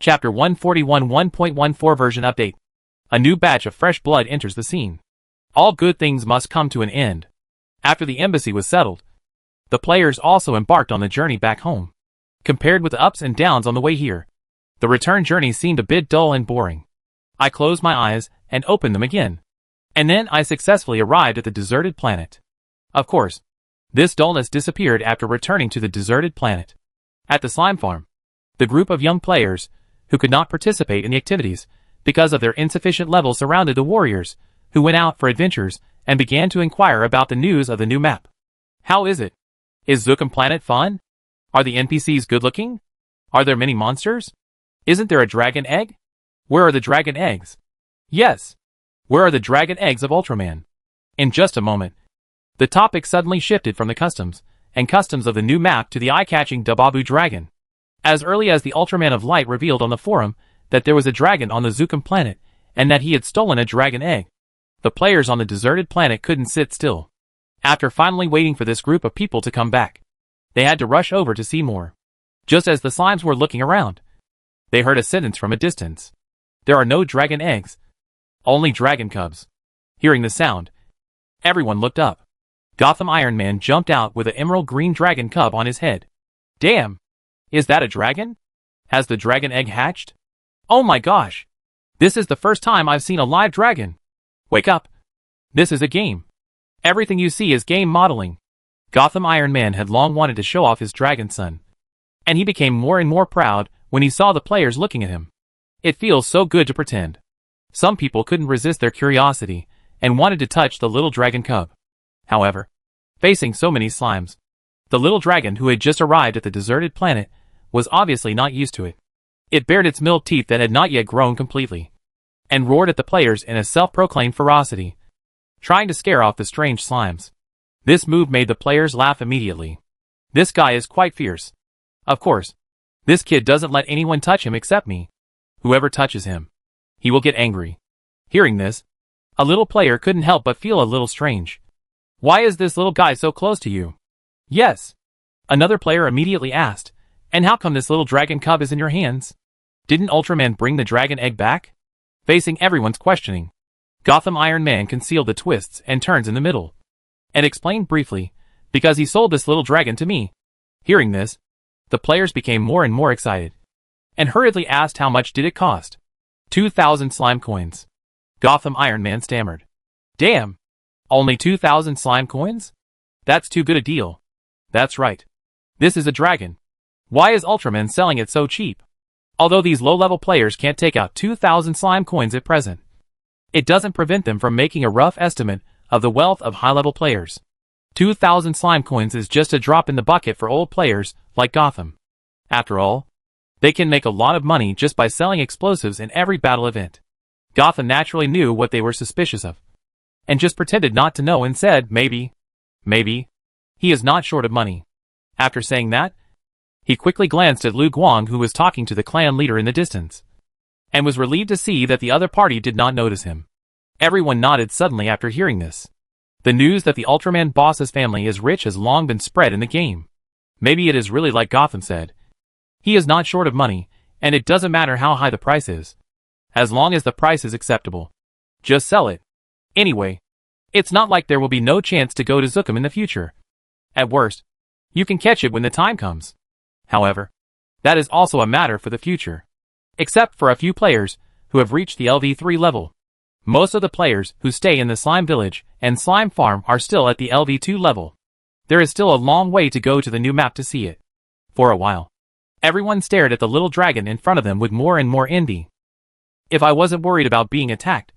Chapter 141 1.14 version update. A new batch of fresh blood enters the scene. All good things must come to an end. After the embassy was settled, the players also embarked on the journey back home. Compared with the ups and downs on the way here, the return journey seemed a bit dull and boring. I closed my eyes and opened them again. And then I successfully arrived at the deserted planet. Of course, this dullness disappeared after returning to the deserted planet. At the slime farm, the group of young players, who could not participate in the activities because of their insufficient levels, surrounded the warriors, who went out for adventures and began to inquire about the news of the new map. How is it? Is Zukum planet fun? Are the NPCs good looking? Are there many monsters? Isn't there a dragon egg? Where are the dragon eggs? Yes. Where are the dragon eggs of Ultraman? In just a moment, the topic suddenly shifted from the customs of the new map to the eye-catching Dababu dragon. As early as the Ultraman of Light revealed on the forum that there was a dragon on the Zukum planet and that he had stolen a dragon egg, the players on the deserted planet couldn't sit still. After finally waiting for this group of people to come back, they had to rush over to see more. Just as the slimes were looking around, they heard a sentence from a distance. There are no dragon eggs, only dragon cubs. Hearing the sound, everyone looked up. Gotham Iron Man jumped out with an emerald green dragon cub on his head. Damn! Is that a dragon? Has the dragon egg hatched? Oh my gosh! This is the first time I've seen a live dragon! Wake up! This is a game. Everything you see is game modeling. Gotham Iron Man had long wanted to show off his dragon son, and he became more and more proud when he saw the players looking at him. It feels so good to pretend. Some people couldn't resist their curiosity and wanted to touch the little dragon cub. However, facing so many slimes, the little dragon who had just arrived at the deserted planet was obviously not used to it. It bared its milled teeth that had not yet grown completely, and roared at the players in a self-proclaimed ferocity, trying to scare off the strange slimes. This move made the players laugh immediately. This guy is quite fierce. Of course, this kid doesn't let anyone touch him except me. Whoever touches him, he will get angry. Hearing this, a little player couldn't help but feel a little strange. Why is this little guy so close to you? Yes. Another player immediately asked, and how come this little dragon cub is in your hands? Didn't Ultraman bring the dragon egg back? Facing everyone's questioning, Gotham Iron Man concealed the twists and turns in the middle, and explained briefly, because he sold this little dragon to me. Hearing this, the players became more and more excited, and hurriedly asked how much did it cost. 2,000 slime coins. Gotham Iron Man stammered. Damn! Only 2,000 slime coins? That's too good a deal. That's right. This is a dragon. Why is Ultraman selling it so cheap? Although these low-level players can't take out 2,000 slime coins at present, it doesn't prevent them from making a rough estimate of the wealth of high-level players. 2,000 slime coins is just a drop in the bucket for old players like Gotham. After all, they can make a lot of money just by selling explosives in every battle event. Gotham naturally knew what they were suspicious of, and just pretended not to know and said, maybe. He is not short of money. After saying that, he quickly glanced at Lu Guang, who was talking to the clan leader in the distance, and was relieved to see that the other party did not notice him. Everyone nodded suddenly after hearing this. The news that the Ultraman boss's family is rich has long been spread in the game. Maybe it is really like Gotham said. He is not short of money, and it doesn't matter how high the price is, as long as the price is acceptable. Just sell it. Anyway, it's not like there will be no chance to go to Zukum in the future. At worst, you can catch it when the time comes. However, that is also a matter for the future. Except for a few players who have reached the LV3 level. Most of the players who stay in the slime village and slime farm are still at the LV2 level. There is still a long way to go to the new map to see it. For a while, everyone stared at the little dragon in front of them with more and more envy. If I wasn't worried about being attacked,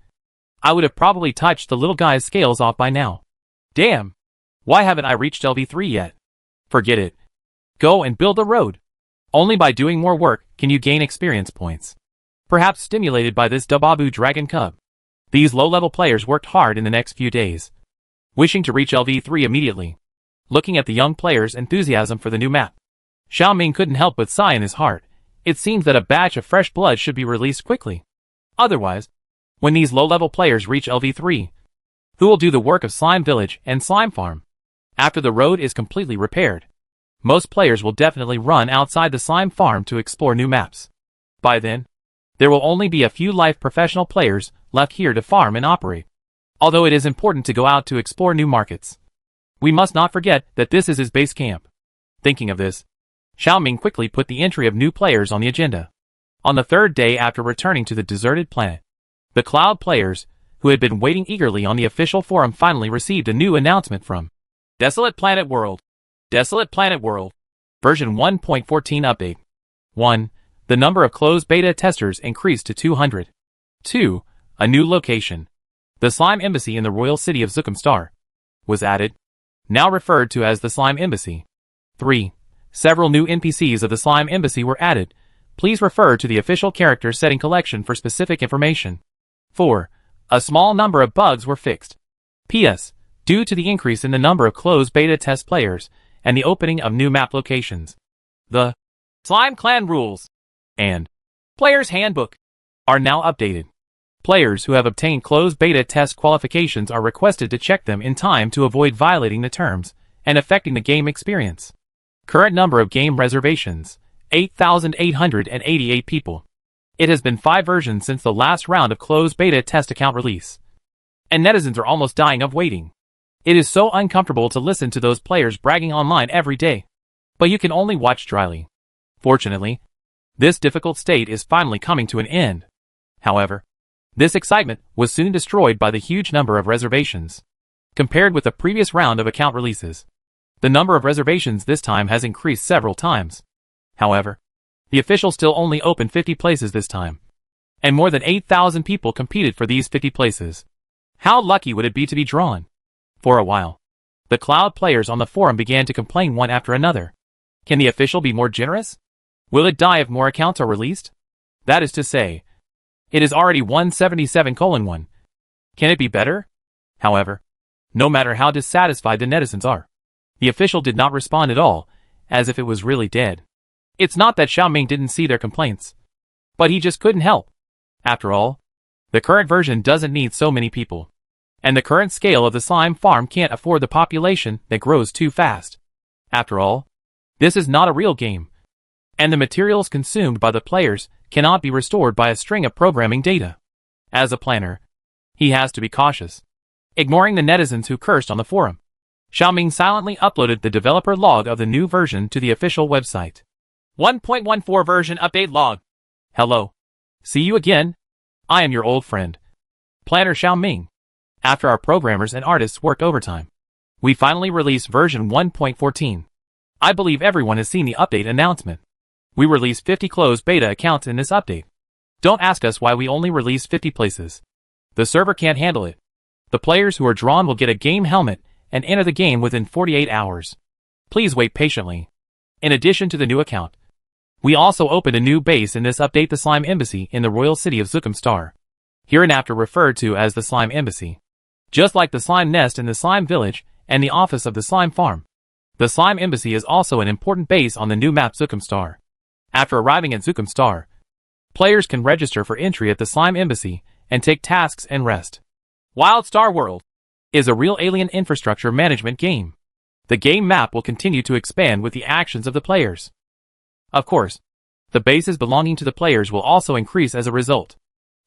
I would have probably touched the little guy's scales off by now. Damn! Why haven't I reached LV3 yet? Forget it. Go and build a road. Only by doing more work can you gain experience points. Perhaps stimulated by this Dababu dragon cub. These low-level players worked hard in the next few days, wishing to reach LV3 immediately. Looking at the young players' enthusiasm for the new map, Xiao Ming couldn't help but sigh in his heart. It seems that a batch of fresh blood should be released quickly. Otherwise, when these low-level players reach LV3, who will do the work of Slime Village and Slime Farm? After the road is completely repaired, most players will definitely run outside the slime farm to explore new maps. By then, there will only be a few live professional players left here to farm and operate. Although it is important to go out to explore new markets, we must not forget that this is his base camp. Thinking of this, Xiaoming quickly put the entry of new players on the agenda. On the third day after returning to the deserted planet, the Cloud players, who had been waiting eagerly on the official forum, finally received a new announcement from Desolate Planet World. Desolate Planet World. Version 1.14 Update. 1. The number of closed beta testers increased to 200. 2. A new location, the Slime Embassy in the royal city of Zukumstar, was added, now referred to as the Slime Embassy. 3. Several new NPCs of the Slime Embassy were added. Please refer to the official character setting collection for specific information. 4. A small number of bugs were fixed. P.S. Due to the increase in the number of closed beta test players and the opening of new map locations, the Slime Clan Rules and Player's Handbook are now updated. Players who have obtained closed beta test qualifications are requested to check them in time to avoid violating the terms and affecting the game experience. Current number of game reservations, 8,888 people. It has been 5 versions since the last round of closed beta test account release, and netizens are almost dying of waiting. It is so uncomfortable to listen to those players bragging online every day, but you can only watch dryly. Fortunately, this difficult state is finally coming to an end. However, this excitement was soon destroyed by the huge number of reservations. Compared with the previous round of account releases, the number of reservations this time has increased several times. However, the official still only opened 50 places this time, and more than 8,000 people competed for these 50 places. How lucky would it be to be drawn? For a while, the Cloud players on the forum began to complain one after another. Can the official be more generous? Will it die if more accounts are released? That is to say, it is already 177:1. Can it be better? However, no matter how dissatisfied the netizens are, the official did not respond at all, as if it was really dead. It's not that Xiaoming didn't see their complaints, but he just couldn't help. After all, the current version doesn't need so many people, and the current scale of the slime farm can't afford the population that grows too fast. After all, this is not a real game, and the materials consumed by the players cannot be restored by a string of programming data. As a planner, he has to be cautious. Ignoring the netizens who cursed on the forum, Xiaoming silently uploaded the developer log of the new version to the official website. 1.14 version update log. Hello. See you again. I am your old friend, Planner Xiaoming. After our programmers and artists worked overtime, we finally released version 1.14. I believe everyone has seen the update announcement. We released 50 closed beta accounts in this update. Don't ask us why we only released 50 places. The server can't handle it. The players who are drawn will get a game helmet and enter the game within 48 hours. Please wait patiently. In addition to the new account, we also opened a new base in this update, the Slime Embassy in the royal city of Zukumstar, hereinafter referred to as the Slime Embassy. Just like the Slime Nest in the Slime Village and the office of the Slime Farm, the Slime Embassy is also an important base on the new map Zukumstar. After arriving at Zukumstar, players can register for entry at the Slime Embassy and take tasks and rest. Wild Star World is a real alien infrastructure management game. The game map will continue to expand with the actions of the players. Of course, the bases belonging to the players will also increase as a result.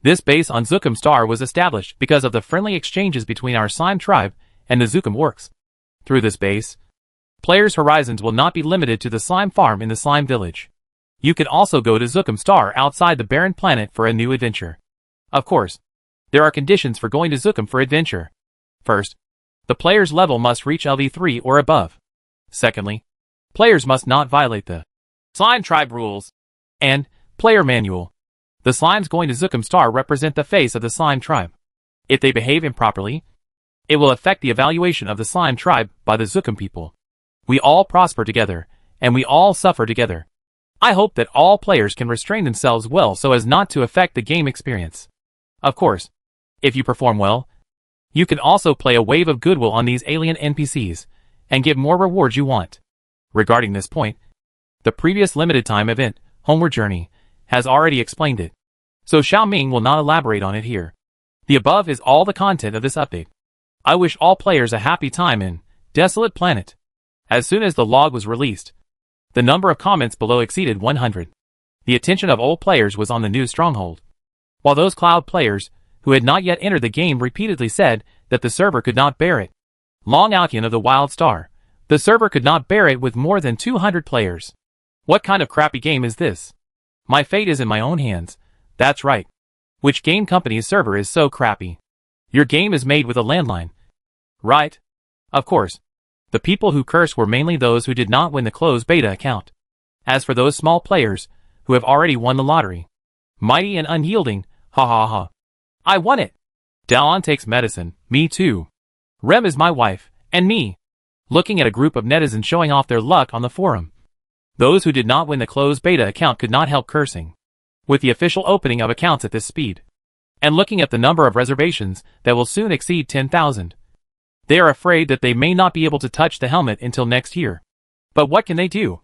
This base on Zukumstar was established because of the friendly exchanges between our Slime tribe and the Zukum Works. Through this base, players' horizons will not be limited to the Slime Farm in the Slime Village. You can also go to Zukumstar outside the barren planet for a new adventure. Of course, there are conditions for going to Zukum for adventure. First, the player's level must reach LV3 or above. Secondly, players must not violate the Slime Tribe rules and player manual. The slimes going to Zukumstar represent the face of the Slime Tribe. If they behave improperly, it will affect the evaluation of the Slime Tribe by the Zukum people. We all prosper together, and we all suffer together. I hope that all players can restrain themselves well so as not to affect the game experience. Of course, if you perform well, you can also play a wave of goodwill on these alien NPCs and get more rewards you want. Regarding this point, the previous limited time event, Homeward Journey, has already explained it, so Xiaoming will not elaborate on it here. The above is all the content of this update. I wish all players a happy time in Desolate Planet. As soon as the log was released, the number of comments below exceeded 100. The attention of old players was on the new stronghold. While those cloud players, who had not yet entered the game, repeatedly said that the server could not bear it. Long Alkian of the Wild Star. The server could not bear it with more than 200 players. What kind of crappy game is this? My fate is in my own hands. That's right. Which game company's server is so crappy? Your game is made with a landline. Right? Of course. The people who cursed were mainly those who did not win the closed beta account. As for those small players, who have already won the lottery. Mighty and unyielding, ha ha ha. I won it. Dallon takes medicine, me too. Rem is my wife, and me. Looking at a group of netizens showing off their luck on the forum. Those who did not win the closed beta account could not help cursing. With the official opening of accounts at this speed. And looking at the number of reservations that will soon exceed 10,000. They are afraid that they may not be able to touch the helmet until next year. But what can they do?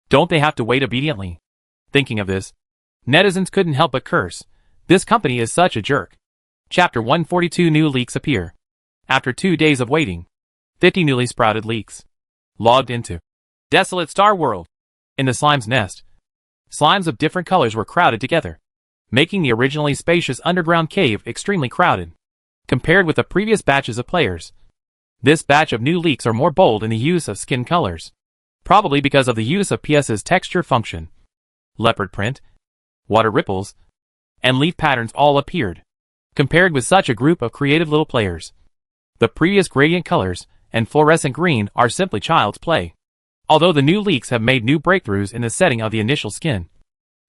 Don't they have to wait obediently? Thinking of this, netizens couldn't help but curse. This company is such a jerk. Chapter 142. New leaks appear. After 2 days of waiting, 50 newly sprouted leaks logged into Desolate Star World. In the slime's nest, slimes of different colors were crowded together, making the originally spacious underground cave extremely crowded. Compared with the previous batches of players, this batch of new leaks are more bold in the use of skin colors, probably because of the use of PS's texture function. Leopard print, water ripples, and leaf patterns all appeared. Compared with such a group of creative little players, the previous gradient colors and fluorescent green are simply child's play. Although the new leaks have made new breakthroughs in the setting of the initial skin,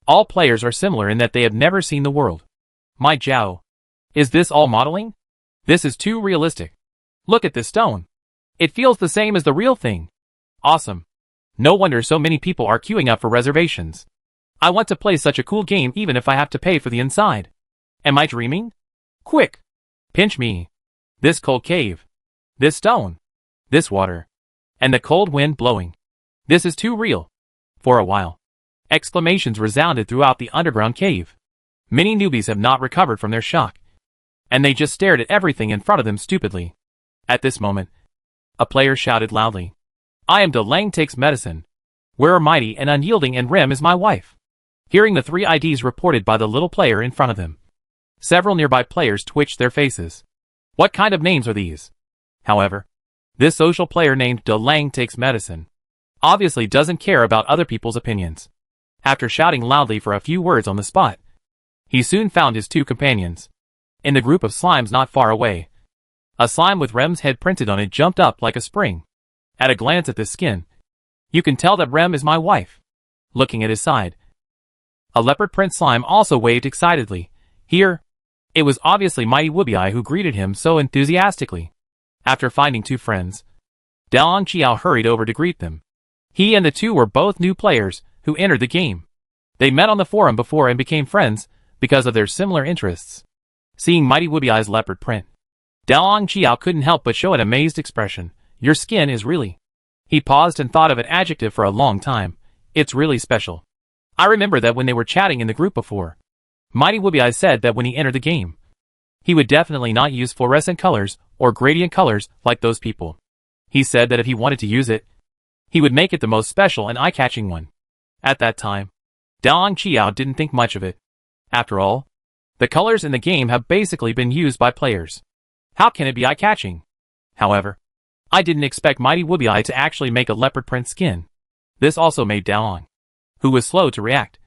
all players are similar in that they have never seen the world. My Jow. Is this all modeling? This is too realistic. Look at this stone. It feels the same as the real thing. Awesome. No wonder so many people are queuing up for reservations. I want to play such a cool game even if I have to pay for the inside. Am I dreaming? Quick! Pinch me. This cold cave. This stone. This water. And the cold wind blowing. This is too real. For a while, exclamations resounded throughout the underground cave. Many newbies have not recovered from their shock, and they just stared at everything in front of them stupidly. At this moment, a player shouted loudly, I am Delang takes medicine. Where are Mighty and Unyielding and Rem is my wife? Hearing the 3 IDs reported by the little player in front of them, several nearby players twitched their faces. What kind of names are these? However, this social player named Delang takes medicine obviously doesn't care about other people's opinions. After shouting loudly for a few words on the spot, he soon found his 2 companions. In the group of slimes not far away, a slime with Rem's head printed on it jumped up like a spring. At a glance at this skin, you can tell that Rem is my wife. Looking at his side, a leopard print slime also waved excitedly. Here, it was obviously Mighty Wubiai who greeted him so enthusiastically. After finding 2 friends, Dalang Chiao hurried over to greet them. He and the 2 were both new players who entered the game. They met on the forum before and became friends because of their similar interests. Seeing Mighty Wubiai's leopard print, Dalang Chiao couldn't help but show an amazed expression. Your skin is really... He paused and thought of an adjective for a long time. It's really special. I remember that when they were chatting in the group before, Mighty Wubiai said that when he entered the game, he would definitely not use fluorescent colors or gradient colors like those people. He said that if he wanted to use it, he would make it the most special and eye-catching one. At that time, Dalang Chiao didn't think much of it. After all, the colors in the game have basically been used by players. How can it be eye-catching? However, I didn't expect Mighty Wubiai to actually make a leopard print skin. This also made Dalang, who was slow to react,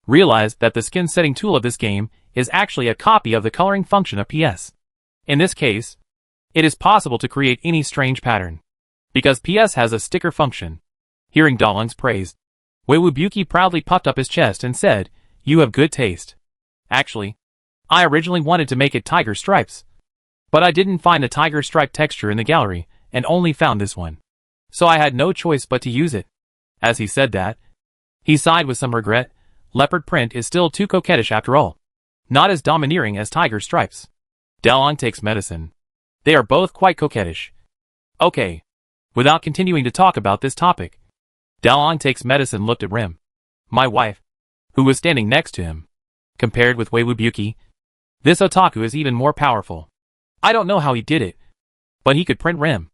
realize that the skin setting tool of this game is actually a copy of the coloring function of PS. In this case, it is possible to create any strange pattern, because PS has a sticker function. Hearing Dalang's praise, Weiwubuki proudly puffed up his chest and said, You have good taste. Actually, I originally wanted to make it tiger stripes, but I didn't find the tiger stripe texture in the gallery, and only found this one. So I had no choice but to use it. As he said that, he sighed with some regret. Leopard print is still too coquettish after all. Not as domineering as tiger stripes. Dalang takes medicine. They are both quite coquettish. Okay. Without continuing to talk about this topic, Dalang takes medicine looked at Rem, my wife, who was standing next to him. Compared with Weiwubuki, this otaku is even more powerful. I don't know how he did it, but he could print Rem,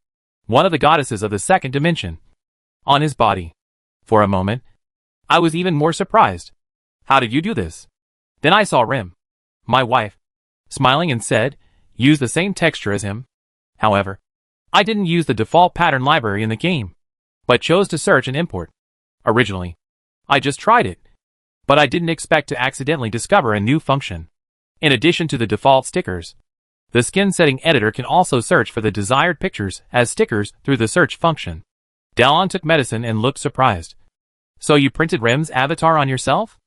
one of the goddesses of the 2nd dimension, on his body. For a moment, I was even more surprised. How did you do this? Then I saw Rim, my wife, smiling and said, use the same texture as him. However, I didn't use the default pattern library in the game, but chose to search and import. Originally, I just tried it, but I didn't expect to accidentally discover a new function. In addition to the default stickers, the skin setting editor can also search for the desired pictures as stickers through the search function. Dallon took medicine and looked surprised. So you printed Rim's avatar on yourself?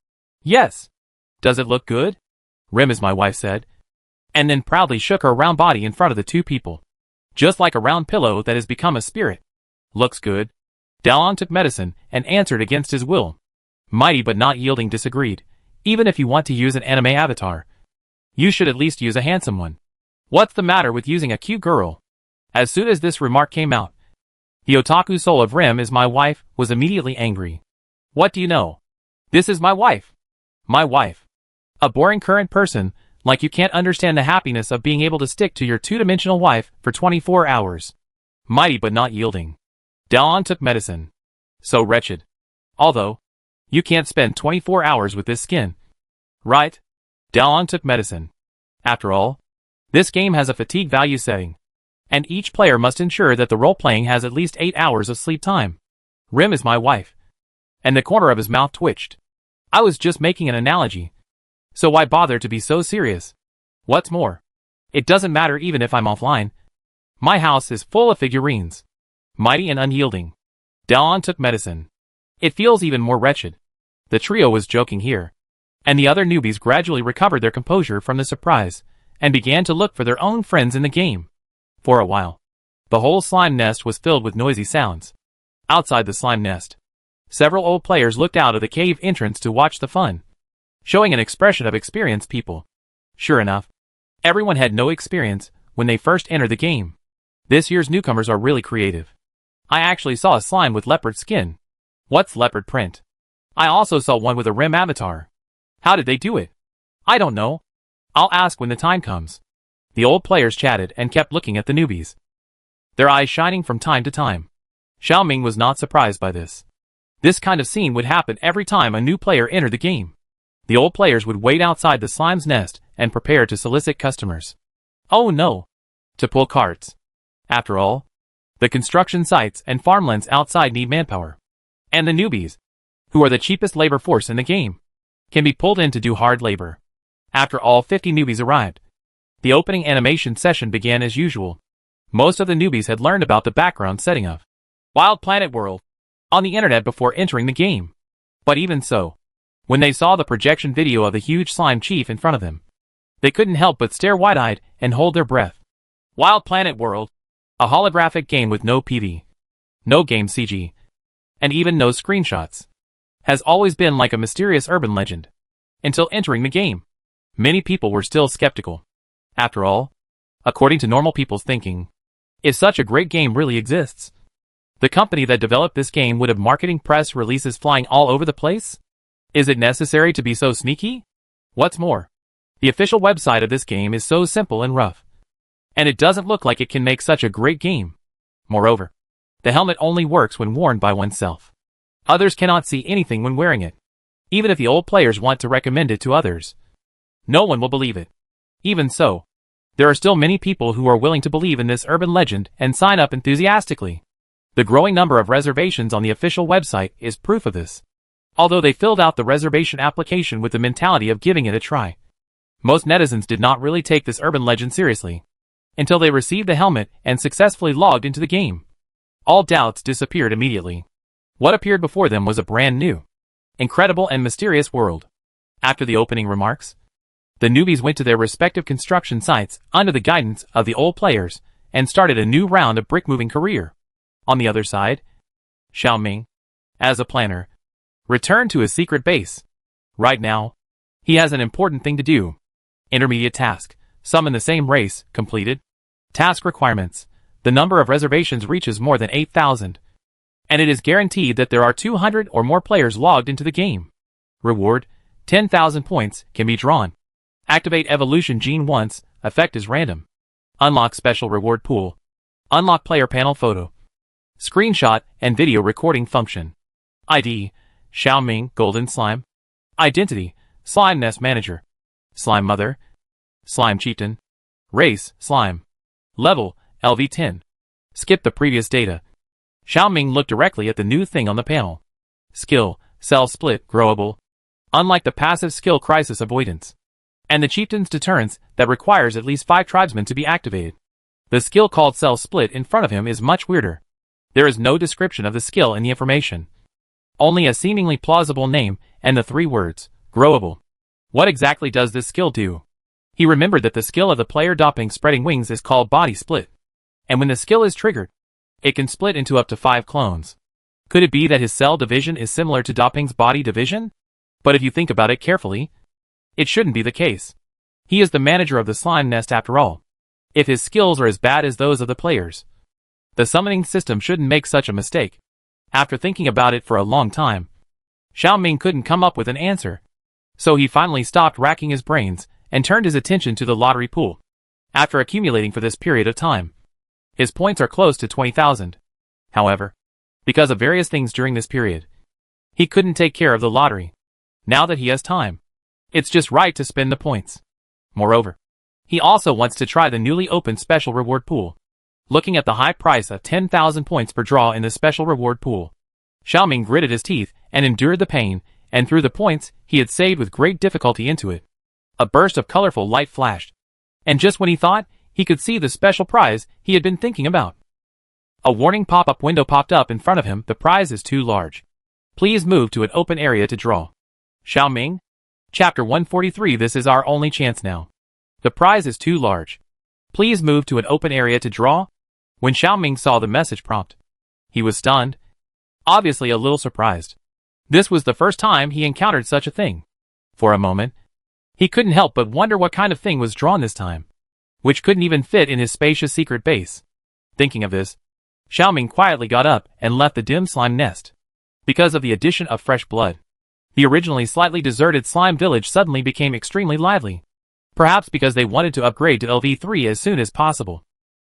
Yes. Does it look good? Rim, as my wife said, and then proudly shook her round body in front of the two people. Just like a round pillow that has become a spirit. Looks good. Dallon took medicine and answered against his will. Mighty but not yielding disagreed. Even if you want to use an anime avatar, you should at least use a handsome one. What's the matter with using a cute girl? As soon as this remark came out, the otaku soul of Rim, as my wife, was immediately angry. What do you know? This is my wife. My wife. A boring current person, like you can't understand the happiness of being able to stick to your two-dimensional wife for 24 hours. Mighty but not yielding. Dallon took medicine. So wretched. Although, you can't spend 24 hours with this skin. Right? Dallon took medicine. After all, this game has a fatigue value setting, and each player must ensure that the role-playing has at least 8 hours of sleep time. Rim is my wife. And the corner of his mouth twitched. I was just making an analogy. So why bother to be so serious? What's more, it doesn't matter even if I'm offline. My house is full of figurines. Mighty and unyielding. Dallon took medicine. It feels even more wretched. The trio was joking here, and the other newbies gradually recovered their composure from the surprise, and began to look for their own friends in the game. For a while, the whole slime nest was filled with noisy sounds. Outside the slime nest, several old players looked out of the cave entrance to watch the fun, showing an expression of experienced people. Sure enough, everyone had no experience when they first entered the game. This year's newcomers are really creative. I actually saw a slime with leopard skin. What's leopard print? I also saw one with a Rim avatar. How did they do it? I don't know. I'll ask when the time comes. The old players chatted and kept looking at the newbies, their eyes shining from time to time. Xiaoming was not surprised by this. This kind of scene would happen every time a new player entered the game. The old players would wait outside the slime's nest and prepare to solicit customers. Oh no! To pull carts. After all, the construction sites and farmlands outside need manpower. And the newbies, who are the cheapest labor force in the game, can be pulled in to do hard labor. After all 50 newbies arrived, the opening animation session began as usual. Most of the newbies had learned about the background setting of Wild Planet World on the internet before entering the game. But even so, when they saw the projection video of the huge slime chief in front of them, they couldn't help but stare wide-eyed and hold their breath. Wild Planet World, a holographic game with no PV, no game CG, and even no screenshots, has always been like a mysterious urban legend. Until entering the game, many people were still skeptical. After all, according to normal people's thinking, if such a great game really exists, the company that developed this game would have marketing press releases flying all over the place? Is it necessary to be so sneaky? What's more, the official website of this game is so simple and rough, and it doesn't look like it can make such a great game. Moreover, the helmet only works when worn by oneself. Others cannot see anything when wearing it. Even if the old players want to recommend it to others, no one will believe it. Even so, there are still many people who are willing to believe in this urban legend and sign up enthusiastically. The growing number of reservations on the official website is proof of this. Although they filled out the reservation application with the mentality of giving it a try, most netizens did not really take this urban legend seriously until they received the helmet and successfully logged into the game. All doubts disappeared immediately. What appeared before them was a brand new, incredible and mysterious world. After the opening remarks, the newbies went to their respective construction sites under the guidance of the old players and started a new round of brick-moving career. On the other side, Xiaoming, as a planner, returned to his secret base. Right now, he has an important thing to do. Intermediate task, some in the same race, completed. Task requirements, the number of reservations reaches more than 8,000. And it is guaranteed that there are 200 or more players logged into the game. Reward, 10,000 points, can be drawn. Activate evolution gene once, effect is random. Unlock special reward pool. Unlock player panel photo, screenshot, and video recording function. ID, Xiaoming Golden Slime. Identity, Slime Nest Manager. Slime Mother. Slime Chieftain. Race, Slime. Level, LV10. Skip the previous data. Xiaoming looked directly at the new thing on the panel. Skill, Cell Split, Growable. Unlike the passive skill Crisis Avoidance and the Chieftain's Deterrence that requires at least 5 tribesmen to be activated, the skill called Cell Split in front of him is much weirder. There is no description of the skill in the information. Only a seemingly plausible name and the 3 words, Growable. What exactly does this skill do? He remembered that the skill of the player Dopping Spreading Wings is called Body Split. And when the skill is triggered, it can split into up to 5 clones. Could it be that his cell division is similar to Dopping's body division? But if you think about it carefully, it shouldn't be the case. He is the manager of the slime nest after all. If his skills are as bad as those of the players, the summoning system shouldn't make such a mistake. After thinking about it for a long time, Xiaoming couldn't come up with an answer. So he finally stopped racking his brains and turned his attention to the lottery pool. After accumulating for this period of time, his points are close to 20,000. However, because of various things during this period, he couldn't take care of the lottery. Now that he has time, it's just right to spend the points. Moreover, he also wants to try the newly opened special reward pool. Looking at the high price of 10,000 points per draw in the special reward pool, Xiaoming gritted his teeth and endured the pain, and threw the points he had saved with great difficulty into it. A burst of colorful light flashed, and just when he thought he could see the special prize he had been thinking about, a warning pop-up window popped up in front of him. The prize is too large. Please move to an open area to draw. Xiaoming? Chapter 143. This is our only chance now. The prize is too large. Please move to an open area to draw. When Xiaoming saw the message prompt, he was stunned, obviously a little surprised. This was the first time he encountered such a thing. For a moment, he couldn't help but wonder what kind of thing was drawn this time, which couldn't even fit in his spacious secret base. Thinking of this, Xiaoming quietly got up and left the dim slime nest. Because of the addition of fresh blood, the originally slightly deserted slime village suddenly became extremely lively. Perhaps because they wanted to upgrade to LV3 as soon as possible.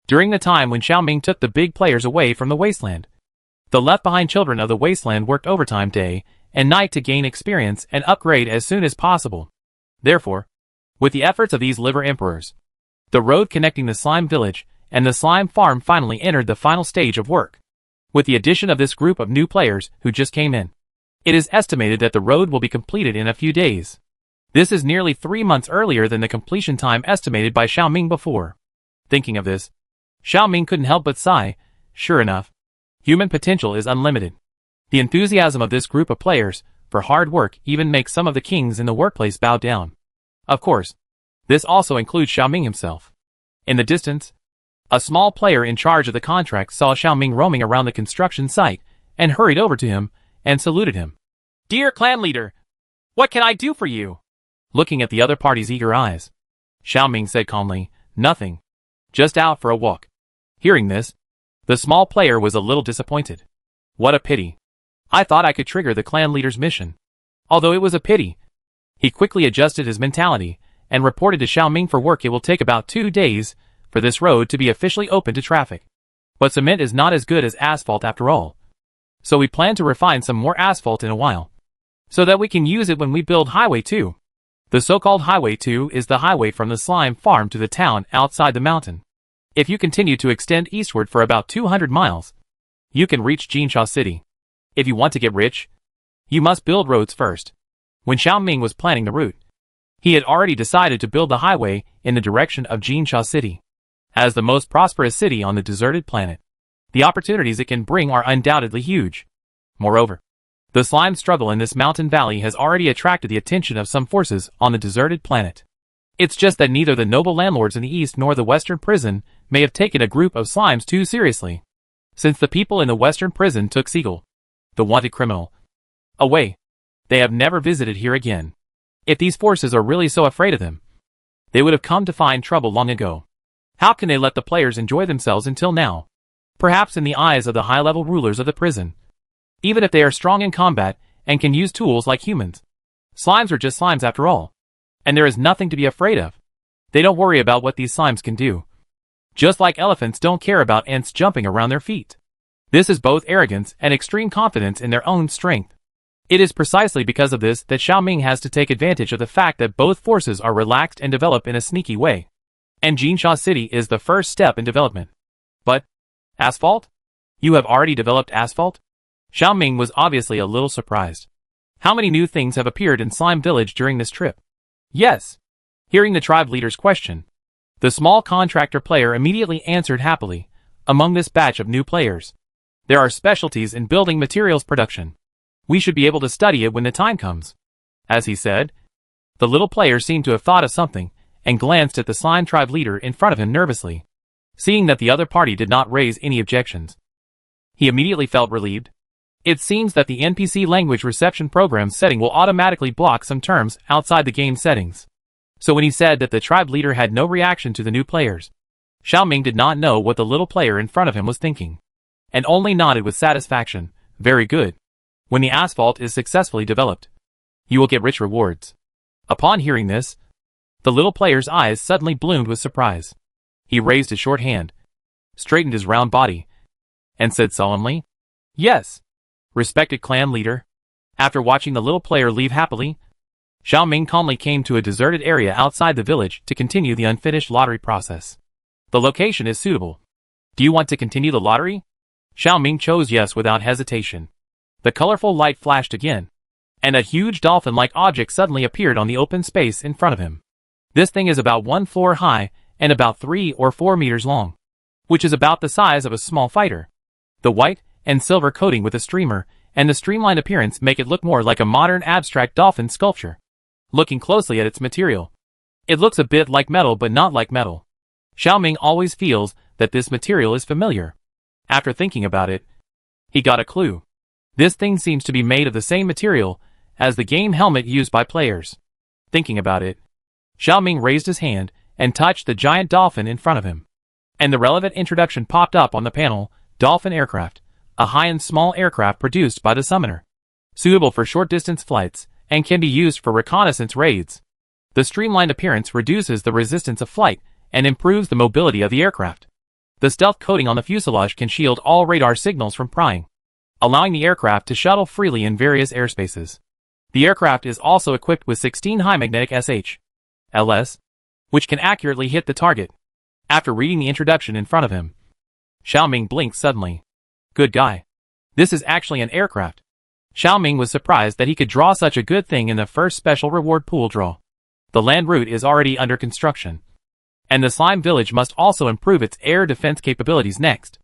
During the time when Xiaoming took the big players away from the wasteland, the left-behind children of the wasteland worked overtime day and night to gain experience and upgrade as soon as possible. Therefore, with the efforts of these liver emperors, the road connecting the slime village and the slime farm finally entered the final stage of work. With the addition of this group of new players who just came in, it is estimated that the road will be completed in a few days. This is nearly 3 months earlier than the completion time estimated by Xiaoming before. Thinking of this, Xiaoming couldn't help but sigh. Sure enough, human potential is unlimited. The enthusiasm of this group of players for hard work even makes some of the kings in the workplace bow down. Of course, this also includes Xiaoming himself. In the distance, a small player in charge of the contract saw Xiaoming roaming around the construction site and hurried over to him and saluted him. Dear clan leader, what can I do for you? Looking at the other party's eager eyes, Xiaoming said calmly, nothing. Just out for a walk. Hearing this, the small player was a little disappointed. What a pity. I thought I could trigger the clan leader's mission. Although it was a pity, he quickly adjusted his mentality and reported to Xiaoming for work. It will take about 2 days for this road to be officially open to traffic. But cement is not as good as asphalt after all. So we plan to refine some more asphalt in a while, so that we can use it when we build Highway 2. The so-called Highway 2 is the highway from the slime farm to the town outside the mountain. If you continue to extend eastward for about 200 miles, you can reach Jinsha City. If you want to get rich, you must build roads first. When Xiaoming was planning the route, he had already decided to build the highway in the direction of Jinsha City. As the most prosperous city on the deserted planet, the opportunities it can bring are undoubtedly huge. Moreover, the slime struggle in this mountain valley has already attracted the attention of some forces on the deserted planet. It's just that neither the noble landlords in the east nor the western prison may have taken a group of slimes too seriously. Since the people in the western prison took Siegel, the wanted criminal, away, they have never visited here again. If these forces are really so afraid of them, they would have come to find trouble long ago. How can they let the players enjoy themselves until now? Perhaps in the eyes of the high-level rulers of the prison, even if they are strong in combat and can use tools like humans, slimes are just slimes after all, and there is nothing to be afraid of. They don't worry about what these slimes can do. Just like elephants don't care about ants jumping around their feet. This is both arrogance and extreme confidence in their own strength. It is precisely because of this that Xiaoming has to take advantage of the fact that both forces are relaxed and develop in a sneaky way. And Jinsha City is the first step in development. But, asphalt? You have already developed asphalt? Xiaoming was obviously a little surprised. How many new things have appeared in Slime Village during this trip? Yes. Hearing the tribe leader's question, the small contractor player immediately answered happily. Among this batch of new players, there are specialties in building materials production. We should be able to study it when the time comes. As he said, the little player seemed to have thought of something, and glanced at the slime tribe leader in front of him nervously. Seeing that the other party did not raise any objections, he immediately felt relieved. It seems that the NPC language reception program setting will automatically block some terms outside the game settings. So when he said that the tribe leader had no reaction to the new players, Xiaoming did not know what the little player in front of him was thinking, and only nodded with satisfaction. Very good. When the asphalt is successfully developed, you will get rich rewards. Upon hearing this, the little player's eyes suddenly bloomed with surprise. He raised his short hand, straightened his round body, and said solemnly, "Yes, respected clan leader." After watching the little player leave happily, Xiaoming calmly came to a deserted area outside the village to continue the unfinished lottery process. The location is suitable. Do you want to continue the lottery? Xiaoming chose yes without hesitation. The colorful light flashed again, and a huge dolphin-like object suddenly appeared on the open space in front of him. This thing is about 1 floor high and about 3 or 4 meters long, which is about the size of a small fighter. The white and silver coating with a streamer and the streamlined appearance make it look more like a modern abstract dolphin sculpture. Looking closely at its material, it looks a bit like metal but not like metal. Xiaoming always feels that this material is familiar. After thinking about it, he got a clue. This thing seems to be made of the same material as the game helmet used by players. Thinking about it, Xiaoming raised his hand and touched the giant dolphin in front of him. And the relevant introduction popped up on the panel: Dolphin Aircraft, a high-end small aircraft produced by the summoner, suitable for short-distance flights and can be used for reconnaissance raids. The streamlined appearance reduces the resistance of flight and improves the mobility of the aircraft. The stealth coating on the fuselage can shield all radar signals from prying, allowing the aircraft to shuttle freely in various airspaces. The aircraft is also equipped with 16 high magnetic SH/LS, which can accurately hit the target. After reading the introduction in front of him, Xiaoming blinked suddenly. Good guy. This is actually an aircraft. Xiaoming was surprised that he could draw such a good thing in the first special reward pool draw. The land route is already under construction, and the slime village must also improve its air defense capabilities next.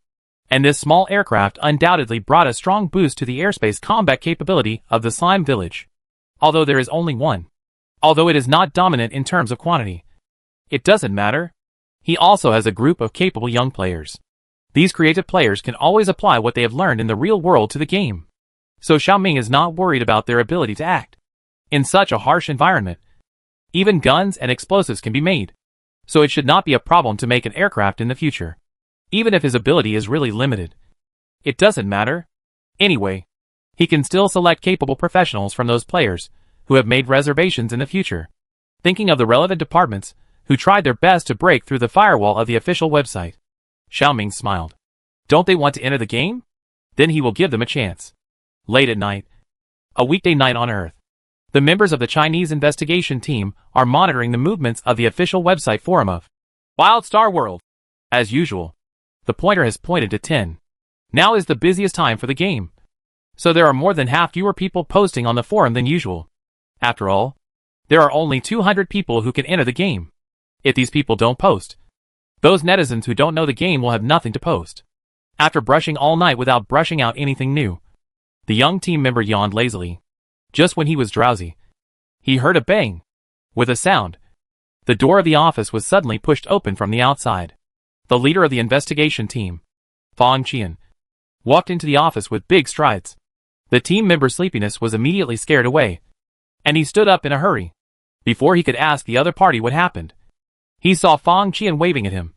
And this small aircraft undoubtedly brought a strong boost to the airspace combat capability of the slime village. Although there is only one. Although it is not dominant in terms of quantity, it doesn't matter. He also has a group of capable young players. These creative players can always apply what they have learned in the real world to the game. So Xiaoming is not worried about their ability to act in such a harsh environment. Even guns and explosives can be made, so it should not be a problem to make an aircraft in the future. Even if his ability is really limited, it doesn't matter. Anyway, he can still select capable professionals from those players who have made reservations in the future. Thinking of the relevant departments who tried their best to break through the firewall of the official website, Xiaoming smiled. Don't they want to enter the game? Then he will give them a chance. Late at night, a weekday night on Earth, the members of the Chinese investigation team are monitoring the movements of the official website forum of Wild Star World. As usual, the pointer has pointed to 10. Now is the busiest time for the game, so there are more than half fewer people posting on the forum than usual. After all, there are only 200 people who can enter the game. If these people don't post, those netizens who don't know the game will have nothing to post. After brushing all night without brushing out anything new, the young team member yawned lazily. Just when he was drowsy, he heard a bang. With a sound, the door of the office was suddenly pushed open from the outside. The leader of the investigation team, Fang Qian, walked into the office with big strides. The team member's sleepiness was immediately scared away, and he stood up in a hurry. Before he could ask the other party what happened, he saw Fang Qian waving at him,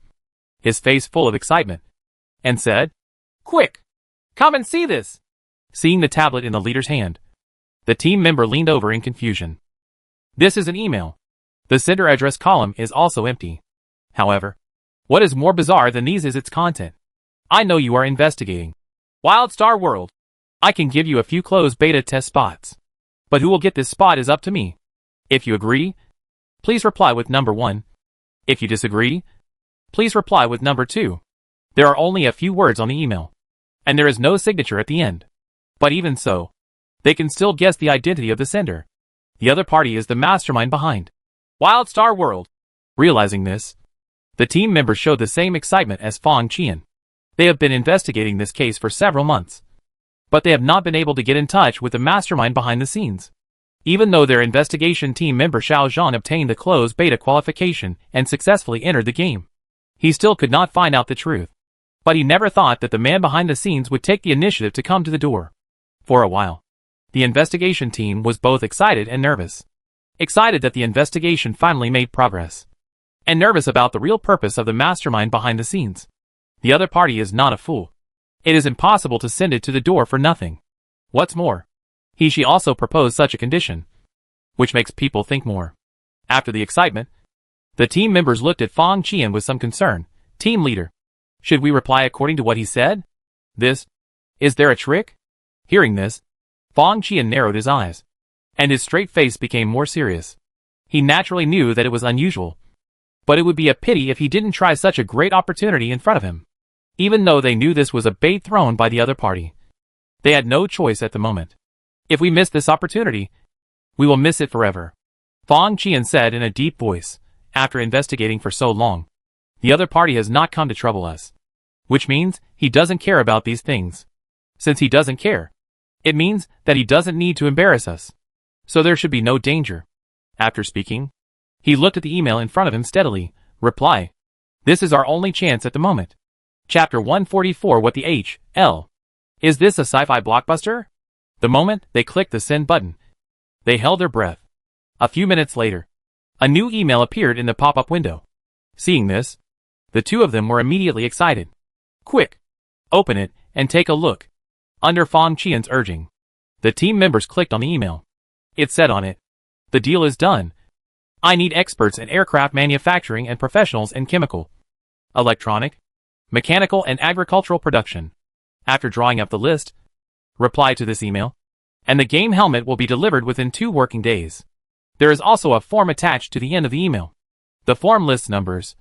his face full of excitement, and said, "Quick! Come and see this!" Seeing the tablet in the leader's hand, the team member leaned over in confusion. This is an email. The sender address column is also empty. However, what is more bizarre than these is its content. I know you are investigating Wild Star World. I can give you a few closed beta test spots. But who will get this spot is up to me. If you agree, please reply with number 1. If you disagree, please reply with number 2. There are only a few words on the email, and there is no signature at the end. But even so, they can still guess the identity of the sender. The other party is the mastermind behind WildStar World. Realizing this, the team members showed the same excitement as Fong Qian. They have been investigating this case for several months, but they have not been able to get in touch with the mastermind behind the scenes. Even though their investigation team member Xiao Zhan obtained the closed beta qualification and successfully entered the game, he still could not find out the truth. But he never thought that the man behind the scenes would take the initiative to come to the door. For a while, the investigation team was both excited and nervous. Excited that the investigation finally made progress, and nervous about the real purpose of the mastermind behind the scenes. The other party is not a fool. It is impossible to send it to the door for nothing. What's more, she also proposed such a condition, which makes people think more. After the excitement, the team members looked at Fong Qian with some concern. Team leader, should we reply according to what he said? Is there a trick? Hearing this, Fong Qian narrowed his eyes, and his straight face became more serious. He naturally knew that it was unusual, but it would be a pity if he didn't try such a great opportunity in front of him. Even though they knew this was a bait thrown by the other party, they had no choice at the moment. If we miss this opportunity, we will miss it forever, Fong Qian said in a deep voice. After investigating for so long, the other party has not come to trouble us, which means he doesn't care about these things. Since he doesn't care, it means that he doesn't need to embarrass us, so there should be no danger. After speaking, he looked at the email in front of him steadily. Reply. This is our only chance at the moment. Chapter 144. What the H.L. Is this a sci-fi blockbuster? The moment they clicked the send button, they held their breath. A few minutes later, a new email appeared in the pop-up window. Seeing this, the two of them were immediately excited. Quick! Open it and take a look. Under Fong Qian's urging, the team members clicked on the email. It said on it, the deal is done. I need experts in aircraft manufacturing and professionals in chemical, electronic, mechanical and agricultural production. After drawing up the list, reply to this email, and the game helmet will be delivered within 2 working days. There is also a form attached to the end of the email. The form lists numbers,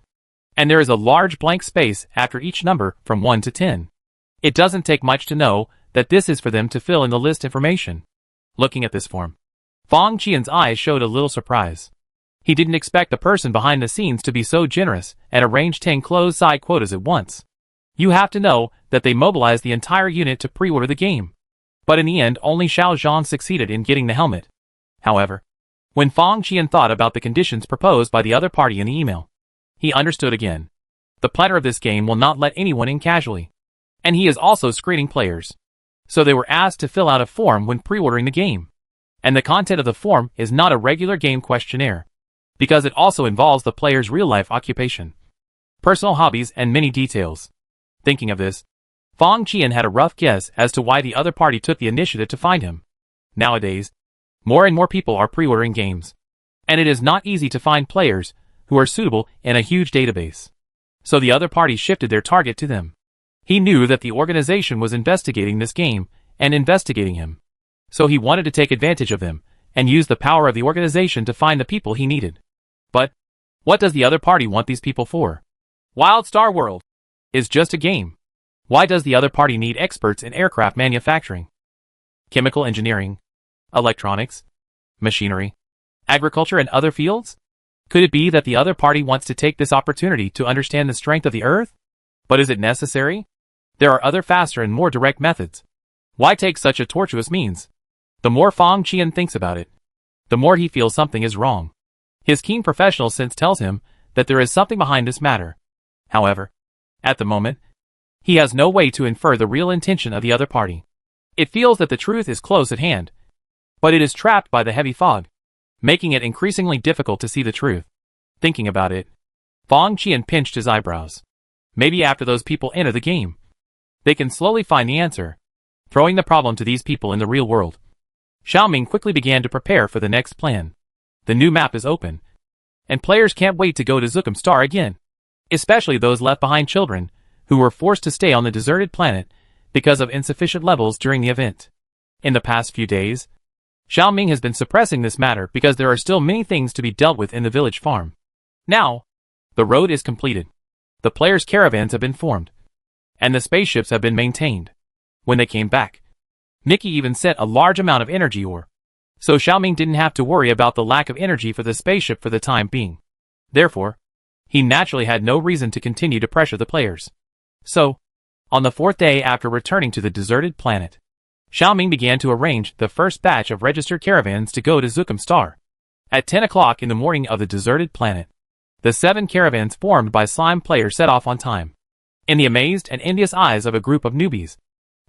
and there is a large blank space after each number from 1 to 10. It doesn't take much to know that this is for them to fill in the list information. Looking at this form, Fong Qian's eyes showed a little surprise. He didn't expect the person behind the scenes to be so generous and arrange 10 closed-side quotas at once. You have to know that they mobilized the entire unit to pre-order the game. But in the end, only Xiao Zhan succeeded in getting the helmet. However, when Fong Qian thought about the conditions proposed by the other party in the email, he understood again. The planner of this game will not let anyone in casually, and he is also screening players. So they were asked to fill out a form when pre-ordering the game. And the content of the form is not a regular game questionnaire, because it also involves the player's real-life occupation, personal hobbies, and many details. Thinking of this, Fong Qian had a rough guess as to why the other party took the initiative to find him. Nowadays, more and more people are pre-ordering games, and it is not easy to find players who are suitable in a huge database. So the other party shifted their target to them. He knew that the organization was investigating this game and investigating him. So he wanted to take advantage of them and use the power of the organization to find the people he needed. But what does the other party want these people for? WildStar World is just a game. Why does the other party need experts in aircraft manufacturing, chemical engineering, electronics, machinery, agriculture, and other fields? Could it be that the other party wants to take this opportunity to understand the strength of the Earth? But is it necessary? There are other faster and more direct methods. Why take such a tortuous means? The more Fong Qian thinks about it, the more he feels something is wrong. His keen professional sense tells him that there is something behind this matter. However, at the moment, he has no way to infer the real intention of the other party. It feels that the truth is close at hand, but it is trapped by the heavy fog, making it increasingly difficult to see the truth. Thinking about it, Fong Qian pinched his eyebrows. Maybe after those people enter the game, they can slowly find the answer, throwing the problem to these people in the real world. Xiaoming quickly began to prepare for the next plan. The new map is open, and players can't wait to go to Zukum Star again, especially those left behind children who were forced to stay on the deserted planet because of insufficient levels during the event. In the past few days, Xiao Ming has been suppressing this matter because there are still many things to be dealt with in the village farm. Now, the road is completed. The players' caravans have been formed. And the spaceships have been maintained. When they came back, Mickey even sent a large amount of energy ore. So Xiao Ming didn't have to worry about the lack of energy for the spaceship for the time being. Therefore, he naturally had no reason to continue to pressure the players. So, on the 4th day after returning to the deserted planet, Xiao Ming began to arrange the first batch of registered caravans to go to Zukum Star. At 10 o'clock in the morning of the deserted planet, the 7 caravans formed by slime players set off on time. In the amazed and envious eyes of a group of newbies,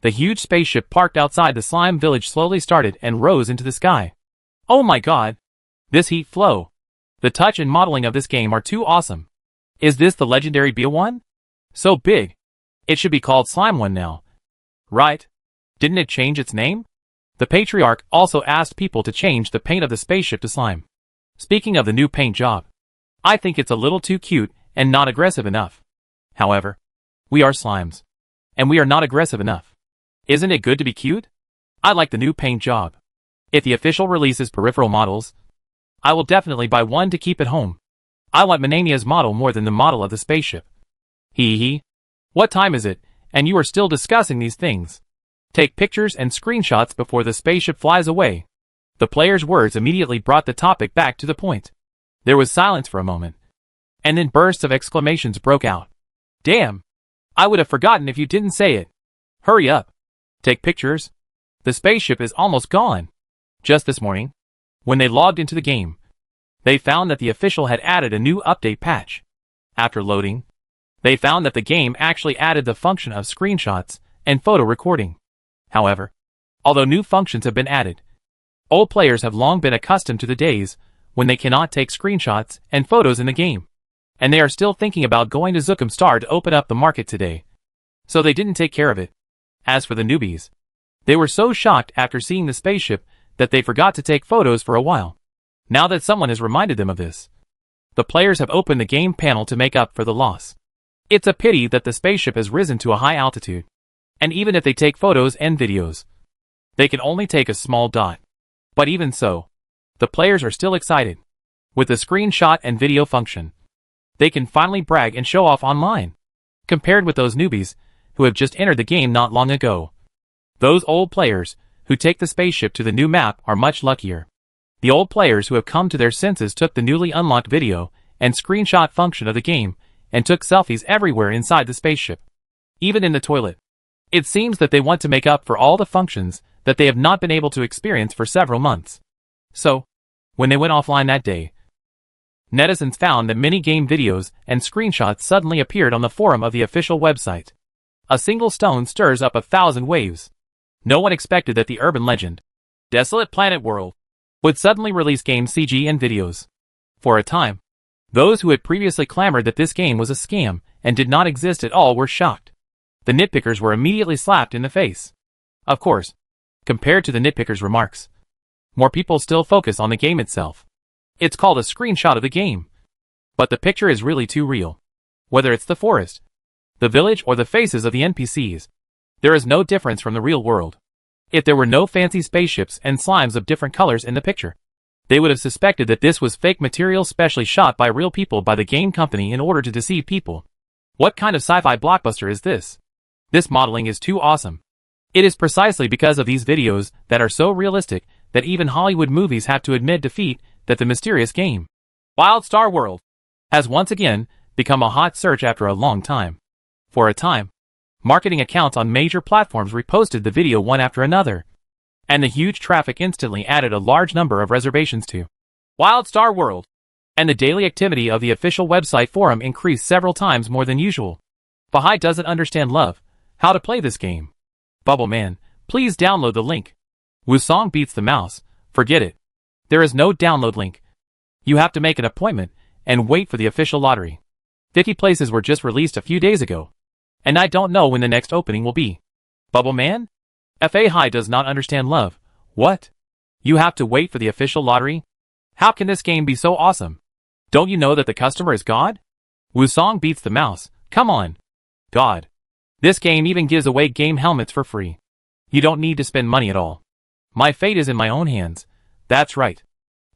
the huge spaceship parked outside the slime village slowly started and rose into the sky. Oh my god! This heat flow! The touch and modeling of this game are too awesome. Is this the legendary EP1? So big. It should be called Slime 1 now. Right? Didn't it change its name? The Patriarch also asked people to change the paint of the spaceship to slime. Speaking of the new paint job, I think it's a little too cute and not aggressive enough. However, we are slimes. And we are not aggressive enough. Isn't it good to be cute? I like the new paint job. If the official releases peripheral models, I will definitely buy one to keep at home. I want Manania's model more than the model of the spaceship. Hee hee. What time is it, and you are still discussing these things? Take pictures and screenshots before the spaceship flies away. The player's words immediately brought the topic back to the point. There was silence for a moment. And then bursts of exclamations broke out. Damn! I would have forgotten if you didn't say it. Hurry up. Take pictures. The spaceship is almost gone. Just this morning, when they logged into the game, they found that the official had added a new update patch. After loading, they found that the game actually added the function of screenshots and photo recording. However, although new functions have been added, old players have long been accustomed to the days when they cannot take screenshots and photos in the game, and they are still thinking about going to Zukum Star to open up the market today. So they didn't take care of it. As for the newbies, they were so shocked after seeing the spaceship that they forgot to take photos for a while. Now that someone has reminded them of this, the players have opened the game panel to make up for the loss. It's a pity that the spaceship has risen to a high altitude, and even if they take photos and videos, they can only take a small dot. But even so, the players are still excited. With the screenshot and video function, they can finally brag and show off online, compared with those newbies who have just entered the game not long ago. Those old players who take the spaceship to the new map are much luckier. The old players who have come to their senses took the newly unlocked video and screenshot function of the game and took selfies everywhere inside the spaceship, even in the toilet. It seems that they want to make up for all the functions that they have not been able to experience for several months. So, when they went offline that day, netizens found that many game videos and screenshots suddenly appeared on the forum of the official website. A single stone stirs up 1,000 waves. No one expected that the urban legend, Desolate Planet World, would suddenly release game CG and videos. For a time, those who had previously clamored that this game was a scam and did not exist at all were shocked. The nitpickers were immediately slapped in the face. Of course, compared to the nitpickers' remarks, more people still focus on the game itself. It's called a screenshot of the game. But the picture is really too real. Whether it's the forest, the village, or the faces of the NPCs, there is no difference from the real world. If there were no fancy spaceships and slimes of different colors in the picture, they would have suspected that this was fake material specially shot by real people by the game company in order to deceive people. What kind of sci-fi blockbuster is this? This modeling is too awesome. It is precisely because of these videos that are so realistic that even Hollywood movies have to admit defeat that the mysterious game, Wild Star World, has once again become a hot search after a long time. For a time, marketing accounts on major platforms reposted the video one after another, and the huge traffic instantly added a large number of reservations to Wild Star World, and the daily activity of the official website forum increased several times more than usual. Bahai doesn't understand love, how to play this game. Bubble Man, please download the link. Wusong beats the mouse, forget it. There is no download link. You have to make an appointment and wait for the official lottery. 50 places were just released a few days ago, and I don't know when the next opening will be. Bubble Man? Fa High does not understand love. What? You have to wait for the official lottery? How can this game be so awesome? Don't you know that the customer is God? Wusong beats the mouse, come on. God. This game even gives away game helmets for free. You don't need to spend money at all. My fate is in my own hands, That's right.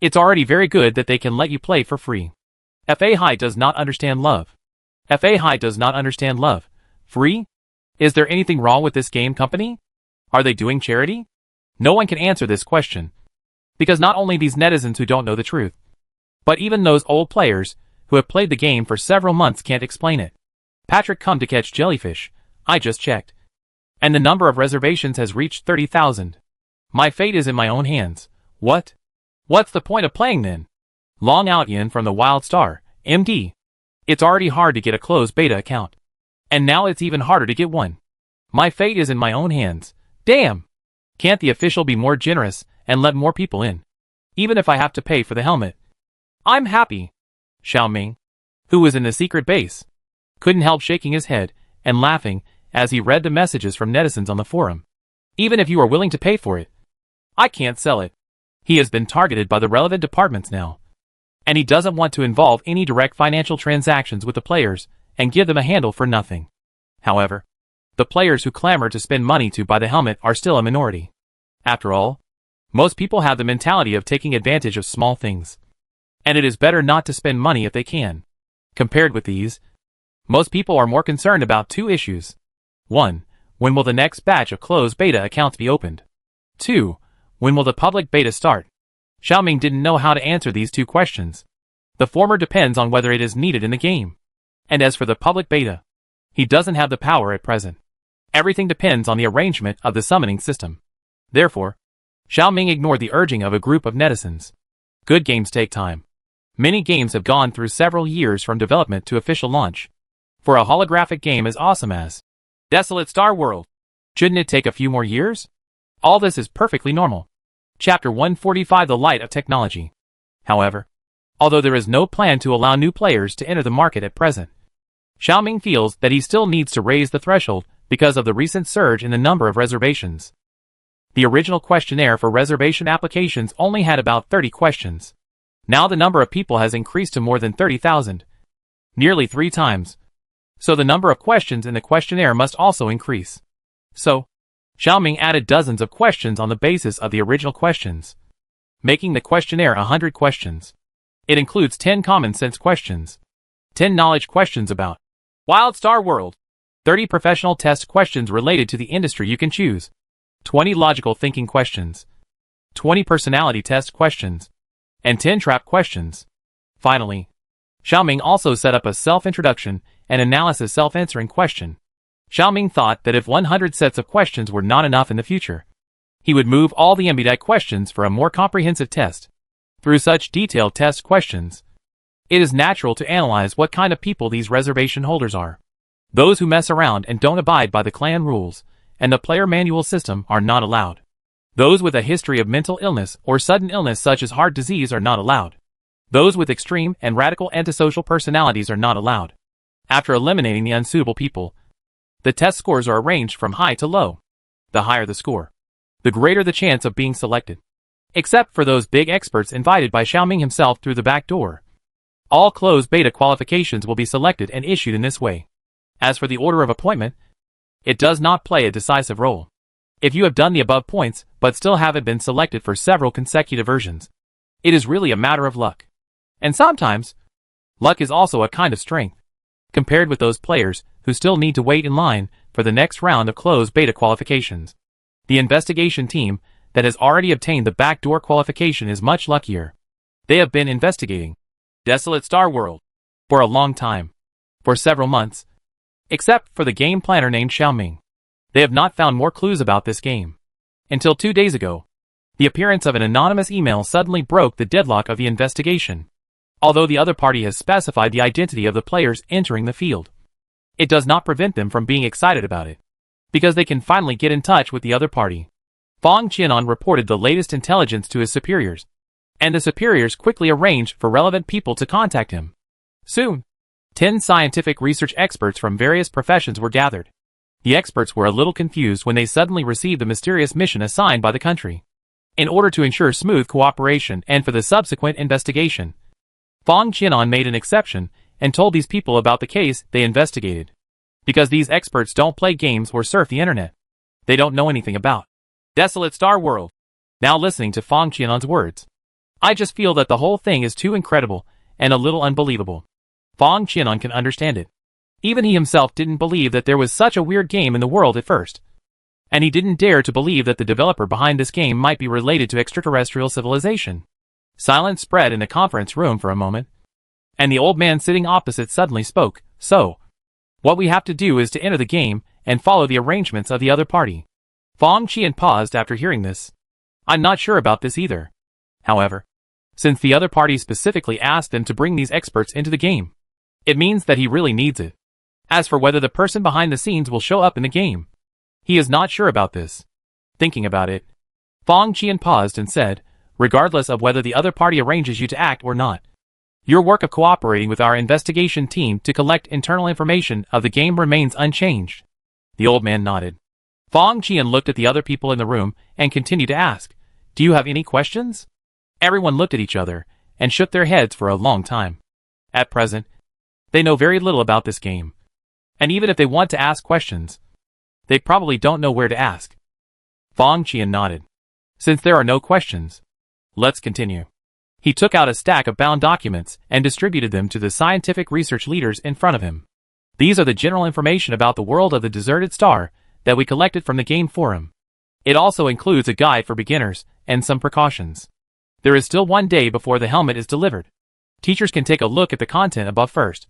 It's already very good that they can let you play for free. FA does not understand love. FA does not understand love. Free? Is there anything wrong with this game company? Are they doing charity? No one can answer this question. Because not only these netizens who don't know the truth, but even those old players who have played the game for several months can't explain it. Patrick come to catch jellyfish. I just checked. And the number of reservations has reached 30,000. My fate is in my own hands. What? What's the point of playing then? Long out Ian from the Wild Star, MD. It's already hard to get a closed beta account. And now it's even harder to get one. My fate is in my own hands. Damn! Can't the official be more generous and let more people in? Even if I have to pay for the helmet. I'm happy. Xiaoming, who was in the secret base, couldn't help shaking his head and laughing as he read the messages from netizens on the forum. Even if you are willing to pay for it, I can't sell it. He has been targeted by the relevant departments now. And he doesn't want to involve any direct financial transactions with the players and give them a handle for nothing. However, the players who clamor to spend money to buy the helmet are still a minority. After all, most people have the mentality of taking advantage of small things. And it is better not to spend money if they can. Compared with these, most people are more concerned about two issues. 1. When will the next batch of closed beta accounts be opened? 2. When will the public beta start? Xiaoming didn't know how to answer these two questions. The former depends on whether it is needed in the game. And as for the public beta, he doesn't have the power at present. Everything depends on the arrangement of the summoning system. Therefore, Xiaoming ignored the urging of a group of netizens. Good games take time. Many games have gone through several years from development to official launch. For a holographic game as awesome as Desolate Star World, shouldn't it take a few more years? All this is perfectly normal. Chapter 145: The Light of Technology. However, although there is no plan to allow new players to enter the market at present, Xiaoming feels that he still needs to raise the threshold because of the recent surge in the number of reservations. The original questionnaire for reservation applications only had about 30 questions. Now the number of people has increased to more than 30,000. Nearly 3 times. So the number of questions in the questionnaire must also increase. So, Xiaoming added dozens of questions on the basis of the original questions, making the questionnaire 100 questions. It includes 10 common sense questions, 10 knowledge questions about Wild Star World, 30 professional test questions related to the industry you can choose, 20 logical thinking questions, 20 personality test questions, and 10 trap questions. Finally, Xiaoming also set up a self-introduction and analysis self-answering question. Xiaoming thought that if 100 sets of questions were not enough in the future, he would move all the MBDI questions for a more comprehensive test. Through such detailed test questions, it is natural to analyze what kind of people these reservation holders are. Those who mess around and don't abide by the clan rules and the player manual system are not allowed. Those with a history of mental illness or sudden illness such as heart disease are not allowed. Those with extreme and radical antisocial personalities are not allowed. After eliminating the unsuitable people, the test scores are arranged from high to low. The higher the score, the greater the chance of being selected. Except for those big experts invited by Xiaoming himself through the back door. All closed beta qualifications will be selected and issued in this way. As for the order of appointment, it does not play a decisive role. If you have done the above points but still haven't been selected for several consecutive versions, it is really a matter of luck. And sometimes, luck is also a kind of strength, compared with those players who still need to wait in line for the next round of closed beta qualifications. The investigation team that has already obtained the backdoor qualification is much luckier. They have been investigating Desolate Star World for a long time, for several months, except for the game planner named Xiaoming. They have not found more clues about this game. Until 2 days ago, the appearance of an anonymous email suddenly broke the deadlock of the investigation. Although the other party has specified the identity of the players entering the field, it does not prevent them from being excited about it, because they can finally get in touch with the other party. Fang Qianan reported the latest intelligence to his superiors, and the superiors quickly arranged for relevant people to contact him. Soon, 10 scientific research experts from various professions were gathered. The experts were a little confused when they suddenly received the mysterious mission assigned by the country. In order to ensure smooth cooperation and for the subsequent investigation, Fang Qianan made an exception and told these people about the case they investigated. Because these experts don't play games or surf the internet, they don't know anything about Desolate Star World. now listening to Fang Qian's words. I just feel that the whole thing is too incredible and a little unbelievable. Fang Qian can understand it. Even he himself didn't believe that there was such a weird game in the world at first. And he didn't dare to believe that the developer behind this game might be related to extraterrestrial civilization. Silence spread in the conference room for a moment. And the old man sitting opposite suddenly spoke. So, what we have to do is to enter the game and follow the arrangements of the other party. Fang Qian paused after hearing this. I'm not sure about this either. However, since the other party specifically asked them to bring these experts into the game, it means that he really needs it. As for whether the person behind the scenes will show up in the game, he is not sure about this. Thinking about it, Fang Qian paused and said, regardless of whether the other party arranges you to act or not, your work of cooperating with our investigation team to collect internal information of the game remains unchanged. The old man nodded. Fang Qian looked at the other people in the room and continued to ask, do you have any questions? Everyone looked at each other and shook their heads for a long time. At present, they know very little about this game. And even if they want to ask questions, they probably don't know where to ask. Fang Qian nodded. Since there are no questions, let's continue. He took out a stack of bound documents and distributed them to the scientific research leaders in front of him. These are the general information about the world of the deserted star that we collected from the game forum. It also includes a guide for beginners and some precautions. There is still one day before the helmet is delivered. Teachers can take a look at the content above first,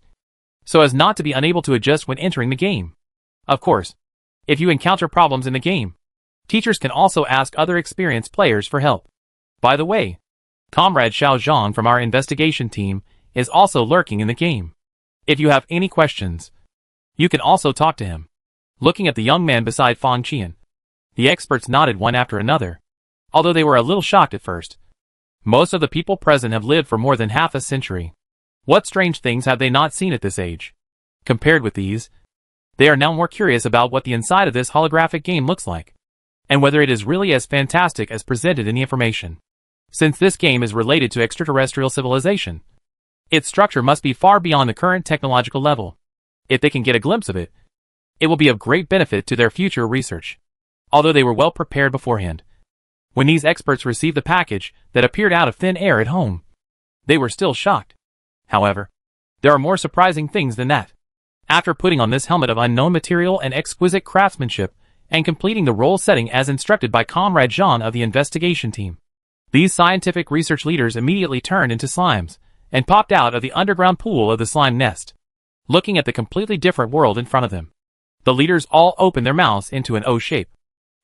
so as not to be unable to adjust when entering the game. Of course, if you encounter problems in the game, teachers can also ask other experienced players for help. By the way, Comrade Xiao Zhang from our investigation team is also lurking in the game. If you have any questions, you can also talk to him. Looking at the young man beside Fang Qian, the experts nodded one after another, although they were a little shocked at first. Most of the people present have lived for more than half a century. What strange things have they not seen at this age? Compared with these, they are now more curious about what the inside of this holographic game looks like, and whether it is really as fantastic as presented in the information. Since this game is related to extraterrestrial civilization, its structure must be far beyond the current technological level. If they can get a glimpse of it, it will be of great benefit to their future research. Although they were well prepared beforehand, when these experts received the package that appeared out of thin air at home, they were still shocked. However, there are more surprising things than that. After putting on this helmet of unknown material and exquisite craftsmanship, and completing the role setting as instructed by Comrade Zhang of the investigation team, these scientific research leaders immediately turned into slimes, and popped out of the underground pool of the slime nest. Looking at the completely different world in front of them, the leaders all opened their mouths into an O shape.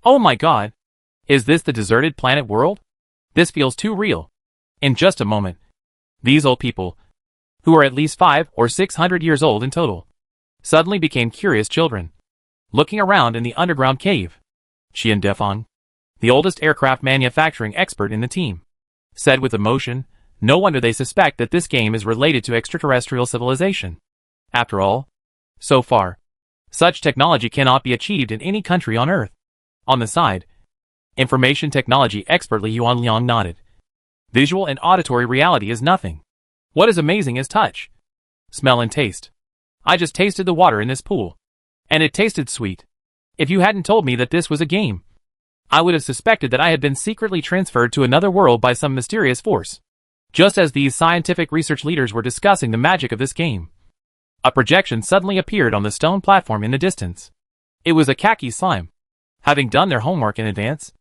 Oh my god! Is this the deserted planet world? This feels too real. In just a moment, these old people, who are at least 500 or 600 years old in total, suddenly became curious children. Looking around in the underground cave, Qian Defang, the oldest aircraft manufacturing expert in the team, said with emotion, no wonder they suspect that this game is related to extraterrestrial civilization. After all, so far, such technology cannot be achieved in any country on Earth. On the side, information technology expert Li Yuan Liang nodded. Visual and auditory reality is nothing. What is amazing is touch, smell and taste. I just tasted the water in this pool, and it tasted sweet. If you hadn't told me that this was a game, I would have suspected that I had been secretly transferred to another world by some mysterious force. Just as these scientific research leaders were discussing the magic of this game, a projection suddenly appeared on the stone platform in the distance. It was a khaki slime. Having done their homework in advance,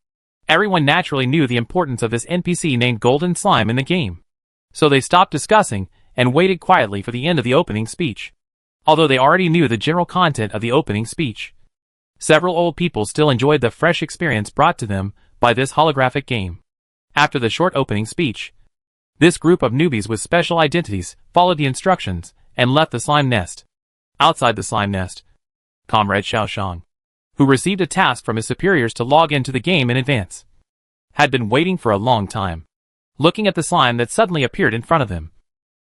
everyone naturally knew the importance of this NPC named Golden Slime in the game. So they stopped discussing and waited quietly for the end of the opening speech. Although they already knew the general content of the opening speech, several old people still enjoyed the fresh experience brought to them by this holographic game. After the short opening speech, this group of newbies with special identities followed the instructions and left the slime nest. Outside the slime nest, Comrade Xiao Shang, who received a task from his superiors to log into the game in advance, had been waiting for a long time, looking at the slime that suddenly appeared in front of him.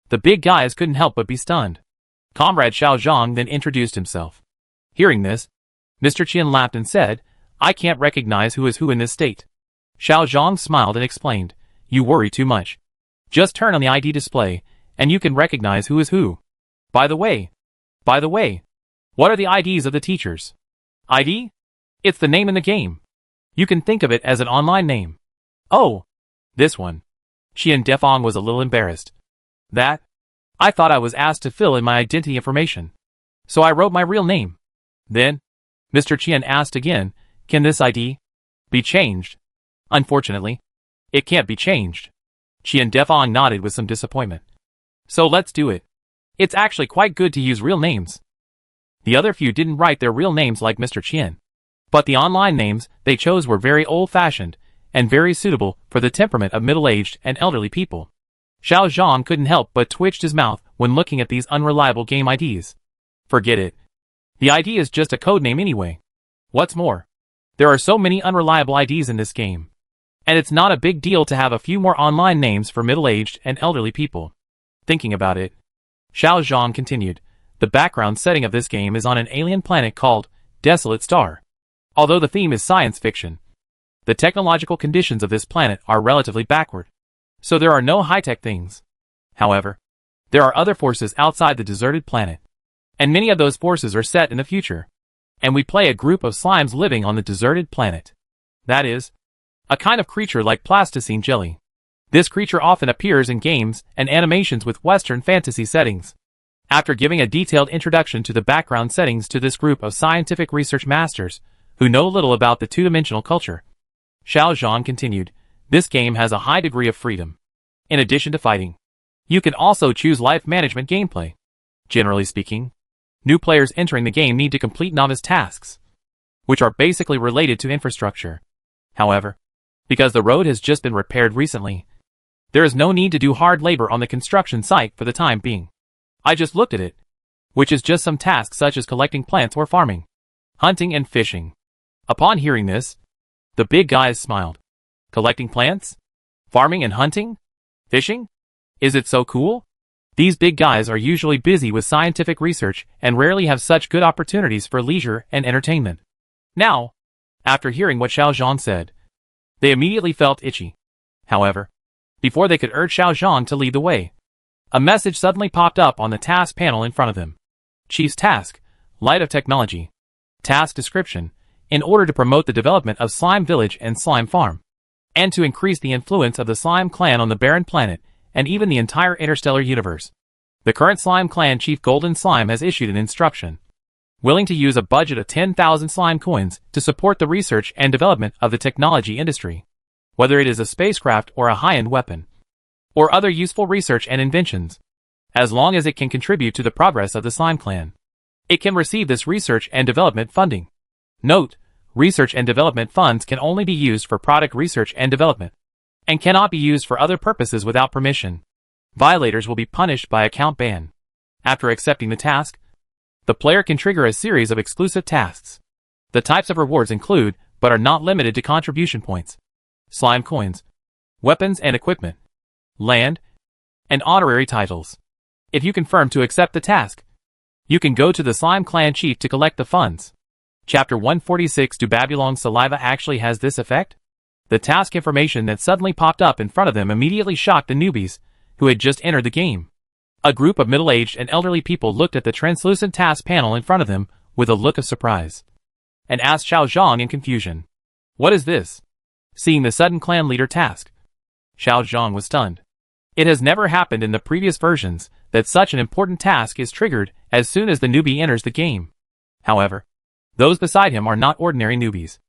The big guys couldn't help but be stunned. Comrade Xiao Zhang then introduced himself. Hearing this, Mr. Qian laughed and said, I can't recognize who is who in this state. Xiao Zhang smiled and explained, you worry too much. Just turn on the ID display, and you can recognize who is who. By the way, what are the IDs of the teachers? ID? It's the name in the game. You can think of it as an online name. Oh, this one. Qian Defong was a little embarrassed. That? I thought I was asked to fill in my identity information. So I wrote my real name. Then, Mr. Qian asked again, can this ID be changed? Unfortunately, it can't be changed. Qian Defong nodded with some disappointment. So let's do it. It's actually quite good to use real names. The other few didn't write their real names like Mr. Qian. But the online names they chose were very old-fashioned and very suitable for the temperament of middle-aged and elderly people. Xiao Zhang couldn't help but twitched his mouth when looking at these unreliable game IDs. Forget it. The ID is just a codename anyway. What's more, there are so many unreliable IDs in this game. And it's not a big deal to have a few more online names for middle-aged and elderly people. Thinking about it, Xiao Zhang continued, the background setting of this game is on an alien planet called Desolate Star. Although the theme is science fiction, the technological conditions of this planet are relatively backward. So there are no high-tech things. However, there are other forces outside the deserted planet. And many of those forces are set in the future. And we play a group of slimes living on the deserted planet. That is, a kind of creature like plasticine jelly. This creature often appears in games and animations with Western fantasy settings. After giving a detailed introduction to the background settings to this group of scientific research masters, who know little about the two-dimensional culture, Xiao Zhang continued, this game has a high degree of freedom. In addition to fighting, you can also choose life management gameplay. Generally speaking, new players entering the game need to complete novice tasks, which are basically related to infrastructure. However, because the road has just been repaired recently, there is no need to do hard labor on the construction site for the time being. I just looked at it, which is just some tasks such as collecting plants or farming, hunting and fishing. Upon hearing this, the big guys smiled. Collecting plants? Farming and hunting? Fishing? Is it so cool? These big guys are usually busy with scientific research and rarely have such good opportunities for leisure and entertainment. Now, after hearing what Xiao Zhang said, they immediately felt itchy. However, before they could urge Xiao Zhang to lead the way, a message suddenly popped up on the task panel in front of them. Chief's task, Light of Technology. Task description, in order to promote the development of Slime Village and Slime Farm, and to increase the influence of the Slime Clan on the barren planet and even the entire interstellar universe. The current Slime Clan Chief Golden Slime has issued an instruction, willing to use a budget of 10,000 slime coins to support the research and development of the technology industry, whether it is a spacecraft or a high-end weapon, or other useful research and inventions, as long as it can contribute to the progress of the Slime Clan. It can receive this research and development funding. Note, research and development funds can only be used for product research and development, and cannot be used for other purposes without permission. Violators will be punished by account ban. After accepting the task, the player can trigger a series of exclusive tasks. The types of rewards include, but are not limited to contribution points, slime coins, weapons and equipment, land, and honorary titles. If you confirm to accept the task, you can go to the Slime Clan Chief to collect the funds. Chapter 146. Do Babylon's saliva actually has this effect? The task information that suddenly popped up in front of them immediately shocked the newbies, who had just entered the game. A group of middle-aged and elderly people looked at the translucent task panel in front of them with a look of surprise, and asked Xiao Zhang in confusion, "What is this?" Seeing the sudden clan leader task, Xiao Zhang was stunned. It has never happened in the previous versions that such an important task is triggered as soon as the newbie enters the game. However, those beside him are not ordinary newbies,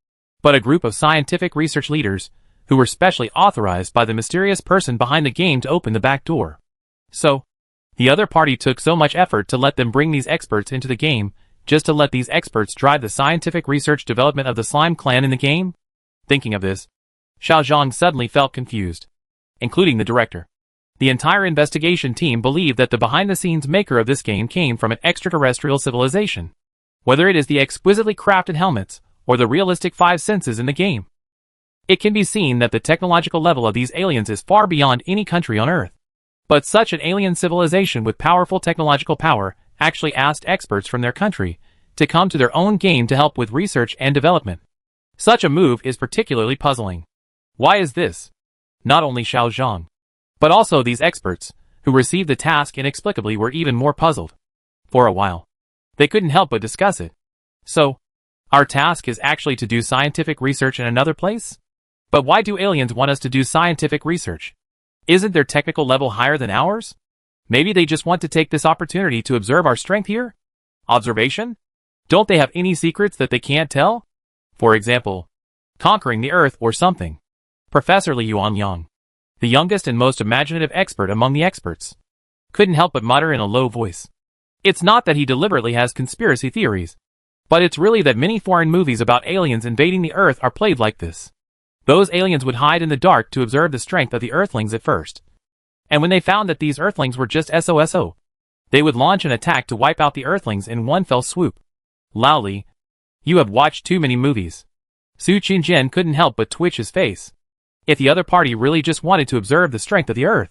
but a group of scientific research leaders who were specially authorized by the mysterious person behind the game to open the back door. So, the other party took so much effort to let them bring these experts into the game, just to let these experts drive the scientific research development of the Slime Clan in the game? Thinking of this, Xiao Zhang suddenly felt confused, including the director. The entire investigation team believed that the behind-the-scenes maker of this game came from an extraterrestrial civilization, whether it is the exquisitely crafted helmets or the realistic five senses in the game. It can be seen that the technological level of these aliens is far beyond any country on Earth. But such an alien civilization with powerful technological power actually asked experts from their country to come to their own game to help with research and development. Such a move is particularly puzzling. Why is this? Not only Xiao Zhang, but also these experts, who received the task inexplicably, were even more puzzled. For a while, they couldn't help but discuss it. So, our task is actually to do scientific research in another place? But why do aliens want us to do scientific research? Isn't their technical level higher than ours? Maybe they just want to take this opportunity to observe our strength here? Observation? Don't they have any secrets that they can't tell? For example, conquering the Earth or something. Professor Li Yuanyang, the youngest and most imaginative expert among the experts, couldn't help but mutter in a low voice. It's not that he deliberately has conspiracy theories, but it's really that many foreign movies about aliens invading the Earth are played like this. Those aliens would hide in the dark to observe the strength of the Earthlings at first. And when they found that these Earthlings were just SOSO, they would launch an attack to wipe out the Earthlings in one fell swoop. Lao Li, you have watched too many movies. Su Qinjian couldn't help but twitch his face. If the other party really just wanted to observe the strength of the Earth,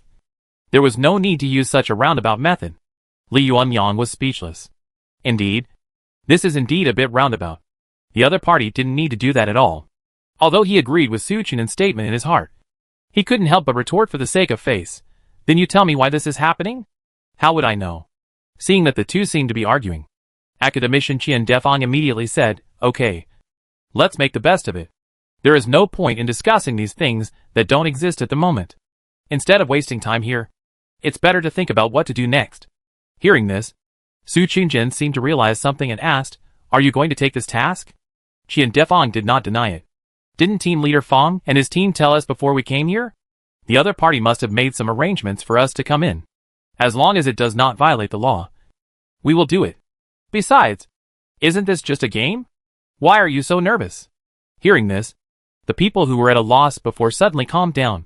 there was no need to use such a roundabout method. Li Yuanyang was speechless. Indeed, this is indeed a bit roundabout. The other party didn't need to do that at all. Although he agreed with Su Qinnen's statement in his heart, he couldn't help but retort for the sake of face. Then you tell me why this is happening? How would I know? Seeing that the two seemed to be arguing, Academician Qian Defang immediately said, okay, let's make the best of it. There is no point in discussing these things that don't exist at the moment. Instead of wasting time here, it's better to think about what to do next. Hearing this, Su Qinjian seemed to realize something and asked, are you going to take this task? Qian Defang did not deny it. Didn't Team Leader Fang and his team tell us before we came here? The other party must have made some arrangements for us to come in. As long as it does not violate the law, we will do it. Besides, isn't this just a game? Why are you so nervous? Hearing this, the people who were at a loss before suddenly calmed down.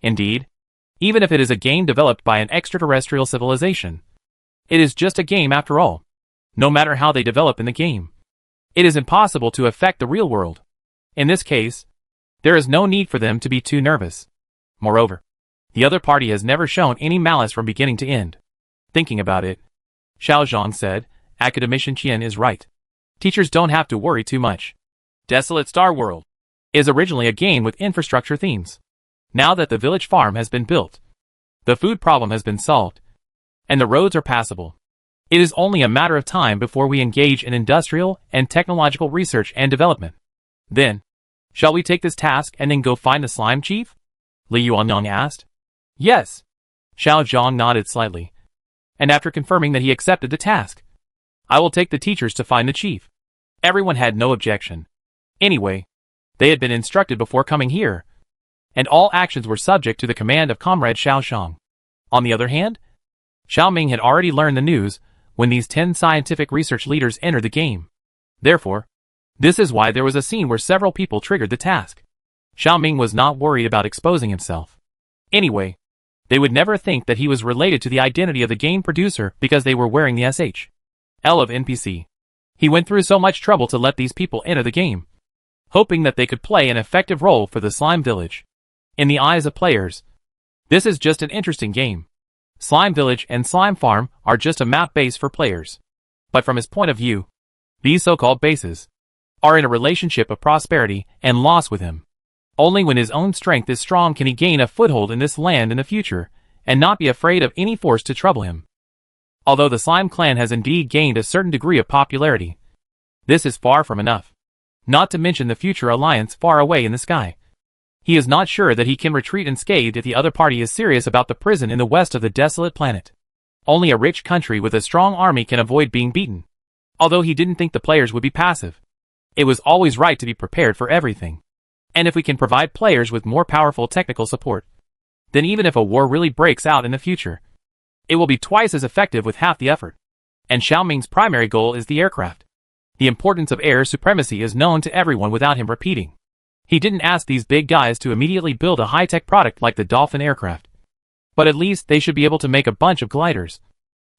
Indeed, even if it is a game developed by an extraterrestrial civilization, it is just a game after all. No matter how they develop in the game, it is impossible to affect the real world. In this case, there is no need for them to be too nervous. Moreover, the other party has never shown any malice from beginning to end. Thinking about it, Xiao Zhang said, Academician Qian is right. Teachers don't have to worry too much. Desolate Star World is originally a game with infrastructure themes. Now that the village farm has been built, the food problem has been solved, and the roads are passable, it is only a matter of time before we engage in industrial and technological research and development. Then, shall we take this task and then go find the slime chief? Li Yuanyang asked. Yes. Xiao Zhang nodded slightly, and after confirming that he accepted the task, I will take the teachers to find the chief. Everyone had no objection. Anyway, they had been instructed before coming here, and all actions were subject to the command of Comrade Xiao Shang. On the other hand, Xiao Ming had already learned the news when these 10 scientific research leaders entered the game. Therefore, this is why there was a scene where several people triggered the task. Xiao Ming was not worried about exposing himself. Anyway, they would never think that he was related to the identity of the game producer because they were wearing the SHL of NPC. He went through so much trouble to let these people enter the game, hoping that they could play an effective role for the Slime Village. In the eyes of players, this is just an interesting game. Slime Village and Slime Farm are just a map base for players. But from his point of view, these so-called bases are in a relationship of prosperity and loss with him. Only when his own strength is strong can he gain a foothold in this land in the future, and not be afraid of any force to trouble him. Although the Slime Clan has indeed gained a certain degree of popularity, this is far from enough. Not to mention the future alliance far away in the sky. He is not sure that he can retreat unscathed if the other party is serious about the prison in the west of the desolate planet. Only a rich country with a strong army can avoid being beaten. Although he didn't think the players would be passive, it was always right to be prepared for everything. And if we can provide players with more powerful technical support, then even if a war really breaks out in the future, it will be twice as effective with half the effort. And Xiao Ming's primary goal is the aircraft. The importance of air supremacy is known to everyone without him repeating. He didn't ask these big guys to immediately build a high-tech product like the Dolphin aircraft. But at least they should be able to make a bunch of gliders.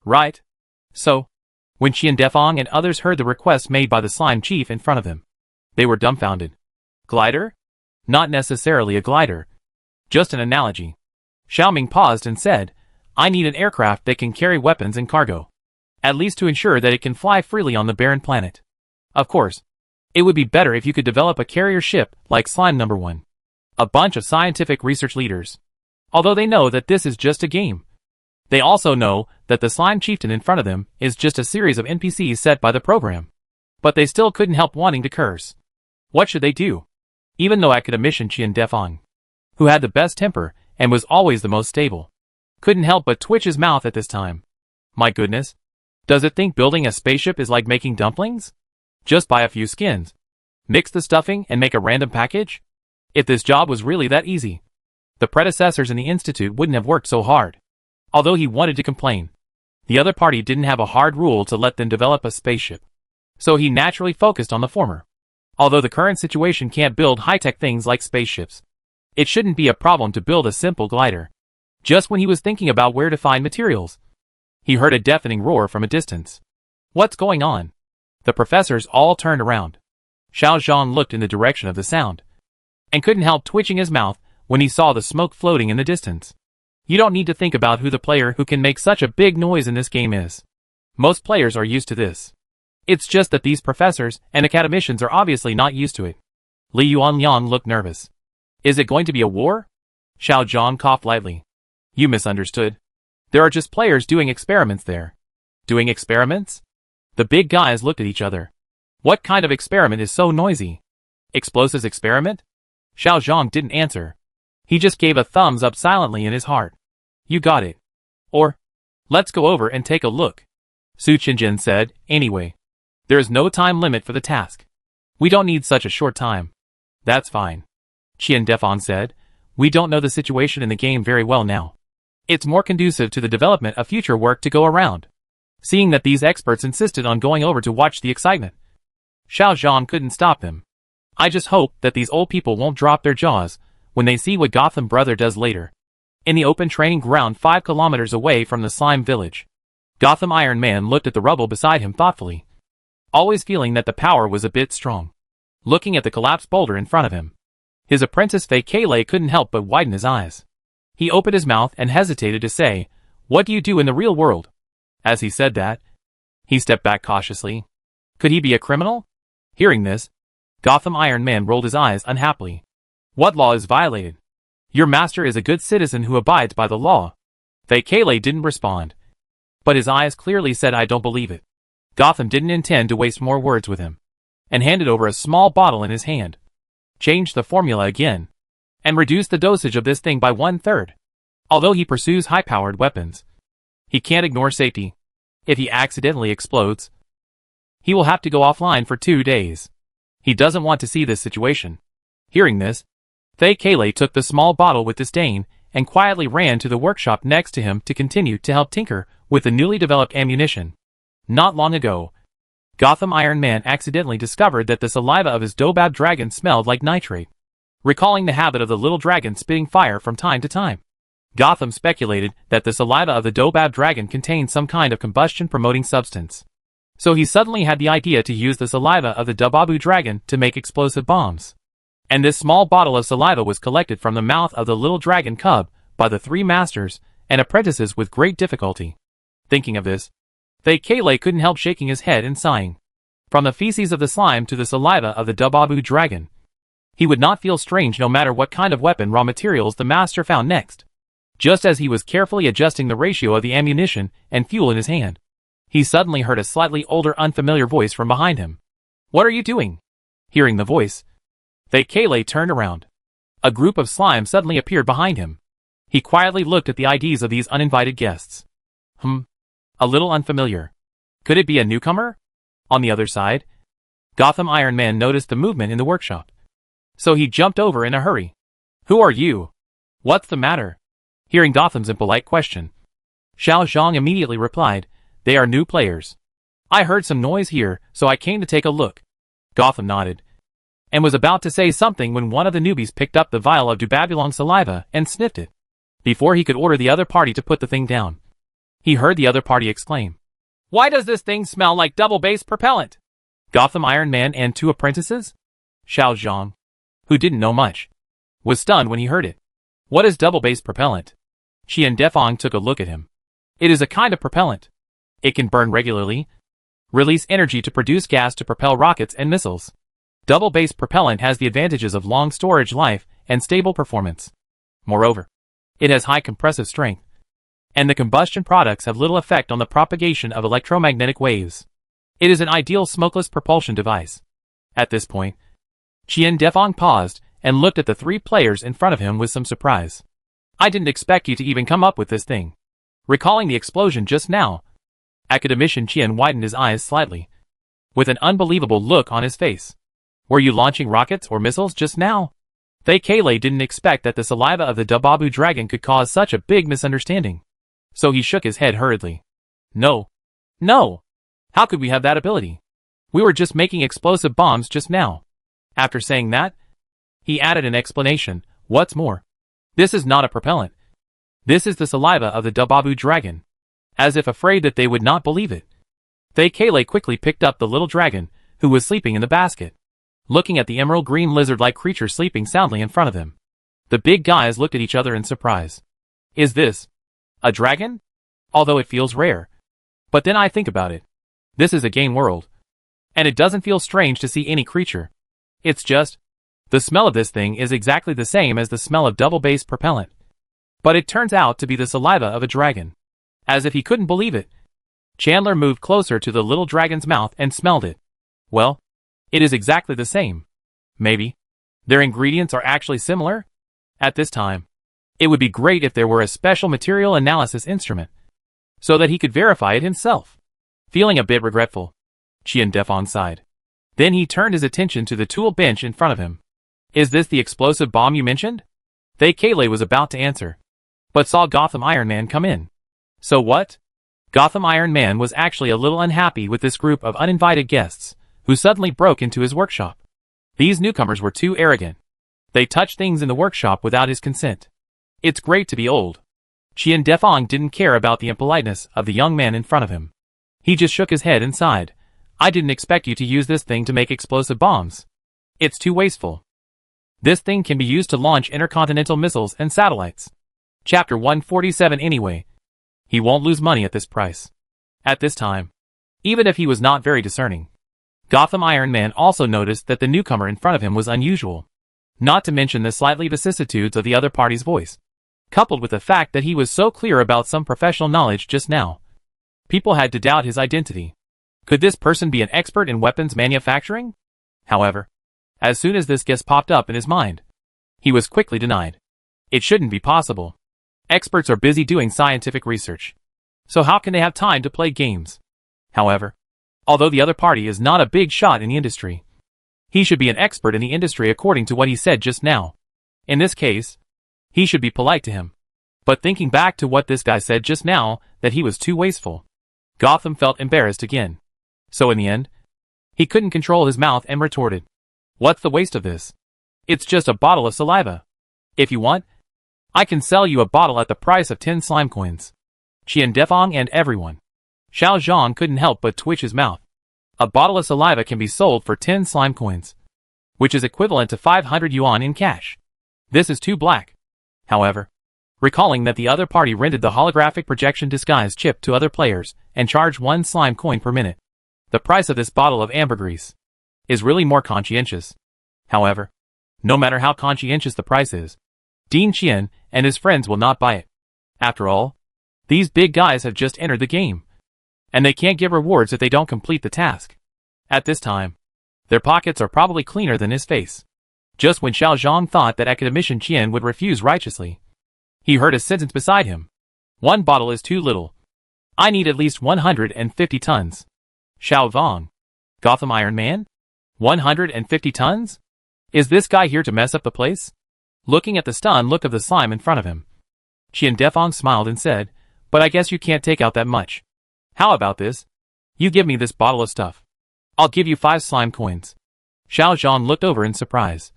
Right? So, when Qian Defang and others heard the request made by the slime chief in front of them, they were dumbfounded. Glider? Not necessarily a glider. Just an analogy. Xiao Ming paused and said, I need an aircraft that can carry weapons and cargo. At least to ensure that it can fly freely on the barren planet. Of course, it would be better if you could develop a carrier ship like Slime No. 1. A bunch of scientific research leaders. Although they know that this is just a game, they also know that the slime chieftain in front of them is just a series of NPCs set by the program. But they still couldn't help wanting to curse. What should they do? Even though academician Qian Defang, who had the best temper and was always the most stable, couldn't help but twitch his mouth at this time. My goodness. Does it think building a spaceship is like making dumplings? Just buy a few skins, mix the stuffing and make a random package? If this job was really that easy, the predecessors in the institute wouldn't have worked so hard. Although he wanted to complain, the other party didn't have a hard rule to let them develop a spaceship, so he naturally focused on the former. Although the current situation can't build high-tech things like spaceships, it shouldn't be a problem to build a simple glider. Just when he was thinking about where to find materials, he heard a deafening roar from a distance. What's going on? The professors all turned around. Xiao Zhang looked in the direction of the sound, and couldn't help twitching his mouth when he saw the smoke floating in the distance. You don't need to think about who the player who can make such a big noise in this game is. Most players are used to this. It's just that these professors and academicians are obviously not used to it. Li Yuanliang looked nervous. Is it going to be a war? Xiao Zhang coughed lightly. You misunderstood. There are just players doing experiments there. Doing experiments? The big guys looked at each other. What kind of experiment is so noisy? Explosives experiment? Xiao Zhang didn't answer. He just gave a thumbs up silently in his heart. You got it. Or, let's go over and take a look. Su Qingjin said, anyway. There is no time limit for the task. We don't need such a short time. That's fine. Qian Defan said, we don't know the situation in the game very well now. It's more conducive to the development of future work to go around. Seeing that these experts insisted on going over to watch the excitement, Xiao Zhang couldn't stop them. I just hope that these old people won't drop their jaws when they see what Gotham Brother does later. In the open training ground 5 kilometers away from the slime village, Gotham Iron Man looked at the rubble beside him thoughtfully, always feeling that the power was a bit strong. Looking at the collapsed boulder in front of him, his apprentice Fei Keilei couldn't help but widen his eyes. He opened his mouth and hesitated to say, what do you do in the real world? As he said that, he stepped back cautiously. Could he be a criminal? Hearing this, Gotham Iron Man rolled his eyes unhappily. What law is violated? Your master is a good citizen who abides by the law. Fei Keilei didn't respond, but his eyes clearly said I don't believe it. Gotham didn't intend to waste more words with him, and handed over a small bottle in his hand. Changed the formula again, and reduced the dosage of this thing by 1/3. Although he pursues high-powered weapons, he can't ignore safety. If he accidentally explodes, he will have to go offline for 2 days. He doesn't want to see this situation. Hearing this, Fei Keilei took the small bottle with disdain and quietly ran to the workshop next to him to continue to help tinker with the newly developed ammunition. Not long ago, Gotham Iron Man accidentally discovered that the saliva of his Dobab dragon smelled like nitrate. Recalling the habit of the little dragon spitting fire from time to time, Gotham speculated that the saliva of the Dobab dragon contained some kind of combustion-promoting substance. So he suddenly had the idea to use the saliva of the Dobabu dragon to make explosive bombs. And this small bottle of saliva was collected from the mouth of the little dragon cub by the 3 masters and apprentices with great difficulty. Thinking of this, Fei Keilei couldn't help shaking his head and sighing. From the feces of the slime to the saliva of the Dobabu dragon, he would not feel strange no matter what kind of weapon raw materials the master found next. Just as he was carefully adjusting the ratio of the ammunition and fuel in his hand, he suddenly heard a slightly older unfamiliar voice from behind him. What are you doing? Hearing the voice, Fei Keilei turned around. A group of slime suddenly appeared behind him. He quietly looked at the IDs of these uninvited guests. A little unfamiliar. Could it be a newcomer? On the other side, Gotham Iron Man noticed the movement in the workshop, so he jumped over in a hurry. Who are you? What's the matter? Hearing Gotham's impolite question, Xiao Zhang immediately replied, they are new players. I heard some noise here, so I came to take a look. Gotham nodded, and was about to say something when one of the newbies picked up the vial of Dubabulong saliva and sniffed it. Before he could order the other party to put the thing down, he heard the other party exclaim, why does this thing smell like double-base propellant? Gotham Iron Man and 2 apprentices? Xiao Zhang, who didn't know much, was stunned when he heard it. What is double-base propellant? Qian Defang took a look at him. It is a kind of propellant. It can burn regularly, release energy to produce gas to propel rockets and missiles. Double-base propellant has the advantages of long storage life and stable performance. Moreover, it has high compressive strength, and the combustion products have little effect on the propagation of electromagnetic waves. It is an ideal smokeless propulsion device. At this point, Qian Defang paused and looked at the three players in front of him with some surprise. I didn't expect you to even come up with this thing. Recalling the explosion just now, Academician Qian widened his eyes slightly, with an unbelievable look on his face. Were you launching rockets or missiles just now? They Kaylai didn't expect that the saliva of the Dababu dragon could cause such a big misunderstanding. So he shook his head hurriedly. No. No! How could we have that ability? We were just making explosive bombs just now. After saying that, he added an explanation. What's more, this is not a propellant. This is the saliva of the Dababu dragon. As if afraid that they would not believe it, they Kaylai quickly picked up the little dragon, who was sleeping in the basket, looking at the emerald green lizard-like creature sleeping soundly in front of him. The big guys looked at each other in surprise. Is this a dragon? Although it feels rare. But then I think about it. This is a game world. And it doesn't feel strange to see any creature. It's just, the smell of this thing is exactly the same as the smell of double-based propellant. But it turns out to be the saliva of a dragon. As if he couldn't believe it, Chandler moved closer to the little dragon's mouth and smelled it. Well, it is exactly the same. Maybe their ingredients are actually similar? At this time, it would be great if there were a special material analysis instrument, so that he could verify it himself. Feeling a bit regretful, Qian Defong sighed. Then he turned his attention to the tool bench in front of him. Is this the explosive bomb you mentioned? They Kaylai was about to answer, but saw Gotham Iron Man come in. So what? Gotham Iron Man was actually a little unhappy with this group of uninvited guests, who suddenly broke into his workshop. These newcomers were too arrogant. They touched things in the workshop without his consent. It's great to be old. Qian Defong didn't care about the impoliteness of the young man in front of him. He just shook his head and sighed. I didn't expect you to use this thing to make explosive bombs. It's too wasteful. This thing can be used to launch intercontinental missiles and satellites. Chapter 147 anyway. He won't lose money at this price. At this time, even if he was not very discerning, Gotham Iron Man also noticed that the newcomer in front of him was unusual. Not to mention the slightly vicissitudes of the other party's voice, coupled with the fact that he was so clear about some professional knowledge just now. People had to doubt his identity. Could this person be an expert in weapons manufacturing? However, as soon as this guess popped up in his mind, he was quickly denied. It shouldn't be possible. Experts are busy doing scientific research, so how can they have time to play games? However, although the other party is not a big shot in the industry, he should be an expert in the industry according to what he said just now. In this case, he should be polite to him. But thinking back to what this guy said just now, that he was too wasteful, Gotham felt embarrassed again. So in the end, he couldn't control his mouth and retorted. What's the waste of this? It's just a bottle of saliva. If you want, I can sell you a bottle at the price of 10 slime coins. Qian Defong and everyone. Xiao Zhang couldn't help but twitch his mouth. A bottle of saliva can be sold for 10 slime coins, which is equivalent to 500 yuan in cash. This is too black. However, recalling that the other party rented the holographic projection disguise chip to other players and charged 1 slime coin per minute, the price of this bottle of ambergris is really more conscientious. However, no matter how conscientious the price is, Dean Qian and his friends will not buy it. After all, these big guys have just entered the game, and they can't give rewards if they don't complete the task. At this time, their pockets are probably cleaner than his face. Just when Xiao Zhang thought that Academician Qian would refuse righteously, he heard a sentence beside him. 1 bottle is too little. I need at least 150 tons. Xiao Vong. Gotham Iron Man? 150 tons? Is this guy here to mess up the place? Looking at the stunned look of the slime in front of him, Qian Defong smiled and said, but I guess you can't take out that much. How about this? You give me this bottle of stuff. I'll give you 5 slime coins. Xiao Zhang looked over in surprise,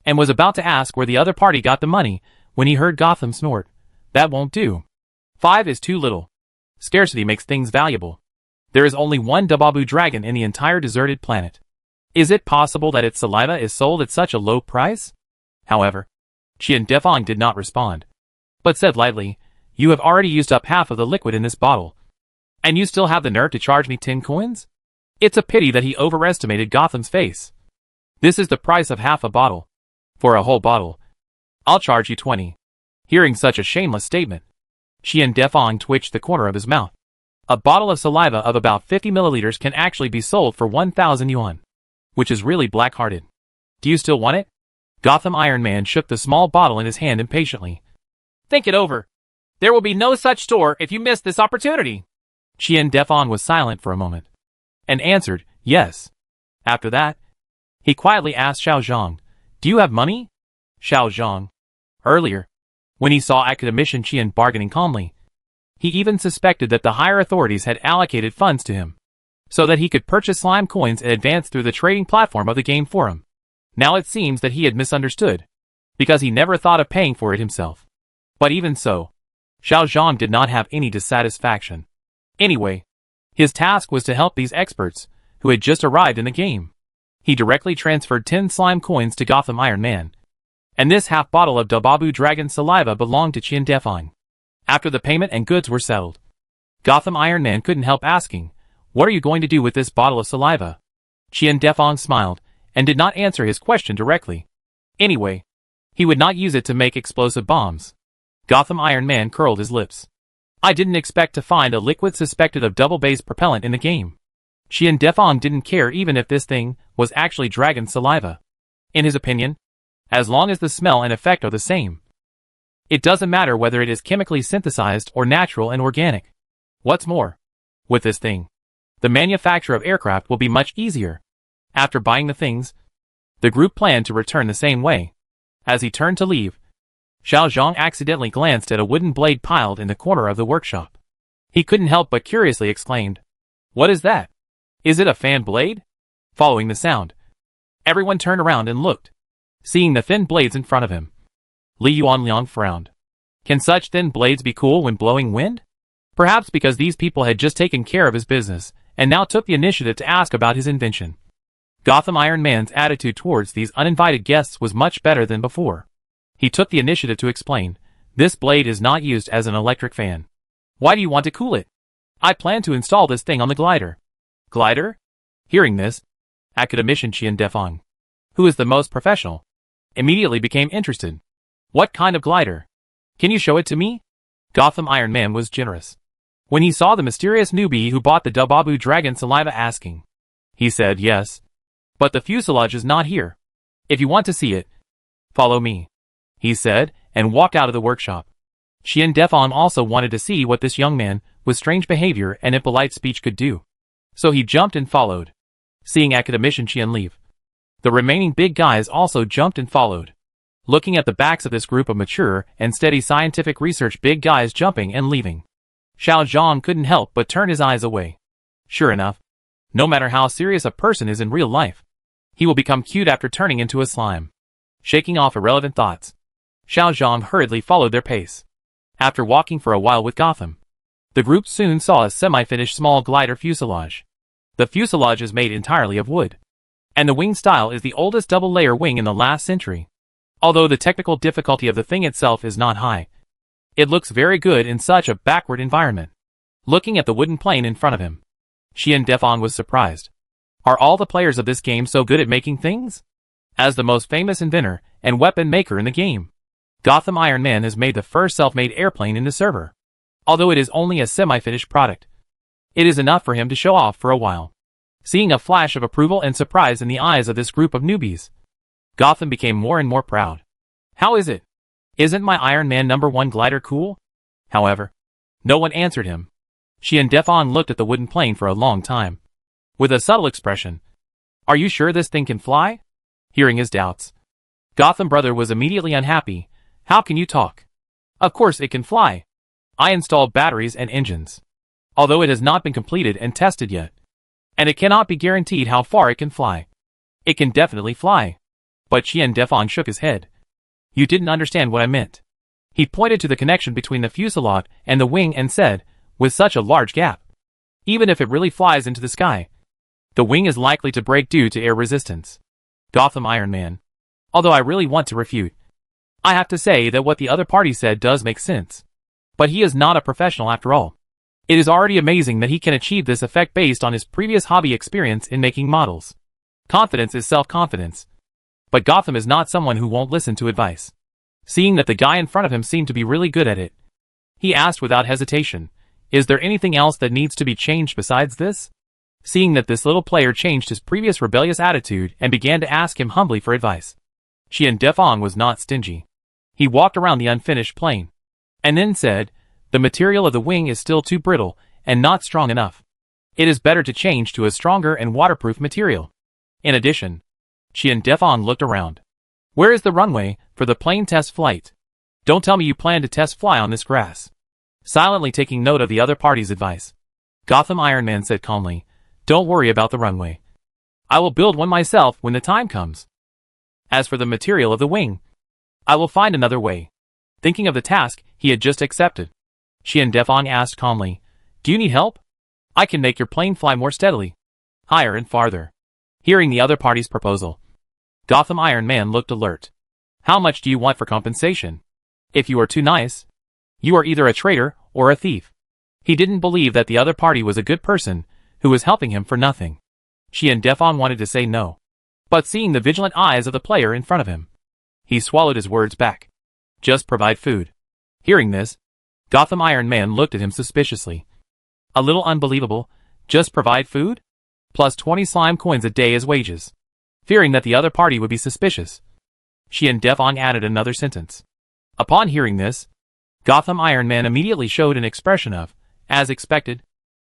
and was about to ask where the other party got the money, when he heard Gotham snort. That won't do. 5 is too little. Scarcity makes things valuable. There is only 1 Dababu dragon in the entire deserted planet. Is it possible that its saliva is sold at such a low price? However, Qian Defong did not respond, but said lightly, you have already used up half of the liquid in this bottle, and you still have the nerve to charge me 10 coins? It's a pity that he overestimated Gotham's face. This is the price of half a bottle. For a whole bottle, I'll charge you 20. Hearing such a shameless statement, Qian Defong twitched the corner of his mouth. A bottle of saliva of about 50 milliliters can actually be sold for 1,000 yuan, which is really black-hearted. Do you still want it? Gotham Iron Man shook the small bottle in his hand impatiently. Think it over. There will be no such store if you miss this opportunity. Qian Defan was silent for a moment, and answered, yes. After that, he quietly asked Xiao Zhang, do you have money? Xiao Zhang. Earlier, when he saw Academician Qian bargaining calmly, he even suspected that the higher authorities had allocated funds to him, so that he could purchase slime coins and advance through the trading platform of the game forum. Now it seems that he had misunderstood, because he never thought of paying for it himself. But even so, Xiao Zhang did not have any dissatisfaction. Anyway, his task was to help these experts, who had just arrived in the game. He directly transferred 10 slime coins to Gotham Iron Man, and this half bottle of Dababu Dragon Saliva belonged to Qian Defang. After the payment and goods were settled, Gotham Iron Man couldn't help asking, what are you going to do with this bottle of saliva? Qian Defang smiled, and did not answer his question directly. Anyway, he would not use it to make explosive bombs. Gotham Iron Man curled his lips. I didn't expect to find a liquid suspected of double-base propellant in the game. Qian Defang didn't care even if this thing was actually dragon saliva. In his opinion, as long as the smell and effect are the same, it doesn't matter whether it is chemically synthesized or natural and organic. What's more, with this thing, the manufacture of aircraft will be much easier. After buying the things, the group planned to return the same way. As he turned to leave, Xiao Zhang accidentally glanced at a wooden blade piled in the corner of the workshop. He couldn't help but curiously exclaimed, what is that? Is it a fan blade? Following the sound, everyone turned around and looked, seeing the thin blades in front of him. Li Yuanliang frowned. Can such thin blades be cool when blowing wind? Perhaps because these people had just taken care of his business, and now took the initiative to ask about his invention. Gotham Iron Man's attitude towards these uninvited guests was much better than before. He took the initiative to explain, this blade is not used as an electric fan. Why do you want to cool it? I plan to install this thing on the glider. Glider? Hearing this, Academician Qian Defang, who is the most professional, immediately became interested. What kind of glider? Can you show it to me? Gotham Iron Man was generous. When he saw the mysterious newbie who bought the Dababu Dragon Saliva asking, he said yes, but the fuselage is not here. If you want to see it, follow me, he said, and walked out of the workshop. Qian Defang also wanted to see what this young man, with strange behavior and impolite speech, could do. So he jumped and followed. Seeing Academician Qian leave, the remaining big guys also jumped and followed. Looking at the backs of this group of mature and steady scientific research big guys jumping and leaving, Xiao Zhang couldn't help but turn his eyes away. Sure enough, no matter how serious a person is in real life, he will become cute after turning into a slime. Shaking off irrelevant thoughts, Xiao Zhang hurriedly followed their pace. After walking for a while with Gotham, the group soon saw a semi-finished small glider fuselage. The fuselage is made entirely of wood, and the wing style is the oldest double-layer wing in the last century. Although the technical difficulty of the thing itself is not high, it looks very good in such a backward environment. Looking at the wooden plane in front of him, Qian Defang was surprised. Are all the players of this game so good at making things? As the most famous inventor and weapon maker in the game, Gotham Iron Man has made the first self-made airplane in the server. Although it is only a semi-finished product, it is enough for him to show off for a while. Seeing a flash of approval and surprise in the eyes of this group of newbies, Gotham became more and more proud. How is it? Isn't my Iron Man #1 glider cool? However, no one answered him. Qian Defang looked at the wooden plane for a long time, with a subtle expression. Are you sure this thing can fly? Hearing his doubts, Gotham Brother was immediately unhappy. How can you talk? Of course it can fly. I installed batteries and engines, although it has not been completed and tested yet, and it cannot be guaranteed how far it can fly. It can definitely fly. But Qian Defang shook his head. You didn't understand what I meant. He pointed to the connection between the fuselage and the wing and said, with such a large gap, even if it really flies into the sky, the wing is likely to break due to air resistance. Gotham Iron Man. Although I really want to refute, I have to say that what the other party said does make sense. But he is not a professional after all. It is already amazing that he can achieve this effect based on his previous hobby experience in making models. Confidence is self-confidence. But Gotham is not someone who won't listen to advice. Seeing that the guy in front of him seemed to be really good at it, he asked without hesitation, is there anything else that needs to be changed besides this? Seeing that this little player changed his previous rebellious attitude and began to ask him humbly for advice, Qian Defong was not stingy. He walked around the unfinished plane, and then said, "The material of the wing is still too brittle and not strong enough. It is better to change to a stronger and waterproof material." In addition, Qian Defong looked around. "Where is the runway for the plane test flight? Don't tell me you plan to test fly on this grass." Silently taking note of the other party's advice, Gotham Iron Man said calmly, "Don't worry about the runway. I will build one myself when the time comes. As for the material of the wing, I will find another way." Thinking of the task he had just accepted, Qian Defong asked calmly, "Do you need help? I can make your plane fly more steadily, higher and farther." Hearing the other party's proposal, Gotham Iron Man looked alert. "How much do you want for compensation? If you are too nice, you are either a traitor or a thief." He didn't believe that the other party was a good person who was helping him for nothing. Qian Defong wanted to say no, but seeing the vigilant eyes of the player in front of him, he swallowed his words back. "Just provide food." Hearing this, Gotham Iron Man looked at him suspiciously. A little unbelievable. Just provide food? Plus 20 slime coins a day as wages. Fearing that the other party would be suspicious, Qian Defong added another sentence. Upon hearing this, Gotham Iron Man immediately showed an expression of, as expected,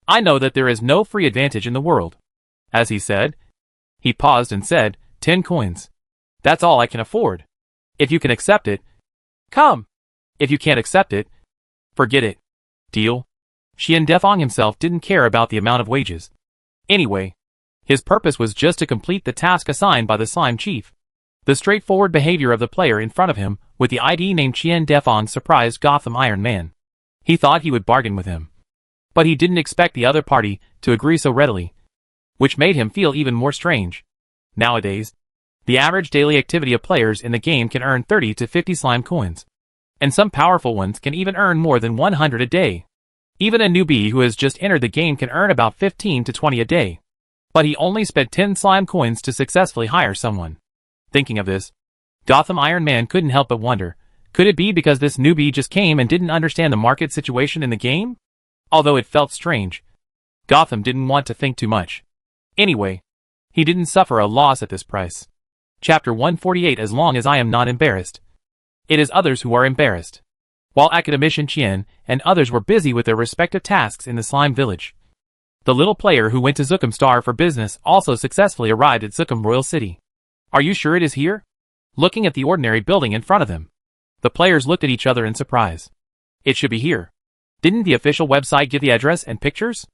"I know that there is no free advantage in the world." As he said, he paused and said, 10 coins. That's all I can afford. If you can accept it, come. If you can't accept it, forget it. Deal? Qian Defong himself didn't care about the amount of wages. Anyway, his purpose was just to complete the task assigned by the slime chief. The straightforward behavior of the player in front of him with the ID named Qian Defong surprised Gotham Iron Man. He thought he would bargain with him, but he didn't expect the other party to agree so readily, which made him feel even more strange. Nowadays, the average daily activity of players in the game can earn 30 to 50 slime coins, and some powerful ones can even earn more than 100 a day. Even a newbie who has just entered the game can earn about 15 to 20 a day. But he only spent 10 slime coins to successfully hire someone. Thinking of this, Gotham Iron Man couldn't help but wonder, could it be because this newbie just came and didn't understand the market situation in the game? Although it felt strange, Gotham didn't want to think too much. Anyway, he didn't suffer a loss at this price. Chapter 148. As long as I am not embarrassed. It is others who are embarrassed. While Academician Qian and others were busy with their respective tasks in the slime village, the little player who went to Zukum Star for business also successfully arrived at Zukum Royal City. Are you sure it is here? Looking at the ordinary building in front of them, the players looked at each other in surprise. It should be here. Didn't the official website give the address and pictures?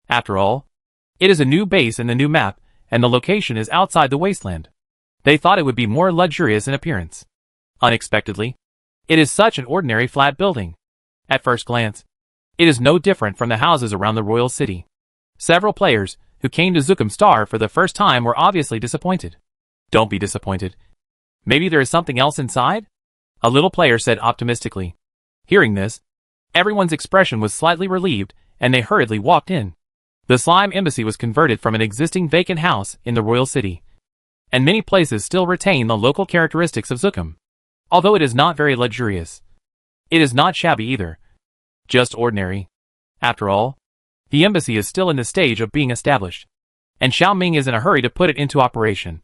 After all, it is a new base in the new map, and the location is outside the wasteland. They thought it would be more luxurious in appearance. Unexpectedly, it is such an ordinary flat building. At first glance, it is no different from the houses around the royal city. Several players who came to Zukum Star for the first time were obviously disappointed. Don't be disappointed. Maybe there is something else inside? A little player said optimistically. Hearing this, everyone's expression was slightly relieved, and they hurriedly walked in. The slime embassy was converted from an existing vacant house in the royal city, and many places still retain the local characteristics of Zukum. Although it is not very luxurious, it is not shabby either. Just ordinary. After all, the embassy is still in the stage of being established, and Xiao Ming is in a hurry to put it into operation.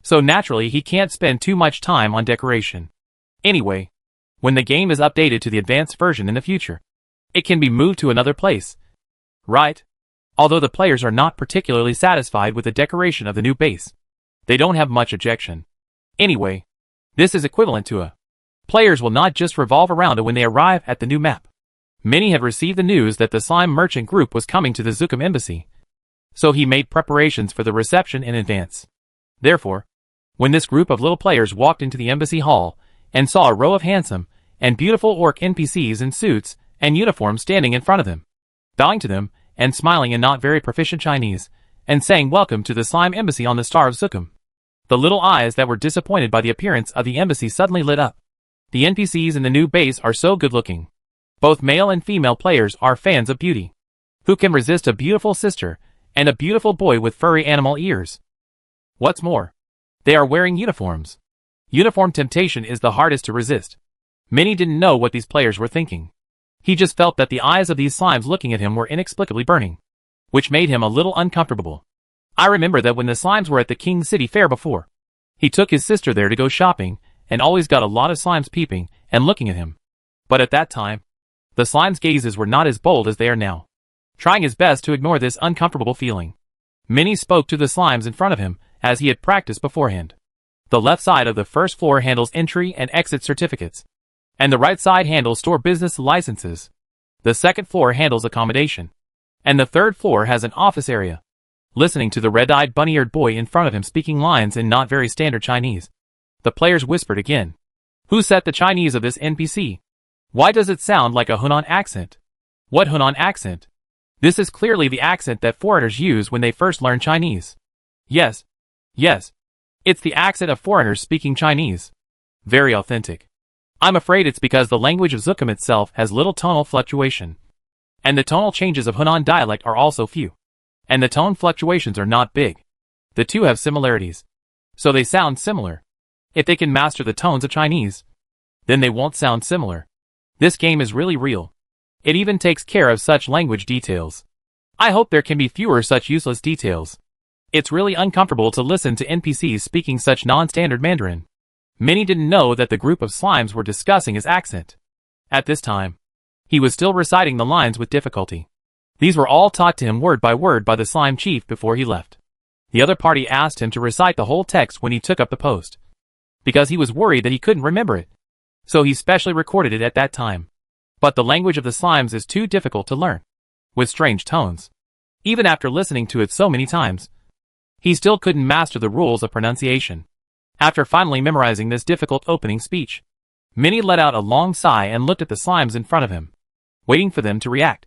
So naturally he can't spend too much time on decoration. Anyway, when the game is updated to the advanced version in the future, it can be moved to another place. Right? Although the players are not particularly satisfied with the decoration of the new base, they don't have much objection. Anyway, this is equivalent to a players will not just revolve around it when they arrive at the new map. Many have received the news that the slime merchant group was coming to the Zukum embassy, so he made preparations for the reception in advance. Therefore, when this group of little players walked into the embassy hall and saw a row of handsome and beautiful orc NPCs in suits and uniforms standing in front of them, bowing to them and smiling in not very proficient Chinese, and saying welcome to the slime embassy on the star of Zukum, the little eyes that were disappointed by the appearance of the embassy suddenly lit up. The NPCs in the new base are so good looking. Both male and female players are fans of beauty. Who can resist a beautiful sister and a beautiful boy with furry animal ears? What's more, they are wearing uniforms. Uniform temptation is the hardest to resist. Many didn't know what these players were thinking. He just felt that the eyes of these slimes looking at him were inexplicably burning, which made him a little uncomfortable. I remember that when the slimes were at the King City Fair before, He took his sister there to go shopping, and always got a lot of slimes peeping and looking at him. But at that time, the slime's gazes were not as bold as they are now. Trying his best to ignore this uncomfortable feeling, Minnie spoke to the slimes in front of him, as he had practiced beforehand. The left side of the first floor handles entry and exit certificates, and the right side handles store business licenses. The second floor handles accommodation, and the third floor has an office area. Listening to the red-eyed bunny-eared boy in front of him speaking lines in not very standard Chinese, the players whispered again. Who set the Chinese of this NPC? Why does it sound like a Hunan accent? What Hunan accent? This is clearly the accent that foreigners use when they first learn Chinese. Yes. Yes. It's the accent of foreigners speaking Chinese. Very authentic. I'm afraid it's because the language of Zukam itself has little tonal fluctuation. And the tonal changes of Hunan dialect are also few. And the tone fluctuations are not big. The two have similarities. So they sound similar. If they can master the tones of Chinese, then they won't sound similar. This game is really real. It even takes care of such language details. I hope there can be fewer such useless details. It's really uncomfortable to listen to NPCs speaking such non-standard Mandarin. Minnie didn't know that the group of slimes were discussing his accent. At this time, he was still reciting the lines with difficulty. These were all taught to him word by word by the slime chief before he left. The other party asked him to recite the whole text when he took up the post, because he was worried that he couldn't remember it. So he specially recorded it at that time. But the language of the slimes is too difficult to learn, with strange tones. Even after listening to it so many times, he still couldn't master the rules of pronunciation. After finally memorizing this difficult opening speech, Minnie let out a long sigh and looked at the slimes in front of him, waiting for them to react.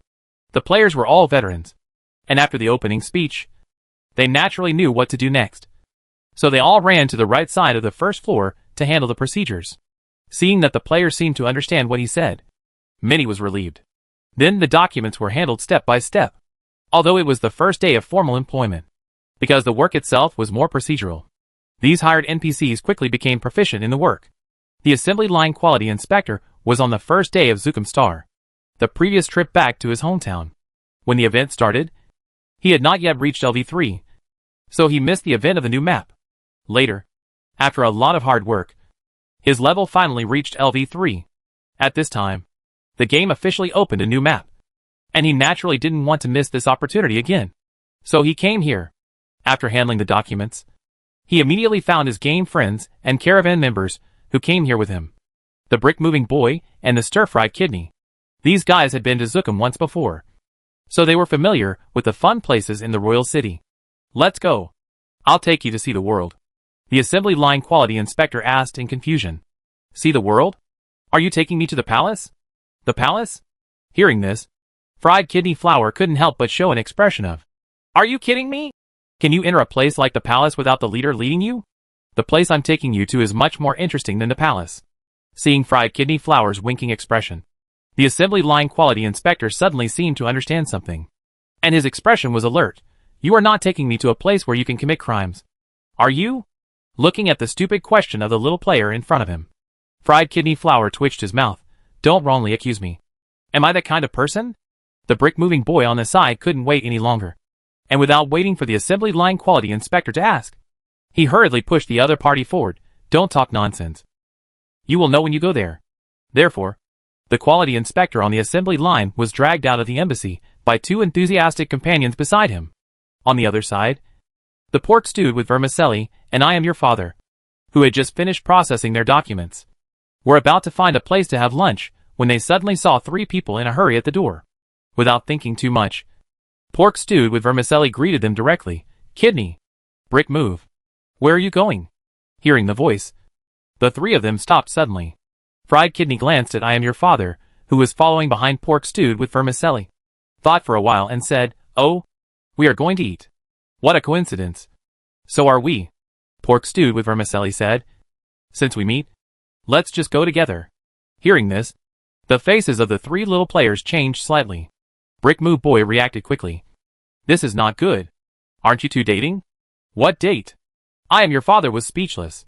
The players were all veterans, and after the opening speech, they naturally knew what to do next. So they all ran to the right side of the first floor to handle the procedures. Seeing that the players seemed to understand what he said, Minnie was relieved. Then the documents were handled step by step, although it was the first day of formal employment, because the work itself was more procedural. These hired NPCs quickly became proficient in the work. The assembly line quality inspector was on the first day of Zukum Star, the previous trip back to his hometown. When the event started, he had not yet reached LV3, so he missed the event of the new map. Later, after a lot of hard work, his level finally reached LV3. At this time, the game officially opened a new map, and he naturally didn't want to miss this opportunity again. So he came here. After handling the documents, he immediately found his game friends and caravan members who came here with him. The brick-moving boy and the stir-fried kidney. These guys had been to Zukum once before, so they were familiar with the fun places in the royal city. Let's go. I'll take you to see the world, the assembly line quality inspector asked in confusion. See the world? Are you taking me to the palace? The palace? Hearing this, Fried Kidney Flour couldn't help but show an expression of, are you kidding me? Can you enter a place like the palace without the leader leading you? The place I'm taking you to is much more interesting than the palace. Seeing Fried Kidney Flour's winking expression, the assembly line quality inspector suddenly seemed to understand something. And his expression was alert. You are not taking me to a place where you can commit crimes, are you? Looking at the stupid question of the little player in front of him, Fried Kidney Flour twitched his mouth. Don't wrongly accuse me. Am I that kind of person? The brick-moving boy on the side couldn't wait any longer, and without waiting for the assembly line quality inspector to ask, he hurriedly pushed the other party forward. Don't talk nonsense. You will know when you go there. Therefore, the quality inspector on the assembly line was dragged out of the embassy by two enthusiastic companions beside him. On the other side, the pork stewed with vermicelli and I am your father, who had just finished processing their documents, were about to find a place to have lunch when they suddenly saw three people in a hurry at the door. Without thinking too much, pork stewed with vermicelli greeted them directly. Kidney. Brick move. Where are you going? Hearing the voice, the three of them stopped suddenly. Fried Kidney glanced at I am your father, who was following behind pork stewed with vermicelli, thought for a while and said, oh, we are going to eat. What a coincidence. So are we. Pork stewed with vermicelli said. Since we meet, let's just go together. Hearing this, the faces of the three little players changed slightly. Brick Move Boy reacted quickly. This is not good. Aren't you two dating? What date? I am your father was speechless,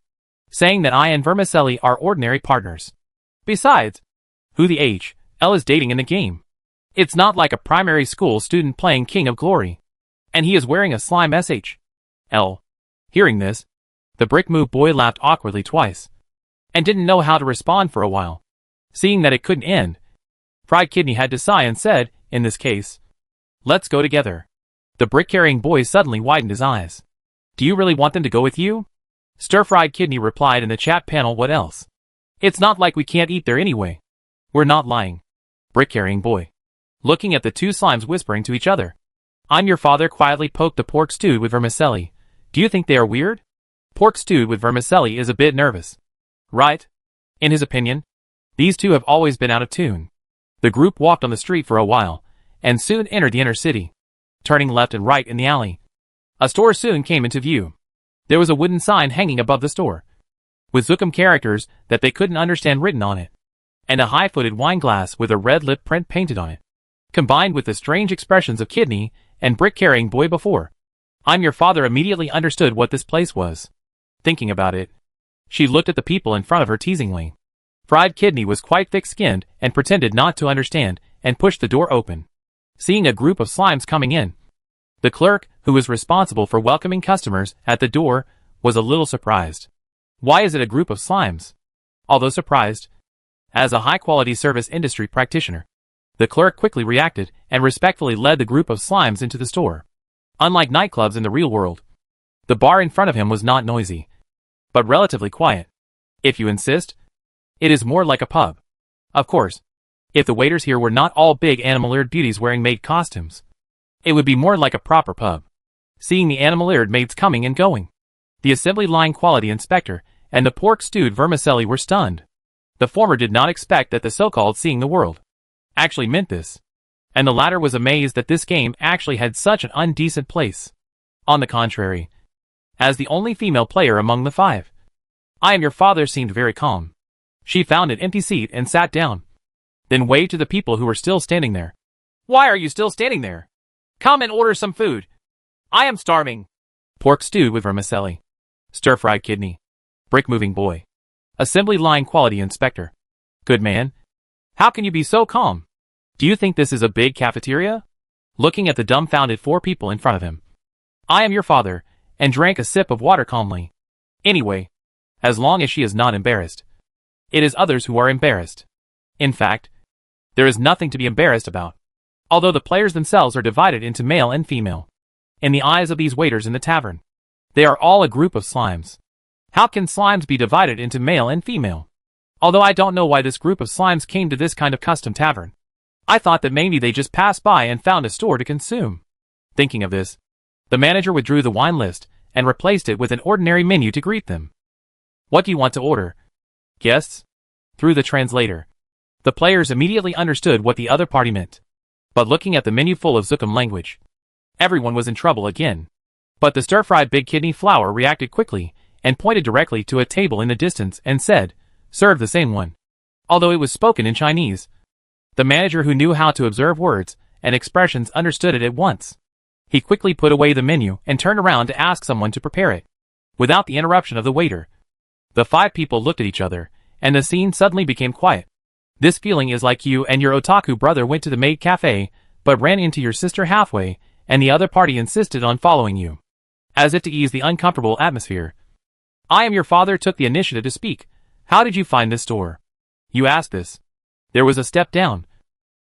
saying that I and vermicelli are ordinary partners. Besides, who the H.L. is dating in the game? It's not like a primary school student playing King of Glory. And he is wearing a slime S.H.L. Hearing this, The brick move boy laughed awkwardly twice, and didn't know how to respond for a while. Seeing that it couldn't end, Fried Kidney had to sigh and said, in this case, let's go together. The brick-carrying boy suddenly widened his eyes. Do you really want them to go with you? Stir-Fried Kidney replied in the chat panel, what else? It's not like we can't eat there anyway. We're not lying. Brick-carrying boy, looking at the two slimes whispering to each other. I'm your father quietly poked the pork stewed with vermicelli. Do you think they are weird? Pork stewed with vermicelli is a bit nervous. Right? In his opinion, these two have always been out of tune. The group walked on the street for a while, and soon entered the inner city. Turning left and right in the alley, a store soon came into view. There was a wooden sign hanging above the store, with Zookum characters that they couldn't understand written on it, and a high-footed wine glass with a red lip print painted on it, combined with the strange expressions of Kidney and brick-carrying boy before. I'm your father immediately understood what this place was. Thinking about it, she looked at the people in front of her teasingly. Fried Kidney was quite thick-skinned and pretended not to understand and pushed the door open. Seeing a group of slimes coming in, the clerk, who was responsible for welcoming customers at the door, was a little surprised. Why is it a group of slimes? Although surprised, as a high-quality service industry practitioner, the clerk quickly reacted and respectfully led the group of slimes into the store. Unlike nightclubs in the real world, the bar in front of him was not noisy, but relatively quiet. If you insist, it is more like a pub. Of course, if the waiters here were not all big animal-eared beauties wearing maid costumes, it would be more like a proper pub. Seeing the animal-eared maids coming and going, the assembly line quality inspector and the pork stewed vermicelli were stunned. The former did not expect that the so-called seeing the world actually meant this, and the latter was amazed that this game actually had such an undecent place. On the contrary, as the only female player among the five, I am your father seemed very calm. She found an empty seat and sat down, then waved to the people who were still standing there. Why are you still standing there? Come and order some food. I am starving. Pork stewed with vermicelli. Stir-fried kidney. Brick-moving boy. Assembly line quality inspector. Good man. How can you be so calm? Do you think this is a big cafeteria? Looking at the dumbfounded four people in front of him. I am your father, and drank a sip of water calmly. Anyway, as long as she is not embarrassed. It is others who are embarrassed. In fact, there is nothing to be embarrassed about. Although the players themselves are divided into male and female. In the eyes of these waiters in the tavern, they are all a group of slimes. How can slimes be divided into male and female? Although I don't know why this group of slimes came to this kind of custom tavern. I thought that maybe they just passed by and found a store to consume. Thinking of this, the manager withdrew the wine list and replaced it with an ordinary menu to greet them. What do you want to order? Guests? Through the translator, the players immediately understood what the other party meant. But looking at the menu full of Zookum language, everyone was in trouble again. But the stir-fried big kidney flour reacted quickly and pointed directly to a table in the distance and said, serve the same one. Although it was spoken in Chinese, the manager who knew how to observe words and expressions understood it at once. He quickly put away the menu and turned around to ask someone to prepare it. Without the interruption of the waiter, the five people looked at each other, and the scene suddenly became quiet. This feeling is like you and your otaku brother went to the maid cafe, but ran into your sister halfway, and the other party insisted on following you. As if to ease the uncomfortable atmosphere, I am your father took the initiative to speak. How did you find this store? You asked this. There was a step down.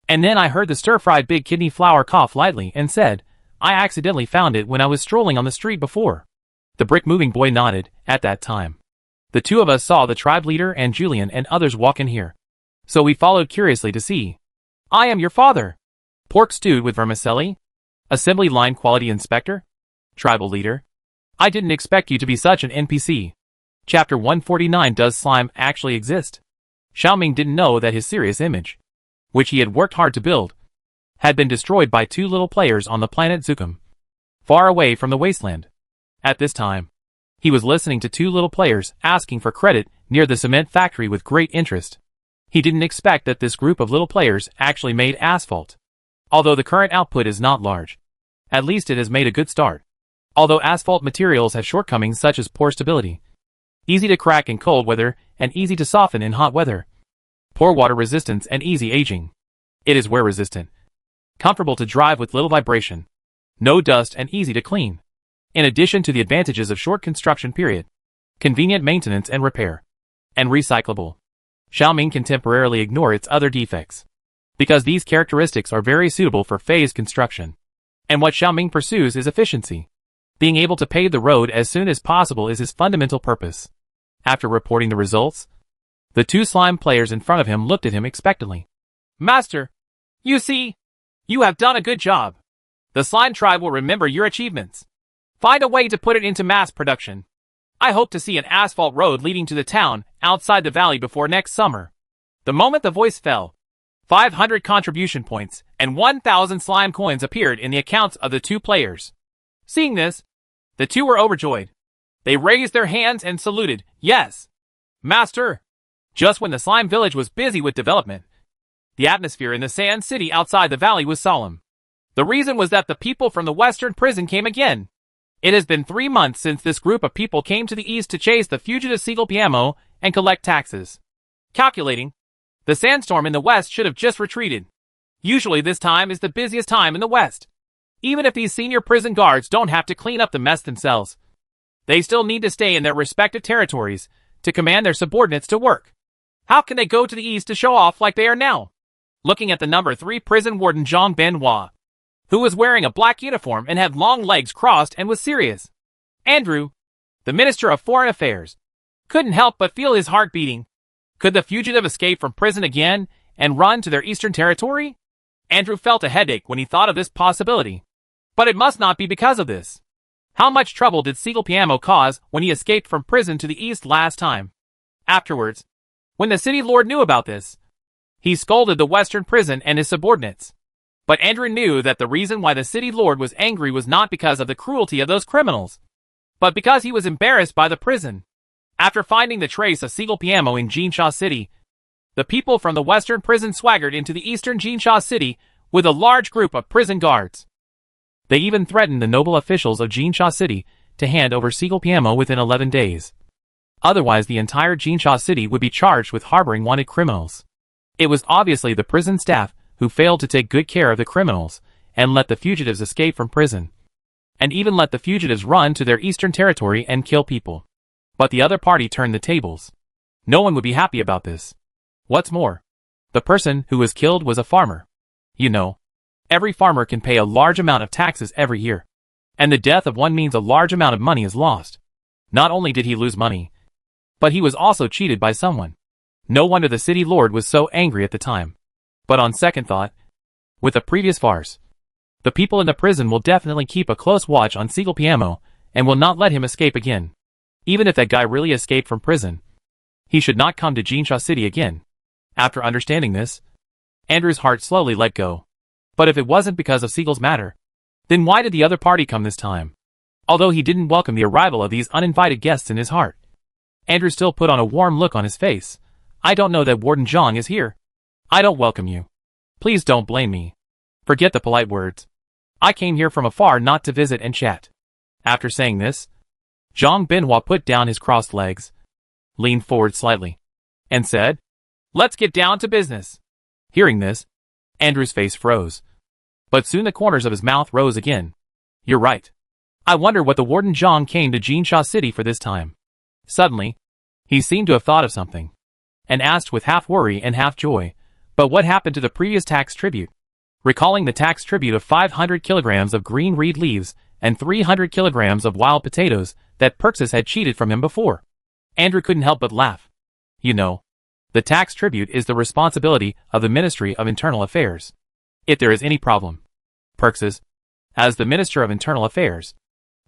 And then I heard the stir-fried big kidney flour cough lightly and said, I accidentally found it when I was strolling on the street before. The brick-moving boy nodded. At that time, the two of us saw the tribe leader and Julian and others walk in here. So we followed curiously to see. I am your father. Pork stewed with vermicelli? Assembly line quality inspector? Tribal leader? I didn't expect you to be such an NPC. Chapter 149 Does slime actually exist? Xiaoming didn't know that his serious image, which he had worked hard to build, had been destroyed by two little players on the planet Zookum, far away from the wasteland. At this time, he was listening to two little players asking for credit near the cement factory with great interest. He didn't expect that this group of little players actually made asphalt. Although the current output is not large, at least it has made a good start. Although asphalt materials have shortcomings such as poor stability, easy to crack in cold weather and easy to soften in hot weather, poor water resistance and easy aging, it is wear resistant, comfortable to drive with little vibration, no dust and easy to clean. In addition to the advantages of short construction period, convenient maintenance and repair, and recyclable. Xiaoming can temporarily ignore its other defects, because these characteristics are very suitable for phased construction. And what Xiaoming pursues is efficiency. Being able to pave the road as soon as possible is his fundamental purpose. After reporting the results, the two slime players in front of him looked at him expectantly. Master, you see, you have done a good job. The slime tribe will remember your achievements. Find a way to put it into mass production. I hope to see an asphalt road leading to the town outside the valley before next summer. The moment the voice fell, 500 contribution points and 1,000 slime coins appeared in the accounts of the two players. Seeing this, the two were overjoyed. They raised their hands and saluted. Yes, Master. Just when the slime village was busy with development, the atmosphere in the sand city outside the valley was solemn. The reason was that the people from the western prison came again. It has been 3 months since this group of people came to the east to chase the fugitive Seagull PMO and collect taxes. Calculating, the sandstorm in the west should have just retreated. Usually this time is the busiest time in the west. Even if these senior prison guards don't have to clean up the mess themselves, they still need to stay in their respective territories to command their subordinates to work. How can they go to the east to show off like they are now? Looking at the number 3 prison warden Zhang Benoit, who was wearing a black uniform and had long legs crossed and was serious. Andrew, the Minister of Foreign Affairs, couldn't help but feel his heart beating. Could the fugitive escape from prison again and run to their eastern territory? Andrew felt a headache when he thought of this possibility. But it must not be because of this. How much trouble did Seagull PMO cause when he escaped from prison to the east last time? Afterwards, when the city lord knew about this, he scolded the western prison and his subordinates. But Andrew knew that the reason why the city lord was angry was not because of the cruelty of those criminals, but because he was embarrassed by the prison. After finding the trace of Seagull PMO in Jinsha City, the people from the western prison swaggered into the eastern Jinsha City with a large group of prison guards. They even threatened the noble officials of Jinsha City to hand over Seagull PMO within 11 days. Otherwise the entire Jinsha City would be charged with harboring wanted criminals. It was obviously the prison staff who failed to take good care of the criminals and let the fugitives escape from prison, and even let the fugitives run to their eastern territory and kill people. But the other party turned the tables. No one would be happy about this. What's more, the person who was killed was a farmer. You know, every farmer can pay a large amount of taxes every year, and the death of one means a large amount of money is lost. Not only did he lose money, but he was also cheated by someone. No wonder the city lord was so angry at the time. But on second thought, with the previous farce, the people in the prison will definitely keep a close watch on Seagull PMO and will not let him escape again. Even if that guy really escaped from prison, he should not come to Jinsha City again. After understanding this, Andrew's heart slowly let go. But if it wasn't because of Seagull's matter, then why did the other party come this time? Although he didn't welcome the arrival of these uninvited guests in his heart, Andrew still put on a warm look on his face. I don't know that Warden Zhang is here. I don't welcome you. Please don't blame me. Forget the polite words. I came here from afar not to visit and chat. After saying this, Zhang Benoit put down his crossed legs, leaned forward slightly, and said, "Let's get down to business." Hearing this, Andrew's face froze. But soon the corners of his mouth rose again. You're right. I wonder what the Warden Zhang came to Jinsha City for this time. Suddenly, he seemed to have thought of something, and asked with half worry and half joy, but what happened to the previous tax tribute? Recalling the tax tribute of 500 kilograms of green reed leaves and 300 kilograms of wild potatoes that Perxis had cheated from him before, Andrew couldn't help but laugh. You know, the tax tribute is the responsibility of the Ministry of Internal Affairs. If there is any problem, Perxis, as the Minister of Internal Affairs,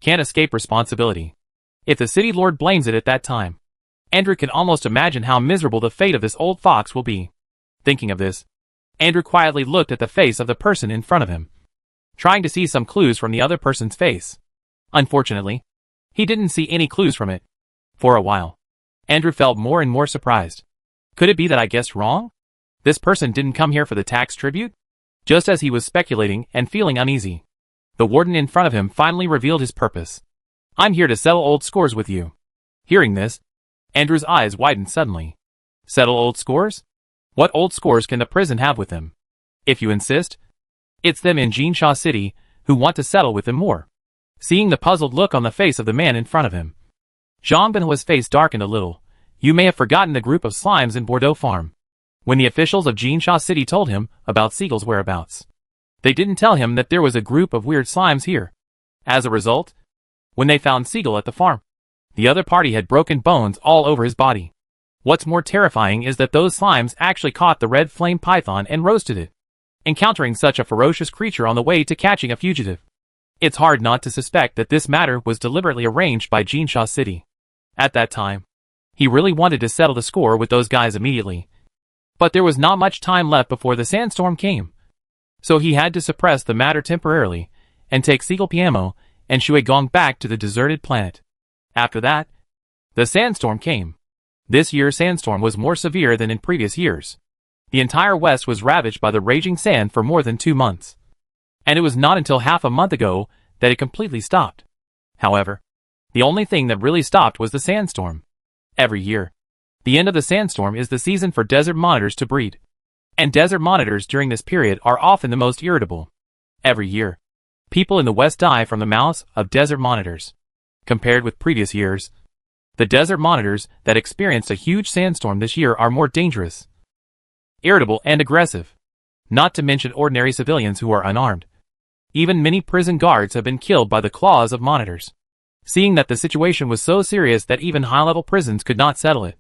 can't escape responsibility. If the city lord blames it at that time, Andrew can almost imagine how miserable the fate of this old fox will be. Thinking of this, Andrew quietly looked at the face of the person in front of him, trying to see some clues from the other person's face. Unfortunately, he didn't see any clues from it. For a while, Andrew felt more and more surprised. Could it be that I guessed wrong? This person didn't come here for the tax tribute? Just as he was speculating and feeling uneasy, the warden in front of him finally revealed his purpose. I'm here to settle old scores with you. Hearing this, Andrew's eyes widened suddenly. Settle old scores? What old scores can the prison have with them? If you insist, it's them in Jinsha City who want to settle with them more. Seeing the puzzled look on the face of the man in front of him, Jean Benoit's face darkened a little. You may have forgotten the group of slimes in Bordeaux Farm. When the officials of Jinsha City told him about Siegel's whereabouts, they didn't tell him that there was a group of weird slimes here. As a result, when they found Siegel at the farm, the other party had broken bones all over his body. What's more terrifying is that those slimes actually caught the red flame python and roasted it, encountering such a ferocious creature on the way to catching a fugitive. It's hard not to suspect that this matter was deliberately arranged by Jinsha City. At that time, he really wanted to settle the score with those guys immediately. But there was not much time left before the sandstorm came. So he had to suppress the matter temporarily, and take Siegel Piamo and Shui Gong back to the deserted planet. After that, the sandstorm came. This year's sandstorm was more severe than in previous years. The entire West was ravaged by the raging sand for more than 2 months. And it was not until half a month ago that it completely stopped. However, the only thing that really stopped was the sandstorm. Every year, the end of the sandstorm is the season for desert monitors to breed. And desert monitors during this period are often the most irritable. Every year, people in the West die from the mouths of desert monitors. Compared with previous years, the desert monitors that experienced a huge sandstorm this year are more dangerous, irritable, and aggressive. Not to mention ordinary civilians who are unarmed. Even many prison guards have been killed by the claws of monitors. Seeing that the situation was so serious that even high-level prisons could not settle it,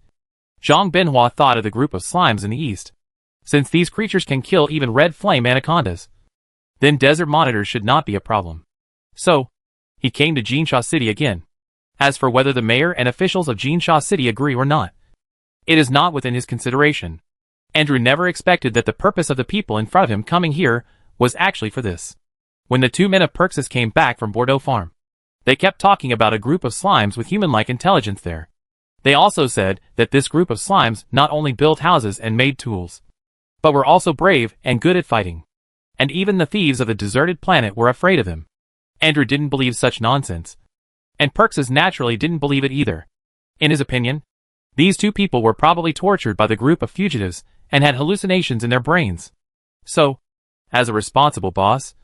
Zhang Benhua thought of the group of slimes in the east. Since these creatures can kill even red flame anacondas, then desert monitors should not be a problem. So, he came to Jinsha City again. As for whether the mayor and officials of Jinsha City agree or not, it is not within his consideration. Andrew never expected that the purpose of the people in front of him coming here was actually for this. When the 2 men of Perxis came back from Bordeaux Farm, they kept talking about a group of slimes with human-like intelligence there. They also said that this group of slimes not only built houses and made tools, but were also brave and good at fighting. And even the thieves of the deserted planet were afraid of them. Andrew didn't believe such nonsense. And Perxis naturally didn't believe it either. In his opinion, these 2 people were probably tortured by the group of fugitives and had hallucinations in their brains. So, as a responsible boss,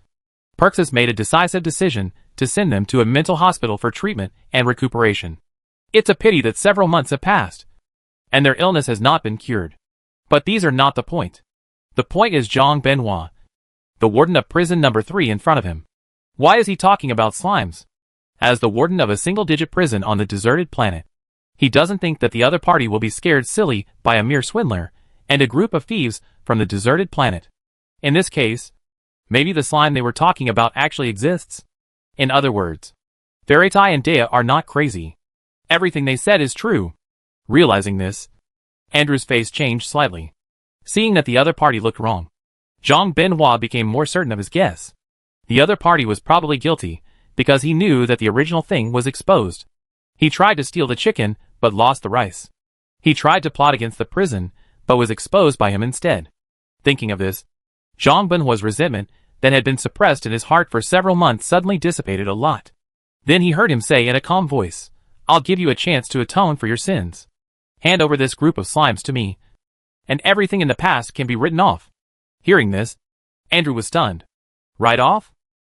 Perxis made a decisive decision to send them to a mental hospital for treatment and recuperation. It's a pity that several months have passed, and their illness has not been cured. But these are not the point. The point is Zhang Benhua, the warden of prison number 3 in front of him. Why is he talking about slimes? As the warden of a single-digit prison on the deserted planet, he doesn't think that the other party will be scared silly by a mere swindler and a group of thieves from the deserted planet. In this case, maybe the slime they were talking about actually exists. In other words, Veritai and Dea are not crazy. Everything they said is true. Realizing this, Andrew's face changed slightly. Seeing that the other party looked wrong, Zhang Benhua became more certain of his guess. The other party was probably guilty, because he knew that the original thing was exposed. He tried to steal the chicken, but lost the rice. He tried to plot against the prison, but was exposed by him instead. Thinking of this, Zhang Benhua's resentment that had been suppressed in his heart for several months suddenly dissipated a lot. Then he heard him say in a calm voice, "I'll give you a chance to atone for your sins. Hand over this group of slimes to me, and everything in the past can be written off." Hearing this, Andrew was stunned. Write off?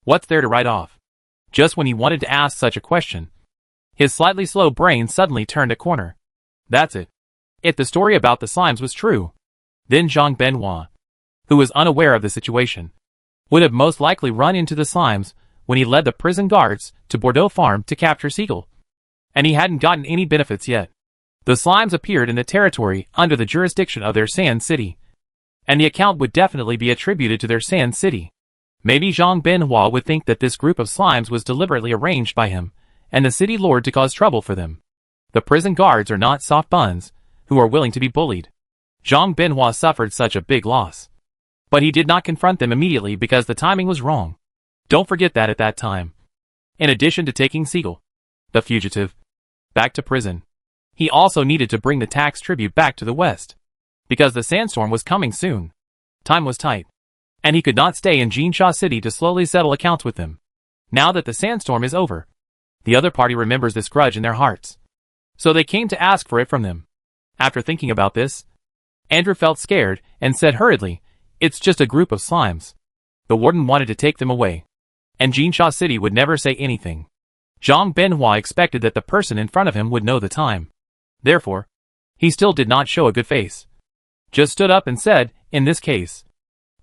What's there to write off? Just when he wanted to ask such a question, his slightly slow brain suddenly turned a corner. That's it. If the story about the slimes was true, then Zhang Benhua, who was unaware of the situation, would have most likely run into the slimes when he led the prison guards to Bordeaux Farm to capture Siegel. And he hadn't gotten any benefits yet. The slimes appeared in the territory under the jurisdiction of their Sand City, and the account would definitely be attributed to their Sand City. Maybe Zhang Benhua would think that this group of slimes was deliberately arranged by him and the city lord to cause trouble for them. The prison guards are not soft buns who are willing to be bullied. Zhang Benhua suffered such a big loss. But he did not confront them immediately because the timing was wrong. Don't forget that at that time, in addition to taking Siegel, the fugitive, back to prison, he also needed to bring the tax tribute back to the West, because the sandstorm was coming soon. Time was tight, and he could not stay in Jinsha City to slowly settle accounts with them. Now that the sandstorm is over, the other party remembers this grudge in their hearts, so they came to ask for it from them. After thinking about this, Andrew felt scared and said hurriedly, "It's just a group of slimes." The warden wanted to take them away, and Jinsha City would never say anything. Zhang Benhua expected that the person in front of him would know the time. Therefore, he still did not show a good face. Just stood up and said, in this case,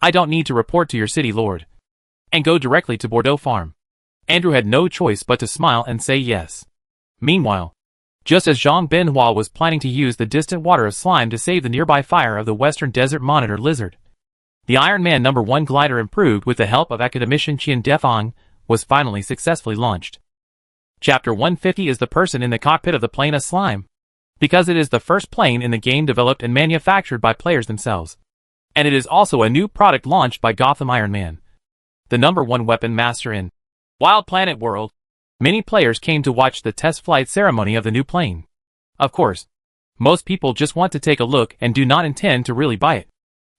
I don't need to report to your city lord. And go directly to Bordeaux Farm. Andrew had no choice but to smile and say yes. Meanwhile, just as Zhang Benhua was planning to use the distant water of slime to save the nearby fire of the Western Desert Monitor lizard, the Iron Man No. 1 glider, improved with the help of academician Qian Defang, was finally successfully launched. Chapter 150 is the person in the cockpit of the plane a slime, because it is the first plane in the game developed and manufactured by players themselves. And it is also a new product launched by Gotham Iron Man, the No. 1 weapon master in Wild Planet World. Many players came to watch the test flight ceremony of the new plane. Of course, most people just want to take a look and do not intend to really buy it.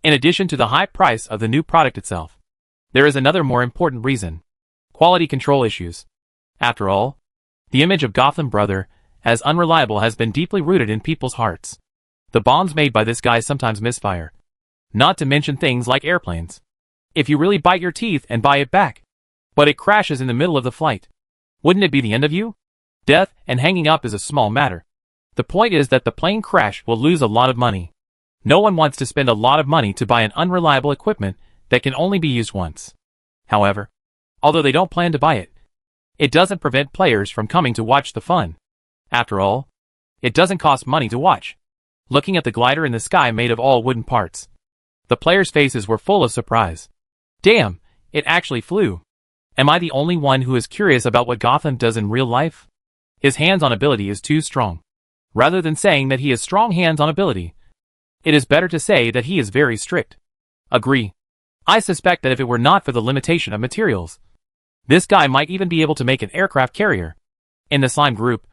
In addition to the high price of the new product itself, there is another more important reason: quality control issues. After all, the image of Gotham Brother as unreliable has been deeply rooted in people's hearts. The bombs made by this guy sometimes misfire. Not to mention things like airplanes. If you really bite your teeth and buy it back, but it crashes in the middle of the flight, wouldn't it be the end of you? Death and hanging up is a small matter. The point is that the plane crash will lose a lot of money. No one wants to spend a lot of money to buy an unreliable equipment that can only be used once. However, although they don't plan to buy it, it doesn't prevent players from coming to watch the fun. After all, it doesn't cost money to watch. Looking at the glider in the sky made of all wooden parts, the players' faces were full of surprise. Damn, it actually flew. Am I the only one who is curious about what Gotham does in real life? His hands-on ability is too strong. Rather than saying that he has strong hands-on ability, it is better to say that he is very strict. Agree. I suspect that if it were not for the limitation of materials, this guy might even be able to make an aircraft carrier. In the slime group,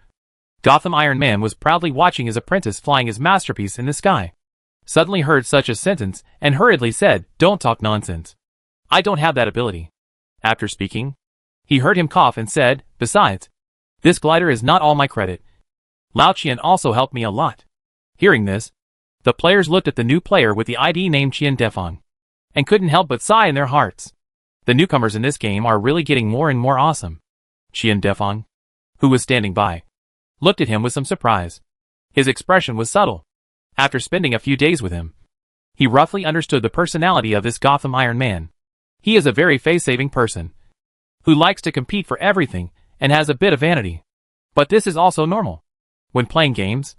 Gotham Iron Man was proudly watching his apprentice flying his masterpiece in the sky. Suddenly heard such a sentence and hurriedly said, "Don't talk nonsense. I don't have that ability." After speaking, he heard him cough and said, "Besides, this glider is not all my credit. Lao Qian also helped me a lot." Hearing this, the players looked at the new player with the ID name Qian Defang, and couldn't help but sigh in their hearts. The newcomers in this game are really getting more and more awesome. Qian Defang, who was standing by, looked at him with some surprise. His expression was subtle. After spending a few days with him, he roughly understood the personality of this Gotham Iron Man. He is a very face-saving person, who likes to compete for everything and has a bit of vanity. But this is also normal. When playing games,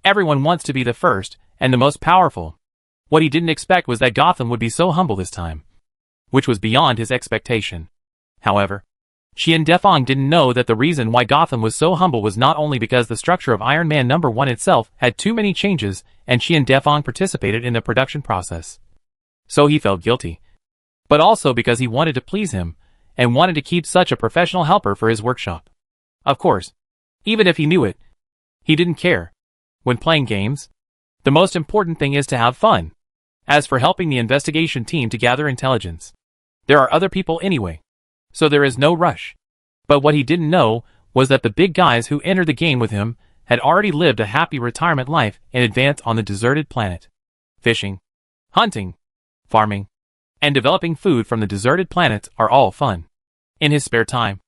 everyone wants to be the first and the most powerful. What he didn't expect was that Gotham would be so humble this time, which was beyond his expectation. However, Qian Defang didn't know that the reason why Gotham was so humble was not only because the structure of Iron Man No. 1 itself had too many changes and Qian Defang participated in the production process, so he felt guilty, but also because he wanted to please him and wanted to keep such a professional helper for his workshop. Of course, even if he knew it, he didn't care. When playing games, the most important thing is to have fun. As for helping the investigation team to gather intelligence, there are other people anyway, so there is no rush. But what he didn't know was that the big guys who entered the game with him had already lived a happy retirement life in advance on the deserted planet. Fishing, hunting, farming, and developing food from the deserted planets are all fun. In his spare time,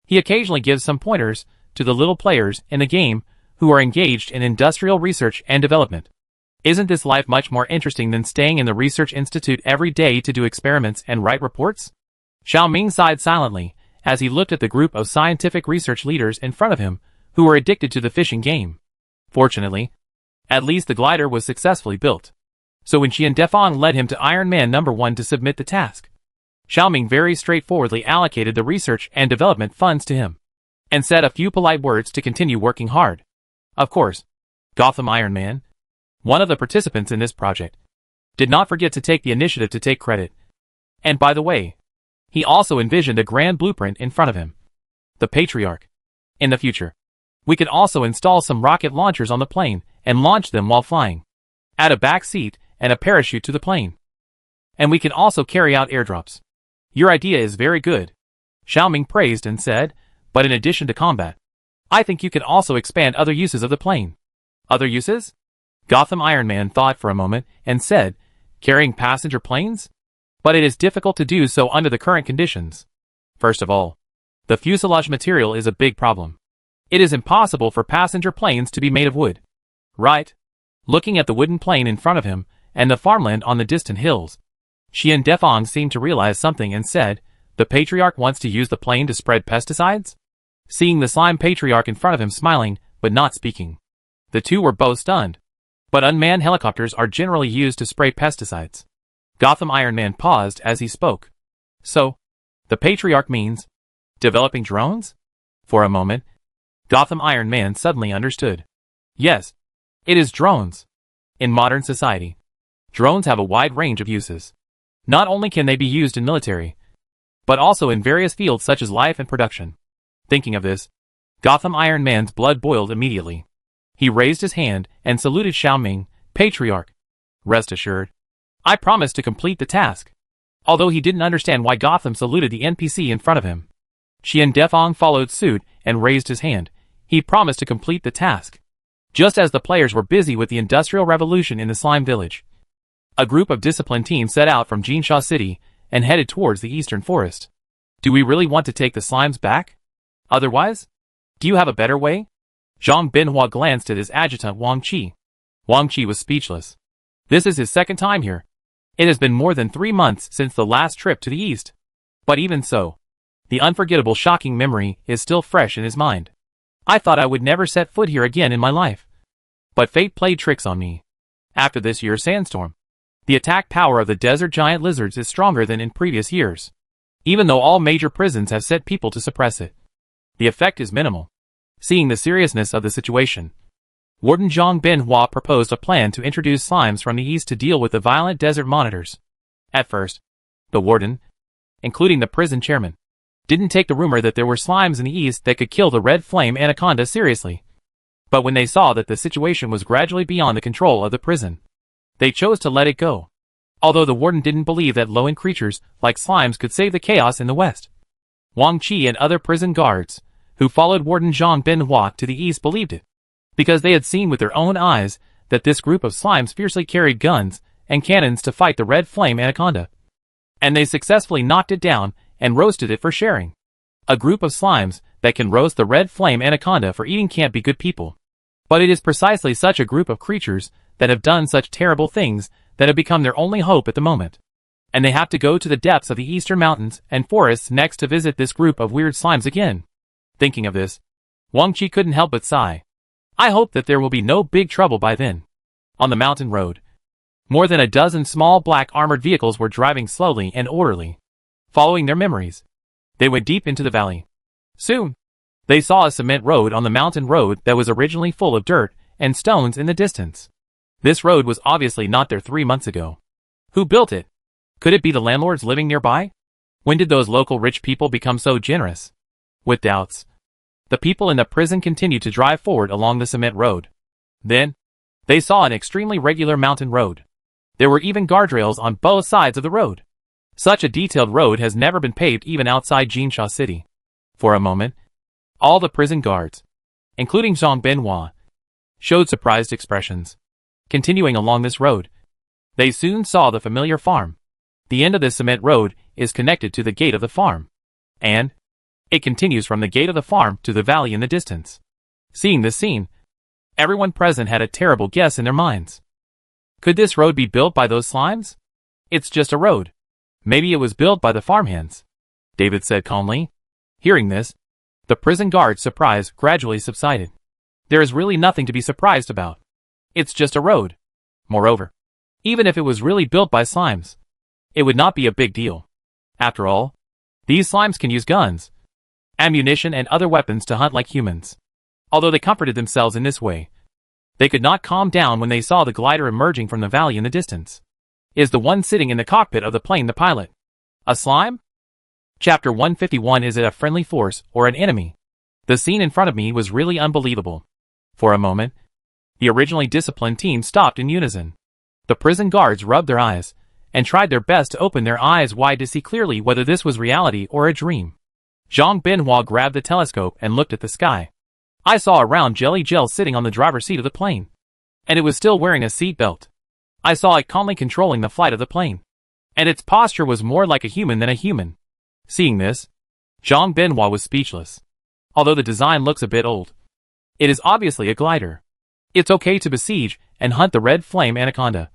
he occasionally gives some pointers to the little players in the game who are engaged in industrial research and development. Isn't this life much more interesting than staying in the research institute every day to do experiments and write reports? Xiao Ming sighed silently as he looked at the group of scientific research leaders in front of him who were addicted to the fishing game. Fortunately, at least the glider was successfully built. So when Qian Defang led him to Iron Man No. 1 to submit the task, Xiao Ming very straightforwardly allocated the research and development funds to him, and said a few polite words to continue working hard. Of course, Gotham Iron Man, one of the participants in this project, did not forget to take the initiative to take credit. And by the way, he also envisioned a grand blueprint in front of him. The Patriarch. In the future, we could also install some rocket launchers on the plane and launch them while flying. Add a back seat and a parachute to the plane. And we can also carry out airdrops. Your idea is very good, Xiao Ming praised and said, but in addition to combat, I think you can also expand other uses of the plane. Other uses? Gotham Iron Man thought for a moment and said, carrying passenger planes? But it is difficult to do so under the current conditions. First of all, The fuselage material is a big problem. It is impossible for passenger planes to be made of wood. Right? Looking at the wooden plane in front of him, and the farmland on the distant hills, Xian Defang seemed to realize something and said, "The patriarch wants to use the plane to spread pesticides?" Seeing the slime patriarch in front of him smiling, but not speaking, the two were both stunned. But unmanned helicopters are generally used to spray pesticides. Gotham Iron Man paused as he spoke. So, the patriarch means developing drones? For a moment, Gotham Iron Man suddenly understood. Yes, it is drones. In modern society, drones have a wide range of uses. Not only can they be used in military, but also in various fields such as life and production. Thinking of this, Gotham Iron Man's blood boiled immediately. He raised his hand and saluted Xiaoming, "Patriarch. Rest assured, I promise to complete the task." Although he didn't understand why Gotham saluted the NPC in front of him, Xian Defang followed suit and raised his hand. He promised to complete the task. Just as the players were busy with the Industrial Revolution in the Slime Village, a group of disciplined teams set out from Jinsha City and headed towards the eastern forest. Do we really want to take the slimes back? Otherwise? Do you have a better way? Zhang Binhua glanced at his adjutant Wang Qi. Wang Qi was speechless. This is his second time here. It has been more than 3 months since the last trip to the east. But even so, the unforgettable shocking memory is still fresh in his mind. I thought I would never set foot here again in my life. But fate played tricks on me. After this year's sandstorm, the attack power of the desert giant lizards is stronger than in previous years. Even though all major prisons have set people to suppress it, the effect is minimal. Seeing the seriousness of the situation, Warden Zhang Binhua proposed a plan to introduce slimes from the east to deal with the violent desert monitors. At first, the warden, including the prison chairman, didn't take the rumor that there were slimes in the east that could kill the red flame anaconda seriously. But when they saw that the situation was gradually beyond the control of the prison, they chose to let it go. Although the warden didn't believe that low-end creatures like slimes could save the chaos in the west, Wang Qi and other prison guards who followed Warden Zhang Binhua to the east believed it, because they had seen with their own eyes that this group of slimes fiercely carried guns and cannons to fight the red flame anaconda. And they successfully knocked it down and roasted it for sharing. A group of slimes that can roast the red flame anaconda for eating can't be good people. But it is precisely such a group of creatures that have done such terrible things that have become their only hope at the moment. And they have to go to the depths of the eastern mountains and forests next to visit this group of weird slimes again. Thinking of this, Wang Qi couldn't help but sigh. I hope that there will be no big trouble by then. On the mountain road, more than a dozen small black armored vehicles were driving slowly and orderly. Following their memories, they went deep into the valley. Soon, they saw a cement road on the mountain road that was originally full of dirt and stones in the distance. This road was obviously not there 3 months ago. Who built it? Could it be the landlords living nearby? When did those local rich people become so generous? With doubts, the people in the prison continued to drive forward along the cement road. Then, they saw an extremely regular mountain road. There were even guardrails on both sides of the road. Such a detailed road has never been paved even outside Jinsha City. For a moment, all the prison guards, including Zhang Binhua, showed surprised expressions. Continuing along this road, they soon saw the familiar farm. The end of this cement road is connected to the gate of the farm, and it continues from the gate of the farm to the valley in the distance. Seeing this scene, everyone present had a terrible guess in their minds. Could this road be built by those slimes? It's just a road. Maybe it was built by the farmhands, David said calmly. Hearing this, the prison guard's surprise gradually subsided. There is really nothing to be surprised about. It's just a road. Moreover, even if it was really built by slimes, it would not be a big deal. After all, these slimes can use guns, ammunition and other weapons to hunt like humans. Although they comforted themselves in this way, they could not calm down when they saw the glider emerging from the valley in the distance. Is the one sitting in the cockpit of the plane the pilot? A slime? Chapter 151. Is it a friendly force or an enemy? The scene in front of me was really unbelievable. For a moment, the originally disciplined team stopped in unison. The prison guards rubbed their eyes and tried their best to open their eyes wide to see clearly whether this was reality or a dream. Zhang Binhua grabbed the telescope and looked at the sky. I saw a round jelly gel sitting on the driver's seat of the plane, and it was still wearing a seat belt. I saw it calmly controlling the flight of the plane, and its posture was more like a human than a human. Seeing this, Zhang Binhua was speechless. Although the design looks a bit old, it is obviously a glider. It's okay to besiege and hunt the red flame anaconda.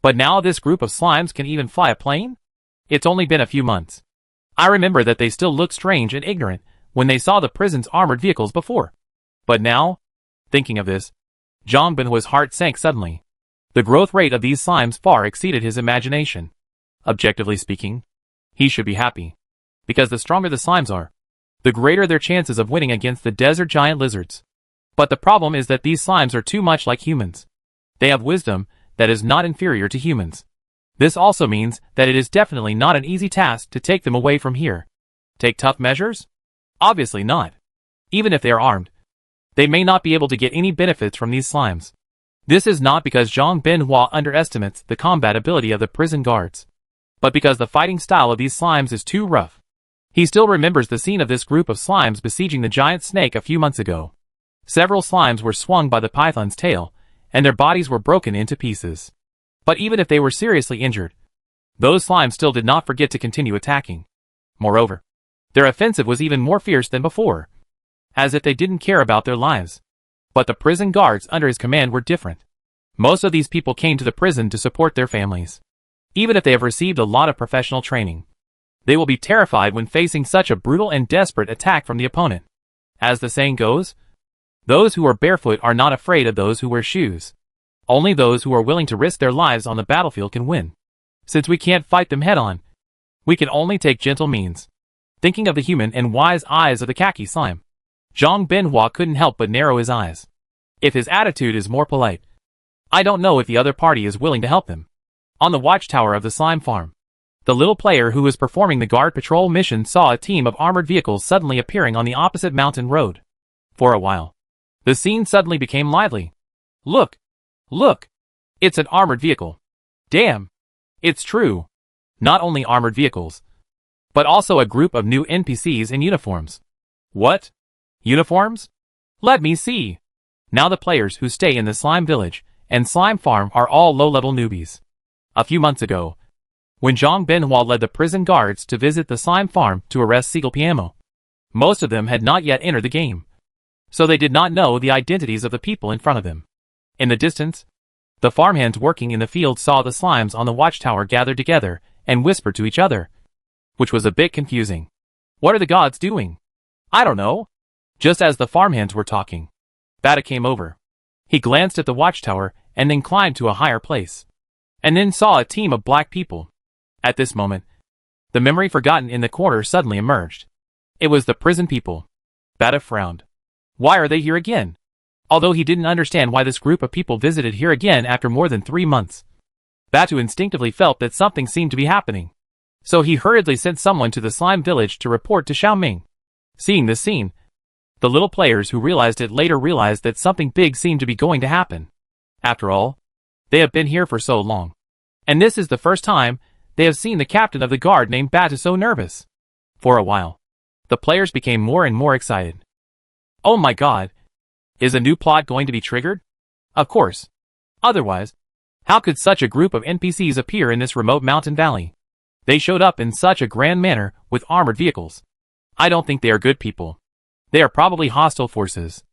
But now this group of slimes can even fly a plane? It's only been a few months. I remember that they still looked strange and ignorant when they saw the prison's armored vehicles before. But now, thinking of this, Zhang Binhua's heart sank suddenly. The growth rate of these slimes far exceeded his imagination. Objectively speaking, he should be happy. Because the stronger the slimes are, the greater their chances of winning against the desert giant lizards. But the problem is that these slimes are too much like humans. They have wisdom that is not inferior to humans. This also means that it is definitely not an easy task to take them away from here. Take tough measures? Obviously not. Even if they are armed, they may not be able to get any benefits from these slimes. This is not because Zhang Binhua underestimates the combat ability of the prison guards, but because the fighting style of these slimes is too rough. He still remembers the scene of this group of slimes besieging the giant snake a few months ago. Several slimes were swung by the python's tail, and their bodies were broken into pieces. But even if they were seriously injured, those slimes still did not forget to continue attacking. Moreover, their offensive was even more fierce than before, as if they didn't care about their lives. But the prison guards under his command were different. Most of these people came to the prison to support their families. Even if they have received a lot of professional training, they will be terrified when facing such a brutal and desperate attack from the opponent. As the saying goes, those who are barefoot are not afraid of those who wear shoes. Only those who are willing to risk their lives on the battlefield can win. Since we can't fight them head-on, we can only take gentle means. Thinking of the human and wise eyes of the khaki slime, Zhang Binhua couldn't help but narrow his eyes. If his attitude is more polite, I don't know if the other party is willing to help him. On the watchtower of the slime farm, the little player who was performing the guard patrol mission saw a team of armored vehicles suddenly appearing on the opposite mountain road. For a while, the scene suddenly became lively. Look! Look! It's an armored vehicle. Damn! It's true. Not only armored vehicles, but also a group of new NPCs in uniforms. What? Uniforms? Let me see. Now the players who stay in the slime village and slime farm are all low-level newbies. A few months ago, when Zhang Binhua led the prison guards to visit the slime farm to arrest Seagull Piamo, most of them had not yet entered the game, so they did not know the identities of the people in front of them. In the distance, the farmhands working in the field saw the slimes on the watchtower gathered together and whispered to each other, which was a bit confusing. What are the gods doing? I don't know. Just as the farmhands were talking, Bata came over. He glanced at the watchtower and then climbed to a higher place, and then saw a team of black people. At this moment, the memory forgotten in the corner suddenly emerged. It was the prison people. Bata frowned. Why are they here again? Although he didn't understand why this group of people visited here again after more than 3 months, Batu instinctively felt that something seemed to be happening. So he hurriedly sent someone to the slime village to report to Xiaoming. Seeing this scene, the little players who realized it later realized that something big seemed to be going to happen. After all, they have been here for so long, and this is the first time they have seen the captain of the guard named Batu so nervous. For a while, the players became more and more excited. Oh my god! Is a new plot going to be triggered? Of course. Otherwise, how could such a group of NPCs appear in this remote mountain valley? They showed up in such a grand manner with armored vehicles. I don't think they are good people. They are probably hostile forces,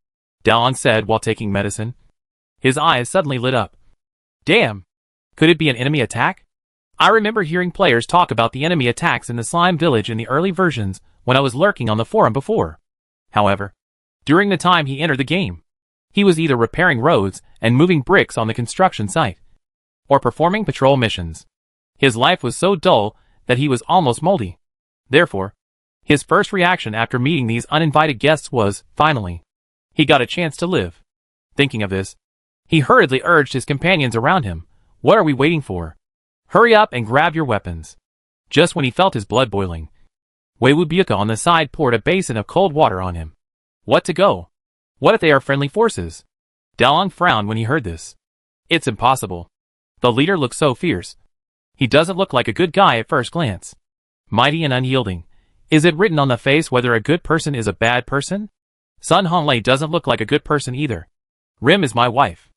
Dallon said while taking medicine. His eyes suddenly lit up. Damn! Could it be an enemy attack? I remember hearing players talk about the enemy attacks in the slime village in the early versions when I was lurking on the forum before. However, during the time he entered the game, he was either repairing roads and moving bricks on the construction site, or performing patrol missions. His life was so dull that he was almost moldy. Therefore, his first reaction after meeting these uninvited guests was, finally, he got a chance to live. Thinking of this, he hurriedly urged his companions around him, what are we waiting for? Hurry up and grab your weapons. Just when he felt his blood boiling, Weiwu Byuka on the side poured a basin of cold water on him. What to go? What if they are friendly forces? Dallon frowned when he heard this. It's impossible. The leader looks so fierce. He doesn't look like a good guy at first glance. Mighty and unyielding. Is it written on the face whether a good person is a bad person? Sun Honglei doesn't look like a good person either. Rim is my wife.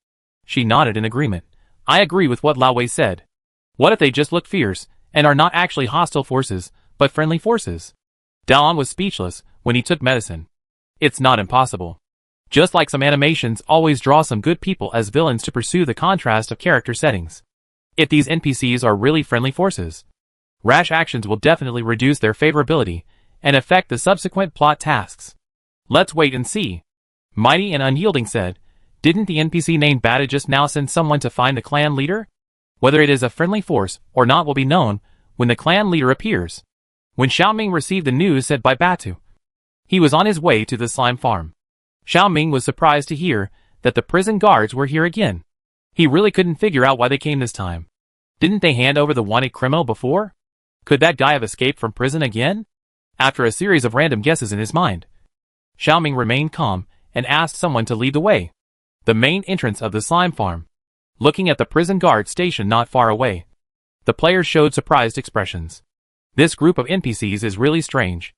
She nodded in agreement. I agree with what Lao Wei said. What if they just look fierce, and are not actually hostile forces, but friendly forces? Dallon was speechless when he took medicine. It's not impossible. Just like some animations always draw some good people as villains to pursue the contrast of character settings. If these NPCs are really friendly forces, rash actions will definitely reduce their favorability and affect the subsequent plot tasks. Let's wait and see. Mighty and Unyielding said, didn't the NPC named Bata just now send someone to find the clan leader? Whether it is a friendly force or not will be known when the clan leader appears. When Xiaoming received the news said by Batu, he was on his way to the slime farm. Xiaoming was surprised to hear that the prison guards were here again. He really couldn't figure out why they came this time. Didn't they hand over the wanted criminal before? Could that guy have escaped from prison again? After a series of random guesses in his mind, Xiaoming remained calm and asked someone to lead the way. The main entrance of the slime farm. Looking at the prison guard station not far away, the players showed surprised expressions. This group of NPCs is really strange.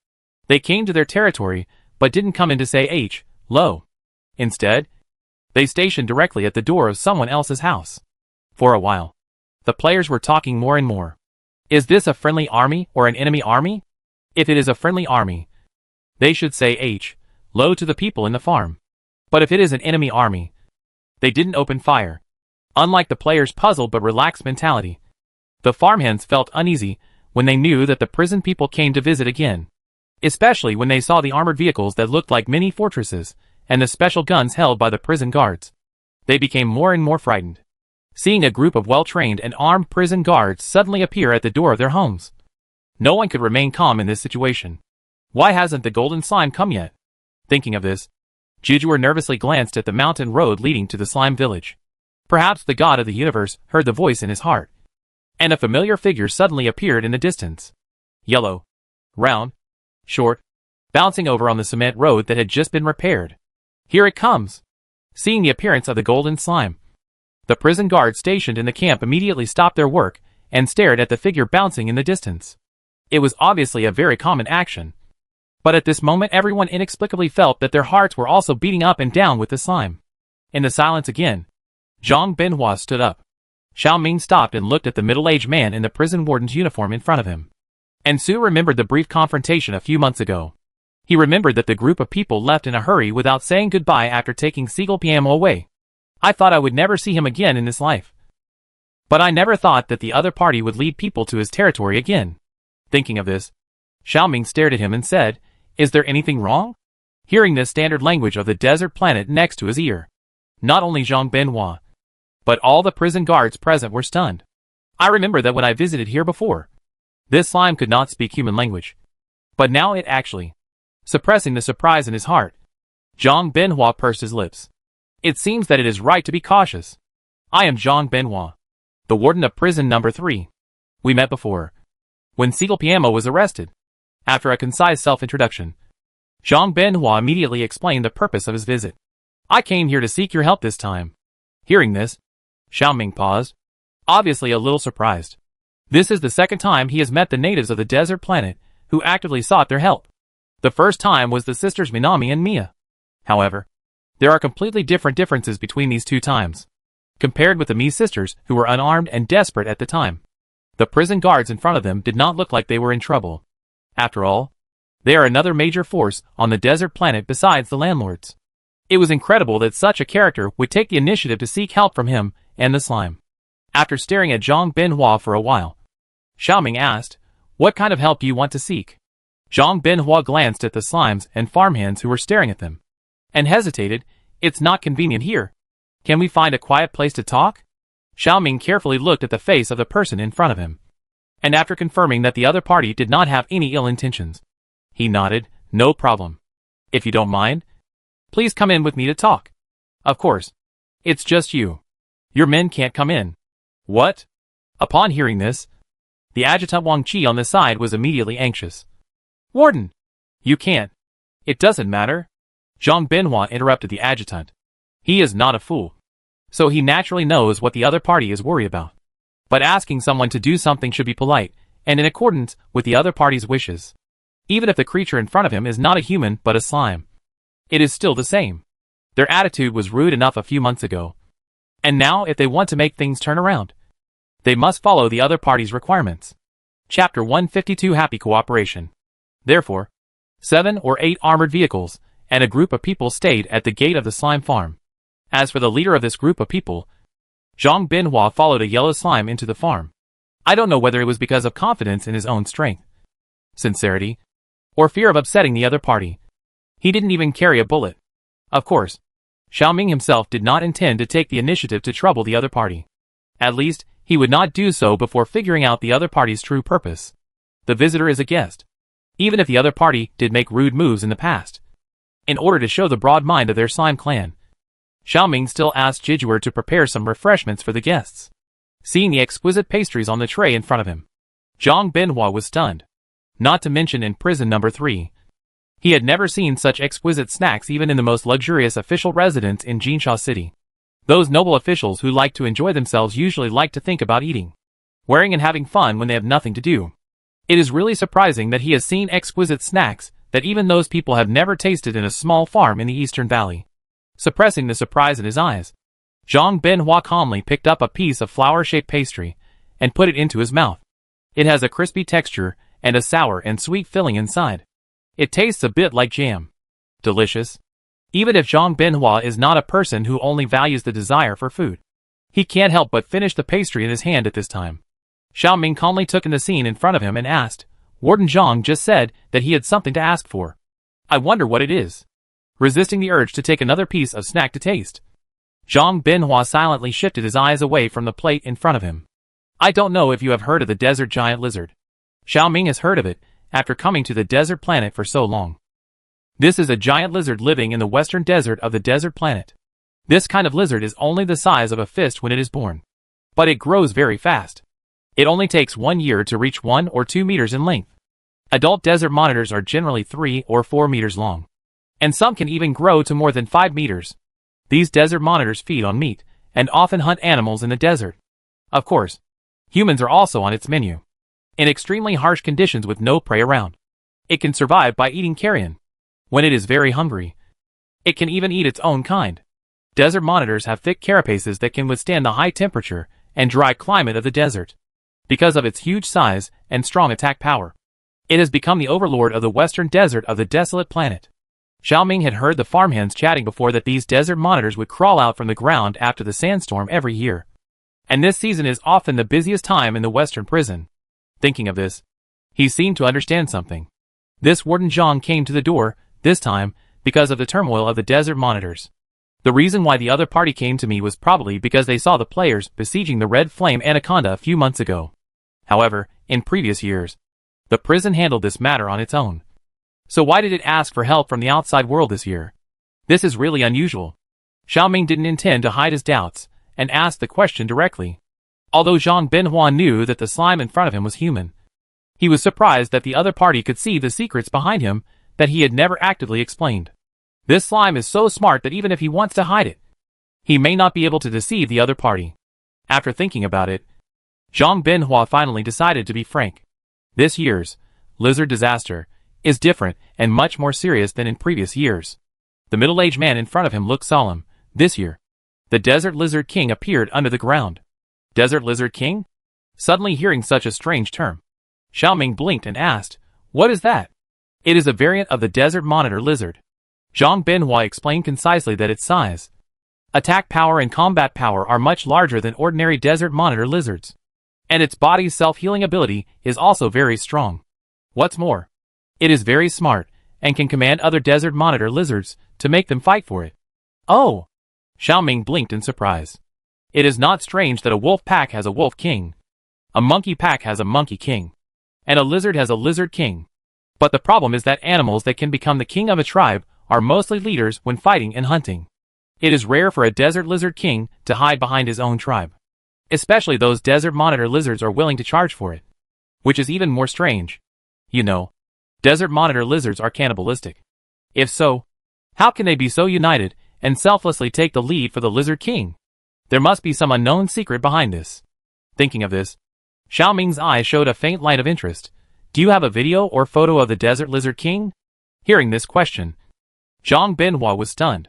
They came to their territory, but didn't come in to say hello. Instead, they stationed directly at the door of someone else's house. For a while, the players were talking more and more. Is this a friendly army or an enemy army? If it is a friendly army, they should say hello to the people in the farm. But if it is an enemy army, they didn't open fire. Unlike the players' puzzled but relaxed mentality, the farmhands felt uneasy when they knew that the prison people came to visit again. Especially when they saw the armored vehicles that looked like mini fortresses and the special guns held by the prison guards. They became more and more frightened, seeing a group of well-trained and armed prison guards suddenly appear at the door of their homes. No one could remain calm in this situation. Why hasn't the golden slime come yet? Thinking of this, Jujuer nervously glanced at the mountain road leading to the slime village. Perhaps the god of the universe heard the voice in his heart, and a familiar figure suddenly appeared in the distance. Yellow, round, short, bouncing over on the cement road that had just been repaired. Here it comes! Seeing the appearance of the golden slime, the prison guards stationed in the camp immediately stopped their work and stared at the figure bouncing in the distance. It was obviously a very common action, but at this moment everyone inexplicably felt that their hearts were also beating up and down with the slime. In the silence again, Zhang Benhua stood up. Xiaoming stopped and looked at the middle-aged man in the prison warden's uniform in front of him. And Su remembered the brief confrontation a few months ago. He remembered that the group of people left in a hurry without saying goodbye after taking Siegel Piamo away. I thought I would never see him again in this life. But I never thought that the other party would lead people to his territory again. Thinking of this, Xiaoming stared at him and said, "Is there anything wrong?" Hearing this standard language of the desert planet next to his ear, not only Zhang Benhua, but all the prison guards present were stunned. I remember that when I visited here before, this slime could not speak human language. But now it actually. Suppressing the surprise in his heart, Zhang Benhua pursed his lips. It seems that it is right to be cautious. I am Zhang Benhua, the warden of prison number 3. We met before, when Siegel Piamo was arrested. After a concise self-introduction, Zhang Benhua immediately explained the purpose of his visit. I came here to seek your help this time. Hearing this, Xiaoming paused, obviously a little surprised. This is the second time he has met the natives of the desert planet who actively sought their help. The first time was the sisters Minami and Mia. However, there are completely different differences between these two times. Compared with the Mi sisters who were unarmed and desperate at the time, the prison guards in front of them did not look like they were in trouble. After all, they are another major force on the desert planet besides the landlords. It was incredible that such a character would take the initiative to seek help from him and the slime. After staring at Zhang Benhua for a while, Xiaoming asked, "What kind of help do you want to seek?" Zhang Benhua glanced at the slimes and farmhands who were staring at them, and hesitated. "It's not convenient here. Can we find a quiet place to talk?" Xiaoming carefully looked at the face of the person in front of him, and after confirming that the other party did not have any ill intentions, he nodded. "No problem. If you don't mind, please come in with me to talk." "Of course. It's just you. Your men can't come in." "What?" Upon hearing this, the adjutant Wang Qi on the side was immediately anxious. "Warden, you can't." "It doesn't matter." Zhang Benhua interrupted the adjutant. He is not a fool, so he naturally knows what the other party is worried about. But asking someone to do something should be polite and in accordance with the other party's wishes. Even if the creature in front of him is not a human but a slime, it is still the same. Their attitude was rude enough a few months ago, and now if they want to make things turn around, they must follow the other party's requirements. Chapter 152 Happy Cooperation. Therefore, 7 or 8 armored vehicles, and a group of people stayed at the gate of the slime farm. As for the leader of this group of people, Zhang Binhua followed a yellow slime into the farm. I don't know whether it was because of confidence in his own strength, sincerity, or fear of upsetting the other party. He didn't even carry a bullet. Of course, Xiaoming himself did not intend to take the initiative to trouble the other party. At least, he would not do so before figuring out the other party's true purpose. The visitor is a guest. Even if the other party did make rude moves in the past. In order to show the broad mind of their slime clan, Xiaoming still asked Jijuer to prepare some refreshments for the guests. Seeing the exquisite pastries on the tray in front of him, Zhang Binhua was stunned. Not to mention in prison number 3. He had never seen such exquisite snacks even in the most luxurious official residence in Jinsha City. Those noble officials who like to enjoy themselves usually like to think about eating, wearing and having fun when they have nothing to do. It is really surprising that he has seen exquisite snacks that even those people have never tasted in a small farm in the Eastern Valley. Suppressing the surprise in his eyes, Zhang Binhua calmly picked up a piece of flower-shaped pastry and put it into his mouth. It has a crispy texture and a sour and sweet filling inside. It tastes a bit like jam. Delicious. Even if Zhang Binhua is not a person who only values the desire for food, he can't help but finish the pastry in his hand at this time. Xiaoming calmly took in the scene in front of him and asked, Warden Zhang just said that he had something to ask for. I wonder what it is. Resisting the urge to take another piece of snack to taste, Zhang Binhua silently shifted his eyes away from the plate in front of him. I don't know if you have heard of the desert giant lizard. Xiaoming has heard of it after coming to the desert planet for so long. This is a giant lizard living in the western desert of the desert planet. This kind of lizard is only the size of a fist when it is born, but it grows very fast. It only takes 1 year to reach 1 or 2 meters in length. Adult desert monitors are generally 3 or 4 meters long, and some can even grow to more than 5 meters. These desert monitors feed on meat and often hunt animals in the desert. Of course, humans are also on its menu. In extremely harsh conditions with no prey around, it can survive by eating carrion. When it is very hungry, it can even eat its own kind. Desert monitors have thick carapaces that can withstand the high temperature and dry climate of the desert. Because of its huge size and strong attack power, it has become the overlord of the western desert of the desolate planet. Xiaoming had heard the farmhands chatting before that these desert monitors would crawl out from the ground after the sandstorm every year. And this season is often the busiest time in the western prison. Thinking of this, he seemed to understand something. This Warden Zhang came to the door, this time, because of the turmoil of the desert monitors. The reason why the other party came to me was probably because they saw the players besieging the Red Flame Anaconda a few months ago. However, in previous years, the prison handled this matter on its own. So why did it ask for help from the outside world this year? This is really unusual. Xiaoming didn't intend to hide his doubts, and asked the question directly. Although Zhang Binhua knew that the slime in front of him was human, he was surprised that the other party could see the secrets behind him that he had never actively explained. This slime is so smart that even if he wants to hide it, he may not be able to deceive the other party. After thinking about it, Zhang Binhua finally decided to be frank. This year's lizard disaster is different and much more serious than in previous years. The middle-aged man in front of him looked solemn. This year, the Desert Lizard King appeared under the ground. Desert Lizard King? Suddenly hearing such a strange term, Xiaoming blinked and asked, What is that? It is a variant of the Desert Monitor Lizard. Zhang Binhua explained concisely that its size, attack power and combat power are much larger than ordinary Desert Monitor lizards. And its body's self-healing ability is also very strong. What's more, it is very smart, and can command other Desert Monitor lizards to make them fight for it. Oh! Xiaoming blinked in surprise. It is not strange that a wolf pack has a wolf king, a monkey pack has a monkey king, and a lizard has a lizard king. But the problem is that animals that can become the king of a tribe are mostly leaders when fighting and hunting. It is rare for a desert lizard king to hide behind his own tribe. Especially those Desert Monitor lizards are willing to charge for it. Which is even more strange. You know, Desert Monitor lizards are cannibalistic. If so, how can they be so united and selflessly take the lead for the Lizard King? There must be some unknown secret behind this. Thinking of this, Xiaoming's eye showed a faint light of interest. Do you have a video or photo of the Desert Lizard King? Hearing this question, Zhang Binhua was stunned.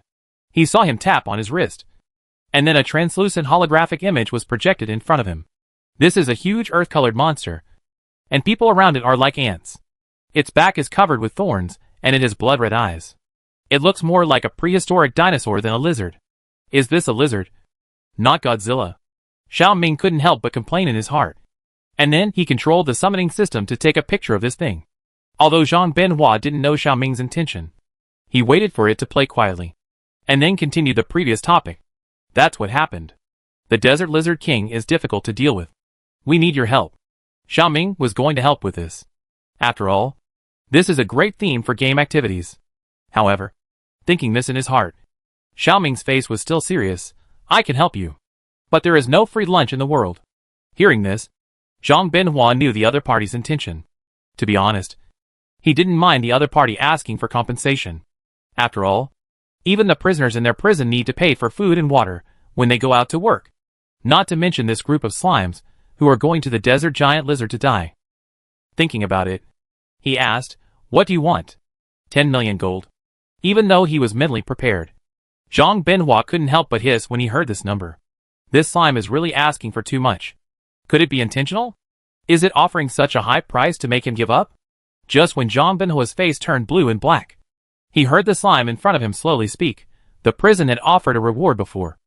He saw him tap on his wrist, and then a translucent holographic image was projected in front of him. This is a huge earth-colored monster, and people around it are like ants. Its back is covered with thorns, and it has blood-red eyes. It looks more like a prehistoric dinosaur than a lizard. Is this a lizard? Not Godzilla. Xiao Ming couldn't help but complain in his heart. And then he controlled the summoning system to take a picture of this thing. Although Zhang Benhua didn't know Xiao Ming's intention, he waited for it to play quietly, and then continued the previous topic. That's what happened. The Desert Lizard King is difficult to deal with. We need your help. Xiao Ming was going to help with this. After all, this is a great theme for game activities. However, thinking this in his heart, Xiao Ming's face was still serious. I can help you. But there is no free lunch in the world. Hearing this, Zhang Benhua knew the other party's intention. To be honest, he didn't mind the other party asking for compensation. After all, even the prisoners in their prison need to pay for food and water when they go out to work. Not to mention this group of slimes who are going to the desert giant lizard to die. Thinking about it, he asked, "What do you want?" 10 million gold. Even though he was mentally prepared, Zhang Benhua couldn't help but hiss when he heard this number. This slime is really asking for too much. Could it be intentional? Is it offering such a high price to make him give up? Just when Zhang Benhua's face turned blue and black, he heard the slime in front of him slowly speak. The prison had offered a reward before,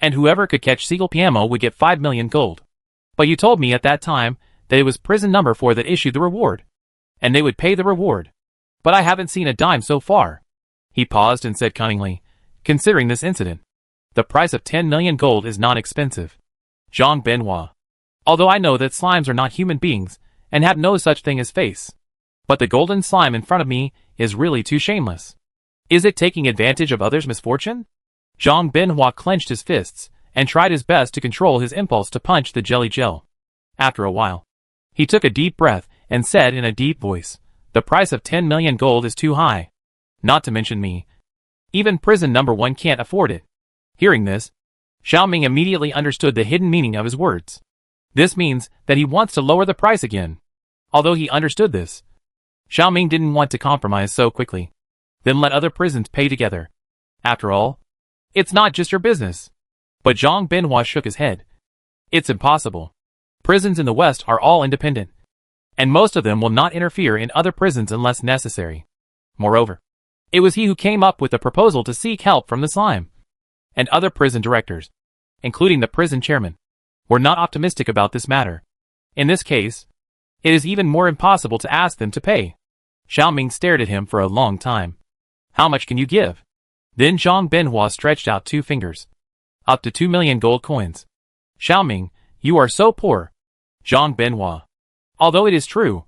and whoever could catch Seagull Piamo would get 5 million gold. But you told me at that time that it was prison number 4 that issued the reward, and they would pay the reward. But I haven't seen a dime so far. He paused and said cunningly, considering this incident, the price of 10 million gold is not expensive. Zhang Benhua. Although I know that slimes are not human beings and have no such thing as face, but the golden slime in front of me is really too shameless. Is it taking advantage of others' misfortune? Zhang Benhua clenched his fists and tried his best to control his impulse to punch the jelly gel. After a while, he took a deep breath and said in a deep voice, the price of 10 million gold is too high. Not to mention me. Even prison number 1 can't afford it. Hearing this, Xiao Ming immediately understood the hidden meaning of his words. This means that he wants to lower the price again. Although he understood this, Xiao Ming didn't want to compromise so quickly. Then let other prisons pay together. After all, it's not just your business. But Zhang Benhua shook his head. It's impossible. Prisons in the West are all independent, and most of them will not interfere in other prisons unless necessary. Moreover, it was he who came up with the proposal to seek help from the slime. And other prison directors, including the prison chairman, were not optimistic about this matter. In this case, it is even more impossible to ask them to pay. Xiao Ming stared at him for a long time. How much can you give? Then Zhang Benhua stretched out 2 fingers. Up to 2 million gold coins. Xiao Ming, you are so poor. Zhang Benhua. Although it is true,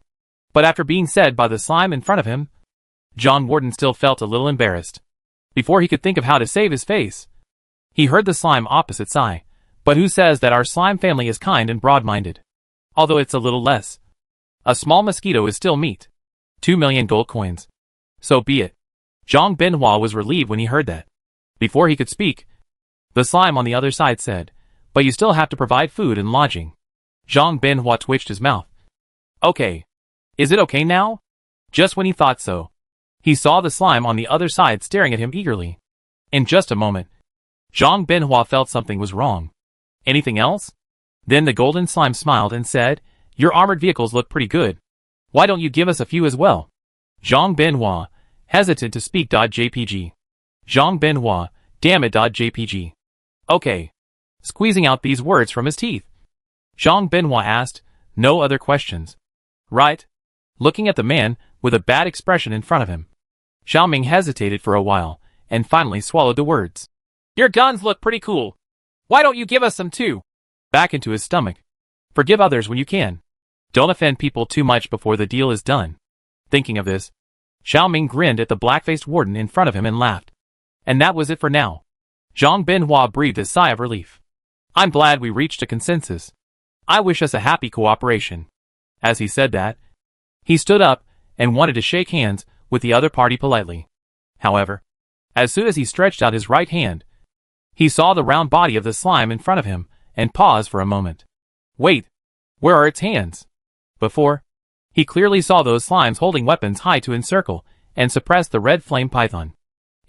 but after being said by the slime in front of him, John Warden still felt a little embarrassed. Before he could think of how to save his face, he heard the slime opposite sigh. But who says that our slime family is kind and broad-minded? Although it's a little less. A small mosquito is still meat. 2 million gold coins. So be it. Zhang Benhua was relieved when he heard that. Before he could speak, the slime on the other side said, but you still have to provide food and lodging. Zhang Benhua twitched his mouth. Okay. Is it okay now? Just when he thought so, he saw the slime on the other side staring at him eagerly. In just a moment, Zhang Benhua felt something was wrong. Anything else? Then the golden slime smiled and said, your armored vehicles look pretty good. Why don't you give us a few as well? Zhang Benhua, hesitant to speak. JPG. Zhang Benhua, damn it. JPG. Okay. Squeezing out these words from his teeth, Zhang Benhua asked, no other questions. Right? Looking at the man with a bad expression in front of him, Xiao Ming hesitated for a while and finally swallowed the words. Your guns look pretty cool. Why don't you give us some too? Back into his stomach. Forgive others when you can. Don't offend people too much before the deal is done. Thinking of this, Xiao Ming grinned at the black-faced warden in front of him and laughed. And that was it for now. Zhang Benhua breathed a sigh of relief. I'm glad we reached a consensus. I wish us a happy cooperation. As he said that, he stood up and wanted to shake hands with the other party politely. However, as soon as he stretched out his right hand, he saw the round body of the slime in front of him and paused for a moment. Wait, where are its hands? Before, he clearly saw those slimes holding weapons high to encircle and suppress the red flame python.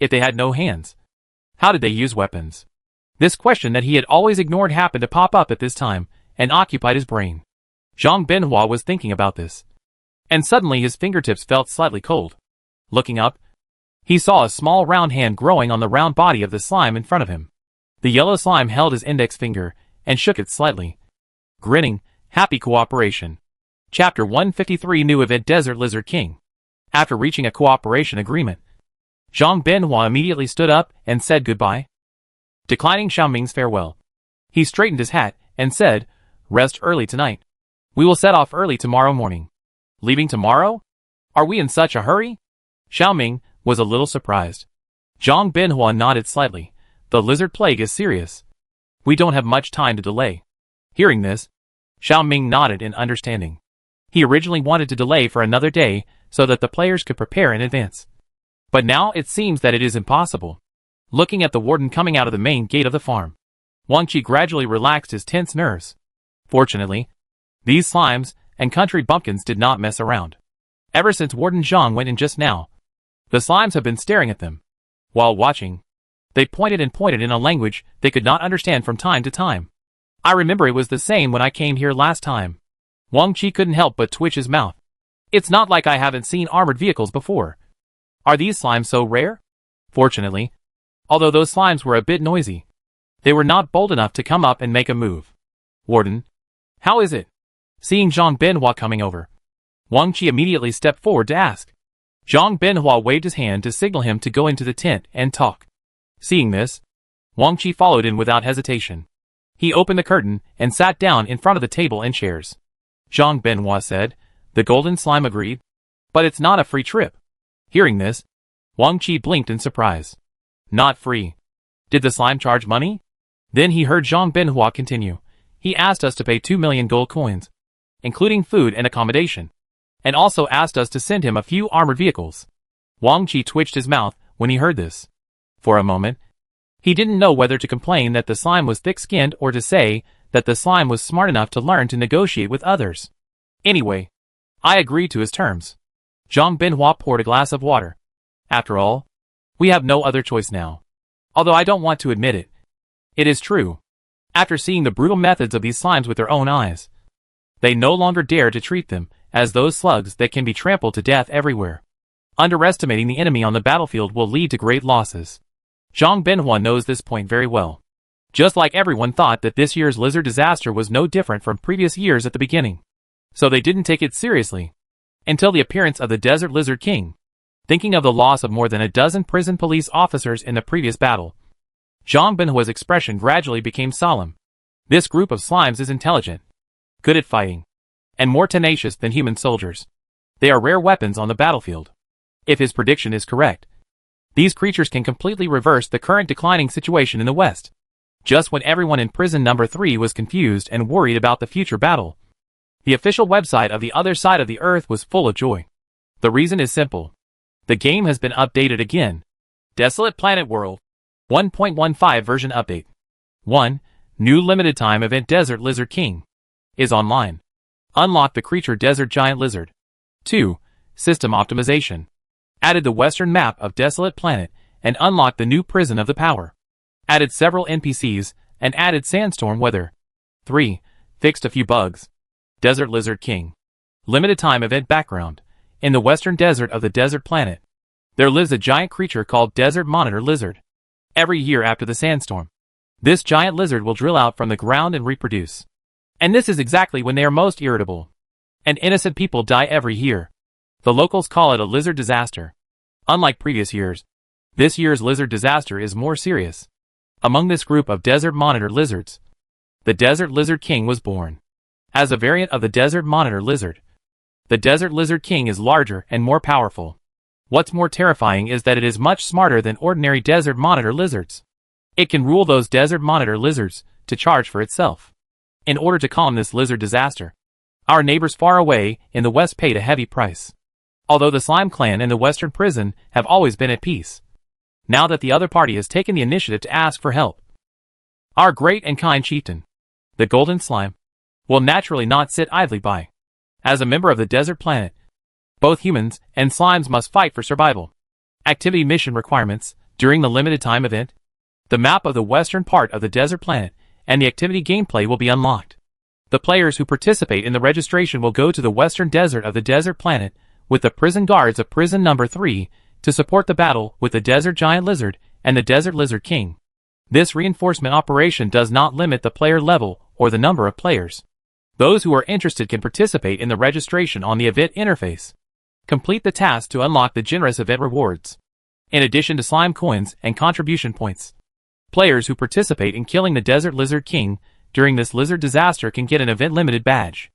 If they had no hands, how did they use weapons? This question that he had always ignored happened to pop up at this time and occupied his brain. Zhang Benhua was thinking about this, and suddenly his fingertips felt slightly cold. Looking up, he saw a small round hand growing on the round body of the slime in front of him. The yellow slime held his index finger and shook it slightly. Grinning, happy cooperation. Chapter 153 New Event Desert Lizard King. After reaching a cooperation agreement, Zhang Binhua immediately stood up and said goodbye. Declining Xiaoming's farewell, he straightened his hat and said, "Rest early tonight. We will set off early tomorrow morning." "Leaving tomorrow? Are we in such a hurry?" Xiaoming was a little surprised. Zhang Binhua nodded slightly. "The lizard plague is serious. We don't have much time to delay." Hearing this, Xiaoming nodded in understanding. He originally wanted to delay for another day so that the players could prepare in advance. But now it seems that it is impossible. Looking at the warden coming out of the main gate of the farm, Wang Qi gradually relaxed his tense nerves. Fortunately, these slimes and country bumpkins did not mess around. Ever since Warden Zhang went in just now, the slimes have been staring at them. While watching, they pointed in a language they could not understand from time to time. "I remember it was the same when I came here last time." Wang Qi couldn't help but twitch his mouth. "It's not like I haven't seen armored vehicles before. Are these slimes so rare?" Fortunately, although those slimes were a bit noisy, they were not bold enough to come up and make a move. "Warden, how is it?" Seeing Zhang Binhua coming over, Wang Qi immediately stepped forward to ask. Zhang Binhua waved his hand to signal him to go into the tent and talk. Seeing this, Wang Qi followed in without hesitation. He opened the curtain and sat down in front of the table and chairs. Zhang Binhua said. The golden slime agreed. "But it's not a free trip." Hearing this, Wang Qi blinked in surprise. "Not free? Did the slime charge money?" Then he heard Zhang Binhua continue. "He asked us to pay 2 million gold coins, including food and accommodation, and also asked us to send him a few armored vehicles." Wang Qi twitched his mouth when he heard this. For a moment, he didn't know whether to complain that the slime was thick-skinned or to say that the slime was smart enough to learn to negotiate with others. "Anyway, I agreed to his terms." Zhang Binhua poured a glass of water. "After all, we have no other choice now. Although I don't want to admit it. It is true. After seeing the brutal methods of these slimes with their own eyes, they no longer dare to treat them as those slugs that can be trampled to death everywhere. Underestimating the enemy on the battlefield will lead to great losses. Zhang Binhua knows this point very well. Just like everyone thought that this year's lizard disaster was no different from previous years at the beginning. So they didn't take it seriously. Until the appearance of the Desert Lizard King. Thinking of the loss of more than a dozen prison police officers in the previous battle, Zhang Binhua's expression gradually became solemn. This group of slimes is intelligent, good at fighting, and more tenacious than human soldiers. They are rare weapons on the battlefield. If his prediction is correct, these creatures can completely reverse the current declining situation in the West. Just when everyone in prison number 3 was confused and worried about the future battle, the official website of the other side of the earth was full of joy. The reason is simple. The game has been updated again. Desolate Planet World 1.15 version update. 1. New limited time event Desert Lizard King is online. Unlock the creature Desert Giant Lizard. 2. System optimization. Added the western map of Desolate Planet and unlocked the new Prison of the Power. Added several NPCs and added sandstorm weather. 3. Fixed a few bugs. Desert Lizard King. Limited time event background. In the western desert of the desert planet, there lives a giant creature called Desert Monitor Lizard. Every year after the sandstorm, this giant lizard will drill out from the ground and reproduce. And this is exactly when they are most irritable. And innocent people die every year. The locals call it a lizard disaster. Unlike previous years, this year's lizard disaster is more serious. Among this group of Desert Monitor Lizards, the Desert Lizard King was born. As a variant of the Desert Monitor Lizard, the Desert Lizard King is larger and more powerful. What's more terrifying is that it is much smarter than ordinary Desert Monitor Lizards. It can rule those Desert Monitor Lizards to charge for itself. In order to calm this lizard disaster, our neighbors far away in the west paid a heavy price. Although the Slime Clan and the Western Prison have always been at peace, now that the other party has taken the initiative to ask for help, our great and kind chieftain, the Golden Slime, will naturally not sit idly by. As a member of the desert planet, both humans and slimes must fight for survival. Activity mission requirements during the limited time event. The map of the western part of the desert planet and the activity gameplay will be unlocked. The players who participate in the registration will go to the western desert of the desert planet with the prison guards of prison number 3 to support the battle with the Desert Giant Lizard and the Desert Lizard King. This reinforcement operation does not limit the player level or the number of players. Those who are interested can participate in the registration on the event interface. Complete the task to unlock the generous event rewards. In addition to slime coins and contribution points, players who participate in killing the Desert Lizard King during this lizard disaster can get an event-limited badge.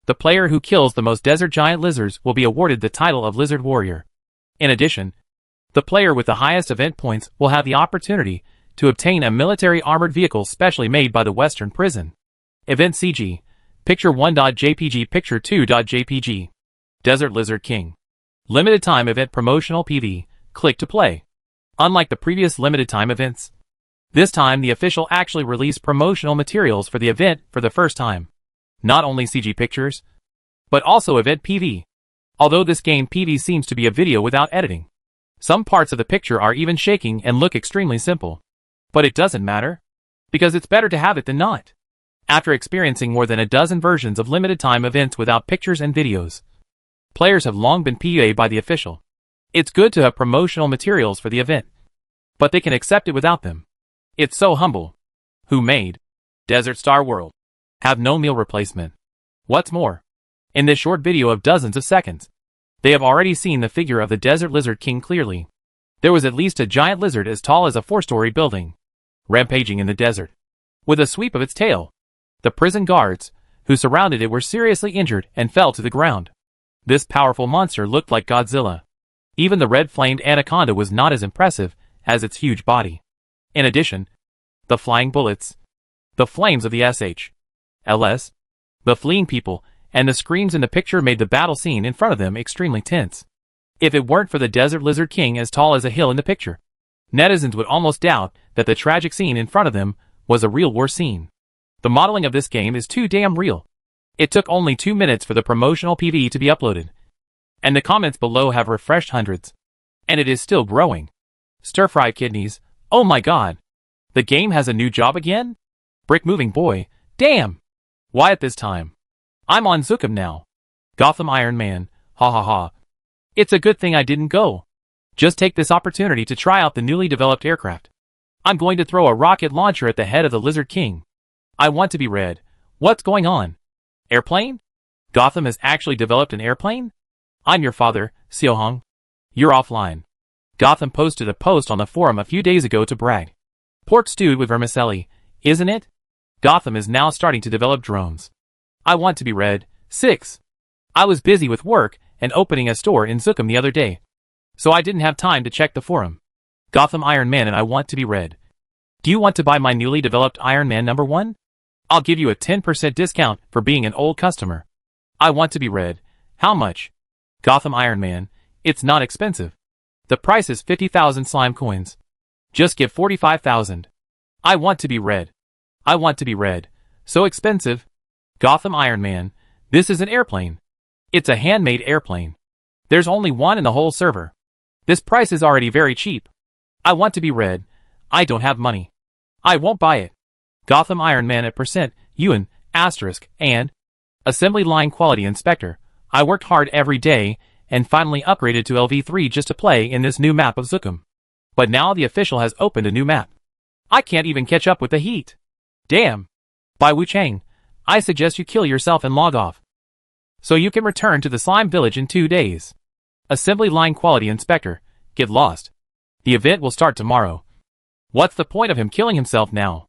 The player who kills the most desert giant lizards will be awarded the title of Lizard Warrior. In addition, the player with the highest event points will have the opportunity to obtain a military armored vehicle specially made by the Western Prison. Event CG, Picture 1.jpg, Picture 2.jpg. Desert Lizard King. Limited time event promotional PV, click to play. Unlike the previous limited time events, this time the official actually released promotional materials for the event for the first time. Not only CG pictures, but also event PV. Although this game PV seems to be a video without editing. Some parts of the picture are even shaking and look extremely simple. But it doesn't matter, because it's better to have it than not. After experiencing more than a dozen versions of limited time events without pictures and videos, players have long been PV'd by the official. It's good to have promotional materials for the event, but they can accept it without them. It's so humble. Who made Desert Star World have no meal replacement. What's more, in this short video of dozens of seconds, they have already seen the figure of the Desert Lizard King clearly. There was at least a giant lizard as tall as a 4-story building, rampaging in the desert. With a sweep of its tail, the prison guards who surrounded it were seriously injured and fell to the ground. This powerful monster looked like Godzilla. Even the red-flamed anaconda was not as impressive as its huge body. In addition, the flying bullets, the flames of the SHLS, the fleeing people, and the screams in the picture made the battle scene in front of them extremely tense. If it weren't for the Desert Lizard King as tall as a hill in the picture, netizens would almost doubt that the tragic scene in front of them was a real war scene. The modeling of this game is too damn real. It took only 2 minutes for the promotional PV to be uploaded. And the comments below have refreshed hundreds. And it is still growing. Stir-fried kidneys, oh my god. The game has a new job again? Brick moving boy, damn. Why at this time? I'm on Zookum now. Gotham Iron Man, ha ha ha. It's a good thing I didn't go. Just take this opportunity to try out the newly developed aircraft. I'm going to throw a rocket launcher at the head of the Lizard King. I want to be red. What's going on? Airplane? Gotham has actually developed an airplane? I'm your father, Seohong. You're offline. Gotham posted a post on the forum a few days ago to brag. Pork stewed with vermicelli, isn't it? Gotham is now starting to develop drones. I want to be red. 6. I was busy with work and opening a store in Zookum the other day, so I didn't have time to check the forum. Gotham Iron Man and I want to be red. Do you want to buy my newly developed Iron Man #1? I'll give you a 10% discount for being an old customer. I want to be red. How much? Gotham Iron Man, it's not expensive. The price is 50,000 slime coins. Just give 45,000. I want to be red. I want to be red. So expensive. Gotham Iron Man, this is an airplane. It's a handmade airplane. There's only one in the whole server. This price is already very cheap. I want to be red. I don't have money. I won't buy it. Gotham Iron Man at %, asterisk, and assembly line quality inspector. I worked hard every day and finally upgraded to LV3 just to play in this new map of Zookum. But now the official has opened a new map. I can't even catch up with the heat. Damn. By Wu Chang, I suggest you kill yourself and log off, so you can return to the slime village in 2 days. Assembly line quality inspector, get lost. The event will start tomorrow. What's the point of him killing himself now?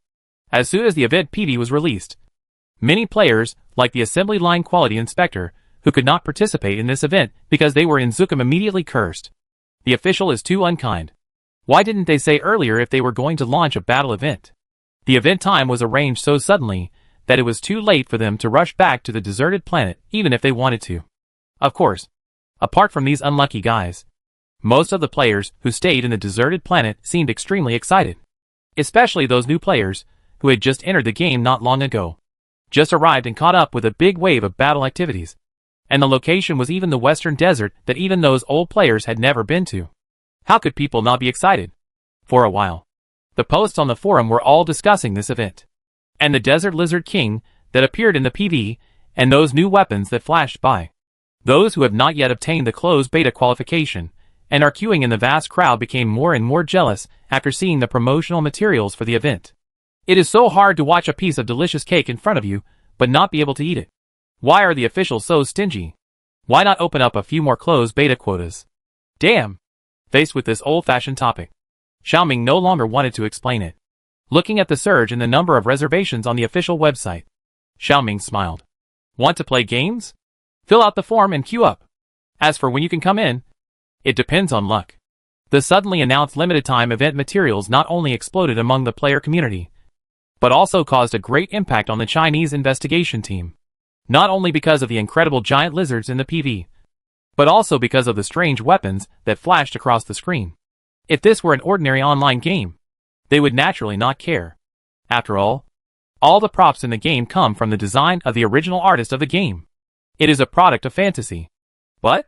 As soon as the event PV was released, many players, like the assembly line quality inspector, who could not participate in this event because they were in Zookum immediately cursed. The official is too unkind. Why didn't they say earlier if they were going to launch a battle event? The event time was arranged so suddenly that it was too late for them to rush back to the deserted planet even if they wanted to. Of course, apart from these unlucky guys, most of the players who stayed in the deserted planet seemed extremely excited. Especially those new players who had just entered the game not long ago. Just arrived and caught up with a big wave of battle activities. And the location was even the western desert that even those old players had never been to. How could people not be excited? For a while, the posts on the forum were all discussing this event. And the Desert Lizard King that appeared in the PV, and those new weapons that flashed by. Those who have not yet obtained the closed beta qualification, and our queuing in the vast crowd became more and more jealous after seeing the promotional materials for the event. It is so hard to watch a piece of delicious cake in front of you, but not be able to eat it. Why are the officials so stingy? Why not open up a few more closed beta quotas? Damn! Faced with this old-fashioned topic, Xiaoming no longer wanted to explain it. Looking at the surge in the number of reservations on the official website, Xiaoming smiled. Want to play games? Fill out the form and queue up. As for when you can come in, it depends on luck. The suddenly announced limited-time event materials not only exploded among the player community, but also caused a great impact on the Chinese investigation team. Not only because of the incredible giant lizards in the PV, but also because of the strange weapons that flashed across the screen. If this were an ordinary online game, they would naturally not care. After all the props in the game come from the design of the original artist of the game. It is a product of fantasy. But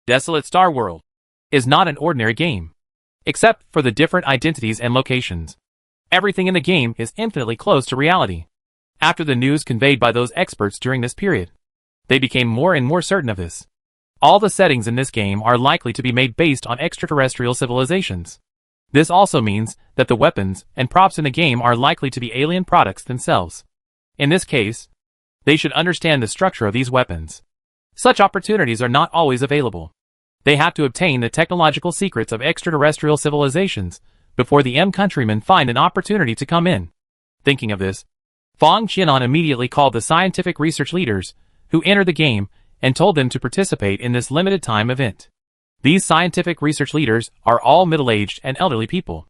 Desolate Star World is not an ordinary game. Except for the different identities and locations, everything in the game is infinitely close to reality. After the news conveyed by those experts during this period, they became more and more certain of this. All the settings in this game are likely to be made based on extraterrestrial civilizations. This also means that the weapons and props in the game are likely to be alien products themselves. In this case, they should understand the structure of these weapons. Such opportunities are not always available. They have to obtain the technological secrets of extraterrestrial civilizations before the countrymen find an opportunity to come in. Thinking of this, Fang Qianan immediately called the scientific research leaders who entered the game and told them to participate in this limited-time event. These scientific research leaders are all middle-aged and elderly people.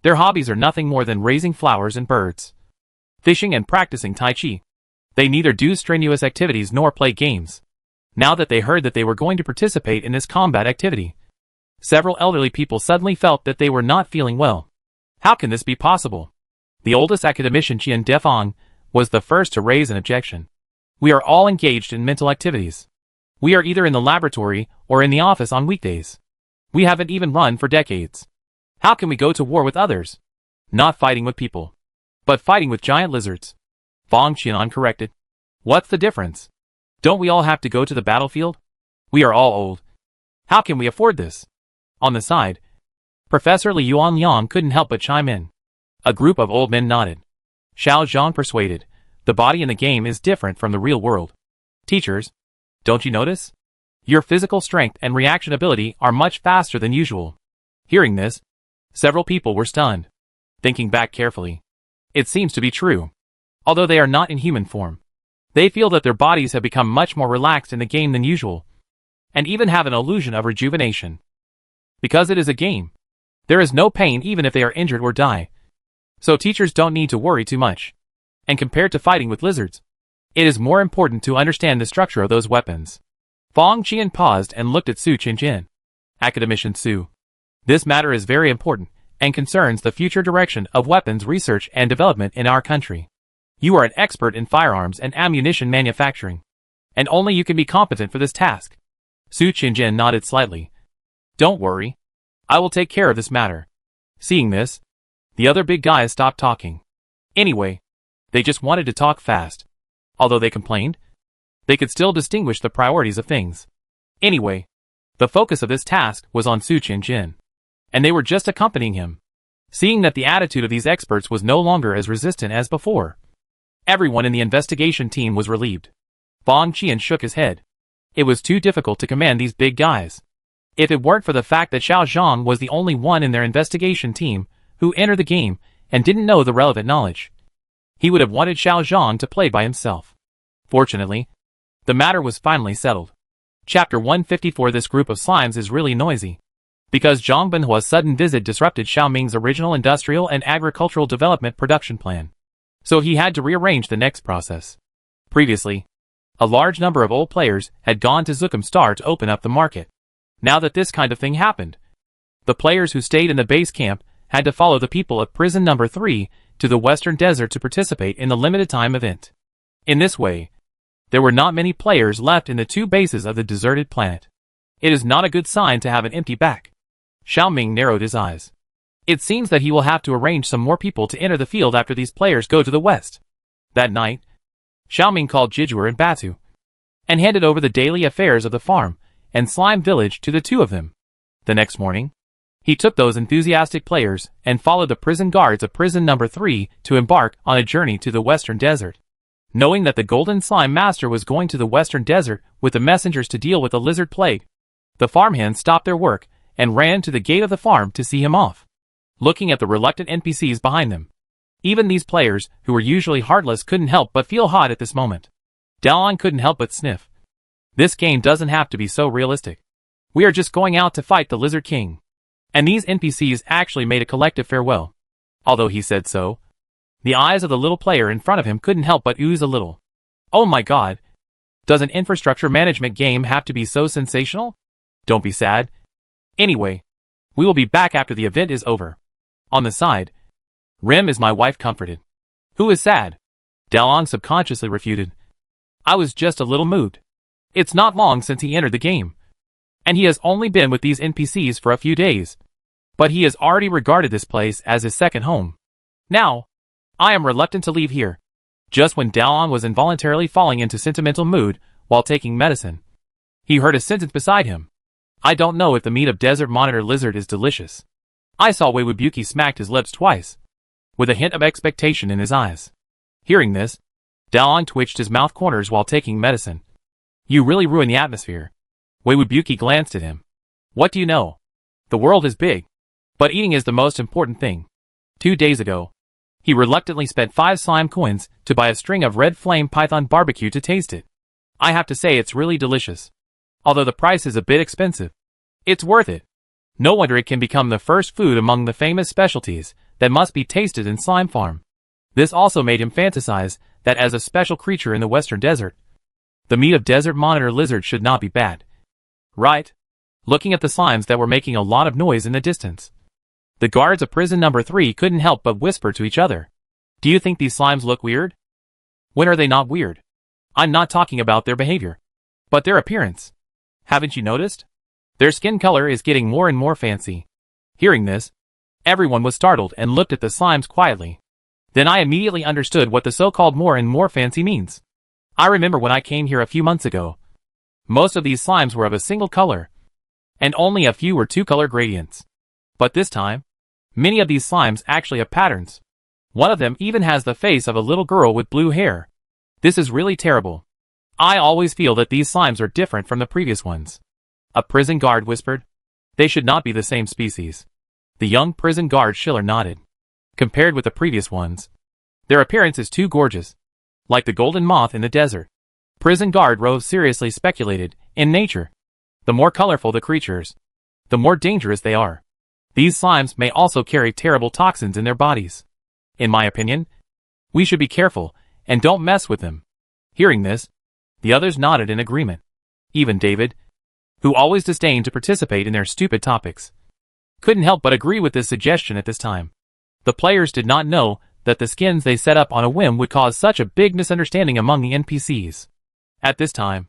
Their hobbies are nothing more than raising flowers and birds, fishing and practicing Tai Chi. They neither do strenuous activities nor play games. Now that they heard that they were going to participate in this combat activity, several elderly people suddenly felt that they were not feeling well. How can this be possible? The oldest academician Qian Defang was the first to raise an objection. We are all engaged in mental activities. We are either in the laboratory or in the office on weekdays. We haven't even run for decades. How can we go to war with others? Not fighting with people, but fighting with giant lizards. Fang Qianan corrected. What's the difference? Don't we all have to go to the battlefield? We are all old. How can we afford this? On the side, Professor Li Yuanliang couldn't help but chime in. A group of old men nodded. Xiao Zhang persuaded. The body in the game is different from the real world. Teachers, don't you notice? Your physical strength and reaction ability are much faster than usual. Hearing this, several people were stunned. Thinking back carefully, it seems to be true. Although they are not in human form, they feel that their bodies have become much more relaxed in the game than usual, and even have an illusion of rejuvenation. Because it is a game, there is no pain even if they are injured or die. So teachers don't need to worry too much. And compared to fighting with lizards, it is more important to understand the structure of those weapons. Fang Qian paused and looked at Su Qingjin. Academician Su. This matter is very important and concerns the future direction of weapons research and development in our country. You are an expert in firearms and ammunition manufacturing, and only you can be competent for this task. Su Qingjin nodded slightly. Don't worry. I will take care of this matter. Seeing this, the other big guys stopped talking. Anyway, they just wanted to talk fast. Although they complained, they could still distinguish the priorities of things. Anyway, the focus of this task was on Su Qingjin, and they were just accompanying him. Seeing that the attitude of these experts was no longer as resistant as before, everyone in the investigation team was relieved. Fang Qian shook his head. It was too difficult to command these big guys. If it weren't for the fact that Xiao Zhang was the only one in their investigation team who entered the game and didn't know the relevant knowledge, he would have wanted Xiao Zhang to play by himself. Fortunately, the matter was finally settled. Chapter 154. This group of slimes is really noisy. Because Zhang Benhua's sudden visit disrupted Xiaoming's original industrial and agricultural development production plan. So he had to rearrange the next process. Previously, a large number of old players had gone to Zukum Star to open up the market. Now that this kind of thing happened, the players who stayed in the base camp had to follow the people of Prison Number 3 to the Western Desert to participate in the limited-time event. In this way, there were not many players left in the two bases of the deserted planet. It is not a good sign to have an empty back. Xiaoming narrowed his eyes. It seems that he will have to arrange some more people to enter the field after these players go to the west. That night, Xiaoming called Jijuer and Batu, and handed over the daily affairs of the farm and slime village to the two of them. The next morning, he took those enthusiastic players and followed the prison guards of prison number 3 to embark on a journey to the Western Desert. Knowing that the Golden Slime Master was going to the Western Desert with the messengers to deal with the lizard plague, the farmhands stopped their work and ran to the gate of the farm to see him off. Looking at the reluctant NPCs behind them, even these players, who were usually heartless, couldn't help but feel hot at this moment. Dallon couldn't help but sniff. This game doesn't have to be so realistic. We are just going out to fight the Lizard King. And these NPCs actually made a collective farewell. Although he said so, the eyes of the little player in front of him couldn't help but ooze a little. Oh my god. Does an infrastructure management game have to be so sensational? Don't be sad. Anyway, we will be back after the event is over. On the side, Rim is my wife comforted. Who is sad? Dallon subconsciously refuted. I was just a little moved. It's not long since he entered the game. And he has only been with these NPCs for a few days. But he has already regarded this place as his second home. Now, I am reluctant to leave here. Just when Dallon was involuntarily falling into sentimental mood while taking medicine, he heard a sentence beside him. I don't know if the meat of desert monitor lizard is delicious. I saw Weiwubuki smacked his lips twice, with a hint of expectation in his eyes. Hearing this, Dallon twitched his mouth corners while taking medicine. You really ruin the atmosphere. Weiwubuki glanced at him. What do you know? The world is big. But eating is the most important thing. 2 days ago, he reluctantly spent 5 slime coins to buy a string of red flame python barbecue to taste it. I have to say it's really delicious. Although the price is a bit expensive, it's worth it. No wonder it can become the first food among the famous specialties that must be tasted in Slime Farm. This also made him fantasize that as a special creature in the Western Desert, the meat of desert monitor lizard should not be bad. Right? Looking at the slimes that were making a lot of noise in the distance, the guards of prison number 3 couldn't help but whisper to each other. Do you think these slimes look weird? When are they not weird? I'm not talking about their behavior, but their appearance. Haven't you noticed? Their skin color is getting more and more fancy. Hearing this, everyone was startled and looked at the slimes quietly. Then I immediately understood what the so-called more and more fancy means. I remember when I came here a few months ago. Most of these slimes were of a single color, and only a few were 2-color gradients. But this time, many of these slimes actually have patterns. One of them even has the face of a little girl with blue hair. This is really terrible. I always feel that these slimes are different from the previous ones. A prison guard whispered. They should not be the same species. The young prison guard Schiller nodded. Compared with the previous ones, their appearance is too gorgeous. Like the golden moth in the desert. Prison guard Rove seriously speculated, in nature, the more colorful the creatures, the more dangerous they are. These slimes may also carry terrible toxins in their bodies. In my opinion, we should be careful and don't mess with them. Hearing this, the others nodded in agreement. Even David, who always disdained to participate in their stupid topics, couldn't help but agree with this suggestion at this time. The players did not know that the skins they set up on a whim would cause such a big misunderstanding among the NPCs. At this time,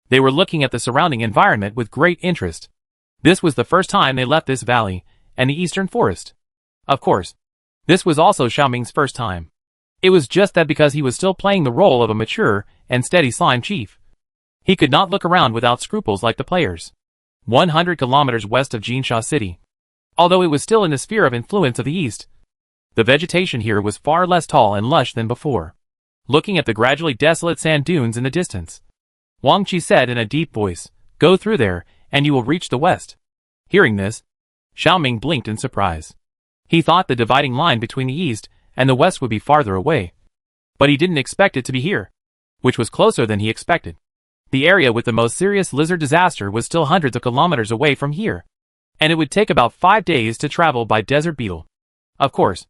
they were looking at the surrounding environment with great interest. This was the first time they left this valley and the eastern forest. Of course, this was also Xiaoming's first time. It was just that because he was still playing the role of a mature and steady slime chief, he could not look around without scruples like the players. 100 kilometers west of Jinsha City. Although it was still in the sphere of influence of the east, the vegetation here was far less tall and lush than before. Looking at the gradually desolate sand dunes in the distance, Wang Qi said in a deep voice, "Go through there, and you will reach the west." Hearing this, Xiaoming blinked in surprise. He thought the dividing line between the east and the west would be farther away. But he didn't expect it to be here, which was closer than he expected. The area with the most serious lizard disaster was still hundreds of kilometers away from here, and it would take about 5 days to travel by desert beetle. Of course,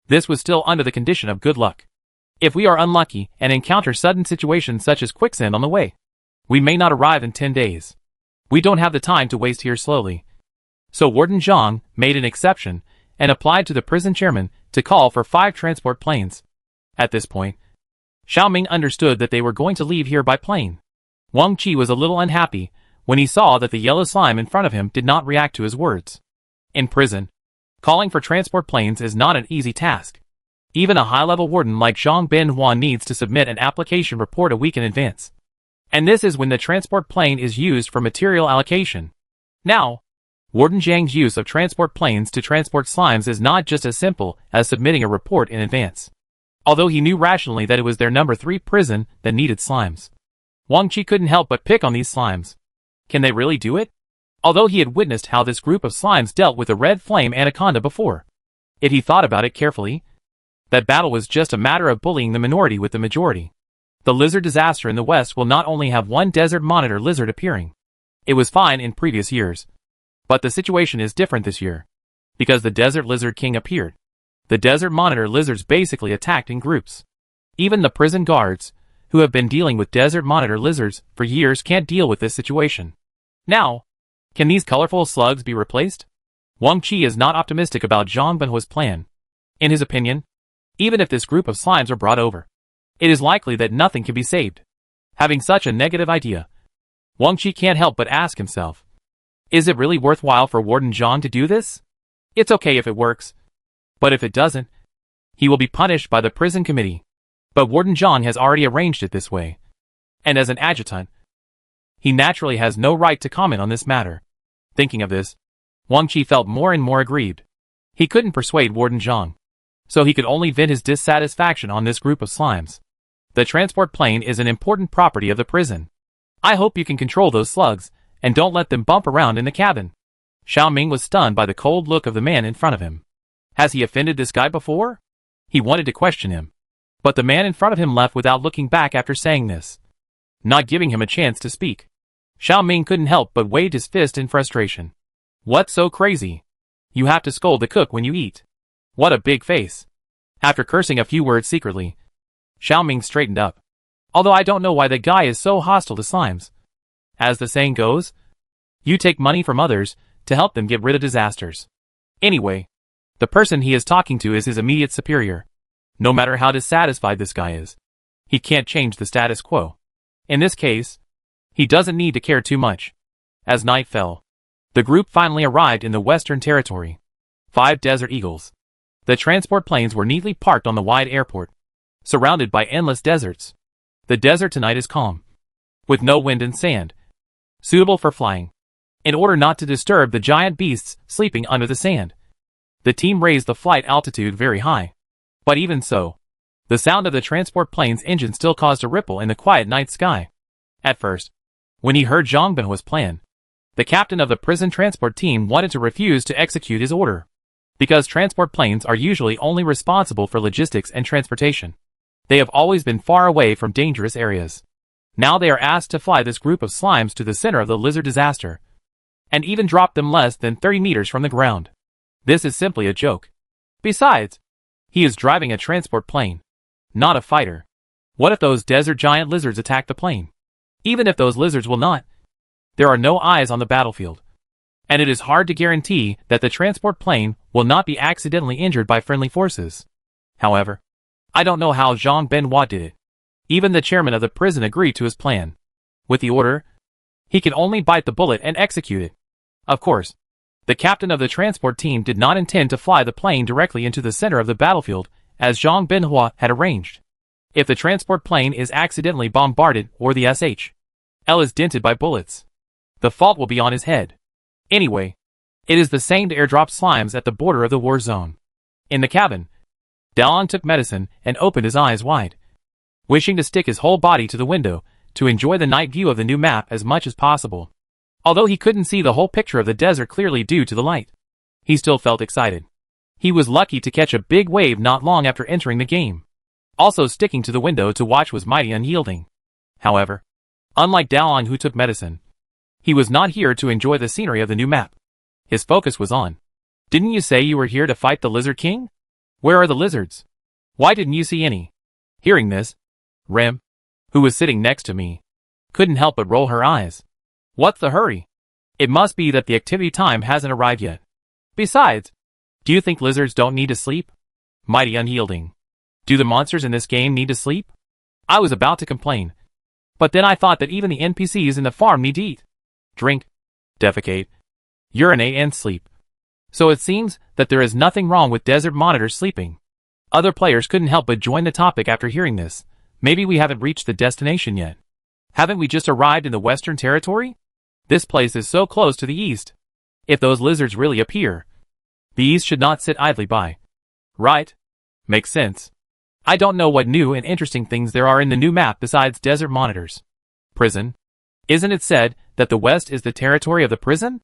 this was still under the condition of good luck. If we are unlucky and encounter sudden situations such as quicksand on the way, we may not arrive in 10 days. We don't have the time to waste here slowly. So Warden Zhang made an exception and applied to the prison chairman to call for 5 transport planes. At this point, Xiaoming understood that they were going to leave here by plane. Wang Qi was a little unhappy when he saw that the yellow slime in front of him did not react to his words. In prison, calling for transport planes is not an easy task. Even a high-level warden like Zhang Binhuan needs to submit an application report a week in advance. And this is when the transport plane is used for material allocation. Now, Warden Zhang's use of transport planes to transport slimes is not just as simple as submitting a report in advance. Although he knew rationally that it was their number 3 prison that needed slimes, Wang Qi couldn't help but pick on these slimes. Can they really do it? Although he had witnessed how this group of slimes dealt with the red flame anaconda before, if he thought about it carefully, that battle was just a matter of bullying the minority with the majority. The lizard disaster in the West will not only have one desert monitor lizard appearing. It was fine in previous years. But the situation is different this year. Because the desert lizard king appeared. The desert monitor lizards basically attacked in groups. Even the prison guards, who have been dealing with desert monitor lizards for years, can't deal with this situation. Now, can these colorful slugs be replaced? Wang Qi is not optimistic about Zhang Benhua's plan. In his opinion, even if this group of slimes are brought over, it is likely that nothing can be saved. Having such a negative idea, Wang Qi can't help but ask himself, is it really worthwhile for Warden Zhang to do this? It's okay if it works. But if it doesn't, he will be punished by the prison committee. But Warden Zhang has already arranged it this way. And as an adjutant, he naturally has no right to comment on this matter. Thinking of this, Wang Qi felt more and more aggrieved. He couldn't persuade Warden Zhang, so he could only vent his dissatisfaction on this group of slimes. The transport plane is an important property of the prison. I hope you can control those slugs, and don't let them bump around in the cabin. Xiao Ming was stunned by the cold look of the man in front of him. Has he offended this guy before? He wanted to question him. But the man in front of him left without looking back after saying this, not giving him a chance to speak. Xiao Ming couldn't help but waved his fist in frustration. What's so crazy? You have to scold the cook when you eat. What a big face. After cursing a few words secretly, Xiao Ming straightened up. Although I don't know why the guy is so hostile to slimes. As the saying goes, you take money from others to help them get rid of disasters. Anyway, the person he is talking to is his immediate superior. No matter how dissatisfied this guy is, he can't change the status quo. In this case, he doesn't need to care too much. As night fell, the group finally arrived in the Western Territory. 5 Desert Eagles. The transport planes were neatly parked on the wide airport, surrounded by endless deserts. The desert tonight is calm, with no wind and sand, suitable for flying. In order not to disturb the giant beasts sleeping under the sand, the team raised the flight altitude very high. But even so, the sound of the transport plane's engine still caused a ripple in the quiet night sky. At first, when he heard Zhang Benhua's plan, the captain of the prison transport team wanted to refuse to execute his order. Because transport planes are usually only responsible for logistics and transportation, they have always been far away from dangerous areas. Now they are asked to fly this group of slimes to the center of the lizard disaster, and even drop them less than 30 meters from the ground. This is simply a joke. Besides, he is driving a transport plane, not a fighter. What if those desert giant lizards attack the plane? Even if those lizards will not, there are no eyes on the battlefield, and it is hard to guarantee that the transport plane will not be accidentally injured by friendly forces. However, I don't know how Zhang Benhua did it. Even the chairman of the prison agreed to his plan. With the order, he can only bite the bullet and execute it. Of course, the captain of the transport team did not intend to fly the plane directly into the center of the battlefield, as Zhang Benhua had arranged. If the transport plane is accidentally bombarded or the SHL is dented by bullets, the fault will be on his head. Anyway, it is the same to airdrop slimes at the border of the war zone. In the cabin, Daolang took medicine and opened his eyes wide, wishing to stick his whole body to the window to enjoy the night view of the new map as much as possible. Although he couldn't see the whole picture of the desert clearly due to the light, he still felt excited. He was lucky to catch a big wave not long after entering the game. Also sticking to the window to watch was mighty unyielding. However, unlike Daolang who took medicine, he was not here to enjoy the scenery of the new map. His focus was on, didn't you say you were here to fight the Lizard King? Where are the lizards? Why didn't you see any? Hearing this, Rem, who was sitting next to me, couldn't help but roll her eyes. What's the hurry? It must be that the activity time hasn't arrived yet. Besides, do you think lizards don't need to sleep? Mighty unyielding. Do the monsters in this game need to sleep? I was about to complain, but then I thought that even the NPCs in the farm need to eat, drink, defecate, urinate and sleep. So it seems that there is nothing wrong with desert monitors sleeping. Other players couldn't help but join the topic after hearing this. Maybe we haven't reached the destination yet. Haven't we just arrived in the Western Territory? This place is so close to the east. If those lizards really appear, these should not sit idly by. Right? Makes sense. I don't know what new and interesting things there are in the new map besides desert monitors. Prison? Isn't it said that the West is the territory of the prison?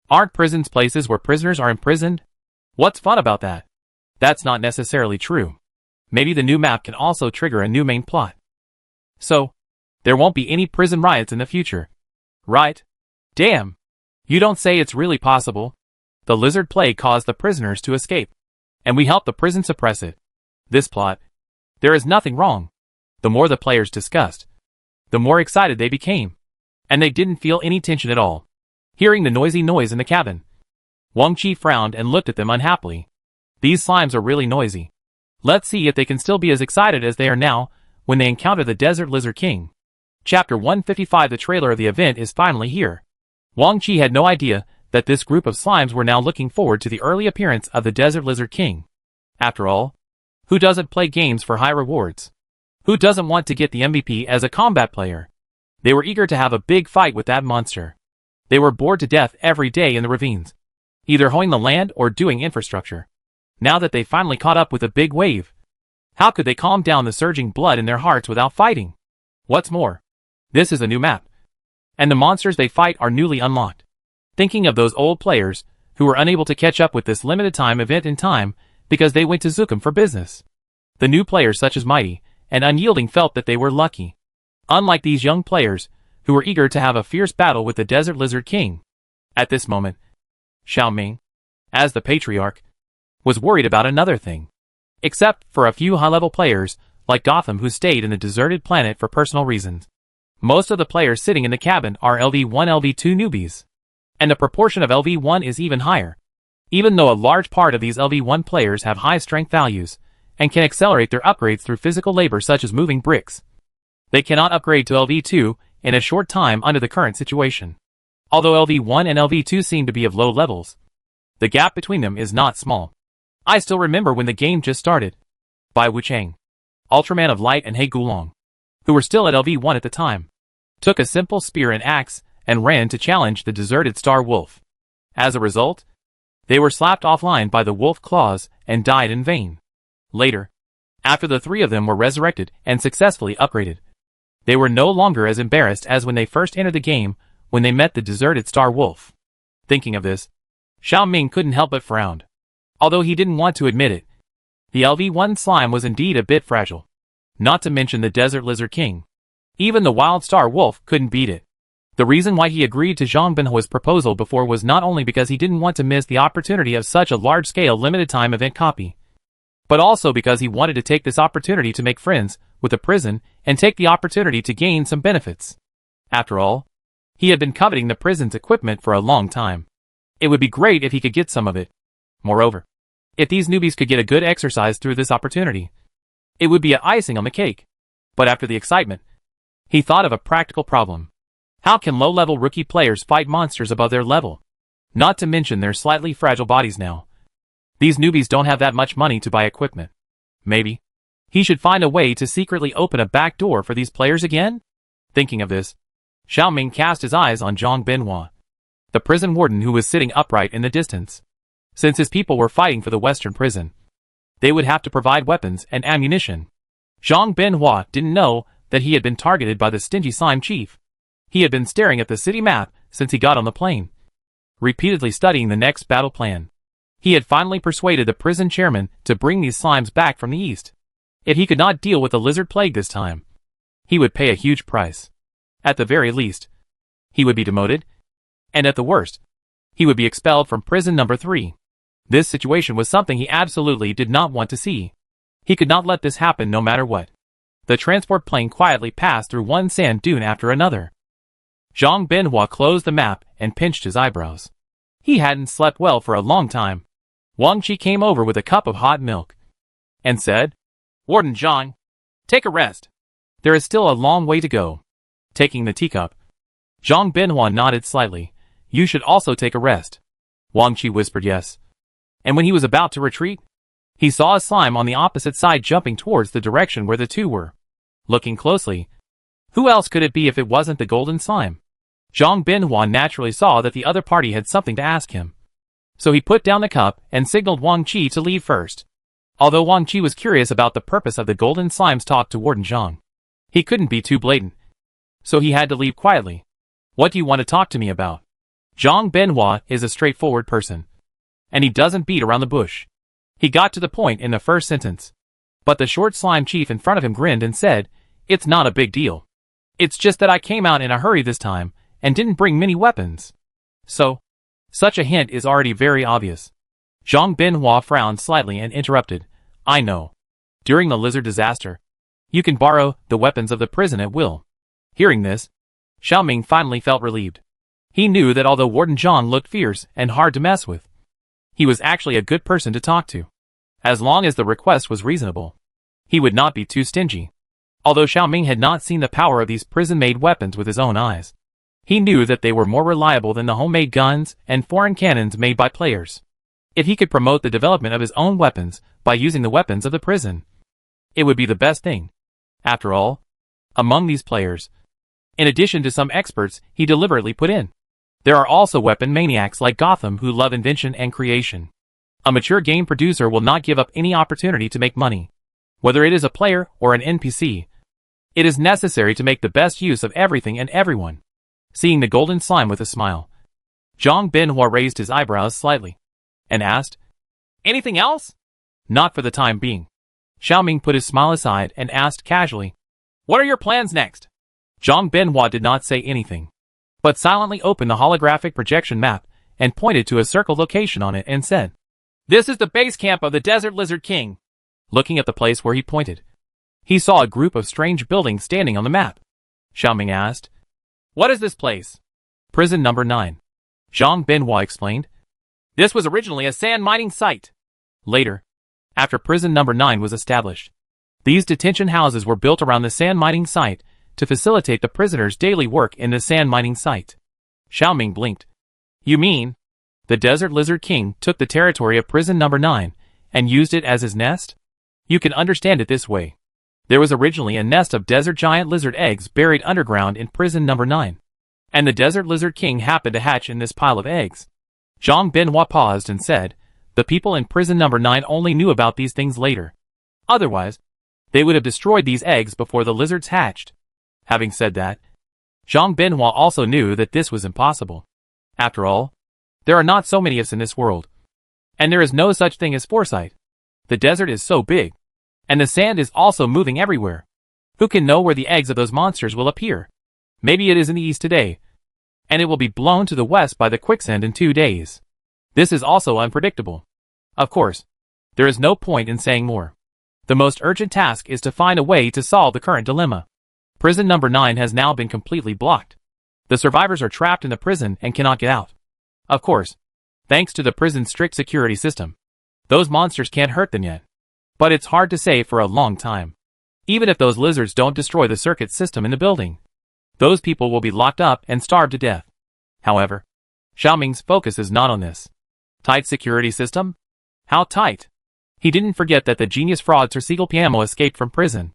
Aren't prisons places where prisoners are imprisoned? What's fun about that? That's not necessarily true. Maybe the new map can also trigger a new main plot. So, there won't be any prison riots in the future. Right? Damn. You don't say it's really possible. The lizard plague caused the prisoners to escape, and we helped the prison suppress it. This plot. There is nothing wrong. The more the players discussed, the more excited they became. And they didn't feel any tension at all. Hearing the noisy noise in the cabin, Wang Qi frowned and looked at them unhappily. These slimes are really noisy. Let's see if they can still be as excited as they are now when they encounter the Desert Lizard King. Chapter 155. The trailer of the event is finally here. Wang Qi had no idea that this group of slimes were now looking forward to the early appearance of the Desert Lizard King. After all, who doesn't play games for high rewards? Who doesn't want to get the MVP as a combat player? They were eager to have a big fight with that monster. They were bored to death every day in the ravines, either hoeing the land or doing infrastructure. Now that they finally caught up with a big wave, how could they calm down the surging blood in their hearts without fighting? What's more, this is a new map, and the monsters they fight are newly unlocked. Thinking of those old players who were unable to catch up with this limited time event in time because they went to Zukum for business. The new players such as Mighty and Unyielding felt that they were lucky. Unlike these young players who were eager to have a fierce battle with the Desert Lizard King. At this moment, Xiao Ming, as the patriarch, was worried about another thing. Except for a few high-level players like Gotham who stayed in the deserted planet for personal reasons. Most of the players sitting in the cabin are LV1 LV2 newbies. And the proportion of LV1 is even higher. Even though a large part of these LV1 players have high strength values and can accelerate their upgrades through physical labor such as moving bricks, they cannot upgrade to LV2 in a short time under the current situation. Although LV1 and LV2 seem to be of low levels, the gap between them is not small. I still remember when the game just started. Bai Wuchang, Ultraman of Light, and He Gulong, who were still at LV1 at the time, took a simple spear and axe and ran to challenge the deserted Star Wolf. As a result, they were slapped offline by the wolf claws and died in vain. Later, after the three of them were resurrected and successfully upgraded, they were no longer as embarrassed as when they first entered the game when they met the deserted Star Wolf. Thinking of this, Xiao Ming couldn't help but frown. Although he didn't want to admit it, the LV1 slime was indeed a bit fragile. Not to mention the Desert Lizard King. Even the Wild Star Wolf couldn't beat it. The reason why he agreed to Zhang Binhua's proposal before was not only because he didn't want to miss the opportunity of such a large-scale limited-time event copy, but also because he wanted to take this opportunity to make friends with the prison and take the opportunity to gain some benefits. After all, he had been coveting the prison's equipment for a long time. It would be great if he could get some of it. Moreover, if these newbies could get a good exercise through this opportunity, it would be an icing on the cake. But after the excitement, he thought of a practical problem. How can low-level rookie players fight monsters above their level? Not to mention their slightly fragile bodies now. These newbies don't have that much money to buy equipment. Maybe he should find a way to secretly open a back door for these players again? Thinking of this, Xiao Ming cast his eyes on Zhang Binhua, the prison warden who was sitting upright in the distance. Since his people were fighting for the Western prison, they would have to provide weapons and ammunition. Zhang Binhua didn't know that he had been targeted by the stingy slime chief. He had been staring at the city map since he got on the plane, repeatedly studying the next battle plan. He had finally persuaded the prison chairman to bring these slimes back from the east. If he could not deal with the lizard plague this time, he would pay a huge price. At the very least, he would be demoted, and at the worst, he would be expelled from prison number 3. This situation was something he absolutely did not want to see. He could not let this happen no matter what. The transport plane quietly passed through one sand dune after another. Zhang Binhua closed the map and pinched his eyebrows. He hadn't slept well for a long time. Wang Qi came over with a cup of hot milk and said, "Warden Zhang, take a rest. There is still a long way to go." Taking the teacup, Zhang Binhua nodded slightly. "You should also take a rest." Wang Qi whispered yes. And when he was about to retreat, he saw a slime on the opposite side jumping towards the direction where the two were. Looking closely, who else could it be if it wasn't the golden slime? Zhang Binhua naturally saw that the other party had something to ask him. So he put down the cup and signaled Wang Qi to leave first. Although Wang Qi was curious about the purpose of the golden slime's talk to Warden Zhang, he couldn't be too blatant. So he had to leave quietly. What do you want to talk to me about? Zhang Binhua is a straightforward person. And he doesn't beat around the bush. He got to the point in the first sentence. But the short slime chief in front of him grinned and said, "It's not a big deal. It's just that I came out in a hurry this time and didn't bring many weapons." So, such a hint is already very obvious. Zhang Binhua frowned slightly and interrupted, "I know. During the lizard disaster, you can borrow the weapons of the prison at will." Hearing this, Xiaoming finally felt relieved. He knew that although Warden Zhang looked fierce and hard to mess with, he was actually a good person to talk to. As long as the request was reasonable, he would not be too stingy. Although Xiaoming had not seen the power of these prison-made weapons with his own eyes, he knew that they were more reliable than the homemade guns and foreign cannons made by players. If he could promote the development of his own weapons by using the weapons of the prison, it would be the best thing. After all, among these players, in addition to some experts he deliberately put in, there are also weapon maniacs like Gotham who love invention and creation. A mature game producer will not give up any opportunity to make money. Whether it is a player or an NPC, it is necessary to make the best use of everything and everyone. Seeing the golden slime with a smile, Zhang Binhua raised his eyebrows slightly and asked, "Anything else?" "Not for the time being." Xiaoming put his smile aside and asked casually, "What are your plans next?" Zhang Binhua did not say anything, but silently opened the holographic projection map and pointed to a circled location on it and said, "This is the base camp of the Desert Lizard King." Looking at the place where he pointed, he saw a group of strange buildings standing on the map. Xiaoming asked, "What is this place?" "Prison number 9. Zhang Binhua explained. "This was originally a sand mining site." Later, after prison number 9 was established, these detention houses were built around the sand mining site to facilitate the prisoners' daily work in the sand mining site. Xiaoming blinked. "You mean, the Desert Lizard King took the territory of prison number 9 and used it as his nest?" You can understand it this way. There was originally a nest of desert giant lizard eggs buried underground in prison number 9. And the Desert Lizard King happened to hatch in this pile of eggs. Zhang Binhua paused and said, "The people in prison number 9 only knew about these things later. Otherwise, they would have destroyed these eggs before the lizards hatched." Having said that, Zhang Binhua also knew that this was impossible. After all, there are not so many ifs in this world. And there is no such thing as foresight. The desert is so big, and the sand is also moving everywhere. Who can know where the eggs of those monsters will appear? Maybe it is in the east today, and it will be blown to the west by the quicksand in 2 days. This is also unpredictable. Of course, there is no point in saying more. The most urgent task is to find a way to solve the current dilemma. Prison number 9 has now been completely blocked. The survivors are trapped in the prison and cannot get out. Of course, thanks to the prison's strict security system, those monsters can't hurt them yet. But it's hard to say for a long time. Even if those lizards don't destroy the circuit system in the building, those people will be locked up and starved to death. However, Xiaoming's focus is not on this. Tight security system? How tight? He didn't forget that the genius fraudster Siegel Piamo escaped from prison.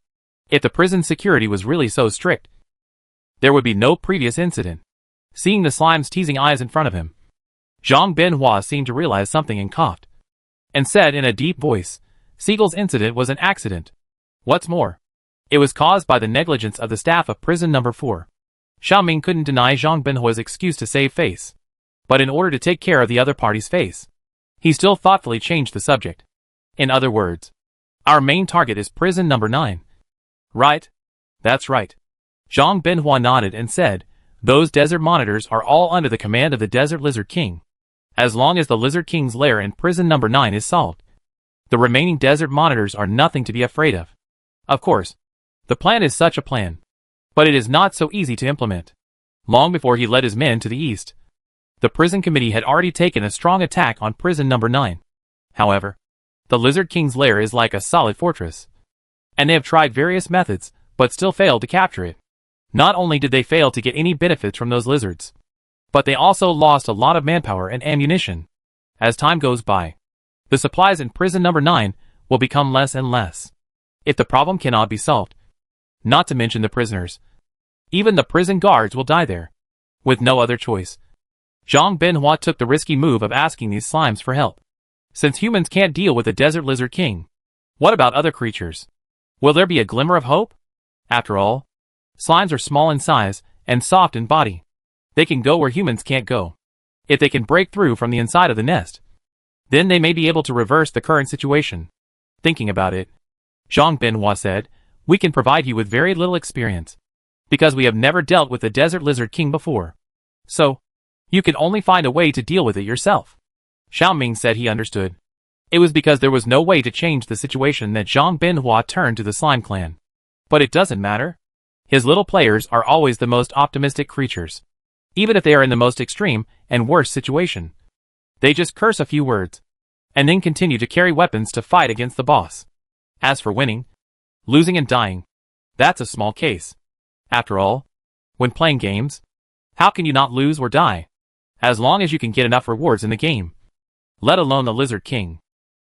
If the prison security was really so strict, there would be no previous incident. Seeing the slime's teasing eyes in front of him, Zhang Binhua seemed to realize something and coughed, and said in a deep voice, "Siegel's incident was an accident. What's more, it was caused by the negligence of the staff of prison number 4. Xiaoming couldn't deny Zhang Binhua's excuse to save face. But in order to take care of the other party's face, he still thoughtfully changed the subject. In other words, our main target is prison number 9. Right? That's right. Zhang Binhua nodded and said, "Those desert monitors are all under the command of the Desert Lizard King. As long as the Lizard King's lair in prison number 9 is solved, the remaining desert monitors are nothing to be afraid of. Of course, the plan is such a plan, but it is not so easy to implement." Long before he led his men to the east, the prison committee had already taken a strong attack on prison number 9. However, the Lizard King's lair is like a solid fortress, and they have tried various methods, but still failed to capture it. Not only did they fail to get any benefits from those lizards, but they also lost a lot of manpower and ammunition. As time goes by, the supplies in prison number 9 will become less and less. If the problem cannot be solved, not to mention the prisoners, even the prison guards will die there. With no other choice, Zhang Binhua took the risky move of asking these slimes for help. Since humans can't deal with the desert lizard king, what about other creatures? Will there be a glimmer of hope? After all, slimes are small in size and soft in body. They can go where humans can't go. If they can break through from the inside of the nest, then they may be able to reverse the current situation. Thinking about it, Zhang Binhua said, "We can provide you with very little experience, because we have never dealt with the desert lizard king before. So, you can only find a way to deal with it yourself." Xiaoming said he understood. It was because there was no way to change the situation that Zhang Binhua turned to the slime clan. But it doesn't matter. His little players are always the most optimistic creatures. Even if they are in the most extreme and worst situation, they just curse a few words, and then continue to carry weapons to fight against the boss. As for winning, losing and dying, that's a small case. After all, when playing games, how can you not lose or die? As long as you can get enough rewards in the game. Let alone the Lizard King.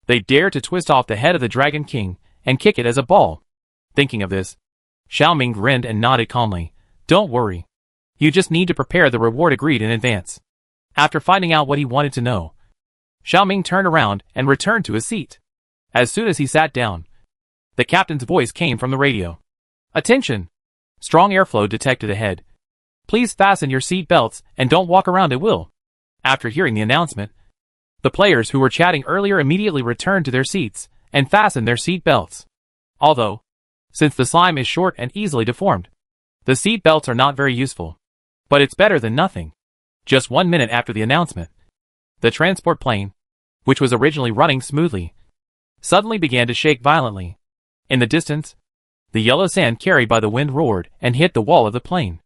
They dare to twist off the head of the Dragon King and kick it as a ball. Thinking of this, Xiaoming grinned and nodded calmly. Don't worry. You just need to prepare the reward agreed in advance. After finding out what he wanted to know, Xiaoming turned around and returned to his seat. As soon as he sat down, the captain's voice came from the radio. Attention! Strong airflow detected ahead. Please fasten your seat belts and don't walk around at will. After hearing the announcement, the players who were chatting earlier immediately returned to their seats and fastened their seat belts. Although, since the slime is short and easily deformed, the seat belts are not very useful. But it's better than nothing. Just 1 minute after the announcement, the transport plane, which was originally running smoothly, suddenly began to shake violently. In the distance, the yellow sand carried by the wind roared and hit the wall of the plane.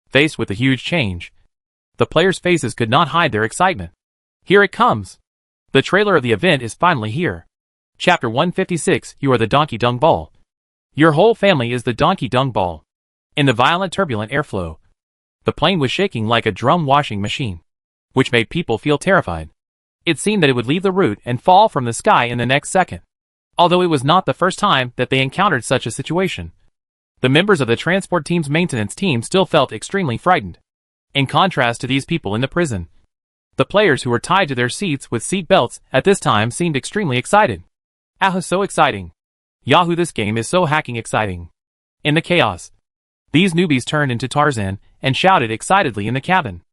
Faced with the huge change, the players' faces could not hide their excitement. Here it comes! The trailer of the event is finally here. Chapter 156, You are the Donkey Dung Ball. Your whole family is the Donkey Dung Ball. In the violent turbulent airflow, the plane was shaking like a drum washing machine, which made people feel terrified. It seemed that it would leave the route and fall from the sky in the next second. Although it was not the first time that they encountered such a situation, the members of the transport team's maintenance team still felt extremely frightened. In contrast to these people in the prison, the players who were tied to their seats with seat belts at this time seemed extremely excited. Ah, so exciting. Yahoo, this game is so hacking exciting. In the chaos, these newbies turned into Tarzan and shouted excitedly in the cabin.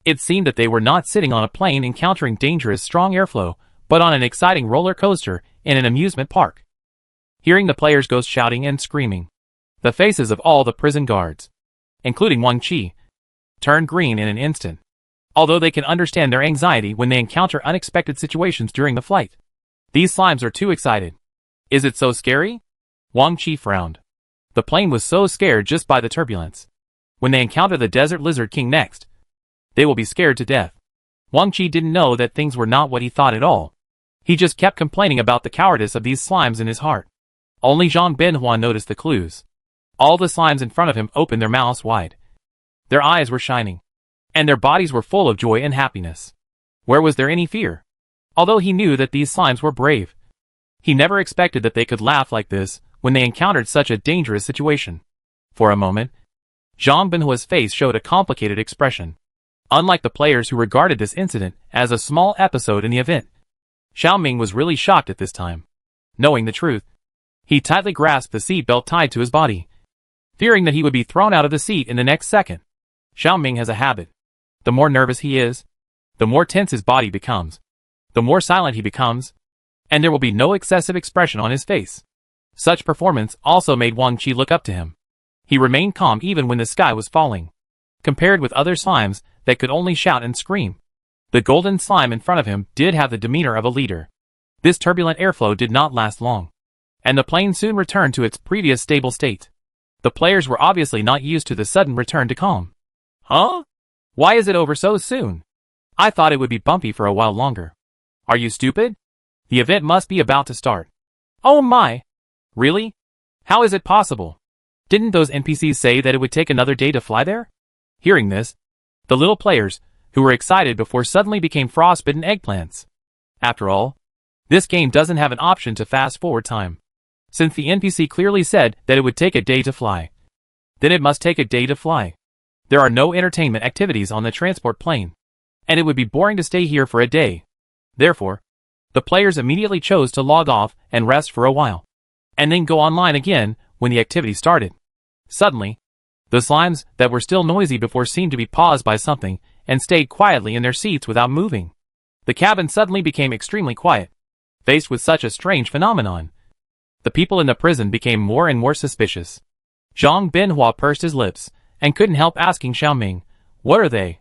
It seemed that they were not sitting on a plane encountering dangerous strong airflow, but on an exciting roller coaster in an amusement park. Hearing the players go shouting and screaming, the faces of all the prison guards, including Wang Qi, turned green in an instant. Although they can understand their anxiety when they encounter unexpected situations during the flight, these slimes are too excited. Is it so scary? Wang Qi frowned. The plane was so scared just by the turbulence. When they encounter the Desert Lizard King next, they will be scared to death. Wang Qi didn't know that things were not what he thought at all. He just kept complaining about the cowardice of these slimes in his heart. Only Zhang Binhua noticed the clues. All the slimes in front of him opened their mouths wide. Their eyes were shining, and their bodies were full of joy and happiness. Where was there any fear? Although he knew that these slimes were brave, he never expected that they could laugh like this when they encountered such a dangerous situation. For a moment, Zhang Binhua's face showed a complicated expression. Unlike the players who regarded this incident as a small episode in the event, Xiaoming was really shocked at this time. Knowing the truth, he tightly grasped the seat belt tied to his body, fearing that he would be thrown out of the seat in the next second. Xiaoming has a habit. The more nervous he is, the more tense his body becomes, the more silent he becomes, and there will be no excessive expression on his face. Such performance also made Wang Qi look up to him. He remained calm even when the sky was falling. Compared with other slimes that could only shout and scream, the golden slime in front of him did have the demeanor of a leader. This turbulent airflow did not last long, and the plane soon returned to its previous stable state. The players were obviously not used to the sudden return to calm. Huh? Why is it over so soon? I thought it would be bumpy for a while longer. Are you stupid? The event must be about to start. Oh my! Really? How is it possible? Didn't those NPCs say that it would take another day to fly there? Hearing this, the little players, who were excited before suddenly became frostbitten eggplants. After all, this game doesn't have an option to fast forward time. Since the NPC clearly said that it would take a day to fly, then it must take a day to fly. There are no entertainment activities on the transport plane, and it would be boring to stay here for a day. Therefore, the players immediately chose to log off and rest for a while, and then go online again when the activity started. Suddenly, the slimes that were still noisy before seemed to be paused by something and stayed quietly in their seats without moving. The cabin suddenly became extremely quiet. Faced with such a strange phenomenon, the people in the prison became more and more suspicious. Zhang Binhua pursed his lips and couldn't help asking Xiaoming, "What are they?"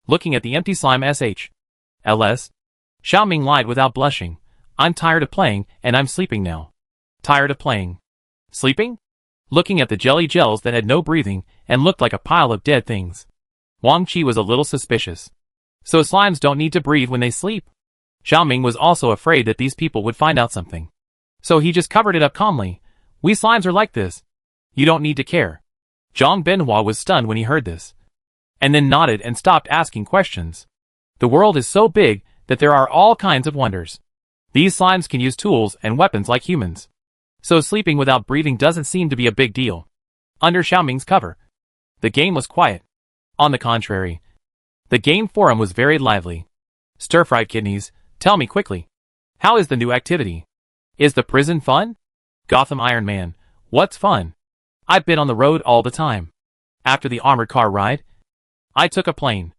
Looking at the empty slime LS, Xiaoming lied without blushing, "I'm tired of playing and I'm sleeping now." Tired of playing? Sleeping? Looking at the jelly gels that had no breathing and looked like a pile of dead things, Wang Qi was a little suspicious. So slimes don't need to breathe when they sleep? Xiaoming was also afraid that these people would find out something. So he just covered it up calmly. "We slimes are like this. You don't need to care." Zhang Binhua was stunned when he heard this, and then nodded and stopped asking questions. The world is so big that there are all kinds of wonders. These slimes can use tools and weapons like humans. So sleeping without breathing doesn't seem to be a big deal. Under Xiaoming's cover, the game was quiet. On the contrary, the game forum was very lively. "Stir-fried kidneys, tell me quickly. How is the new activity? Is the prison fun?" "Gotham Iron Man, what's fun? I've been on the road all the time. After the armored car ride, I took a plane.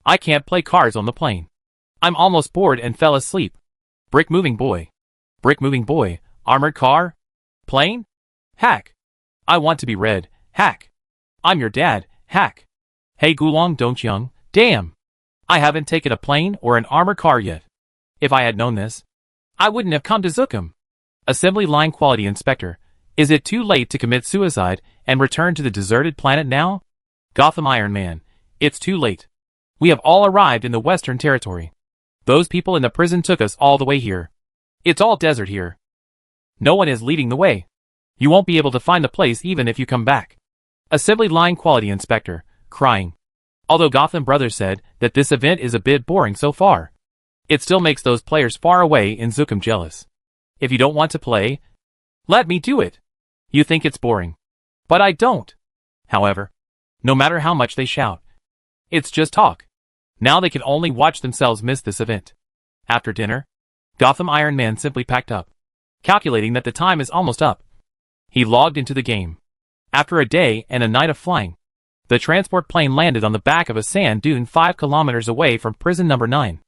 I can't play cars on the plane. I'm almost bored and fell asleep." Brick moving boy, armored car? Plane? Hack. I want to be red, hack. I'm your dad, hack. Hey Gulong Dongqiang, damn. I haven't taken a plane or an armored car yet. If I had known this, I wouldn't have come to Zukum. Assembly line quality inspector, is it too late to commit suicide and return to the deserted planet now? Gotham Iron Man, it's too late. We have all arrived in the Western Territory. Those people in the prison took us all the way here. It's all desert here. No one is leading the way. You won't be able to find the place even if you come back. Assembly line quality inspector, crying. Although Gotham Brothers said that this event is a bit boring so far, it still makes those players far away in Zukum jealous. If you don't want to play, let me do it. You think it's boring. But I don't. However, no matter how much they shout, it's just talk. Now they can only watch themselves miss this event. After dinner, Gotham Iron Man simply packed up, calculating that the time is almost up. He logged into the game. After a day and a night of flying, the transport plane landed on the back of a sand dune 5 kilometers away from prison number 9.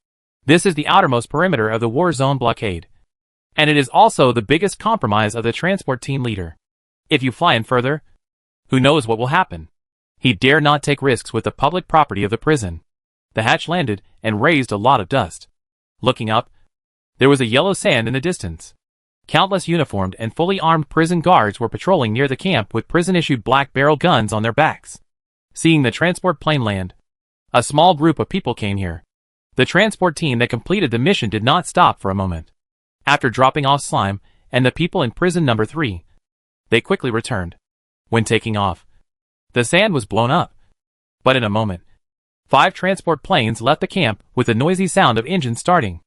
This is the outermost perimeter of the war zone blockade, and it is also the biggest compromise of the transport team leader. If you fly in further, who knows what will happen? He dare not take risks with the public property of the prison. The hatch landed and raised a lot of dust. Looking up, there was a yellow sand in the distance. Countless uniformed and fully armed prison guards were patrolling near the camp with prison-issued black barrel guns on their backs. Seeing the transport plane land, a small group of people came here. The transport team that completed the mission did not stop for a moment. After dropping off Slime and the people in prison number 3, they quickly returned. When taking off, the sand was blown up. But in a moment, 5 transport planes left the camp with the noisy sound of engines starting.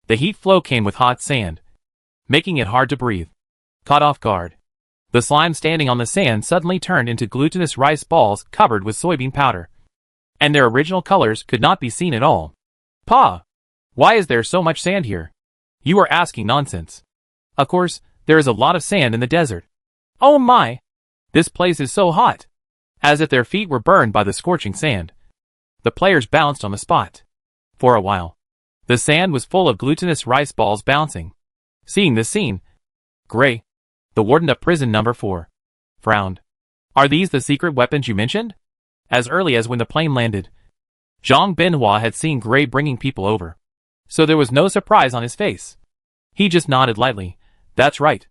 The heat flow came with hot sand, making it hard to breathe. Caught off guard, the slime standing on the sand suddenly turned into glutinous rice balls covered with soybean powder, and their original colors could not be seen at all. "Pa! Why is there so much sand here? You are asking nonsense. Of course, there is a lot of sand in the desert. Oh my! This place is so hot!" As if their feet were burned by the scorching sand, the players bounced on the spot. For a while, the sand was full of glutinous rice balls bouncing. Seeing this scene, Gray, the warden of prison number 4, frowned. "Are these the secret weapons you mentioned?" As early as when the plane landed, Zhang Binhua had seen Gray bringing people over, so there was no surprise on his face. He just nodded lightly. "That's right."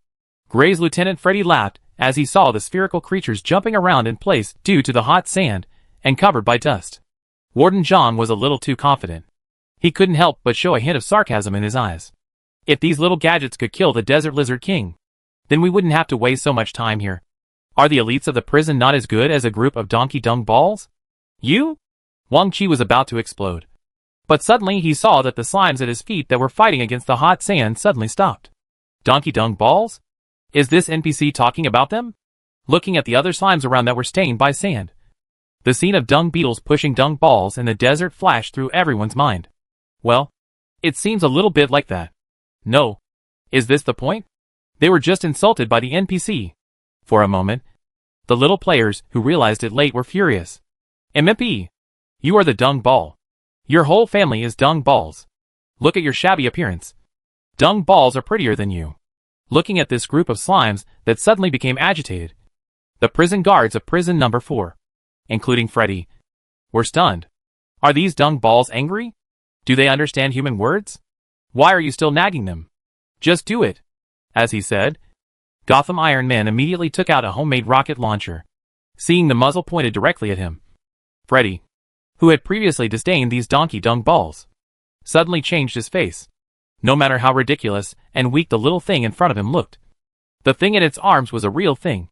Gray's Lieutenant Freddy laughed as he saw the spherical creatures jumping around in place due to the hot sand and covered by dust. Warden Zhang was a little too confident. He couldn't help but show a hint of sarcasm in his eyes. If these little gadgets could kill the Desert Lizard King, then we wouldn't have to waste so much time here. Are the elites of the prison not as good as a group of donkey dung balls? You? Wang Qi was about to explode. But suddenly he saw that the slimes at his feet that were fighting against the hot sand suddenly stopped. Donkey dung balls? Is this NPC talking about them? Looking at the other slimes around that were stained by sand, The scene of dung beetles pushing dung balls in the desert flashed through everyone's mind. Well, it seems a little bit like that. No. Is this the point? They were just insulted by the NPC. For a moment, the little players who realized it late were furious. MP, you are the dung ball. Your whole family is dung balls. Look at your shabby appearance. Dung balls are prettier than you. Looking at this group of slimes that suddenly became agitated, the prison guards of prison number 4, including Freddy, were stunned. Are these dung balls angry? Do they understand human words? Why are you still nagging them? Just do it. As he said, Gotham Iron Man immediately took out a homemade rocket launcher, seeing the muzzle pointed directly at him. Freddy, who had previously disdained these donkey dung balls, suddenly changed his face. No matter how ridiculous and weak the little thing in front of him looked, the thing in its arms was a real thing.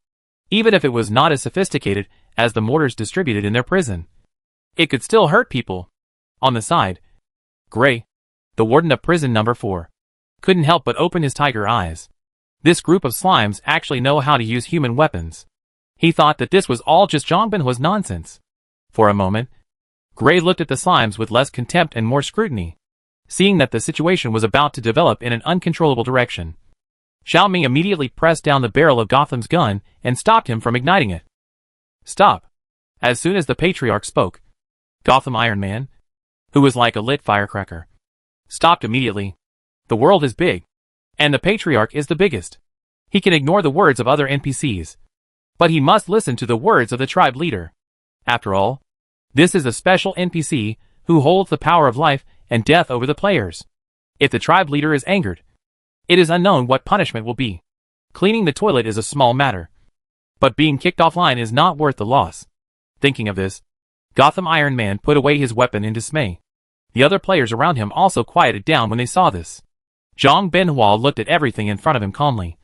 Even if it was not as sophisticated as the mortars distributed in their prison, it could still hurt people. On the side, Gray, the warden of prison number 4, couldn't help but open his tiger eyes. This group of slimes actually know how to use human weapons. He thought that this was all just Jongbin nonsense. For a moment, Gray looked at the slimes with less contempt and more scrutiny, seeing that the situation was about to develop in an uncontrollable direction. Xiao Ming immediately pressed down the barrel of Gotham's gun and stopped him from igniting it. Stop. As soon as the Patriarch spoke, Gotham Iron Man, who was like a lit firecracker, stopped immediately. The world is big, and the Patriarch is the biggest. He can ignore the words of other NPCs, but he must listen to the words of the tribe leader. After all, this is a special NPC who holds the power of life and death over the players. If the tribe leader is angered, it is unknown what punishment will be. Cleaning the toilet is a small matter, but being kicked offline is not worth the loss. Thinking of this, Gotham Iron Man put away his weapon in dismay. The other players around him also quieted down when they saw this. Zhang Benhua looked at everything in front of him calmly,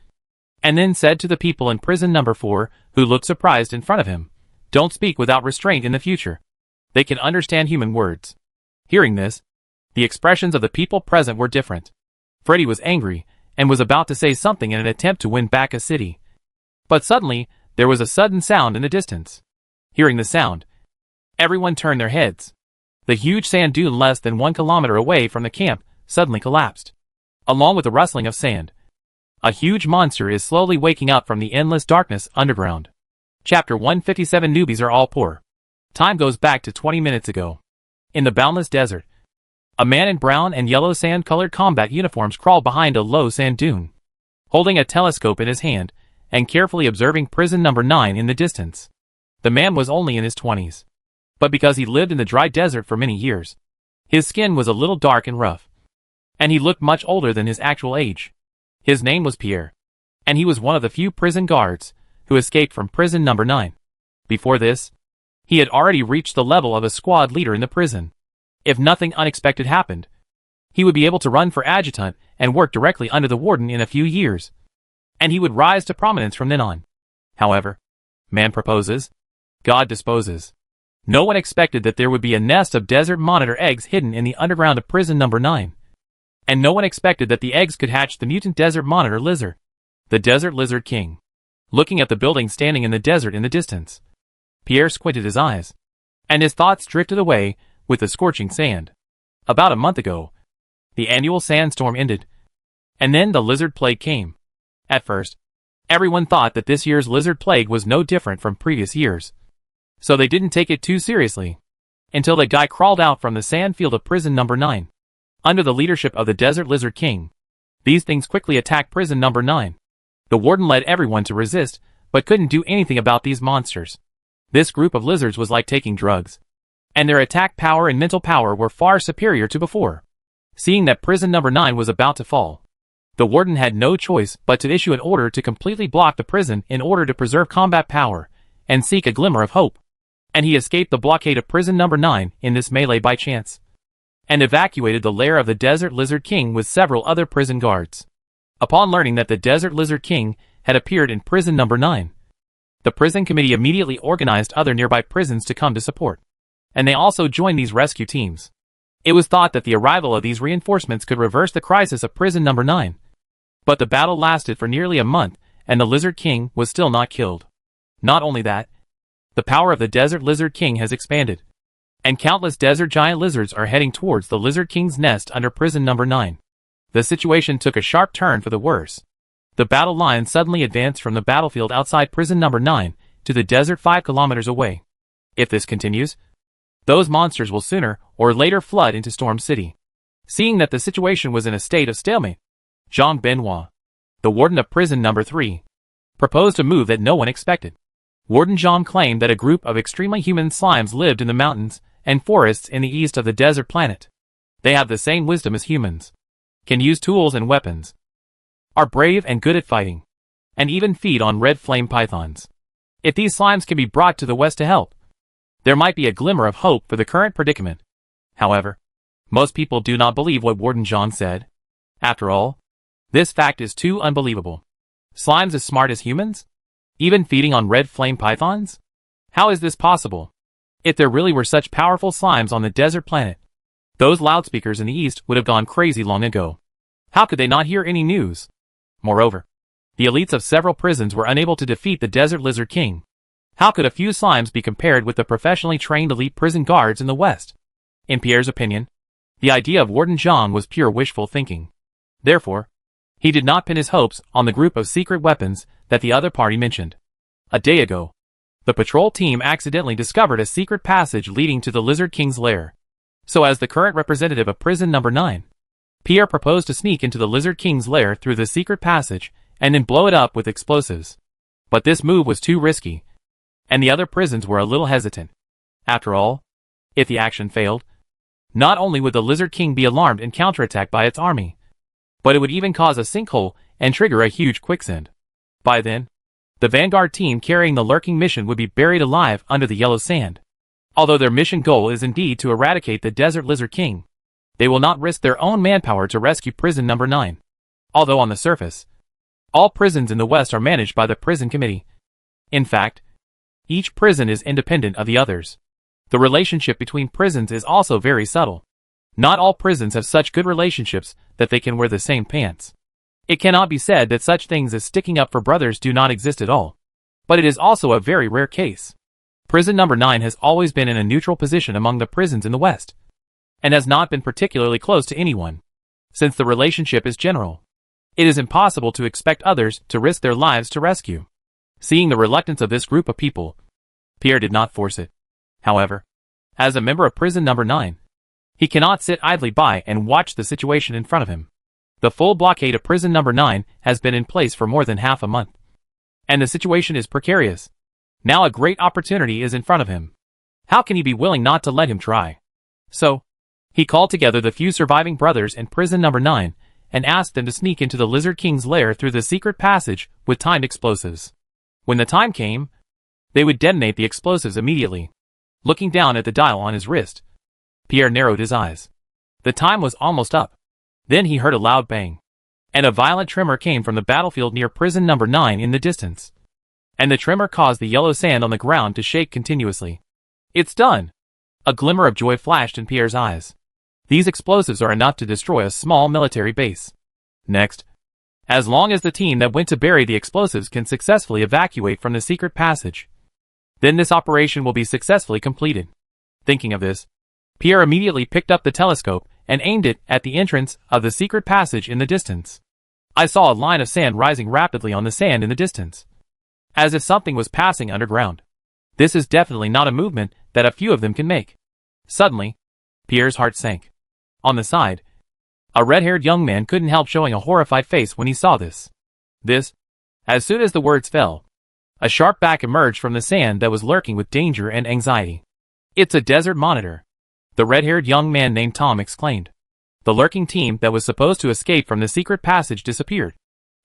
and then said to the people in prison number 4, who looked surprised in front of him, "Don't speak without restraint in the future. They can understand human words." Hearing this, the expressions of the people present were different. Freddy was angry, and was about to say something in an attempt to win back a city. But suddenly, there was a sudden sound in the distance. Hearing the sound, everyone turned their heads. The huge sand dune less than 1 kilometer away from the camp suddenly collapsed. Along with the rustling of sand, a huge monster is slowly waking up from the endless darkness underground. Chapter 157. Newbies are all poor. Time goes back to 20 minutes ago. In the boundless desert, a man in brown and yellow sand-colored combat uniforms crawled behind a low sand dune, holding a telescope in his hand and carefully observing prison number 9 in the distance. The man was only in his 20s, but because he lived in the dry desert for many years, his skin was a little dark and rough, and he looked much older than his actual age. His name was Pierre, and he was one of the few prison guards who escaped from prison number 9. Before this, he had already reached the level of a squad leader in the prison. If nothing unexpected happened, he would be able to run for adjutant and work directly under the warden in a few years, and he would rise to prominence from then on. However, man proposes, God disposes. No one expected that there would be a nest of desert monitor eggs hidden in the underground of prison number 9. And no one expected that the eggs could hatch the mutant desert monitor lizard, the desert lizard king. Looking at the building standing in the desert in the distance, Pierre squinted his eyes, and his thoughts drifted away with the scorching sand. About a month ago, the annual sandstorm ended, and then the lizard plague came. At first, everyone thought that this year's lizard plague was no different from previous years, so they didn't take it too seriously, until the guy crawled out from the sand field of prison number 9. Under the leadership of the Desert Lizard King, these things quickly attacked prison number 9. The warden led everyone to resist, but couldn't do anything about these monsters. This group of lizards was like taking drugs, and their attack power and mental power were far superior to before. Seeing that prison number 9 was about to fall, the warden had no choice but to issue an order to completely block the prison in order to preserve combat power and seek a glimmer of hope. And he escaped the blockade of prison number 9 in this melee by chance, and evacuated the lair of the Desert Lizard King with several other prison guards. Upon learning that the Desert Lizard King had appeared in prison number 9, the prison committee immediately organized other nearby prisons to come to support, and they also joined these rescue teams. It was thought that the arrival of these reinforcements could reverse the crisis of prison number 9. But the battle lasted for nearly a month, and the Lizard King was still not killed. Not only that, The power of the Desert Lizard King has expanded, and countless desert giant lizards are heading towards the Lizard King's nest under prison number 9. The situation took a sharp turn for the worse. The battle line suddenly advanced from the battlefield outside prison number 9 to the desert 5 kilometers away. If this continues, those monsters will sooner or later flood into Storm City. Seeing that the situation was in a state of stalemate, Jean Benoit, the warden of prison number 3, proposed a move that no one expected. Warden Jean claimed that a group of extremely human slimes lived in the mountains and forests in the east of the desert planet. They have the same wisdom as humans, can use tools and weapons, are brave and good at fighting, and even feed on red flame pythons. If these slimes can be brought to the west to help, there might be a glimmer of hope for the current predicament. However, most people do not believe what Warden Jean said. After all, this fact is too unbelievable. Slimes as smart as humans? Even feeding on red flame pythons? How is this possible? If there really were such powerful slimes on the desert planet, those loudspeakers in the east would have gone crazy long ago. How could they not hear any news? Moreover, the elites of several prisons were unable to defeat the Desert Lizard King. How could a few slimes be compared with the professionally trained elite prison guards in the west? In Pierre's opinion, the idea of Warden Jean was pure wishful thinking. Therefore, he did not pin his hopes on the group of secret weapons that the other party mentioned. A day ago, the patrol team accidentally discovered a secret passage leading to the Lizard King's lair. So as the current representative of prison number 9, Pierre proposed to sneak into the Lizard King's lair through the secret passage and then blow it up with explosives. But this move was too risky, and the other prisons were a little hesitant. After all, if the action failed, not only would the Lizard King be alarmed and counterattacked by its army, but it would even cause a sinkhole and trigger a huge quicksand. By then, the vanguard team carrying the lurking mission would be buried alive under the yellow sand. Although their mission goal is indeed to eradicate the Desert Lizard King, they will not risk their own manpower to rescue prison number 9. Although on the surface, all prisons in the West are managed by the prison committee. In fact, each prison is independent of the others. The relationship between prisons is also very subtle. Not all prisons have such good relationships that they can wear the same pants. It cannot be said that such things as sticking up for brothers do not exist at all. But it is also a very rare case. Prison number 9 has always been in a neutral position among the prisons in the West, and has not been particularly close to anyone. Since the relationship is general, it is impossible to expect others to risk their lives to rescue. Seeing the reluctance of this group of people, Pierre did not force it. However, as a member of prison number 9, he cannot sit idly by and watch the situation in front of him. The full blockade of prison number 9 has been in place for more than half a month, and the situation is precarious. Now a great opportunity is in front of him. How can he be willing not to let him try? So, he called together the few surviving brothers in prison number 9 and asked them to sneak into the Lizard King's lair through the secret passage with timed explosives. When the time came, they would detonate the explosives immediately. Looking down at the dial on his wrist, Pierre narrowed his eyes. The time was almost up. Then he heard a loud bang, and a violent tremor came from the battlefield near prison number 9 in the distance. And the tremor caused the yellow sand on the ground to shake continuously. It's done! A glimmer of joy flashed in Pierre's eyes. These explosives are enough to destroy a small military base. Next, as long as the team that went to bury the explosives can successfully evacuate from the secret passage, then this operation will be successfully completed. Thinking of this, Pierre immediately picked up the telescope and aimed it at the entrance of the secret passage in the distance. I saw a line of sand rising rapidly on the sand in the distance, as if something was passing underground. This is definitely not a movement that a few of them can make. Suddenly, Pierre's heart sank. On the side, a red-haired young man couldn't help showing a horrified face when he saw this. As soon as the words fell, a sharp back emerged from the sand that was lurking with danger and anxiety. It's a desert monitor, the red-haired young man named Tom exclaimed. The lurking team that was supposed to escape from the secret passage disappeared,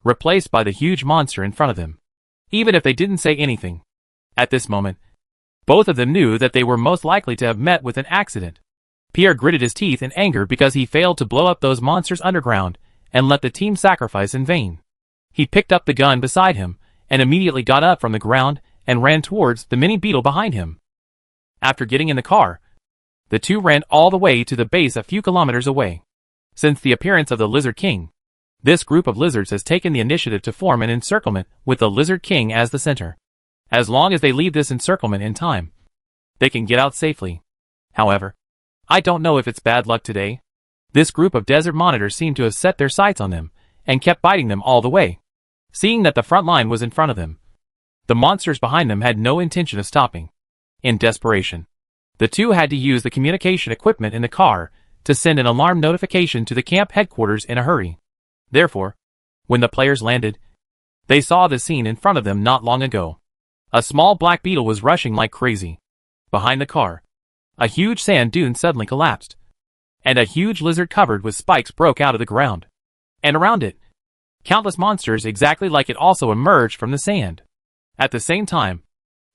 replaced by the huge monster in front of them. Even if they didn't say anything, at this moment, both of them knew that they were most likely to have met with an accident. Pierre gritted his teeth in anger because he failed to blow up those monsters underground and let the team sacrifice in vain. He picked up the gun beside him and immediately got up from the ground and ran towards the mini beetle behind him. After getting in the car, the two ran all the way to the base a few kilometers away. Since the appearance of the Lizard King, this group of lizards has taken the initiative to form an encirclement with the Lizard King as the center. As long as they leave this encirclement in time, they can get out safely. However, I don't know if it's bad luck today. This group of desert monitors seemed to have set their sights on them, and kept biting them all the way. Seeing that the front line was in front of them, the monsters behind them had no intention of stopping. In desperation, the two had to use the communication equipment in the car to send an alarm notification to the camp headquarters in a hurry. Therefore, when the players landed, they saw the scene in front of them not long ago. A small black beetle was rushing like crazy. Behind the car, a huge sand dune suddenly collapsed, and a huge lizard covered with spikes broke out of the ground. And around it, countless monsters exactly like it also emerged from the sand. At the same time,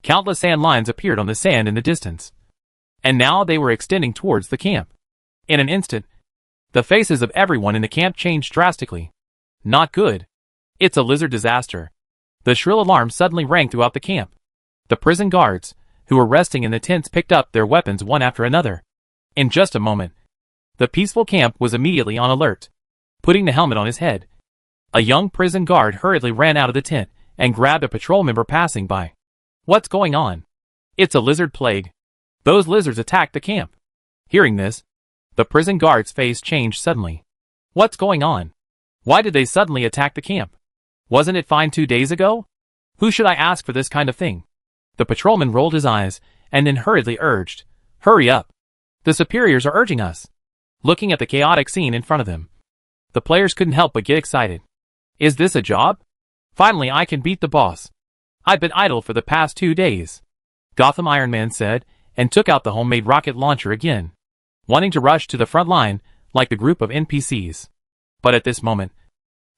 countless sand lines appeared on the sand in the distance, and now they were extending towards the camp. In an instant, the faces of everyone in the camp changed drastically. Not good. It's a lizard disaster. The shrill alarm suddenly rang throughout the camp. The prison guards, who were resting in the tents, picked up their weapons one after another. In just a moment, the peaceful camp was immediately on alert. Putting the helmet on his head, a young prison guard hurriedly ran out of the tent and grabbed a patrol member passing by. What's going on? It's a lizard plague. Those lizards attacked the camp. Hearing this, the prison guard's face changed suddenly. What's going on? Why did they suddenly attack the camp? Wasn't it fine 2 days ago? Who should I ask for this kind of thing? The patrolman rolled his eyes and then hurriedly urged, "Hurry up. The superiors are urging us." Looking at the chaotic scene in front of them, the players couldn't help but get excited. Is this a job? Finally I can beat the boss. I've been idle for the past 2 days. Gotham Iron Man said, and took out the homemade rocket launcher again, wanting to rush to the front line like the group of NPCs. But at this moment,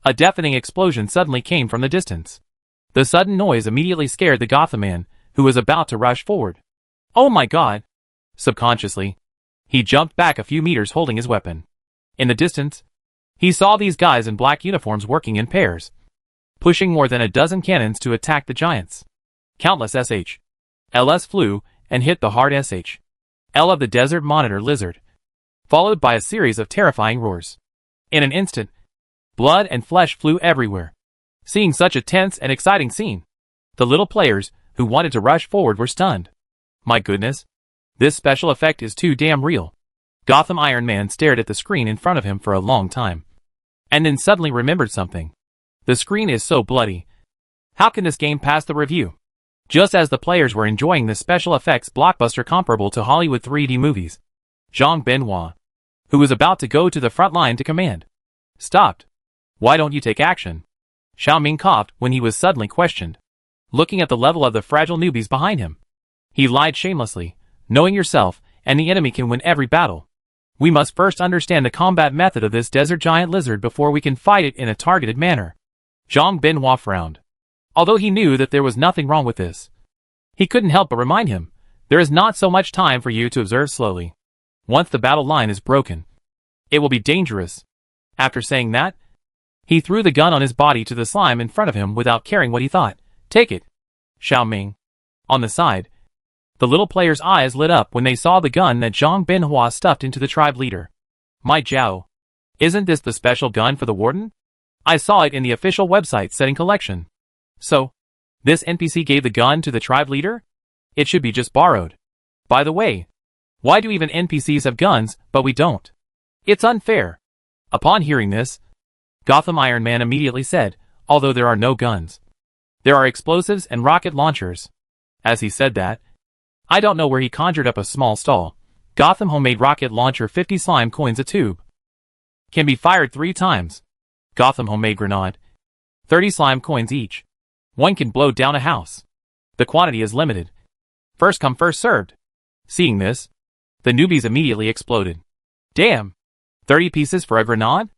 a deafening explosion suddenly came from the distance. The sudden noise immediately scared the Gotham man, who was about to rush forward. Oh my god! Subconsciously, he jumped back a few meters holding his weapon. In the distance, he saw these guys in black uniforms working in pairs, pushing more than a dozen cannons to attack the giants. Countless SHLs flew and hit the hard SHL of the desert monitor lizard, followed by a series of terrifying roars. In an instant, blood and flesh flew everywhere. Seeing such a tense and exciting scene, the little players who wanted to rush forward were stunned. My goodness, this special effect is too damn real. Gotham Iron Man stared at the screen in front of him for a long time, and then suddenly remembered something. The screen is so bloody. How can this game pass the review? Just as the players were enjoying this special effects blockbuster comparable to Hollywood 3D movies, Jean Benoit, who was about to go to the front line to command, stopped. Why don't you take action? Xiao Ming coughed when he was suddenly questioned. Looking at the level of the fragile newbies behind him, he lied shamelessly. Knowing yourself and the enemy can win every battle. We must first understand the combat method of this desert giant lizard before we can fight it in a targeted manner. Jean Benoit frowned. Although he knew that there was nothing wrong with this, he couldn't help but remind him, there is not so much time for you to observe slowly. Once the battle line is broken, it will be dangerous. After saying that, he threw the gun on his body to the slime in front of him without caring what he thought. Take it, Xiao Ming. On the side, the little players' eyes lit up when they saw the gun that Jean Benoit stuffed into the tribe leader. My Jiao, isn't this the special gun for the warden? I saw it in the official website setting collection. So, this NPC gave the gun to the tribe leader? It should be just borrowed. By the way, why do even NPCs have guns, but we don't? It's unfair. Upon hearing this, Gotham Iron Man immediately said, although there are no guns, there are explosives and rocket launchers. As he said that, I don't know where he conjured up a small stall. Gotham homemade rocket launcher 50 slime coins a tube. Can be fired 3 times. Gotham homemade grenade. 30 slime coins each. One can blow down a house. The quantity is limited. First come first served. Seeing this, the newbies immediately exploded. Damn! 30 pieces for a grenade?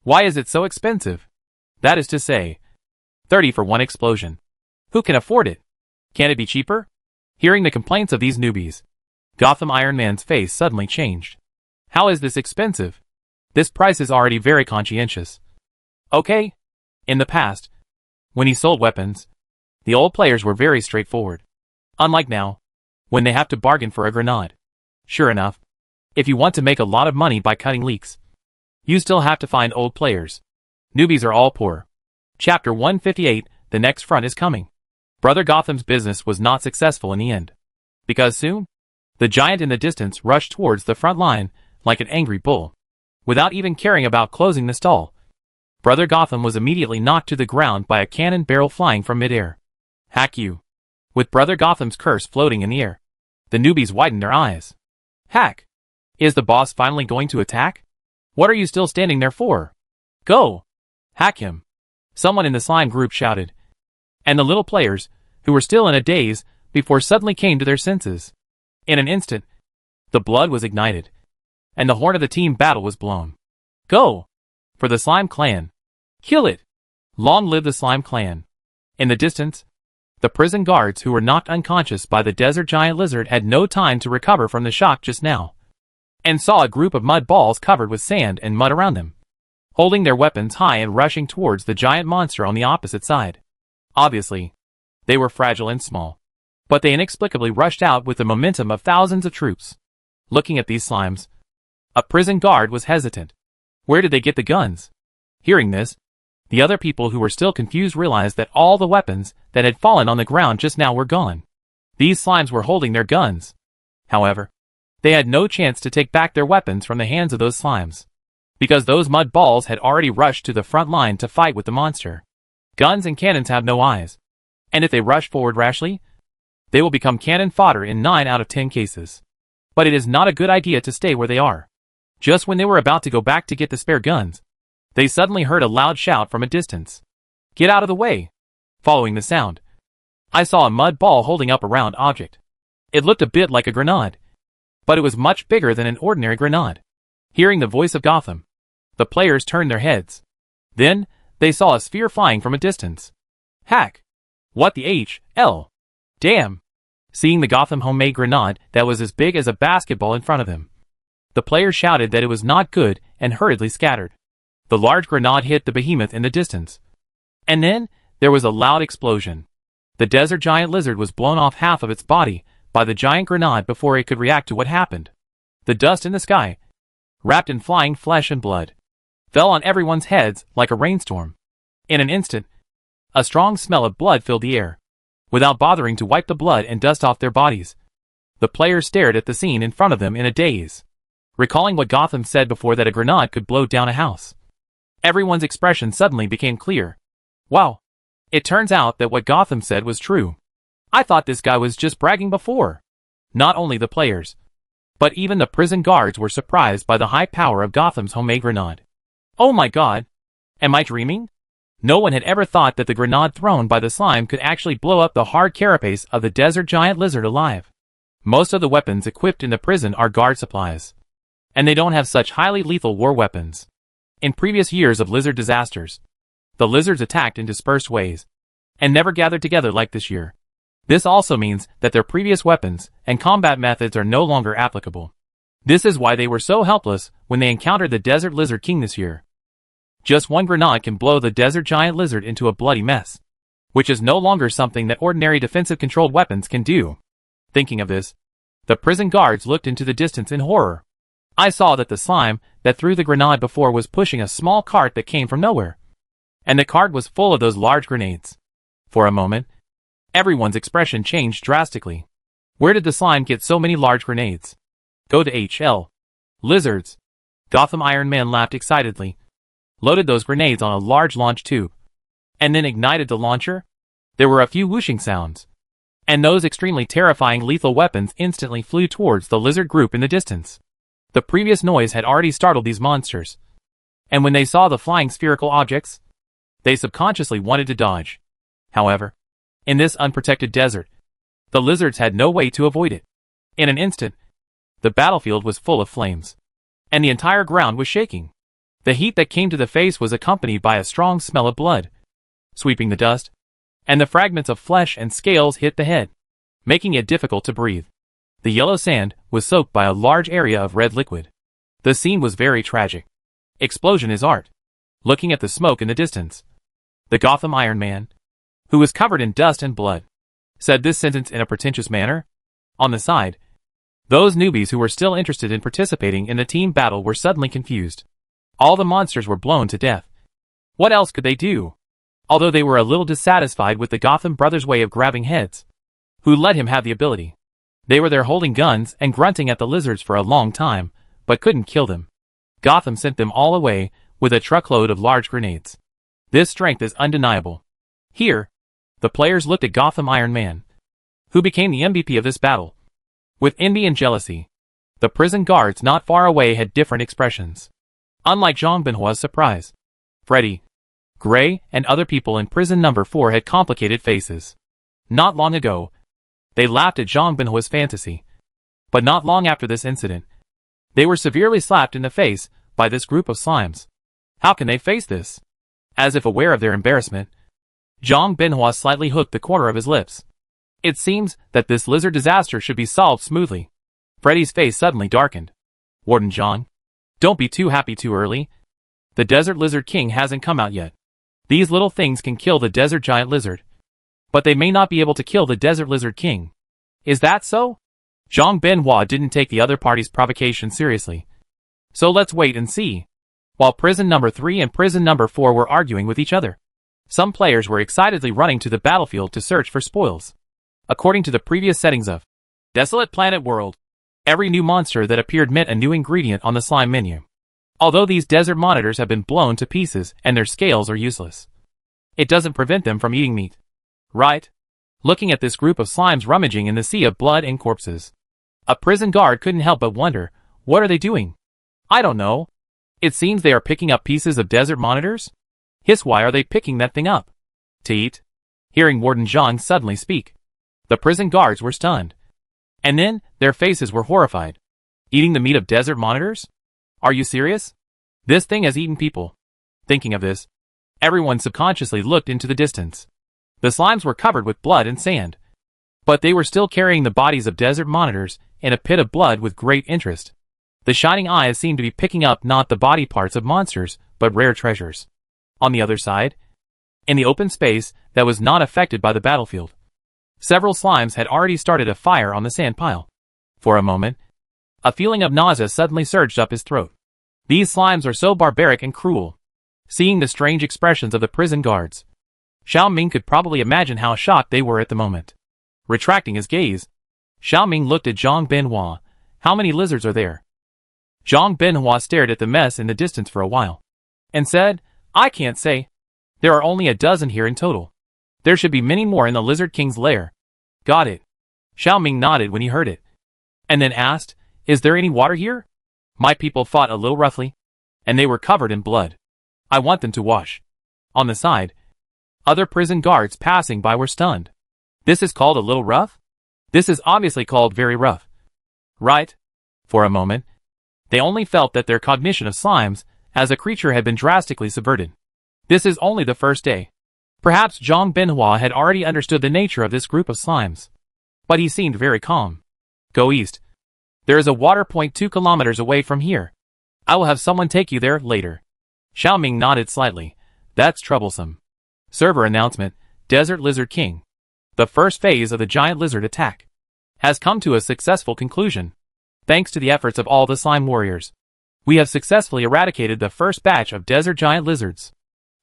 Why is it so expensive? That is to say, 30 for one explosion. Who can afford it? Can it be cheaper? Hearing the complaints of these newbies, Gotham Iron Man's face suddenly changed. How is this expensive? This price is already very conscientious. Okay. In the past, when he sold weapons, the old players were very straightforward. Unlike now, when they have to bargain for a grenade. Sure enough, if you want to make a lot of money by cutting leaks, you still have to find old players. Newbies are all poor. Chapter 158, the next front is coming. Brother Gotham's business was not successful in the end. Because soon, the giant in the distance rushed towards the front line like an angry bull. Without even caring about closing the stall, Brother Gotham was immediately knocked to the ground by a cannon barrel flying from midair. Hack you. With Brother Gotham's curse floating in the air, the newbies widened their eyes. Hack. Is the boss finally going to attack? What are you still standing there for? Go. Hack him. Someone in the slime group shouted. And the little players, who were still in a daze, before suddenly came to their senses. In an instant, the blood was ignited, and the horn of the team battle was blown. Go! For the Slime Clan. Kill it! Long live the Slime Clan. In the distance, the prison guards who were knocked unconscious by the desert giant lizard had no time to recover from the shock just now, and saw a group of mud balls covered with sand and mud around them, holding their weapons high and rushing towards the giant monster on the opposite side. Obviously, they were fragile and small, but they inexplicably rushed out with the momentum of thousands of troops. Looking at these slimes, a prison guard was hesitant. Where did they get the guns? Hearing this, the other people who were still confused realized that all the weapons that had fallen on the ground just now were gone. These slimes were holding their guns. However, they had no chance to take back their weapons from the hands of those slimes, because those mud balls had already rushed to the front line to fight with the monster. Guns and cannons have no eyes, and if they rush forward rashly, they will become cannon fodder in 9 out of 10 cases. But it is not a good idea to stay where they are. Just when they were about to go back to get the spare guns, they suddenly heard a loud shout from a distance. Get out of the way! Following the sound, I saw a mud ball holding up a round object. It looked a bit like a grenade, but it was much bigger than an ordinary grenade. Hearing the voice of Gotham, the players turned their heads. Then, they saw a sphere flying from a distance. Hack! What the H.L.? Damn! Seeing the Gotham homemade grenade that was as big as a basketball in front of them, the players shouted that it was not good and hurriedly scattered. The large grenade hit the behemoth in the distance, and then there was a loud explosion. The desert giant lizard was blown off half of its body by the giant grenade before it could react to what happened. The dust in the sky, wrapped in flying flesh and blood, fell on everyone's heads like a rainstorm. In an instant, a strong smell of blood filled the air. Without bothering to wipe the blood and dust off their bodies, the players stared at the scene in front of them in a daze, recalling what Gotham said before that a grenade could blow down a house. Everyone's expression suddenly became clear. Wow! It turns out that what Gotham said was true. I thought this guy was just bragging before. Not only the players, but even the prison guards were surprised by the high power of Gotham's homemade grenade. Oh my god! Am I dreaming? No one had ever thought that the grenade thrown by the slime could actually blow up the hard carapace of the desert giant lizard alive. Most of the weapons equipped in the prison are guard supplies, and they don't have such highly lethal war weapons. In previous years of lizard disasters, the lizards attacked in dispersed ways, and never gathered together like this year. This also means that their previous weapons and combat methods are no longer applicable. This is why they were so helpless when they encountered the Desert Lizard King this year. Just one grenade can blow the desert giant lizard into a bloody mess, which is no longer something that ordinary defensive-controlled weapons can do. Thinking of this, the prison guards looked into the distance in horror. I saw that the slime that threw the grenade before was pushing a small cart that came from nowhere, and the cart was full of those large grenades. For a moment, everyone's expression changed drastically. Where did the slime get so many large grenades? Go to HL. Lizards. Gotham Iron Man laughed excitedly, loaded those grenades on a large launch tube, and then ignited the launcher. There were a few whooshing sounds, and those extremely terrifying lethal weapons instantly flew towards the lizard group in the distance. The previous noise had already startled these monsters, and when they saw the flying spherical objects, they subconsciously wanted to dodge. However, in this unprotected desert, the lizards had no way to avoid it. In an instant, the battlefield was full of flames, and the entire ground was shaking. The heat that came to the face was accompanied by a strong smell of blood, sweeping the dust, and the fragments of flesh and scales hit the head, making it difficult to breathe. The yellow sand was soaked by a large area of red liquid. The scene was very tragic. Explosion is art. Looking at the smoke in the distance, the Gotham Iron Man, who was covered in dust and blood, said this sentence in a pretentious manner. On the side, those newbies who were still interested in participating in the team battle were suddenly confused. All the monsters were blown to death. What else could they do? although they were a little dissatisfied with the Gotham brothers' way of grabbing heads, who let him have the ability. They were there holding guns and grunting at the lizards for a long time, but couldn't kill them. Gotham sent them all away with a truckload of large grenades. This strength is undeniable. Here, the players looked at Gotham Iron Man, who became the MVP of this battle. With envy and jealousy, the prison guards not far away had different expressions. Unlike Jean Benoit's surprise, Freddy, Gray, and other people in prison number 4 had complicated faces. Not long ago, they laughed at Jean Benoit's fantasy. But not long after this incident, they were severely slapped in the face by this group of slimes. How can they face this? As if aware of their embarrassment, Jean Benoit slightly hooked the corner of his lips. It seems that this lizard disaster should be solved smoothly. Freddy's face suddenly darkened. Warden John, don't be too happy too early. The Desert Lizard King hasn't come out yet. These little things can kill the Desert Giant Lizard, but they may not be able to kill the Desert Lizard King. Is that so? Jean Benoit didn't take the other party's provocation seriously. So let's wait and see. While prison number 3 and prison number 4 were arguing with each other, some players were excitedly running to the battlefield to search for spoils. According to the previous settings of Desolate Planet World, every new monster that appeared meant a new ingredient on the slime menu. Although these desert monitors have been blown to pieces and their scales are useless, it doesn't prevent them from eating meat. Right? Looking at this group of slimes rummaging in the sea of blood and corpses, a prison guard couldn't help but wonder, what are they doing? I don't know. It seems they are picking up pieces of desert monitors? Hiss, why are they picking that thing up? To eat? Hearing Warden Jean suddenly speak, the prison guards were stunned. And then, their faces were horrified. Eating the meat of desert monitors? Are you serious? This thing has eaten people. Thinking of this, everyone subconsciously looked into the distance. The slimes were covered with blood and sand, but they were still carrying the bodies of desert monitors in a pit of blood with great interest. The shining eyes seemed to be picking up not the body parts of monsters, but rare treasures. On the other side, in the open space that was not affected by the battlefield, several slimes had already started a fire on the sand pile. For a moment, a feeling of nausea suddenly surged up his throat. These slimes are so barbaric and cruel. Seeing the strange expressions of the prison guards, Xiao Ming could probably imagine how shocked they were at the moment. Retracting his gaze, Xiao Ming looked at Jean Benoit. How many lizards are there? Jean Benoit stared at the mess in the distance for a while, and said, I can't say. There are only a dozen here in total. There should be many more in the Lizard King's lair. Got it. Xiao Ming nodded when he heard it, and then asked, is there any water here? My people fought a little roughly, and they were covered in blood. I want them to wash. On the side, other prison guards passing by were stunned. This is called a little rough? This is obviously called very rough. Right? For a moment, they only felt that their cognition of slimes as a creature had been drastically subverted. This is only the first day. Perhaps Jean Benoit had already understood the nature of this group of slimes, but he seemed very calm. Go east. There is a water point 2 kilometers away from here. I will have someone take you there later. Xiao Ming nodded slightly. That's troublesome. Server announcement, Desert Lizard King. The first phase of the giant lizard attack has come to a successful conclusion. Thanks to the efforts of all the slime warriors, we have successfully eradicated the first batch of desert giant lizards.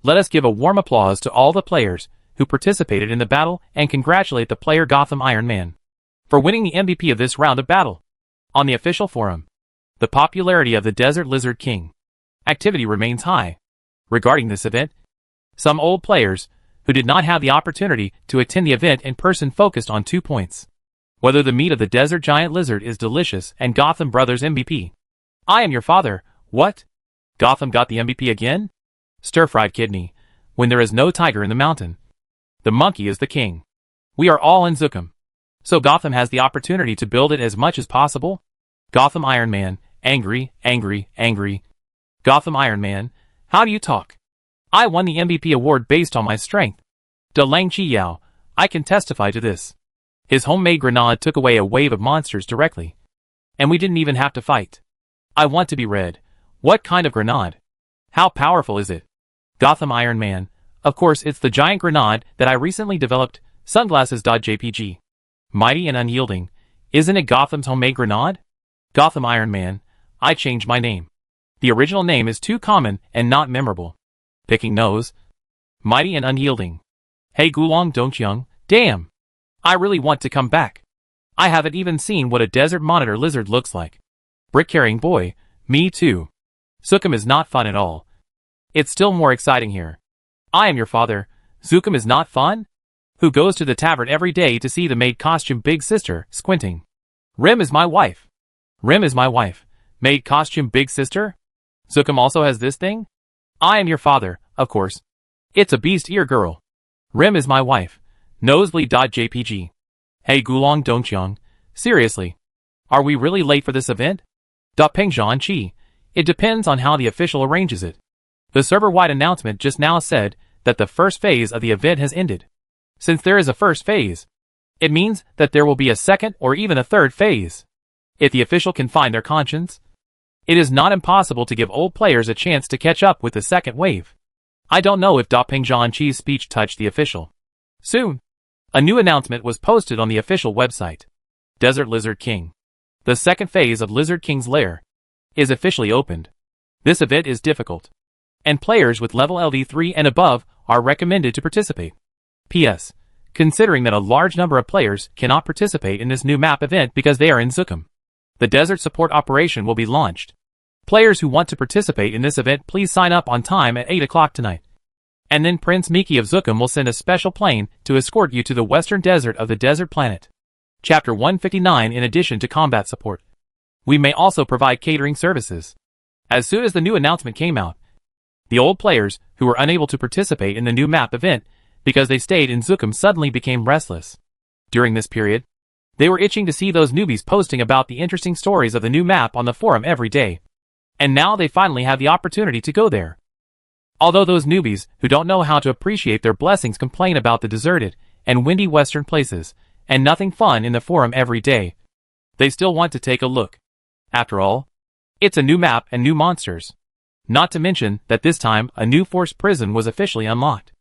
Let us give a warm applause to all the players who participated in the battle and congratulate the player Gotham Iron Man for winning the MVP of this round of battle. On the official forum, the popularity of the Desert Lizard King activity remains high. Regarding this event, some old players who did not have the opportunity to attend the event in person focused on 2 points. Whether the meat of the desert giant lizard is delicious and Gotham Brothers MVP. I am your father. What? Gotham got the MVP again? Stir-fried kidney. When there is no tiger in the mountain, the monkey is the king. We are all in Zukum, so Gotham has the opportunity to build it as much as possible. Gotham Iron Man, angry, angry, angry. Gotham Iron Man, how do you talk? I won the MVP award based on my strength. De Lang Chi Yao, I can testify to this. His homemade grenade took away a wave of monsters directly, and we didn't even have to fight. I want to be read. What kind of grenade? How powerful is it? Gotham Iron Man, of course it's the giant grenade that I recently developed, sunglasses.jpg. Mighty and unyielding, isn't it Gotham's homemade grenade? Gotham Iron Man, I changed my name. The original name is too common and not memorable. Picking nose. mighty and unyielding. Hey Gulong Dongkyung, damn! I really want to come back. I haven't even seen what a desert monitor lizard looks like. Brick-carrying boy, me too. Zukum is not fun at all. It's still more exciting here. I am your father. Zukum is not fun? Who goes to the tavern every day to see the maid costume big sister, squinting. Rim is my wife. Rim is my wife. Maid costume big sister? Zukum also has this thing? I am your father, of course. It's a beast ear girl. Rim is my wife. Nosebleed.jpg. Hey Gulong Dongkyung, seriously. Are we really late for this event? Pingzhan Chi. It depends on how the official arranges it. The server-wide announcement just now said that the first phase of the event has ended. Since there is a first phase, it means that there will be a second or even a third phase. If the official can find their conscience, it is not impossible to give old players a chance to catch up with the second wave. I don't know if Pingzhan Chi's speech touched the official. Soon, a new announcement was posted on the official website. Desert Lizard King. The second phase of Lizard King's lair is officially opened. This event is difficult, and players with level LV3 and above are recommended to participate. P.S. Considering that a large number of players cannot participate in this new map event because they are in Zukum, the desert support operation will be launched. Players who want to participate in this event, please sign up on time at 8 o'clock tonight. And then Prince Miki of Zukum will send a special plane to escort you to the western desert of the desert planet. Chapter 159. In addition to combat support, we may also provide catering services. As soon as the new announcement came out, the old players who were unable to participate in the new map event because they stayed in Zukum suddenly became restless. During this period, they were itching to see those newbies posting about the interesting stories of the new map on the forum every day. And now they finally have the opportunity to go there. Although those newbies who don't know how to appreciate their blessings complain about the deserted and windy western places and nothing fun in the forum every day, they still want to take a look. After all, it's a new map and new monsters. Not to mention that this time a new forced prison was officially unlocked.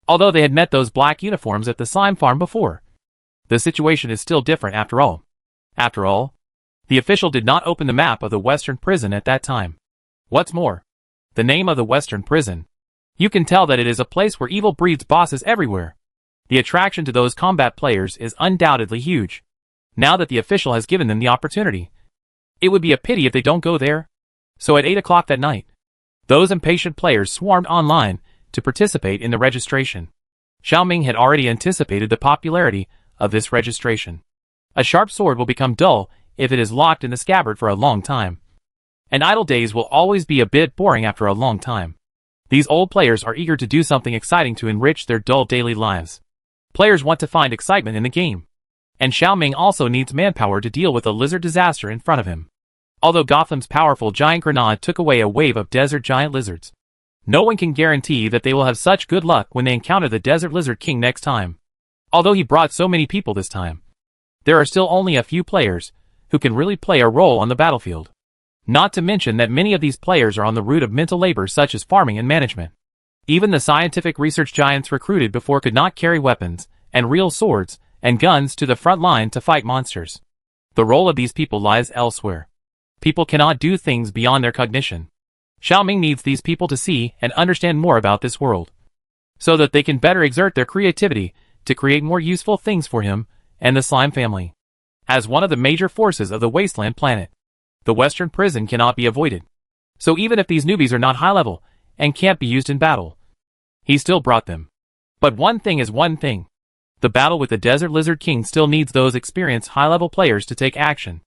Although they had met those black uniforms at the slime farm before, the situation is still different after all. After all, the official did not open the map of the western prison at that time. What's more, the name of the western prison, you can tell that it is a place where evil breeds bosses everywhere. The attraction to those combat players is undoubtedly huge. Now that the official has given them the opportunity, it would be a pity if they don't go there. So at 8 o'clock that night, those impatient players swarmed online to participate in the registration. Xiaoming had already anticipated the popularity of this registration. A sharp sword will become dull if it is locked in the scabbard for a long time. And idle days will always be a bit boring after a long time. These old players are eager to do something exciting to enrich their dull daily lives. Players want to find excitement in the game. And Xiaoming also needs manpower to deal with the lizard disaster in front of him. Although Gotham's powerful giant grenade took away a wave of desert giant lizards, no one can guarantee that they will have such good luck when they encounter the Desert Lizard King next time. Although he brought so many people this time, there are still only a few players who can really play a role on the battlefield. Not to mention that many of these players are on the route of mental labor such as farming and management. Even the scientific research giants recruited before could not carry weapons and real swords and guns to the front line to fight monsters. The role of these people lies elsewhere. People cannot do things beyond their cognition. Xiaoming needs these people to see and understand more about this world, so that they can better exert their creativity to create more useful things for him and the slime family. As one of the major forces of the wasteland planet, the western prison cannot be avoided. So even if these newbies are not high level and can't be used in battle, he still brought them. But one thing is one thing. The battle with the Desert Lizard King still needs those experienced high-level players to take action.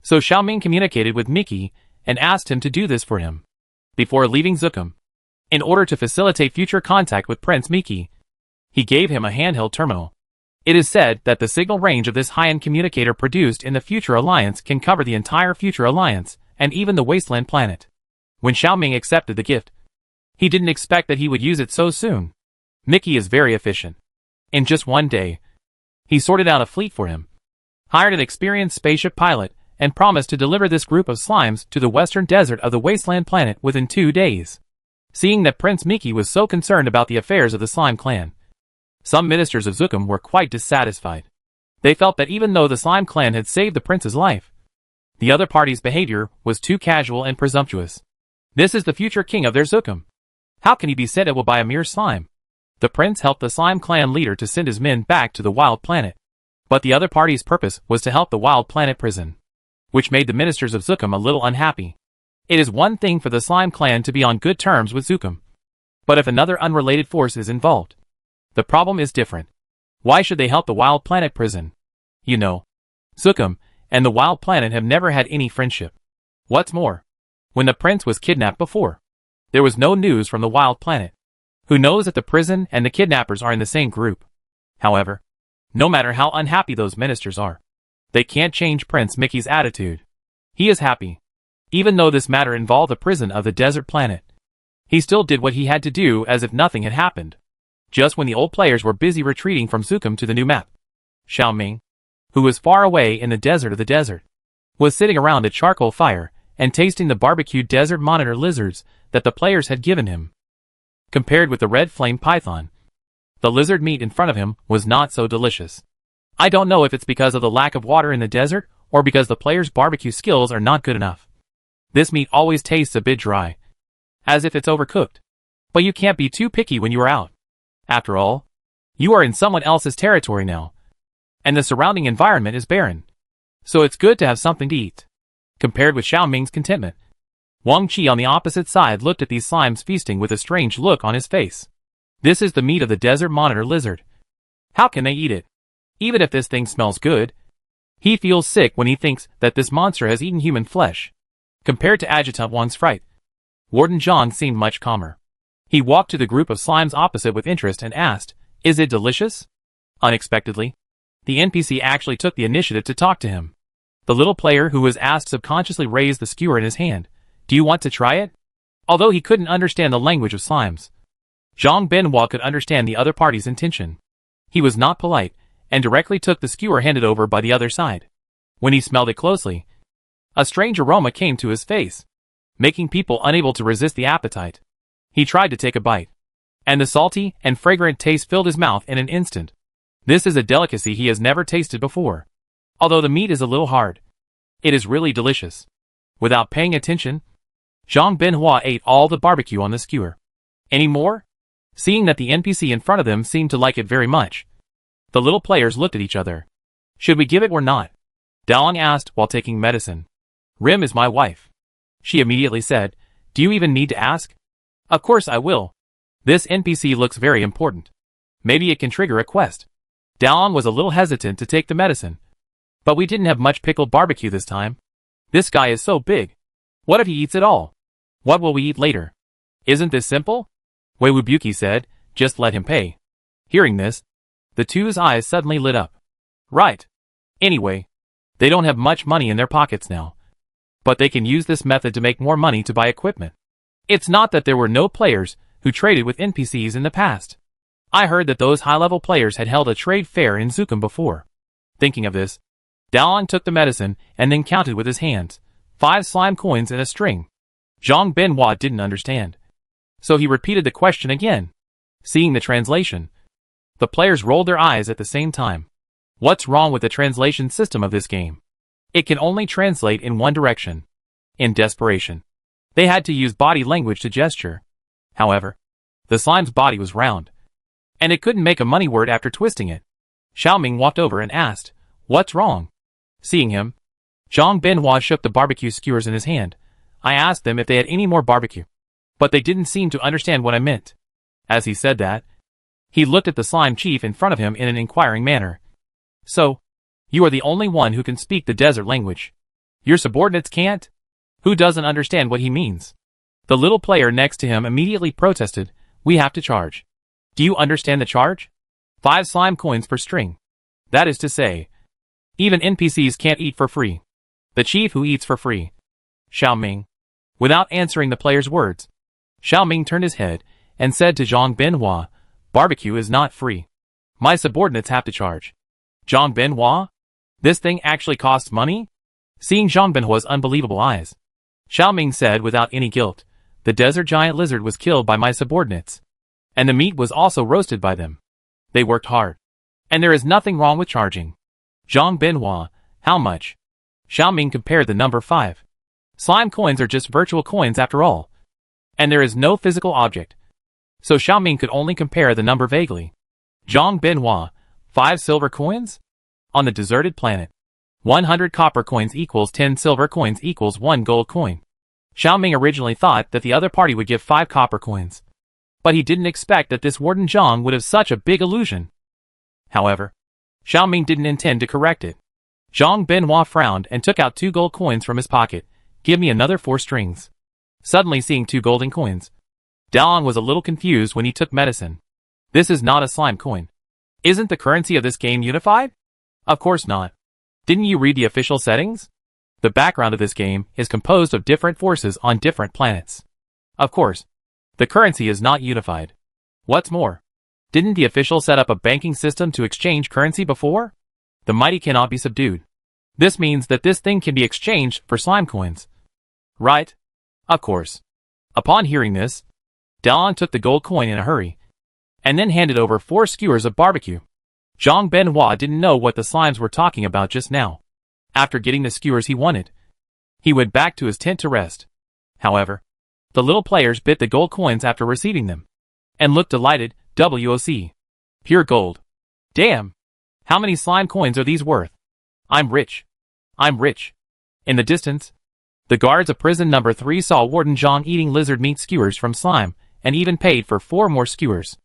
So Xiaoming communicated with Miki and asked him to do this for him before leaving Zukum. In order to facilitate future contact with Prince Miki, he gave him a handheld terminal. It is said that the signal range of this high-end communicator produced in the Future Alliance can cover the entire Future Alliance and even the Wasteland planet. When Xiaoming accepted the gift, he didn't expect that he would use it so soon. Miki is very efficient. In just one day, he sorted out a fleet for him, hired an experienced spaceship pilot, and promised to deliver this group of slimes to the western desert of the Wasteland planet within 2 days. Seeing that Prince Miki was so concerned about the affairs of the slime clan, some ministers of Zukum were quite dissatisfied. They felt that even though the slime clan had saved the prince's life, the other party's behavior was too casual and presumptuous. This is the future king of their Zukum. How can he be sent at will by a mere slime? The prince helped the slime clan leader to send his men back to the wild planet. But the other party's purpose was to help the wild planet prison, which made the ministers of Zukum a little unhappy. It is one thing for the slime clan to be on good terms with Zukum, but if another unrelated force is involved, the problem is different. Why should they help the wild planet prison? You know, Zukum and the wild planet have never had any friendship. What's more, when the prince was kidnapped before, there was no news from the wild planet. Who knows that the prison and the kidnappers are in the same group? However, no matter how unhappy those ministers are, they can't change Prince Mickey's attitude. He is happy. Even though this matter involved the prison of the desert planet, he still did what he had to do as if nothing had happened. Just when the old players were busy retreating from Zukum to the new map, Xiaoming, who was far away in the desert of the desert, was sitting around a charcoal fire and tasting the barbecued desert monitor lizards that the players had given him. Compared with the red flame python, the lizard meat in front of him was not so delicious. I don't know if it's because of the lack of water in the desert or because the players' barbecue skills are not good enough. This meat always tastes a bit dry, as if it's overcooked. But you can't be too picky when you are out. After all, you are in someone else's territory now, and the surrounding environment is barren. So it's good to have something to eat. Compared with Xiaoming's contentment, Wang Qi on the opposite side looked at these slimes feasting with a strange look on his face. This is the meat of the desert monitor lizard. How can they eat it? Even if this thing smells good, he feels sick when he thinks that this monster has eaten human flesh. Compared to Adjutant Wang's fright, Warden Zhang seemed much calmer. He walked to the group of slimes opposite with interest and asked, "Is it delicious?" Unexpectedly, the NPC actually took the initiative to talk to him. The little player who was asked subconsciously raised the skewer in his hand. "Do you want to try it?" Although he couldn't understand the language of slimes, Zhang Binhua could understand the other party's intention. He was not polite, and directly took the skewer handed over by the other side. When he smelled it closely, a strange aroma came to his face, making people unable to resist the appetite. He tried to take a bite, and the salty and fragrant taste filled his mouth in an instant. This is a delicacy he has never tasted before. Although the meat is a little hard, it is really delicious. Without paying attention, Zhang Binhua ate all the barbecue on the skewer. Any more? Seeing that the NPC in front of them seemed to like it very much, the little players looked at each other. "Should we give it or not?" Daong asked while taking medicine. "Rim is my wife," she immediately said. "Do you even need to ask?" "Of course I will. This NPC looks very important. Maybe it can trigger a quest." Daong was a little hesitant to take the medicine. "But we didn't have much pickled barbecue this time. This guy is so big. What if he eats it all? What will we eat later? Isn't this simple?" Wei Wubuki said, "Just let him pay." Hearing this, the two's eyes suddenly lit up. Right. Anyway, they don't have much money in their pockets now, but they can use this method to make more money to buy equipment. It's not that there were no players who traded with NPCs in the past. I heard that those high-level players had held a trade fair in Zukum before. Thinking of this, Daong took the medicine and then counted with his hands, 5 slime coins in a string. Zhang Binhua didn't understand, so he repeated the question again. Seeing the translation, the players rolled their eyes at the same time. What's wrong with the translation system of this game? It can only translate in one direction. In desperation, they had to use body language to gesture. However, the slime's body was round, and it couldn't make a money word after twisting it. Xiaoming walked over and asked, "What's wrong?" Seeing him, Zhang Binhua shook the barbecue skewers in his hand. "I asked them if they had any more barbecue, but they didn't seem to understand what I meant." As he said that, he looked at the slime chief in front of him in an inquiring manner. "So, you are the only one who can speak the desert language. Your subordinates can't? Who doesn't understand what he means?" The little player next to him immediately protested, "We have to charge. Do you understand the charge? 5 slime coins per string. That is to say, even NPCs can't eat for free. The chief who eats for free." Xiaoming. Without answering the player's words, Xiaoming turned his head and said to Zhang Binhua, "Barbecue is not free. My subordinates have to charge." "Zhang Binhua? This thing actually costs money?" Seeing Zhang Binhua's unbelievable eyes, Xiaoming said without any guilt, "The desert giant lizard was killed by my subordinates, and the meat was also roasted by them. They worked hard, and there is nothing wrong with charging." Zhang Binhua, "How much?" Xiaoming compared the number 5. "Slime coins are just virtual coins after all, and there is no physical object. so Xiaoming could only compare the number vaguely. Zhang Benoit, 5 silver coins? On the deserted planet. 100 copper coins equals 10 silver coins equals 1 gold coin. Xiaoming originally thought that the other party would give 5 copper coins. But he didn't expect that this Warden Zhang would have such a big illusion. However, Xiaoming didn't intend to correct it. Zhang Benoit frowned and took out 2 gold coins from his pocket. Give me another 4 strings. Suddenly seeing 2 golden coins, Daon was a little confused when he took medicine. This is not a slime coin. Isn't the currency of this game unified? Of course not. Didn't you read the official settings? The background of this game is composed of different forces on different planets. Of course, the currency is not unified. What's more, didn't the official set up a banking system to exchange currency before? The mighty cannot be subdued. This means that this thing can be exchanged for slime coins. Right? Of course. Upon hearing this, Daon took the gold coin in a hurry, and then handed over 4 skewers of barbecue. Zhang Benoit didn't know what the slimes were talking about just now. After getting the skewers he wanted, he went back to his tent to rest. However, the little players bit the gold coins after receiving them, and looked delighted. WOC. Pure gold. Damn! How many slime coins are these worth? I'm rich. I'm rich. In the distance, the guards of prison number 3 saw Warden Zhang eating lizard meat skewers from slime, and even paid for 4 more skewers.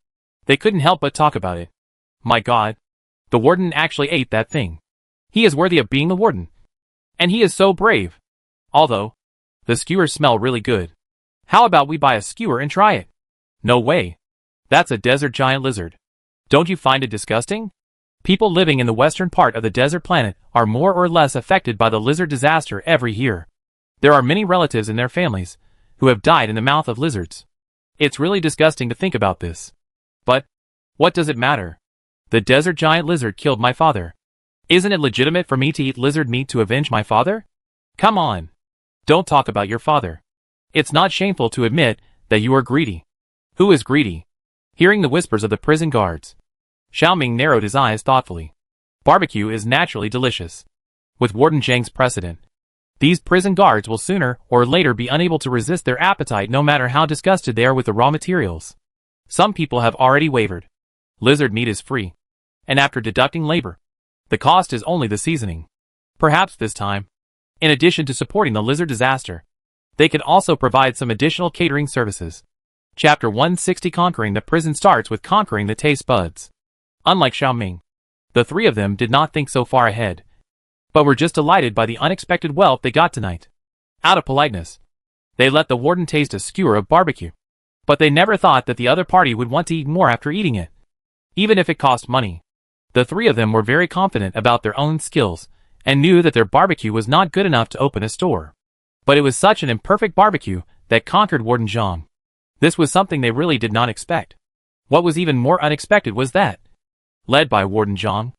They couldn't help but talk about it. My god. The warden actually ate that thing. He is worthy of being the warden. And he is so brave. Although, the skewers smell really good. How about we buy a skewer and try it? No way. That's a desert giant lizard. Don't you find it disgusting? People living in the western part of the desert planet are more or less affected by the lizard disaster every year. There are many relatives in their families who have died in the mouth of lizards. It's really disgusting to think about this. But, what does it matter? The desert giant lizard killed my father. Isn't it legitimate for me to eat lizard meat to avenge my father? Come on. Don't talk about your father. It's not shameful to admit that you are greedy. Who is greedy? Hearing the whispers of the prison guards, Xiaoming narrowed his eyes thoughtfully. Barbecue is naturally delicious. With Warden Zhang's precedent, these prison guards will sooner or later be unable to resist their appetite no matter how disgusted they are with the raw materials. Some people have already wavered. Lizard meat is free, and after deducting labor, the cost is only the seasoning. Perhaps this time, in addition to supporting the lizard disaster, they could also provide some additional catering services. Chapter 160 Conquering the Prison starts with conquering the taste buds. Unlike Xiaoming, the 3 of them did not think so far ahead, but were just delighted by the unexpected wealth they got tonight. Out of politeness, they let the warden taste a skewer of barbecue, but they never thought that the other party would want to eat more after eating it, even if it cost money. The 3 of them were very confident about their own skills, and knew that their barbecue was not good enough to open a store. But it was such an imperfect barbecue that conquered Warden Zhang. This was something they really did not expect. What was even more unexpected was that, led by Warden Zhang,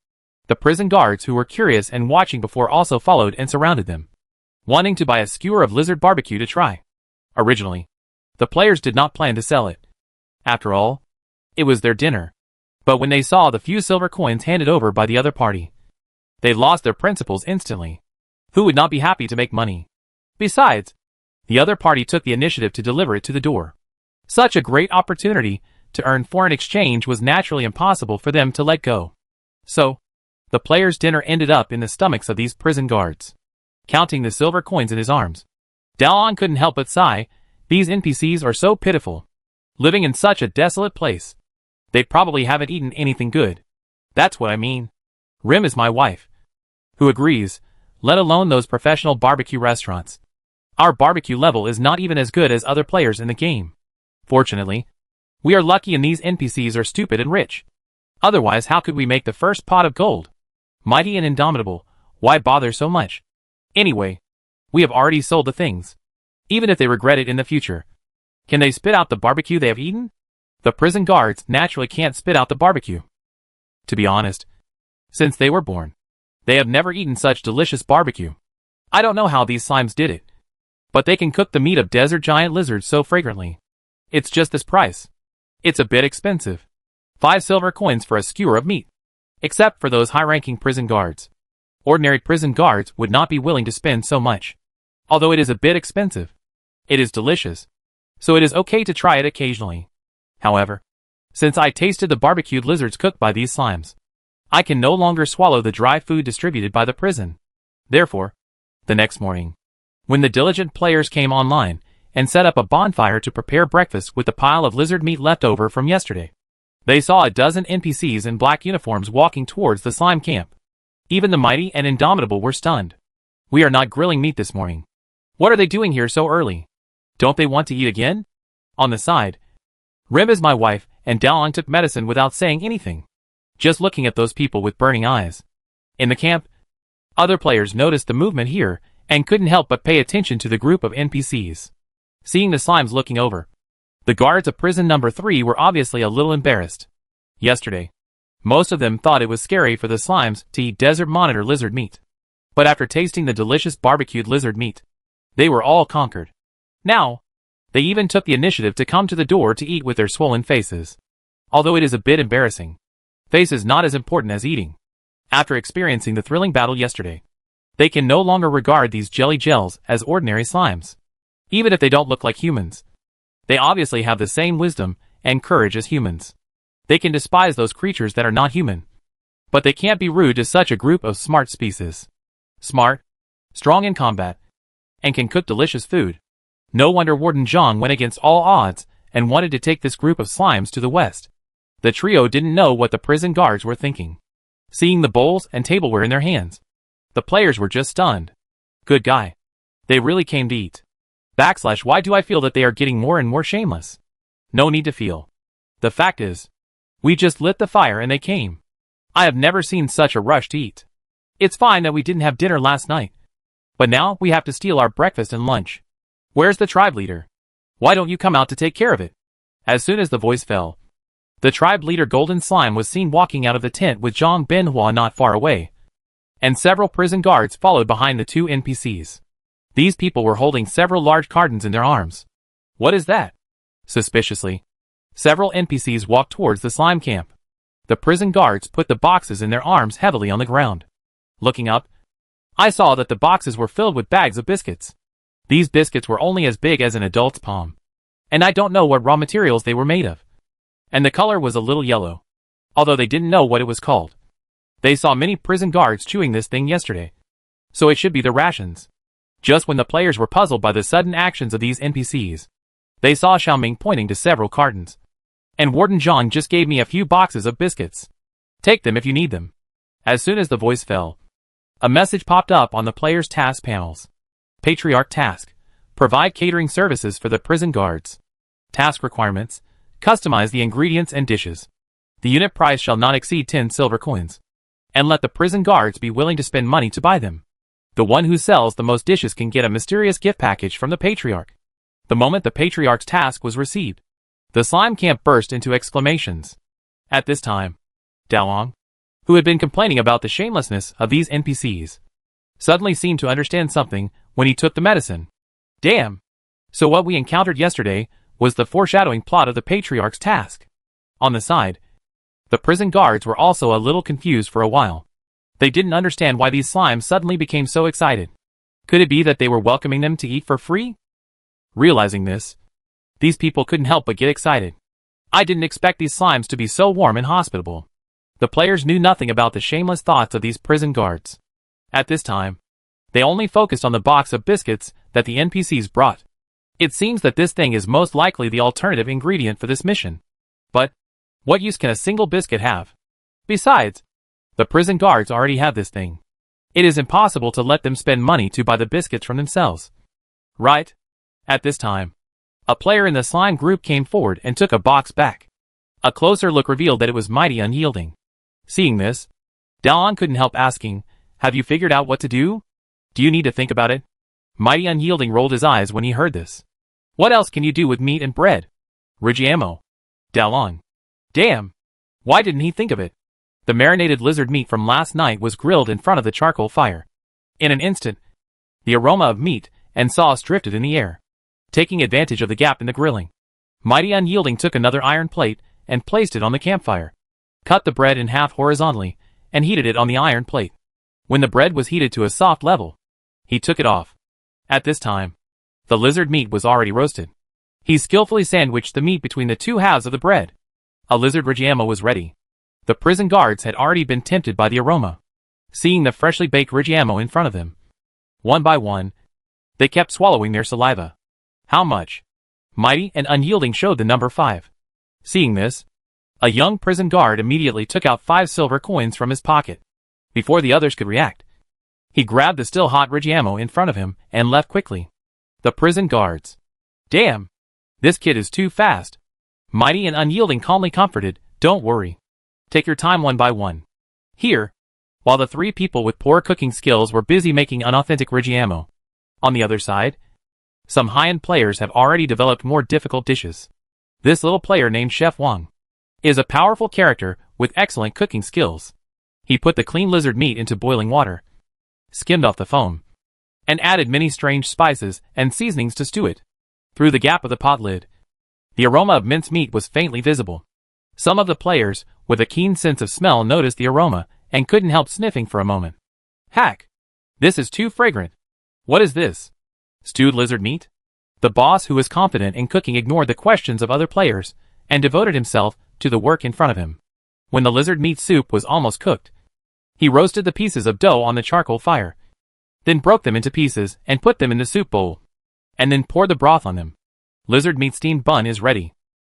the prison guards who were curious and watching before also followed and surrounded them, wanting to buy a skewer of lizard barbecue to try. Originally, the players did not plan to sell it. After all, it was their dinner. But when they saw the few silver coins handed over by the other party, they lost their principles instantly. Who would not be happy to make money? Besides, the other party took the initiative to deliver it to the door. Such a great opportunity to earn foreign exchange was naturally impossible for them to let go. So, the players' dinner ended up in the stomachs of these prison guards. Counting the silver coins in his arms, Daon couldn't help but sigh. These NPCs are so pitiful. Living in such a desolate place. They probably haven't eaten anything good. That's what I mean. Rim is my wife. Who agrees, let alone those professional barbecue restaurants. Our barbecue level is not even as good as other players in the game. Fortunately, we are lucky and these NPCs are stupid and rich. Otherwise, how could we make the first pot of gold? Mighty and indomitable, why bother so much? Anyway, we have already sold the things. Even if they regret it in the future, can they spit out the barbecue they have eaten? The prison guards naturally can't spit out the barbecue. To be honest, since they were born, they have never eaten such delicious barbecue. I don't know how these slimes did it, but they can cook the meat of desert giant lizards so fragrantly. It's just this price. It's a bit expensive. 5 silver coins for a skewer of meat. Except for those high-ranking prison guards. Ordinary prison guards would not be willing to spend so much. Although it is a bit expensive, it is delicious, so it is okay to try it occasionally. However, since I tasted the barbecued lizards cooked by these slimes, I can no longer swallow the dry food distributed by the prison. Therefore, the next morning, when the diligent players came online and set up a bonfire to prepare breakfast with the pile of lizard meat left over from yesterday, they saw a dozen NPCs in black uniforms walking towards the slime camp. Even the mighty and indomitable were stunned. We are not grilling meat this morning. What are they doing here so early? Don't they want to eat again? On the side, Rim is my wife, and Dalang took medicine without saying anything, just looking at those people with burning eyes. In the camp, other players noticed the movement here and couldn't help but pay attention to the group of NPCs. Seeing the slimes looking over, the guards of prison number 3 were obviously a little embarrassed. Yesterday, most of them thought it was scary for the slimes to eat desert monitor lizard meat. But after tasting the delicious barbecued lizard meat, they were all conquered. Now, they even took the initiative to come to the door to eat with their swollen faces. Although it is a bit embarrassing, face is not as important as eating. After experiencing the thrilling battle yesterday, they can no longer regard these jelly gels as ordinary slimes. Even if they don't look like humans, they obviously have the same wisdom and courage as humans. They can despise those creatures that are not human, but they can't be rude to such a group of smart species. Smart, strong in combat, and can cook delicious food. No wonder Warden Zhang went against all odds and wanted to take this group of slimes to the west. The trio didn't know what the prison guards were thinking. Seeing the bowls and tableware in their hands, the players were just stunned. Good guy. They really came to eat. Why do I feel that they are getting more and more shameless? No need to feel. The fact is, we just lit the fire and they came. I have never seen such a rush to eat. It's fine that we didn't have dinner last night, but now we have to steal our breakfast and lunch. Where's the tribe leader? Why don't you come out to take care of it? As soon as the voice fell, the tribe leader Golden Slime was seen walking out of the tent with Zhang Benhua not far away, and several prison guards followed behind the two NPCs. These people were holding several large cartons in their arms. What is that? Suspiciously, several NPCs walked towards the slime camp. The prison guards put the boxes in their arms heavily on the ground. Looking up, I saw that the boxes were filled with bags of biscuits. These biscuits were only as big as an adult's palm, and I don't know what raw materials they were made of. And the color was a little yellow, although they didn't know what it was called. They saw many prison guards chewing this thing yesterday, so it should be the rations. Just when the players were puzzled by the sudden actions of these NPCs, they saw Xiaoming pointing to several cartons. And Warden Zhang just gave me a few boxes of biscuits. Take them if you need them. As soon as the voice fell, a message popped up on the players' task panels. Patriarch task: provide catering services for the prison guards. Task requirements: customize the ingredients and dishes. The unit price shall not exceed 10 silver coins. And let the prison guards be willing to spend money to buy them. The one who sells the most dishes can get a mysterious gift package from the Patriarch. The moment the Patriarch's task was received, the slime camp burst into exclamations. At this time, Dalang, who had been complaining about the shamelessness of these NPCs, suddenly seemed to understand something when he took the medicine. Damn! So what we encountered yesterday was the foreshadowing plot of the Patriarch's task. On the side, the prison guards were also a little confused for a while. They didn't understand why these slimes suddenly became so excited. Could it be that they were welcoming them to eat for free? Realizing this, these people couldn't help but get excited. I didn't expect these slimes to be so warm and hospitable. The players knew nothing about the shameless thoughts of these prison guards. At this time, they only focused on the box of biscuits that the NPCs brought. It seems that this thing is most likely the alternative ingredient for this mission. But what use can a single biscuit have? Besides, the prison guards already have this thing. It is impossible to let them spend money to buy the biscuits from themselves. Right? At this time, a player in the slime group came forward and took a box back. A closer look revealed that it was mighty unyielding. Seeing this, Dalan couldn't help asking, "Have you figured out what to do? Do you need to think about it?" Mighty Unyielding rolled his eyes when he heard this. What else can you do with meat and bread? Rigiamo. Dalan. Damn! Why didn't he think of it? The marinated lizard meat from last night was grilled in front of the charcoal fire. In an instant, the aroma of meat and sauce drifted in the air. Taking advantage of the gap in the grilling, Mighty Unyielding took another iron plate and placed it on the campfire. Cut the bread in half horizontally and heated it on the iron plate. When the bread was heated to a soft level, he took it off. At this time, the lizard meat was already roasted. He skillfully sandwiched the meat between the two halves of the bread. A lizard Reggiano was ready. The prison guards had already been tempted by the aroma. Seeing the freshly baked Reggiano in front of them, one by one, they kept swallowing their saliva. How much? Mighty and unyielding showed the number 5. Seeing this, a young prison guard immediately took out 5 silver coins from his pocket. Before the others could react, he grabbed the still-hot Reggiano in front of him and left quickly. The prison guards. Damn! This kid is too fast. Mighty and unyielding calmly comforted, don't worry. Take your time one by one. Here, while the 3 people with poor cooking skills were busy making unauthentic Reggiano. On the other side, some high-end players have already developed more difficult dishes. This little player named Chef Wang is a powerful character with excellent cooking skills. He put the clean lizard meat into boiling water, skimmed off the foam, and added many strange spices and seasonings to stew it. Through the gap of the pot lid, the aroma of minced meat was faintly visible. Some of the players, with a keen sense of smell, noticed the aroma and couldn't help sniffing for a moment. Hack! This is too fragrant. What is this? Stewed lizard meat? The boss, who was confident in cooking, ignored the questions of other players and devoted himself to the work in front of him. When the lizard meat soup was almost cooked, he roasted the pieces of dough on the charcoal fire, then broke them into pieces and put them in the soup bowl, and then poured the broth on them. Lizard meat steamed bun is ready.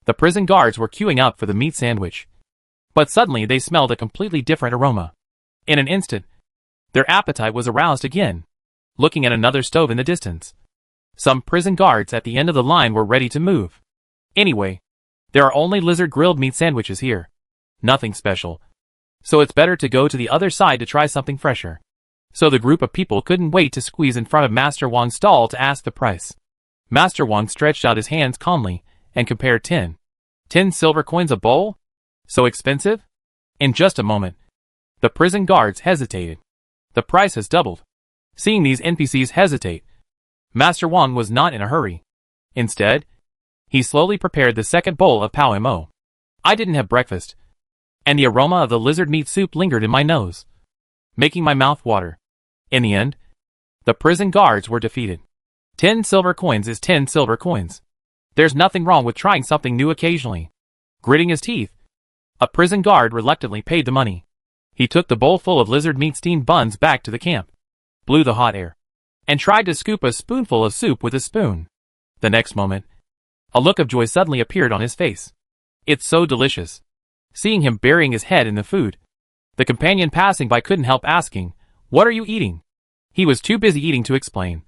The prison guards were queuing up for the meat sandwich. But suddenly they smelled a completely different aroma. In an instant, their appetite was aroused again. Looking at another stove in the distance, some prison guards at the end of the line were ready to move. Anyway, there are only lizard grilled meat sandwiches here. Nothing special. So it's better to go to the other side to try something fresher. So the group of people couldn't wait to squeeze in front of Master Wang's stall to ask the price. Master Wang stretched out his hands calmly and compared 10 silver coins a bowl? So expensive? In just a moment, the prison guards hesitated. The price has doubled. Seeing these NPCs hesitate, Master Wang was not in a hurry. Instead, he slowly prepared the second bowl of Pao Mo. I didn't have breakfast, and the aroma of the lizard meat soup lingered in my nose, making my mouth water. In the end, the prison guards were defeated. 10 silver coins is 10 silver coins. There's nothing wrong with trying something new occasionally. Gritting his teeth, a prison guard reluctantly paid the money. He took the bowl full of lizard meat steamed buns back to the camp, blew the hot air, and tried to scoop a spoonful of soup with a spoon. The next moment, a look of joy suddenly appeared on his face. It's so delicious. Seeing him burying his head in the food, the companion passing by couldn't help asking, "What are you eating?" He was too busy eating to explain,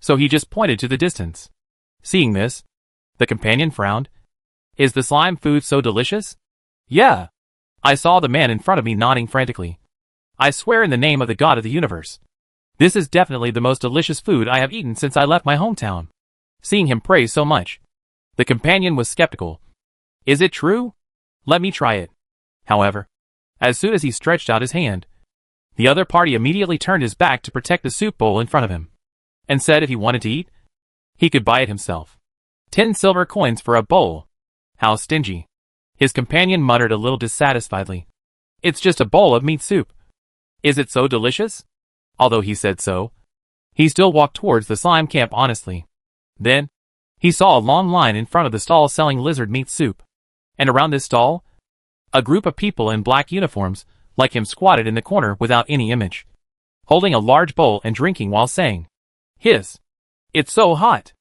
so he just pointed to the distance. Seeing this, the companion frowned. Is the slime food so delicious? Yeah. I saw the man in front of me nodding frantically. I swear in the name of the God of the universe, this is definitely the most delicious food I have eaten since I left my hometown. Seeing him praise so much, the companion was skeptical. Is it true? Let me try it. However, as soon as he stretched out his hand, the other party immediately turned his back to protect the soup bowl in front of him, and said if he wanted to eat, he could buy it himself. 10 silver coins for a bowl. How stingy. His companion muttered a little dissatisfiedly. It's just a bowl of meat soup. Is it so delicious? Although he said so, he still walked towards the slime camp honestly. Then, he saw a long line in front of the stall selling lizard meat soup. And around this stall, a group of people in black uniforms, like him, squatted in the corner without any image, holding a large bowl and drinking while saying, "Hiss! It's so hot!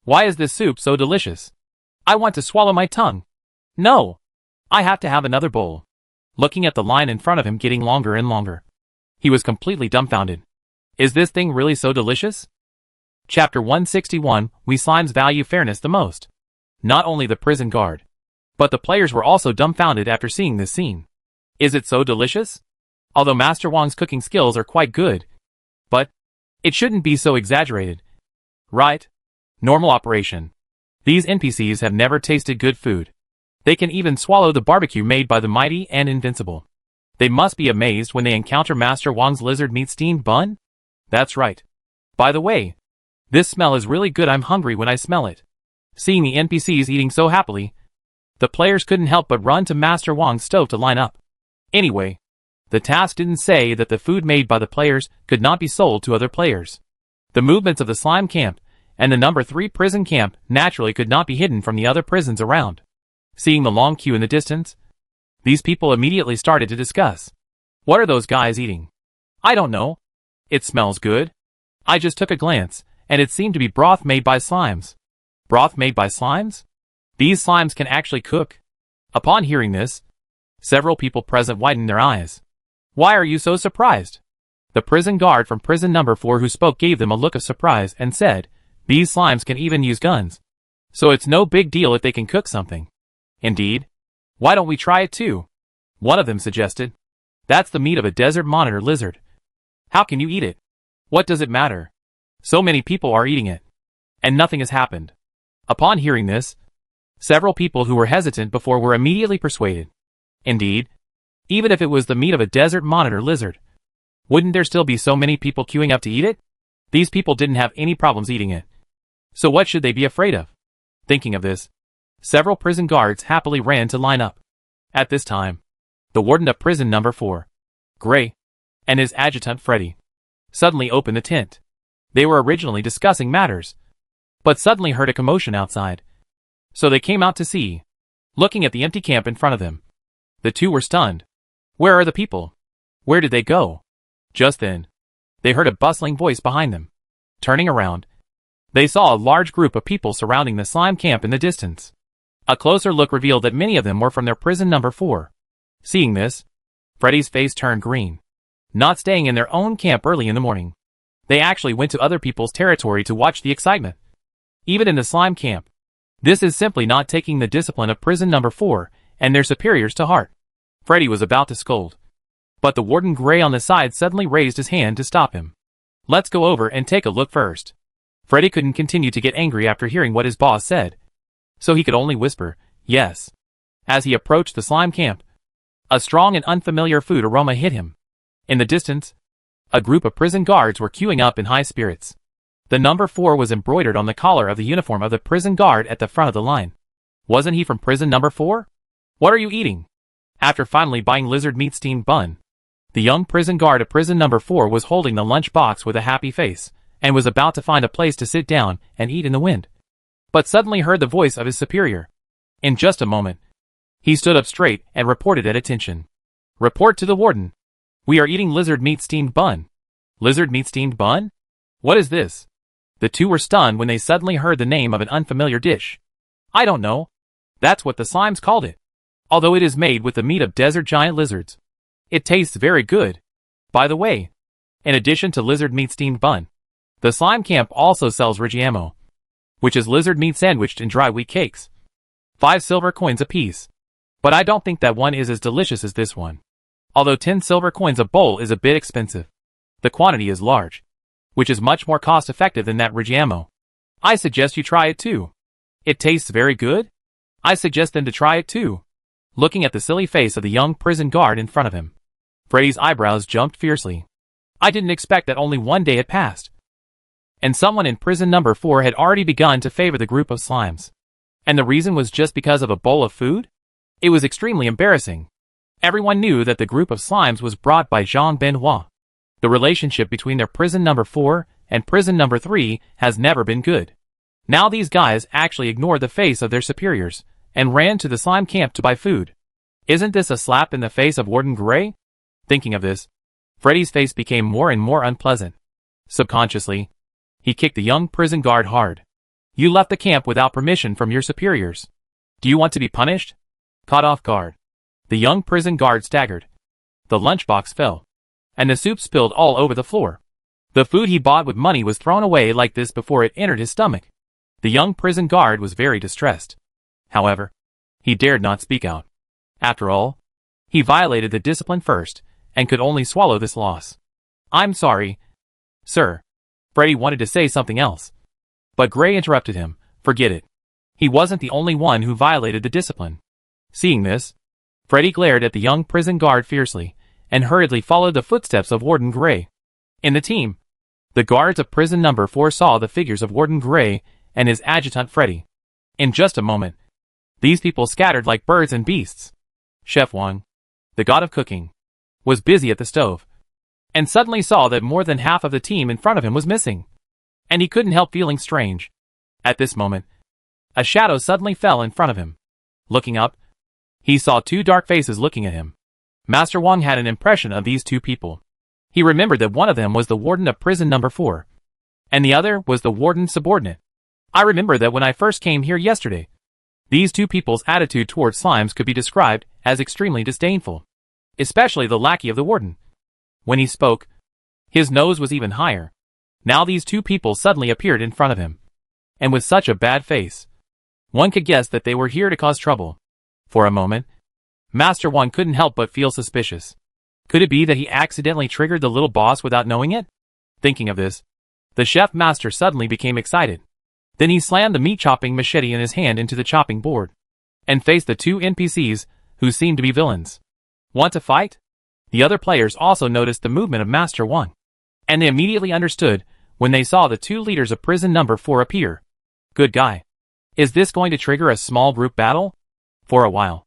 Why is this soup so delicious? I want to swallow my tongue. No! I have to have another bowl." Looking at the line in front of him getting longer and longer, he was completely dumbfounded. Is this thing really so delicious? Chapter 161, We Slimes Value Fairness the Most. Not only the prison guard, but the players were also dumbfounded after seeing this scene. Is it so delicious? Although Master Wang's cooking skills are quite good, but it shouldn't be so exaggerated. Right? Normal operation. These NPCs have never tasted good food. They can even swallow the barbecue made by the mighty and invincible. They must be amazed when they encounter Master Wang's lizard meat steamed bun? That's right. By the way, this smell is really good. I'm hungry when I smell it. Seeing the NPCs eating so happily, the players couldn't help but run to Master Wang's stove to line up. Anyway, the task didn't say that the food made by the players could not be sold to other players. The movements of the slime camp and the number 3 prison camp naturally could not be hidden from the other prisons around. Seeing the long queue in the distance, these people immediately started to discuss. What are those guys eating? I don't know. It smells good. I just took a glance, and it seemed to be broth made by slimes. Broth made by slimes? These slimes can actually cook. Upon hearing this, several people present widened their eyes. Why are you so surprised? The prison guard from prison number 4 who spoke gave them a look of surprise and said, these slimes can even use guns. So it's no big deal if they can cook something. Indeed. Why don't we try it too? One of them suggested. That's the meat of a desert monitor lizard. How can you eat it? What does it matter? So many people are eating it. And nothing has happened. Upon hearing this, several people who were hesitant before were immediately persuaded. Indeed, even if it was the meat of a desert monitor lizard, wouldn't there still be so many people queuing up to eat it? These people didn't have any problems eating it. So what should they be afraid of? Thinking of this, several prison guards happily ran to line up. At this time, the warden of prison number 4, Gray, and his adjutant Freddy, suddenly opened the tent. They were originally discussing matters, but suddenly heard a commotion outside. So they came out to see, looking at the empty camp in front of them. The two were stunned. Where are the people? Where did they go? Just then, they heard a bustling voice behind them. Turning around, they saw a large group of people surrounding the slime camp in the distance. A closer look revealed that many of them were from their prison number 4. Seeing this, Freddy's face turned green. Not staying in their own camp early in the morning, they actually went to other people's territory to watch the excitement. Even in the slime camp, this is simply not taking the discipline of prison number 4 and their superiors to heart. Freddy was about to scold, but the warden Gray on the side suddenly raised his hand to stop him. Let's go over and take a look first. Freddy couldn't continue to get angry after hearing what his boss said, so he could only whisper, yes. As he approached the slime camp, a strong and unfamiliar food aroma hit him. In the distance, a group of prison guards were queuing up in high spirits. The number 4 was embroidered on the collar of the uniform of the prison guard at the front of the line. Wasn't he from prison number 4? What are you eating? After finally buying lizard meat steamed bun, the young prison guard of prison number 4 was holding the lunch box with a happy face, and was about to find a place to sit down and eat in the wind, but suddenly heard the voice of his superior. In just a moment, he stood up straight and reported at attention. Report to the warden. We are eating lizard meat steamed bun. Lizard meat steamed bun? What is this? The two were stunned when they suddenly heard the name of an unfamiliar dish. I don't know. That's what the slimes called it. Although it is made with the meat of desert giant lizards. It tastes very good. By the way, in addition to lizard meat steamed bun, the slime camp also sells rigiamo, which is lizard meat sandwiched in dry wheat cakes. 5 silver coins apiece. But I don't think that one is as delicious as this one. Although 10 silver coins a bowl is a bit expensive, the quantity is large, which is much more cost-effective than that rigiamo. I suggest you try it too. It tastes very good. I suggest them to try it too. Looking at the silly face of the young prison guard in front of him, Freddy's eyebrows jumped fiercely. I didn't expect that only one day had passed, and someone in prison number 4 had already begun to favor the group of slimes. And the reason was just because of a bowl of food? It was extremely embarrassing. Everyone knew that the group of slimes was brought by Jean Benoit. The relationship between their prison number 4 and prison number 3 has never been good. Now these guys actually ignored the face of their superiors and ran to the slime camp to buy food. Isn't this a slap in the face of Warden Gray? Thinking of this, Freddy's face became more and more unpleasant. Subconsciously, he kicked the young prison guard hard. You left the camp without permission from your superiors. Do you want to be punished? Caught off guard, the young prison guard staggered. The lunchbox fell, and the soup spilled all over the floor. The food he bought with money was thrown away like this before it entered his stomach. The young prison guard was very distressed. However, he dared not speak out. After all, he violated the discipline first, and could only swallow this loss. I'm sorry, sir. Freddy wanted to say something else, but Gray interrupted him. Forget it. He wasn't the only one who violated the discipline. Seeing this, Freddy glared at the young prison guard fiercely, and hurriedly followed the footsteps of Warden Gray. In the team, the guards of prison number 4 saw the figures of Warden Gray and his adjutant Freddy. In just a moment, these people scattered like birds and beasts. Chef Wang, the god of cooking, was busy at the stove, and suddenly saw that more than half of the team in front of him was missing. and he couldn't help feeling strange. At this moment, a shadow suddenly fell in front of him. Looking up, he saw two dark faces looking at him. Master Wang had an impression of these two people. He remembered that one of them was the warden of prison number 4, and the other was the warden's subordinate. I remember that when I first came here yesterday, these two people's attitude towards slimes could be described as extremely disdainful, especially the lackey of the warden. When he spoke, his nose was even higher. Now these two people suddenly appeared in front of him, and with such a bad face, one could guess that they were here to cause trouble. For a moment, Master Wang couldn't help but feel suspicious. Could it be that he accidentally triggered the little boss without knowing it? Thinking of this, the chef master suddenly became excited. Then he slammed the meat-chopping machete in his hand into the chopping board, and faced the two NPCs, who seemed to be villains. Want to fight? The other players also noticed the movement of Master Wang, and they immediately understood when they saw the two leaders of prison number 4 appear. Good guy. Is this going to trigger a small group battle? For a while,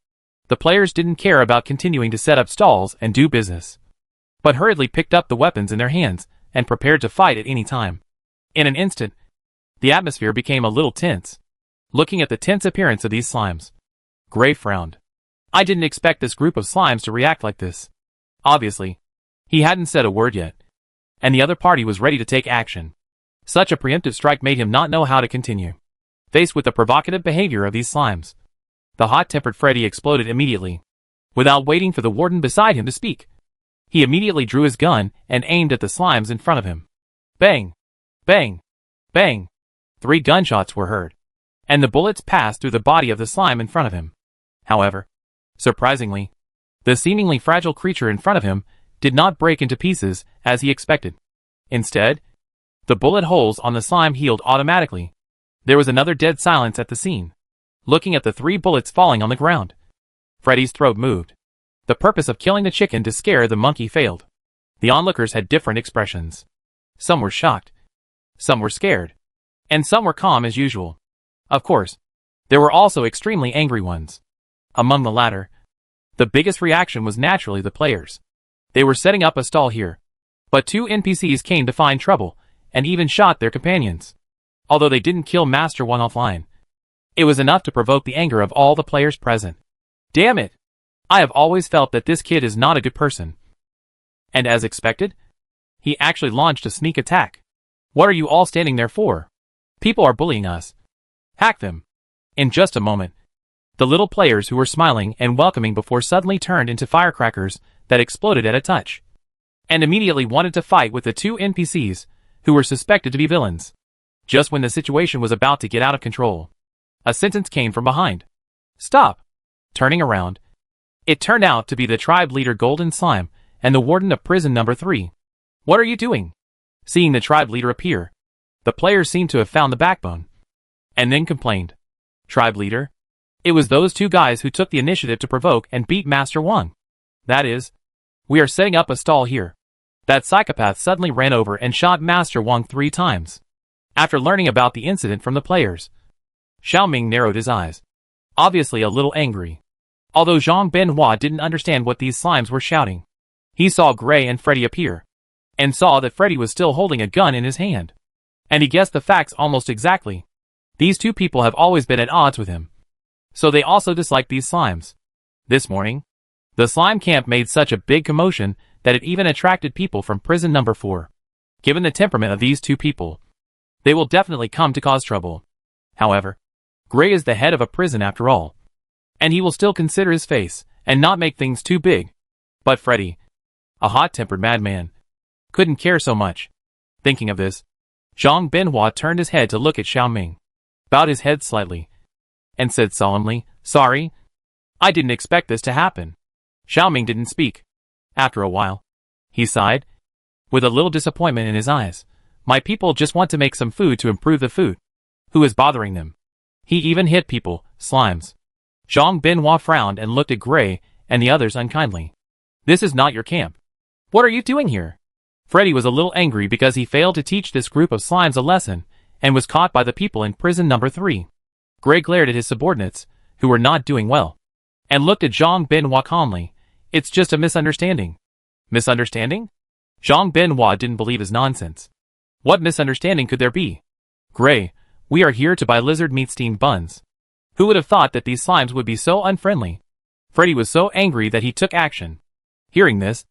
the players didn't care about continuing to set up stalls and do business, but hurriedly picked up the weapons in their hands and prepared to fight at any time. In an instant, the atmosphere became a little tense. Looking at the tense appearance of these slimes, Gray frowned. I didn't expect this group of slimes to react like this. Obviously, he hadn't said a word yet, and the other party was ready to take action. Such a preemptive strike made him not know how to continue. Faced with the provocative behavior of these slimes, the hot-tempered Freddy exploded immediately. Without waiting for the warden beside him to speak, he immediately drew his gun and aimed at the slimes in front of him. Bang! Bang! Bang! 3 gunshots were heard, and the bullets passed through the body of the slime in front of him. However, surprisingly, the seemingly fragile creature in front of him did not break into pieces as he expected. Instead, the bullet holes on the slime healed automatically. There was another dead silence at the scene. Looking at the 3 bullets falling on the ground, Freddy's throat moved. The purpose of killing the chicken to scare the monkey failed. The onlookers had different expressions. Some were shocked, some were scared, and some were calm as usual. Of course, there were also extremely angry ones. Among the latter, the biggest reaction was naturally the players. They were setting up a stall here, but 2 NPCs came to find trouble, and even shot their companions. Although they didn't kill Master Wang offline, it was enough to provoke the anger of all the players present. Damn it! I have always felt that this kid is not a good person. And as expected, he actually launched a sneak attack. What are you all standing there for? People are bullying us. Hack them. In just a moment, the little players who were smiling and welcoming before suddenly turned into firecrackers that exploded at a touch, and immediately wanted to fight with the 2 NPCs who were suspected to be villains. Just when the situation was about to get out of control, a sentence came from behind. Stop! Turning around, it turned out to be the tribe leader Golden Slime and the warden of prison number 3. What are you doing? Seeing the tribe leader appear, the players seemed to have found the backbone, and then complained. Tribe leader? It was those 2 guys who took the initiative to provoke and beat Master Wang. That is, we are setting up a stall here. That psychopath suddenly ran over and shot Master Wang 3 times. After learning about the incident from the players, Xiaoming narrowed his eyes, obviously a little angry. Although Zhang Benhua didn't understand what these slimes were shouting, he saw Gray and Freddy appear, and saw that Freddy was still holding a gun in his hand. And he guessed the facts almost exactly. These 2 people have always been at odds with him, so they also disliked these slimes. This morning, the slime camp made such a big commotion that it even attracted people from prison number 4. Given the temperament of these 2 people, they will definitely come to cause trouble. However, Gray is the head of a prison after all, and he will still consider his face and not make things too big. But Freddy, a hot-tempered madman, couldn't care so much. Thinking of this, Zhang Benhua turned his head to look at Xiaoming, bowed his head slightly, and said solemnly, Sorry, I didn't expect this to happen. Xiaoming didn't speak. After a while, he sighed, with a little disappointment in his eyes. My people just want to make some food to improve the food. Who is bothering them? He even hit people, slimes. Zhang Benhua frowned and looked at Gray and the others unkindly. This is not your camp. What are you doing here? Freddy was a little angry because he failed to teach this group of slimes a lesson and was caught by the people in prison number 3. Gray glared at his subordinates, who were not doing well, and looked at Zhang Benhua calmly. It's just a misunderstanding. Misunderstanding? Zhang Benhua didn't believe his nonsense. What misunderstanding could there be? Gray, we are here to buy lizard meat steamed buns. Who would have thought that these slimes would be so unfriendly? Freddy was so angry that he took action. Hearing this,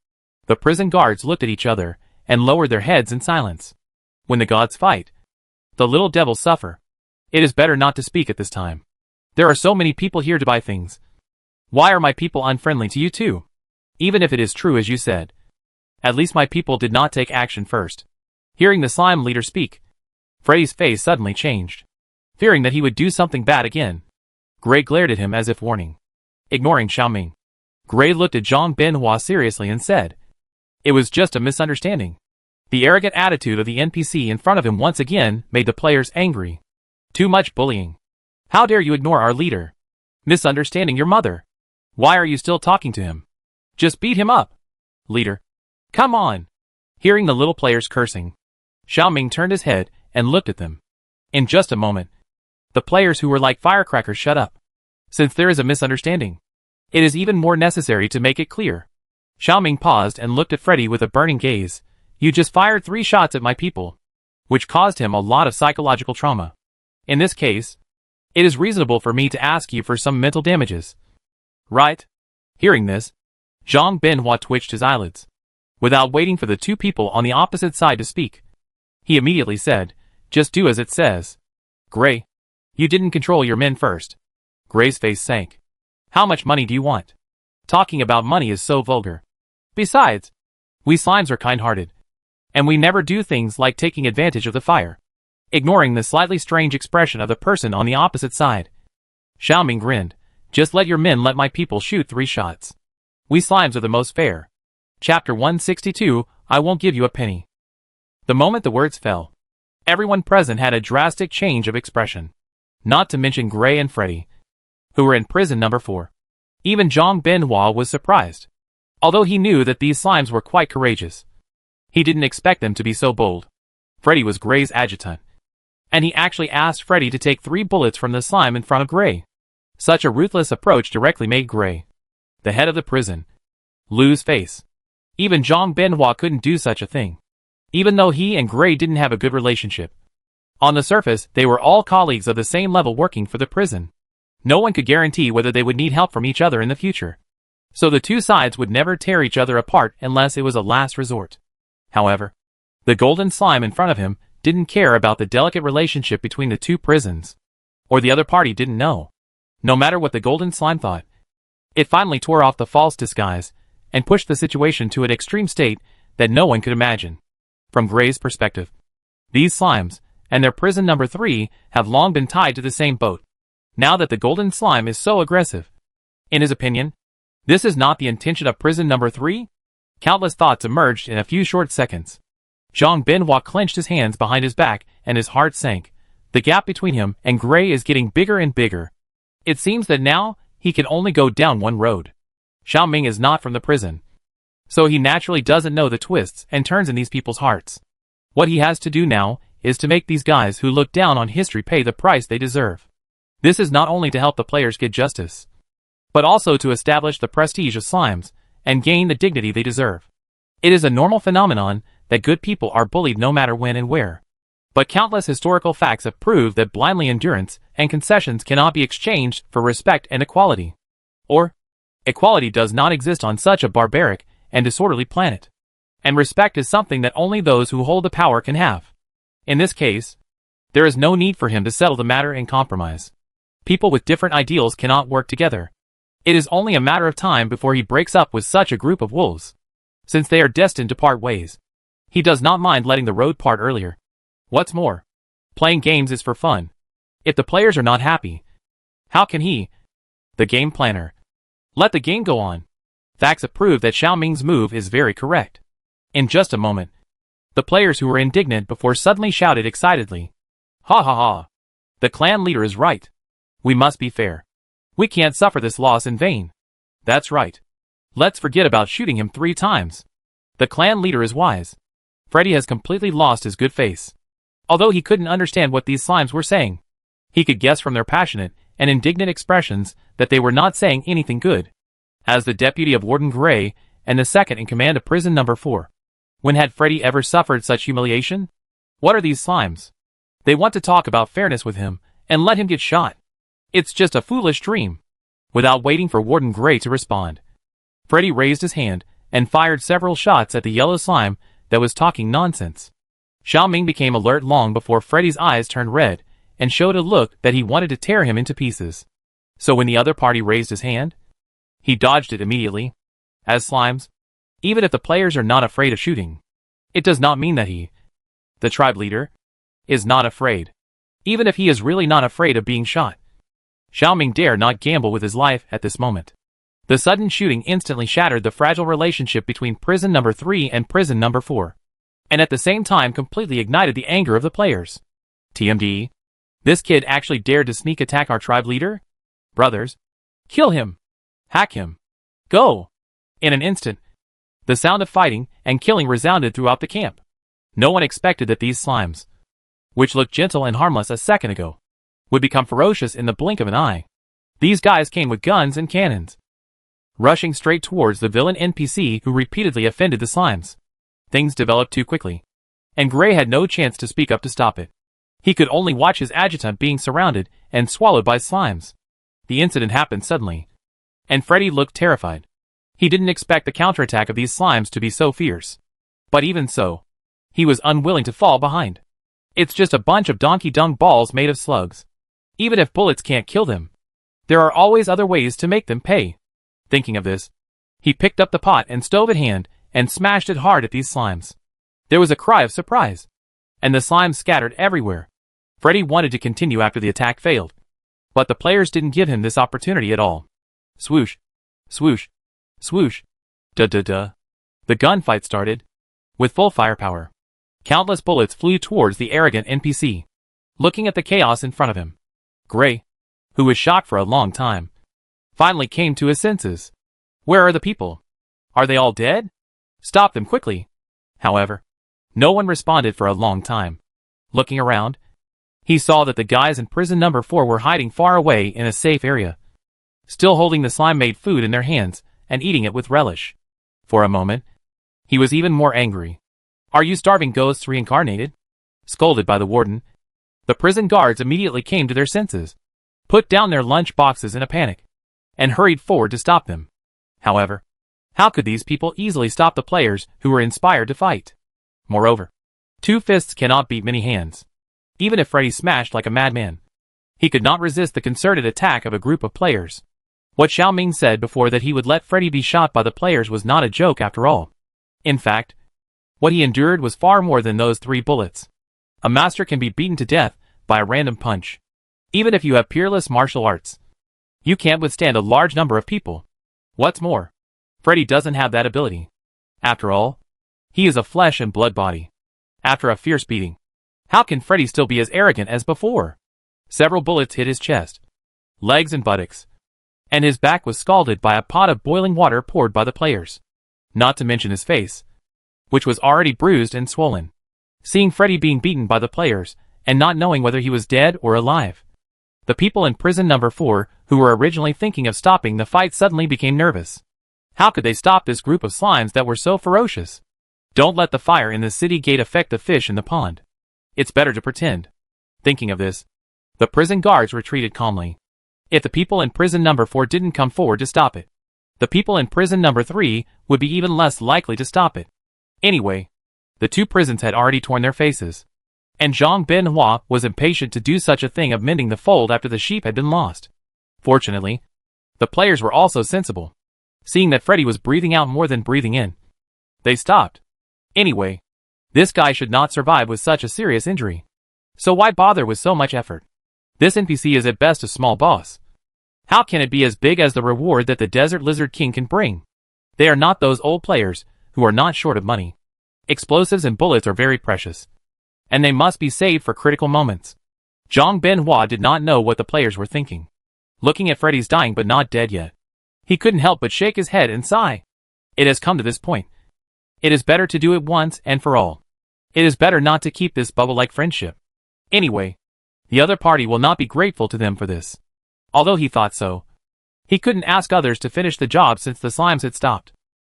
the prison guards looked at each other and lowered their heads in silence. When the gods fight, the little devils suffer. It is better not to speak at this time. There are so many people here to buy things. Why are my people unfriendly to you too? Even if it is true as you said. At least my people did not take action first. Hearing the slime leader speak, Freddy's face suddenly changed. Fearing that he would do something bad again, Gray glared at him as if warning. Ignoring Xiaoming, Gray looked at Zhang Binhua seriously and said, "It was just a misunderstanding." The arrogant attitude of the NPC in front of him once again made the players angry. Too much bullying. How dare you ignore our leader? Misunderstanding your mother. Why are you still talking to him? Just beat him up. Leader. Come on. Hearing the little players cursing, Xiaoming turned his head and looked at them. In just a moment, the players who were like firecrackers shut up. Since there is a misunderstanding, it is even more necessary to make it clear. Xiaoming paused and looked at Freddy with a burning gaze. You just fired 3 shots at my people, which caused him a lot of psychological trauma. In this case, it is reasonable for me to ask you for some mental damages. Right? Hearing this, Zhang Binhua twitched his eyelids. Without waiting for the 2 people on the opposite side to speak, he immediately said, just do as it says. Gray, you didn't control your men first. Gray's face sank. How much money do you want? Talking about money is so vulgar. Besides, we slimes are kind-hearted, and we never do things like taking advantage of the fire. Ignoring the slightly strange expression of the person on the opposite side, Xiaoming grinned. Just let your men let my people shoot 3 shots. We slimes are the most fair. Chapter 162, I won't give you a penny. The moment the words fell, everyone present had a drastic change of expression. Not to mention Gray and Freddy, who were in prison number 4. Even Zhang Binhua was surprised. Although he knew that these slimes were quite courageous, he didn't expect them to be so bold. Freddy was Gray's adjutant, and he actually asked Freddy to take 3 bullets from the slime in front of Gray. Such a ruthless approach directly made Gray, the head of the prison, lose face. Even Zhang Binhua couldn't do such a thing, even though he and Gray didn't have a good relationship. On the surface, they were all colleagues of the same level working for the prison. No one could guarantee whether they would need help from each other in the future, so the 2 sides would never tear each other apart unless it was a last resort. However, the golden slime in front of him didn't care about the delicate relationship between the 2 prisons, or the other party didn't know. No matter what the golden slime thought, it finally tore off the false disguise and pushed the situation to an extreme state that no one could imagine. From Gray's perspective, these slimes and their prison number 3 have long been tied to the same boat. Now that the golden slime is so aggressive, in his opinion, this is not the intention of prison number 3? Countless thoughts emerged in a few short seconds. Zhang Binhua clenched his hands behind his back and his heart sank. The gap between him and Gray is getting bigger and bigger. It seems that now he can only go down one road. Xiaoming is not from the prison, so he naturally doesn't know the twists and turns in these people's hearts. What he has to do now is to make these guys who look down on history pay the price they deserve. This is not only to help the players get justice, but also to establish the prestige of slimes and gain the dignity they deserve. It is a normal phenomenon that good people are bullied no matter when and where. But countless historical facts have proved that blindly endurance and concessions cannot be exchanged for respect and equality. Or, equality does not exist on such a barbaric and disorderly planet. And respect is something that only those who hold the power can have. In this case, there is no need for him to settle the matter in compromise. People with different ideals cannot work together. It is only a matter of time before he breaks up with such a group of wolves. Since they are destined to part ways, he does not mind letting the road part earlier. What's more, playing games is for fun. If the players are not happy, how can he, the game planner, let the game go on? Facts have proved that Xiaoming's move is very correct. In just a moment, the players who were indignant before suddenly shouted excitedly, "Ha ha ha! The clan leader is right. We must be fair. We can't suffer this loss in vain. That's right. Let's forget about shooting him 3 times. The clan leader is wise." Freddy has completely lost his good face. Although he couldn't understand what these slimes were saying, he could guess from their passionate and indignant expressions that they were not saying anything good. As the deputy of Warden Gray and the second in command of prison number 4, when had Freddy ever suffered such humiliation? What are these slimes? They want to talk about fairness with him, and let him get shot. It's just a foolish dream. Without waiting for Warden Gray to respond, Freddy raised his hand and fired several shots at the yellow slime that was talking nonsense. Xiaoming became alert long before Freddy's eyes turned red and showed a look that he wanted to tear him into pieces. So when the other party raised his hand, he dodged it immediately. As slimes, even if the players are not afraid of shooting, it does not mean that he, the tribe leader, is not afraid. Even if he is really not afraid of being shot, Xiaoming dare not gamble with his life at this moment. The sudden shooting instantly shattered the fragile relationship between prison number 3 and prison number 4, and at the same time completely ignited the anger of the players. TMD. This kid actually dared to sneak attack our tribe leader? Brothers, kill him! Hack him! Go! In an instant, the sound of fighting and killing resounded throughout the camp. No one expected that these slimes, which looked gentle and harmless a second ago, would become ferocious in the blink of an eye. These guys came with guns and cannons, rushing straight towards the villain NPC who repeatedly offended the slimes. Things developed too quickly, and Gray had no chance to speak up to stop it. He could only watch his adjutant being surrounded and swallowed by slimes. The incident happened suddenly, and Freddy looked terrified. He didn't expect the counterattack of these slimes to be so fierce. But even so, he was unwilling to fall behind. It's just a bunch of donkey dung balls made of slugs. Even if bullets can't kill them, there are always other ways to make them pay. Thinking of this, he picked up the pot and stove at hand and smashed it hard at these slimes. There was a cry of surprise, and the slimes scattered everywhere. Freddy wanted to continue after the attack failed, but the players didn't give him this opportunity at all. Swoosh, swoosh, swoosh, da-da-da. The gunfight started. With full firepower, countless bullets flew towards the arrogant NPC. Looking at the chaos in front of him, Gray, who was shocked for a long time, finally came to his senses. Where are the people? Are they all dead? Stop them quickly. However, no one responded for a long time. Looking around, he saw that the guys in prison number 4 were hiding far away in a safe area, still holding the slime-made food in their hands and eating it with relish. For a moment, he was even more angry. Are you starving ghosts reincarnated? Scolded by the warden, the prison guards immediately came to their senses, put down their lunch boxes in a panic, and hurried forward to stop them. However, how could these people easily stop the players who were inspired to fight? Moreover, 2 fists cannot beat many hands. Even if Freddy smashed like a madman, he could not resist the concerted attack of a group of players. What Xiaoming said before that he would let Freddy be shot by the players was not a joke after all. In fact, what he endured was far more than those 3 bullets. A master can be beaten to death by a random punch. Even if you have peerless martial arts, you can't withstand a large number of people. What's more, Freddy doesn't have that ability. After all, he is a flesh and blood body. After a fierce beating, how can Freddy still be as arrogant as before? Several bullets hit his chest, legs and buttocks, and his back was scalded by a pot of boiling water poured by the players. Not to mention his face, which was already bruised and swollen. Seeing Freddy being beaten by the players, and not knowing whether he was dead or alive, the people in prison number 4, who were originally thinking of stopping the fight, suddenly became nervous. How could they stop this group of slimes that were so ferocious? Don't let the fire in the city gate affect the fish in the pond. It's better to pretend. Thinking of this, the prison guards retreated calmly. If the people in prison number 4 didn't come forward to stop it, the people in prison number 3 would be even less likely to stop it. Anyway, the 2 prisons had already torn their faces, and Zhang Binhua was impatient to do such a thing of mending the fold after the sheep had been lost. Fortunately, the players were also sensible. Seeing that Freddy was breathing out more than breathing in, they stopped. Anyway, this guy should not survive with such a serious injury. So why bother with so much effort? This NPC is at best a small boss. How can it be as big as the reward that the Desert Lizard King can bring? They are not those old players who are not short of money. Explosives and bullets are very precious, and they must be saved for critical moments. Zhang Binhua did not know what the players were thinking. Looking at Freddy's dying but not dead yet, he couldn't help but shake his head and sigh. It has come to this point. It is better to do it once and for all. It is better not to keep this bubble-like friendship. Anyway, the other party will not be grateful to them for this. Although he thought so, he couldn't ask others to finish the job since the slimes had stopped.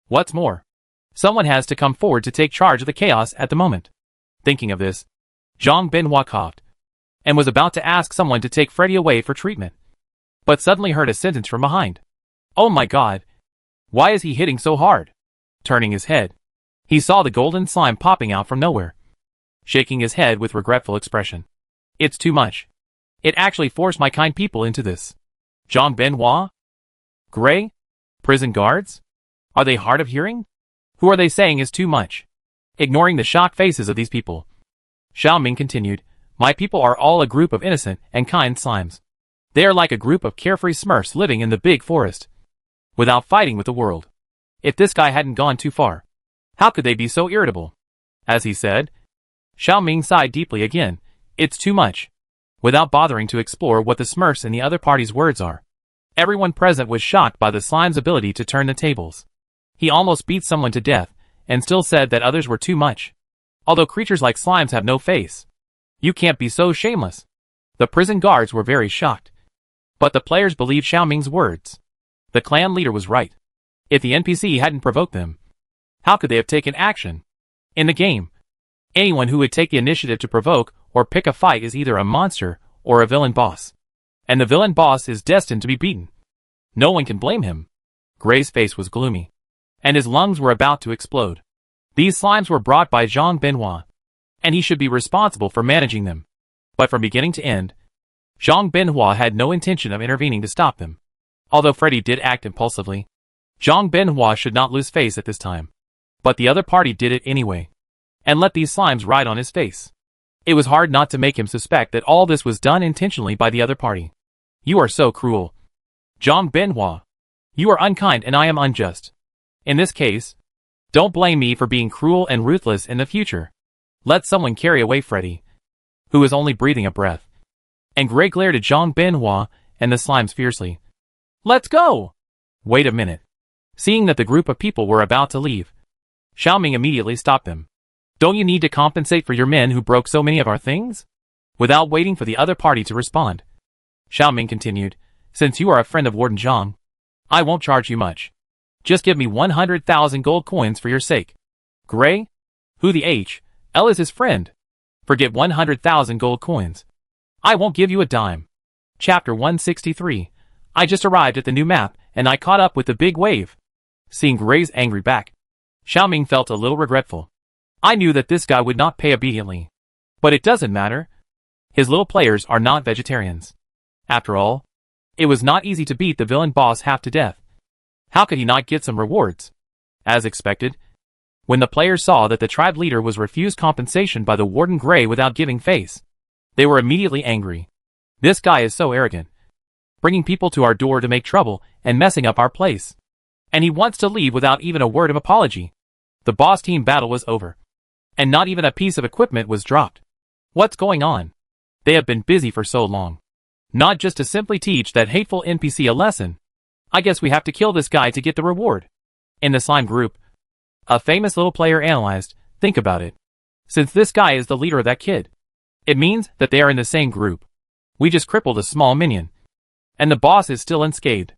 What's more, someone has to come forward to take charge of the chaos at the moment. Thinking of this, Zhang Binhua coughed, and was about to ask someone to take Freddy away for treatment, but suddenly heard a sentence from behind. Oh my god! Why is he hitting so hard? Turning his head, he saw the golden slime popping out from nowhere, shaking his head with regretful expression. It's too much. It actually forced my kind people into this. Zhang Binhua? Gray? Prison guards? Are they hard of hearing? Who are they saying is too much? Ignoring the shocked faces of these people, Xiaoming continued, my people are all a group of innocent and kind slimes. They are like a group of carefree smurfs living in the big forest, without fighting with the world. If this guy hadn't gone too far, how could they be so irritable? As he said, Xiaoming sighed deeply again. It's too much. Without bothering to explore what the smurfs and the other party's words are, everyone present was shocked by the slime's ability to turn the tables. He almost beat someone to death, and still said that others were too much. Although creatures like slimes have no face, you can't be so shameless. The prison guards were very shocked. But the players believed Xiaoming's words. The clan leader was right. If the NPC hadn't provoked them, how could they have taken action? In the game, anyone who would take the initiative to provoke or pick a fight is either a monster or a villain boss. And the villain boss is destined to be beaten. No one can blame him. Gray's face was gloomy, and his lungs were about to explode. These slimes were brought by Zhang Binhua, and he should be responsible for managing them. But from beginning to end, Zhang Binhua had no intention of intervening to stop them. Although Freddy did act impulsively, Zhang Binhua should not lose face at this time. But the other party did it anyway, and let these slimes ride on his face. It was hard not to make him suspect that all this was done intentionally by the other party. You are so cruel. Zhang Binhua. You are unkind and I am unjust. In this case, don't blame me for being cruel and ruthless in the future. Let someone carry away Freddy, who is only breathing a breath. And Gray glared at Zhang Binhua and the slimes fiercely. Let's go! Wait a minute. Seeing that the group of people were about to leave, Xiaoming immediately stopped them. Don't you need to compensate for your men who broke so many of our things? Without waiting for the other party to respond, Xiaoming continued, since you are a friend of Warden Zhang, I won't charge you much. Just give me 100,000 gold coins for your sake. Gray? Who the L is his friend? Forget 100,000 gold coins. I won't give you a dime. Chapter 163. I just arrived at the new map, and I caught up with the big wave. Seeing Gray's angry back, Xiaoming felt a little regretful. I knew that this guy would not pay obediently. But it doesn't matter. His little players are not vegetarians. After all, it was not easy to beat the villain boss half to death. How could he not get some rewards? As expected, when the players saw that the tribe leader was refused compensation by the Warden Gray without giving face, they were immediately angry. This guy is so arrogant, bringing people to our door to make trouble and messing up our place. And he wants to leave without even a word of apology. The boss team battle was over, and not even a piece of equipment was dropped. What's going on? They have been busy for so long. Not just to simply teach that hateful NPC a lesson. I guess we have to kill this guy to get the reward. In the slime group, a famous little player analyzed, think about it. Since this guy is the leader of that kid, it means that they are in the same group. We just crippled a small minion, and the boss is still unscathed.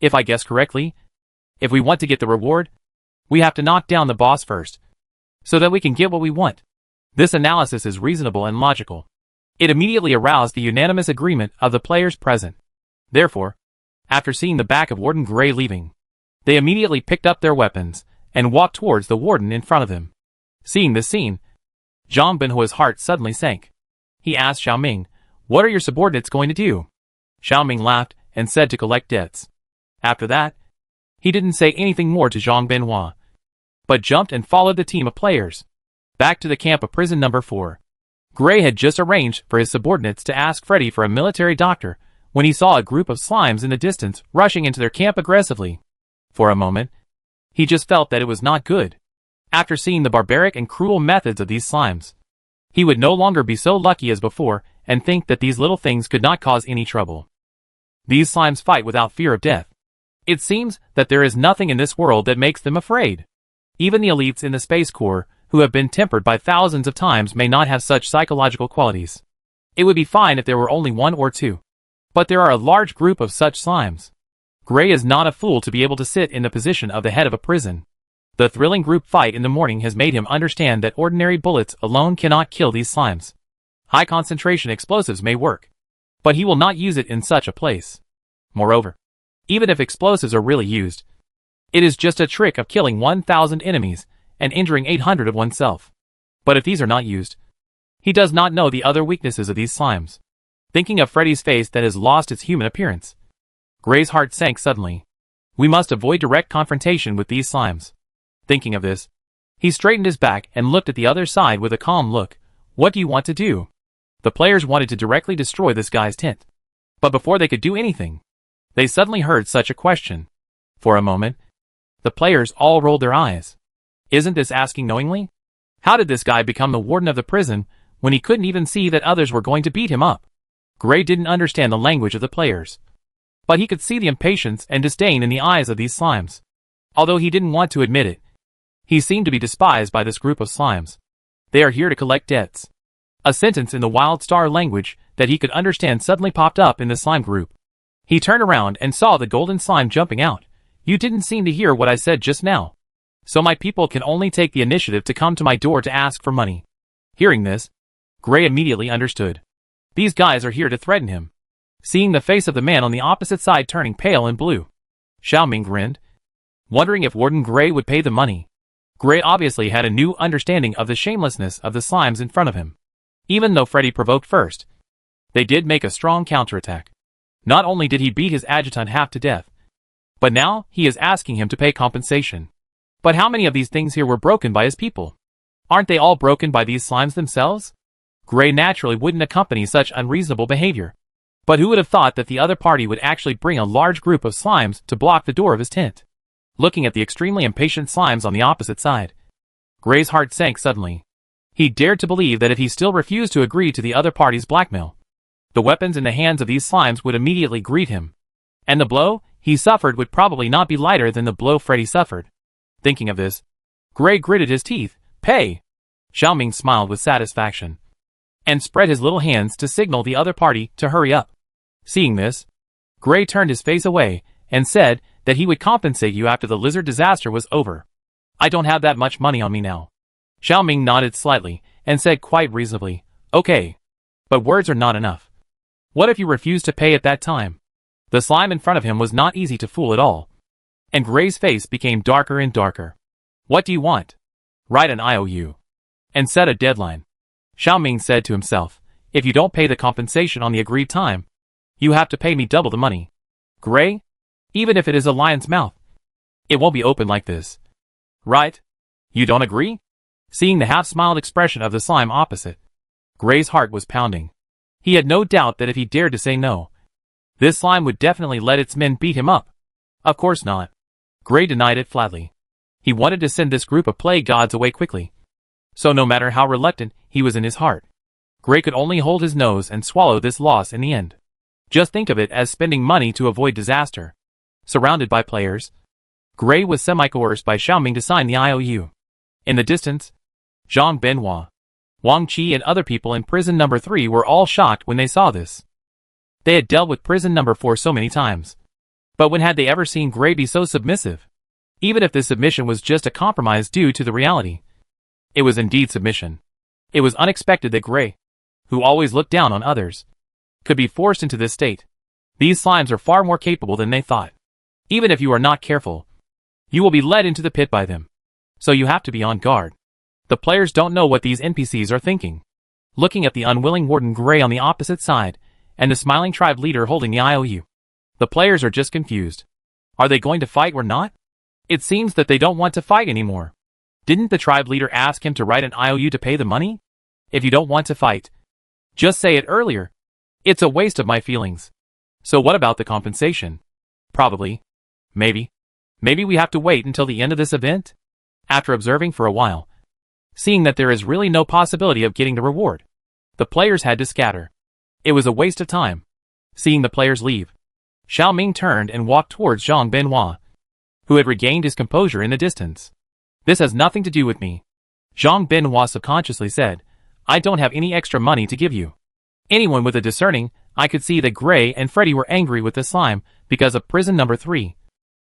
If I guess correctly, if we want to get the reward, we have to knock down the boss first, so that we can get what we want. This analysis is reasonable and logical. It immediately aroused the unanimous agreement of the players present. Therefore, after seeing the back of Warden Gray leaving, they immediately picked up their weapons and walked towards the warden in front of them. Seeing this scene, Zhang Binhua's heart suddenly sank. He asked Xiaoming, what are your subordinates going to do? Xiaoming laughed and said to collect debts. After that, he didn't say anything more to Zhang Binhua, but jumped and followed the team of players back to the camp of prison number 4. Gray had just arranged for his subordinates to ask Freddy for a military doctor when he saw a group of slimes in the distance rushing into their camp aggressively. For a moment, he just felt that it was not good. After seeing the barbaric and cruel methods of these slimes, he would no longer be so lucky as before and think that these little things could not cause any trouble. These slimes fight without fear of death. It seems that there is nothing in this world that makes them afraid. Even the elites in the Space Corps, who have been tempered by thousands of times, may not have such psychological qualities. It would be fine if there were only 1 or 2. But there are a large group of such slimes. Gray is not a fool to be able to sit in the position of the head of a prison. The thrilling group fight in the morning has made him understand that ordinary bullets alone cannot kill these slimes. High concentration explosives may work, but he will not use it in such a place. Moreover, even if explosives are really used, it is just a trick of killing 1,000 enemies and injuring 800 of oneself. But if these are not used, he does not know the other weaknesses of these slimes. Thinking of Freddy's face that has lost its human appearance, Gray's heart sank suddenly. We must avoid direct confrontation with these slimes. Thinking of this, he straightened his back and looked at the other side with a calm look. What do you want to do? The players wanted to directly destroy this guy's tent. But before they could do anything, they suddenly heard such a question. For a moment, the players all rolled their eyes. Isn't this asking knowingly? How did this guy become the warden of the prison when he couldn't even see that others were going to beat him up? Gray didn't understand the language of the players, but he could see the impatience and disdain in the eyes of these slimes. Although he didn't want to admit it, he seemed to be despised by this group of slimes. They are here to collect debts. A sentence in the Wild Star language that he could understand suddenly popped up in the slime group. He turned around and saw the golden slime jumping out. You didn't seem to hear what I said just now. So my people can only take the initiative to come to my door to ask for money. Hearing this, Gray immediately understood. These guys are here to threaten him. Seeing the face of the man on the opposite side turning pale and blue, Xiaoming grinned, wondering if Warden Gray would pay the money. Gray obviously had a new understanding of the shamelessness of the slimes in front of him. Even though Freddy provoked first, they did make a strong counterattack. Not only did he beat his adjutant half to death, but now he is asking him to pay compensation. But how many of these things here were broken by his people? Aren't they all broken by these slimes themselves? Gray naturally wouldn't accompany such unreasonable behavior. But who would have thought that the other party would actually bring a large group of slimes to block the door of his tent? Looking at the extremely impatient slimes on the opposite side, Gray's heart sank suddenly. He dared to believe that if he still refused to agree to the other party's blackmail, the weapons in the hands of these slimes would immediately greet him. And the blow he suffered would probably not be lighter than the blow Freddy suffered. Thinking of this, Gray gritted his teeth. Pay! Xiaoming smiled with satisfaction and spread his little hands to signal the other party to hurry up. Seeing this, Gray turned his face away and said that he would compensate you after the lizard disaster was over. I don't have that much money on me now. Xiaoming nodded slightly and said quite reasonably, okay. But words are not enough. What if you refuse to pay at that time? The slime in front of him was not easy to fool at all, and Gray's face became darker and darker. What do you want? Write an IOU and set a deadline. Xiaoming said to himself, if you don't pay the compensation on the agreed time, you have to pay me double the money. Gray? Even if it is a lion's mouth, it won't be open like this. Right? You don't agree? Seeing the half-smiled expression of the slime opposite, Gray's heart was pounding. He had no doubt that if he dared to say no, this slime would definitely let its men beat him up. Of course not. Gray denied it flatly. He wanted to send this group of plague gods away quickly. So no matter how reluctant he was in his heart, Gray could only hold his nose and swallow this loss in the end. Just think of it as spending money to avoid disaster. Surrounded by players, Gray was semi-coerced by Xiaoming to sign the IOU. In the distance, Zhang Benhua, Wang Qi and other people in prison number 3 were all shocked when they saw this. They had dealt with prison number 4 so many times. But when had they ever seen Gray be so submissive? Even if this submission was just a compromise due to the reality, it was indeed submission. It was unexpected that Gray, who always looked down on others, could be forced into this state. These slimes are far more capable than they thought. Even if you are not careful, you will be led into the pit by them. So you have to be on guard. The players don't know what these NPCs are thinking. Looking at the unwilling Warden Gray on the opposite side, and the smiling tribe leader holding the IOU, the players are just confused. Are they going to fight or not? It seems that they don't want to fight anymore. Didn't the tribe leader ask him to write an IOU to pay the money? If you don't want to fight, just say it earlier. It's a waste of my feelings. So what about the compensation? Probably. Maybe we have to wait until the end of this event? After observing for a while, seeing that there is really no possibility of getting the reward, the players had to scatter. It was a waste of time. Seeing the players leave, Xiaoming turned and walked towards Zhang Benhua, who had regained his composure in the distance. This has nothing to do with me. Zhang Benhua subconsciously said, I don't have any extra money to give you. Anyone with a discerning eye could see that Gray and Freddy were angry with the slime because of prison number 3.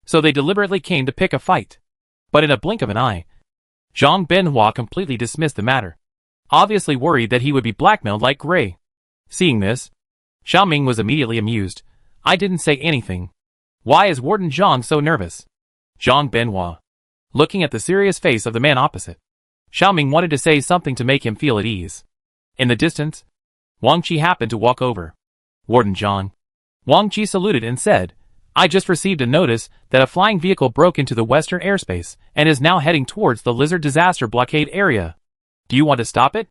So they deliberately came to pick a fight. But in a blink of an eye, Zhang Benhua completely dismissed the matter. obviously worried that he would be blackmailed like Gray. Seeing this, Xiaoming was immediately amused. I didn't say anything. Why is Warden Zhang so nervous? Zhang Benhua. Looking at the serious face of the man opposite, Xiaoming wanted to say something to make him feel at ease. In the distance, Wang Qi happened to walk over. Warden Zhang. Wang Qi saluted and said, I just received a notice that a flying vehicle broke into the western airspace and is now heading towards the Lizard Disaster Blockade area. Do you want to stop it?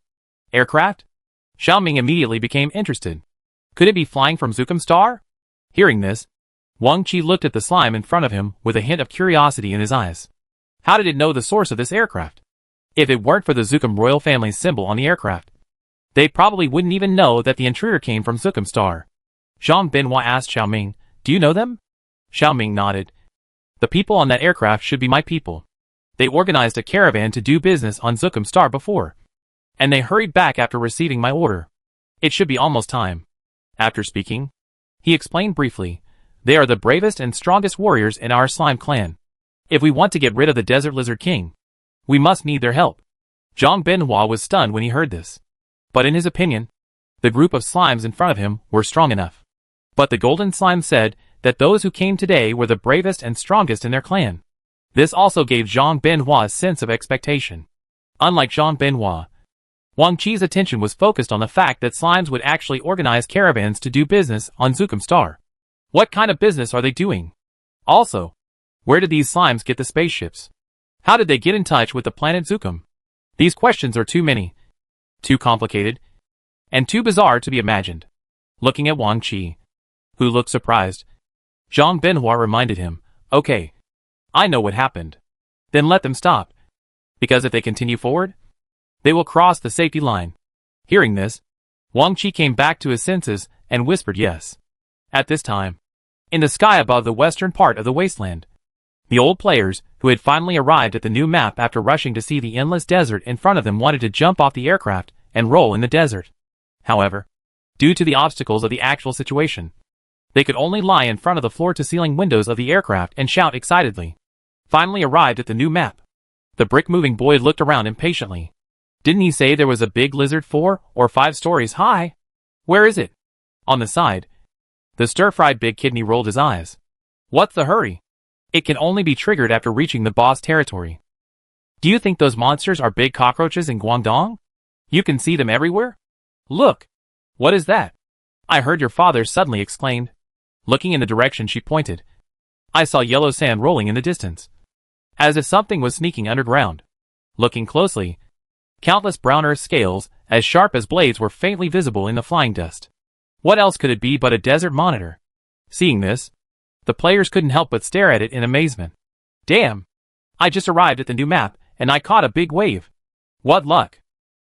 Aircraft? Xiaoming immediately became interested. Could it be flying from Zukum Star? Hearing this, Wang Qi looked at the slime in front of him with a hint of curiosity in his eyes. How did it know the source of this aircraft? If it weren't for the Zukum royal family's symbol on the aircraft, they probably wouldn't even know that the intruder came from Zukum Star. Zhang Benhua asked Xiaoming, do you know them? Xiaoming nodded. The people on that aircraft should be my people. They organized a caravan to do business on Zukum Star before, and they hurried back after receiving my order. It should be almost time. After speaking, he explained briefly, they are the bravest and strongest warriors in our slime clan. If we want to get rid of the Desert Lizard King, we must need their help. Zhang Benhua was stunned when he heard this. But in his opinion, the group of slimes in front of him were strong enough. But the golden slime said that those who came today were the bravest and strongest in their clan. This also gave Zhang Benhua a sense of expectation. Unlike Zhang Benhua, Wang Qi's attention was focused on the fact that slimes would actually organize caravans to do business on Zukum Star. What kind of business are they doing? Also, where did these slimes get the spaceships? How did they get in touch with the planet Zukum? These questions are too many, too complicated, and too bizarre to be imagined. Looking at Wang Qi, who looked surprised, Zhang Benhua reminded him, okay, I know what happened. Then let them stop. Because if they continue forward, they will cross the safety line. Hearing this, Wang Qi came back to his senses and whispered yes. At this time, in the sky above the western part of the wasteland, the old players, who had finally arrived at the new map after rushing to see the endless desert in front of them, wanted to jump off the aircraft and roll in the desert. However, due to the obstacles of the actual situation, they could only lie in front of the floor-to-ceiling windows of the aircraft and shout excitedly. Finally arrived at the new map, the brick-moving boy looked around impatiently. Didn't he say there was a big lizard 4 or 5 stories high? Where is it? On the side, the stir-fried big kidney rolled his eyes. What's the hurry? It can only be triggered after reaching the boss territory. Do you think those monsters are big cockroaches in Guangdong? You can see them everywhere? Look! What is that? I heard your father suddenly exclaimed. Looking in the direction she pointed, I saw yellow sand rolling in the distance, as if something was sneaking underground. Looking closely, countless brown earth scales, as sharp as blades, were faintly visible in the flying dust. What else could it be but a desert monitor? Seeing this, the players couldn't help but stare at it in amazement. Damn! I just arrived at the new map, and I caught a big wave. What luck!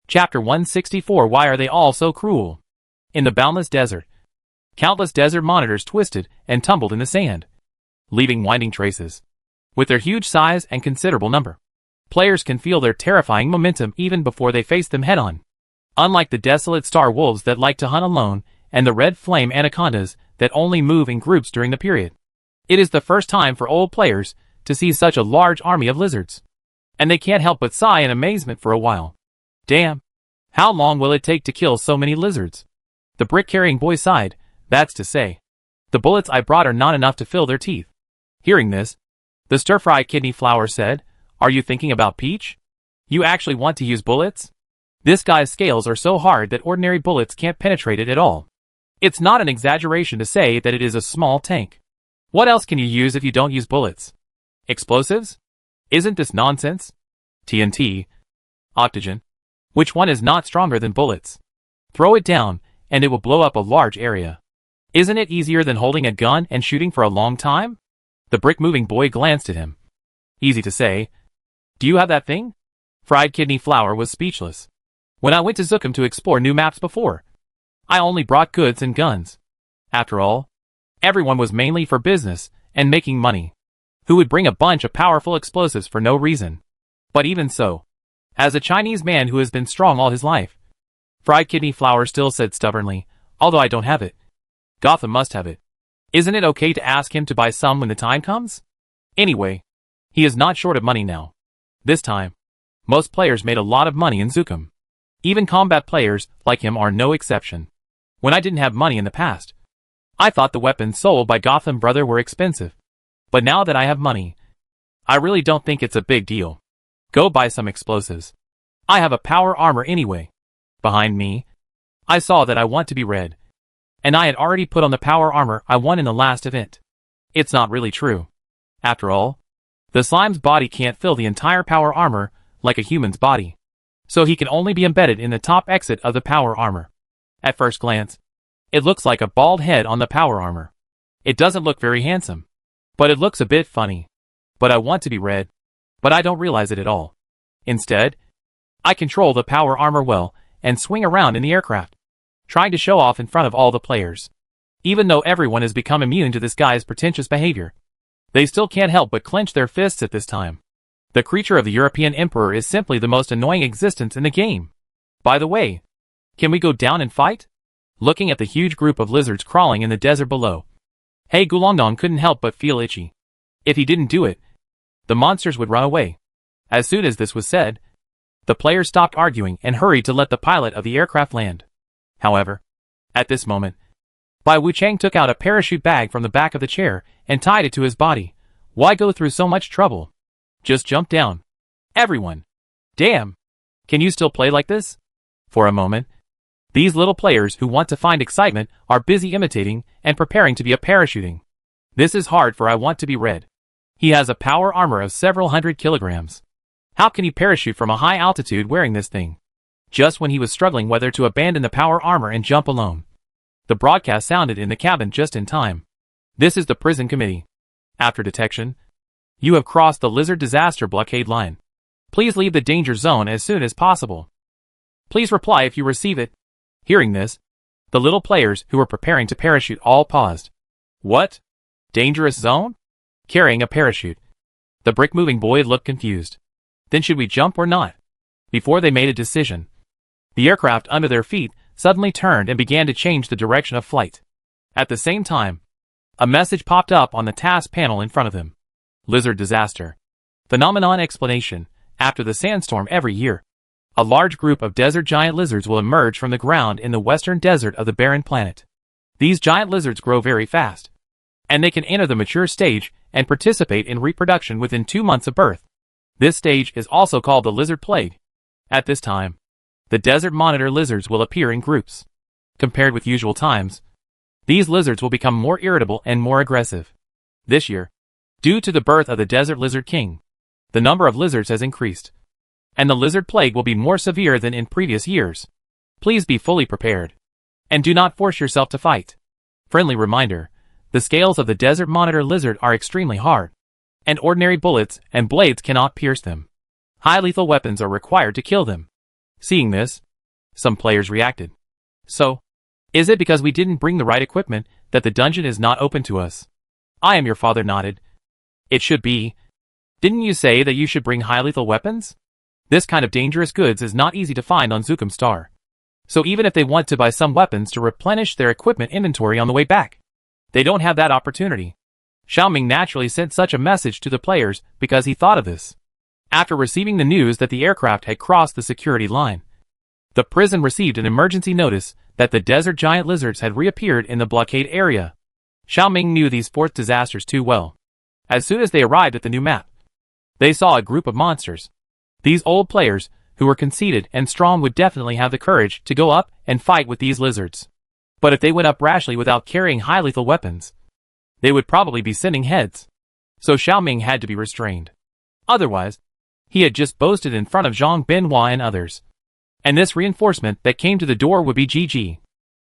Chapter 164. Why are they all so cruel? In the boundless desert, countless desert monitors twisted and tumbled in the sand, leaving winding traces. With their huge size and considerable number, players can feel their terrifying momentum even before they face them head-on. Unlike the desolate star wolves that like to hunt alone, and the red flame anacondas that only move in groups during the period, it is the first time for old players to see such a large army of lizards, and they can't help but sigh in amazement for a while. Damn! How long will it take to kill so many lizards? The brick-carrying boy sighed. That's to say, the bullets I brought are not enough to fill their teeth. Hearing this, the stir-fry kidney flower said, Are you thinking about Peach? You actually want to use bullets? This guy's scales are so hard that ordinary bullets can't penetrate it at all. It's not an exaggeration to say that it is a small tank. What else can you use if you don't use bullets? Explosives? Isn't this nonsense? TNT. Octogen. Which one is not stronger than bullets? Throw it down, and it will blow up a large area. Isn't it easier than holding a gun and shooting for a long time? The brick-moving boy glanced at him. Easy to say. Do you have that thing? Fried kidney flour was speechless. When I went to Zukum to explore new maps before, I only brought goods and guns. After all, everyone was mainly for business and making money. Who would bring a bunch of powerful explosives for no reason? But even so, as a Chinese man who has been strong all his life, Fried kidney flour still said stubbornly, although I don't have it. Gotham must have it. Isn't it okay to ask him to buy some when the time comes? Anyway, he is not short of money now. This time, most players made a lot of money in Zukum. Even combat players like him are no exception. When I didn't have money in the past, I thought the weapons sold by Gotham Brother were expensive. But now that I have money, I really don't think it's a big deal. Go buy some explosives. I have a power armor anyway. Behind me, I saw that I want to be red. And I had already put on the power armor I won in the last event. It's not really true. After all, the slime's body can't fill the entire power armor like a human's body. So he can only be embedded in the top exit of the power armor. At first glance, it looks like a bald head on the power armor. It doesn't look very handsome, but it looks a bit funny. But I want to be red, but I don't realize it at all. Instead, I control the power armor well and swing around in the aircraft, trying to show off in front of all the players. Even though everyone has become immune to this guy's pretentious behavior, they still can't help but clench their fists at this time. The creature of the European Emperor is simply the most annoying existence in the game. By the way, can we go down and fight? Looking at the huge group of lizards crawling in the desert below, Hey Gulongdong couldn't help but feel itchy. If he didn't do it, the monsters would run away. As soon as this was said, the players stopped arguing and hurried to let the pilot of the aircraft land. However, at this moment, Bai Wuchang took out a parachute bag from the back of the chair and tied it to his body. Why go through so much trouble? Just jump down. Everyone. Damn. Can you still play like this? For a moment, these little players who want to find excitement are busy imitating and preparing to be a parachuting. This is hard for I want to be red. He has a power armor of several hundred kilograms. How can he parachute from a high altitude wearing this thing? Just when he was struggling whether to abandon the power armor and jump alone, the broadcast sounded in the cabin just in time. This is the prison committee. After detection, you have crossed the lizard disaster blockade line. Please leave the danger zone as soon as possible. Please reply if you receive it. Hearing this, the little players who were preparing to parachute all paused. What? Dangerous zone? Carrying a parachute. The brick-moving boy looked confused. Then should we jump or not? Before they made a decision, the aircraft under their feet suddenly turned and began to change the direction of flight. At the same time, a message popped up on the task panel in front of them. Lizard disaster. Phenomenon explanation. After the sandstorm every year, a large group of desert giant lizards will emerge from the ground in the western desert of the barren planet. These giant lizards grow very fast, and they can enter the mature stage and participate in reproduction within 2 months of birth. This stage is also called the lizard plague. At this time, the desert monitor lizards will appear in groups. Compared with usual times, these lizards will become more irritable and more aggressive. This year, due to the birth of the desert lizard king, the number of lizards has increased, and the lizard plague will be more severe than in previous years. Please be fully prepared, and do not force yourself to fight. Friendly reminder, the scales of the desert monitor lizard are extremely hard, and ordinary bullets and blades cannot pierce them. High lethal weapons are required to kill them. Seeing this, some players reacted. So, is it because we didn't bring the right equipment that the dungeon is not open to us? I am your father nodded. It should be. Didn't you say that you should bring high lethal weapons? This kind of dangerous goods is not easy to find on Zukum Star. So even if they want to buy some weapons to replenish their equipment inventory on the way back, they don't have that opportunity. Xiaoming naturally sent such a message to the players because he thought of this. After receiving the news that the aircraft had crossed the security line, the prison received an emergency notice that the desert giant lizards had reappeared in the blockade area. Xiaoming knew these fourth disasters too well. As soon as they arrived at the new map, they saw a group of monsters. These old players, who were conceited and strong, would definitely have the courage to go up and fight with these lizards. But if they went up rashly without carrying high lethal weapons, they would probably be sending heads. So Xiaoming had to be restrained. Otherwise, he had just boasted in front of Zhang Binhua and others. And this reinforcement that came to the door would be GG.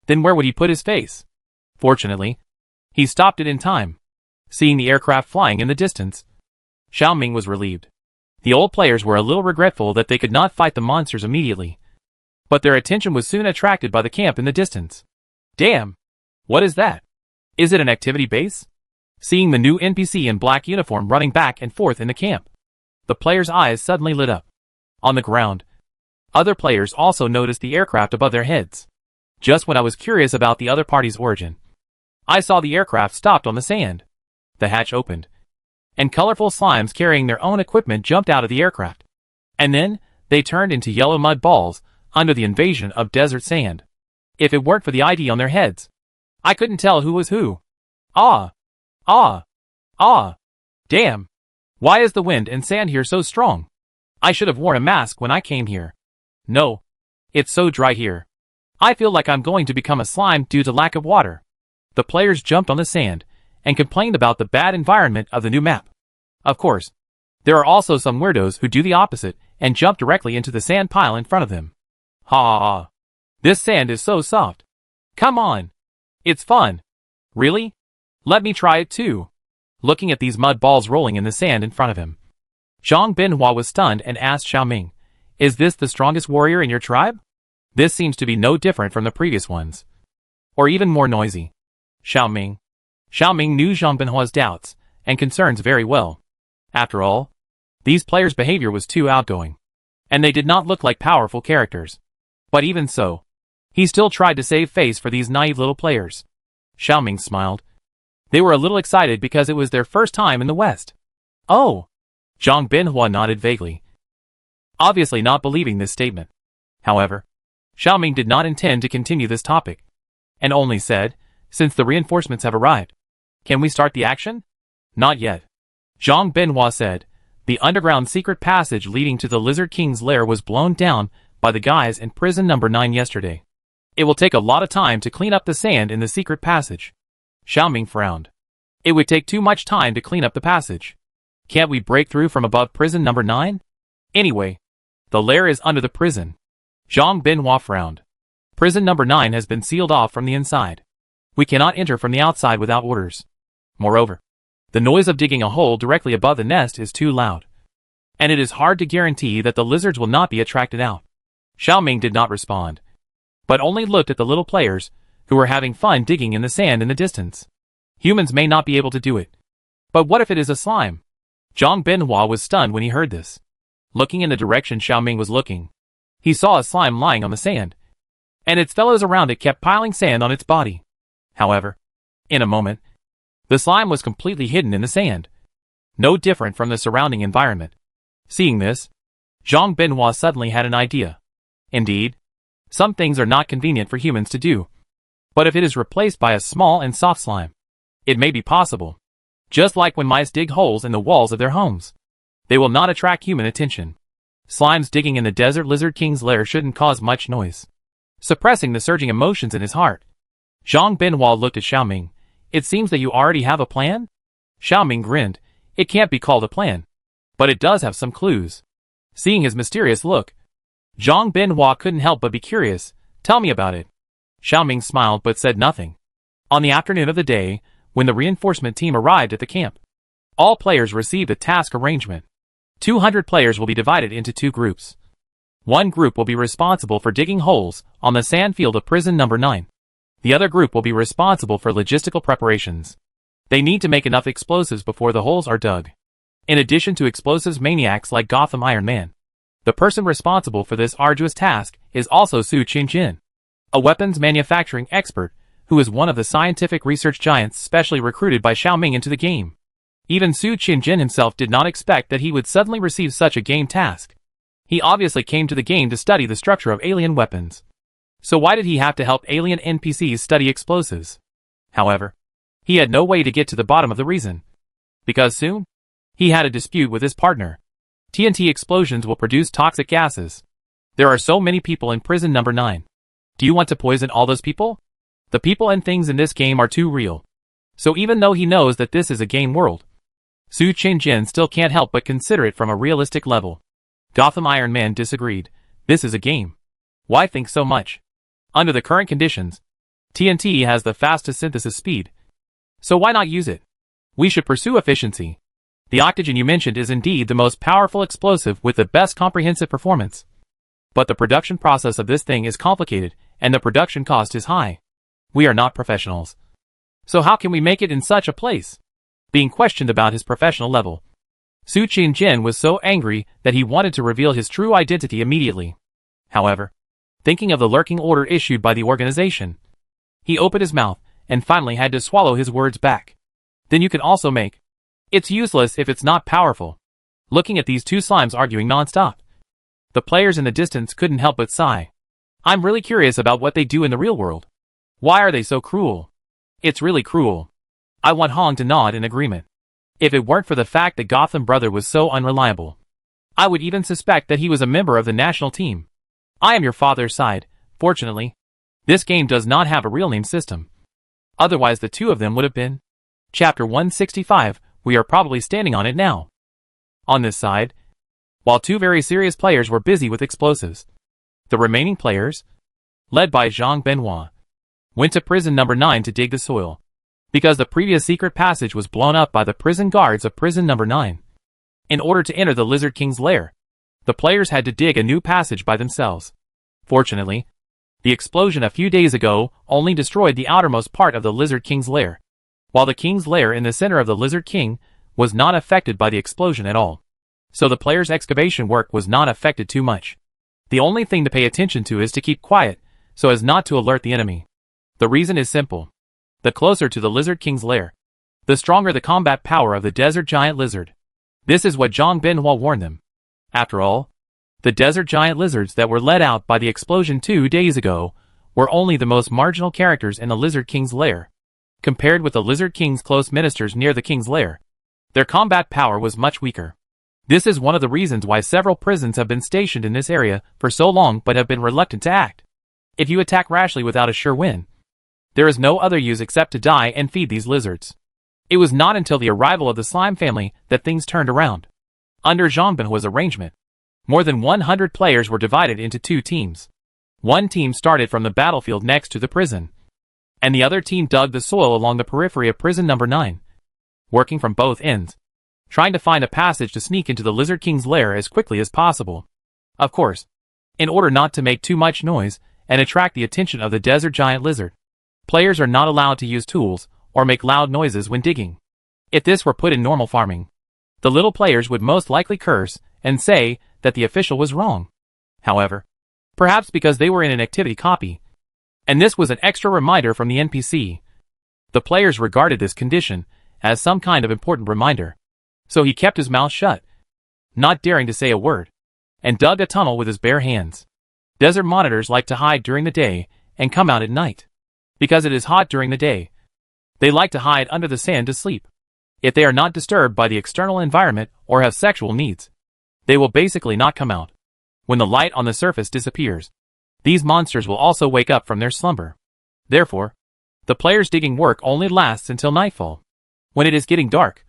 Then where would he put his face? Fortunately, he stopped it in time. Seeing the aircraft flying in the distance, Xiaoming was relieved. The old players were a little regretful that they could not fight the monsters immediately, but their attention was soon attracted by the camp in the distance. Damn! What is that? Is it an activity base? Seeing the new NPC in black uniform running back and forth in the camp, the players' eyes suddenly lit up. On the ground, other players also noticed the aircraft above their heads. Just when I was curious about the other party's origin, I saw the aircraft stopped on the sand. The hatch opened, and colorful slimes carrying their own equipment jumped out of the aircraft. And then, they turned into yellow mud balls, under the invasion of desert sand. If it weren't for the ID on their heads, I couldn't tell who was who. Ah! Ah! Ah! Damn! Why is the wind and sand here so strong? I should have worn a mask when I came here. No. It's so dry here. I feel like I'm going to become a slime due to lack of water. The players jumped on the sand and complained about the bad environment of the new map. Of course, there are also some weirdos who do the opposite and jump directly into the sand pile in front of them. Ha ha ha. This sand is so soft. Come on. It's fun. Really? Let me try it too. Looking at these mud balls rolling in the sand in front of him, Zhang Binhua was stunned and asked Xiaoming, "Is this the strongest warrior in your tribe? This seems to be no different from the previous ones. Or even more noisy." Xiaoming knew Zhang Binhua's doubts and concerns very well. After all, these players' behavior was too outgoing, and they did not look like powerful characters. But even so, he still tried to save face for these naive little players. Xiaoming smiled. They were a little excited because it was their first time in the West. Oh! Zhang Binhua nodded vaguely, obviously not believing this statement. However, Xiaoming did not intend to continue this topic, and only said, "Since the reinforcements have arrived, can we start the action?" "Not yet." Zhang Binhua said. The underground secret passage leading to the Lizard King's lair was blown down by the guys in prison number 9 yesterday. It will take a lot of time to clean up the sand in the secret passage. Xiaoming frowned. It would take too much time to clean up the passage. Can't we break through from above prison number 9? Anyway, the lair is under the prison. Zhang Binhua frowned. Prison number 9 has been sealed off from the inside. We cannot enter from the outside without orders. Moreover, the noise of digging a hole directly above the nest is too loud, and it is hard to guarantee that the lizards will not be attracted out. Xiaoming did not respond, but only looked at the little players, who were having fun digging in the sand in the distance. Humans may not be able to do it. But what if it is a slime? Zhang Binhua was stunned when he heard this. Looking in the direction Xiaoming was looking, he saw a slime lying on the sand, and its fellows around it kept piling sand on its body. However, in a moment, the slime was completely hidden in the sand, no different from the surrounding environment. Seeing this, Zhang Binhua suddenly had an idea. Indeed, some things are not convenient for humans to do. But if it is replaced by a small and soft slime, it may be possible. Just like when mice dig holes in the walls of their homes, they will not attract human attention. Slimes digging in the desert lizard king's lair shouldn't cause much noise, suppressing the surging emotions in his heart. Zhang Binhua looked at Xiaoming. "It seems that you already have a plan?" Xiaoming grinned. "It can't be called a plan, but it does have some clues." Seeing his mysterious look, Zhang Binhua couldn't help but be curious. "Tell me about it." Xiaoming smiled but said nothing. On the afternoon of the day, when the reinforcement team arrived at the camp, all players received a task arrangement. 200 players will be divided into 2 groups. One group will be responsible for digging holes on the sand field of prison number 9. The other group will be responsible for logistical preparations. They need to make enough explosives before the holes are dug. In addition to explosives maniacs like Gotham Iron Man, the person responsible for this arduous task is also Su Qingjin, a weapons manufacturing expert who is one of the scientific research giants specially recruited by Xiaoming into the game. Even Su Qingjin himself did not expect that he would suddenly receive such a game task. He obviously came to the game to study the structure of alien weapons. So why did he have to help alien NPCs study explosives? However, he had no way to get to the bottom of the reason. Because soon, he had a dispute with his partner. TNT explosions will produce toxic gases. There are so many people in prison number 9. Do you want to poison all those people? The people and things in this game are too real. So even though he knows that this is a game world, Su Qingjin still can't help but consider it from a realistic level. Gotham Iron Man disagreed. This is a game. Why think so much? Under the current conditions, TNT has the fastest synthesis speed. So why not use it? We should pursue efficiency. The octogen you mentioned is indeed the most powerful explosive with the best comprehensive performance. But the production process of this thing is complicated, and the production cost is high. We are not professionals. So how can we make it in such a place? Being questioned about his professional level, Su Qingjin was so angry that he wanted to reveal his true identity immediately. However, thinking of the lurking order issued by the organization, he opened his mouth and finally had to swallow his words back. Then you can also make. It's useless if it's not powerful. Looking at these 2 slimes arguing non-stop, the players in the distance couldn't help but sigh. I'm really curious about what they do in the real world. Why are they so cruel? It's really cruel. I want Hong to nod in agreement. If it weren't for the fact that Gotham Brother was so unreliable, I would even suspect that he was a member of the national team. I am your father's side. Fortunately, this game does not have a real name system. Otherwise the two of them would have been. Chapter 165, we are probably standing on it now. On this side, while two very serious players were busy with explosives, the remaining players, led by Jean Benoit, went to prison number 9 to dig the soil, because the previous secret passage was blown up by the prison guards of prison number 9. In order to enter the Lizard King's lair, the players had to dig a new passage by themselves. Fortunately, the explosion a few days ago only destroyed the outermost part of the Lizard King's lair, while the King's lair in the center of the Lizard King was not affected by the explosion at all. So the players' excavation work was not affected too much. The only thing to pay attention to is to keep quiet, so as not to alert the enemy. The reason is simple. The closer to the Lizard King's lair, the stronger the combat power of the desert giant lizard. This is what Jean Benoit warned them. After all, the desert giant lizards that were let out by the explosion 2 days ago were only the most marginal characters in the Lizard King's lair. Compared with the Lizard King's close ministers near the King's lair, their combat power was much weaker. This is one of the reasons why several prisons have been stationed in this area for so long but have been reluctant to act. If you attack rashly without a sure win, there is no other use except to die and feed these lizards. It was not until the arrival of the slime family that things turned around. Under Jean Benoit's arrangement, more than 100 players were divided into 2 teams. One team started from the battlefield next to the prison, and the other team dug the soil along the periphery of prison number 9, working from both ends, trying to find a passage to sneak into the Lizard King's lair as quickly as possible. Of course, in order not to make too much noise and attract the attention of the desert giant lizard, players are not allowed to use tools or make loud noises when digging. If this were put in normal farming, the little players would most likely curse and say that the official was wrong. However, perhaps because they were in an activity copy, and this was an extra reminder from the NPC, the players regarded this condition as some kind of important reminder. So he kept his mouth shut, not daring to say a word, and dug a tunnel with his bare hands. Desert monitors like to hide during the day and come out at night. Because it is hot during the day, they like to hide under the sand to sleep. If they are not disturbed by the external environment or have sexual needs, they will basically not come out. When the light on the surface disappears, these monsters will also wake up from their slumber. Therefore, the players' digging work only lasts until nightfall. When it is getting dark,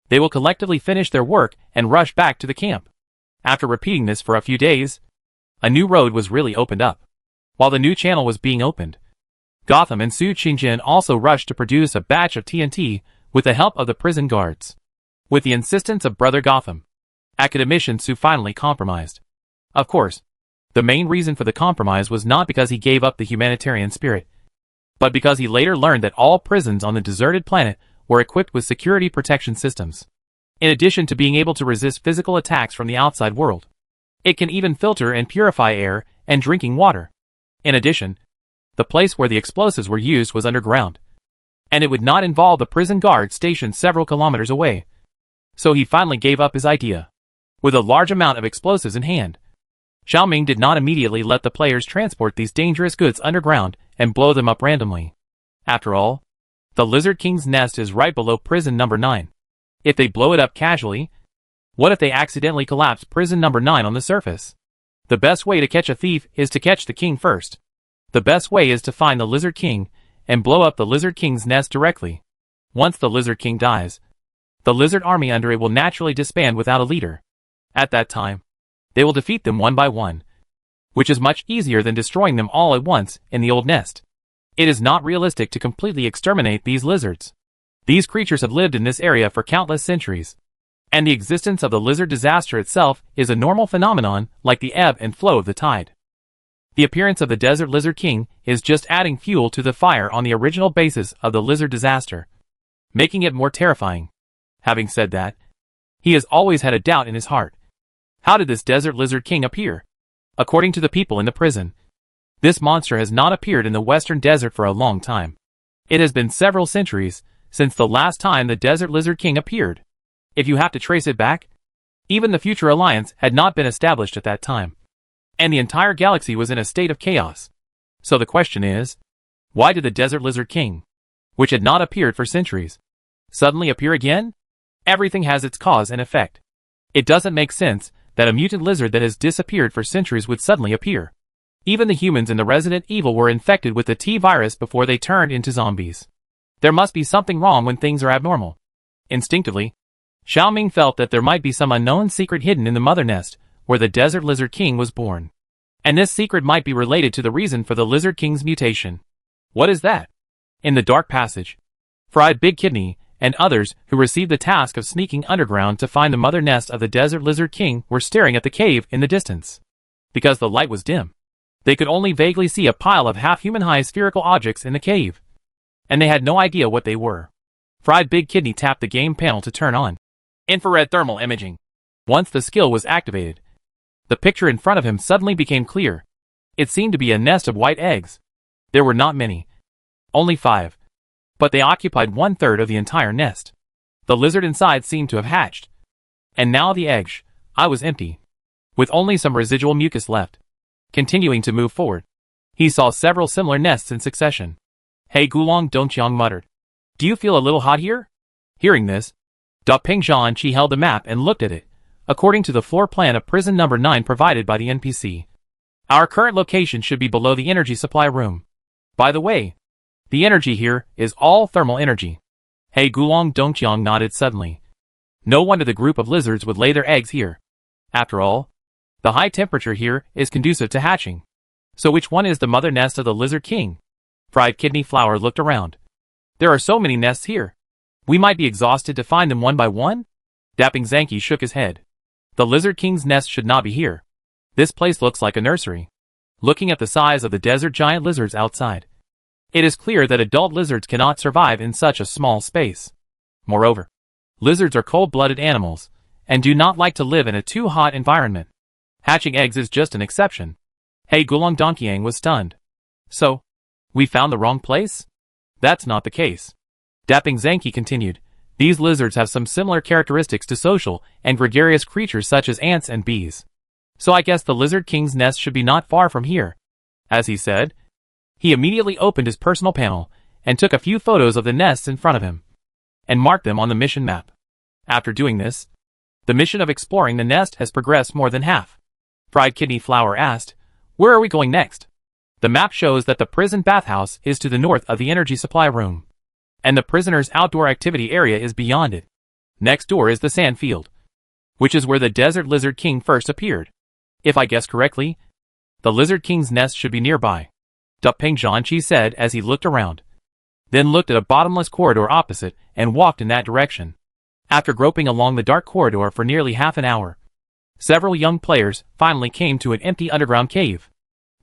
they will collectively finish their work and rush back to the camp. After repeating this for a few days, a new road was really opened up. While the new channel was being opened, Gotham and Su Qingjin also rushed to produce a batch of TNT with the help of the prison guards. With the insistence of Brother Gotham, Academician Su finally compromised. Of course, the main reason for the compromise was not because he gave up the humanitarian spirit, but because he later learned that all prisons on the deserted planet were equipped with security protection systems. In addition to being able to resist physical attacks from the outside world, it can even filter and purify air and drinking water. In addition, the place where the explosives were used was underground, and it would not involve the prison guards stationed several kilometers away. So he finally gave up his idea. With a large amount of explosives in hand, Xiaoming did not immediately let the players transport these dangerous goods underground and blow them up randomly. After all, the Lizard King's nest is right below prison number 9. If they blow it up casually, what if they accidentally collapse prison number 9 on the surface? The best way to catch a thief is to catch the king first. The best way is to find the Lizard King and blow up the Lizard King's nest directly. Once the Lizard King dies, the lizard army under it will naturally disband without a leader. At that time, they will defeat them one by one, which is much easier than destroying them all at once in the old nest. It is not realistic to completely exterminate these lizards. These creatures have lived in this area for countless centuries, and the existence of the lizard disaster itself is a normal phenomenon like the ebb and flow of the tide. The appearance of the Desert Lizard King is just adding fuel to the fire on the original basis of the lizard disaster, making it more terrifying. Having said that, he has always had a doubt in his heart. How did this Desert Lizard King appear? According to the people in the prison, this monster has not appeared in the western desert for a long time. It has been several centuries since the last time the Desert Lizard King appeared. If you have to trace it back, even the Future Alliance had not been established at that time. and the entire galaxy was in a state of chaos. So the question is, why did the Desert Lizard King, which had not appeared for centuries, suddenly appear again? Everything has its cause and effect. It doesn't make sense that a mutant lizard that has disappeared for centuries would suddenly appear. Even the humans in the Resident Evil were infected with the T-virus before they turned into zombies. There must be something wrong when things are abnormal. Instinctively, Xiaoming felt that there might be some unknown secret hidden in the mother nest, where the Desert Lizard King was born. And this secret might be related to the reason for the Lizard King's mutation. What is that? In the dark passage, Fried Big Kidney and others who received the task of sneaking underground to find the mother nest of the Desert Lizard King were staring at the cave in the distance. Because the light was dim, they could only vaguely see a pile of half-human-high spherical objects in the cave. And they had no idea what they were. Fried Big Kidney tapped the game panel to turn on infrared thermal imaging. Once the skill was activated, the picture in front of him suddenly became clear. It seemed to be a nest of white eggs. There were not many. Only 5. But they occupied 1/3 of the entire nest. The lizard inside seemed to have hatched. And now the egg was empty, with only some residual mucus left. Continuing to move forward, he saw several similar nests in succession. Hey Gulong Dongqiang muttered. Do you feel a little hot here? Hearing this, Da Ping Zhanqi held the map and looked at it, according to the floor plan of prison number 9 provided by the NPC. Our current location should be below the energy supply room. By the way, the energy here is all thermal energy. Hey Gulong Dongqiang nodded suddenly. No wonder the group of lizards would lay their eggs here. After all, the high temperature here is conducive to hatching. So which one is the mother nest of the Lizard King? Fried Kidney Flower looked around. There are so many nests here. We might be exhausted to find them one by one? Dapping Zanki shook his head. The Lizard King's nest should not be here. This place looks like a nursery. Looking at the size of the desert giant lizards outside, it is clear that adult lizards cannot survive in such a small space. Moreover, lizards are cold-blooded animals, and do not like to live in a too hot environment. Hatching eggs is just an exception. Hey Gulong Dongqiang was stunned. So, we found the wrong place? That's not the case. Dapping Zanki continued. These lizards have some similar characteristics to social and gregarious creatures such as ants and bees. So I guess the Lizard King's nest should be not far from here. As he said, he immediately opened his personal panel and took a few photos of the nests in front of him, and marked them on the mission map. After doing this, the mission of exploring the nest has progressed more than half. Fried Kidney Flower asked, where are we going next? The map shows that the prison bathhouse is to the north of the energy supply room, and the prisoner's outdoor activity area is beyond it. Next door is the sand field, which is where the Desert Lizard King first appeared. If I guess correctly, the Lizard King's nest should be nearby, Da Ping Zhanqi said as he looked around, then looked at a bottomless corridor opposite and walked in that direction. After groping along the dark corridor for nearly half an hour, several young players finally came to an empty underground cave.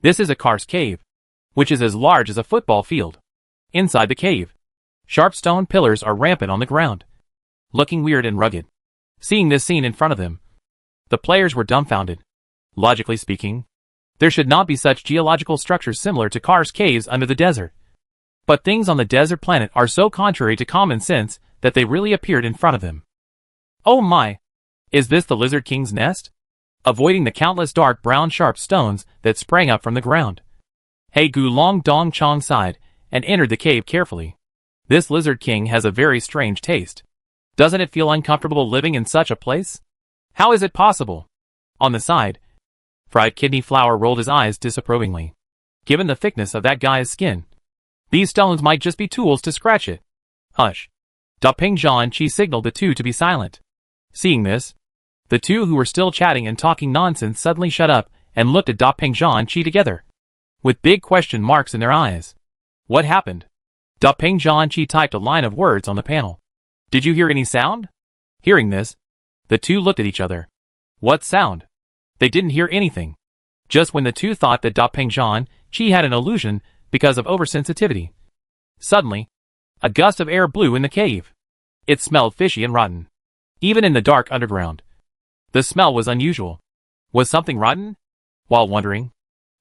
This is a karst cave, which is as large as a football field. Inside the cave, sharp stone pillars are rampant on the ground, looking weird and rugged. Seeing this scene in front of them, the players were dumbfounded. Logically speaking, there should not be such geological structures similar to karst caves under the desert. But things on the desert planet are so contrary to common sense that they really appeared in front of them. Oh my! Is this the Lizard King's nest? Avoiding the countless dark brown sharp stones that sprang up from the ground, Hey Gulong Dongqiang sighed and entered the cave carefully. This Lizard King has a very strange taste. Doesn't it feel uncomfortable living in such a place? How is it possible? On the side, Fried Kidney Flower rolled his eyes disapprovingly. Given the thickness of that guy's skin, these stones might just be tools to scratch it. Hush. Da Ping Zhanqi signaled the two to be silent. Seeing this, the two who were still chatting and talking nonsense suddenly shut up and looked at Da Ping Zhanqi together, with big question marks in their eyes. What happened? Da Ping Zhanqi typed a line of words on the panel. Did you hear any sound? Hearing this, the two looked at each other. What sound? They didn't hear anything. Just when the two thought that Da Ping Zhanqi had an illusion because of oversensitivity, suddenly, a gust of air blew in the cave. It smelled fishy and rotten. Even in the dark underground, the smell was unusual. Was something rotten? While wondering,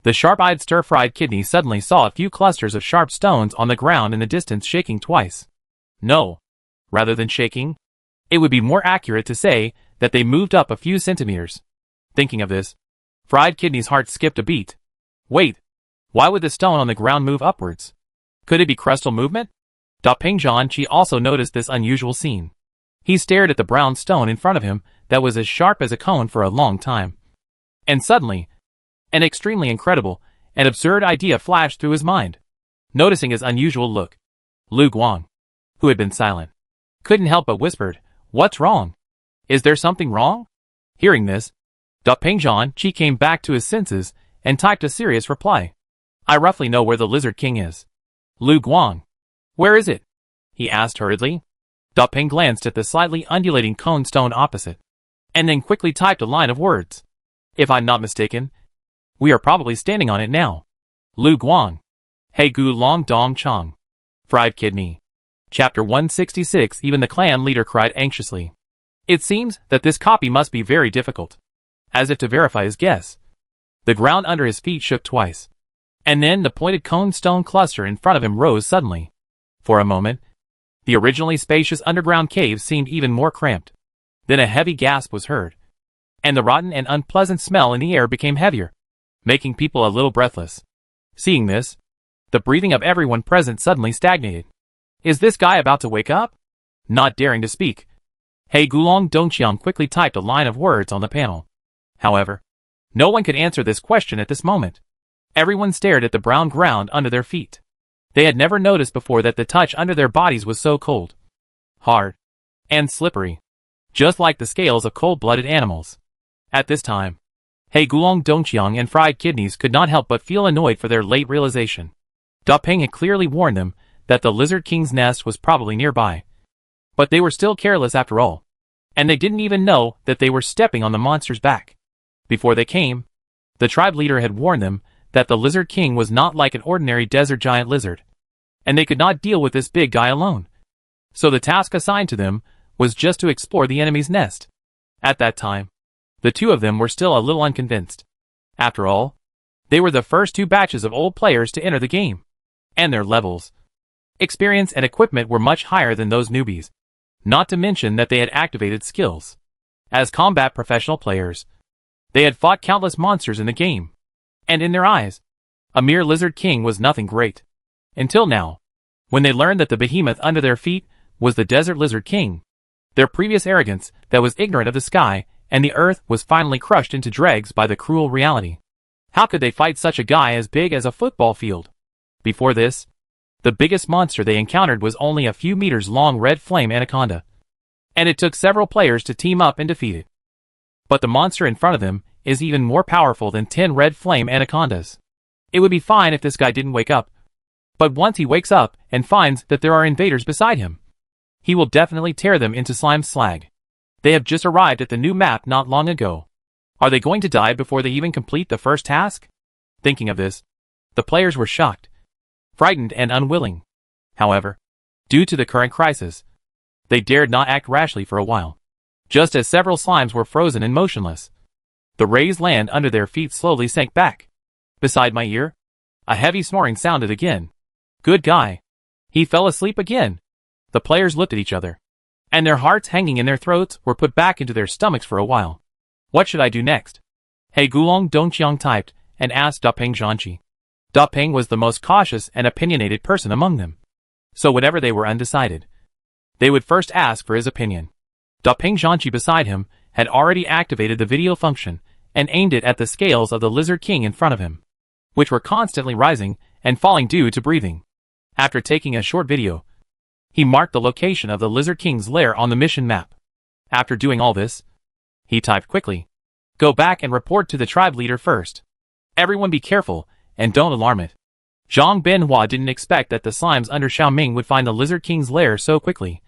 the sharp-eyed stir-fried kidney suddenly saw a few clusters of sharp stones on the ground in the distance shaking twice. No. Rather than shaking, it would be more accurate to say that they moved up a few centimeters. Thinking of this, Fried Kidney's heart skipped a beat. Wait, why would the stone on the ground move upwards? Could it be crustal movement? Peng Zhanqi also noticed this unusual scene. He stared at the brown stone in front of him that was as sharp as a cone for a long time. And suddenly, an extremely incredible and absurd idea flashed through his mind. Noticing his unusual look, Lu Guang, who had been silent, couldn't help but whispered, "What's wrong? Is there something wrong?" Hearing this, Peng Zhanqi came back to his senses and typed a serious reply. "I roughly know where the Lizard King is." Lu Guang, "Where is it?" he asked hurriedly. Peng glanced at the slightly undulating cone stone opposite, and then quickly typed a line of words. "If I'm not mistaken, we are probably standing on it now." Lu Guang. Hey Gu Long Dong Chong. Fried Kidney. Chapter 166. Even the clan leader cried anxiously. It seems that this copy must be very difficult. As if to verify his guess, the ground under his feet shook twice, and then the pointed cone stone cluster in front of him rose suddenly. For a moment, the originally spacious underground cave seemed even more cramped. Then a heavy gasp was heard, and the rotten and unpleasant smell in the air became heavier, making people a little breathless. Seeing this, the breathing of everyone present suddenly stagnated. Is this guy about to wake up? Not daring to speak, He Gulong Dongqiang quickly typed a line of words on the panel. However, no one could answer this question at this moment. Everyone stared at the brown ground under their feet. They had never noticed before that the touch under their bodies was so cold, hard, and slippery, just like the scales of cold-blooded animals. At this time, He Gulong Dongqiang and Fried Kidneys could not help but feel annoyed for their late realization. Peng had clearly warned them that the Lizard King's nest was probably nearby. But they were still careless after all, and they didn't even know that they were stepping on the monster's back. Before they came, the tribe leader had warned them that the Lizard King was not like an ordinary desert giant lizard, and they could not deal with this big guy alone. So the task assigned to them was just to explore the enemy's nest. At that time, the two of them were still a little unconvinced. After all, they were the first two batches of old players to enter the game, and their levels, experience and equipment were much higher than those newbies, not to mention that they had activated skills. As combat professional players, they had fought countless monsters in the game, and in their eyes, a mere Lizard King was nothing great. Until now, when they learned that the behemoth under their feet was the Desert Lizard King, their previous arrogance that was ignorant of the sky and the earth was finally crushed into dregs by the cruel reality. How could they fight such a guy as big as a football field? Before this, the biggest monster they encountered was only a few meters long red flame anaconda, and it took several players to team up and defeat it. But the monster in front of them is even more powerful than 10 red flame anacondas. It would be fine if this guy didn't wake up, but once he wakes up and finds that there are invaders beside him, he will definitely tear them into slime slag. They have just arrived at the new map not long ago. Are they going to die before they even complete the first task? Thinking of this, the players were shocked, frightened and unwilling. However, due to the current crisis, they dared not act rashly for a while. Just as several slimes were frozen and motionless, the raised land under their feet slowly sank back. Beside my ear, a heavy snoring sounded again. Good guy. He fell asleep again. The players looked at each other, and their hearts hanging in their throats were put back into their stomachs for a while. What should I do next? He Gulong Dongqiang typed and asked Peng Zhanqi. Peng was the most cautious and opinionated person among them, so whenever they were undecided, they would first ask for his opinion. Peng Zhanqi beside him had already activated the video function and aimed it at the scales of the Lizard King in front of him, which were constantly rising and falling due to breathing. After taking a short video, he marked the location of the Lizard King's lair on the mission map. After doing all this, he typed quickly, "Go back and report to the tribe leader first. Everyone be careful and don't alarm it." Zhang Benhua didn't expect that the slimes under Xiaoming would find the Lizard King's lair so quickly,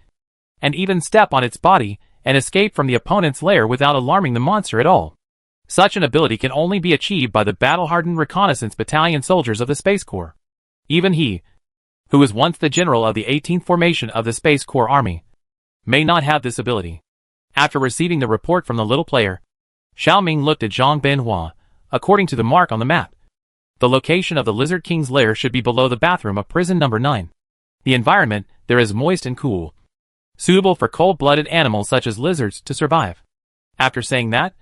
and even step on its body and escape from the opponent's lair without alarming the monster at all. Such an ability can only be achieved by the battle-hardened reconnaissance battalion soldiers of the Space Corps. Even he, who was once the general of the 18th formation of the Space Corps Army, may not have this ability. After receiving the report from the little player, Xiaoming looked at Zhang Benhua. According to the mark on the map, the location of the Lizard King's lair should be below the bathroom of prison number 9. The environment there is moist and cool, suitable for cold-blooded animals such as lizards to survive. After saying that,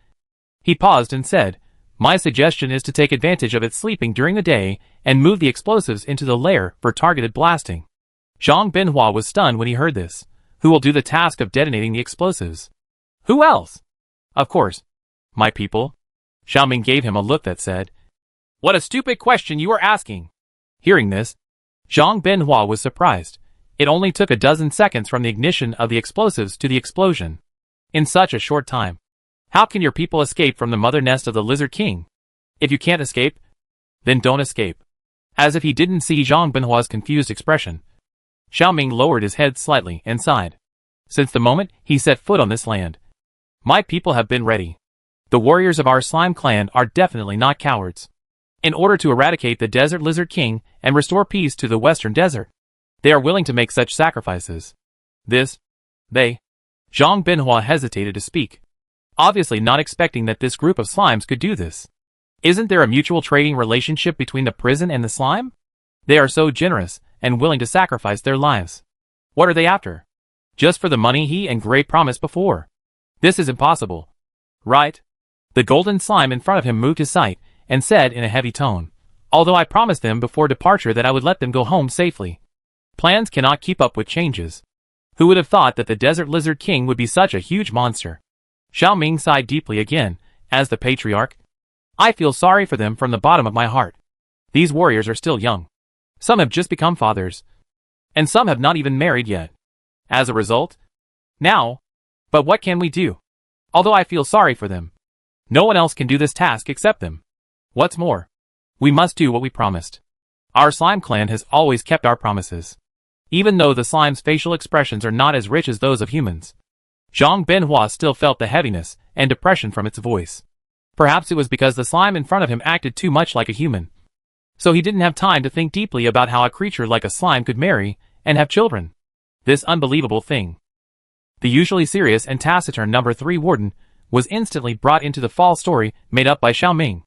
he paused and said, My suggestion is to take advantage of it sleeping during the day and move the explosives into the lair for targeted blasting. Zhang Binhua was stunned when he heard this. Who will do the task of detonating the explosives? Who else? Of course. My people. Xiaoming gave him a look that said, "What a stupid question you are asking." Hearing this, Zhang Binhua was surprised. It only took a dozen seconds from the ignition of the explosives to the explosion. In such a short time. How can your people escape from the mother nest of the Lizard King? If you can't escape, then don't escape. As if he didn't see Zhang Binhua's confused expression, Xiaoming lowered his head slightly and sighed. Since the moment he set foot on this land, my people have been ready. The warriors of our slime clan are definitely not cowards. In order to eradicate the Desert Lizard King and restore peace to the Western Desert, they are willing to make such sacrifices. Zhang Binhua hesitated to speak, obviously not expecting that this group of slimes could do this. Isn't there a mutual trading relationship between the prison and the slime? They are so generous and willing to sacrifice their lives. What are they after? Just for the money he and Gray promised before. This is impossible. Right? The golden slime in front of him moved his sight and said in a heavy tone, "Although I promised them before departure that I would let them go home safely. Plans cannot keep up with changes. Who would have thought that the Desert Lizard King would be such a huge monster?" Xiaoming sighed deeply again, as the patriarch. "I feel sorry for them from the bottom of my heart. These warriors are still young. Some have just become fathers. And some have not even married yet. As a result, but what can we do? Although I feel sorry for them, no one else can do this task except them. What's more, we must do what we promised. Our slime clan has always kept our promises. Even though the slime's facial expressions are not as rich as those of humans, Zhang Binhua still felt the heaviness and depression from its voice. Perhaps it was because the slime in front of him acted too much like a human. So he didn't have time to think deeply about how a creature like a slime could marry and have children. This unbelievable thing. The usually serious and taciturn number 3 warden was instantly brought into the false story made up by Xiaoming.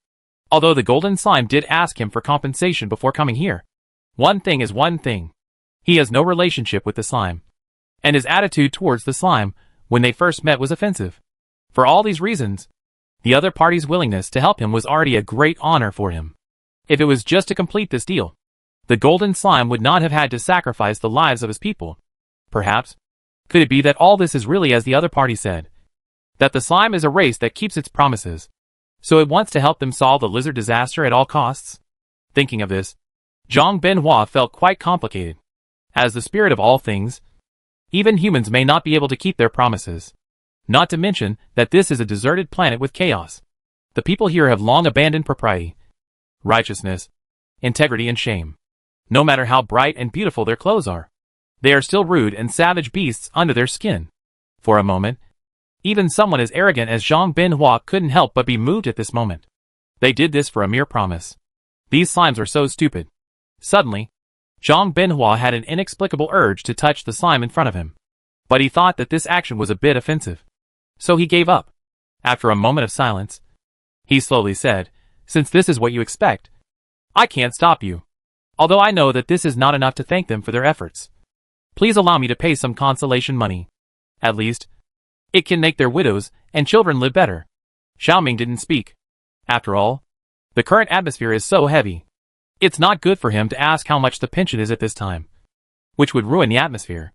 Although the golden slime did ask him for compensation before coming here, one thing is one thing. He has no relationship with the slime. And his attitude towards the slime when they first met was offensive. For all these reasons, the other party's willingness to help him was already a great honor for him. If it was just to complete this deal, the golden slime would not have had to sacrifice the lives of his people. Perhaps, could it be that all this is really as the other party said? That the slime is a race that keeps its promises, so it wants to help them solve the lizard disaster at all costs? Thinking of this, Zhang Binhua felt quite complicated. As the spirit of all things, even humans may not be able to keep their promises. Not to mention that this is a deserted planet with chaos. The people here have long abandoned propriety, righteousness, integrity and shame. No matter how bright and beautiful their clothes are, they are still rude and savage beasts under their skin. For a moment, even someone as arrogant as Zhang Binhua couldn't help but be moved at this moment. They did this for a mere promise. These slimes are so stupid. Suddenly, Zhang Binhua had an inexplicable urge to touch the slime in front of him. But he thought that this action was a bit offensive. So he gave up. After a moment of silence, he slowly said, "Since this is what you expect, I can't stop you. Although I know that this is not enough to thank them for their efforts. Please allow me to pay some consolation money. At least, it can make their widows and children live better." Xiaoming didn't speak. After all, the current atmosphere is so heavy. It's not good for him to ask how much the pension is at this time, which would ruin the atmosphere.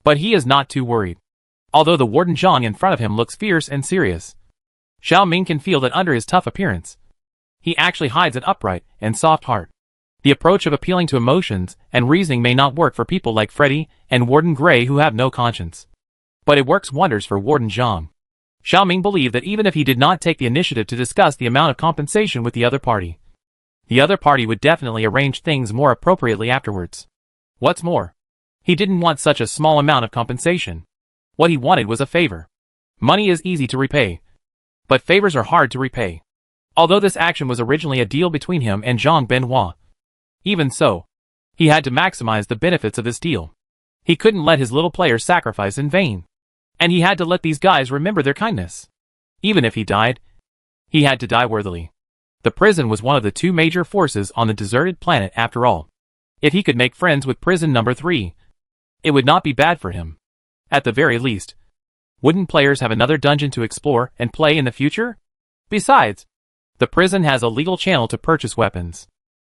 But he is not too worried. Although the warden Zhang in front of him looks fierce and serious, Xiaoming can feel that under his tough appearance, he actually hides an upright and soft heart. The approach of appealing to emotions and reasoning may not work for people like Freddy and Warden Gray who have no conscience. But it works wonders for Warden Zhang. Xiaoming believed that even if he did not take the initiative to discuss the amount of compensation with the other party would definitely arrange things more appropriately afterwards. What's more, he didn't want such a small amount of compensation. What he wanted was a favor. Money is easy to repay, but favors are hard to repay. Although this action was originally a deal between him and Zhang Binhua, even so, he had to maximize the benefits of this deal. He couldn't let his little player sacrifice in vain. And he had to let these guys remember their kindness. Even if he died, he had to die worthily. The prison was one of the 2 major forces on the deserted planet after all. If he could make friends with prison number 3, it would not be bad for him. At the very least, wouldn't players have another dungeon to explore and play in the future? Besides, The prison has a legal channel to purchase weapons.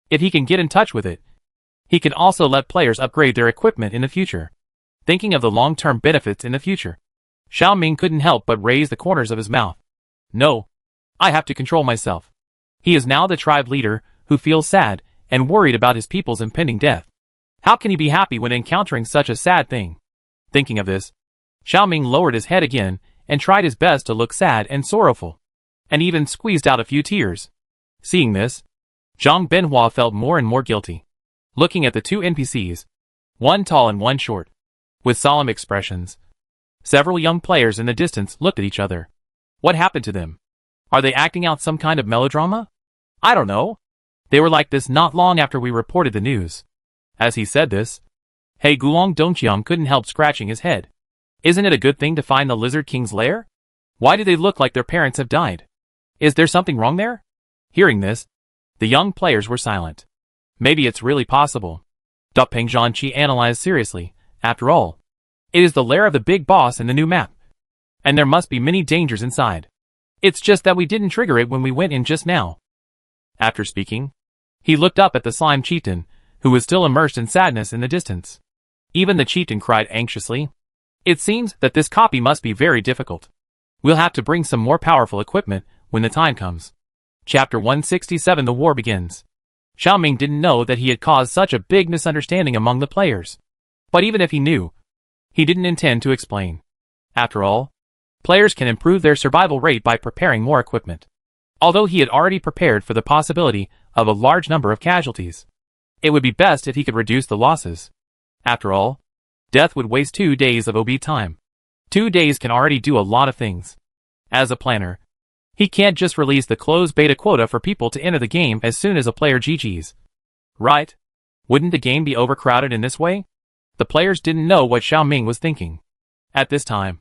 If he can get in touch with it, he can also let players upgrade their equipment in the future. Thinking of the long-term benefits in the future, Xiao Ming couldn't help but raise the corners of his mouth. No, I have to control myself. He is now the tribe leader who feels sad and worried about his people's impending death. How can he be happy when encountering such a sad thing? Thinking of this, Xiao Ming lowered his head again and tried his best to look sad and sorrowful, and even squeezed out a few tears. Seeing this, Zhang Benhua felt more and more guilty. Looking at the two NPCs, one tall and one short, with solemn expressions, several young players in the distance looked at each other. What happened to them? Are they acting out some kind of melodrama? I don't know. They were like this not long after we reported the news. As he said this, He Gulong Dongqiang couldn't help scratching his head. Isn't it a good thing to find the Lizard King's lair? Why do they look like their parents have died? Is there something wrong there? Hearing this, the young players were silent. Maybe it's really possible. Peng Zhanqi analyzed seriously. After all, it is the lair of the big boss in the new map. And there must be many dangers inside. It's just that we didn't trigger it when we went in just now. After speaking, he looked up at the slime chieftain, who was still immersed in sadness in the distance. Even the chieftain cried anxiously. It seems that this copy must be very difficult. We'll have to bring some more powerful equipment when the time comes. Chapter 167 The War Begins. Xiao Ming didn't know that he had caused such a big misunderstanding among the players. But even if he knew, he didn't intend to explain. After all, players can improve their survival rate by preparing more equipment. Although he had already prepared for the possibility of a large number of casualties, it would be best if he could reduce the losses. After all, death would waste 2 days of OB time. 2 days can already do a lot of things. As a planner, he can't just release the closed beta quota for people to enter the game as soon as a player GG's. Right? Wouldn't the game be overcrowded in this way? The players didn't know what Xiao Ming was thinking. At this time,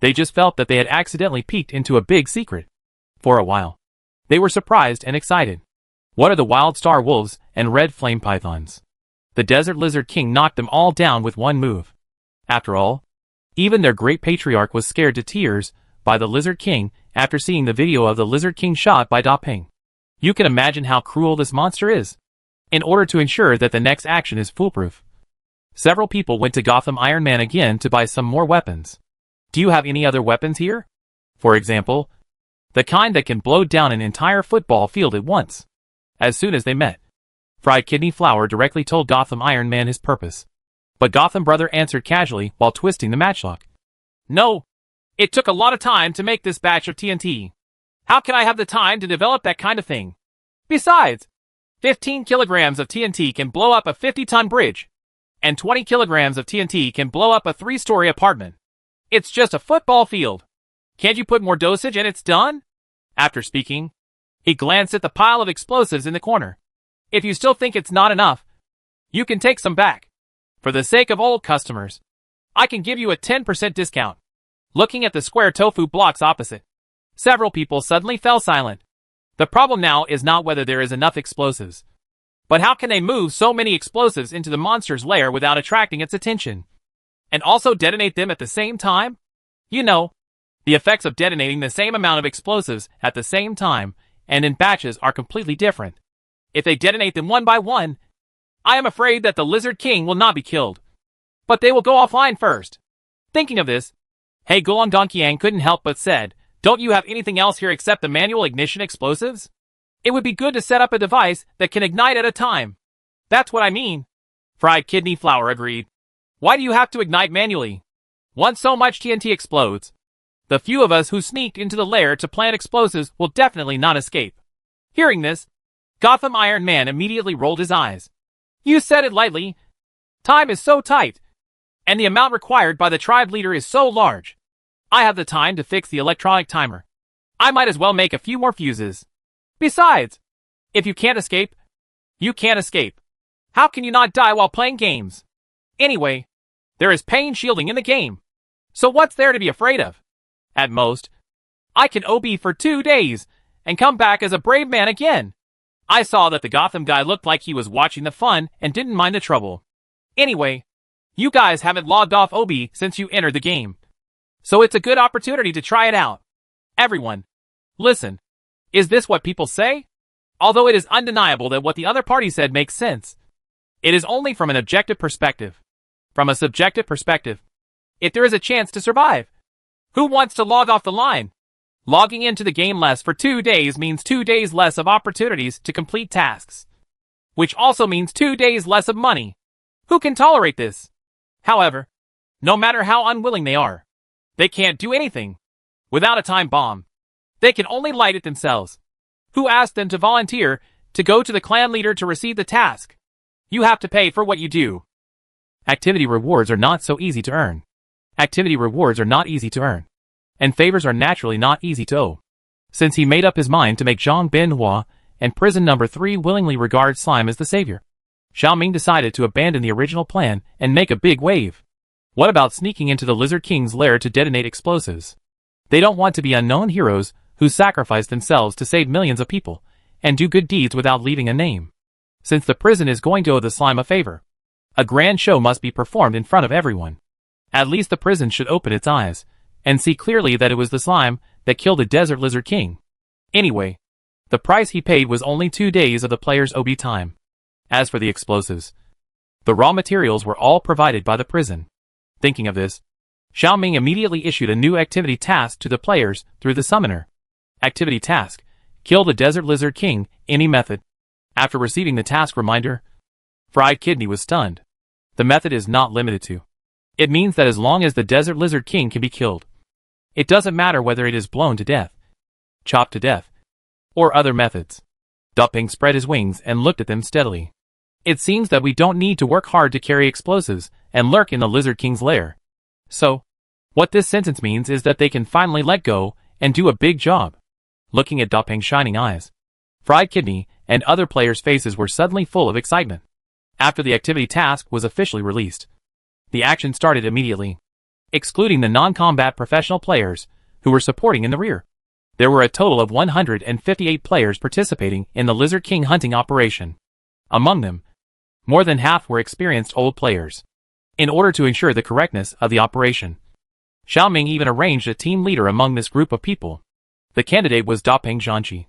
they just felt that they had accidentally peeked into a big secret. For a while, they were surprised and excited. What are the wild star wolves and red flame pythons? The desert lizard king knocked them all down with one move. After all, even their great patriarch was scared to tears by the lizard king after seeing the video of the lizard king shot by Peng. You can imagine how cruel this monster is. In order to ensure that the next action is foolproof, several people went to Gotham Iron Man again to buy some more weapons. Do you have any other weapons here? For example, the kind that can blow down an entire football field at once. As soon as they met, Fried Kidney Flour directly told Gotham Iron Man his purpose. But Gotham Brother answered casually while twisting the matchlock. No, it took a lot of time to make this batch of TNT. How can I have the time to develop that kind of thing? Besides, 15 kilograms of TNT can blow up a 50-ton bridge, and 20 kilograms of TNT can blow up a 3-story apartment. It's just a football field. Can't you put more dosage and it's done? After speaking, he glanced at the pile of explosives in the corner. If you still think it's not enough, you can take some back. For the sake of old customers, I can give you a 10% discount. Looking at the square tofu blocks opposite, several people suddenly fell silent. The problem now is not whether there is enough explosives, but how can they move so many explosives into the monster's lair without attracting its attention? And also detonate them at the same time? You know, the effects of detonating the same amount of explosives at the same time and in batches are completely different. If they detonate them one by one, I am afraid that the Lizard King will not be killed. But they will go offline first. Thinking of this, He Gulong Dongqiang couldn't help but said, "Don't you have anything else here except the manual ignition explosives? It would be good to set up a device that can ignite at a time." That's what I mean. Fried Kidney Flour agreed. Why do you have to ignite manually? Once so much TNT explodes, the few of us who sneaked into the lair to plant explosives will definitely not escape. Hearing this, Gotham Iron Man immediately rolled his eyes. You said it lightly. Time is so tight, and the amount required by the tribe leader is so large. I have the time to fix the electronic timer. I might as well make a few more fuses. Besides, if you can't escape, you can't escape. How can you not die while playing games? Anyway, there is pain shielding in the game. So what's there to be afraid of? At most, I can OB for 2 days and come back as a brave man again. I saw that the Gotham guy looked like he was watching the fun and didn't mind the trouble. Anyway, you guys haven't logged off OB since you entered the game. So it's a good opportunity to try it out. Everyone, listen. Is this what people say? Although it is undeniable that what the other party said makes sense, it is only from an objective perspective. From a subjective perspective, if there is a chance to survive, who wants to log off the line? Logging into the game less for 2 days means 2 days less of opportunities to complete tasks, which also means 2 days less of money. Who can tolerate this? However, no matter how unwilling they are, they can't do anything. Without a time bomb, they can only light it themselves. Who asked them to volunteer to go to the clan leader to receive the task? You have to pay for what you do. Activity rewards are not so easy to earn. Activity rewards are not easy to earn, and favors are naturally not easy to owe. Since he made up his mind to make Zhang Binhua and prison number 3 willingly regard slime as the savior, Xiaoming decided to abandon the original plan and make a big wave. What about sneaking into the Lizard King's lair to detonate explosives? They don't want to be unknown heroes who sacrifice themselves to save millions of people and do good deeds without leaving a name. Since the prison is going to owe the slime a favor, a grand show must be performed in front of everyone. At least the prison should open its eyes and see clearly that it was the slime that killed the Desert Lizard King. Anyway, the price he paid was only 2 days of the player's OB time. As for the explosives, the raw materials were all provided by the prison. Thinking of this, Xiaoming immediately issued a new activity task to the players through the summoner. Activity task: kill the Desert Lizard King, any method. After receiving the task reminder, Fried Kidney was stunned. The method is not limited to. It means that as long as the Desert Lizard King can be killed, it doesn't matter whether it is blown to death, chopped to death, or other methods. Duping spread his wings and looked at them steadily. It seems that we don't need to work hard to carry explosives and lurk in the Lizard King's lair. So, what this sentence means is that they can finally let go and do a big job. Looking at Duping's shining eyes, Fried Kidney and other players' faces were suddenly full of excitement. After the activity task was officially released, the action started immediately, excluding the non-combat professional players who were supporting in the rear. There were a total of 158 players participating in the Lizard King hunting operation. Among them, more than half were experienced old players. In order to ensure the correctness of the operation, Xiaoming even arranged a team leader among this group of people. The candidate was Dapeng Zhanqi,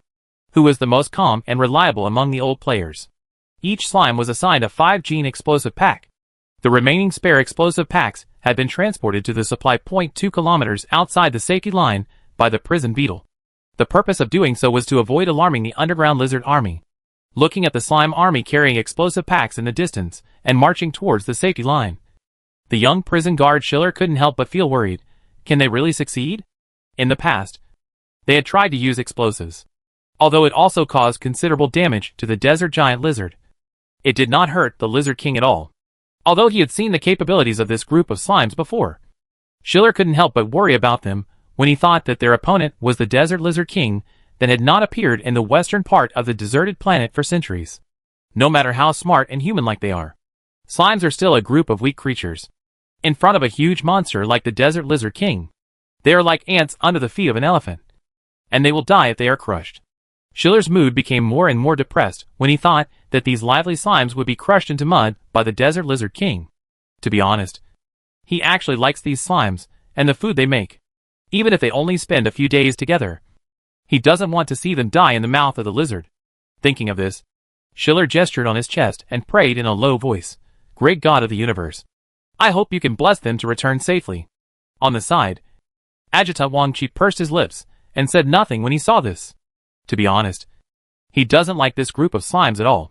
who was the most calm and reliable among the old players. Each slime was assigned a 5-gene explosive pack. The remaining spare explosive packs had been transported to the supply point 2 kilometers outside the safety line by the prison beetle. The purpose of doing so was to avoid alarming the underground lizard army. Looking at the slime army carrying explosive packs in the distance and marching towards the safety line, the young prison guard Schiller couldn't help but feel worried. Can they really succeed? In the past, they had tried to use explosives. Although it also caused considerable damage to the desert giant lizard, it did not hurt the Lizard King at all. Although he had seen the capabilities of this group of slimes before, Schiller couldn't help but worry about them when he thought that their opponent was the Desert Lizard King that had not appeared in the western part of the deserted planet for centuries. No matter how smart and human-like they are, slimes are still a group of weak creatures. In front of a huge monster like the Desert Lizard King, they are like ants under the feet of an elephant, and they will die if they are crushed. Schiller's mood became more and more depressed when he thought that these lively slimes would be crushed into mud by the Desert Lizard King. To be honest, he actually likes these slimes and the food they make. Even if they only spend a few days together, he doesn't want to see them die in the mouth of the lizard. Thinking of this, Schiller gestured on his chest and prayed in a low voice, "Great God of the universe, I hope you can bless them to return safely." On the side, Adjutant Wang Qi pursed his lips and said nothing when he saw this. To be honest, he doesn't like this group of slimes at all.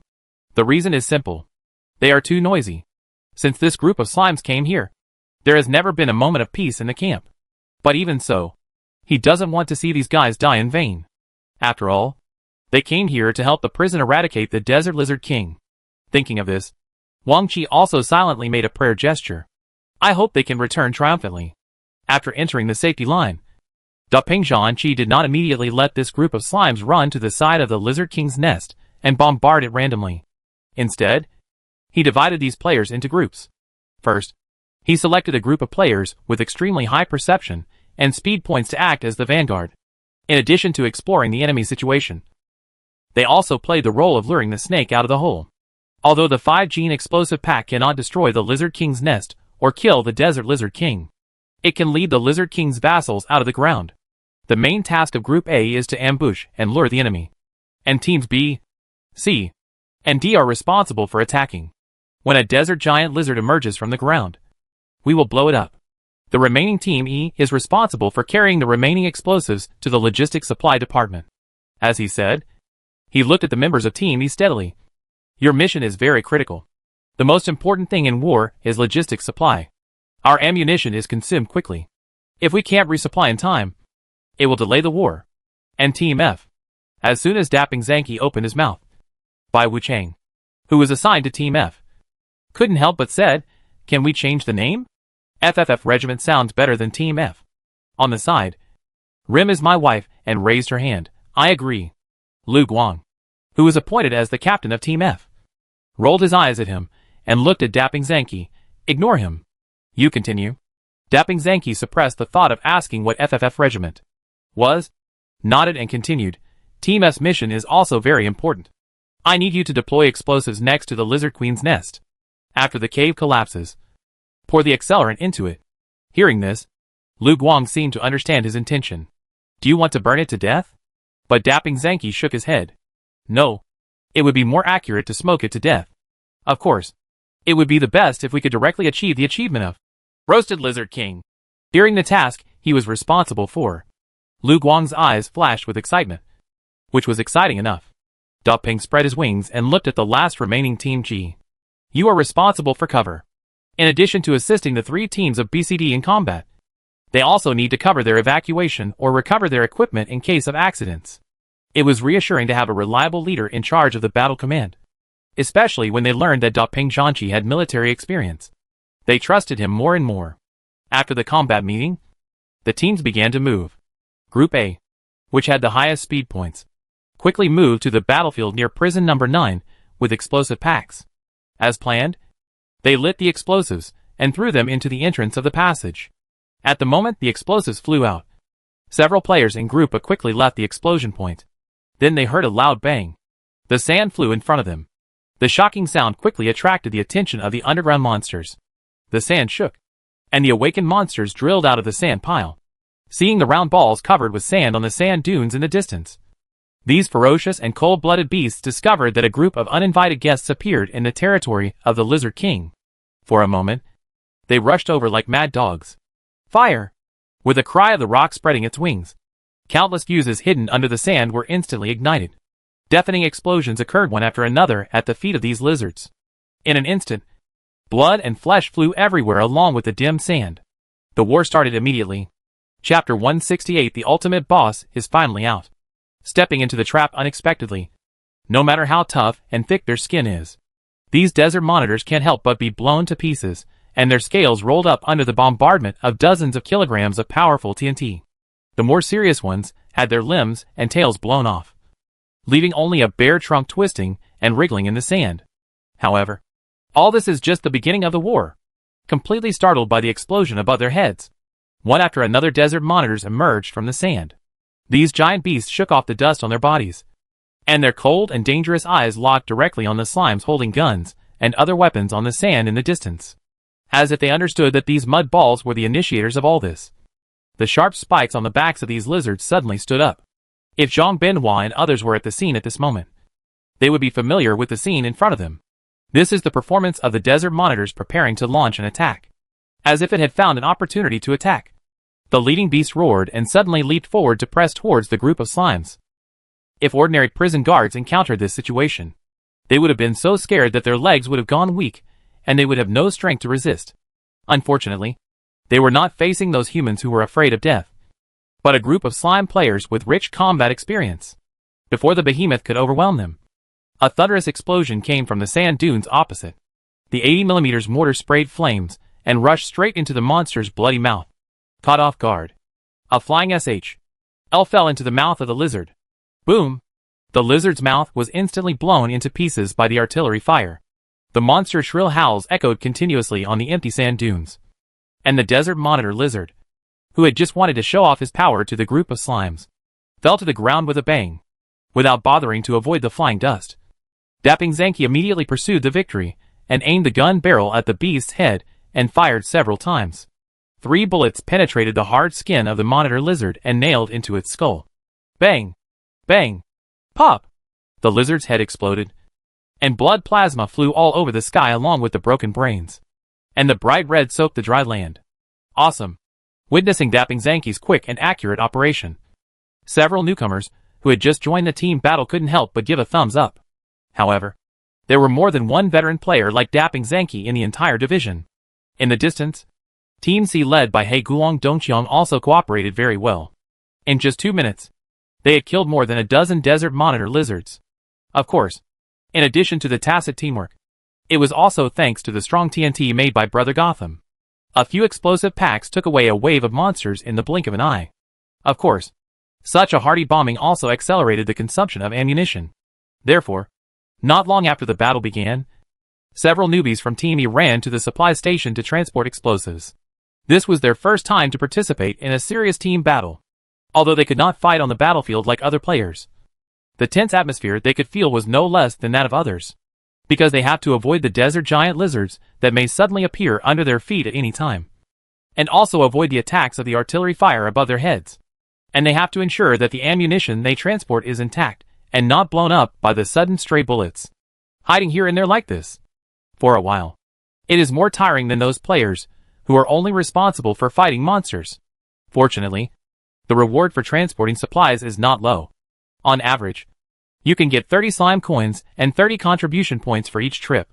The reason is simple. They are too noisy. Since this group of slimes came here, there has never been a moment of peace in the camp. But even so, he doesn't want to see these guys die in vain. After all, they came here to help the prison eradicate the Desert Lizard King. Thinking of this, Wang Qi also silently made a prayer gesture. I hope they can return triumphantly. After entering the safety line, Dapeng Zhanqi did not immediately let this group of slimes run to the side of the Lizard King's nest and bombard it randomly. Instead, he divided these players into groups. First, he selected a group of players with extremely high perception and speed points to act as the vanguard. In addition to exploring the enemy situation, they also played the role of luring the snake out of the hole. Although the 5-gene explosive pack cannot destroy the Lizard King's nest or kill the Desert Lizard King, it can lead the Lizard King's vassals out of the ground. The main task of Group A is to ambush and lure the enemy. And teams B, C, and D are responsible for attacking. When a desert giant lizard emerges from the ground, we will blow it up. The remaining team E is responsible for carrying the remaining explosives to the logistics supply department. As he said, he looked at the members of Team E steadily. Your mission is very critical. The most important thing in war is logistics supply. Our ammunition is consumed quickly. If we can't resupply in time, it will delay the war. And Team F. As soon as Dapping Zanki opened his mouth, Bai Wuchang, who was assigned to Team F, couldn't help but said, "Can we change the name? FFF Regiment sounds better than Team F." On the side, Rim is my wife and raised her hand. I agree. Lu Guang, who was appointed as the captain of Team F, rolled his eyes at him and looked at Dapping Zanki. Ignore him. You continue. Dapping Zanki suppressed the thought of asking what FFF Regiment was, nodded and continued. Team F's mission is also very important. I need you to deploy explosives next to the Lizard Queen's nest. After the cave collapses, pour the accelerant into it. Hearing this, Lu Guang seemed to understand his intention. Do you want to burn it to death? But Dapping Zanki shook his head. No. It would be more accurate to smoke it to death. Of course. It would be the best if we could directly achieve the achievement of Roasted Lizard King. During the task he was responsible for, Lu Guang's eyes flashed with excitement, which was exciting enough. Da Ping spread his wings and looked at the last remaining Team G. You are responsible for cover. In addition to assisting the 3 teams of BCD in combat, they also need to cover their evacuation or recover their equipment in case of accidents. It was reassuring to have a reliable leader in charge of the battle command, especially when they learned that Da Ping Zhanqi had military experience. They trusted him more and more. After the combat meeting, the teams began to move. Group A, which had the highest speed points, quickly moved to the battlefield near prison number 9 with explosive packs. As planned, they lit the explosives and threw them into the entrance of the passage. At the moment the explosives flew out, several players in Group A quickly left the explosion point. Then they heard a loud bang. The sand flew in front of them. The shocking sound quickly attracted the attention of the underground monsters. The sand shook, and the awakened monsters drilled out of the sand pile, seeing the round balls covered with sand on the sand dunes in the distance. These ferocious and cold-blooded beasts discovered that a group of uninvited guests appeared in the territory of the Lizard King. For a moment, they rushed over like mad dogs. Fire! With a cry of the rock spreading its wings, countless fuses hidden under the sand were instantly ignited. Deafening explosions occurred one after another at the feet of these lizards. In an instant, blood and flesh flew everywhere along with the dim sand. The war started immediately. Chapter 168 The ultimate boss is finally out. Stepping into the trap unexpectedly. No matter how tough and thick their skin is, these desert monitors can't help but be blown to pieces, and their scales rolled up under the bombardment of dozens of kilograms of powerful TNT. The more serious ones had their limbs and tails blown off, leaving only a bare trunk twisting and wriggling in the sand. However, all this is just the beginning of the war. Completely startled by the explosion above their heads, one after another desert monitors emerged from the sand. These giant beasts shook off the dust on their bodies, and their cold and dangerous eyes locked directly on the slimes holding guns and other weapons on the sand in the distance, as if they understood that these mud balls were the initiators of all this. The sharp spikes on the backs of these lizards suddenly stood up. If Zhang Binhua and others were at the scene at this moment, they would be familiar with the scene in front of them. This is the performance of the desert monitors preparing to launch an attack. As if it had found an opportunity to attack, the leading beast roared and suddenly leaped forward to press towards the group of slimes. If ordinary prison guards encountered this situation, they would have been so scared that their legs would have gone weak, and they would have no strength to resist. Unfortunately, they were not facing those humans who were afraid of death, but a group of slime players with rich combat experience. Before the behemoth could overwhelm them, a thunderous explosion came from the sand dunes opposite. The 80mm mortar sprayed flames and rushed straight into the monster's bloody mouth. Caught off guard, a flying SHL fell into the mouth of the lizard. Boom! The lizard's mouth was instantly blown into pieces by the artillery fire. The monster's shrill howls echoed continuously on the empty sand dunes. And the desert monitor lizard, who had just wanted to show off his power to the group of slimes, fell to the ground with a bang, without bothering to avoid the flying dust. Dapping Zanki immediately pursued the victory, and aimed the gun barrel at the beast's head, and fired several times. 3 bullets penetrated the hard skin of the monitor lizard and nailed into its skull. Bang! Bang! Pop! The lizard's head exploded, and blood plasma flew all over the sky along with the broken brains. And the bright red soaked the dry land. Awesome! Witnessing Dapping Zanki's quick and accurate operation, several newcomers who had just joined the team battle couldn't help but give a thumbs up. However, there were more than one veteran player like Dapping Zanki in the entire division. In the distance, Team C led by He Guang Dongqiang also cooperated very well. In just 2 minutes, they had killed more than a dozen desert monitor lizards. Of course, in addition to the tacit teamwork, it was also thanks to the strong TNT made by Brother Gotham. A few explosive packs took away a wave of monsters in the blink of an eye. Of course, such a hearty bombing also accelerated the consumption of ammunition. Therefore, not long after the battle began, several newbies from Team E ran to the supply station to transport explosives. This was their first time to participate in a serious team battle. Although they could not fight on the battlefield like other players, the tense atmosphere they could feel was no less than that of others, because they have to avoid the desert giant lizards that may suddenly appear under their feet at any time, and also avoid the attacks of the artillery fire above their heads. And they have to ensure that the ammunition they transport is intact and not blown up by the sudden stray bullets hiding here and there like this. For a while, it is more tiring than those players who are only responsible for fighting monsters. Fortunately, the reward for transporting supplies is not low. On average, you can get 30 slime coins and 30 contribution points for each trip.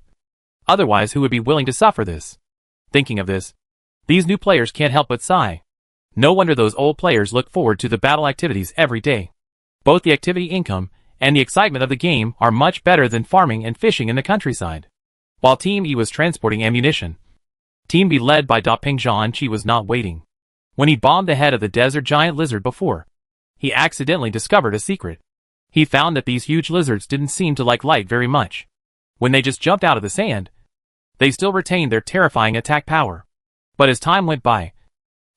Otherwise, who would be willing to suffer this? Thinking of this, these new players can't help but sigh. No wonder those old players look forward to the battle activities every day. Both the activity income and the excitement of the game are much better than farming and fishing in the countryside. While Team E was transporting ammunition, Team B led by Dapping Zanki was not waiting. When he bombed the head of the desert giant lizard before, he accidentally discovered a secret. He found that these huge lizards didn't seem to like light very much. When they just jumped out of the sand, they still retained their terrifying attack power. But as time went by,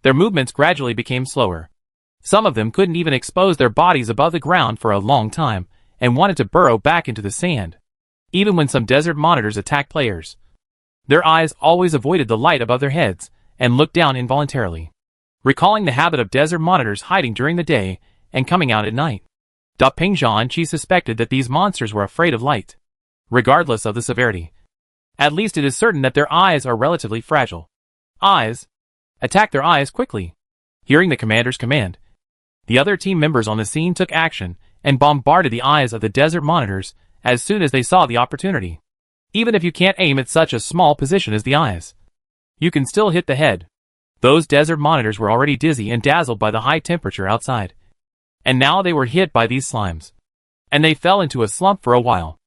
their movements gradually became slower. Some of them couldn't even expose their bodies above the ground for a long time, and wanted to burrow back into the sand. Even when some desert monitors attacked players, their eyes always avoided the light above their heads, and looked down involuntarily, recalling the habit of desert monitors hiding during the day and coming out at night. Dapping Zanki suspected that these monsters were afraid of light, regardless of the severity. At least it is certain that their eyes are relatively fragile. Eyes! Attack their eyes quickly! Hearing the commander's command, the other team members on the scene took action and bombarded the eyes of the desert monitors as soon as they saw the opportunity. Even if you can't aim at such a small position as the eyes, you can still hit the head. Those desert monitors were already dizzy and dazzled by the high temperature outside. And now they were hit by these slimes. And they fell into a slump for a while.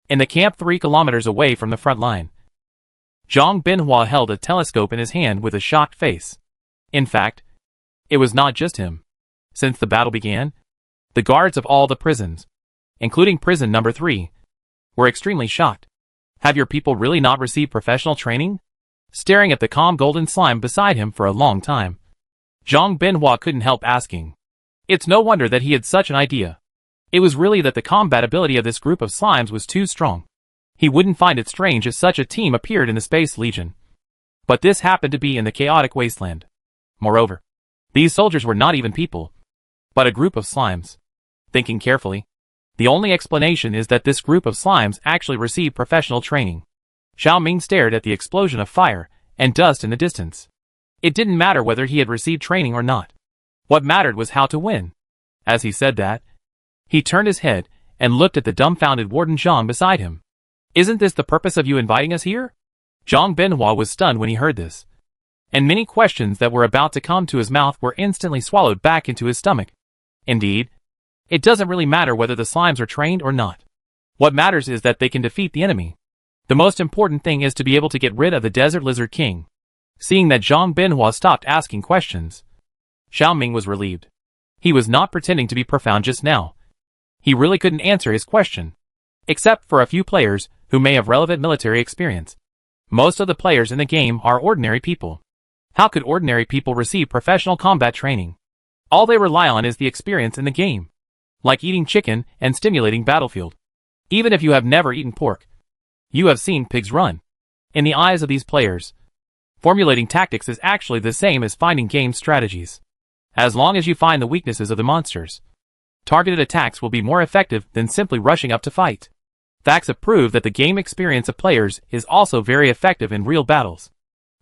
In the camp 3 kilometers away from the front line, Zhang Binhua held a telescope in his hand with a shocked face. In fact, it was not just him. Since the battle began, the guards of all the prisons, including prison number 3, were extremely shocked. Have your people really not received professional training? Staring at the calm golden slime beside him for a long time, Zhang Binhua couldn't help asking. It's no wonder that he had such an idea. It was really that the combat ability of this group of slimes was too strong. He wouldn't find it strange if such a team appeared in the Space Legion. But this happened to be in the chaotic wasteland. Moreover, these soldiers were not even people, but a group of slimes. Thinking carefully, the only explanation is that this group of slimes actually received professional training. Xiao Ming stared at the explosion of fire and dust in the distance. It didn't matter whether he had received training or not. What mattered was how to win. As he said that, he turned his head and looked at the dumbfounded Warden Zhang beside him. Isn't this the purpose of you inviting us here? Zhang Binhua was stunned when he heard this, and many questions that were about to come to his mouth were instantly swallowed back into his stomach. Indeed, it doesn't really matter whether the slimes are trained or not. What matters is that they can defeat the enemy. The most important thing is to be able to get rid of the Desert Lizard King. Seeing that Zhang Binhua stopped asking questions, Xiao Ming was relieved. He was not pretending to be profound just now. He really couldn't answer his question, except for a few players who may have relevant military experience. Most of the players in the game are ordinary people. How could ordinary people receive professional combat training? All they rely on is the experience in the game, like eating chicken and stimulating battlefield. Even if you have never eaten pork, you have seen pigs run. In the eyes of these players, Formulating tactics is actually the same as finding game strategies. As long as you find the weaknesses of the monsters, targeted attacks will be more effective than simply rushing up to fight. Facts have proved that the game experience of players is also very effective in real battles.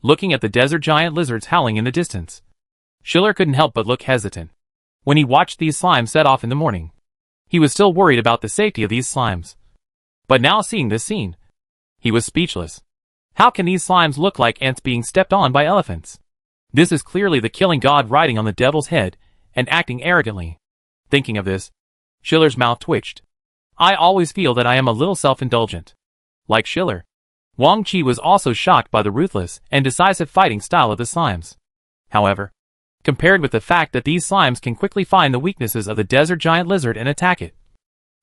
Looking at the desert giant lizards howling in the distance, Schiller couldn't help but look hesitant. When he watched these slimes set off in the morning, he was still worried about the safety of these slimes. But now seeing this scene, he was speechless. How can these slimes look like ants being stepped on by elephants? This is clearly the killing god riding on the devil's head and acting arrogantly. Thinking of this, Schiller's mouth twitched. I always feel that I am a little self-indulgent. Like Schiller, Wang Qi was also shocked by the ruthless and decisive fighting style of the slimes. However, compared with the fact that these slimes can quickly find the weaknesses of the desert giant lizard and attack it,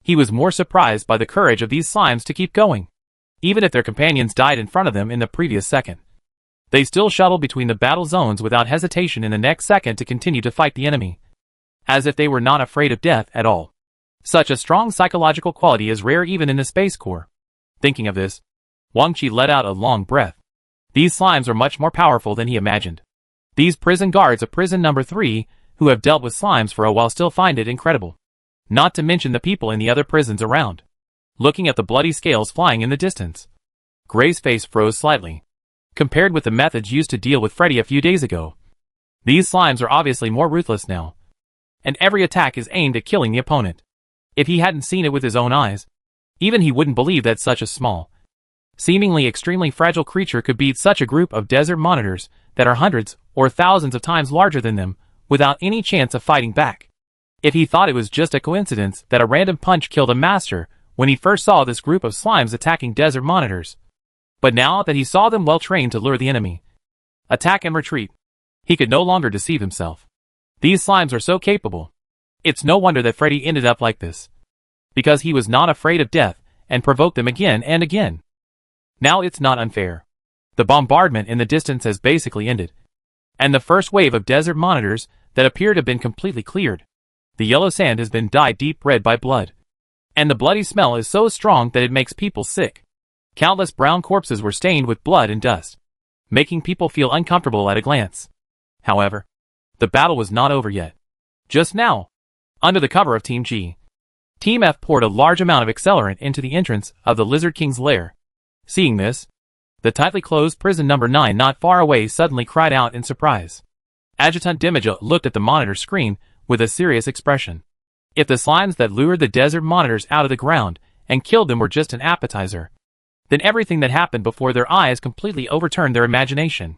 he was more surprised by the courage of these slimes to keep going. Even if their companions died in front of them in the previous second, they still shuttled between the battle zones without hesitation in the next second to continue to fight the enemy, as if they were not afraid of death at all. Such a strong psychological quality is rare even in the Space Corps. Thinking of this, Wang Qi let out a long breath. These slimes are much more powerful than he imagined. These prison guards of prison number 3, who have dealt with slimes for a while, still find it incredible. Not to mention the people in the other prisons around. Looking at the bloody scales flying in the distance, Gray's face froze slightly. Compared with the methods used to deal with Freddy a few days ago, these slimes are obviously more ruthless now, and every attack is aimed at killing the opponent. If he hadn't seen it with his own eyes, even he wouldn't believe that such a small, seemingly extremely fragile creature could beat such a group of desert monitors that are hundreds or thousands of times larger than them without any chance of fighting back. If he thought it was just a coincidence that a random punch killed a master when he first saw this group of slimes attacking desert monitors, but now that he saw them well trained to lure the enemy, attack and retreat, he could no longer deceive himself. These slimes are so capable. It's no wonder that Freddy ended up like this, because he was not afraid of death and provoked them again and again. Now it's not unfair. The bombardment in the distance has basically ended, and the first wave of desert monitors that appear to have been completely cleared. The yellow sand has been dyed deep red by blood, and the bloody smell is so strong that it makes people sick. Countless brown corpses were stained with blood and dust, making people feel uncomfortable at a glance. However, the battle was not over yet. Just now, under the cover of Team G, Team F poured a large amount of accelerant into the entrance of the Lizard King's lair. Seeing this, the tightly closed prison number 9 not far away suddenly cried out in surprise. Adjutant Demaja looked at the monitor screen with a serious expression. If the slimes that lured the desert monitors out of the ground and killed them were just an appetizer, then everything that happened before their eyes completely overturned their imagination.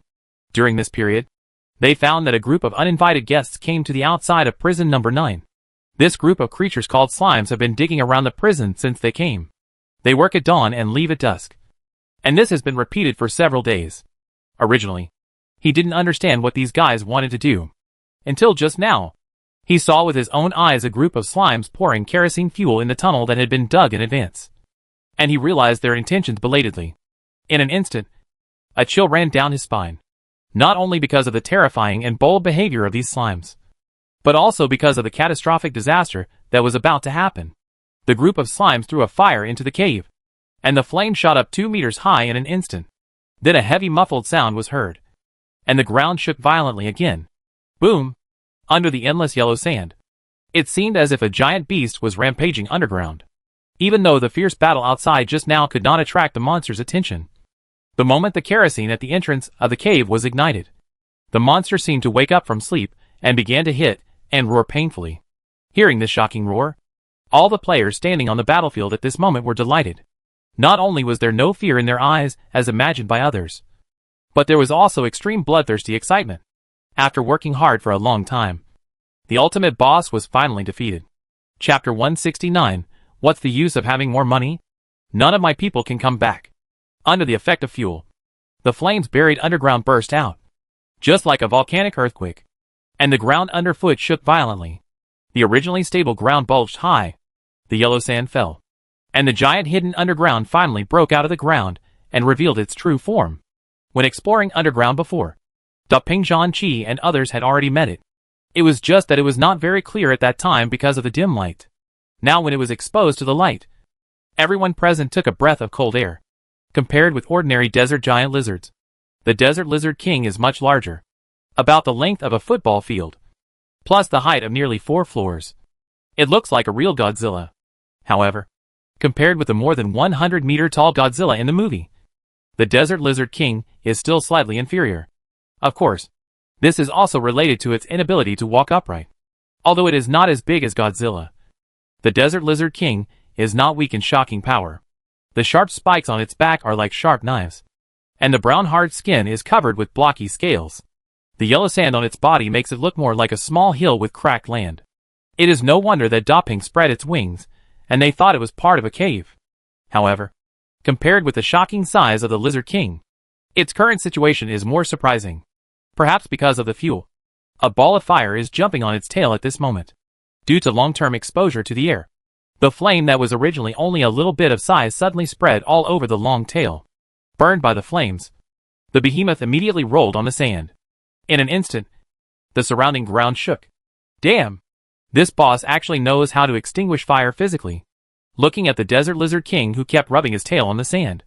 During this period, they found that a group of uninvited guests came to the outside of prison number 9. This group of creatures called slimes have been digging around the prison since they came. They work at dawn and leave at dusk, and this has been repeated for several days. Originally, he didn't understand what these guys wanted to do, until just now. He saw with his own eyes a group of slimes pouring kerosene fuel in the tunnel that had been dug in advance, and he realized their intentions belatedly. In an instant, a chill ran down his spine, not only because of the terrifying and bold behavior of these slimes, but also because of the catastrophic disaster that was about to happen. The group of slimes threw a fire into the cave, and the flame shot up 2 meters high in an instant. Then a heavy muffled sound was heard, and the ground shook violently again. Boom! Under the endless yellow sand, it seemed as if a giant beast was rampaging underground. Even though the fierce battle outside just now could not attract the monster's attention, the moment the kerosene at the entrance of the cave was ignited, the monster seemed to wake up from sleep and began to hit and roar painfully. Hearing this shocking roar, all the players standing on the battlefield at this moment were delighted. Not only was there no fear in their eyes as imagined by others, but there was also extreme bloodthirsty excitement. After working hard for a long time, the ultimate boss was finally defeated. Chapter 169, What's the use of having more money? None of my people can come back. Under the effect of fuel, the flames buried underground burst out, just like a volcanic earthquake, and the ground underfoot shook violently. The originally stable ground bulged high, the yellow sand fell, and the giant hidden underground finally broke out of the ground and revealed its true form. When exploring underground before, Ping Zhanqi and others had already met it. It was just that it was not very clear at that time because of the dim light. Now when it was exposed to the light, everyone present took a breath of cold air. Compared with ordinary desert giant lizards, The Desert Lizard King is much larger, about the length of a football field, plus the height of nearly 4 floors. It looks like a real Godzilla. However, compared with the more than 100-meter-tall Godzilla in the movie, the Desert Lizard King is still slightly inferior. Of course, this is also related to its inability to walk upright. Although it is not as big as Godzilla, the Desert Lizard King is not weak in shocking power. The sharp spikes on its back are like sharp knives, and the brown hard skin is covered with blocky scales. The yellow sand on its body makes it look more like a small hill with cracked land. It is no wonder that Doping spread its wings, and they thought it was part of a cave. However, compared with the shocking size of the Lizard King, its current situation is more surprising. Perhaps because of the fuel. A ball of fire is jumping on its tail at this moment, due to long-term exposure to the air. The flame that was originally only a little bit of size suddenly spread all over the long tail. Burned by the flames, the behemoth immediately rolled on the sand. In an instant, the surrounding ground shook. Damn! This boss actually knows how to extinguish fire physically. Looking at the Desert Lizard King who kept rubbing his tail on the sand,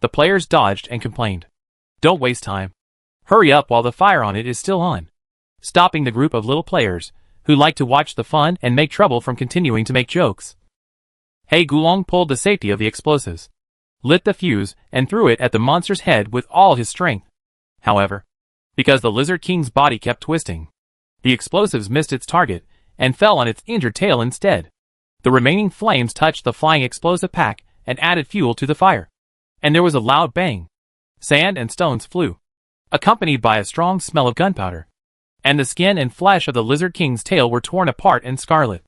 the players dodged and complained. Don't waste time. Hurry up while the fire on it is still on. Stopping the group of little players, who like to watch the fun and make trouble from continuing to make jokes. Hey Gulong pulled the safety of the explosives, lit the fuse, and threw it at the monster's head with all his strength. However, because the Lizard King's body kept twisting, the explosives missed its target and fell on its injured tail instead. The remaining flames touched the flying explosive pack and added fuel to the fire. And there was a loud bang. Sand and stones flew, accompanied by a strong smell of gunpowder. And the skin and flesh of the Lizard King's tail were torn apart and scarlet.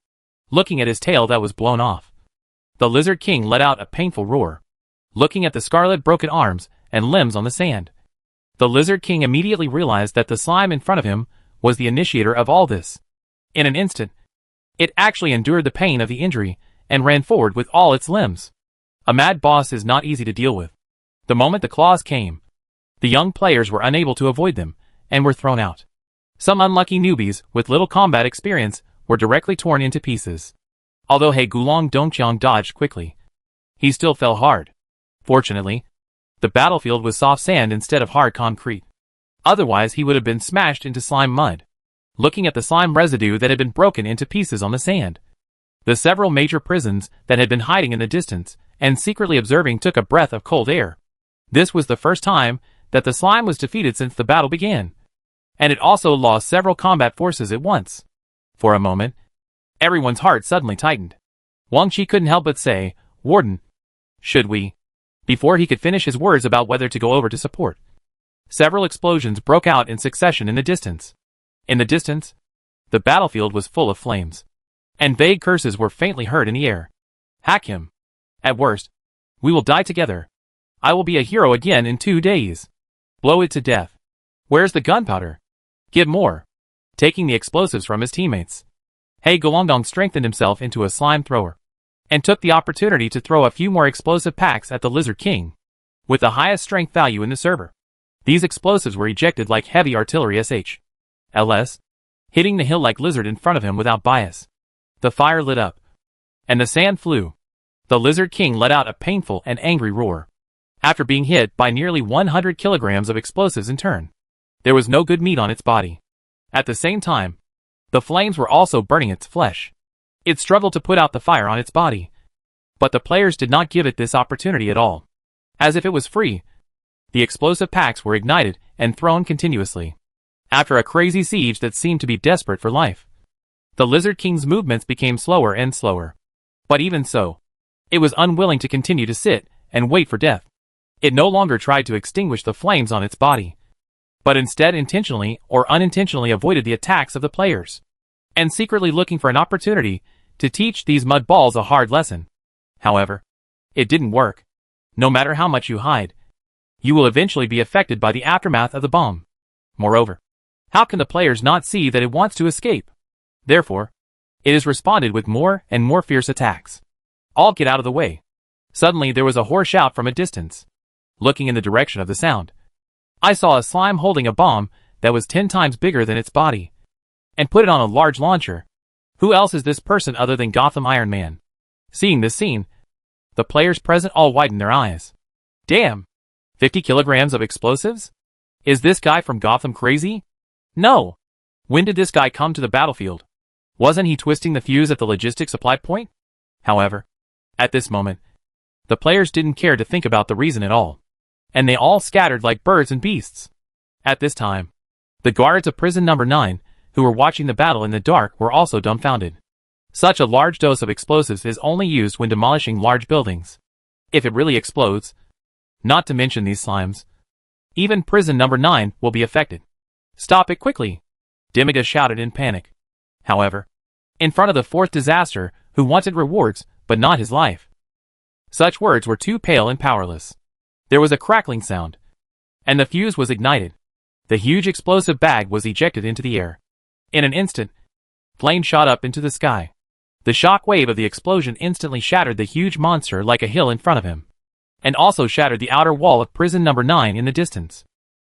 Looking at his tail that was blown off, the Lizard King let out a painful roar. Looking at the scarlet broken arms and limbs on the sand, the Lizard King immediately realized that the slime in front of him was the initiator of all this. In an instant, it actually endured the pain of the injury and ran forward with all its limbs. A mad boss is not easy to deal with. The moment the claws came, the young players were unable to avoid them and were thrown out. Some unlucky newbies with little combat experience were directly torn into pieces. Although He Gulong Dongqiang dodged quickly, he still fell hard. Fortunately, the battlefield was soft sand instead of hard concrete. Otherwise he would have been smashed into slime mud. Looking at the slime residue that had been broken into pieces on the sand, the several major prisons that had been hiding in the distance and secretly observing took a breath of cold air. This was the first time that the slime was defeated since the battle began, and it also lost several combat forces at once. For a moment, everyone's heart suddenly tightened. Wang Qi couldn't help but say, "Warden, should we?" before he could finish his words about whether to go over to support. Several explosions broke out in succession in the distance. In the distance, the battlefield was full of flames, and vague curses were faintly heard in the air. Hack him. At worst, we will die together. I will be a hero again in 2 days. Blow it to death. Where's the gunpowder? Give more. Taking the explosives from his teammates, He Gulongdong strengthened himself into a slime thrower, and took the opportunity to throw a few more explosive packs at the Lizard King, with the highest strength value in the server. These explosives were ejected like heavy artillery SH/LS, hitting the hill-like lizard in front of him without bias. The fire lit up, and the sand flew. The Lizard King let out a painful and angry roar, after being hit by nearly 100 kilograms of explosives in turn. There was no good meat on its body. At the same time, the flames were also burning its flesh. It struggled to put out the fire on its body, but the players did not give it this opportunity at all. As if it was free, the explosive packs were ignited and thrown continuously. After a crazy siege that seemed to be desperate for life, the Lizard King's movements became slower and slower. But even so, it was unwilling to continue to sit and wait for death. It no longer tried to extinguish the flames on its body, but instead intentionally or unintentionally avoided the attacks of the players, and secretly looking for an opportunity to teach these mud balls a hard lesson. However, it didn't work. No matter how much you hide, you will eventually be affected by the aftermath of the bomb. Moreover, how can the players not see that it wants to escape? Therefore, it is responded with more and more fierce attacks. All get out of the way. Suddenly there was a hoarse shout from a distance. Looking in the direction of the sound, I saw a slime holding a bomb that was 10 times bigger than its body, and put it on a large launcher. Who else is this person other than Gotham Iron Man? Seeing this scene, the players present all widened their eyes. Damn! 50 kilograms of explosives? Is this guy from Gotham crazy? No. When did this guy come to the battlefield? Wasn't he twisting the fuse at the logistics supply point? However, at this moment, the players didn't care to think about the reason at all, and they all scattered like birds and beasts. At this time, the guards of prison number 9, who were watching the battle in the dark, were also dumbfounded. Such a large dose of explosives is only used when demolishing large buildings. If it really explodes, not to mention these slimes, even prison number 9 will be affected. Stop it quickly! Demiga shouted in panic. However, in front of the fourth disaster, who wanted rewards, but not his life, such words were too pale and powerless. There was a crackling sound, and the fuse was ignited. The huge explosive bag was ejected into the air. In an instant, flames shot up into the sky. The shock wave of the explosion instantly shattered the huge monster like a hill in front of him, and also shattered the outer wall of prison number 9 in the distance.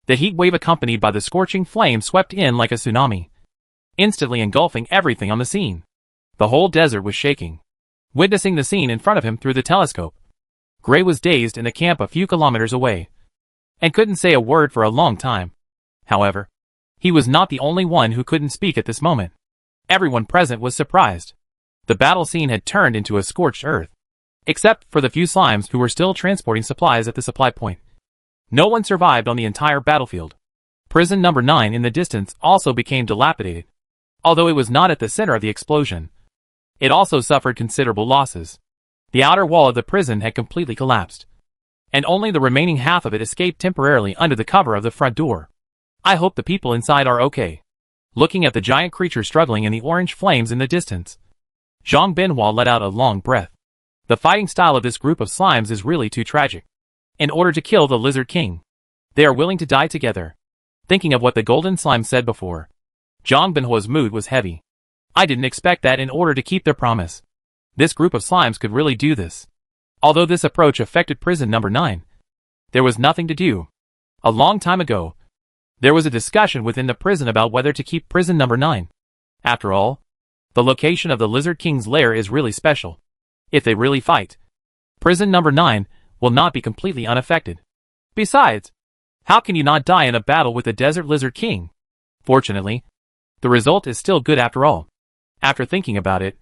The heat wave accompanied by the scorching flame swept in like a tsunami, instantly engulfing everything on the scene. The whole desert was shaking. Witnessing the scene in front of him through the telescope, Gray was dazed in the camp a few kilometers away, and couldn't say a word for a long time. However, he was not the only one who couldn't speak at this moment. Everyone present was surprised. The battle scene had turned into a scorched earth, except for the few slimes who were still transporting supplies at the supply point. No one survived on the entire battlefield. Prison number 9 in the distance also became dilapidated. Although it was not at the center of the explosion, it also suffered considerable losses. The outer wall of the prison had completely collapsed, and only the remaining half of it escaped temporarily under the cover of the front door. I hope the people inside are okay. Looking at the giant creature struggling in the orange flames in the distance, Zhang Binhua let out a long breath. The fighting style of this group of slimes is really too tragic. In order to kill the Lizard King, they are willing to die together. Thinking of what the Golden Slime said before, Zhang Binhua's mood was heavy. I didn't expect that in order to keep their promise, this group of slimes could really do this. Although this approach affected prison number 9, there was nothing to do. A long time ago, there was a discussion within the prison about whether to keep prison number 9. After all, the location of the Lizard King's lair is really special. If they really fight, prison number 9 will not be completely unaffected. Besides, how can you not die in a battle with the Desert Lizard King? Fortunately, the result is still good after all. After thinking about it,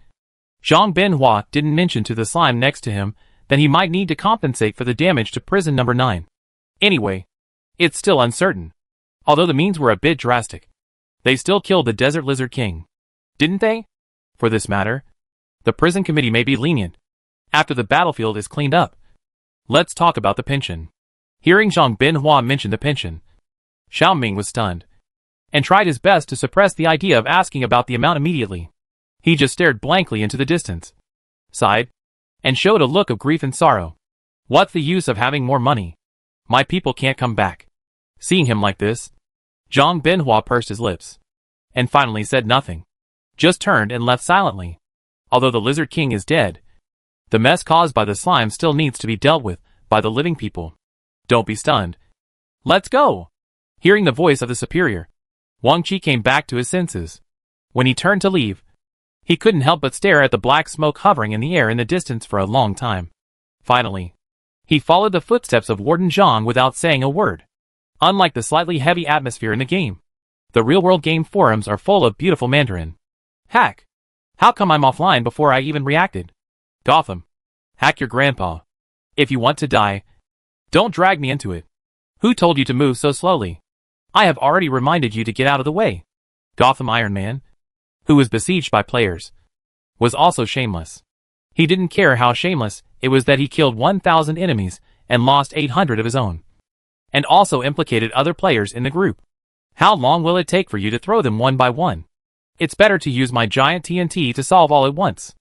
Zhang Binhua didn't mention to the slime next to him that he might need to compensate for the damage to prison number 9. Anyway, it's still uncertain. Although the means were a bit drastic, they still killed the Desert Lizard King, didn't they? For this matter, the prison committee may be lenient. After the battlefield is cleaned up, let's talk about the pension. Hearing Zhang Binhua mention the pension, Xiao Ming was stunned, and tried his best to suppress the idea of asking about the amount immediately. He just stared blankly into the distance, sighed, and showed a look of grief and sorrow. What's the use of having more money? My people can't come back. Seeing him like this, Zhang Binhua pursed his lips, and finally said nothing, just turned and left silently. Although the Lizard King is dead, the mess caused by the slime still needs to be dealt with by the living people. Don't be stunned. Let's go! Hearing the voice of the superior, Wang Qi came back to his senses. When he turned to leave, he couldn't help but stare at the black smoke hovering in the air in the distance for a long time. Finally, he followed the footsteps of Warden Zhang without saying a word. Unlike the slightly heavy atmosphere in the game, the real-world game forums are full of beautiful Mandarin. Hack! How come I'm offline before I even reacted? Gotham, hack your grandpa. If you want to die, don't drag me into it. Who told you to move so slowly? I have already reminded you to get out of the way. Gotham Iron Man, who was besieged by players, was also shameless. He didn't care how shameless it was that he killed 1,000 enemies and lost 800 of his own, and also implicated other players in the group. How long will it take for you to throw them one by one? It's better to use my giant TNT to solve all at once.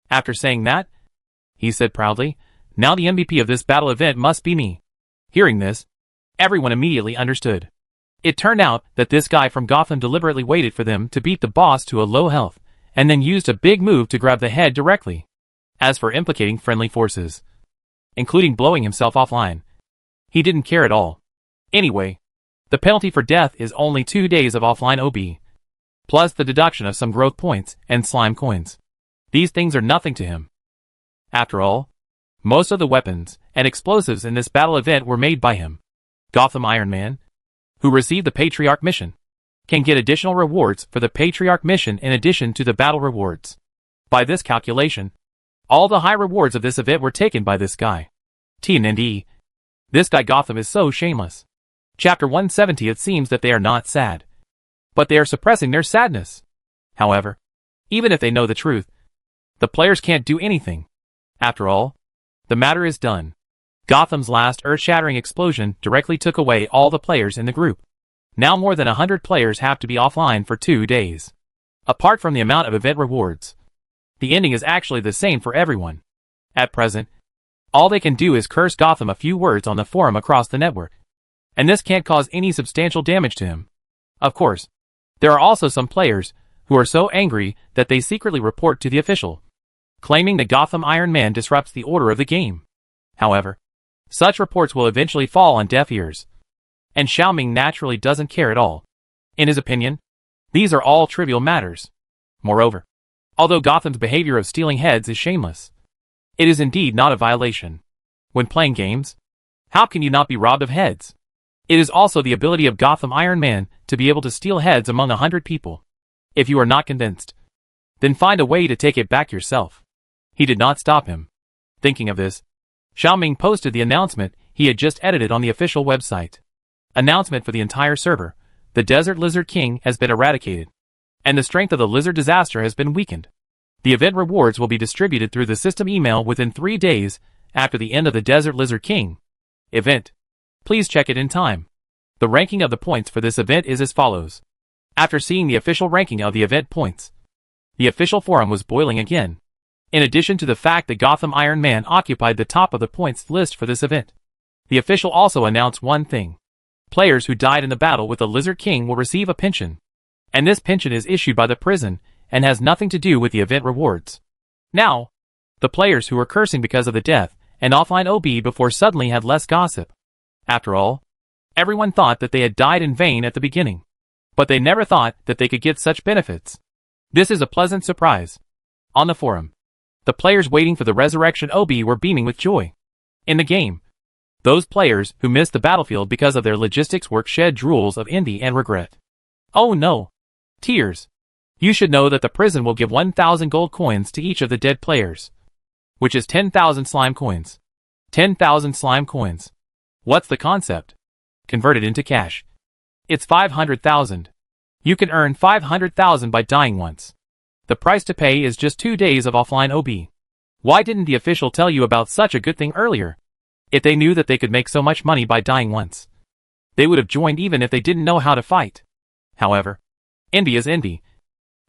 After saying that, he said proudly, now the MVP of this battle event must be me. Hearing this, everyone immediately understood. It turned out that this guy from Gotham deliberately waited for them to beat the boss to a low health, and then used a big move to grab the head directly. As for implicating friendly forces, including blowing himself offline, he didn't care at all. Anyway, the penalty for death is only 2 days of offline OB, plus the deduction of some growth points and slime coins. These things are nothing to him. After all, most of the weapons and explosives in this battle event were made by him. Gotham Iron Man, who receive the Patriarch mission can get additional rewards for the Patriarch mission in addition to the battle rewards. By this calculation, all the high rewards of this event were taken by this guy. TND. This guy Gotham is so shameless. Chapter 170. It seems that they are not sad, but they are suppressing their sadness. However, even if they know the truth, the players can't do anything. After all, the matter is done. Gotham's last earth-shattering explosion directly took away all the players in the group. Now more than 100 players have to be offline for 2 days. Apart from the amount of event rewards, the ending is actually the same for everyone. At present, all they can do is curse Gotham a few words on the forum across the network, and this can't cause any substantial damage to him. Of course, there are also some players who are so angry that they secretly report to the official, claiming that Gotham Iron Man disrupts the order of the game. However, such reports will eventually fall on deaf ears, and Xiaoming naturally doesn't care at all. In his opinion, these are all trivial matters. Moreover, although Gotham's behavior of stealing heads is shameless, it is indeed not a violation. When playing games, how can you not be robbed of heads? It is also the ability of Gotham Iron Man to be able to steal heads among 100 people. If you are not convinced, then find a way to take it back yourself. He did not stop him. Thinking of this, Xiaoming posted the announcement he had just edited on the official website. Announcement for the entire server: the Desert Lizard King has been eradicated, and the strength of the lizard disaster has been weakened. The event rewards will be distributed through the system email within 3 days after the end of the Desert Lizard King event. Please check it in time. The ranking of the points for this event is as follows. After seeing the official ranking of the event points, the official forum was boiling again. In addition to the fact that Gotham Iron Man occupied the top of the points list for this event, the official also announced one thing. Players who died in the battle with the Lizard King will receive a pension, and this pension is issued by the prison and has nothing to do with the event rewards. Now, the players who were cursing because of the death and offline OB before suddenly had less gossip. After all, everyone thought that they had died in vain at the beginning, but they never thought that they could get such benefits. This is a pleasant surprise. On the forum, the players waiting for the resurrection OB were beaming with joy. In the game, those players who missed the battlefield because of their logistics work shed drools of envy and regret. Oh no! Tears! You should know that the prison will give 1,000 gold coins to each of the dead players, which is 10,000 slime coins. 10,000 slime coins. What's the concept? Converted into cash, it's 500,000. You can earn 500,000 by dying once. The price to pay is just 2 days of offline OB. Why didn't the official tell you about such a good thing earlier? If they knew that they could make so much money by dying once, they would have joined even if they didn't know how to fight. However, envy is envy.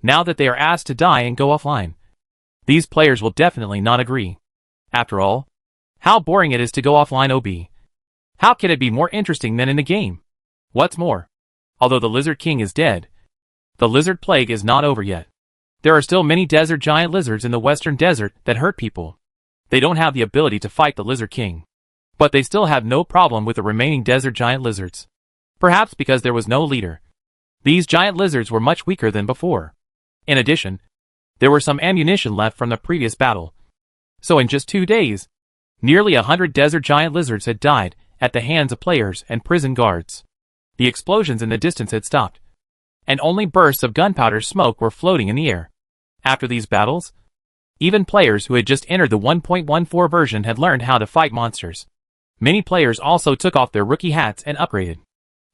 Now that they are asked to die and go offline, these players will definitely not agree. After all, how boring it is to go offline OB. How can it be more interesting than in the game? What's more, although the Lizard King is dead, the lizard plague is not over yet. There are still many desert giant lizards in the western desert that hurt people. They don't have the ability to fight the Lizard King, but they still have no problem with the remaining desert giant lizards. Perhaps because there was no leader, these giant lizards were much weaker than before. In addition, there were some ammunition left from the previous battle. So in just 2 days, nearly 100 desert giant lizards had died at the hands of players and prison guards. The explosions in the distance had stopped, and only bursts of gunpowder smoke were floating in the air. After these battles, even players who had just entered the 1.14 version had learned how to fight monsters. Many players also took off their rookie hats and upgraded.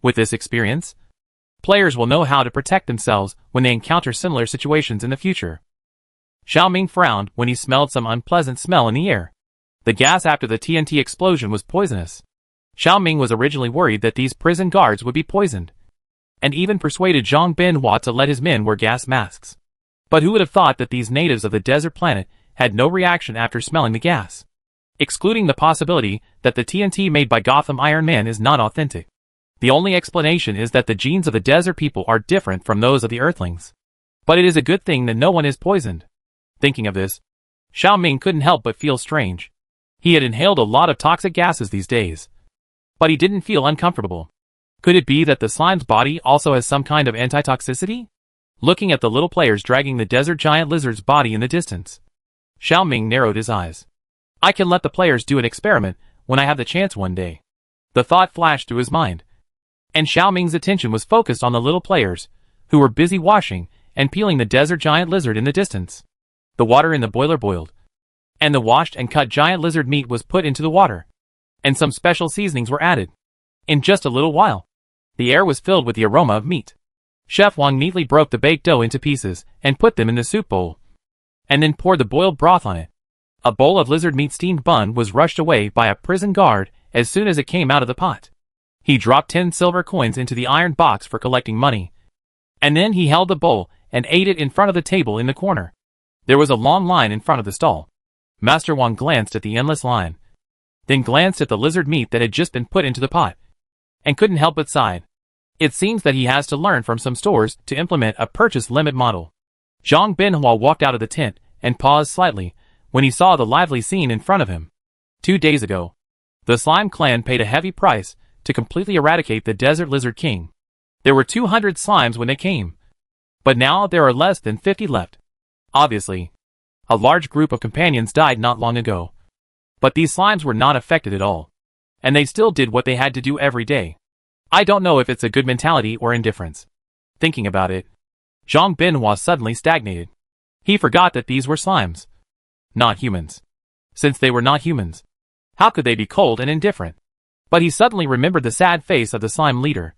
With this experience, players will know how to protect themselves when they encounter similar situations in the future. Xiaoming frowned when he smelled some unpleasant smell in the air. The gas after the TNT explosion was poisonous. Xiaoming was originally worried that these prison guards would be poisoned, and even persuaded Zhang Binhua to let his men wear gas masks. But who would have thought that these natives of the desert planet had no reaction after smelling the gas? Excluding the possibility that the TNT made by Gotham Iron Man is not authentic, the only explanation is that the genes of the desert people are different from those of the Earthlings. But it is a good thing that no one is poisoned. Thinking of this, Xiaoming couldn't help but feel strange. He had inhaled a lot of toxic gases these days, but he didn't feel uncomfortable. Could it be that the slime's body also has some kind of antitoxicity? Looking at the little players dragging the desert giant lizard's body in the distance, Xiaoming narrowed his eyes. I can let the players do an experiment when I have the chance one day. The thought flashed through his mind. and Xiao Ming's attention was focused on the little players, who were busy washing and peeling the desert giant lizard in the distance. The water in the boiler boiled, and the washed and cut giant lizard meat was put into the water, and some special seasonings were added. In just a little while, the air was filled with the aroma of meat. Chef Wang neatly broke the baked dough into pieces and put them in the soup bowl, and then poured the boiled broth on it. A bowl of lizard meat steamed bun was rushed away by a prison guard as soon as it came out of the pot. He dropped 10 silver coins into the iron box for collecting money, and then he held the bowl and ate it in front of the table in the corner. There was a long line in front of the stall. Master Wang glanced at the endless line, then glanced at the lizard meat that had just been put into the pot, and couldn't help but sigh. It seems that he has to learn from some stores to implement a purchase limit model. Zhang Binhua walked out of the tent and paused slightly when he saw the lively scene in front of him. 2 days ago, the slime clan paid a heavy price to completely eradicate the desert lizard king. There were 200 slimes when they came, but now there are less than 50 left. Obviously, a large group of companions died not long ago, but these slimes were not affected at all, and they still did what they had to do every day. I don't know if it's a good mentality or indifference. Thinking about it, Zhang Binhua suddenly stagnated. He forgot that these were slimes, not humans. Since they were not humans, how could they be cold and indifferent? But he suddenly remembered the sad face of the slime leader,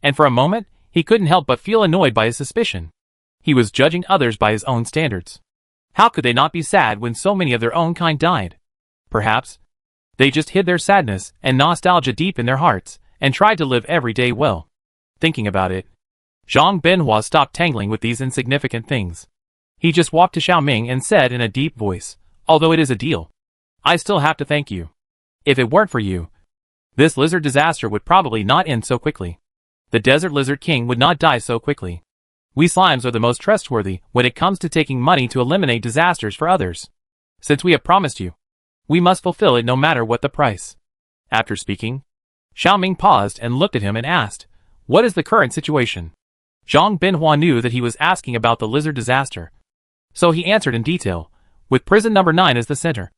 and for a moment, he couldn't help but feel annoyed by his suspicion. He was judging others by his own standards. How could they not be sad when so many of their own kind died? Perhaps they just hid their sadness and nostalgia deep in their hearts and tried to live every day well. Thinking about it, Zhang Binhua stopped tangling with these insignificant things. He just walked to Xiao Ming and said in a deep voice, "Although it is a deal, I still have to thank you. If it weren't for you, this lizard disaster would probably not end so quickly. The desert lizard king would not die so quickly. We slimes are the most trustworthy when it comes to taking money to eliminate disasters for others. Since we have promised you, we must fulfill it no matter what the price." After speaking, Xiao Ming paused and looked at him and asked, "What is the current situation?" Zhang Binhua knew that he was asking about the lizard disaster, so he answered in detail, with prison number 9 as the center.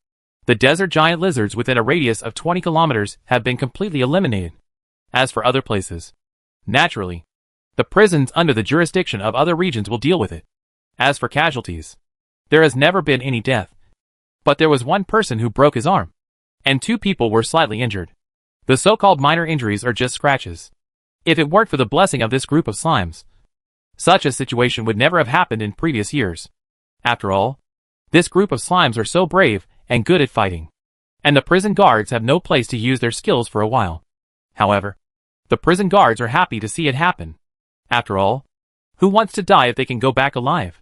The desert giant lizards within a radius of 20 kilometers have been completely eliminated. As for other places, naturally, the prisons under the jurisdiction of other regions will deal with it. As for casualties, there has never been any death, but there was one person who broke his arm, and 2 people were slightly injured. The so-called minor injuries are just scratches. If it weren't for the blessing of this group of slimes, such a situation would never have happened in previous years. After all, this group of slimes are so brave and good at fighting, and the prison guards have no place to use their skills for a while. However, the prison guards are happy to see it happen. After all, who wants to die if they can go back alive?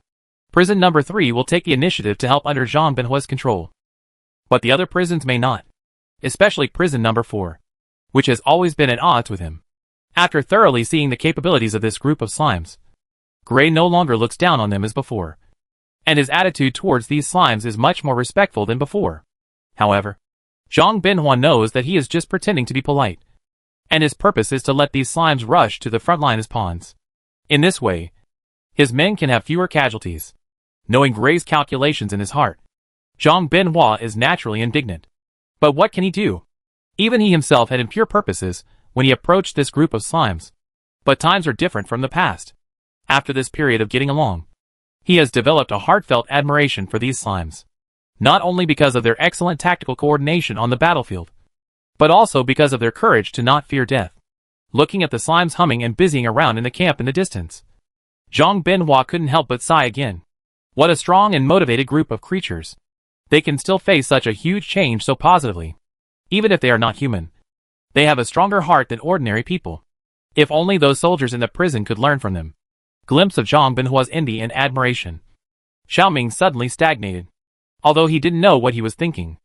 Prison number 3 will take the initiative to help under Zhang Binhua's control, but the other prisons may not, especially prison number 4, which has always been at odds with him. After thoroughly seeing the capabilities of this group of slimes, Gray no longer looks down on them as before, and his attitude towards these slimes is much more respectful than before. However, Zhang Binhua knows that he is just pretending to be polite, and his purpose is to let these slimes rush to the front line as pawns. In this way, his men can have fewer casualties. Knowing Gray's calculations in his heart, Zhang Binhua is naturally indignant. But what can he do? Even he himself had impure purposes when he approached this group of slimes. But times are different from the past. After this period of getting along, he has developed a heartfelt admiration for these slimes. Not only because of their excellent tactical coordination on the battlefield, but also because of their courage to not fear death. Looking at the slimes humming and busying around in the camp in the distance, Zhang Binhua couldn't help but sigh again. What a strong and motivated group of creatures. They can still face such a huge change so positively. Even if they are not human, they have a stronger heart than ordinary people. If only those soldiers in the prison could learn from them. Glimpse of Zhang Binhua's envy and admiration. Xiao Ming suddenly stagnated. Although he didn't know what he was thinking,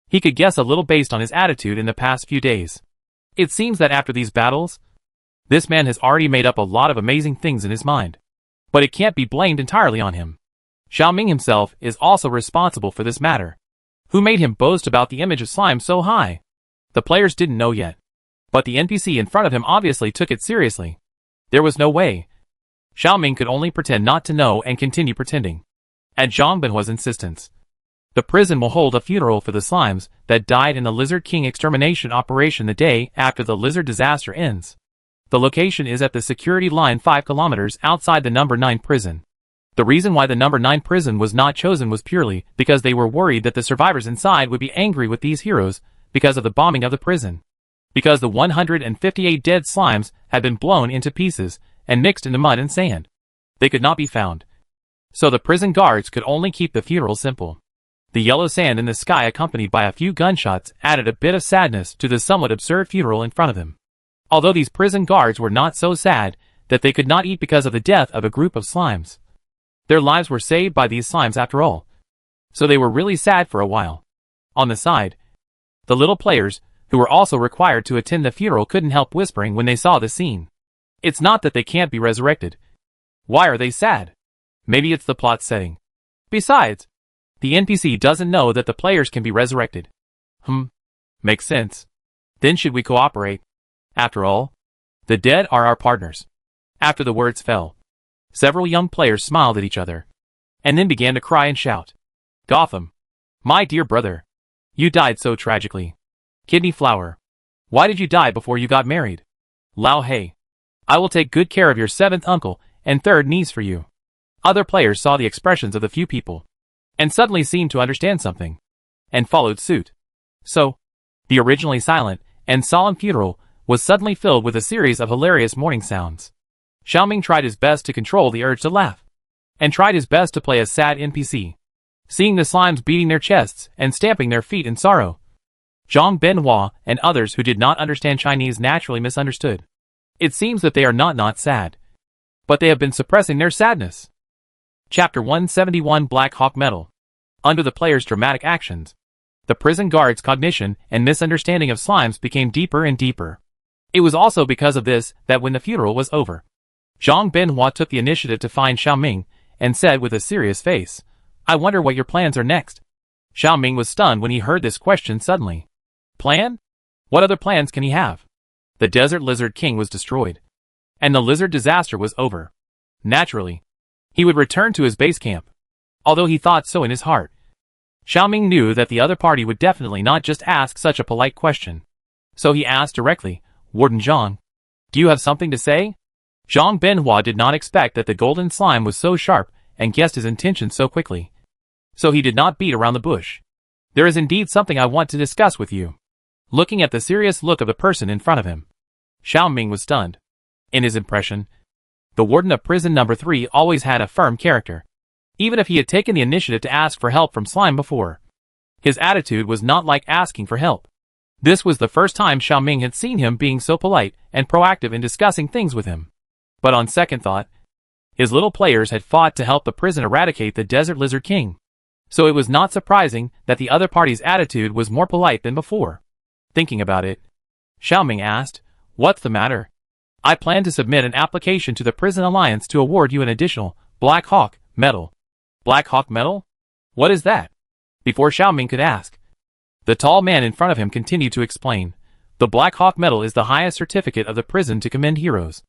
he could guess a little based on his attitude in the past few days. It seems that after these battles, this man has already made up a lot of amazing things in his mind. But it can't be blamed entirely on him. Xiao Ming himself is also responsible for this matter. Who made him boast about the image of slime so high? The players didn't know yet, but the NPC in front of him obviously took it seriously. There was no way. Xiao Ming could only pretend not to know and continue pretending. At Zhang Binhua's insistence, the prison will hold a funeral for the slimes that died in the Lizard King extermination operation the day after the lizard disaster ends. The location is at the security line 5 kilometers outside the number 9 prison. The reason why the number 9 prison was not chosen was purely because they were worried that the survivors inside would be angry with these heroes because of the bombing of the prison. Because the 158 dead slimes had been blown into pieces and mixed into mud and sand. They could not be found. So the prison guards could only keep the funeral simple. The yellow sand in the sky accompanied by a few gunshots added a bit of sadness to the somewhat absurd funeral in front of them. Although these prison guards were not so sad that they could not eat because of the death of a group of slimes. Their lives were saved by these slimes after all. So they were really sad for a while. On the side, the little players, who were also required to attend the funeral, couldn't help whispering when they saw the scene. It's not that they can't be resurrected. Why are they sad? Maybe it's the plot setting. Besides, the NPC doesn't know that the players can be resurrected. Makes sense. Then should we cooperate? After all, the dead are our partners. After the words fell, several young players smiled at each other, and then began to cry and shout. Gotham, my dear brother, you died so tragically. Kidney Flower, why did you die before you got married? Lao Hei, I will take good care of your 7th uncle and 3rd niece for you. Other players saw the expressions of the few people, and suddenly seemed to understand something, and followed suit. So, the originally silent and solemn funeral was suddenly filled with a series of hilarious mourning sounds. Xiaoming tried his best to control the urge to laugh, and tried his best to play a sad NPC, seeing the slimes beating their chests and stamping their feet in sorrow. Zhang Benhua and others who did not understand Chinese naturally misunderstood. It seems that they are not sad, but they have been suppressing their sadness. Chapter 171 Black Hawk Medal. Under the players' dramatic actions, the prison guards' cognition and misunderstanding of slimes became deeper and deeper. It was also because of this that when the funeral was over, Zhang Benhua took the initiative to find Xiaoming and said with a serious face, I wonder what your plans are next. Xiaoming was stunned when he heard this question suddenly. Plan? What other plans can he have? The Desert Lizard King was destroyed, and the lizard disaster was over. Naturally, he would return to his base camp, although he thought so in his heart. Xiaoming knew that the other party would definitely not just ask such a polite question. So he asked directly, Warden Zhang, do you have something to say? Zhang Benhua did not expect that the golden slime was so sharp and guessed his intentions so quickly. So he did not beat around the bush. There is indeed something I want to discuss with you. Looking at the serious look of the person in front of him, Xiaoming was stunned. In his impression, the warden of prison number 3 always had a firm character. Even if he had taken the initiative to ask for help from slime before, his attitude was not like asking for help. This was the first time Xiaoming had seen him being so polite and proactive in discussing things with him. But on second thought, his little players had fought to help the prison eradicate the Desert Lizard King. So it was not surprising that the other party's attitude was more polite than before. Thinking about it, Xiaoming asked, What's the matter? I plan to submit an application to the Prison Alliance to award you an additional Black Hawk Medal. Black Hawk Medal? What is that? Before Xiaoming could ask, the tall man in front of him continued to explain. The Black Hawk Medal is the highest certificate of the prison to commend heroes.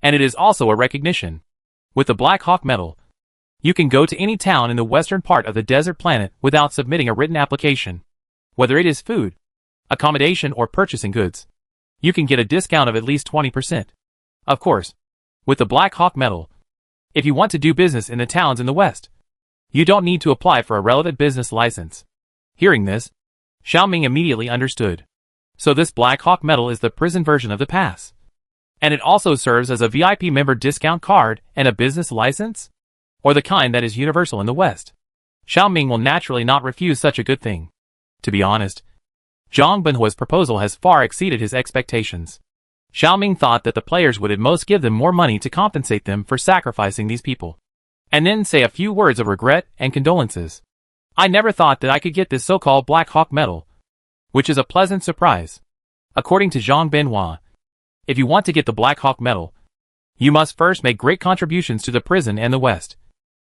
And it is also a recognition. With the Black Hawk Medal, you can go to any town in the western part of the desert planet without submitting a written application. Whether it is food, accommodation or purchasing goods, you can get a discount of at least 20%. Of course, with the Black Hawk Medal, if you want to do business in the towns in the west, you don't need to apply for a relevant business license. Hearing this, Xiaoming immediately understood. So this Black Hawk Medal is the prison version of the pass. And it also serves as a VIP member discount card and a business license? Or the kind that is universal in the West. Xiaoming will naturally not refuse such a good thing. To be honest, Zhang Benhua's proposal has far exceeded his expectations. Xiaoming thought that the players would at most give them more money to compensate them for sacrificing these people, and then say a few words of regret and condolences. I never thought that I could get this so-called Black Hawk Medal, which is a pleasant surprise. According to Zhang Benhua, if you want to get the Black Hawk Medal, you must first make great contributions to the prison and the West.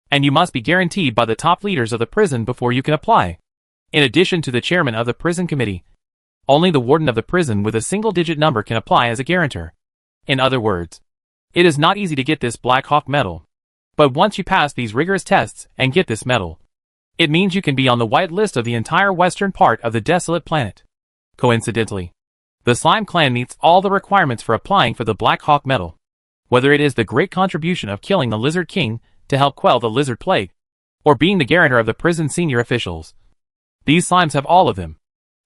And you must be guaranteed by the top leaders of the prison before you can apply. In addition to the chairman of the prison committee, only the warden of the prison with a single-digit number can apply as a guarantor. In other words, it is not easy to get this Black Hawk Medal. But once you pass these rigorous tests and get this medal, it means you can be on the white list of the entire western part of the desolate planet. Coincidentally, The Slime Clan meets all the requirements for applying for the Black Hawk Medal. Whether it is the great contribution of killing the Lizard King to help quell the lizard plague, or being the guarantor of the prison senior officials. These slimes have all of them.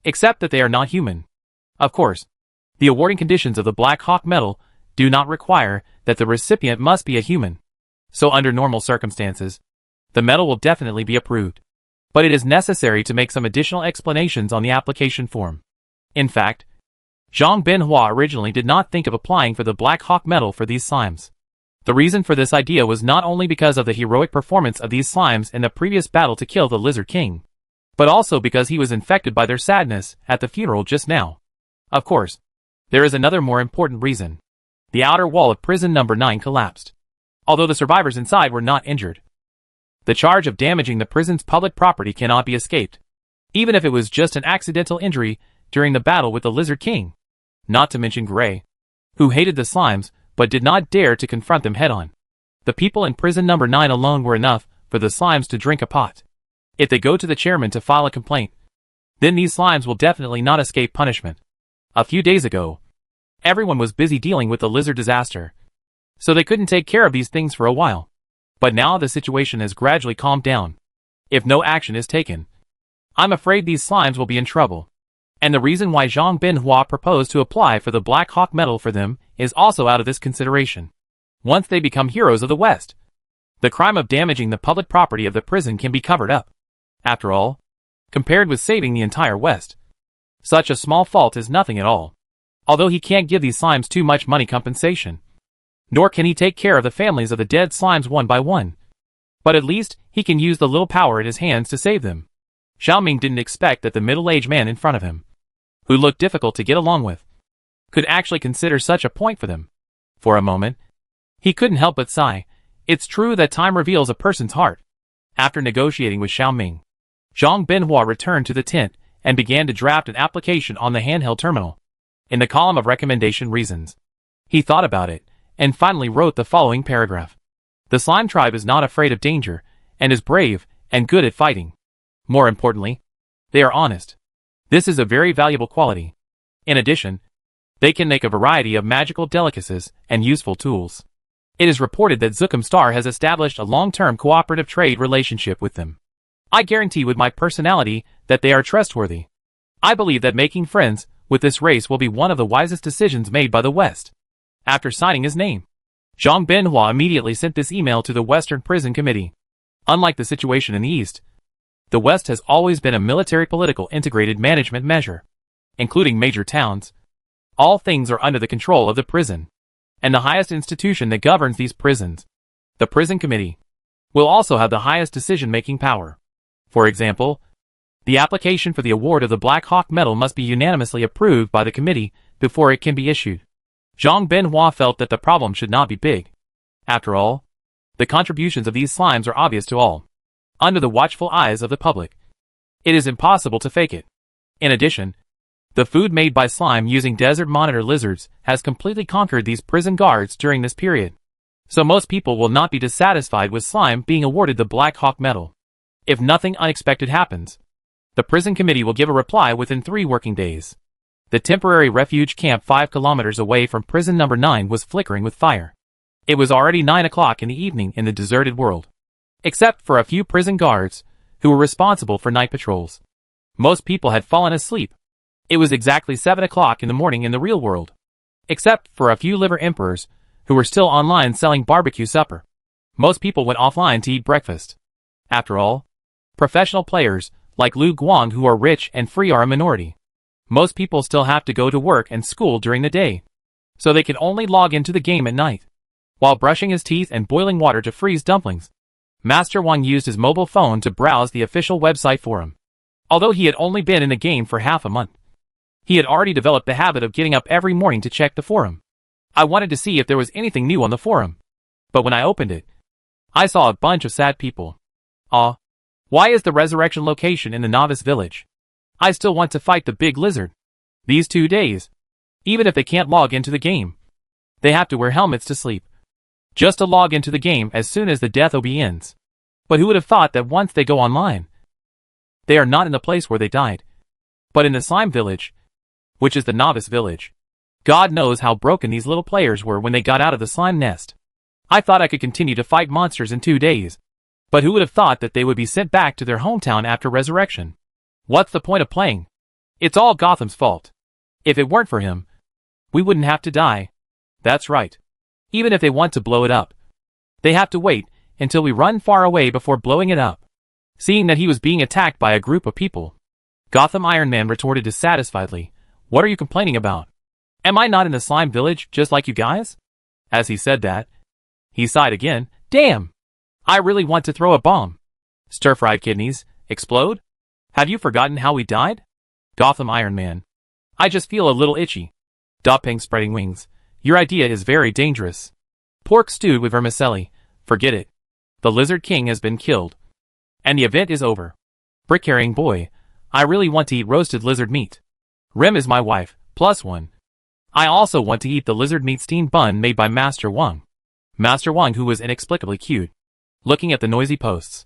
Except that they are not human. Of course, the awarding conditions of the Black Hawk Medal do not require that the recipient must be a human. So under normal circumstances, the medal will definitely be approved. But it is necessary to make some additional explanations on the application form. In fact, Zhang Binhua originally did not think of applying for the Black Hawk Medal for these slimes. The reason for this idea was not only because of the heroic performance of these slimes in the previous battle to kill the Lizard King, but also because he was infected by their sadness at the funeral just now. Of course, there is another more important reason. The outer wall of prison number 9 collapsed. Although the survivors inside were not injured, the charge of damaging the prison's public property cannot be escaped, even if it was just an accidental injury during the battle with the Lizard King. Not to mention Gray, who hated the slimes but did not dare to confront them head-on. The people in prison number 9 alone were enough for the slimes to drink a pot. If they go to the chairman to file a complaint, then these slimes will definitely not escape punishment. A few days ago, everyone was busy dealing with the lizard disaster, so they couldn't take care of these things for a while. But now the situation has gradually calmed down. If no action is taken, I'm afraid these slimes will be in trouble. And the reason why Zhang Binhua proposed to apply for the Black Hawk Medal for them is also out of this consideration. Once they become heroes of the West, the crime of damaging the public property of the prison can be covered up. After all, compared with saving the entire West, such a small fault is nothing at all. Although he can't give these slimes too much money compensation, nor can he take care of the families of the dead slimes one by one. But at least he can use the little power in his hands to save them. Xiaoming didn't expect that the middle-aged man in front of him, who looked difficult to get along with, could actually consider such a point for them. For a moment, he couldn't help but sigh. It's true that time reveals a person's heart. After negotiating with Xiaoming, Zhang Binhua returned to the tent and began to draft an application on the handheld terminal. In the column of recommendation reasons, he thought about it and finally wrote the following paragraph. The slime tribe is not afraid of danger and is brave and good at fighting. More importantly, they are honest. This is a very valuable quality. In addition, they can make a variety of magical delicacies and useful tools. It is reported that Zukum Star has established a long-term cooperative trade relationship with them. I guarantee with my personality that they are trustworthy. I believe that making friends with this race will be one of the wisest decisions made by the West. After signing his name, Zhang Binhua immediately sent this email to the Western Prison Committee. Unlike the situation in the East, the West has always been a military-political integrated management measure, including major towns. All things are under the control of the prison, and the highest institution that governs these prisons, the Prison Committee, will also have the highest decision-making power. For example, the application for the award of the Black Hawk Medal must be unanimously approved by the committee before it can be issued. Zhang Binhua felt that the problem should not be big. After all, the contributions of these slimes are obvious to all. Under the watchful eyes of the public, it is impossible to fake it. In addition, the food made by slime using desert monitor lizards has completely conquered these prison guards during this period. So most people will not be dissatisfied with slime being awarded the Black Hawk Medal. If nothing unexpected happens, the prison committee will give a reply within 3 working days. The temporary refuge camp 5 kilometers away from prison number 9 was flickering with fire. It was already 9 o'clock in the evening in the deserted world. Except for a few prison guards, who were responsible for night patrols. Most people had fallen asleep. It was exactly 7 o'clock in the morning in the real world. Except for a few liver emperors, who were still online selling barbecue supper. Most people went offline to eat breakfast. After all, professional players, like Lu Guang who are rich and free are a minority. Most people still have to go to work and school during the day, so they can only log into the game at night. While brushing his teeth and boiling water to freeze dumplings, Master Wang used his mobile phone to browse the official website for him. Although he had only been in the game for half a month, he had already developed the habit of getting up every morning to check the forum. I wanted to see if there was anything new on the forum, but when I opened it, I saw a bunch of sad people. Why is the resurrection location in the novice village? I still want to fight the big lizard. These 2 days, even if they can't log into the game, they have to wear helmets to sleep, just to log into the game as soon as the death OB ends. But who would have thought that once they go online, they are not in the place where they died, but in the slime village, which is the novice village. God knows how broken these little players were when they got out of the slime nest. I thought I could continue to fight monsters in 2 days. But who would have thought that they would be sent back to their hometown after resurrection? What's the point of playing? It's all Gotham's fault. If it weren't for him, we wouldn't have to die. That's right. Even if they want to blow it up, they have to wait until we run far away before blowing it up. Seeing that he was being attacked by a group of people, Gotham Iron Man retorted dissatisfiedly, "What are you complaining about? Am I not in the slime village just like you guys?" As he said that, he sighed again. "Damn! I really want to throw a bomb. Stir-fried kidneys, explode? Have you forgotten how we died?" Gotham Iron Man: "I just feel a little itchy." Dopping spreading wings: "Your idea is very dangerous. Pork stewed with vermicelli, forget it. The Lizard King has been killed. And the event is over. Brick-carrying boy: I really want to eat roasted lizard meat. Rem is my wife, +1. I also want to eat the lizard meat steamed bun made by Master Wong. Master Wong, who was inexplicably cute. Looking at the noisy posts,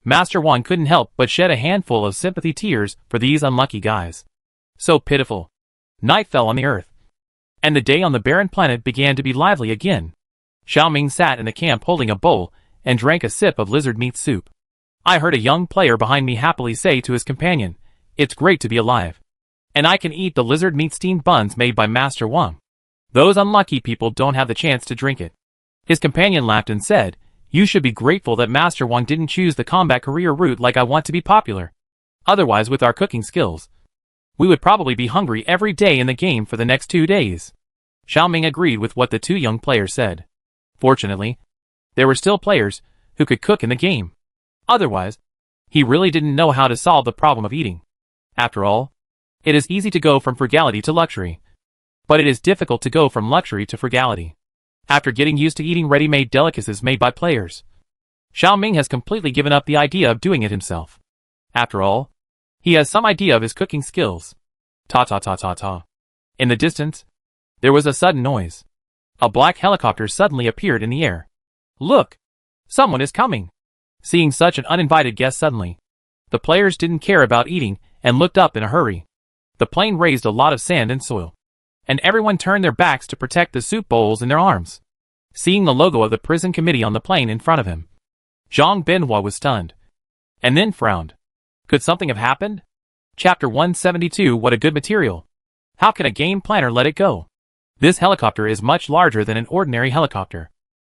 Master Wong couldn't help but shed a handful of sympathy tears for these unlucky guys. So pitiful. Night fell on the earth, and the day on the barren planet began to be lively again. Xiaoming sat in the camp holding a bowl and drank a sip of lizard meat soup. I heard a young player behind me happily say to his companion, "It's great to be alive. And I can eat the lizard meat steamed buns made by Master Wong. Those unlucky people don't have the chance to drink it." His companion laughed and said, "You should be grateful that Master Wong didn't choose the combat career route like I want to be popular. Otherwise, with our cooking skills, we would probably be hungry every day in the game for the next 2 days." Xiaoming agreed with what the 2 young players said. Fortunately, there were still players who could cook in the game. Otherwise, he really didn't know how to solve the problem of eating. After all, it is easy to go from frugality to luxury. But it is difficult to go from luxury to frugality. After getting used to eating ready-made delicacies made by players, Xiaoming has completely given up the idea of doing it himself. After all, he has some idea of his cooking skills. Ta-ta-ta-ta-ta. In the distance, there was a sudden noise. A black helicopter suddenly appeared in the air. "Look! Someone is coming!" Seeing such an uninvited guest suddenly, the players didn't care about eating and looked up in a hurry. The plane raised a lot of sand and soil, and everyone turned their backs to protect the soup bowls in their arms. Seeing the logo of the prison committee on the plane in front of him, Zhang Binhua was stunned, and then frowned. Could something have happened? Chapter 172. What a good material. How can a game planner let it go? This helicopter is much larger than an ordinary helicopter.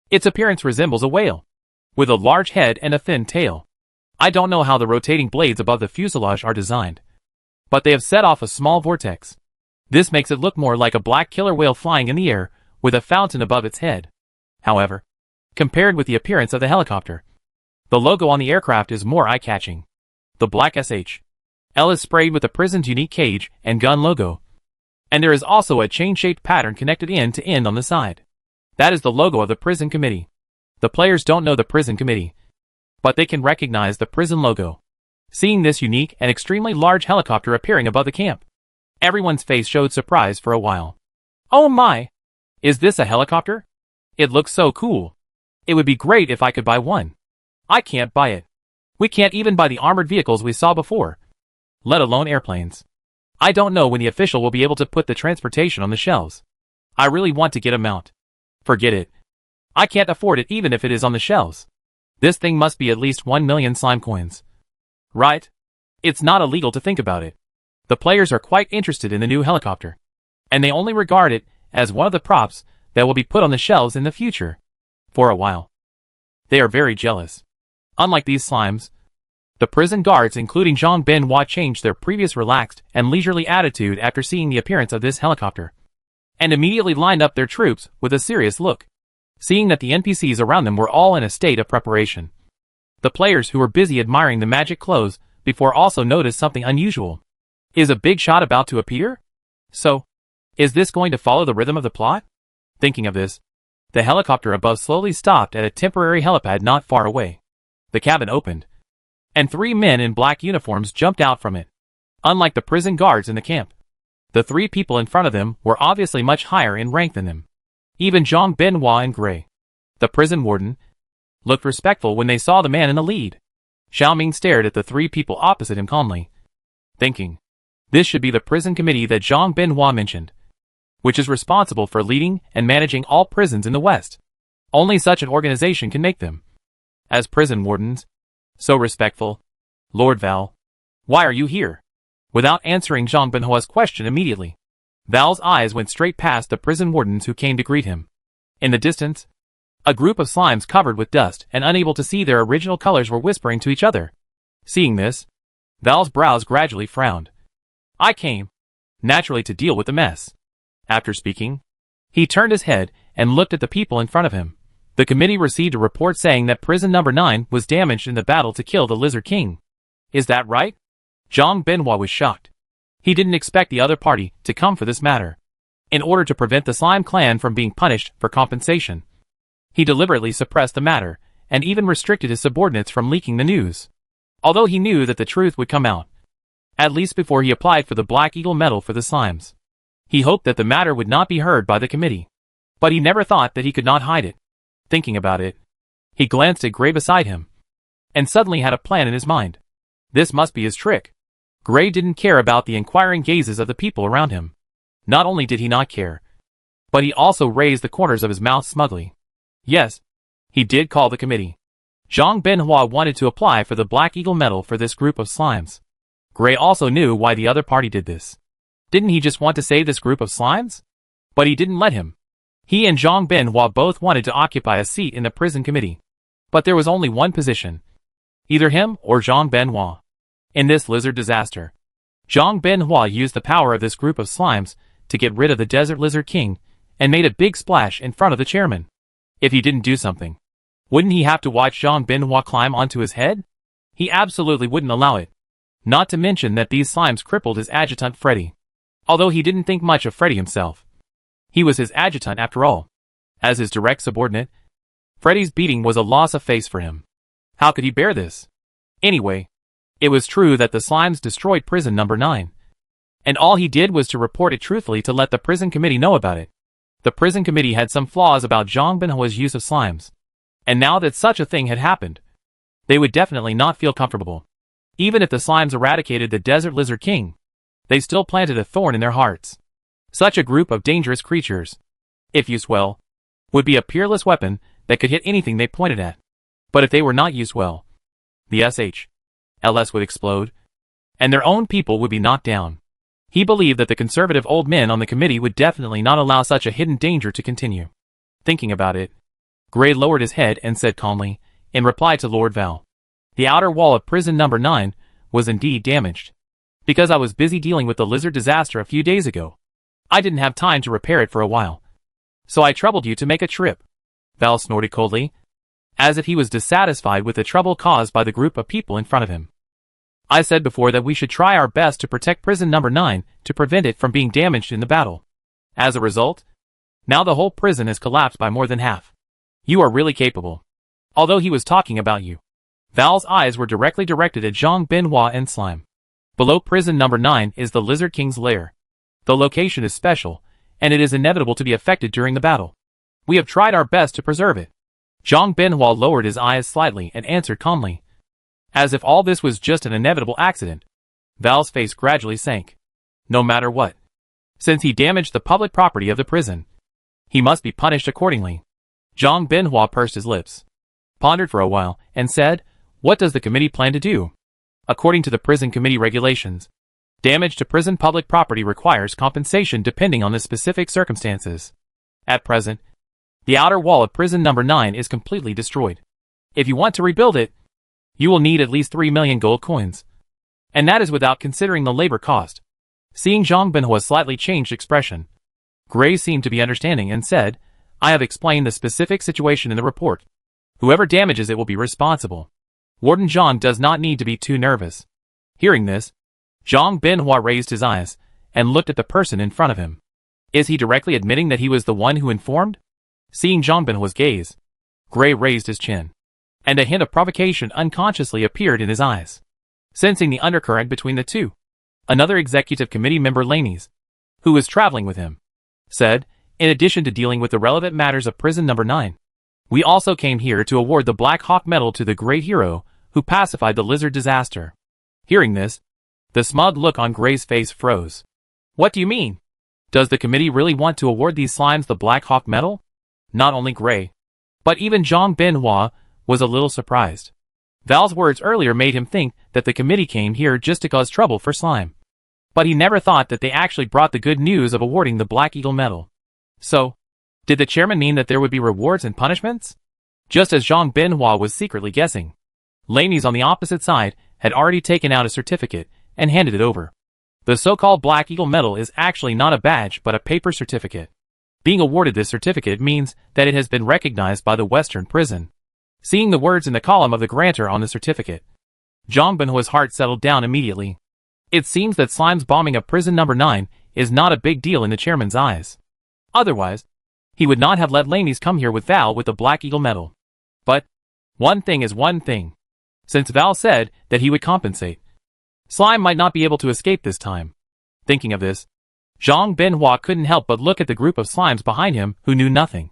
Its appearance resembles a whale, with a large head and a thin tail. I don't know how the rotating blades above the fuselage are designed, but they have set off a small vortex. This makes it look more like a black killer whale flying in the air, with a fountain above its head. However, compared with the appearance of the helicopter, the logo on the aircraft is more eye-catching. The black SHL is sprayed with the prison's unique cage and gun logo, and there is also a chain-shaped pattern connected end to end on the side. That is the logo of the prison committee. The players don't know the prison committee, but they can recognize the prison logo. Seeing this unique and extremely large helicopter appearing above the camp, everyone's face showed surprise for a while. "Oh my! Is this a helicopter? It looks so cool. It would be great if I could buy one. I can't buy it. We can't even buy the armored vehicles we saw before, let alone airplanes. I don't know when the official will be able to put the transportation on the shelves. I really want to get a mount. Forget it. I can't afford it even if it is on the shelves. This thing must be at least 1 million slime coins. Right? It's not illegal to think about it." The players are quite interested in the new helicopter, and they only regard it as one of the props that will be put on the shelves in the future. For a while, they are very jealous. Unlike these slimes, the prison guards, including Zhang Binhua, changed their previous relaxed and leisurely attitude after seeing the appearance of this helicopter, and immediately lined up their troops with a serious look. Seeing that the NPCs around them were all in a state of preparation, the players who were busy admiring the magic clothes before also noticed something unusual. Is a big shot about to appear? So, is this going to follow the rhythm of the plot? Thinking of this, the helicopter above slowly stopped at a temporary helipad not far away. The cabin opened, and 3 men in black uniforms jumped out from it. Unlike the prison guards in the camp, the 3 people in front of them were obviously much higher in rank than them. Even Zhang Binhua and Gray, the prison warden, looked respectful when they saw the man in the lead. Xiaoming stared at the 3 people opposite him calmly, thinking, This should be the prison committee that Zhang Binhua mentioned, which is responsible for leading and managing all prisons in the West. Only such an organization can make them, as prison wardens, so respectful. Lord Val, why are you here? Without answering Zhang Binhua's question immediately, Val's eyes went straight past the prison wardens who came to greet him. In the distance, a group of slimes covered with dust and unable to see their original colors were whispering to each other. Seeing this, Val's brows gradually frowned. I came, naturally, to deal with the mess. After speaking, he turned his head and looked at the people in front of him. The committee received a report saying that prison number 9 was damaged in the battle to kill the Lizard King. Is that right? Zhang Binhua was shocked. He didn't expect the other party to come for this matter. In order to prevent the Slime clan from being punished for compensation, he deliberately suppressed the matter and even restricted his subordinates from leaking the news. Although he knew that the truth would come out, at least before he applied for the Black Eagle medal for the Slimes. He hoped that the matter would not be heard by the committee, but he never thought that he could not hide it. Thinking about it, he glanced at Gray beside him, and suddenly had a plan in his mind. This must be his trick. Gray didn't care about the inquiring gazes of the people around him. Not only did he not care, but he also raised the corners of his mouth smugly. Yes, he did call the committee. Zhang Binhua wanted to apply for the Black Eagle medal for this group of slimes. Gray also knew why the other party did this. Didn't he just want to save this group of slimes? But he didn't let him. He and Zhang Binhua both wanted to occupy a seat in the prison committee. But there was only one position. Either him or Zhang Binhua. In this lizard disaster, Zhang Binhua used the power of this group of slimes to get rid of the Desert Lizard King and made a big splash in front of the chairman. If he didn't do something, wouldn't he have to watch Zhang Binhua climb onto his head? He absolutely wouldn't allow it. Not to mention that these slimes crippled his adjutant Freddy. Although he didn't think much of Freddy himself, he was his adjutant after all. As his direct subordinate, Freddy's beating was a loss of face for him. How could he bear this? Anyway, it was true that the slimes destroyed prison number 9. And all he did was to report it truthfully to let the prison committee know about it. The prison committee had some flaws about Zhang Binhua's use of slimes. And now that such a thing had happened, they would definitely not feel comfortable. Even if the slimes eradicated the Desert Lizard King, they still planted a thorn in their hearts. Such a group of dangerous creatures, if used well, would be a peerless weapon that could hit anything they pointed at. But if they were not used well, the SHLS would explode, and their own people would be knocked down. He believed that the conservative old men on the committee would definitely not allow such a hidden danger to continue. Thinking about it, Gray lowered his head and said calmly, in reply to Lord Val, the outer wall of prison number 9 was indeed damaged. Because I was busy dealing with the lizard disaster a few days ago, I didn't have time to repair it for a while. So I troubled you to make a trip. Val snorted coldly, as if he was dissatisfied with the trouble caused by the group of people in front of him. I said before that we should try our best to protect prison number 9 to prevent it from being damaged in the battle. As a result, now the whole prison has collapsed by more than half. You are really capable. Although he was talking about you, Val's eyes were directly directed at Zhang Binhua and Slime. Below prison number 9 is the Lizard King's lair. The location is special, and it is inevitable to be affected during the battle. We have tried our best to preserve it. Zhang Binhua lowered his eyes slightly and answered calmly, as if all this was just an inevitable accident. Val's face gradually sank. No matter what, since he damaged the public property of the prison, he must be punished accordingly. Zhang Binhua pursed his lips, pondered for a while, and said, what does the committee plan to do? According to the prison committee regulations, damage to prison public property requires compensation depending on the specific circumstances. At present, the outer wall of prison number 9 is completely destroyed. If you want to rebuild it, you will need at least 3 million gold coins. And that is without considering the labor cost. Seeing Zhang Binhua's slightly changed expression, Gray seemed to be understanding and said, I have explained the specific situation in the report. Whoever damages it will be responsible. Warden Zhang does not need to be too nervous. Hearing this, Zhang Binhua raised his eyes and looked at the person in front of him. Is he directly admitting that he was the one who informed? Seeing Zhang Binhua's gaze, Gray raised his chin, and a hint of provocation unconsciously appeared in his eyes. Sensing the undercurrent between the two, another executive committee member, Laney's, who was traveling with him, said, in addition to dealing with the relevant matters of prison number 9, we also came here to award the Black Hawk medal to the great hero who pacified the lizard disaster. Hearing this, The smug look on Gray's face froze. What do you mean? Does the committee really want to award these slimes the Black Hawk medal? Not only Gray, but even Zhang Binhua was a little surprised. Val's words earlier made him think that the committee came here just to cause trouble for slime. But he never thought that they actually brought the good news of awarding the Black Eagle medal. So, did the chairman mean that there would be rewards and punishments? Just as Zhang Binhua was secretly guessing. Laney's on the opposite side had already taken out a certificate and handed it over. The so-called Black Eagle medal is actually not a badge but a paper certificate. Being awarded this certificate means that it has been recognized by the Western prison. Seeing the words in the column of the grantor on the certificate, Zhang Binhua's heart settled down immediately. It seems that Slime's bombing of prison number 9 is not a big deal in the chairman's eyes. Otherwise, he would not have let Laney's come here with Val with the Black Eagle medal. But, one thing is one thing. Since Val said that he would compensate, Slime might not be able to escape this time. Thinking of this, Zhang Binhua couldn't help but look at the group of slimes behind him who knew nothing.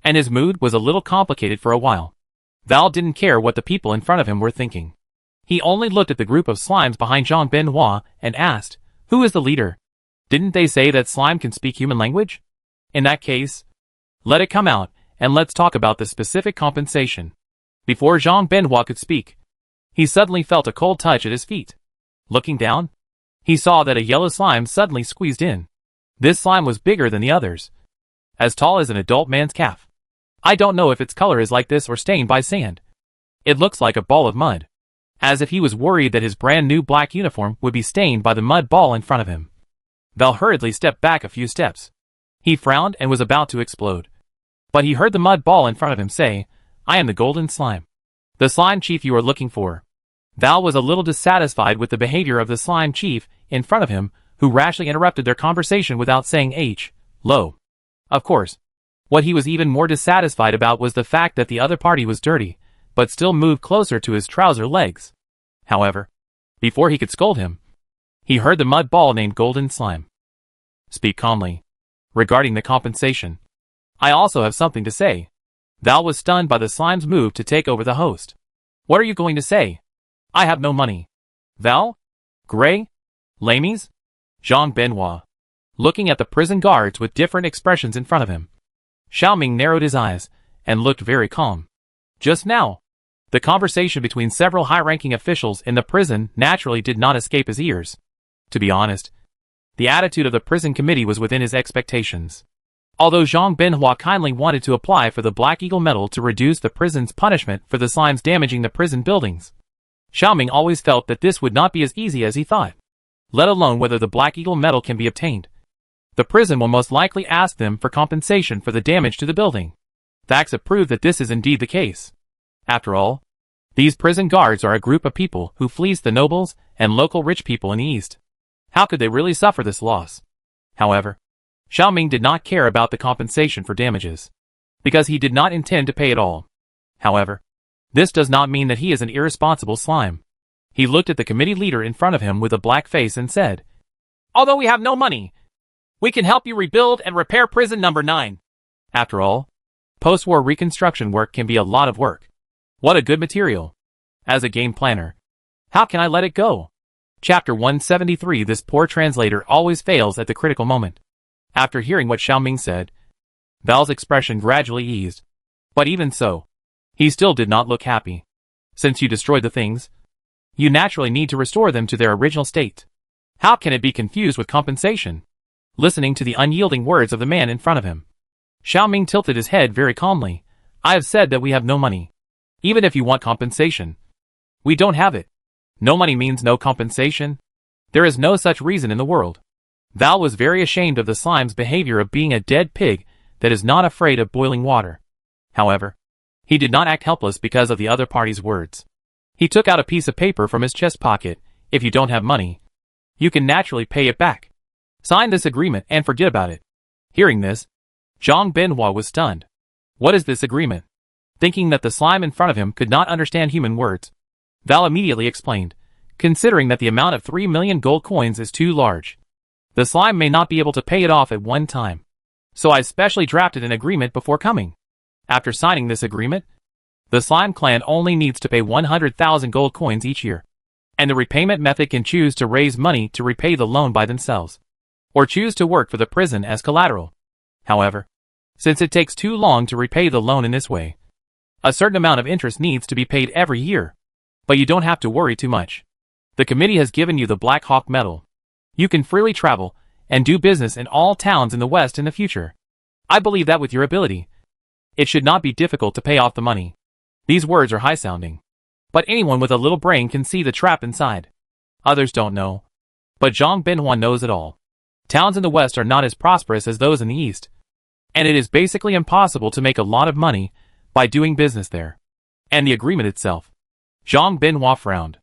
And his mood was a little complicated for a while. Val didn't care what the people in front of him were thinking. He only looked at the group of slimes behind Zhang Binhua and asked, "Who is the leader? Didn't they say that slime can speak human language? In that case, let it come out, and let's talk about the specific compensation." Before Zhang Binhua could speak, he suddenly felt a cold touch at his feet. Looking down, he saw that a yellow slime suddenly squeezed in. This slime was bigger than the others, as tall as an adult man's calf. I don't know if its color is like this or stained by sand. It looks like a ball of mud, as if he was worried that his brand new black uniform would be stained by the mud ball in front of him. Val hurriedly stepped back a few steps. He frowned and was about to explode. But he heard the mud ball in front of him say, "I am the golden slime. The slime chief you are looking for." Val was a little dissatisfied with the behavior of the slime chief in front of him, who rashly interrupted their conversation without saying hello. Of course, what he was even more dissatisfied about was the fact that the other party was dirty, but still moved closer to his trouser legs. However, before he could scold him, he heard the mud ball named Golden Slime. "Speak calmly. Regarding the compensation, I also have something to say." Val was stunned by the slime's move to take over the host. "What are you going to say?" "I have no money." Val? Gray? Lamies? Zhang Binhua, looking at the prison guards with different expressions in front of him. Xiaoming narrowed his eyes and looked very calm. Just now, the conversation between several high-ranking officials in the prison naturally did not escape his ears. To be honest, the attitude of the prison committee was within his expectations. Although Zhang Binhua kindly wanted to apply for the Black Eagle medal to reduce the prison's punishment for the slimes damaging the prison buildings, Xiaoming always felt that this would not be as easy as he thought, let alone whether the Black Eagle medal can be obtained. The prison will most likely ask them for compensation for the damage to the building. Facts have proved that this is indeed the case. After all, these prison guards are a group of people who fleeced the nobles and local rich people in the East. How could they really suffer this loss? However, Xiaoming did not care about the compensation for damages, because he did not intend to pay it all. However, this does not mean that he is an irresponsible slime. He looked at the committee leader in front of him with a black face and said, "Although we have no money, we can help you rebuild and repair prison number 9. After all, post-war reconstruction work can be a lot of work. What a good material. As a game planner, how can I let it go?" Chapter 173. This poor translator always fails at the critical moment. After hearing what Xiaoming said, Val's expression gradually eased. But even so, he still did not look happy. Since you destroyed the things, you naturally need to restore them to their original state. How can it be confused with compensation? Listening to the unyielding words of the man in front of him, Xiaoming tilted his head very calmly. "I have said that we have no money. Even if you want compensation, we don't have it. No money means no compensation. There is no such reason in the world." Val was very ashamed of the slime's behavior of being a dead pig that is not afraid of boiling water. However, he did not act helpless because of the other party's words. He took out a piece of paper from his chest pocket. "If you don't have money, you can naturally pay it back. Sign this agreement and forget about it." Hearing this, Zhang Binhua was stunned. What is this agreement? Thinking that the slime in front of him could not understand human words, Val immediately explained, "Considering that the amount of 3 million gold coins is too large, the slime may not be able to pay it off at one time. So I specially drafted an agreement before coming. After signing this agreement, the slime clan only needs to pay 100,000 gold coins each year. And the repayment method can choose to raise money to repay the loan by themselves, or choose to work for the prison as collateral. However, since it takes too long to repay the loan in this way, a certain amount of interest needs to be paid every year. But you don't have to worry too much. The committee has given you the Black Hawk Medal. You can freely travel and do business in all towns in the West in the future. I believe that with your ability, it should not be difficult to pay off the money. These words are high-sounding, but anyone with a little brain can see the trap inside. Others don't know, but Zhang Binhua knows it all. Towns in the West are not as prosperous as those in the East, and it is basically impossible to make a lot of money by doing business there. And the agreement itself. Zhang Binhua frowned.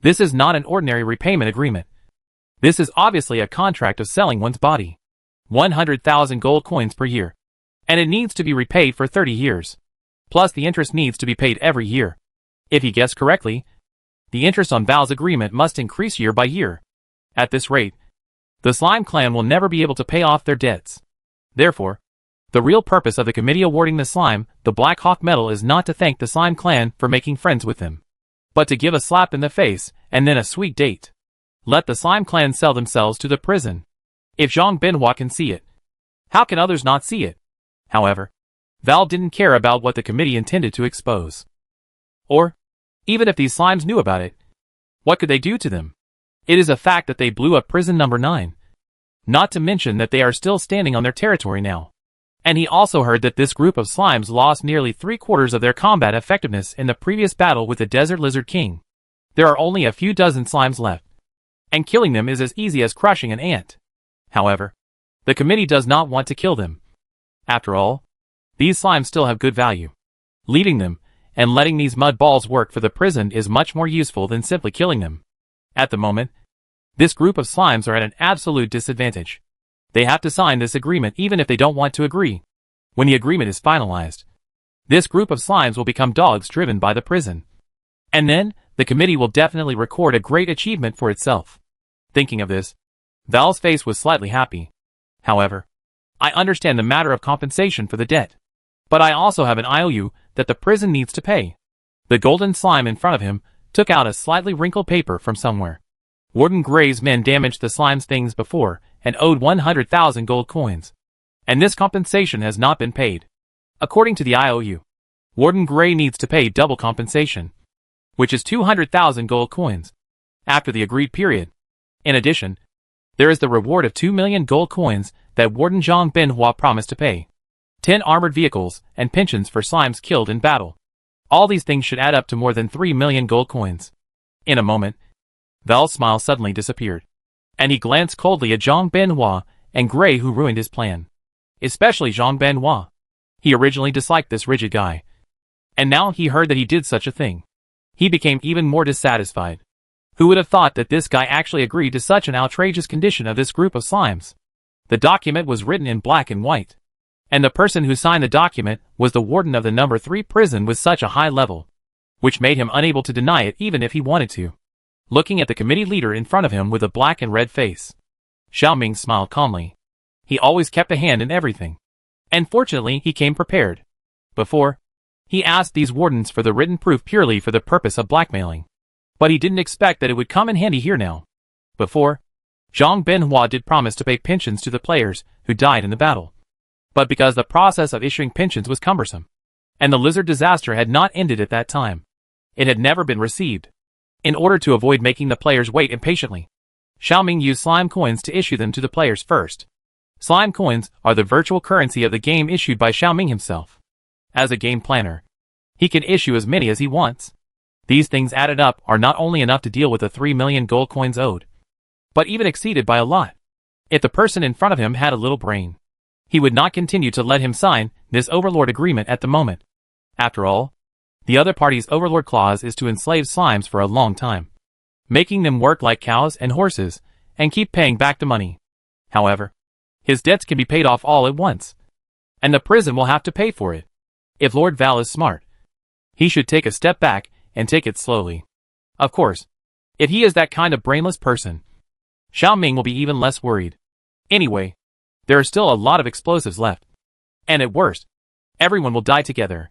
This is not an ordinary repayment agreement. This is obviously a contract of selling one's body. 100,000 gold coins per year. And it needs to be repaid for 30 years. Plus the interest needs to be paid every year. If he guessed correctly, the interest on Val's agreement must increase year by year. At this rate, the Slime Clan will never be able to pay off their debts. Therefore, the real purpose of the committee awarding the Slime the Black Hawk Medal is not to thank the Slime Clan for making friends with them, but to give a slap in the face and then a sweet date. Let the Slime Clan sell themselves to the prison. If Zhang Binhua can see it, how can others not see it? However, Val didn't care about what the committee intended to expose. Or, even if these slimes knew about it, what could they do to them? It is a fact that they blew up prison number 9. Not to mention that they are still standing on their territory now. And he also heard that this group of slimes lost nearly 3/4 of their combat effectiveness in the previous battle with the Desert Lizard King. There are only a few dozen slimes left, and killing them is as easy as crushing an ant. However, the committee does not want to kill them. After all, these slimes still have good value. Leaving them and letting these mud balls work for the prison is much more useful than simply killing them. At the moment, this group of slimes are at an absolute disadvantage. They have to sign this agreement even if they don't want to agree. When the agreement is finalized, this group of slimes will become dogs driven by the prison. And then, the committee will definitely record a great achievement for itself. Thinking of this, Val's face was slightly happy. However, I understand the matter of compensation for the debt. But I also have an IOU that the prison needs to pay. The golden slime in front of him took out a slightly wrinkled paper from somewhere. Warden Gray's men damaged the slime's things before and owed 100,000 gold coins. And this compensation has not been paid. According to the IOU, Warden Gray needs to pay double compensation, which is 200,000 gold coins, after the agreed period. In addition, there is the reward of 2 million gold coins that Warden Zhang Binhua promised to pay. 10 armored vehicles and pensions for slimes killed in battle. All these things should add up to more than 3 million gold coins. In a moment, Val's smile suddenly disappeared, and he glanced coldly at Zhang Binhua and Gray, who ruined his plan. Especially Zhang Binhua. He originally disliked this rigid guy, and now he heard that he did such a thing. He became even more dissatisfied. Who would have thought that this guy actually agreed to such an outrageous condition of this group of slimes? The document was written in black and white, and the person who signed the document was the warden of the number 3 prison with such a high level, which made him unable to deny it even if he wanted to. Looking at the committee leader in front of him with a black and red face, Xiaoming smiled calmly. He always kept a hand in everything. And fortunately he came prepared. Before, he asked these wardens for the written proof purely for the purpose of blackmailing. But he didn't expect that it would come in handy here now. Before, Zhang Binhua did promise to pay pensions to the players who died in the battle. But because the process of issuing pensions was cumbersome, and the lizard disaster had not ended at that time, it had never been received. In order to avoid making the players wait impatiently, Xiaoming used slime coins to issue them to the players first. Slime coins are the virtual currency of the game issued by Xiaoming himself. As a game planner, he can issue as many as he wants. These things added up are not only enough to deal with the 3 million gold coins owed, but even exceeded by a lot. If the person in front of him had a little brain, he would not continue to let him sign this overlord agreement at the moment. After all, the other party's overlord clause is to enslave slimes for a long time, making them work like cows and horses, and keep paying back the money. However, his debts can be paid off all at once, and the prison will have to pay for it. If Lord Val is smart, he should take a step back and take it slowly. Of course, if he is that kind of brainless person, Xiaoming will be even less worried. Anyway, there are still a lot of explosives left. And at worst, everyone will die together.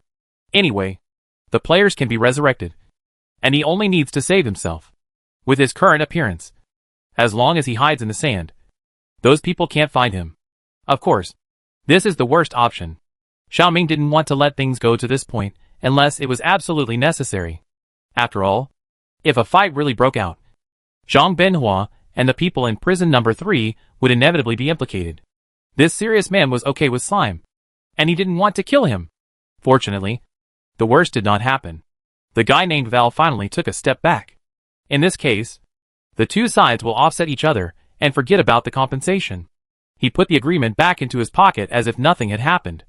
Anyway, the players can be resurrected, and he only needs to save himself. with his current appearance. As long as he hides in the sand, those people can't find him. Of course, this is the worst option. Xiaoming didn't want to let things go to this point unless it was absolutely necessary. After all, if a fight really broke out, Zhang Benhua and the people in prison number 3 would inevitably be implicated. This serious man was okay with slime, and he didn't want to kill him. Fortunately, the worst did not happen. The guy named Val finally took a step back. In this case, the two sides will offset each other and forget about the compensation. He put the agreement back into his pocket as if nothing had happened,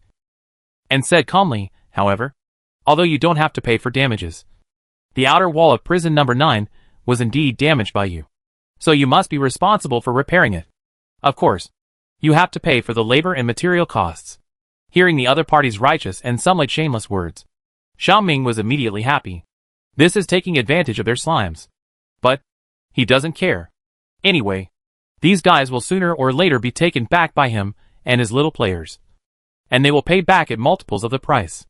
and said calmly, however, although you don't have to pay for damages. The outer wall of prison number 9 was indeed damaged by you, so you must be responsible for repairing it. Of course, you have to pay for the labor and material costs. Hearing the other party's righteous and somewhat shameless words, Xiaoming was immediately happy. This is taking advantage of their slimes. But he doesn't care. Anyway, these guys will sooner or later be taken back by him and his little players, and they will pay back at multiples of the price.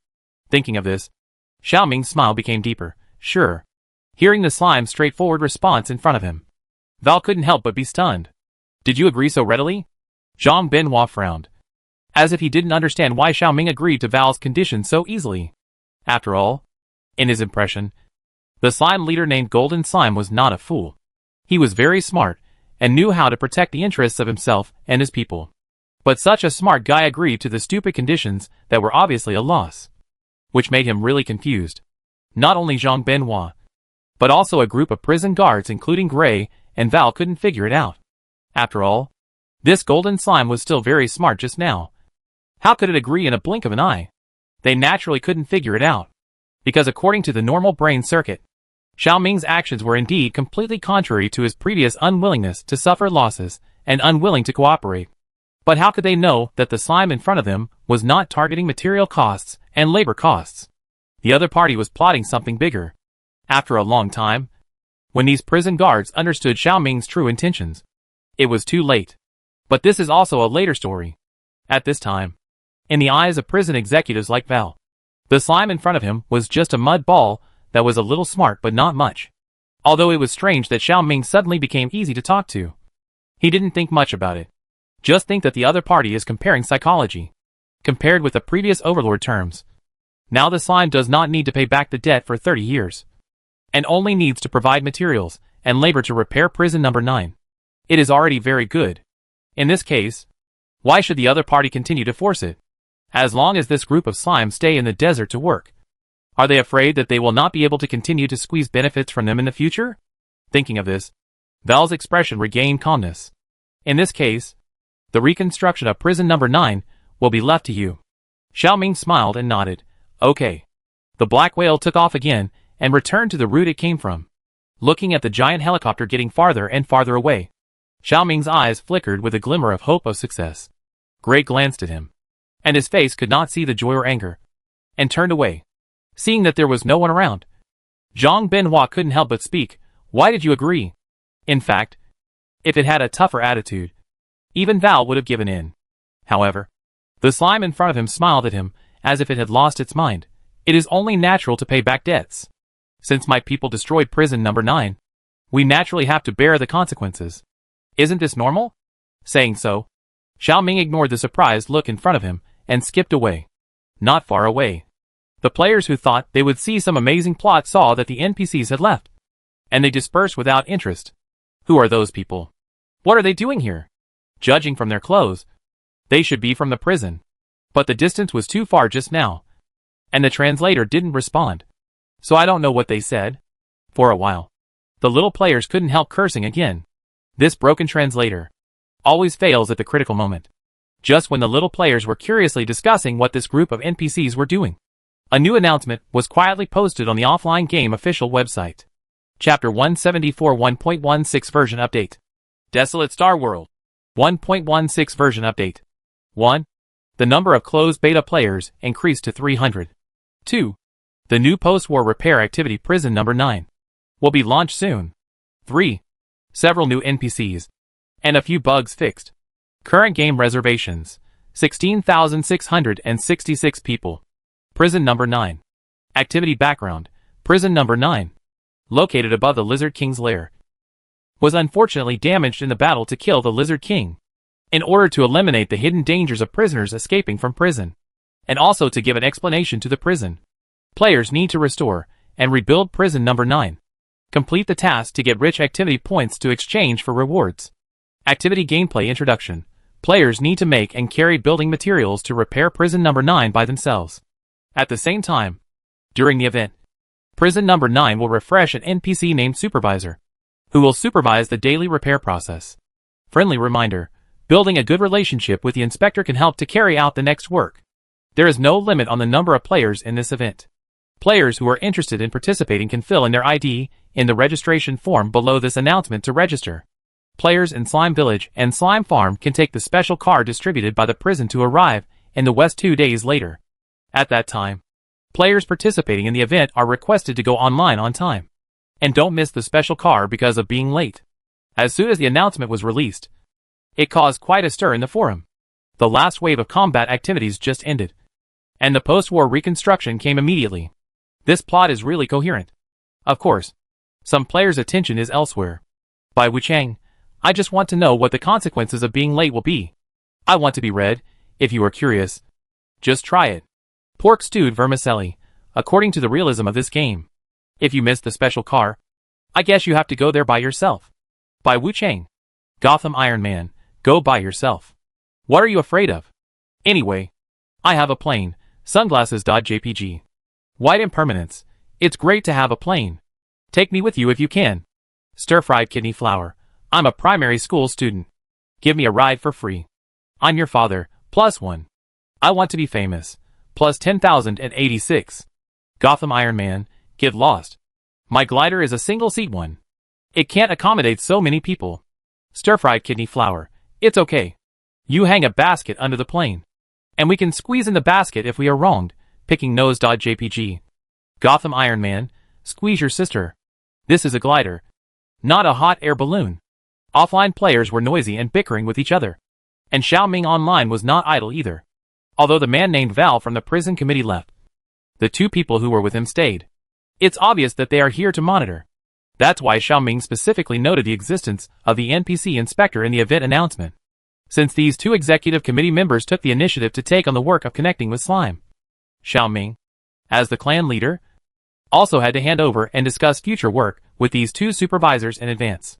Thinking of this, Xiaoming's smile became deeper. Sure. Hearing the slime's straightforward response in front of him, Val couldn't help but be stunned. Did you agree so readily? Zhang Benhua frowned, as if he didn't understand why Xiaoming agreed to Val's conditions so easily. After all, in his impression, the slime leader named Golden Slime was not a fool. He was very smart and knew how to protect the interests of himself and his people. But such a smart guy agreed to the stupid conditions that were obviously a loss, which made him really confused. Not only Zhang Benhua, but also a group of prison guards including Gray and Val couldn't figure it out. After all, this Golden Slime was still very smart just now. How could it agree in a blink of an eye? They naturally couldn't figure it out, because according to the normal brain circuit, Xiaoming's actions were indeed completely contrary to his previous unwillingness to suffer losses and unwilling to cooperate. But how could they know that the slime in front of them was not targeting material costs and labor costs? The other party was plotting something bigger. After a long time, when these prison guards understood Xiaoming's true intentions, it was too late. But this is also a later story. At this time, in the eyes of prison executives like Val, the slime in front of him was just a mud ball that was a little smart but not much. Although it was strange that Xiaoming suddenly became easy to talk to. He didn't think much about it. Just think that the other party is comparing psychology, compared with the previous overlord terms. Now the slime does not need to pay back the debt for 30 years, and only needs to provide materials and labor to repair prison number 9. It is already very good. In this case, why should the other party continue to force it? As long as this group of slimes stay in the desert to work, are they afraid that they will not be able to continue to squeeze benefits from them in the future? Thinking of this, Val's expression regained calmness. In this case, the reconstruction of prison number 9 will be left to you. Xiaoming smiled and nodded. Okay. The black whale took off again and returned to the route it came from, looking at the giant helicopter getting farther and farther away. Xiaoming's eyes flickered with a glimmer of hope of success. Gray glanced at him, and his face could not see the joy or anger, and turned away, seeing that there was no one around. Zhang Benhua couldn't help but speak. Why did you agree? In fact, if it had a tougher attitude, even Val would have given in. However, the slime in front of him smiled at him as if it had lost its mind. It is only natural to pay back debts. Since my people destroyed prison number 9, we naturally have to bear the consequences. Isn't this normal? Saying so, Xiaoming ignored the surprised look in front of him and skipped away. Not far away, the players who thought they would see some amazing plot saw that the NPCs had left, and they dispersed without interest. Who are those people? What are they doing here? Judging from their clothes, they should be from the prison. But the distance was too far just now, and the translator didn't respond. So I don't know what they said. For a while, the little players couldn't help cursing again. This broken translator always fails at the critical moment. Just when the little players were curiously discussing what this group of NPCs were doing, a new announcement was quietly posted on the offline game official website. Chapter 174 1.16 version update. Desolate Star World. 1.16 version update. 1. The number of closed beta players increased to 300. 2. The new post-war repair activity prison number 9 will be launched soon. 3. Several new NPCs and a few bugs fixed. Current game reservations, 16,666 people. Prison number 9. Activity background, prison number 9. Located above the Lizard King's lair. was unfortunately damaged in the battle to kill the Lizard King. In order to eliminate the hidden dangers of prisoners escaping from prison, and also to give an explanation to the prison, players need to restore and rebuild prison number 9. Complete the task to get rich activity points to exchange for rewards. Activity gameplay introduction. Players need to make and carry building materials to repair prison number 9 by themselves. At the same time, during the event, prison number 9 will refresh an NPC named Supervisor, who will supervise the daily repair process. Friendly reminder, building a good relationship with the inspector can help to carry out the next work. There is no limit on the number of players in this event. Players who are interested in participating can fill in their ID in the registration form below this announcement to register. Players in Slime Village and Slime Farm can take the special car distributed by the prison to arrive in the West 2 days later. At that time, players participating in the event are requested to go online on time. And don't miss the special car because of being late. As soon as the announcement was released, it caused quite a stir in the forum. The last wave of combat activities just ended, and the post-war reconstruction came immediately. This plot is really coherent. Of course, some players' attention is elsewhere. By Wu Chang, I just want to know what the consequences of being late will be. I want to be read. If you are curious, just try it. Pork stewed vermicelli, according to the realism of this game. If you missed the special car, I guess you have to go there by yourself. By Wu Chang. Gotham Iron Man, go by yourself. What are you afraid of? Anyway, I have a plane, sunglasses.jpg. White impermanence, it's great to have a plane. Take me with you if you can. Stir-fried kidney flour, I'm a primary school student. Give me a ride for free. I'm your father, +1. I want to be famous, +10,086. Gotham Iron Man, get lost. My glider is a single-seat one. It can't accommodate so many people. Stir-fried kidney flour, it's okay. You hang a basket under the plane, and we can squeeze in the basket if we are wronged. Picking nose.jpg. Gotham Iron Man, squeeze your sister. This is a glider, not a hot air balloon. Offline players were noisy and bickering with each other, and Xiaoming online was not idle either. Although the man named Val from the prison committee left, the 2 people who were with him stayed. It's obvious that they are here to monitor. That's why Xiaoming specifically noted the existence of the NPC inspector in the event announcement, since these 2 executive committee members took the initiative to take on the work of connecting with Slime. Xiaoming, as the clan leader, also had to hand over and discuss future work with these 2 supervisors in advance.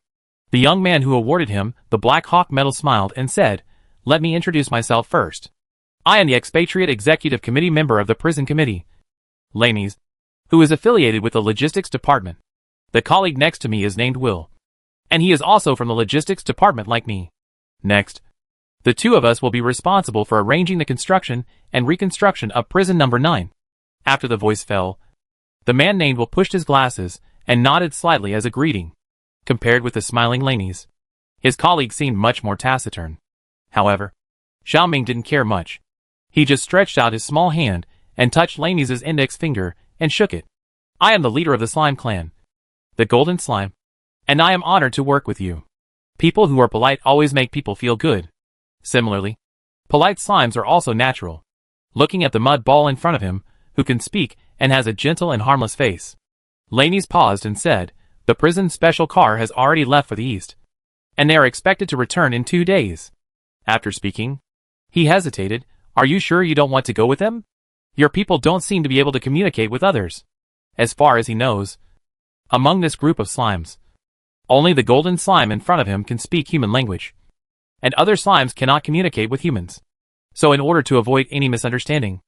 The young man who awarded him the Black Hawk medal smiled and said, "Let me introduce myself first. I am the expatriate executive committee member of the prison committee, Laney's, who is affiliated with the logistics department. The colleague next to me is named Will, and he is also from the logistics department like me. Next, the 2 of us will be responsible for arranging the construction and reconstruction of prison number 9. After the voice fell, the man named Will pushed his glasses and nodded slightly as a greeting. Compared with the smiling Laney's, his colleague seemed much more taciturn. However, Xiaoming didn't care much. He just stretched out his small hand and touched Laney's index finger and shook it. I am the leader of the Slime Clan, the Golden Slime, and I am honored to work with you. People who are polite always make people feel good. Similarly, polite slimes are also natural. Looking at the mud ball in front of him, who can speak and has a gentle and harmless face, Laney's paused and said, "The prison special car has already left for the east, and they are expected to return in 2 days." After speaking, he hesitated. "Are you sure you don't want to go with them? Your people don't seem to be able to communicate with others." As far as he knows, among this group of slimes, only the golden slime in front of him can speak human language, and other slimes cannot communicate with humans. So in order to avoid any misunderstanding,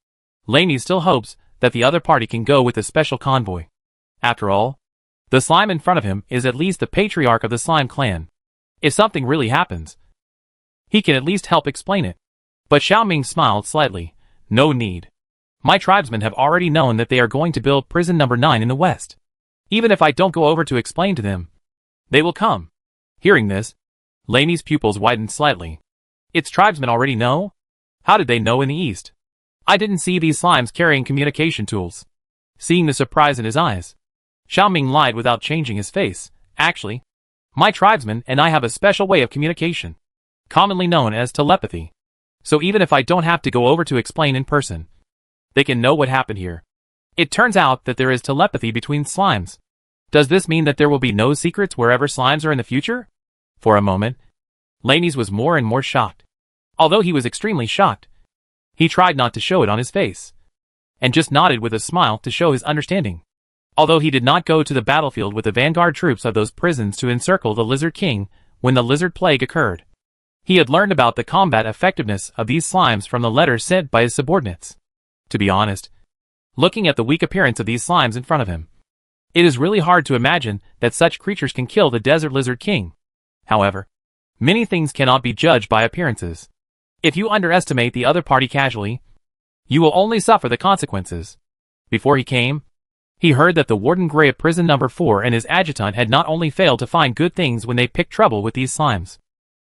Laney still hopes that the other party can go with the special convoy. After all, the slime in front of him is at least the patriarch of the Slime Clan. If something really happens, he can at least help explain it. But Xiaoming smiled slightly. "No need. My tribesmen have already known that they are going to build prison number 9 in the west. Even if I don't go over to explain to them, they will come." Hearing this, Laney's pupils widened slightly. Its tribesmen already know? How did they know in the east? I didn't see these slimes carrying communication tools. Seeing the surprise in his eyes, Xiaoming lied without changing his face. "Actually, my tribesmen and I have a special way of communication, commonly known as telepathy. So even if I don't have to go over to explain in person, they can know what happened here. It turns out that there is telepathy between slimes. Does this mean that there will be no secrets wherever slimes are in the future? For a moment, Laney's was more and more shocked. Although he was extremely shocked, he tried not to show it on his face, and just nodded with a smile to show his understanding. Although he did not go to the battlefield with the vanguard troops of those prisons to encircle the Lizard King when the lizard plague occurred, he had learned about the combat effectiveness of these slimes from the letters sent by his subordinates. To be honest, looking at the weak appearance of these slimes in front of him, it is really hard to imagine that such creatures can kill the Desert Lizard King. However, many things cannot be judged by appearances. If you underestimate the other party casually, you will only suffer the consequences. Before he came, he heard that the Warden Grey of Prison Number 4 and his adjutant had not only failed to find good things when they picked trouble with these slimes,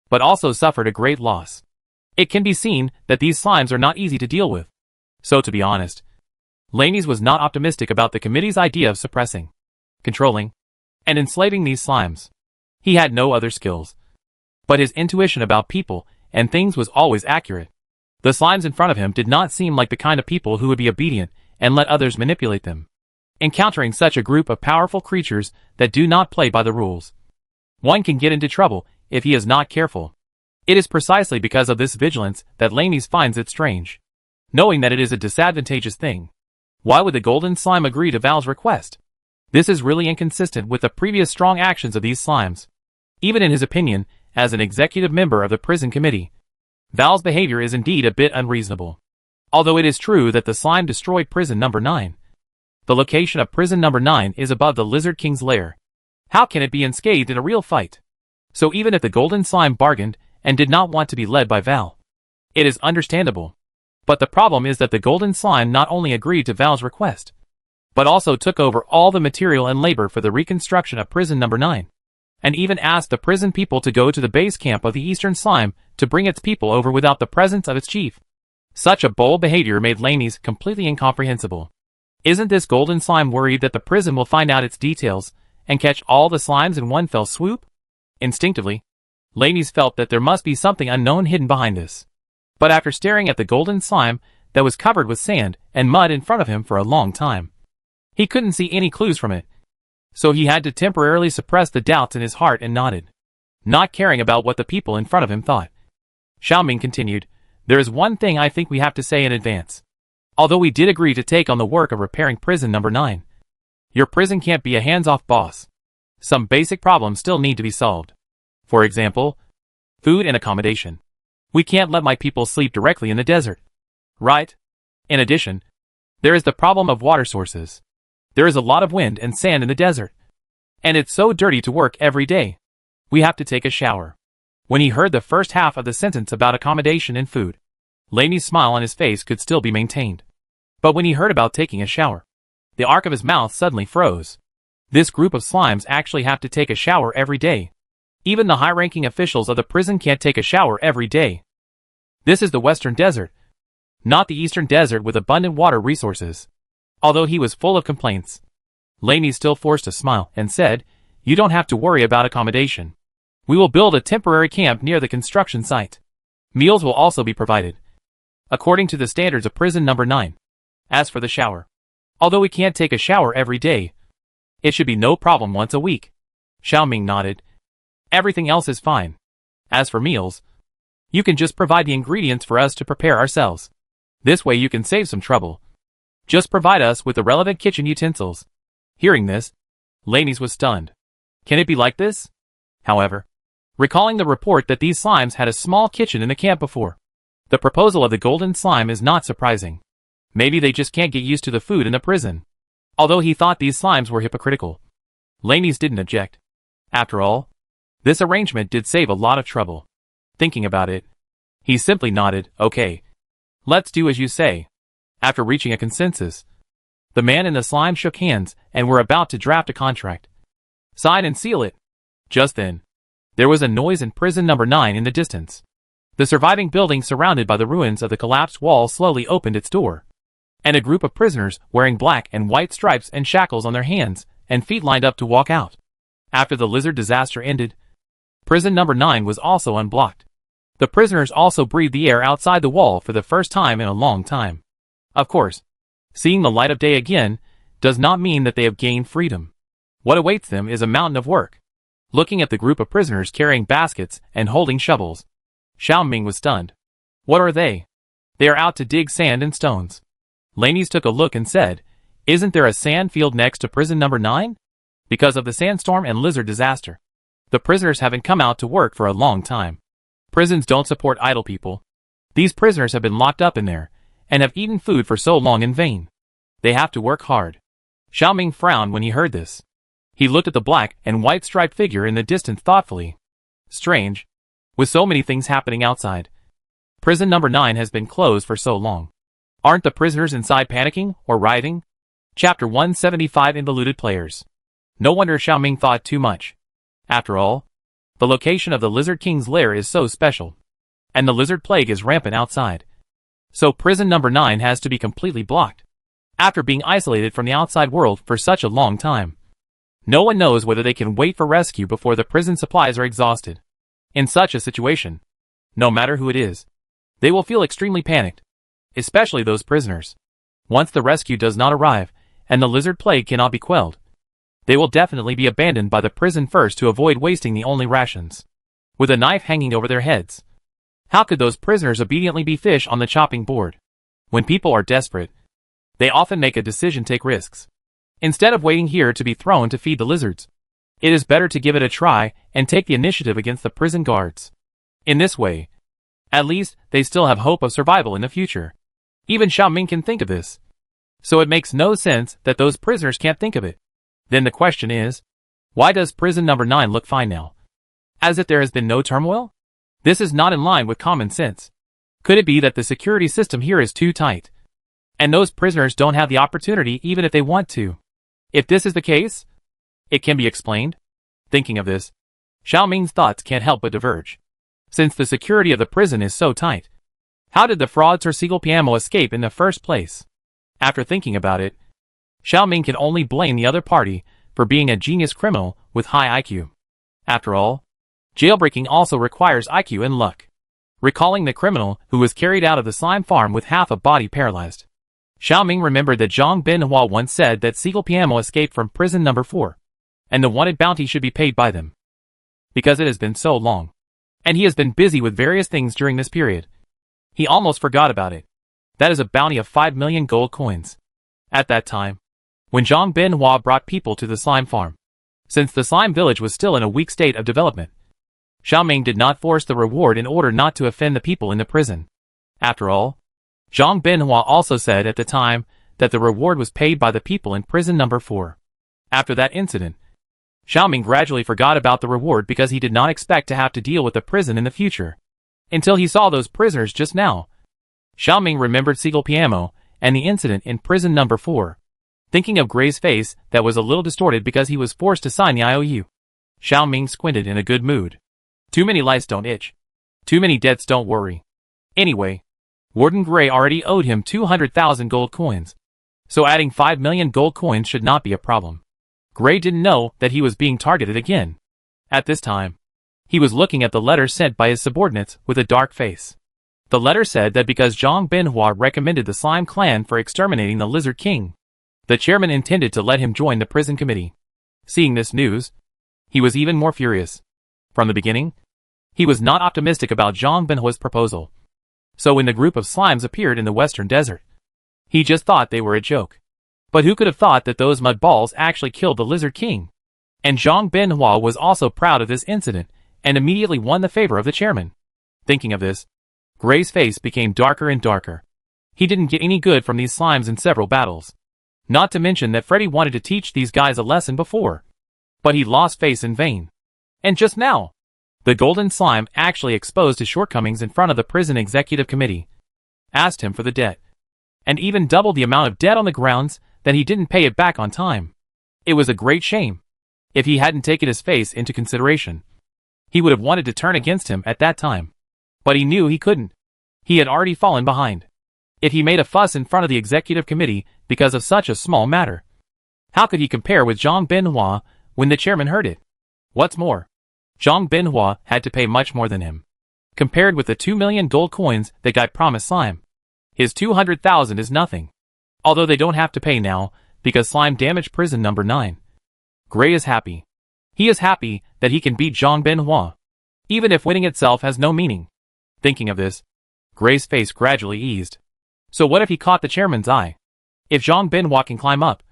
but also suffered a great loss. It can be seen that these slimes are not easy to deal with. So to be honest, Laney's was not optimistic about the committee's idea of suppressing, controlling, and enslaving these slimes. He had no other skills, but his intuition about people and things was always accurate. The slimes in front of him did not seem like the kind of people who would be obedient and let others manipulate them. Encountering such a group of powerful creatures that do not play by the rules, one can get into trouble if he is not careful. It is precisely because of this vigilance that Laney's finds it strange, knowing that it is a disadvantageous thing. Why would the golden slime agree to Val's request? This is really inconsistent with the previous strong actions of these slimes. Even in his opinion, as an executive member of the prison committee, Val's behavior is indeed a bit unreasonable. Although it is true that the slime destroyed prison number 9, the location of prison number 9 is above the Lizard King's lair. How can it be unscathed in a real fight? So even if the golden slime bargained and did not want to be led by Val, it is understandable. But the problem is that the golden slime not only agreed to Val's request, but also took over all the material and labor for the reconstruction of prison number 9, and even asked the prison people to go to the base camp of the Eastern Slime to bring its people over without the presence of its chief. Such a bold behavior made Laney's completely incomprehensible. Isn't this golden slime worried that the prison will find out its details and catch all the slimes in one fell swoop? Instinctively, Laney's felt that there must be something unknown hidden behind this. But after staring at the golden slime that was covered with sand and mud in front of him for a long time, he couldn't see any clues from it. So he had to temporarily suppress the doubts in his heart and nodded, not caring about what the people in front of him thought. Xiaoming continued, "There is one thing I think we have to say in advance. Although we did agree to take on the work of repairing prison number 9, your prison can't be a hands-off boss. Some basic problems still need to be solved. For example, food and accommodation. We can't let my people sleep directly in the desert. Right? In addition, there is the problem of water sources. There is a lot of wind and sand in the desert, and it's so dirty to work every day. We have to take a shower." When he heard the first half of the sentence about accommodation and food, Laney's smile on his face could still be maintained. But when he heard about taking a shower, the arc of his mouth suddenly froze. This group of slimes actually have to take a shower every day. Even the high-ranking officials of the prison can't take a shower every day. This is the Western Desert, not the Eastern Desert with abundant water resources. Although he was full of complaints, Laney still forced a smile and said, "You don't have to worry about accommodation. We will build a temporary camp near the construction site. Meals will also be provided, according to the standards of prison number 9. As for the shower, although we can't take a shower every day, it should be no problem once a week." Xiaoming nodded. "Everything else is fine. As for meals, you can just provide the ingredients for us to prepare ourselves. This way you can save some trouble. Just provide us with the relevant kitchen utensils." Hearing this, Laney's was stunned. Can it be like this? However, recalling the report that these slimes had a small kitchen in the camp before, the proposal of the golden slime is not surprising. Maybe they just can't get used to the food in the prison. Although he thought these slimes were hypocritical, Laney's didn't object. After all, this arrangement did save a lot of trouble. Thinking about it, he simply nodded, "Okay. Let's do as you say." After reaching a consensus, the man and the slime shook hands and were about to draft a contract. "Sign and seal it." Just then, there was a noise in prison number 9 in the distance. The surviving building surrounded by the ruins of the collapsed wall slowly opened its door, and a group of prisoners wearing black and white stripes and shackles on their hands and feet lined up to walk out. After the lizard disaster ended, prison number 9 was also unblocked. The prisoners also breathed the air outside the wall for the first time in a long time. Of course, seeing the light of day again does not mean that they have gained freedom. What awaits them is a mountain of work. Looking at the group of prisoners carrying baskets and holding shovels, Xiao Ming was stunned. What are they? They are out to dig sand and stones. Laney's took a look and said, "Isn't there a sand field next to prison number 9? Because of the sandstorm and lizard disaster, the prisoners haven't come out to work for a long time. Prisons don't support idle people. These prisoners have been locked up in there, and have eaten food for so long in vain. They have to work hard." Xiao Ming frowned when he heard this. He looked at the black and white striped figure in the distance thoughtfully. Strange. With so many things happening outside, prison number 9 has been closed for so long. Aren't the prisoners inside panicking or rioting? Chapter 175 Involuted Players. No wonder Xiao Ming thought too much. After all, the location of the Lizard King's lair is so special, and the lizard plague is rampant outside. So prison number 9 has to be completely blocked. After being isolated from the outside world for such a long time, no one knows whether they can wait for rescue before the prison supplies are exhausted. In such a situation, no matter who it is, they will feel extremely panicked, especially those prisoners. Once the rescue does not arrive, and the lizard plague cannot be quelled, they will definitely be abandoned by the prison first to avoid wasting the only rations. With a knife hanging over their heads, how could those prisoners obediently be fish on the chopping board? When people are desperate, they often make a decision to take risks. Instead of waiting here to be thrown to feed the lizards, it is better to give it a try and take the initiative against the prison guards. In this way, at least they still have hope of survival in the future. Even Xiao Ming can think of this. So it makes no sense that those prisoners can't think of it. Then the question is, why does prison number 9 look fine now? As if there has been no turmoil? This is not in line with common sense. Could it be that the security system here is too tight, and those prisoners don't have the opportunity even if they want to? If this is the case, it can be explained. Thinking of this, Xiao Ming's thoughts can't help but diverge. Since the security of the prison is so tight, how did the frauds or Seagull Piamo escape in the first place? After thinking about it, Xiao Ming can only blame the other party for being a genius criminal with high IQ. After all, jailbreaking also requires IQ and luck. Recalling the criminal who was carried out of the slime farm with half a body paralyzed, Xiao Ming remembered that Zhang Binhua once said that Seagull Piamo escaped from prison number 4, and the wanted bounty should be paid by them. Because it has been so long, and he has been busy with various things during this period, he almost forgot about it. That is a bounty of 5 million gold coins. At that time, when Zhang Binhua brought people to the slime farm, since the slime village was still in a weak state of development, Xiao Ming did not force the reward in order not to offend the people in the prison. After all, Zhang Binhua also said at the time that the reward was paid by the people in prison number 4. After that incident, Xiao Ming gradually forgot about the reward because he did not expect to have to deal with the prison in the future. Until he saw those prisoners just now. Xiao Ming remembered Seagull Piamo and the incident in prison number 4. Thinking of Gray's face that was a little distorted because he was forced to sign the IOU. Xiao Ming squinted in a good mood. Too many lice don't itch. Too many debts don't worry. Anyway, Warden Gray already owed him 200,000 gold coins, so adding 5 million gold coins should not be a problem. Gray didn't know that he was being targeted again. At this time, he was looking at the letter sent by his subordinates with a dark face. The letter said that because Zhang Binhua recommended the Slime Clan for exterminating the Lizard King, the chairman intended to let him join the prison committee. Seeing this news, he was even more furious. From the beginning, he was not optimistic about Zhang Binhua's proposal. So when the group of slimes appeared in the western desert, he just thought they were a joke. But who could have thought that those mud balls actually killed the Lizard King? And Zhang Binhua was also proud of this incident and immediately won the favor of the chairman. Thinking of this, Gray's face became darker and darker. He didn't get any good from these slimes in several battles. Not to mention that Freddy wanted to teach these guys a lesson before. But he lost face in vain. And just now, the golden slime actually exposed his shortcomings in front of the prison executive committee, asked him for the debt, and even doubled the amount of debt on the grounds that he didn't pay it back on time. It was a great shame. If he hadn't taken his face into consideration, he would have wanted to turn against him at that time. But he knew he couldn't. He had already fallen behind. If he made a fuss in front of the executive committee because of such a small matter, how could he compare with Zhang Binhua when the chairman heard it? What's more, Zhang Binhua had to pay much more than him. Compared with the 2 million gold coins that guy promised Slime, his 200,000 is nothing. Although they don't have to pay now, because Slime damaged prison number 9. Gray is happy. He is happy that he can beat Zhang Binhua, even if winning itself has no meaning. Thinking of this, Gray's face gradually eased. So what if he caught the chairman's eye? If Zhang Binhua can climb up,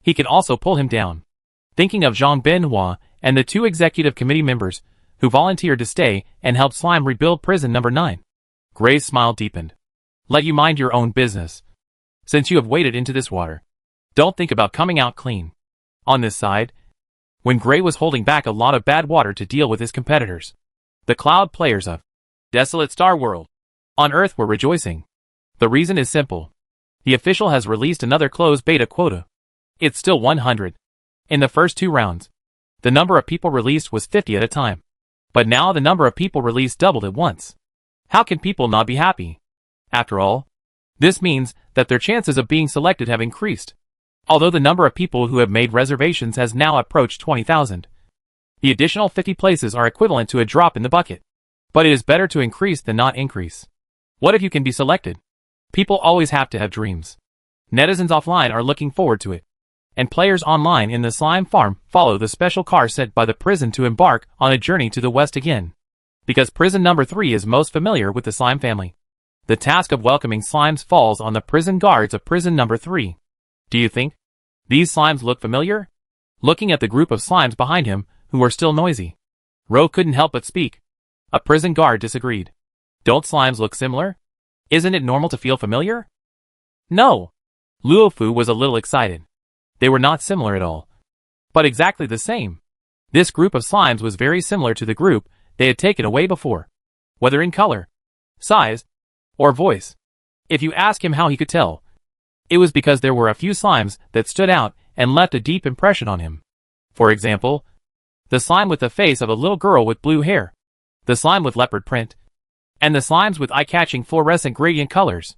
he can also pull him down. Thinking of Zhang Binhua and the 2 executive committee members who volunteered to stay and help Slime rebuild prison number 9, Gray's smile deepened. Let you mind your own business. Since you have waded into this water, don't think about coming out clean. On this side, when Gray was holding back a lot of bad water to deal with his competitors, the cloud players of Desolate Star World on Earth were rejoicing. The reason is simple. The official has released another closed beta quota. It's still 100. In the first 2 rounds, the number of people released was 50 at a time. But now the number of people released doubled at once. How can people not be happy? After all, this means that their chances of being selected have increased. Although the number of people who have made reservations has now approached 20,000. The additional 50 places are equivalent to a drop in the bucket. But it is better to increase than not increase. What if you can be selected? People always have to have dreams. Netizens offline are looking forward to it. And players online in the slime farm follow the special car sent by the prison to embark on a journey to the west again. Because prison number 3 is most familiar with the slime family. The task of welcoming slimes falls on the prison guards of prison number 3. Do you think these slimes look familiar? Looking at the group of slimes behind him, who were still noisy, Ro couldn't help but speak. A prison guard disagreed. Don't slimes look similar? Isn't it normal to feel familiar? No. Luofu was a little excited. They were not similar at all, but exactly the same. This group of slimes was very similar to the group they had taken away before, whether in color, size, or voice. If you ask him how he could tell, it was because there were a few slimes that stood out and left a deep impression on him. For example, the slime with the face of a little girl with blue hair, the slime with leopard print, and the slimes with eye-catching fluorescent gradient colors.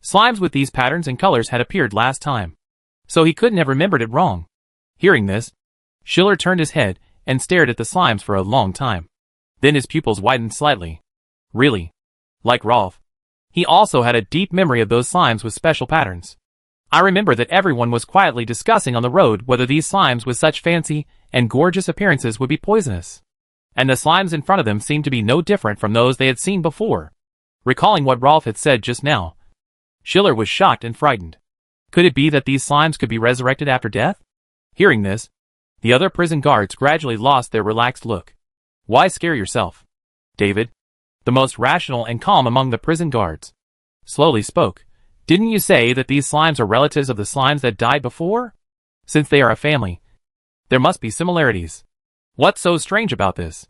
Slimes with these patterns and colors had appeared last time, so he couldn't have remembered it wrong. Hearing this, Schiller turned his head and stared at the slimes for a long time. Then his pupils widened slightly. Really? Like Rolf, he also had a deep memory of those slimes with special patterns. I remember that everyone was quietly discussing on the road whether these slimes with such fancy and gorgeous appearances would be poisonous. And the slimes in front of them seemed to be no different from those they had seen before. Recalling what Rolf had said just now, Schiller was shocked and frightened. Could it be that these slimes could be resurrected after death? Hearing this, the other prison guards gradually lost their relaxed look. Why scare yourself? David, the most rational and calm among the prison guards, slowly spoke. Didn't you say that these slimes are relatives of the slimes that died before? Since they are a family, there must be similarities. What's so strange about this?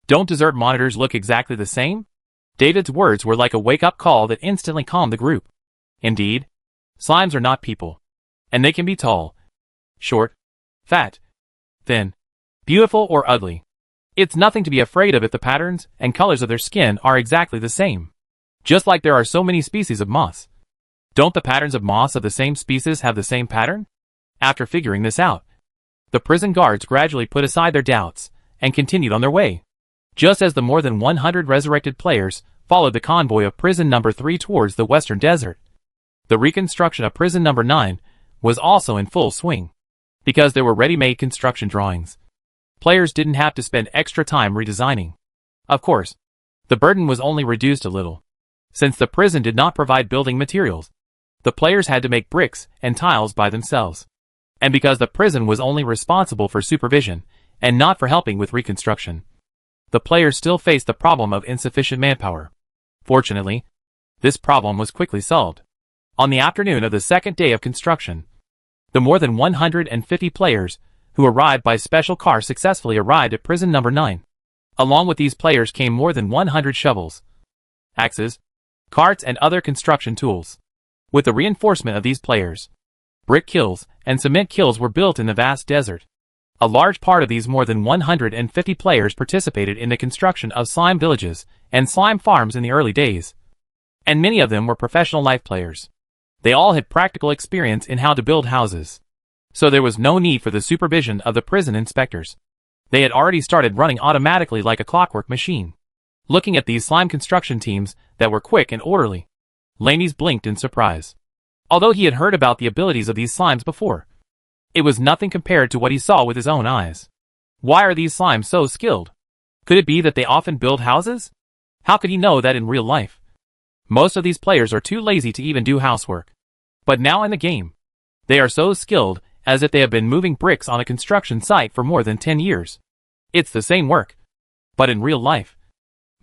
Don't desert monitors look exactly the same? David's words were like a wake-up call that instantly calmed the group. Indeed, slimes are not people. And they can be tall, short, fat, thin, beautiful or ugly. It's nothing to be afraid of if the patterns and colors of their skin are exactly the same. Just like there are so many species of moss. Don't the patterns of moss of the same species have the same pattern? After figuring this out, the prison guards gradually put aside their doubts and continued on their way. Just as the more than 100 resurrected players followed the convoy of prison number 3 towards the western desert, the reconstruction of prison number 9 was also in full swing. Because there were ready-made construction drawings, players didn't have to spend extra time redesigning. Of course, the burden was only reduced a little. Since the prison did not provide building materials, the players had to make bricks and tiles by themselves. And because the prison was only responsible for supervision and not for helping with reconstruction, the players still faced the problem of insufficient manpower. Fortunately, this problem was quickly solved. On the afternoon of the second day of construction, the more than 150 players who arrived by special car successfully arrived at prison number 9. Along with these players came more than 100 shovels, axes, carts and other construction tools. With the reinforcement of these players, brick kilns and cement kilns were built in the vast desert. A large part of these more than 150 players participated in the construction of slime villages and slime farms in the early days. And many of them were professional life players. They all had practical experience in how to build houses. So there was no need for the supervision of the prison inspectors. They had already started running automatically like a clockwork machine. Looking at these slime construction teams that were quick and orderly, Laney's blinked in surprise. Although he had heard about the abilities of these slimes before, It was nothing compared to what he saw with his own eyes. Why are these slimes so skilled? Could it be that they often build houses? How could he know that in real life? Most of these players are too lazy to even do housework. But now in the game, they are so skilled as if they have been moving bricks on a construction site for more than 10 years. It's the same work. But in real life,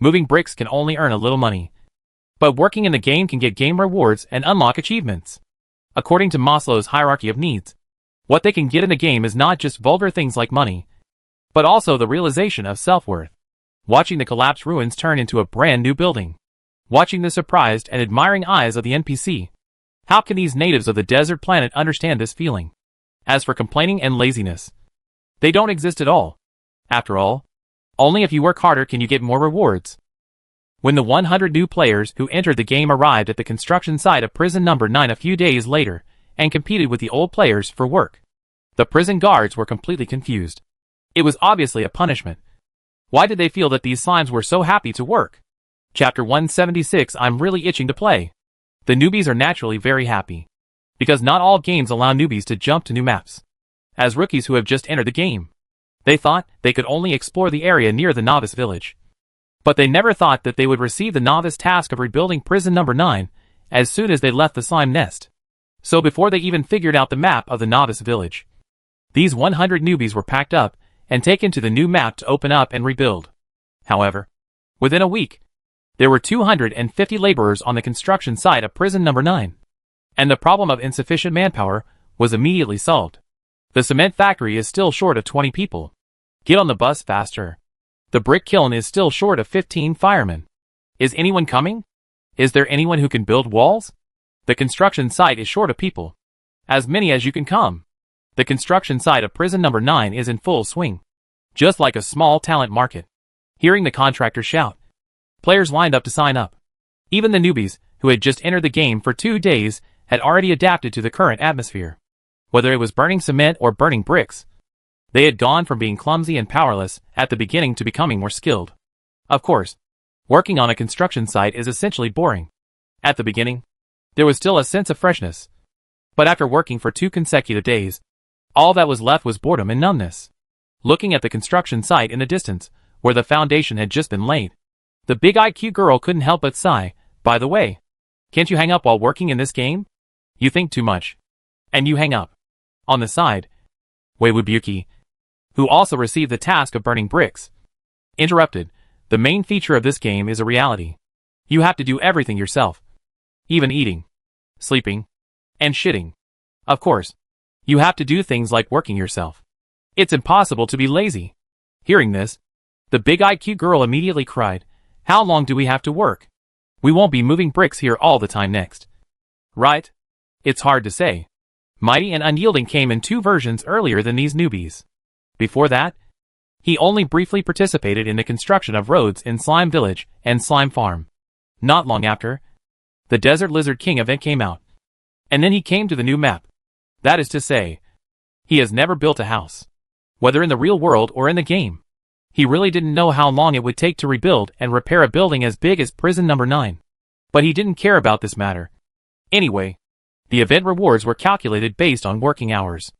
moving bricks can only earn a little money. But working in the game can get game rewards and unlock achievements. According to Maslow's hierarchy of needs, what they can get in the game is not just vulgar things like money, but also the realization of self-worth. Watching the collapsed ruins turn into a brand new building. Watching the surprised and admiring eyes of the NPC. How can these natives of the desert planet understand this feeling? As for complaining and laziness, they don't exist at all. After all, only if you work harder can you get more rewards. When the 100 new players who entered the game arrived at the construction site of prison number 9 a few days later and competed with the old players for work, the prison guards were completely confused. It was obviously a punishment. Why did they feel that these slimes were so happy to work? Chapter 176. I'm really itching to play. The newbies are naturally very happy, because not all games allow newbies to jump to new maps. As rookies who have just entered the game, they thought they could only explore the area near the novice village. But they never thought that they would receive the novice task of rebuilding prison number 9 as soon as they left the slime nest. So before they even figured out the map of the novice village, these 100 newbies were packed up and taken to the new map to open up and rebuild. However, within a week, there were 250 laborers on the construction site of prison number 9. And the problem of insufficient manpower was immediately solved. The cement factory is still short of 20 people. Get on the bus faster. The brick kiln is still short of 15 firemen. Is anyone coming? Is there anyone who can build walls? The construction site is short of people. As many as you can come. The construction site of prison number 9 is in full swing. Just like a small talent market. Hearing the contractor shout, players lined up to sign up. Even the newbies, who had just entered the game for 2 days, had already adapted to the current atmosphere. Whether it was burning cement or burning bricks, they had gone from being clumsy and powerless at the beginning to becoming more skilled. Of course, working on a construction site is essentially boring. At the beginning, there was still a sense of freshness. But after working for 2 consecutive days, all that was left was boredom and numbness. Looking at the construction site in the distance, where the foundation had just been laid, the big IQ girl couldn't help but sigh. By the way, can't you hang up while working in this game? You think too much. And you hang up. On the side, Weiwubuki, who also received the task of burning bricks, interrupted. The main feature of this game is a reality. You have to do everything yourself. Even eating, sleeping, and shitting. Of course, you have to do things like working yourself. It's impossible to be lazy. Hearing this, the big IQ girl immediately cried, how long do we have to work? We won't be moving bricks here all the time next. Right? It's hard to say. Mighty and Unyielding came in 2 versions earlier than these newbies. Before that, he only briefly participated in the construction of roads in Slime Village and Slime Farm. Not long after, the Desert Lizard King event came out. And then he came to the new map. That is to say, he has never built a house. Whether in the real world or in the game. He really didn't know how long it would take to rebuild and repair a building as big as prison number 9. But he didn't care about this matter. Anyway, the event rewards were calculated based on working hours.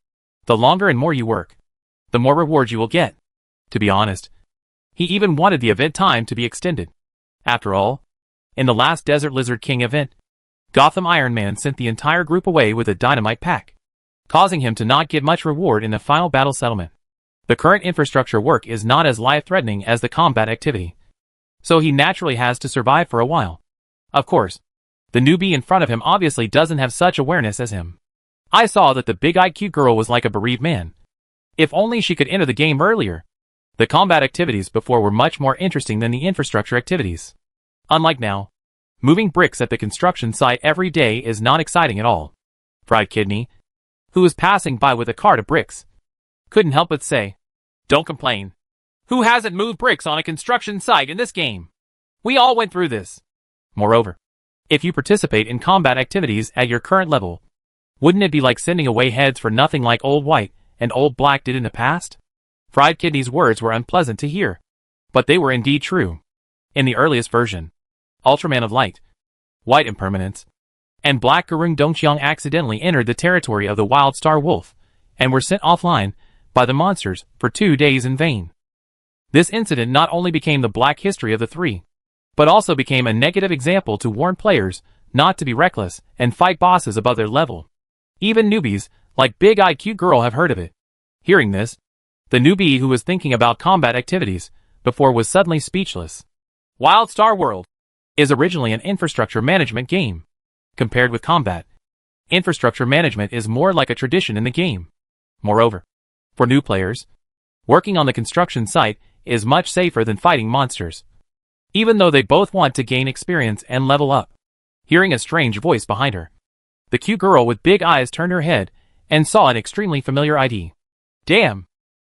The longer and more you work, the more rewards you will get. To be honest, he even wanted the event time to be extended. After all, in the last Desert Lizard King event, Gotham Iron Man sent the entire group away with a dynamite pack, causing him to not get much reward in the final battle settlement. The current infrastructure work is not as life-threatening as the combat activity, so he naturally has to survive for a while. Of course, the newbie in front of him obviously doesn't have such awareness as him. I saw that the big IQ girl was like a bereaved man. If only she could enter the game earlier. The combat activities before were much more interesting than the infrastructure activities. Unlike now, moving bricks at the construction site every day is not exciting at all. Fried Kidney, who was passing by with a cart of bricks, couldn't help but say, don't complain. Who hasn't moved bricks on a construction site in this game? We all went through this. Moreover, if you participate in combat activities at your current level, wouldn't it be like sending away heads for nothing like Old White and Old Black did in the past? Fried Kidney's words were unpleasant to hear, but they were indeed true. In the earliest version, Ultraman of Light, White Impermanence, and Black Gurung Dongqiang accidentally entered the territory of the Wild Star Wolf, and were sent offline by the monsters for 2 days in vain. This incident not only became the black history of the three, but also became a negative example to warn players not to be reckless and fight bosses above their level. Even newbies, like Big Eye Cute Girl, have heard of it. Hearing this, the newbie who was thinking about combat activities before was suddenly speechless. WildStar World is originally an infrastructure management game. Compared with combat, infrastructure management is more like a tradition in the game. Moreover, for new players, working on the construction site is much safer than fighting monsters. Even though they both want to gain experience and level up. Hearing a strange voice behind her, the cute girl with big eyes turned her head and saw an extremely familiar ID. Damn!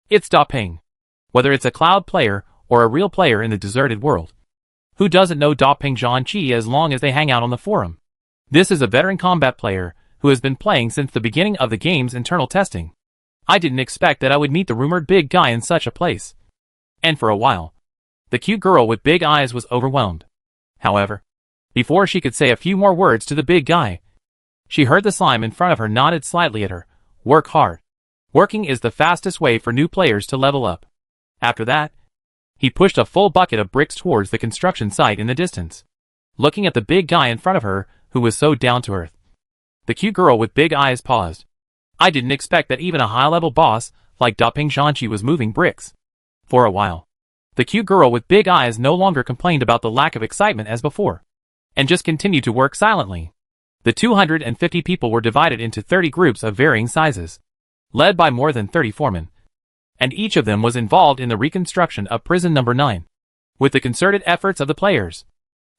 It's Da Ping. Whether it's a cloud player or a real player in the deserted world, who doesn't know Da Ping Zhanqi as long as they hang out on the forum? This is a veteran combat player who has been playing since the beginning of the game's internal testing. I didn't expect that I would meet the rumored big guy in such a place. And for a while, the cute girl with big eyes was overwhelmed. However, before she could say a few more words to the big guy, she heard the slime in front of her nodded slightly at her. Work hard. Working is the fastest way for new players to level up. After that, he pushed a full bucket of bricks towards the construction site in the distance. Looking at the big guy in front of her, who was so down to earth, the cute girl with big eyes paused. I didn't expect that even a high-level boss like Da Ping Zhanqi was moving bricks. For a while, the cute girl with big eyes no longer complained about the lack of excitement as before, and just continued to work silently. The 250 people were divided into 30 groups of varying sizes, led by more than 30 foremen, and each of them was involved in the reconstruction of prison number 9. With the concerted efforts of the players,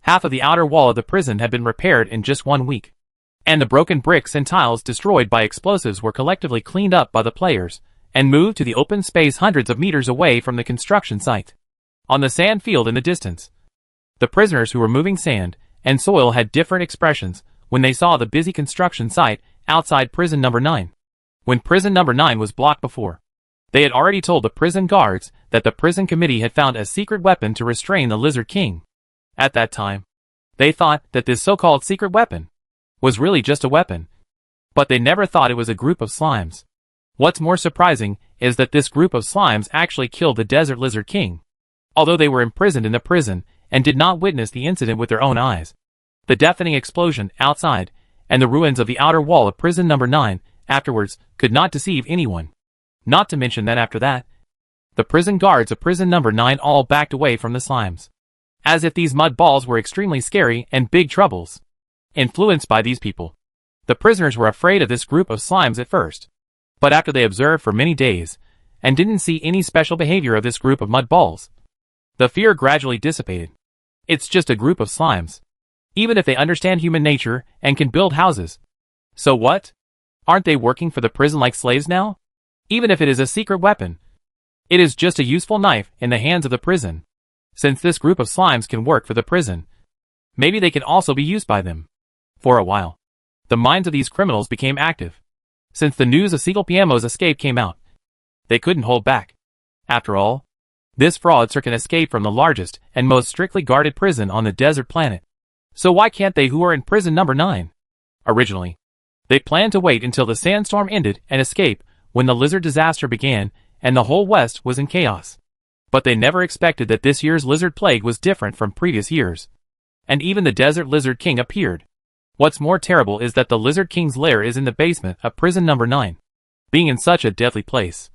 half of the outer wall of the prison had been repaired in just 1 week, and the broken bricks and tiles destroyed by explosives were collectively cleaned up by the players and moved to the open space hundreds of meters away from the construction site. On the sand field in the distance, the prisoners who were moving sand and soil had different expressions when they saw the busy construction site outside prison number 9. When prison number 9 was blocked before, they had already told the prison guards that the prison committee had found a secret weapon to restrain the Lizard King. At that time, they thought that this so-called secret weapon was really just a weapon, but they never thought it was a group of slimes. What's more surprising is that this group of slimes actually killed the Desert Lizard King, although they were imprisoned in the prison and did not witness the incident with their own eyes. The deafening explosion outside and the ruins of the outer wall of prison number 9 afterwards could not deceive anyone. Not to mention that after that, the prison guards of prison number 9 all backed away from the slimes, as if these mud balls were extremely scary and big troubles. Influenced by these people, the prisoners were afraid of this group of slimes at first, but after they observed for many days and didn't see any special behavior of this group of mud balls, the fear gradually dissipated. It's just a group of slimes, even if they understand human nature and can build houses. So what? Aren't they working for the prison like slaves now? Even if it is a secret weapon, it is just a useful knife in the hands of the prison. Since this group of slimes can work for the prison, maybe they can also be used by them. For a while, the minds of these criminals became active. Since the news of Seagull PMO's escape came out, they couldn't hold back. After all, this fraudster can escape from the largest and most strictly guarded prison on the desert planet. So why can't they who are in prison number 9? Originally, they planned to wait until the sandstorm ended and escape when the lizard disaster began and the whole West was in chaos. But they never expected that this year's lizard plague was different from previous years. And even the Desert Lizard King appeared. What's more terrible is that the Lizard King's lair is in the basement of prison number 9. Being in such a deadly place,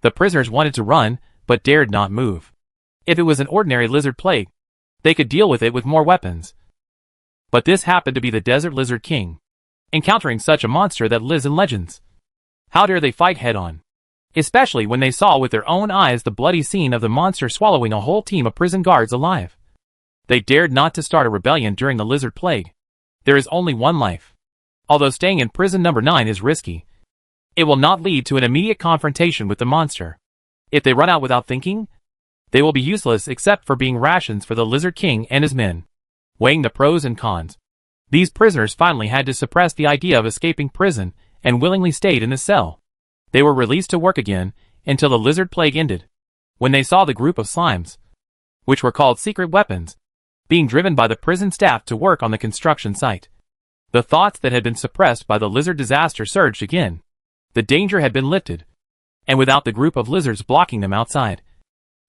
the prisoners wanted to run, but dared not move. If it was an ordinary lizard plague, they could deal with it with more weapons. But this happened to be the Desert Lizard King, encountering such a monster that lives in legends. How dare they fight head-on? Especially when they saw with their own eyes the bloody scene of the monster swallowing a whole team of prison guards alive. They dared not to start a rebellion during the lizard plague. There is only one life. Although staying in prison number 9 is risky, it will not lead to an immediate confrontation with the monster. If they run out without thinking, they will be useless except for being rations for the Lizard King and his men. Weighing the pros and cons, these prisoners finally had to suppress the idea of escaping prison and willingly stayed in the cell. They were released to work again until the lizard plague ended, when they saw the group of slimes, which were called secret weapons, being driven by the prison staff to work on the construction site. The thoughts that had been suppressed by the lizard disaster surged again. The danger had been lifted, and without the group of lizards blocking them outside,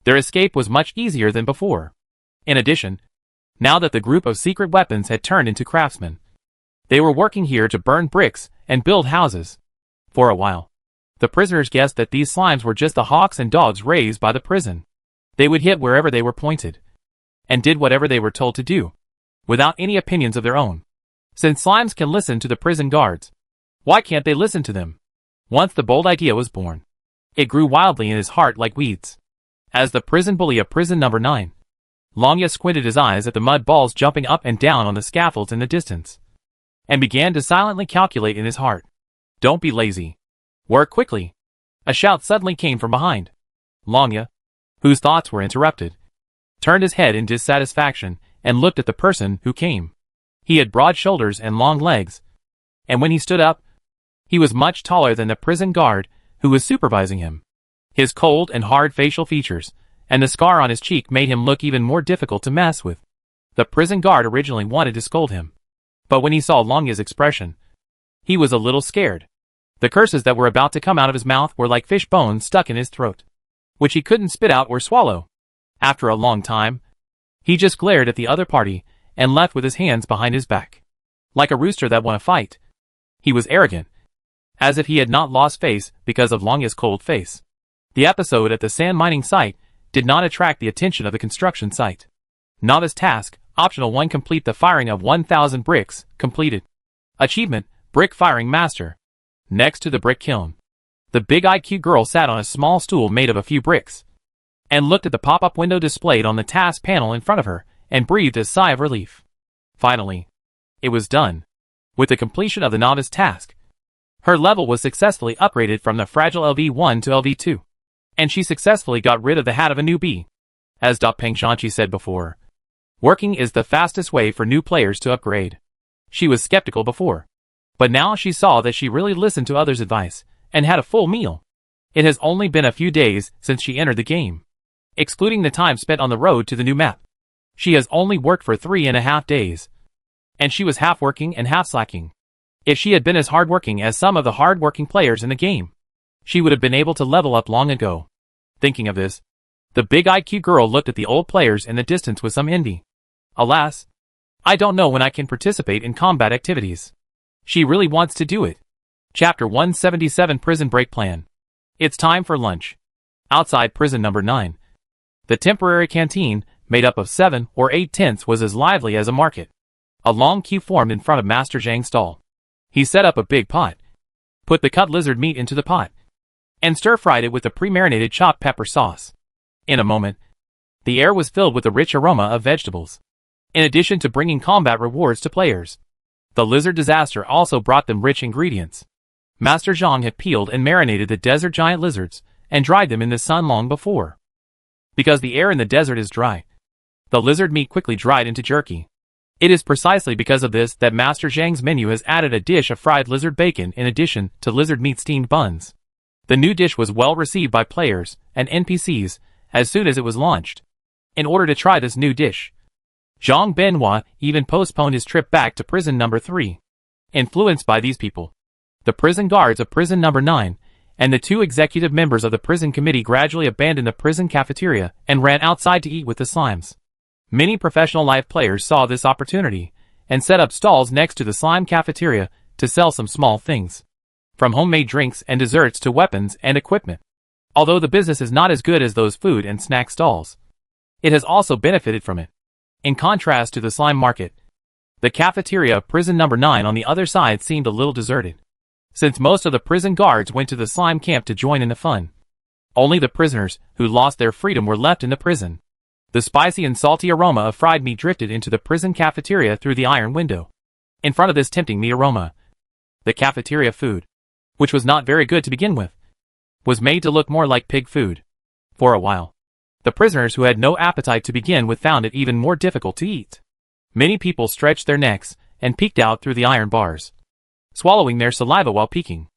their escape was much easier than before. In addition, now that the group of secret weapons had turned into craftsmen, they were working here to burn bricks and build houses. For a while, the prisoners guessed that these slimes were just the hawks and dogs raised by the prison. They would hit wherever they were pointed, and did whatever they were told to do, without any opinions of their own. Since slimes can listen to the prison guards, why can't they listen to them? Once the bold idea was born, it grew wildly in his heart like weeds. As the prison bully of prison number 9, Longya squinted his eyes at the mud balls jumping up and down on the scaffolds in the distance, and began to silently calculate in his heart. Don't be lazy. Work quickly. A shout suddenly came from behind. Longya, whose thoughts were interrupted, turned his head in dissatisfaction and looked at the person who came. He had broad shoulders and long legs, and when he stood up, he was much taller than the prison guard who was supervising him. His cold and hard facial features and the scar on his cheek made him look even more difficult to mess with. The prison guard originally wanted to scold him, but when he saw Longya's expression, he was a little scared. The curses that were about to come out of his mouth were like fish bones stuck in his throat, which he couldn't spit out or swallow. After a long time, he just glared at the other party and left with his hands behind his back. Like a rooster that won a fight, he was arrogant, as if he had not lost face because of Longya's cold face. The episode at the sand mining site did not attract the attention of the construction site. Novice task, optional 1, complete the firing of 1,000 bricks, completed. Achievement, brick firing master. Next to the brick kiln, the big-eyed cute girl sat on a small stool made of a few bricks, and looked at the pop-up window displayed on the task panel in front of her, and breathed a sigh of relief. Finally, it was done. With the completion of the novice task, her level was successfully upgraded from the fragile LV1 to LV2, and she successfully got rid of the hat of a newbie. As Peng Shanqi said before, working is the fastest way for new players to upgrade. She was skeptical before, but now she saw that she really listened to others' advice, and had a full meal. It has only been a few days since she entered the game. Excluding the time spent on the road to the new map, she has only worked for 3.5 days, and she was half working and half slacking. If she had been as hardworking as some of the hard-working players in the game, she would have been able to level up long ago. Thinking of this, the big-eyed cute girl looked at the old players in the distance with some envy. Alas, I don't know when I can participate in combat activities. She really wants to do it. Chapter 177, Prison Break Plan. It's time for lunch. Outside prison number 9, the temporary canteen, made up of 7 or 8 tents, was as lively as a market. A long queue formed in front of Master Zhang's stall. He set up a big pot, put the cut lizard meat into the pot, and stir-fried it with the pre-marinated chopped pepper sauce. In a moment, the air was filled with the rich aroma of vegetables. In addition to bringing combat rewards to players, the lizard disaster also brought them rich ingredients. Master Zhang had peeled and marinated the desert giant lizards and dried them in the sun long before. Because the air in the desert is dry, the lizard meat quickly dried into jerky. It is precisely because of this that Master Zhang's menu has added a dish of fried lizard bacon in addition to lizard meat steamed buns. The new dish was well received by players and NPCs as soon as it was launched. In order to try this new dish, Zhang Benhua even postponed his trip back to prison number 3. Influenced by these people, the prison guards of prison number 9 and the 2 executive members of the prison committee gradually abandoned the prison cafeteria and ran outside to eat with the slimes. Many professional life players saw this opportunity and set up stalls next to the slime cafeteria to sell some small things, from homemade drinks and desserts to weapons and equipment. Although the business is not as good as those food and snack stalls, it has also benefited from it. In contrast to the slime market, the cafeteria of prison number 9 on the other side seemed a little deserted, since most of the prison guards went to the slime camp to join in the fun. Only the prisoners who lost their freedom were left in the prison. The spicy and salty aroma of fried meat drifted into the prison cafeteria through the iron window. In front of this tempting meat aroma, the cafeteria food, which was not very good to begin with, was made to look more like pig food. For a while, the prisoners who had no appetite to begin with found it even more difficult to eat. Many people stretched their necks and peeked out through the iron bars, swallowing their saliva while peeking.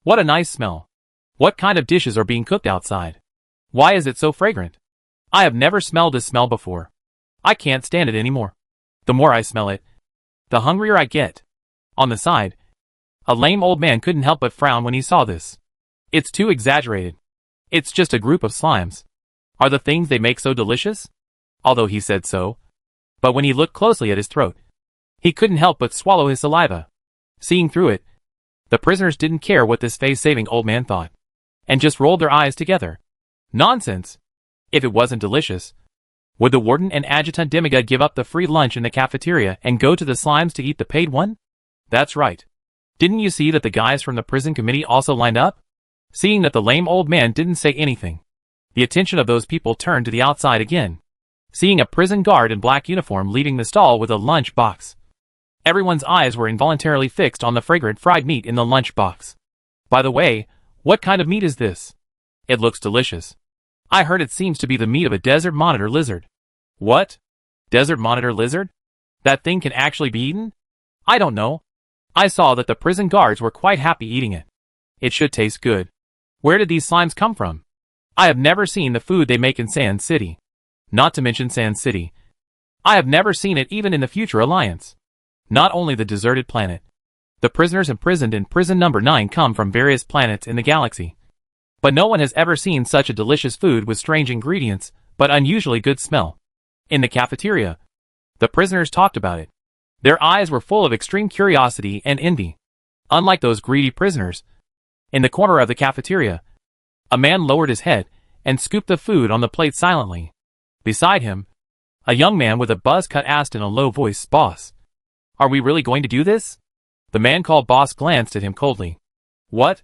What a nice smell! What kind of dishes are being cooked outside? Why is it so fragrant? I have never smelled this smell before. I can't stand it anymore. The more I smell it, the hungrier I get. On the side, A lame old man couldn't help but frown when he saw this. It's too exaggerated. It's just a group of slimes. Are the things they make so delicious? Although he said so. But when he looked closely at his throat, he couldn't help but swallow his saliva. Seeing through it, the prisoners didn't care what this face-saving old man thought, and just rolled their eyes together. Nonsense! If it wasn't delicious, would the warden and adjutant demigod give up the free lunch in the cafeteria and go to the slimes to eat the paid one? That's right. Didn't you see that the guys from the prison committee also lined up? Seeing that the lame old man didn't say anything, the attention of those people turned to the outside again, seeing a prison guard in black uniform leaving the stall with a lunch box. Everyone's eyes were involuntarily fixed on the fragrant fried meat in the lunch box. By the way, what kind of meat is this? It looks delicious. I heard it seems to be the meat of a desert monitor lizard. What? Desert monitor lizard? That thing can actually be eaten? I don't know. I saw that the prison guards were quite happy eating it. It should taste good. Where did these slimes come from? I have never seen the food they make in Sand City. Not to mention Sand City. I have never seen it even in the Future Alliance. Not only the deserted planet. The prisoners imprisoned in prison number 9 come from various planets in the galaxy. But no one has ever seen such a delicious food with strange ingredients, but unusually good smell. In the cafeteria, the prisoners talked about it. Their eyes were full of extreme curiosity and envy. Unlike those greedy prisoners, in the corner of the cafeteria, a man lowered his head and scooped the food on the plate silently. Beside him, a young man with a buzz cut asked in a low voice, "Boss, are we really going to do this?" The man called Boss glanced at him coldly. "What?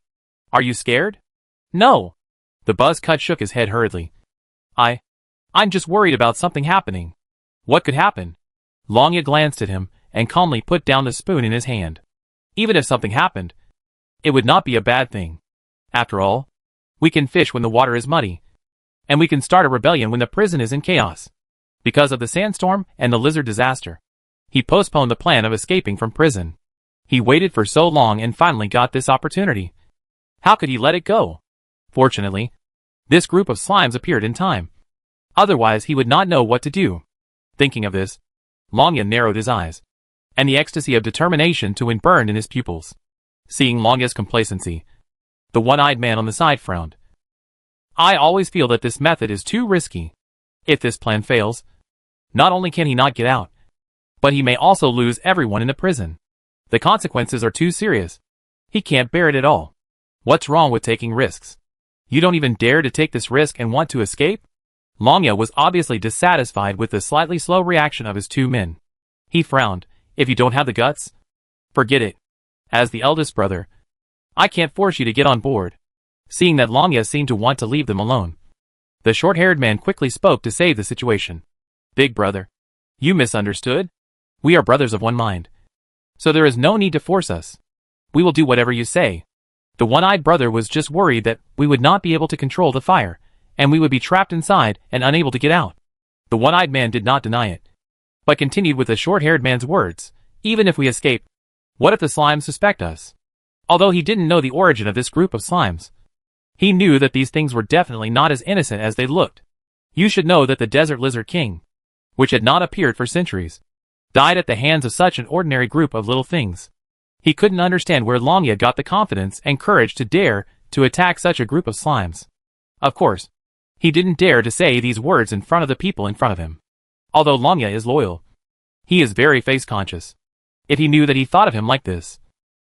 Are you scared?" "No." The buzz cut shook his head hurriedly. I'm just worried about something happening." "What could happen?" Longya glanced at him and calmly put down the spoon in his hand. "Even if something happened, it would not be a bad thing. After all, we can fish when the water is muddy, and we can start a rebellion when the prison is in chaos." Because of the sandstorm and the lizard disaster, he postponed the plan of escaping from prison. He waited for so long and finally got this opportunity. How could he let it go? Fortunately, this group of slimes appeared in time. Otherwise he would not know what to do. Thinking of this, Longya narrowed his eyes, and the ecstasy of determination to win burned in his pupils. Seeing Longya's complacency, the one-eyed man on the side frowned. "I always feel that this method is too risky. If this plan fails, not only can he not get out, but he may also lose everyone in the prison. The consequences are too serious. He can't bear it at all. What's wrong with taking risks? You don't even dare to take this risk and want to escape?" Longya was obviously dissatisfied with the slightly slow reaction of his two men. He frowned. "If you don't have the guts, forget it. As the eldest brother, I can't force you to get on board." Seeing that Longya seemed to want to leave them alone, the short-haired man quickly spoke to save the situation. "Big brother, you misunderstood. We are brothers of one mind, so there is no need to force us. We will do whatever you say." The one-eyed brother was just worried that we would not be able to control the fire, and we would be trapped inside and unable to get out. The one-eyed man did not deny it, but continued with the short-haired man's words, "Even if we escape, what if the slimes suspect us?" Although he didn't know the origin of this group of slimes, he knew that these things were definitely not as innocent as they looked. You should know that the Desert Lizard King, which had not appeared for centuries, died at the hands of such an ordinary group of little things. He couldn't understand where Longya got the confidence and courage to dare to attack such a group of slimes. Of course, he didn't dare to say these words in front of the people in front of him. Although Longya is loyal, he is very face-conscious. If he knew that he thought of him like this,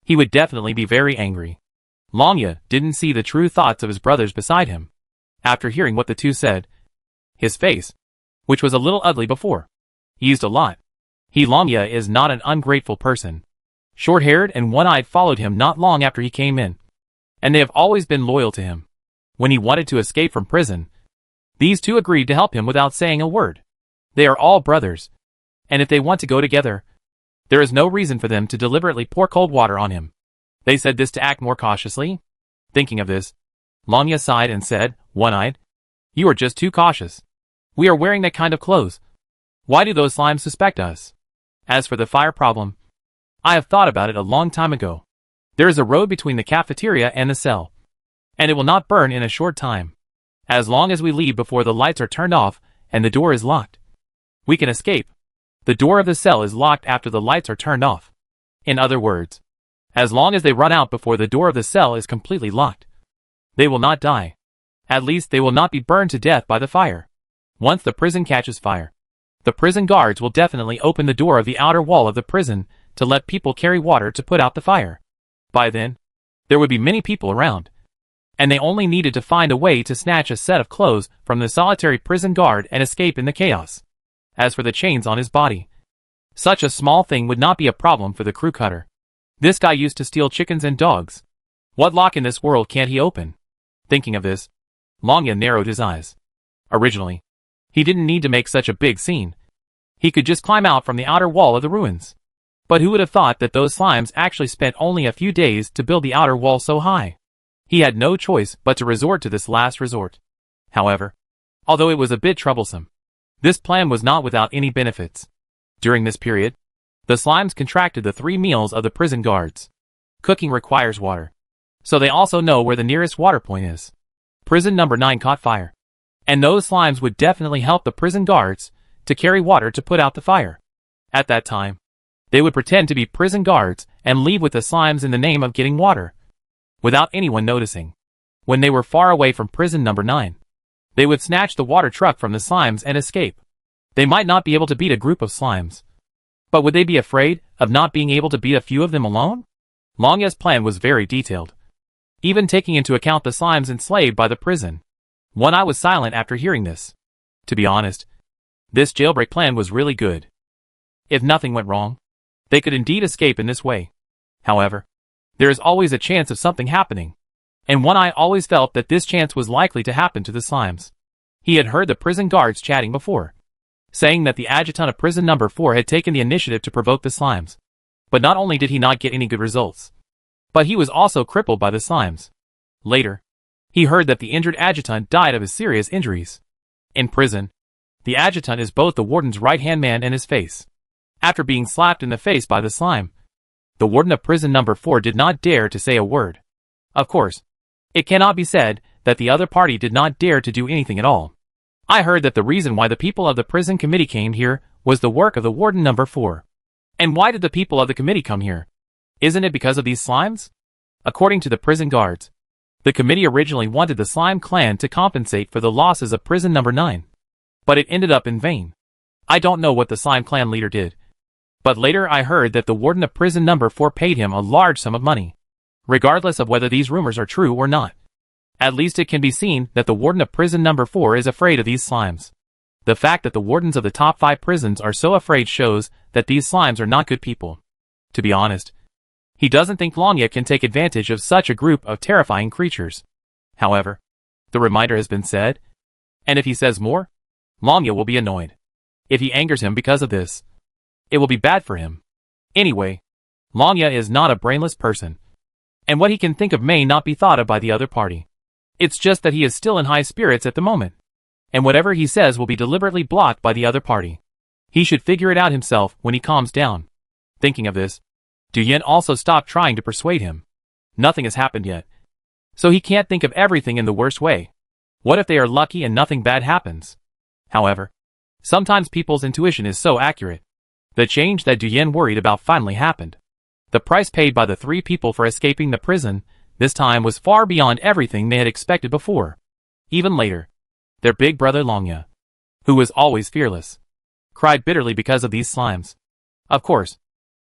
he would definitely be very angry. Longya didn't see the true thoughts of his brothers beside him. After hearing what the two said, his face, which was a little ugly before, eased a lot. Longya is not an ungrateful person. Short-haired and one-eyed followed him not long after he came in, and they have always been loyal to him. When he wanted to escape from prison, these two agreed to help him without saying a word. They are all brothers, and if they want to go together, there is no reason for them to deliberately pour cold water on him. They said this to act more cautiously. Thinking of this, Longya sighed and said, "One-eyed, you are just too cautious. We are wearing that kind of clothes. Why do those slimes suspect us? As for the fire problem, I have thought about it a long time ago. There is a road between the cafeteria and the cell, and it will not burn in a short time. As long as we leave before the lights are turned off and the door is locked, we can escape. The door of the cell is locked after the lights are turned off. In other words, As long as they run out before the door of the cell is completely locked, they will not die. At least they will not be burned to death by the fire. Once the prison catches fire, the prison guards will definitely open the door of the outer wall of the prison to let people carry water to put out the fire. By then, there would be many people around, and they only needed to find a way to snatch a set of clothes from the solitary prison guard and escape in the chaos. As for the chains on his body, such a small thing would not be a problem for the crew cutter. This guy used to steal chickens and dogs. What lock in this world can't he open? Thinking of this, Longya narrowed his eyes. Originally, he didn't need to make such a big scene. He could just climb out from the outer wall of the ruins. But who would have thought that those slimes actually spent only a few days to build the outer wall so high? He had no choice but to resort to this last resort. However, although it was a bit troublesome, this plan was not without any benefits. During this period, the slimes contracted the 3 meals of the prison guards. Cooking requires water, so they also know where the nearest water point is. Prison number 9 caught fire, and those slimes would definitely help the prison guards to carry water to put out the fire. At that time, they would pretend to be prison guards and leave with the slimes in the name of getting water, without anyone noticing. When they were far away from prison number 9, they would snatch the water truck from the slimes and escape. They might not be able to beat a group of slimes, but would they be afraid of not being able to beat a few of them alone? Longya's plan was very detailed, even taking into account the slimes enslaved by the prison. One Eye was silent after hearing this. To be honest, this jailbreak plan was really good. If nothing went wrong, they could indeed escape in this way. However, there is always a chance of something happening, and One Eye always felt that this chance was likely to happen to the slimes. He had heard the prison guards chatting before, saying that the adjutant of prison number 4 had taken the initiative to provoke the slimes. But not only did he not get any good results, but he was also crippled by the slimes. Later, he heard that the injured adjutant died of his serious injuries. In prison, the adjutant is both the warden's right-hand man and his face. After being slapped in the face by the slime, the warden of prison number 4 did not dare to say a word. Of course, it cannot be said that the other party did not dare to do anything at all. I heard that the reason why the people of the prison committee came here was the work of the warden number 4. And why did the people of the committee come here? Isn't it because of these slimes? According to the prison guards, the committee originally wanted the slime clan to compensate for the losses of prison number 9. But it ended up in vain. I don't know what the slime clan leader did, but later I heard that the warden of prison number 4 paid him a large sum of money, regardless of whether these rumors are true or not. At least it can be seen that the warden of prison number 4 is afraid of these slimes. The fact that the wardens of the top 5 prisons are so afraid shows that these slimes are not good people. To be honest, he doesn't think Longya can take advantage of such a group of terrifying creatures. However, the reminder has been said, and if he says more, Longya will be annoyed. If he angers him because of this, it will be bad for him. Anyway, Longya is not a brainless person, and what he can think of may not be thought of by the other party. It's just that he is still in high spirits at the moment, and whatever he says will be deliberately blocked by the other party. He should figure it out himself when he calms down. Thinking of this, Duyen also stopped trying to persuade him. Nothing has happened yet, so he can't think of everything in the worst way. What if they are lucky and nothing bad happens? However, sometimes people's intuition is so accurate. The change that Duyen worried about finally happened. The price paid by the 3 people for escaping the prison this time was far beyond everything they had expected before. Even later, their big brother Longya, who was always fearless, cried bitterly because of these slimes. Of course,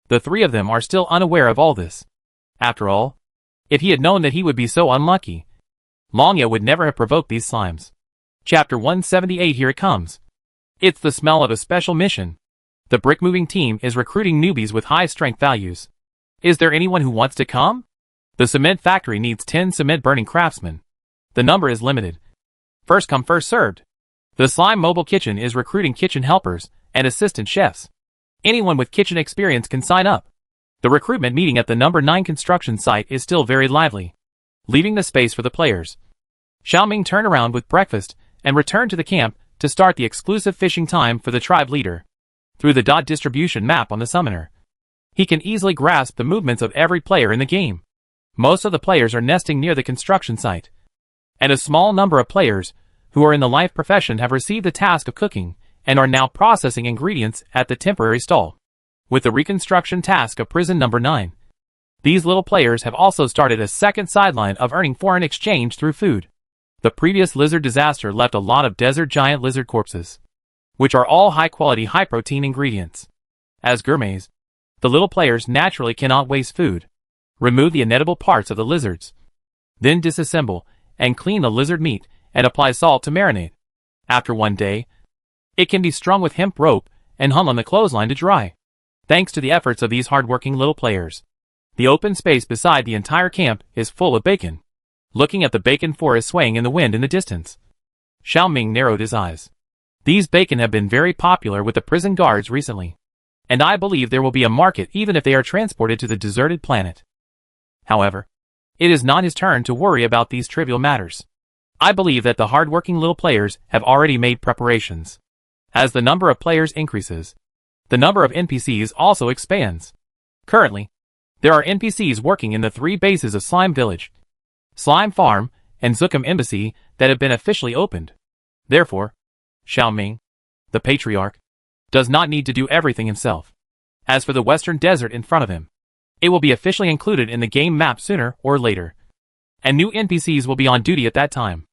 the 3 of them are still unaware of all this. After all, if he had known that he would be so unlucky, Longya would never have provoked these slimes. Chapter 178, here it comes. It's the smell of a special mission. The brick-moving team is recruiting newbies with high strength values. Is there anyone who wants to come? The cement factory needs 10 cement-burning craftsmen. The number is limited. First come, first served. The Slime Mobile Kitchen is recruiting kitchen helpers and assistant chefs. Anyone with kitchen experience can sign up. The recruitment meeting at the number 9 construction site is still very lively. Leaving the space for the players, Xiaoming turned around with breakfast and returned to the camp to start the exclusive fishing time for the tribe leader. Through the dot distribution map on the summoner, he can easily grasp the movements of every player in the game. Most of the players are nesting near the construction site, and a small number of players who are in the life profession have received the task of cooking and are now processing ingredients at the temporary stall. With the reconstruction task of prison number 9, These little players have also started a second sideline of earning foreign exchange through food. The previous lizard disaster left a lot of desert giant lizard corpses, which are all high-quality, high-protein ingredients. As gourmets, the little players naturally cannot waste food. Remove the inedible parts of the lizards. Then disassemble and clean the lizard meat and apply salt to marinate. After 1 day, it can be strung with hemp rope and hung on the clothesline to dry. Thanks to the efforts of these hard-working little players, the open space beside the entire camp is full of bacon. Looking at the bacon forest swaying in the wind in the distance, Xiao Ming narrowed his eyes. These bacon have been very popular with the prison guards recently, and I believe there will be a market even if they are transported to the deserted planet. However, it is not his turn to worry about these trivial matters. I believe that the hard-working little players have already made preparations. As the number of players increases, the number of NPCs also expands. Currently, there are NPCs working in the 3 bases of Slime Village, Slime Farm, and Zukum Embassy that have been officially opened. Therefore, Xiao Ming, the Patriarch, does not need to do everything himself. As for the Western Desert in front of him, it will be officially included in the game map sooner or later, and new NPCs will be on duty at that time.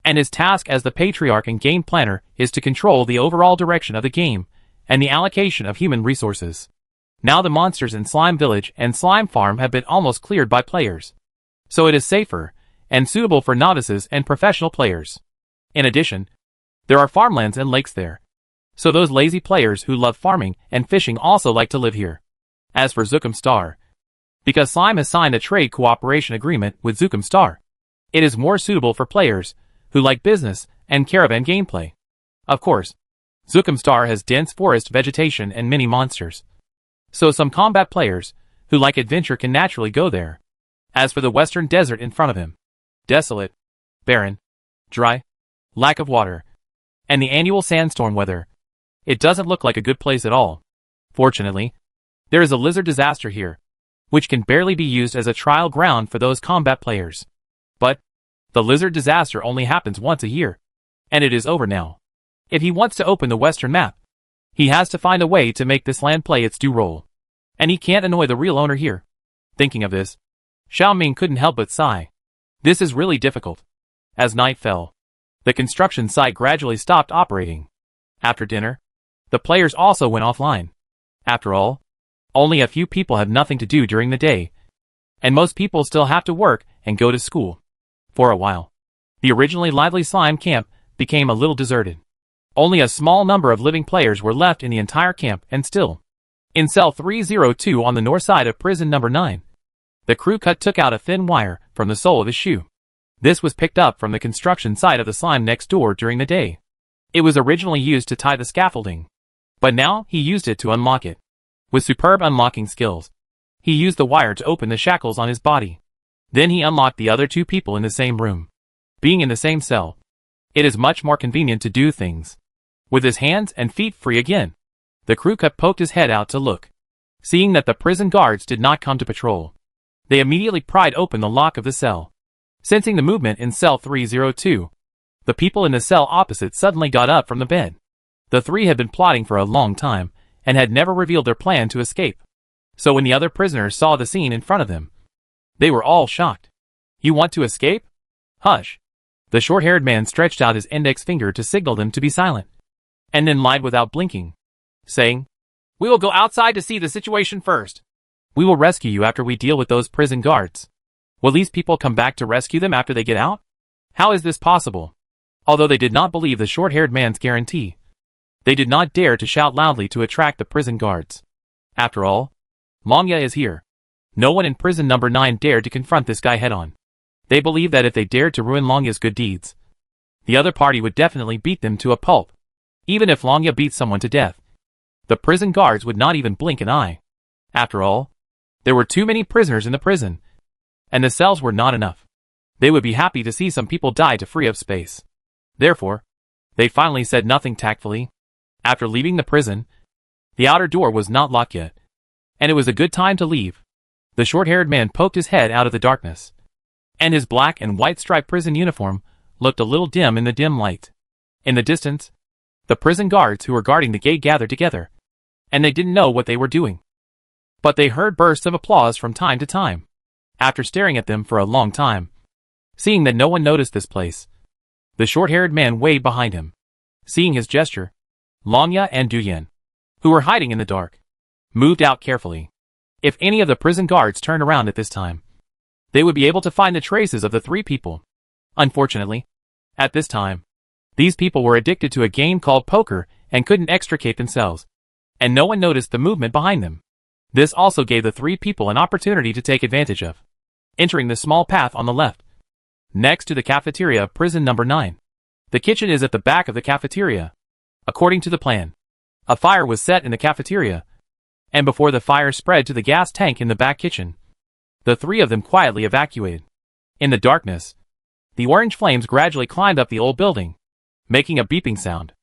And his task as the Patriarch and Game Planner is to control the overall direction of the game and the allocation of human resources. Now the monsters in Slime Village and Slime Farm have been almost cleared by players, so it is safer and suitable for novices and professional players. In addition, there are farmlands and lakes there, so those lazy players who love farming and fishing also like to live here. As for Zukum Star, because Slime has signed a trade cooperation agreement with Zukum Star, it is more suitable for players who like business and caravan gameplay. Of course, Zukum Star has dense forest vegetation and many monsters, so some combat players who like adventure can naturally go there. As for the Western Desert in front of him, desolate, barren, dry, lack of water, and the annual sandstorm weather, it doesn't look like a good place at all. Fortunately, there is a lizard disaster here, which can barely be used as a trial ground for those combat players. But the lizard disaster only happens once a year, and it is over now. If he wants to open the Western map, he has to find a way to make this land play its due role, and he can't annoy the real owner here. Thinking of this, Xiao Ming couldn't help but sigh. This is really difficult. As night fell, the construction site gradually stopped operating. After dinner, the players also went offline. After all, only a few people have nothing to do during the day, and most people still have to work and go to school. For a while, the originally lively slime camp became a little deserted. Only a small number of living players were left in the entire camp, and still, in cell 302 on the north side of prison number 9, the crew cut took out a thin wire from the sole of his shoe. This was picked up from the construction site of the slime next door during the day. It was originally used to tie the scaffolding, but now he used it to unlock it. With superb unlocking skills, he used the wire to open the shackles on his body. Then he unlocked the other 2 people in the same room. Being in the same cell, it is much more convenient to do things. With his hands and feet free again, the crew cut poked his head out to look. Seeing that the prison guards did not come to patrol, they immediately pried open the lock of the cell. Sensing the movement in cell 302, the people in the cell opposite suddenly got up from the bed. The 3 had been plotting for a long time and had never revealed their plan to escape. So when the other prisoners saw the scene in front of them, they were all shocked. "You want to escape? Hush." The short-haired man stretched out his index finger to signal them to be silent, and then lied without blinking, saying, "We will go outside to see the situation first. We will rescue you after we deal with those prison guards." Will these people come back to rescue them after they get out? How is this possible? Although they did not believe the short-haired man's guarantee, they did not dare to shout loudly to attract the prison guards. After all, Longya is here. No one in prison number 9 dared to confront this guy head-on. They believed that if they dared to ruin Longya's good deeds, the other party would definitely beat them to a pulp. Even if Longya beat someone to death, the prison guards would not even blink an eye. After all, there were too many prisoners in the prison, and the cells were not enough. They would be happy to see some people die to free up space. Therefore, they finally said nothing tactfully. After leaving the prison, the outer door was not locked yet, and it was a good time to leave. The short-haired man poked his head out of the darkness, and his black and white striped prison uniform looked a little dim in the dim light. In the distance, the prison guards who were guarding the gate gathered together, and they didn't know what they were doing. but they heard bursts of applause from time to time. After staring at them for a long time, seeing that no one noticed this place, the short-haired man waved behind him. Seeing his gesture, Lamia and Duyan, who were hiding in the dark, moved out carefully. If any of the prison guards turned around at this time, they would be able to find the traces of the three people. Unfortunately, at this time, these people were addicted to a game called poker and couldn't extricate themselves, and no one noticed the movement behind them. This also gave the three people an opportunity to take advantage of, entering the small path on the left, next to the cafeteria of prison number 9. The kitchen is at the back of the cafeteria. According to the plan, a fire was set in the cafeteria, and before the fire spread to the gas tank in the back kitchen, the three of them quietly evacuated. In the darkness, the orange flames gradually climbed up the old building, making a beeping sound,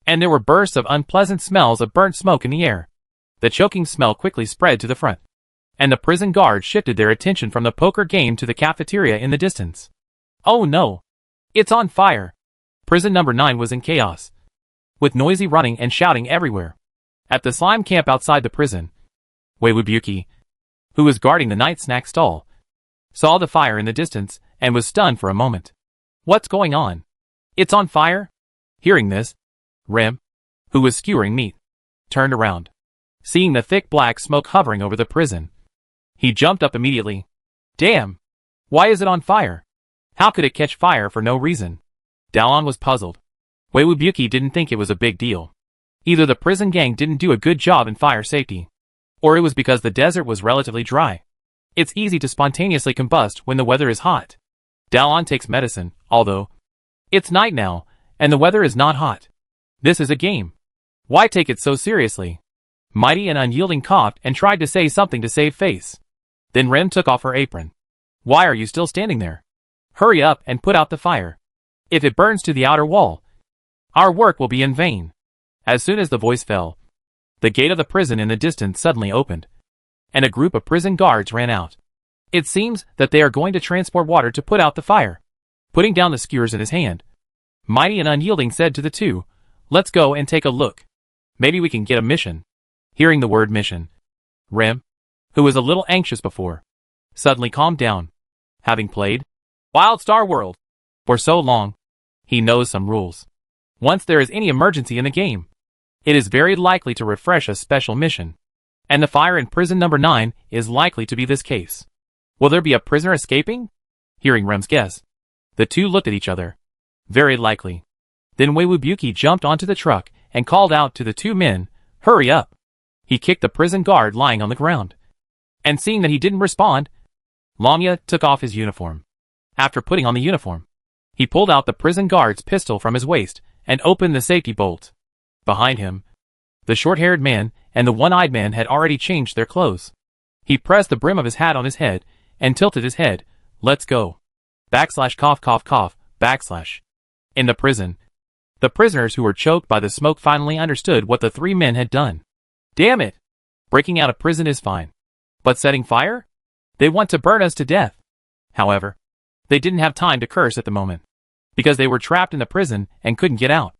and there were bursts of unpleasant smells of burnt smoke in the air. The choking smell quickly spread to the front, and the prison guards shifted their attention from the poker game to the cafeteria in the distance. Oh no! It's on fire! Prison number 9 was in chaos, with noisy running and shouting everywhere. At the slime camp outside the prison, Weiwubuki, who was guarding the night snack stall, saw the fire in the distance and was stunned for a moment. What's going on? It's on fire? Hearing this, Rem, who was skewering meat, turned around. Seeing the thick black smoke hovering over the prison, he jumped up immediately. Damn! Why is it on fire? How could it catch fire for no reason? Dalan was puzzled. Weiwubuki didn't think it was a big deal. Either the prison gang didn't do a good job in fire safety, or it was because the desert was relatively dry. It's easy to spontaneously combust when the weather is hot. Dalan takes medicine, although it's night now, and the weather is not hot. This is a game. Why take it so seriously? Mighty and Unyielding coughed and tried to say something to save face. Then Rem took off her apron. Why are you still standing there? Hurry up and put out the fire. If it burns to the outer wall, our work will be in vain. As soon as the voice fell, the gate of the prison in the distance suddenly opened, and a group of prison guards ran out. It seems that they are going to transport water to put out the fire. Putting down the skewers in his hand, Mighty and Unyielding said to the two, let's go and take a look. Maybe we can get a mission. Hearing the word mission, Rem, who was a little anxious before, suddenly calmed down. Having played Wild Star World for so long, he knows some rules. Once there is any emergency in the game, it is very likely to refresh a special mission, and the fire in prison number 9 is likely to be this case. Will there be a prisoner escaping? Hearing Rem's guess, the two looked at each other. Very likely. Then Weiwubuki jumped onto the truck and called out to the two men, hurry up. He kicked the prison guard lying on the ground, and seeing that he didn't respond, Lamia took off his uniform. After putting on the uniform, he pulled out the prison guard's pistol from his waist and opened the safety bolt. Behind him, the short-haired man and the one-eyed man had already changed their clothes. He pressed the brim of his hat on his head and tilted his head. Let's go. Cough cough cough, backslash. In the prison, the prisoners who were choked by the smoke finally understood what the three men had done. Damn it! Breaking out of prison is fine. But setting fire? They want to burn us to death. However, they didn't have time to curse at the moment, because they were trapped in the prison and couldn't get out.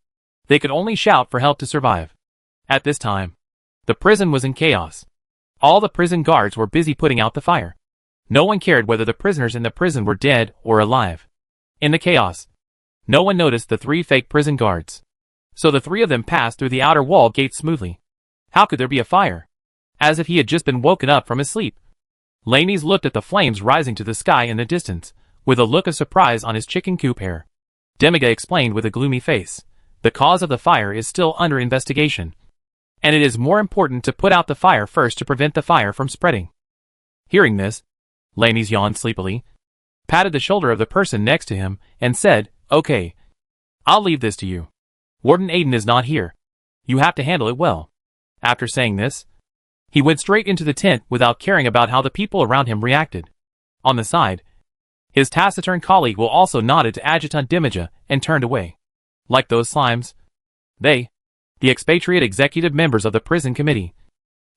They could only shout for help to survive. At this time, the prison was in chaos. All the prison guards were busy putting out the fire. No one cared whether the prisoners in the prison were dead or alive. In the chaos, no one noticed the three fake prison guards, so the three of them passed through the outer wall gate smoothly. How could there be a fire? As if he had just been woken up from his sleep. Lamies looked at the flames rising to the sky in the distance, with a look of surprise on his chicken coop hair. Demiga explained with a gloomy face, the cause of the fire is still under investigation, and it is more important to put out the fire first to prevent the fire from spreading. Hearing this, Lamies yawned sleepily, patted the shoulder of the person next to him, and said, okay, I'll leave this to you. Warden Aiden is not here. You have to handle it well. After saying this, he went straight into the tent without caring about how the people around him reacted. On the side, his taciturn colleague will also nodded to Adjutant Demiga and turned away. Like those slimes, they, the expatriate executive members of the prison committee,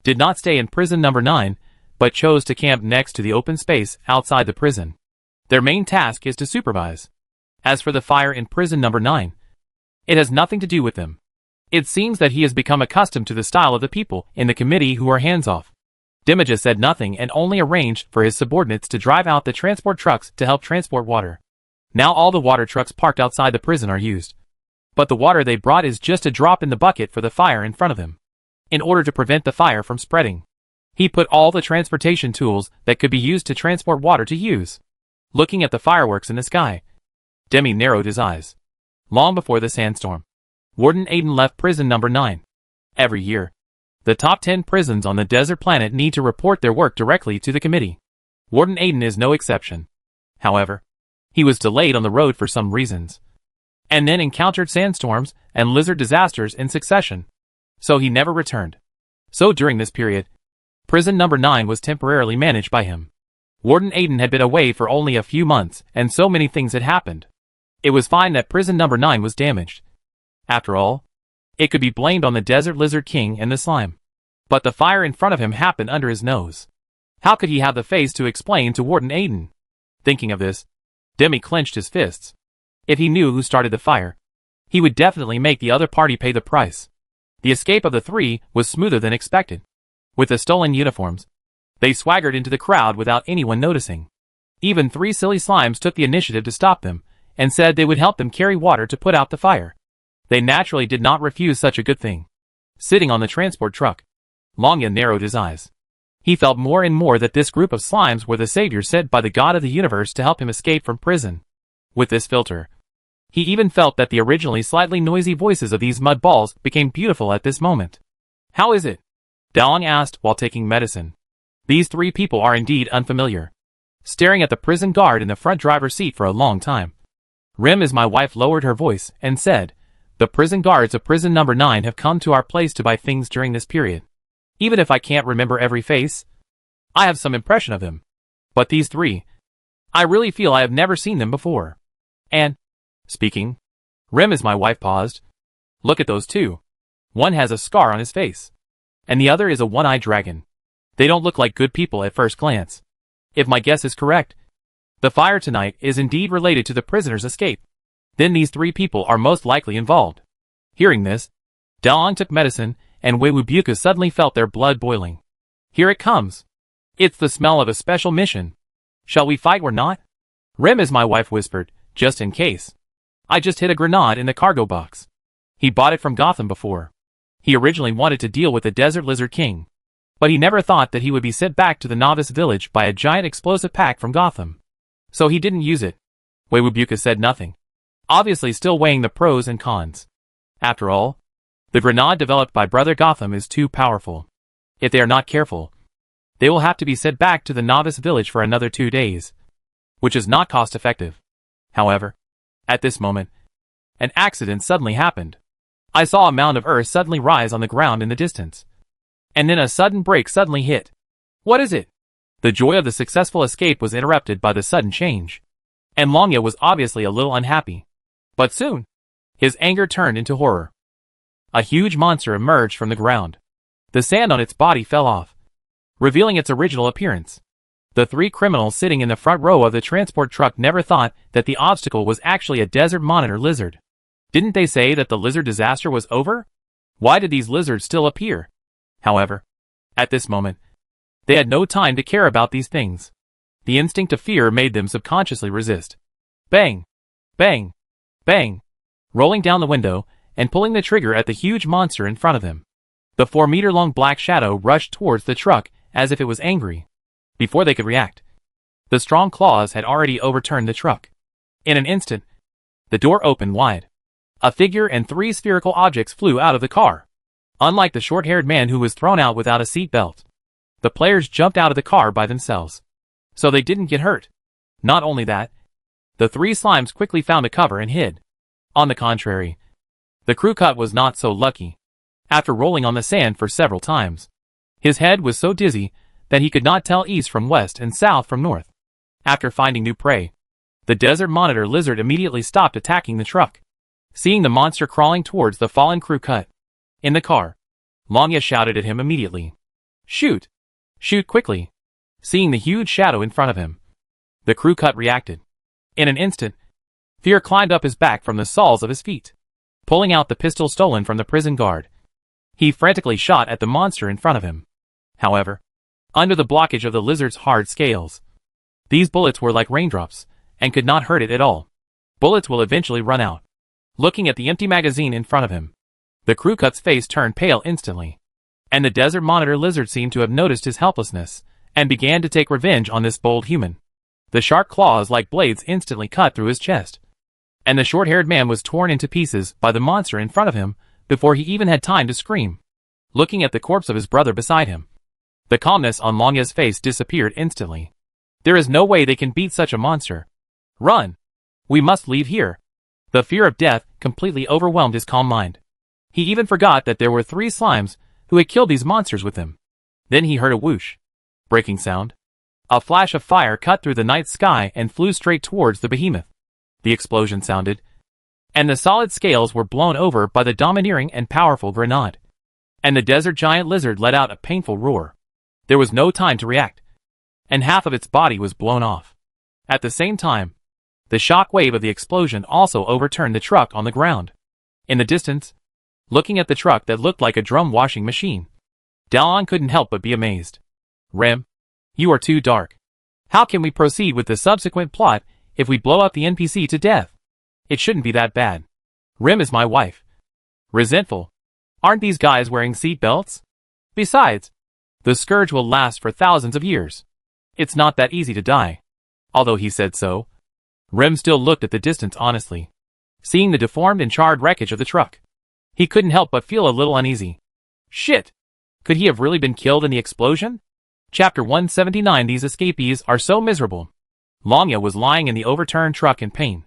did not stay in prison number 9, but chose to camp next to the open space outside the prison. Their main task is to supervise. As for the fire in prison number 9, it has nothing to do with them. It seems that he has become accustomed to the style of the people in the committee who are hands-off. Demi just said nothing and only arranged for his subordinates to drive out the transport trucks to help transport water. Now all the water trucks parked outside the prison are used. But the water they brought is just a drop in the bucket for the fire in front of him. In order to prevent the fire from spreading, he put all the transportation tools that could be used to transport water to use. Looking at the fireworks in the sky, Demi narrowed his eyes. Long before the sandstorm, Warden Aiden left prison number 9. Every year, the top 10 prisons on the desert planet need to report their work directly to the committee. Warden Aiden is no exception. However, he was delayed on the road for some reasons, and then encountered sandstorms and lizard disasters in succession, so he never returned. So during this period, prison number 9 was temporarily managed by him. Warden Aiden had been away for only a few months, and so many things had happened. It was fine that prison number 9 was damaged. After all, it could be blamed on the Desert Lizard King and the slime. But the fire in front of him happened under his nose. How could he have the face to explain to Warden Aiden? Thinking of this, Demi clenched his fists. If he knew who started the fire, he would definitely make the other party pay the price. The escape of the three was smoother than expected. With the stolen uniforms, they swaggered into the crowd without anyone noticing. Even 3 silly slimes took the initiative to stop them, and said they would help them carry water to put out the fire. They naturally did not refuse such a good thing. Sitting on the transport truck, Longya narrowed his eyes. He felt more and more that this group of slimes were the saviors sent by the god of the universe to help him escape from prison. With this filter, he even felt that the originally slightly noisy voices of these mud balls became beautiful at this moment. How is it? Dalong asked while taking medicine. These 3 people are indeed unfamiliar. Staring at the prison guard in the front driver's seat for a long time, Rim, as my wife, lowered her voice and said, "The prison guards of prison number 9 have come to our place to buy things during this period. Even if I can't remember every face, I have some impression of them. But these 3, I really feel I have never seen them before. And," speaking, Rim, as my wife, paused, "look at those 2. One has a scar on his face, and the other is a one-eyed dragon. They don't look like good people at first glance. If my guess is correct, the fire tonight is indeed related to the prisoner's escape. Then these 3 people are most likely involved." Hearing this, Dalong took medicine, and Weiwubuka suddenly felt their blood boiling. "Here it comes. It's the smell of a special mission. Shall we fight or not?" Rim, as my wife, whispered, "Just in case. I just hid a grenade in the cargo box. He bought it from Gotham before. He originally wanted to deal with the Desert Lizard King, but he never thought that he would be sent back to the novice village by a giant explosive pack from Gotham. So he didn't use it." Weiwubuka said nothing, obviously still weighing the pros and cons. After all, the grenade developed by Brother Gotham is too powerful. If they are not careful, they will have to be sent back to the novice village for another 2 days, which is not cost-effective. However, at this moment, an accident suddenly happened. I saw a mound of earth suddenly rise on the ground in the distance, and then a sudden break suddenly hit. What is it? The joy of the successful escape was interrupted by the sudden change, and Longya was obviously a little unhappy. But soon, his anger turned into horror. A huge monster emerged from the ground. The sand on its body fell off, revealing its original appearance. The 3 criminals sitting in the front row of the transport truck never thought that the obstacle was actually a desert monitor lizard. Didn't they say that the lizard disaster was over? Why did these lizards still appear? However, at this moment, they had no time to care about these things. The instinct of fear made them subconsciously resist. Bang! Bang! Bang! Rolling down the window and pulling the trigger at the huge monster in front of them. The 4-meter-long black shadow rushed towards the truck as if it was angry. Before they could react, the strong claws had already overturned the truck. In an instant, the door opened wide. A figure and 3 spherical objects flew out of the car. Unlike the short-haired man who was thrown out without a seat belt, the players jumped out of the car by themselves, so they didn't get hurt. Not only that, the 3 slimes quickly found a cover and hid. On the contrary, the crew cut was not so lucky. After rolling on the sand for several times, his head was so dizzy that he could not tell east from west and south from north. After finding new prey, the desert monitor lizard immediately stopped attacking the truck. Seeing the monster crawling towards the fallen crew cut in the car, Longya shouted at him immediately, "Shoot! Shoot quickly!" Seeing the huge shadow in front of him, the crew cut reacted. In an instant, fear climbed up his back from the soles of his feet. Pulling out the pistol stolen from the prison guard, he frantically shot at the monster in front of him. However, under the blockage of the lizard's hard scales. These bullets were like raindrops, and could not hurt it at all. Bullets will eventually run out. Looking at the empty magazine in front of him, the crew cut's face turned pale instantly. And the desert monitor lizard seemed to have noticed his helplessness, and began to take revenge on this bold human. The sharp claws like blades instantly cut through his chest. And the short-haired man was torn into pieces by the monster in front of him, before he even had time to scream. Looking at the corpse of his brother beside him, the calmness on Longya's face disappeared instantly. There is no way they can beat such a monster. Run! We must leave here. The fear of death completely overwhelmed his calm mind. He even forgot that there were 3 slimes who had killed these monsters with him. Then he heard a whoosh, breaking sound. A flash of fire cut through the night sky and flew straight towards the behemoth. The explosion sounded, and the solid scales were blown over by the domineering and powerful grenade. And the desert giant lizard let out a painful roar. There was no time to react, and half of its body was blown off. At the same time, the shock wave of the explosion also overturned the truck on the ground. In the distance, looking at the truck that looked like a drum washing machine, Dallon couldn't help but be amazed. Rem, you are too dark. How can we proceed with the subsequent plot if we blow up the NPC to death? It shouldn't be that bad. Rem is my wife. Resentful. Aren't these guys wearing seat belts? Besides, the scourge will last for thousands of years. It's not that easy to die. Although he said so, Rem still looked at the distance honestly, seeing the deformed and charred wreckage of the truck. He couldn't help but feel a little uneasy. Shit! Could he have really been killed in the explosion? Chapter 179. These escapees are so miserable. Longya was lying in the overturned truck in pain.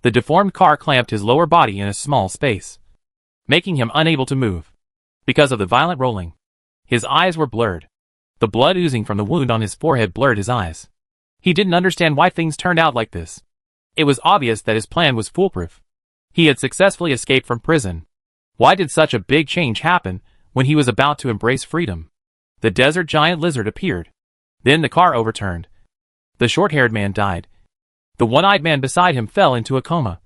The deformed car clamped his lower body in a small space, making him unable to move. Because of the violent rolling, his eyes were blurred. The blood oozing from the wound on his forehead blurred his eyes. He didn't understand why things turned out like this. It was obvious that his plan was foolproof. He had successfully escaped from prison. Why did such a big change happen when he was about to embrace freedom? The desert giant lizard appeared. Then the car overturned. The short-haired man died. The one-eyed man beside him fell into a coma.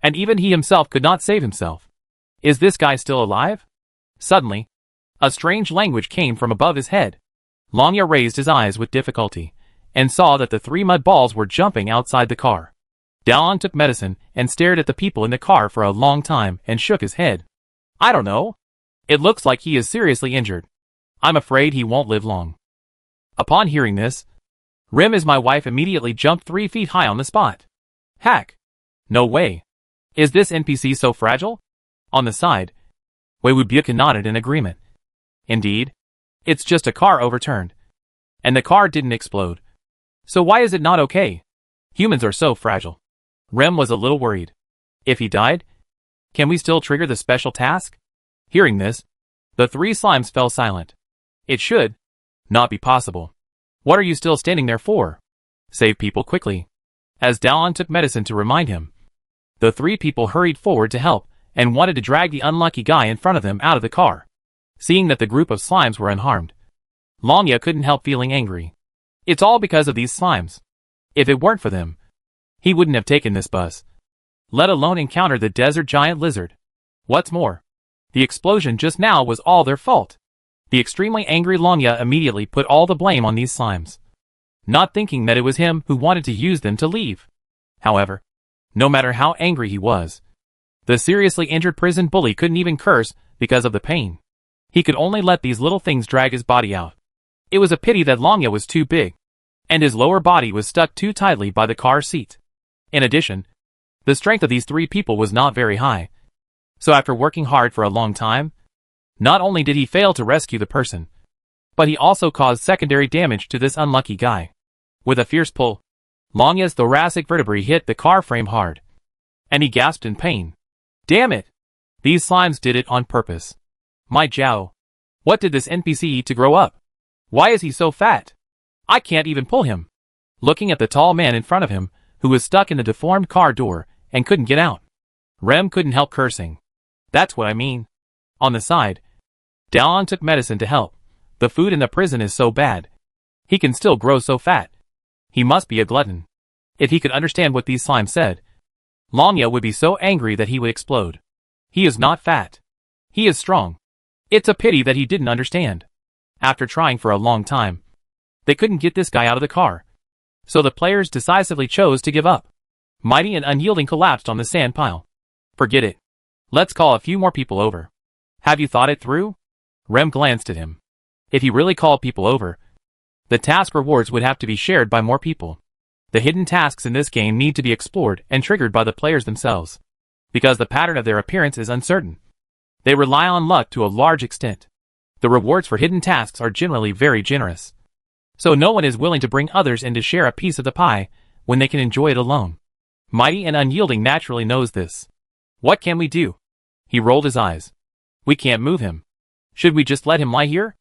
And even he himself could not save himself. Is this guy still alive? Suddenly, a strange language came from above his head. Longya raised his eyes with difficulty, and saw that the 3 mud balls were jumping outside the car. Dallon took medicine and stared at the people in the car for a long time and shook his head. I don't know. It looks like he is seriously injured. I'm afraid he won't live long. Upon hearing this, Rem is my wife immediately jumped 3 feet high on the spot. Hack! No way. Is this NPC so fragile? On the side, Weiwubyuka nodded in agreement. Indeed. It's just a car overturned. And the car didn't explode. So why is it not okay? Humans are so fragile. Rem was a little worried. If he died, can we still trigger the special task? Hearing this, the 3 slimes fell silent. It should not be possible. What are you still standing there for? Save people quickly. As Dallon took medicine to remind him, the 3 people hurried forward to help and wanted to drag the unlucky guy in front of them out of the car. Seeing that the group of slimes were unharmed, Longya couldn't help feeling angry. It's all because of these slimes. If it weren't for them, he wouldn't have taken this bus, let alone encounter the desert giant lizard. What's more, the explosion just now was all their fault. The extremely angry Longya immediately put all the blame on these slimes, not thinking that it was him who wanted to use them to leave. However, no matter how angry he was, the seriously injured prison bully couldn't even curse because of the pain. He could only let these little things drag his body out. It was a pity that Longya was too big, and his lower body was stuck too tightly by the car seat. In addition, the strength of these 3 people was not very high. So after working hard for a long time, not only did he fail to rescue the person, but he also caused secondary damage to this unlucky guy. With a fierce pull, Longya's thoracic vertebrae hit the car frame hard, and he gasped in pain. Damn it! These slimes did it on purpose. My Jow. What did this NPC eat to grow up? Why is he so fat? I can't even pull him. Looking at the tall man in front of him, who was stuck in the deformed car door and couldn't get out, Rem couldn't help cursing. That's what I mean. On the side, Dallon took medicine to help. The food in the prison is so bad. He can still grow so fat. He must be a glutton. If he could understand what these slimes said, Longya would be so angry that he would explode. He is not fat. He is strong. It's a pity that he didn't understand. After trying for a long time, They couldn't get this guy out of the car. So the players decisively chose to give up. Mighty and Unyielding collapsed on the sand pile. Forget it. Let's call a few more people over. Have you thought it through? Rem glanced at him. If he really called people over, the task rewards would have to be shared by more people. The hidden tasks in this game need to be explored and triggered by the players themselves, because the pattern of their appearance is uncertain. They rely on luck to a large extent. The rewards for hidden tasks are generally very generous. So no one is willing to bring others in to share a piece of the pie when they can enjoy it alone. Mighty and Unyielding naturally knows this. What can we do? He rolled his eyes. We can't move him. Should we just let him lie here?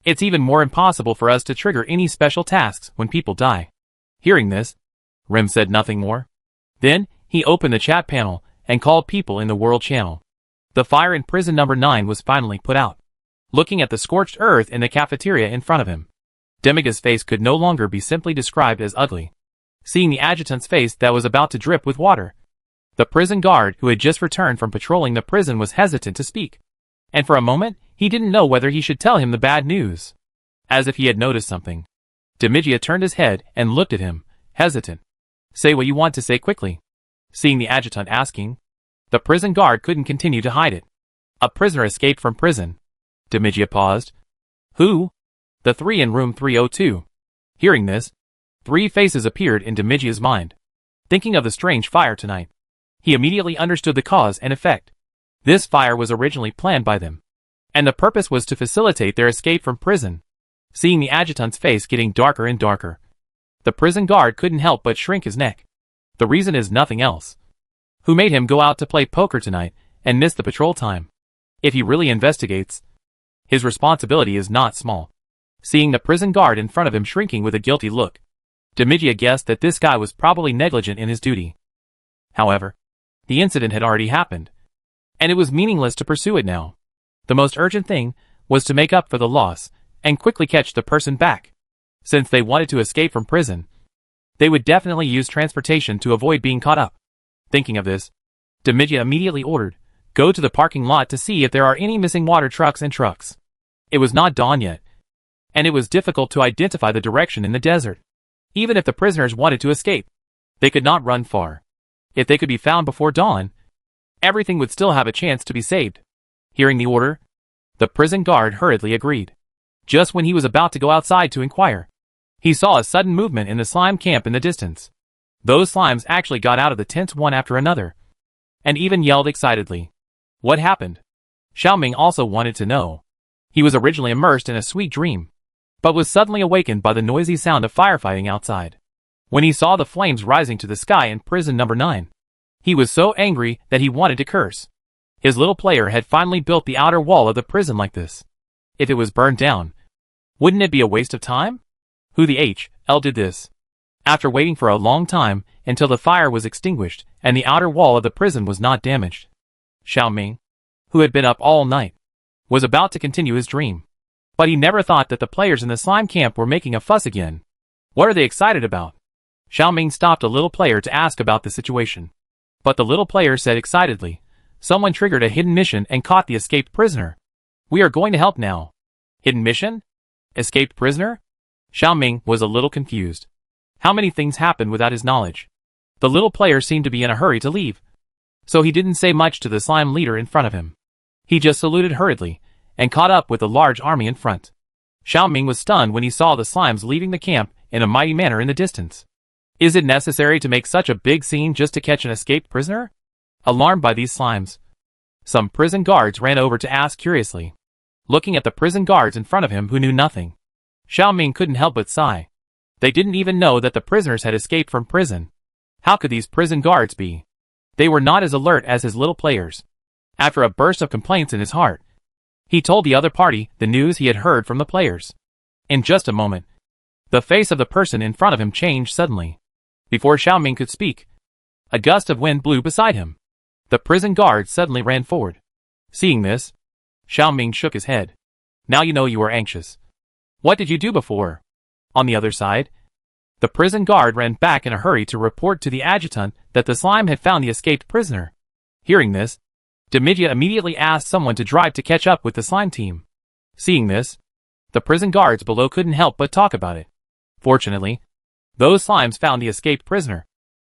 It's even more impossible for us to trigger any special tasks when people die. Hearing this, Rem said nothing more. Then, he opened the chat panel and called people in the world channel. The fire in prison number 9 was finally put out. Looking at the scorched earth in the cafeteria in front of him, Demiga's face could no longer be simply described as ugly. Seeing the adjutant's face that was about to drip with water, the prison guard who had just returned from patrolling the prison was hesitant to speak. And for a moment, he didn't know whether he should tell him the bad news. As if he had noticed something, Demigia turned his head and looked at him, hesitant. Say what you want to say quickly. Seeing the adjutant asking, the prison guard couldn't continue to hide it. A prisoner escaped from prison. Demigia paused. Who? The 3 in room 302. Hearing this, 3 faces appeared in Demigia's mind. Thinking of the strange fire tonight, he immediately understood the cause and effect. This fire was originally planned by them, and the purpose was to facilitate their escape from prison. Seeing the adjutant's face getting darker and darker, the prison guard couldn't help but shrink his neck. The reason is nothing else. Who made him go out to play poker tonight and miss the patrol time? If he really investigates, his responsibility is not small. Seeing the prison guard in front of him shrinking with a guilty look, Demigia guessed that this guy was probably negligent in his duty. However, the incident had already happened, and it was meaningless to pursue it now. The most urgent thing was to make up for the loss and quickly catch the person back. Since they wanted to escape from prison, they would definitely use transportation to avoid being caught up. Thinking of this, Demigia immediately ordered, go to the parking lot to see if there are any missing water trucks and trucks. It was not dawn yet, and it was difficult to identify the direction in the desert. Even if the prisoners wanted to escape, they could not run far. If they could be found before dawn, everything would still have a chance to be saved. Hearing the order, the prison guard hurriedly agreed. Just when he was about to go outside to inquire, he saw a sudden movement in the slime camp in the distance. Those slimes actually got out of the tents one after another, and even yelled excitedly. What happened? Xiaoming also wanted to know. He was originally immersed in a sweet dream, but was suddenly awakened by the noisy sound of firefighting outside. When he saw the flames rising to the sky in prison number 9, he was so angry that he wanted to curse. His little player had finally built the outer wall of the prison like this. If it was burned down, wouldn't it be a waste of time? Who the hell did this? After waiting for a long time until the fire was extinguished and the outer wall of the prison was not damaged, Xiaoming, who had been up all night, was about to continue his dream. But he never thought that the players in the slime camp were making a fuss again. What are they excited about? Xiaoming stopped a little player to ask about the situation. But the little player said excitedly, someone triggered a hidden mission and caught the escaped prisoner. We are going to help now. Hidden mission? Escaped prisoner? Xiaoming was a little confused. How many things happened without his knowledge? The little player seemed to be in a hurry to leave, so he didn't say much to the slime leader in front of him. He just saluted hurriedly and caught up with the large army in front. Xiaoming was stunned when he saw the slimes leaving the camp in a mighty manner in the distance. Is it necessary to make such a big scene just to catch an escaped prisoner? Alarmed by these slimes, some prison guards ran over to ask curiously. Looking at the prison guards in front of him who knew nothing, Xiaoming couldn't help but sigh. They didn't even know that the prisoners had escaped from prison. How could these prison guards be? They were not as alert as his little players. After a burst of complaints in his heart, he told the other party the news he had heard from the players. In just a moment, the face of the person in front of him changed suddenly. Before Xiaoming could speak, a gust of wind blew beside him. The prison guard suddenly ran forward. Seeing this, Xiaoming shook his head. Now you know you are anxious. What did you do before? On the other side, the prison guard ran back in a hurry to report to the adjutant that the slime had found the escaped prisoner. Hearing this, Demigia immediately asked someone to drive to catch up with the slime team. Seeing this, the prison guards below couldn't help but talk about it. Fortunately, those slimes found the escaped prisoner.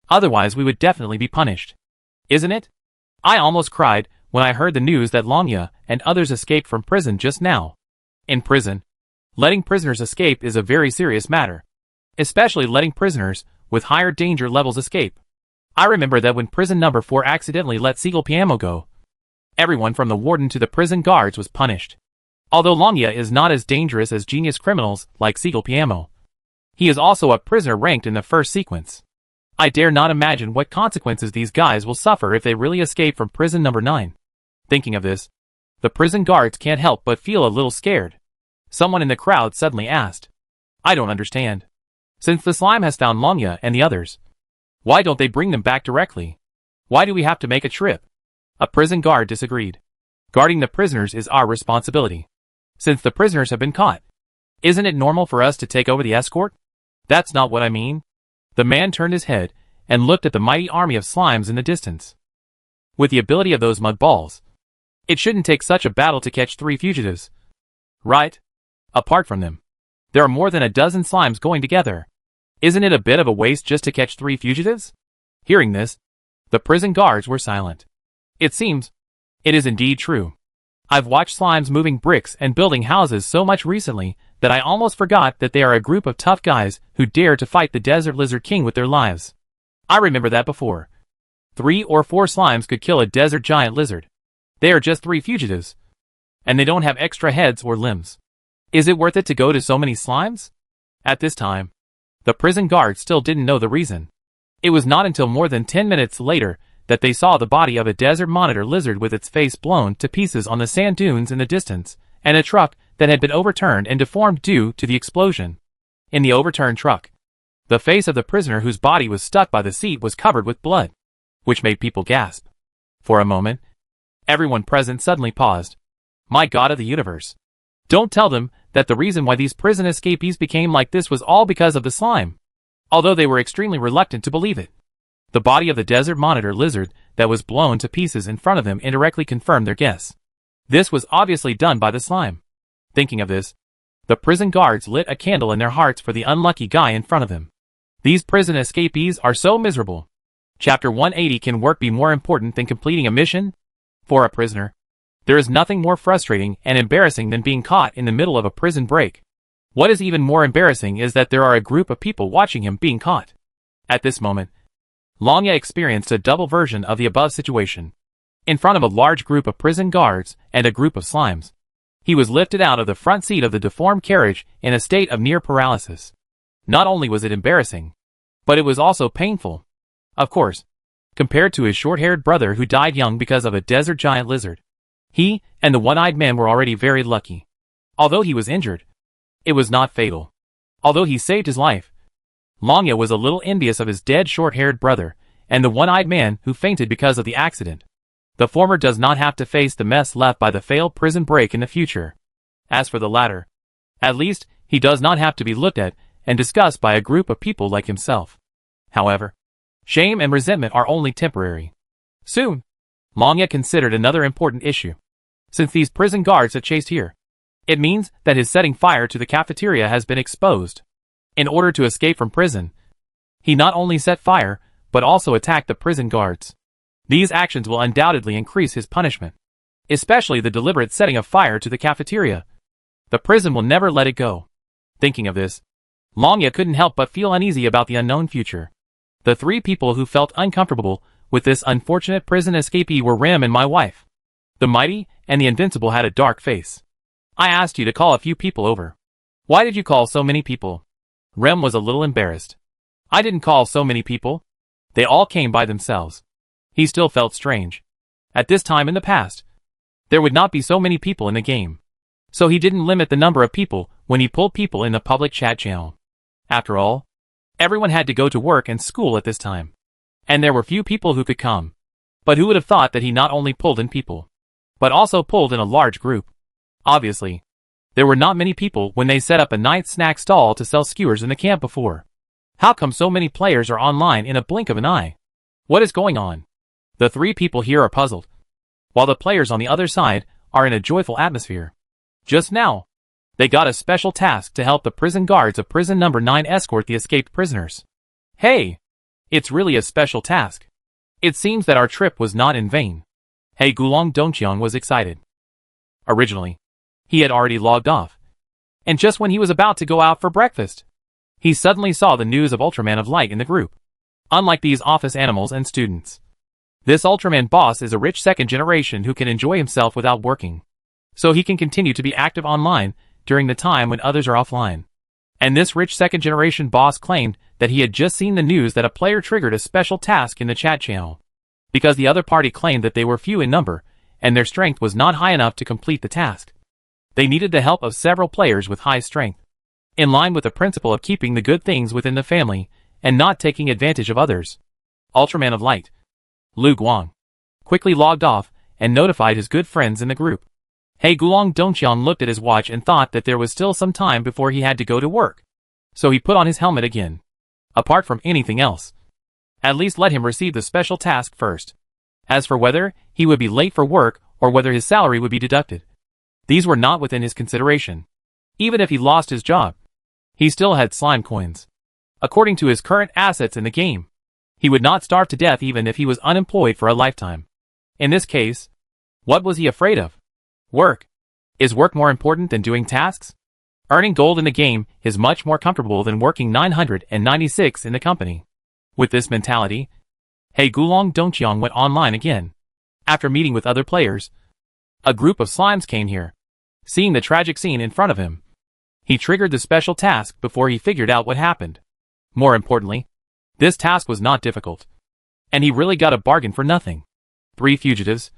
Otherwise we would definitely be punished. Isn't it? I almost cried when I heard the news that Longya and others escaped from prison just now. In prison, letting prisoners escape is a very serious matter. Especially letting prisoners with higher danger levels escape. I remember that when prison number 4 accidentally let Seagull Piamo go, everyone from the warden to the prison guards was punished. Although Longya is not as dangerous as genius criminals like Seagull Piamo, he is also a prisoner ranked in the first sequence. I dare not imagine what consequences these guys will suffer if they really escape from prison number 9. Thinking of this, the prison guards can't help but feel a little scared. Someone in the crowd suddenly asked, "I don't understand. Since the slime has found Longya and the others, why don't they bring them back directly? Why do we have to make a trip?" A prison guard disagreed. "Guarding the prisoners is our responsibility. Since the prisoners have been caught, isn't it normal for us to take over the escort?" "That's not what I mean." The man turned his head and looked at the mighty army of slimes in the distance. With the ability of those mud balls, it shouldn't take such a battle to catch 3 fugitives. Right? Apart from them, there are more than a dozen slimes going together. Isn't it a bit of a waste just to catch 3 fugitives? Hearing this, the prison guards were silent. It seems, it is indeed true. I've watched slimes moving bricks and building houses so much recently that I almost forgot that they are a group of tough guys who dare to fight the Desert Lizard King with their lives. I remember that before. 3 or 4 slimes could kill a desert giant lizard. They are just 3 fugitives. And they don't have extra heads or limbs. Is it worth it to go to so many slimes? At this time, the prison guards still didn't know the reason. It was not until more than 10 minutes later that they saw the body of a desert monitor lizard with its face blown to pieces on the sand dunes in the distance, and a truck that had been overturned and deformed due to the explosion. In the overturned truck, the face of the prisoner whose body was stuck by the seat was covered with blood, which made people gasp. For a moment, everyone present suddenly paused. My God of the universe. Don't tell them that the reason why these prison escapees became like this was all because of the slime. Although they were extremely reluctant to believe it. The body of the desert monitor lizard that was blown to pieces in front of them indirectly confirmed their guess. This was obviously done by the slime. Thinking of this, the prison guards lit a candle in their hearts for the unlucky guy in front of them. These prison escapees are so miserable. Chapter 180. Can work be more important than completing a mission? For a prisoner, there is nothing more frustrating and embarrassing than being caught in the middle of a prison break. What is even more embarrassing is that there are a group of people watching him being caught. At this moment, Longya experienced a double version of the above situation. In front of a large group of prison guards and a group of slimes, he was lifted out of the front seat of the deformed carriage in a state of near paralysis. Not only was it embarrassing, but it was also painful. Of course, compared to his short-haired brother who died young because of a desert giant lizard, he and the one-eyed man were already very lucky. Although he was injured, it was not fatal. Although he saved his life, Longya was a little envious of his dead short-haired brother and the one-eyed man who fainted because of the accident. The former does not have to face the mess left by the failed prison break in the future. As for the latter, at least he does not have to be looked at and discussed by a group of people like himself. However, shame and resentment are only temporary. Soon, Longya considered another important issue. Since these prison guards have chased here, it means that his setting fire to the cafeteria has been exposed. In order to escape from prison, he not only set fire, but also attacked the prison guards. These actions will undoubtedly increase his punishment, especially the deliberate setting of fire to the cafeteria. The prison will never let it go. Thinking of this, Longya couldn't help but feel uneasy about the unknown future. The 3 people who felt uncomfortable with this unfortunate prison escapee were Rem and my wife. The mighty and the invincible had a dark face. I asked you to call a few people over. Why did you call so many people? Rem was a little embarrassed. I didn't call so many people. They all came by themselves. He still felt strange. At this time in the past, there would not be so many people in the game. So he didn't limit the number of people when he pulled people in the public chat channel. After all, everyone had to go to work and school at this time. And there were few people who could come. But who would have thought that he not only pulled in people, but also pulled in a large group? Obviously, there were not many people when they set up a night snack stall to sell skewers in the camp before. How come so many players are online in a blink of an eye? What is going on? The 3 people here are puzzled, while the players on the other side are in a joyful atmosphere. Just now, They got a special task to help the prison guards of prison number 9 escort the escaped prisoners. Hey! It's really a special task. It seems that our trip was not in vain. Hey Gulong Dongqiang was excited. Originally, he had already logged off. And just when he was about to go out for breakfast, he suddenly saw the news of Ultraman of Light in the group. Unlike these office animals and students, this Ultraman boss is a rich second generation who can enjoy himself without working. So he can continue to be active online during the time when others are offline. And this rich second generation boss claimed that he had just seen the news that a player triggered a special task in the chat channel. Because the other party claimed that they were few in number, and their strength was not high enough to complete the task. They needed the help of several players with high strength. In line with the principle of keeping the good things within the family, and not taking advantage of others. Ultraman of Light, Lu Guang, quickly logged off, and notified his good friends in the group. Hey Gulong Dongqiang looked at his watch and thought that there was still some time before he had to go to work. So he put on his helmet again. Apart from anything else, at least let him receive the special task first. As for whether he would be late for work or whether his salary would be deducted, these were not within his consideration. Even if he lost his job, he still had slime coins. According to his current assets in the game, he would not starve to death even if he was unemployed for a lifetime. In this case, what was he afraid of? Work. Is work more important than doing tasks? Earning gold in the game is much more comfortable than working 996 in the company. With this mentality, Hey Gulong Dongqiang went online again. After meeting with other players, a group of slimes came here. Seeing the tragic scene in front of him, he triggered the special task before he figured out what happened. More importantly, this task was not difficult. And he really got a bargain for nothing. 3 fugitives,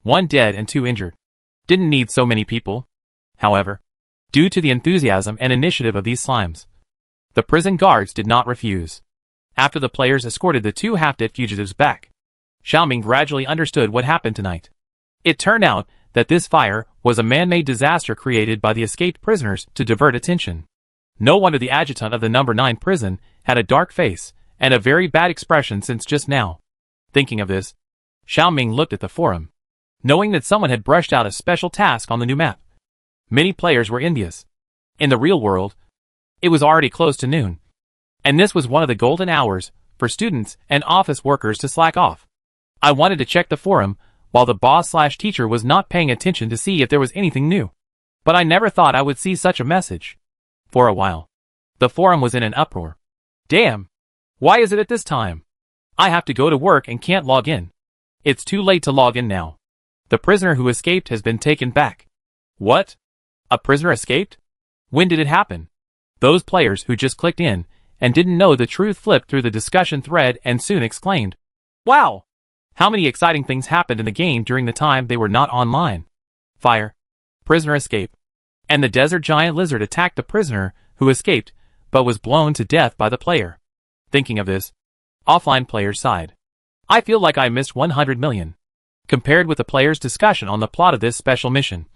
1 dead and 2 injured. Didn't need so many people. However, due to the enthusiasm and initiative of these slimes, the prison guards did not refuse. After the players escorted the 2 half-dead fugitives back, Xiaoming gradually understood what happened tonight. It turned out that this fire was a man-made disaster created by the escaped prisoners to divert attention. No wonder the adjutant of the number 9 prison had a dark face and a very bad expression since just now. Thinking of this, Xiaoming looked at the forum, knowing that someone had brushed out a special task on the new map. Many players were envious. In the real world, it was already close to noon, and this was one of the golden hours for students and office workers to slack off. I wanted to check the forum while the boss/teacher was not paying attention to see if there was anything new. But I never thought I would see such a message. For a while, the forum was in an uproar. Damn! Why is it at this time? I have to go to work and can't log in. It's too late to log in now. The prisoner who escaped has been taken back. What? A prisoner escaped? When did it happen? Those players who just clicked in and didn't know the truth flipped through the discussion thread and soon exclaimed, Wow! How many exciting things happened in the game during the time they were not online? Fire, prisoner escape, and the desert giant lizard attacked the prisoner who escaped but was blown to death by the player. Thinking of this, offline players sighed. I feel like I missed 100 million. Compared with the players' discussion on the plot of this special mission,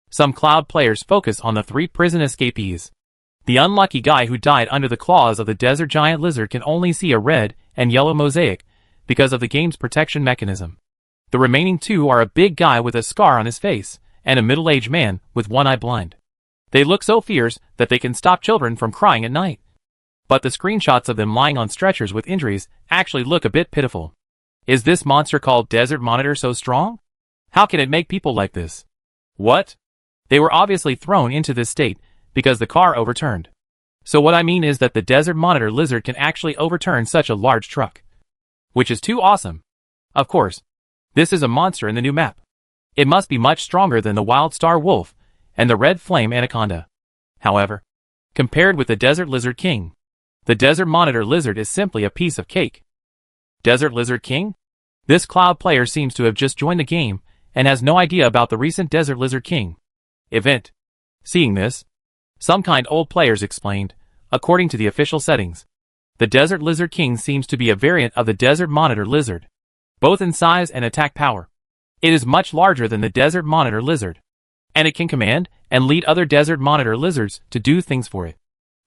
some cloud players focus on the 3 prison escapees. The unlucky guy who died under the claws of the desert giant lizard can only see a red and yellow mosaic because of the game's protection mechanism. The remaining 2 are a big guy with a scar on his face and a middle-aged man with one eye blind. They look so fierce that they can stop children from crying at night. But the screenshots of them lying on stretchers with injuries actually look a bit pitiful. Is this monster called Desert Monitor so strong? How can it make people like this? What? They were obviously thrown into this state because the car overturned. So what I mean is that the Desert Monitor lizard can actually overturn such a large truck. Which is too awesome. Of course, this is a monster in the new map. It must be much stronger than the Wild Star Wolf and the Red Flame Anaconda. However, compared with the Desert Lizard King, the Desert Monitor lizard is simply a piece of cake. Desert Lizard King? This cloud player seems to have just joined the game and has no idea about the recent Desert Lizard King event. Seeing this, some kind old players explained, according to the official settings, the Desert Lizard King seems to be a variant of the Desert Monitor lizard, both in size and attack power. It is much larger than the Desert Monitor lizard, and it can command and lead other Desert Monitor lizards to do things for it.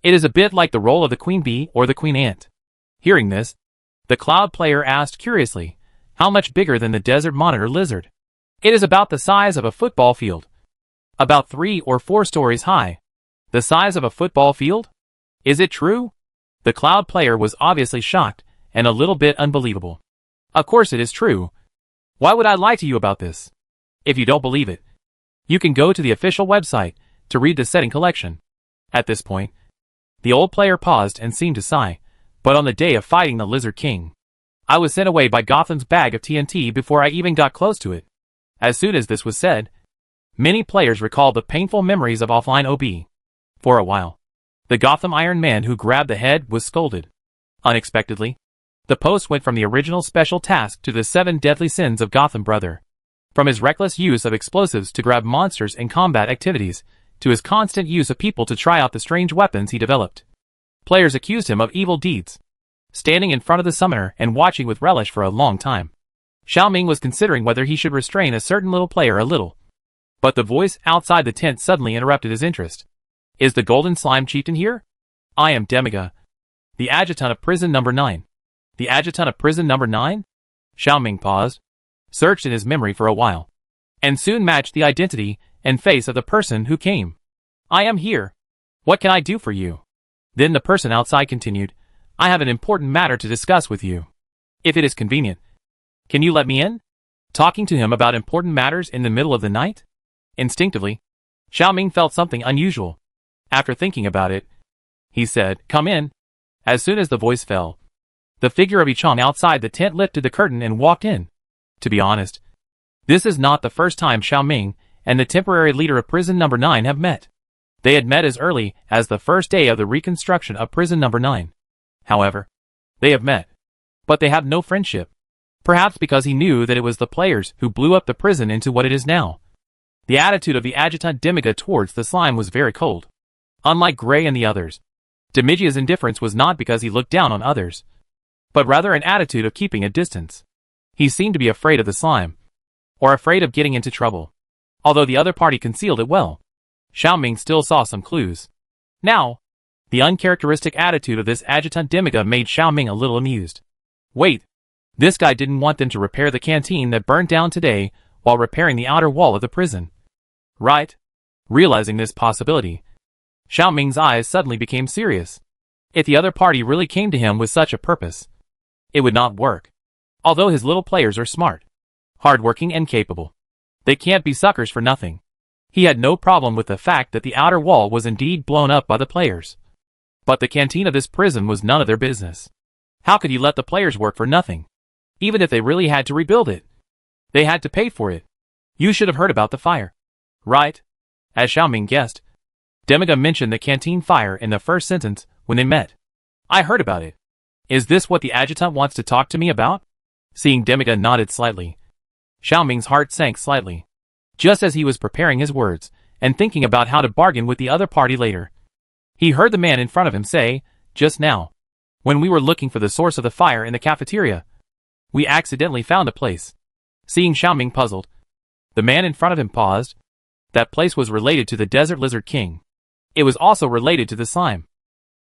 It is a bit like the role of the queen bee or the queen ant. Hearing this, the cloud player asked curiously, how much bigger than the Desert Monitor lizard? It is about the size of a football field, about 3 or 4 stories high, The size of a football field? Is it true? The cloud player was obviously shocked and a little bit unbelievable. Of course it is true. Why would I lie to you about this? If you don't believe it, you can go to the official website to read the setting collection. At this point, the old player paused and seemed to sigh, but on the day of fighting the Lizard King, I was sent away by Gotham's bag of TNT before I even got close to it. As soon as this was said, many players recalled the painful memories of offline OB. For a while, the Gotham Iron Man who grabbed the head was scolded. Unexpectedly, the post went from the original special task to the 7 deadly sins of Gotham Brother. From his reckless use of explosives to grab monsters in combat activities, to his constant use of people to try out the strange weapons he developed. Players accused him of evil deeds, standing in front of the summoner and watching with relish for a long time. Xiaoming was considering whether he should restrain a certain little player a little. But the voice outside the tent suddenly interrupted his interest. Is the Golden Slime Chieftain here? I am Demiga, the adjutant of prison number 9. The adjutant of prison number 9? Xiaoming paused, searched in his memory for a while, and soon matched the identity and face of the person who came. I am here. What can I do for you? Then the person outside continued, I have an important matter to discuss with you. If it is convenient, can you let me in? Talking to him about important matters in the middle of the night? Instinctively, Xiaoming felt something unusual. After thinking about it, he said, come in. As soon as the voice fell, the figure of Yichang outside the tent lifted the curtain and walked in. To be honest, this is not the first time Xiaoming and the temporary leader of prison number 9 have met. They had met as early as the first day of the reconstruction of prison number 9. However, they have met, but they have no friendship. Perhaps because he knew that it was the players who blew up the prison into what it is now. The attitude of the adjutant Demiga towards the slime was very cold. Unlike Gray and the others, Demigia's indifference was not because he looked down on others, but rather an attitude of keeping a distance. He seemed to be afraid of the slime, or afraid of getting into trouble. Although the other party concealed it well, Xiaoming still saw some clues. Now, the uncharacteristic attitude of this adjutant Demiga made Xiaoming a little amused. Wait, this guy didn't want them to repair the canteen that burned down today while repairing the outer wall of the prison. Right? Realizing this possibility, Xiaoming's eyes suddenly became serious. If the other party really came to him with such a purpose, it would not work. Although his little players are smart, hardworking and capable, they can't be suckers for nothing. He had no problem with the fact that the outer wall was indeed blown up by the players. But the canteen of this prison was none of their business. How could you let the players work for nothing? Even if they really had to rebuild it, they had to pay for it. You should have heard about the fire. Right? As Xiaoming guessed, Demiga mentioned the canteen fire in the first sentence when they met. I heard about it. Is this what the adjutant wants to talk to me about? Seeing Demiga nodded slightly, Xiaoming's heart sank slightly. Just as he was preparing his words and thinking about how to bargain with the other party later, he heard the man in front of him say, just now, when we were looking for the source of the fire in the cafeteria, we accidentally found a place. Seeing Xiaoming puzzled, the man in front of him paused. That place was related to the Desert Lizard King. It was also related to the slime.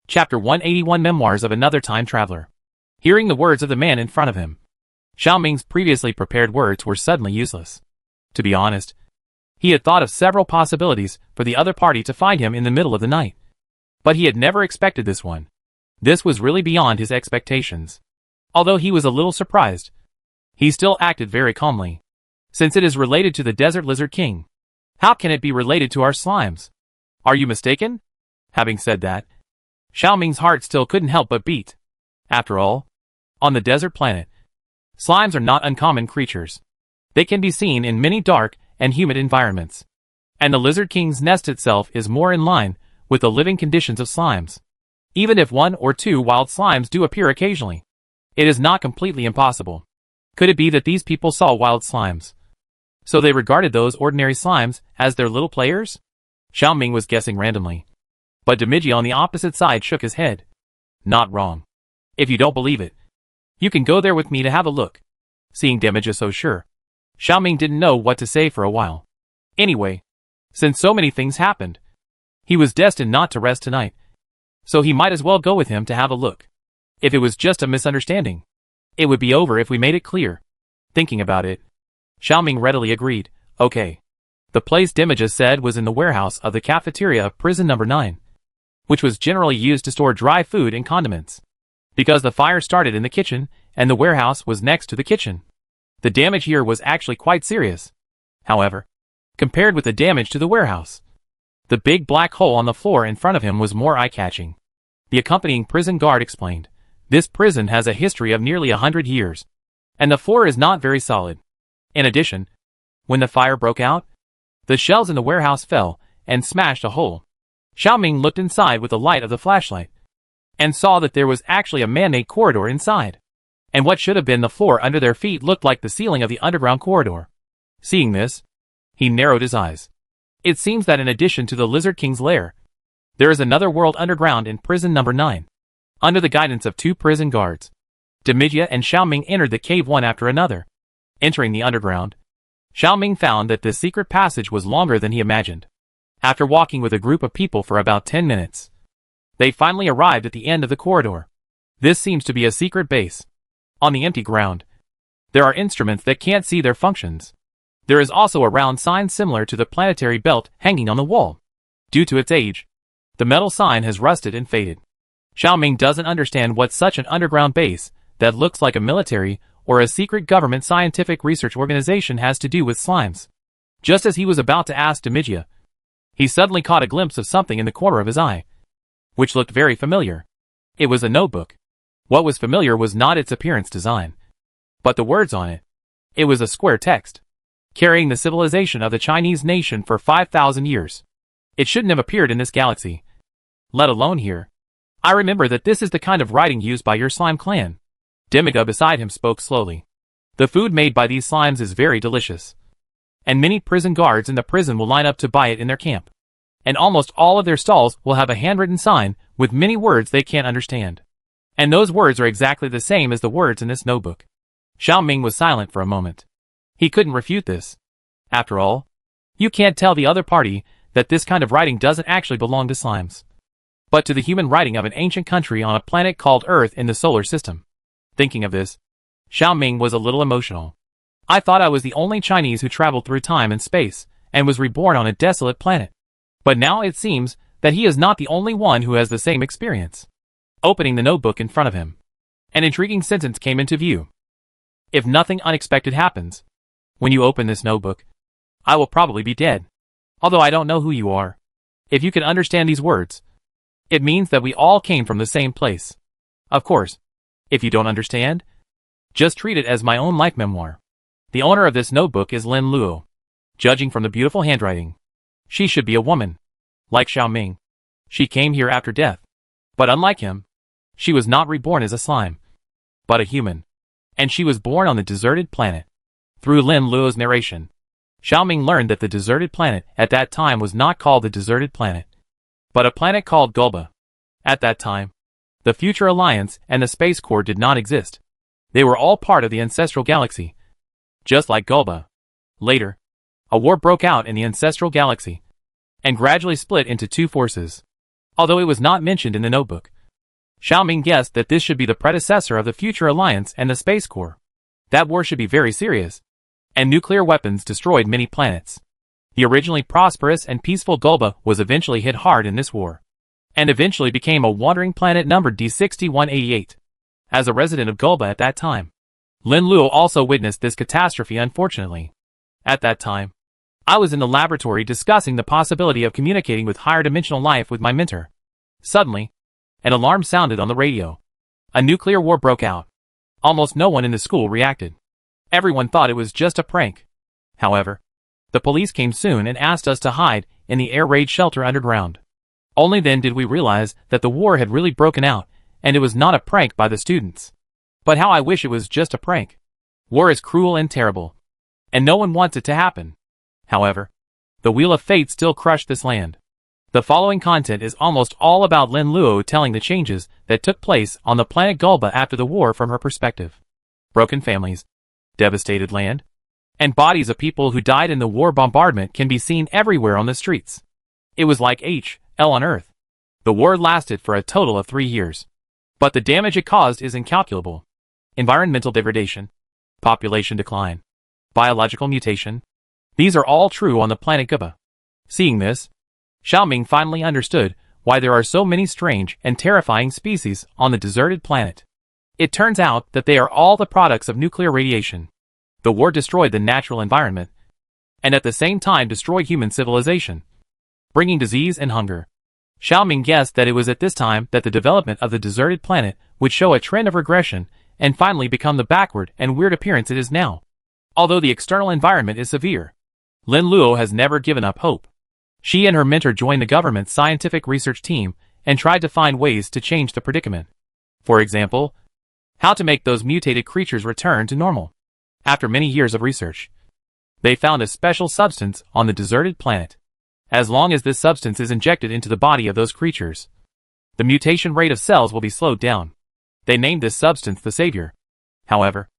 Chapter 181 Memoirs of Another Time Traveler. Hearing the words of the man in front of him, Xiaoming's previously prepared words were suddenly useless. To be honest, he had thought of several possibilities for the other party to find him in the middle of the night. But he had never expected this one. This was really beyond his expectations. Although he was a little surprised, he still acted very calmly. Since it is related to the Desert Lizard King, how can it be related to our slimes? Are you mistaken? Having said that, Xiaoming's heart still couldn't help but beat. After all, on the desert planet, slimes are not uncommon creatures. They can be seen in many dark and humid environments. And the Lizard King's nest itself is more in line with the living conditions of slimes. Even if 1 or 2 wild slimes do appear occasionally, it is not completely impossible. Could it be that these people saw wild slimes, so they regarded those ordinary slimes as their little players? Xiaoming was guessing randomly, but Demigi on the opposite side shook his head. Not wrong. If you don't believe it, you can go there with me to have a look. Seeing Demigi so sure, Xiaoming didn't know what to say for a while. Anyway, since so many things happened, he was destined not to rest tonight, so he might as well go with him to have a look. If it was just a misunderstanding, it would be over if we made it clear. Thinking about it, Xiaoming readily agreed. Okay. The place Dimija said was in the warehouse of the cafeteria of prison number 9, which was generally used to store dry food and condiments. Because the fire started in the kitchen, and the warehouse was next to the kitchen, the damage here was actually quite serious. However, compared with the damage to the warehouse, the big black hole on the floor in front of him was more eye-catching. The accompanying prison guard explained, "This prison has a history of nearly 100 years, and the floor is not very solid. In addition, when the fire broke out, the shelves in the warehouse fell and smashed a hole." Xiaoming looked inside with the light of the flashlight and saw that there was actually a man-made corridor inside, and what should have been the floor under their feet looked like the ceiling of the underground corridor. Seeing this, he narrowed his eyes. It seems that in addition to the Lizard King's lair, there is another world underground in prison number 9. Under the guidance of 2 prison guards, Dimija and Xiaoming entered the cave one after another. Entering the underground, Xiaoming found that this secret passage was longer than he imagined. After walking with a group of people for about 10 minutes, they finally arrived at the end of the corridor. This seems to be a secret base. On the empty ground, there are instruments that can't see their functions. There is also a round sign similar to the planetary belt hanging on the wall. Due to its age, the metal sign has rusted and faded. Xiaoming doesn't understand what such an underground base that looks like a military or a secret government scientific research organization has to do with slimes. Just as he was about to ask Dimija, he suddenly caught a glimpse of something in the corner of his eye, which looked very familiar. It was a notebook. What was familiar was not its appearance design, but the words on it. It was a square text, carrying the civilization of the Chinese nation for 5,000 years. It shouldn't have appeared in this galaxy, let alone here. I remember that this is the kind of writing used by your slime clan. Dimija beside him spoke slowly. The food made by these slimes is very delicious, and many prison guards in the prison will line up to buy it in their camp. And almost all of their stalls will have a handwritten sign with many words they can't understand. And those words are exactly the same as the words in this notebook. Xiaoming was silent for a moment. He couldn't refute this. After all, you can't tell the other party that this kind of writing doesn't actually belong to slimes, but to the human writing of an ancient country on a planet called Earth in the solar system. Thinking of this, Xiaoming was a little emotional. I thought I was the only Chinese who traveled through time and space, and was reborn on a desolate planet. But now it seems that he is not the only one who has the same experience. Opening the notebook in front of him, an intriguing sentence came into view. "If nothing unexpected happens, when you open this notebook, I will probably be dead. Although I don't know who you are. If you can understand these words, it means that we all came from the same place. Of course, if you don't understand, just treat it as my own life memoir." The owner of this notebook is Lin Luo. Judging from the beautiful handwriting, she should be a woman. Like Xiaoming, she came here after death. But unlike him, she was not reborn as a slime, but a human. And she was born on the deserted planet. Through Lin Luo's narration, Xiaoming learned that the deserted planet at that time was not called the deserted planet, but a planet called Gulba. At that time, the Future Alliance and the Space Corps did not exist. They were all part of the ancestral galaxy, just like Gulba. Later, a war broke out in the ancestral galaxy, and gradually split into 2 forces. Although it was not mentioned in the notebook, Xiaoming guessed that this should be the predecessor of the Future Alliance and the Space Corps. That war should be very serious, and nuclear weapons destroyed many planets. The originally prosperous and peaceful Gulba was eventually hit hard in this war, and eventually became a wandering planet numbered D6188. As a resident of Gulba at that time, Lin Luo also witnessed this catastrophe unfortunately. At that time, I was in the laboratory discussing the possibility of communicating with higher dimensional life with my mentor. Suddenly, an alarm sounded on the radio. A nuclear war broke out. Almost no one in the school reacted. Everyone thought it was just a prank. However, the police came soon and asked us to hide in the air raid shelter underground. Only then did we realize that the war had really broken out, and it was not a prank by the students. But how I wish it was just a prank. War is cruel and terrible, and no one wants it to happen. However, the wheel of fate still crushed this land. The following content is almost all about Lin Luo telling the changes that took place on the planet Gulba after the war from her perspective. Broken families, devastated land, and bodies of people who died in the war bombardment can be seen everywhere on the streets. It was like hell on Earth. The war lasted for a total of 3 years. But the damage it caused is incalculable. Environmental degradation, population decline, biological mutation. These are all true on the planet Guba. Seeing this, Xiaoming finally understood why there are so many strange and terrifying species on the deserted planet. It turns out that they are all the products of nuclear radiation. The war destroyed the natural environment, and at the same time destroyed human civilization, bringing disease and hunger. Xiaoming guessed that it was at this time that the development of the deserted planet would show a trend of regression and finally become the backward and weird appearance it is now. Although the external environment is severe, Lin Luo has never given up hope. She and her mentor joined the government's scientific research team and tried to find ways to change the predicament. For example, how to make those mutated creatures return to normal. After many years of research, they found a special substance on the deserted planet. As long as this substance is injected into the body of those creatures, the mutation rate of cells will be slowed down. They named this substance the Savior. However,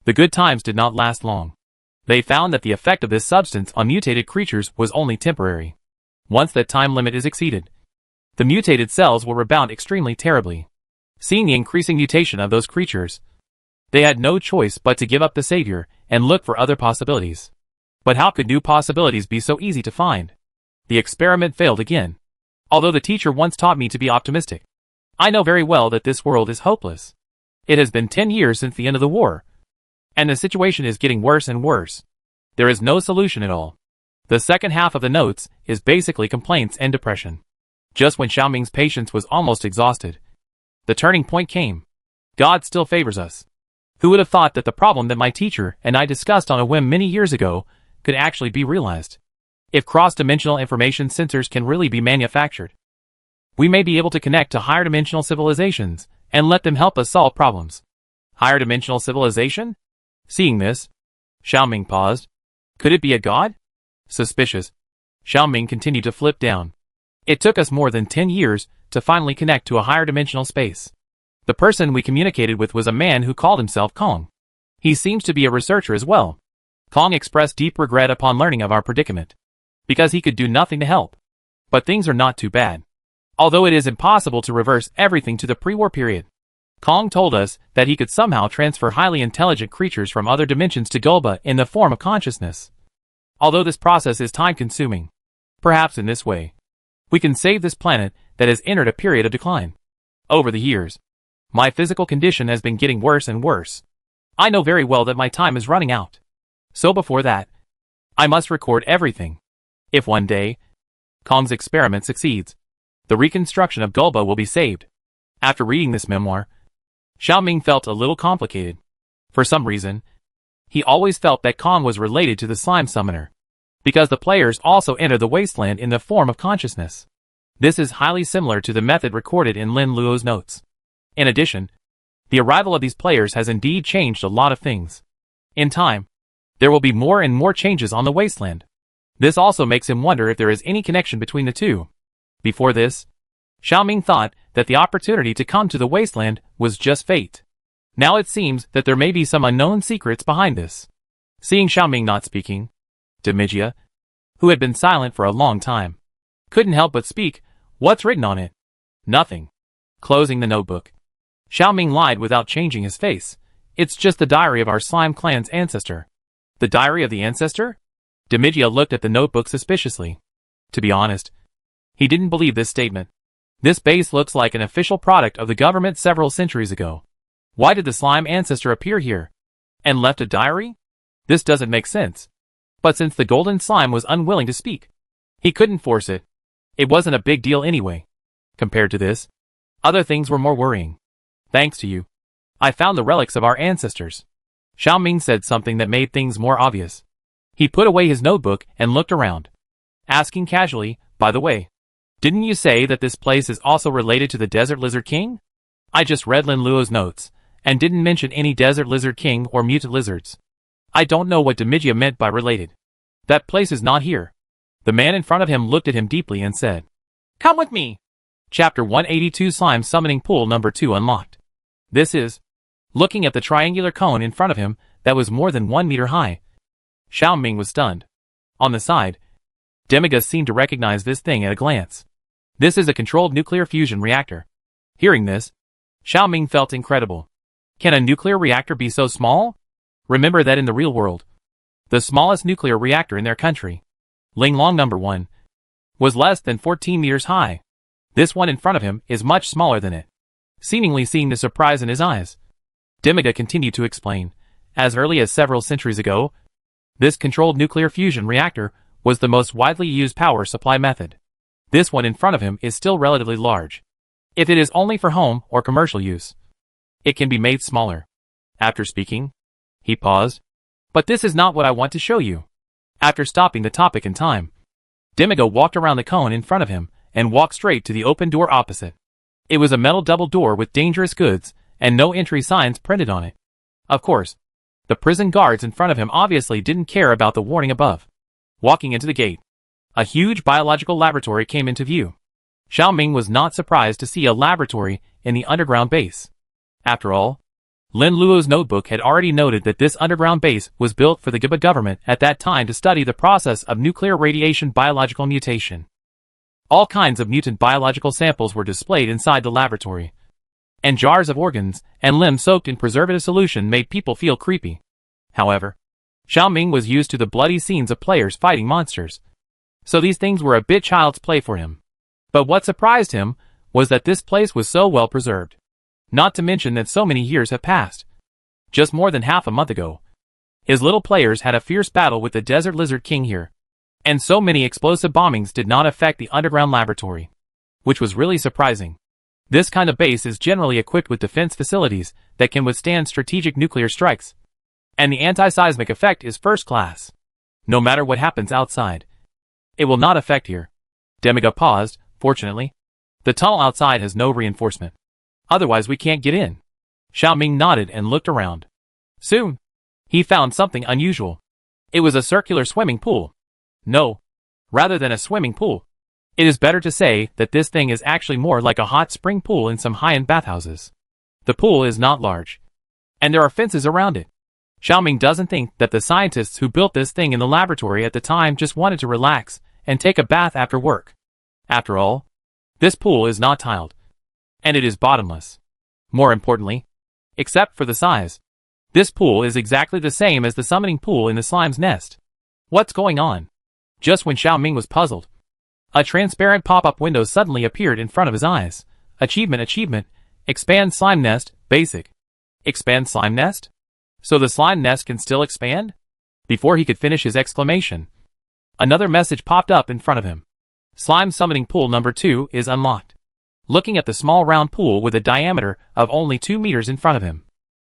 the good times did not last long. They found that the effect of this substance on mutated creatures was only temporary. Once that time limit is exceeded, the mutated cells will rebound extremely terribly. Seeing the increasing mutation of those creatures, they had no choice but to give up the Savior and look for other possibilities. But how could new possibilities be so easy to find? The experiment failed again. Although the teacher once taught me to be optimistic, I know very well that this world is hopeless. It has been 10 years since the end of the war, and the situation is getting worse and worse. There is no solution at all. The second half of the notes is basically complaints and depression. Just when Xiaoming's patience was almost exhausted, the turning point came. God still favors us. Who would have thought that the problem that my teacher and I discussed on a whim many years ago could actually be realized? If cross-dimensional information sensors can really be manufactured, we may be able to connect to higher dimensional civilizations and let them help us solve problems. Higher dimensional civilization? Seeing this, Xiaoming paused. Could it be a god? Suspicious. Xiaoming continued to flip down. It took us more than 10 years to finally connect to a higher dimensional space. The person we communicated with was a man who called himself Kong. He seems to be a researcher as well. Kong expressed deep regret upon learning of our predicament, because he could do nothing to help. But things are not too bad. Although it is impossible to reverse everything to the pre-war period, Kong told us that he could somehow transfer highly intelligent creatures from other dimensions to Golba in the form of consciousness. Although this process is time-consuming, perhaps in this way, we can save this planet that has entered a period of decline. Over the years, my physical condition has been getting worse and worse. I know very well that my time is running out. So before that, I must record everything. If one day, Kong's experiment succeeds, the reconstruction of Golba will be saved. After reading this memoir, Xiaoming felt a little complicated. For some reason, he always felt that Kong was related to the slime summoner, because the players also enter the wasteland in the form of consciousness. This is highly similar to the method recorded in Lin Luo's notes. In addition, the arrival of these players has indeed changed a lot of things. In time, there will be more and more changes on the wasteland. This also makes him wonder if there is any connection between the two. Before this, Xiaoming thought that the opportunity to come to the wasteland was just fate. Now it seems that there may be some unknown secrets behind this. Seeing Xiaoming not speaking, Demigia, who had been silent for a long time, couldn't help but speak. What's written on it? Nothing. Closing the notebook, Xiaoming lied without changing his face. It's just the diary of our slime clan's ancestor. The diary of the ancestor? Demigia looked at the notebook suspiciously. To be honest, he didn't believe this statement. This base looks like an official product of the government several centuries ago. Why did the slime ancestor appear here? And left a diary? This doesn't make sense. But since the golden slime was unwilling to speak, he couldn't force it. It wasn't a big deal anyway. Compared to this, other things were more worrying. Thanks to you, I found the relics of our ancestors. Xiaoming said something that made things more obvious. He put away his notebook and looked around, asking casually, by the way, didn't you say that this place is also related to the Desert Lizard King? I just read Lin Luo's notes, and didn't mention any Desert Lizard King or mutant lizards. I don't know what Demigia meant by related. That place is not here. The man in front of him looked at him deeply and said, Come with me. Chapter 182 Slime Summoning Pool Number 2 Unlocked. This is, looking at the triangular cone in front of him that was more than 1 meter high. Xiaoming was stunned. On the side, Demiga seemed to recognize this thing at a glance. This is a controlled nuclear fusion reactor. Hearing this, Xiaoming felt incredible. Can a nuclear reactor be so small? Remember that in the real world, the smallest nuclear reactor in their country. Ling Long number 1 was less than 14 meters high. This one in front of him is much smaller than it. Seemingly seeing the surprise in his eyes, Demiga continued to explain. As early as several centuries ago, this controlled nuclear fusion reactor was the most widely used power supply method. This one in front of him is still relatively large. If it is only for home or commercial use, it can be made smaller. After speaking, he paused. But this is not what I want to show you. After stopping the topic in time, Demiga walked around the cone in front of him and walked straight to the open door opposite. It was a metal double door with dangerous goods and no entry signs printed on it. Of course, the prison guards in front of him obviously didn't care about the warning above. Walking into the gate, a huge biological laboratory came into view. Xiao Ming was not surprised to see a laboratory in the underground base. After all, Lin Luo's notebook had already noted that this underground base was built for the Giba government at that time to study the process of nuclear radiation biological mutation. All kinds of mutant biological samples were displayed inside the laboratory, and jars of organs and limbs soaked in preservative solution made people feel creepy. However, Xiao Ming was used to the bloody scenes of players fighting monsters, so these things were a bit child's play for him. But what surprised him was that this place was so well preserved. Not to mention that so many years have passed. Just more than half a month ago, his little players had a fierce battle with the Desert Lizard King here, and so many explosive bombings did not affect the underground laboratory, which was really surprising. This kind of base is generally equipped with defense facilities that can withstand strategic nuclear strikes, and the anti-seismic effect is first class. No matter what happens outside, it will not affect here. Demiga paused. Fortunately, the tunnel outside has no reinforcement. Otherwise we can't get in. Xiao Ming nodded and looked around. Soon, he found something unusual. It was a circular swimming pool. No, rather than a swimming pool, it is better to say that this thing is actually more like a hot spring pool in some high-end bathhouses. The pool is not large, and there are fences around it. Xiao Ming doesn't think that the scientists who built this thing in the laboratory at the time just wanted to relax and take a bath after work. After all, this pool is not tiled, and it is bottomless. More importantly, except for the size, this pool is exactly the same as the summoning pool in the slime's nest. What's going on? Just when Xiao Ming was puzzled, a transparent pop-up window suddenly appeared in front of his eyes. Achievement, expand slime nest, basic. Expand slime nest? So the slime nest can still expand? Before he could finish his exclamation, another message popped up in front of him. Slime summoning pool number 2 is unlocked. Looking at the small round pool with a diameter of only 2 meters in front of him,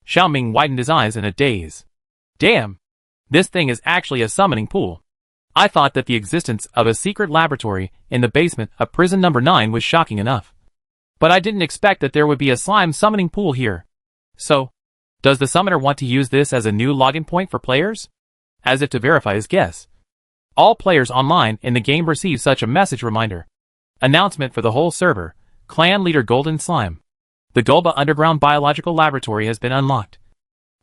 Xiao Ming widened his eyes in a daze. Damn! This thing is actually a summoning pool. I thought that the existence of a secret laboratory in the basement of prison number 9 was shocking enough. But I didn't expect that there would be a slime summoning pool here. So, does the summoner want to use this as a new login point for players? As if to verify his guess, all players online in the game receive such a message reminder. Announcement for the whole server. Clan leader Golden Slime. The Gulba Underground Biological Laboratory has been unlocked,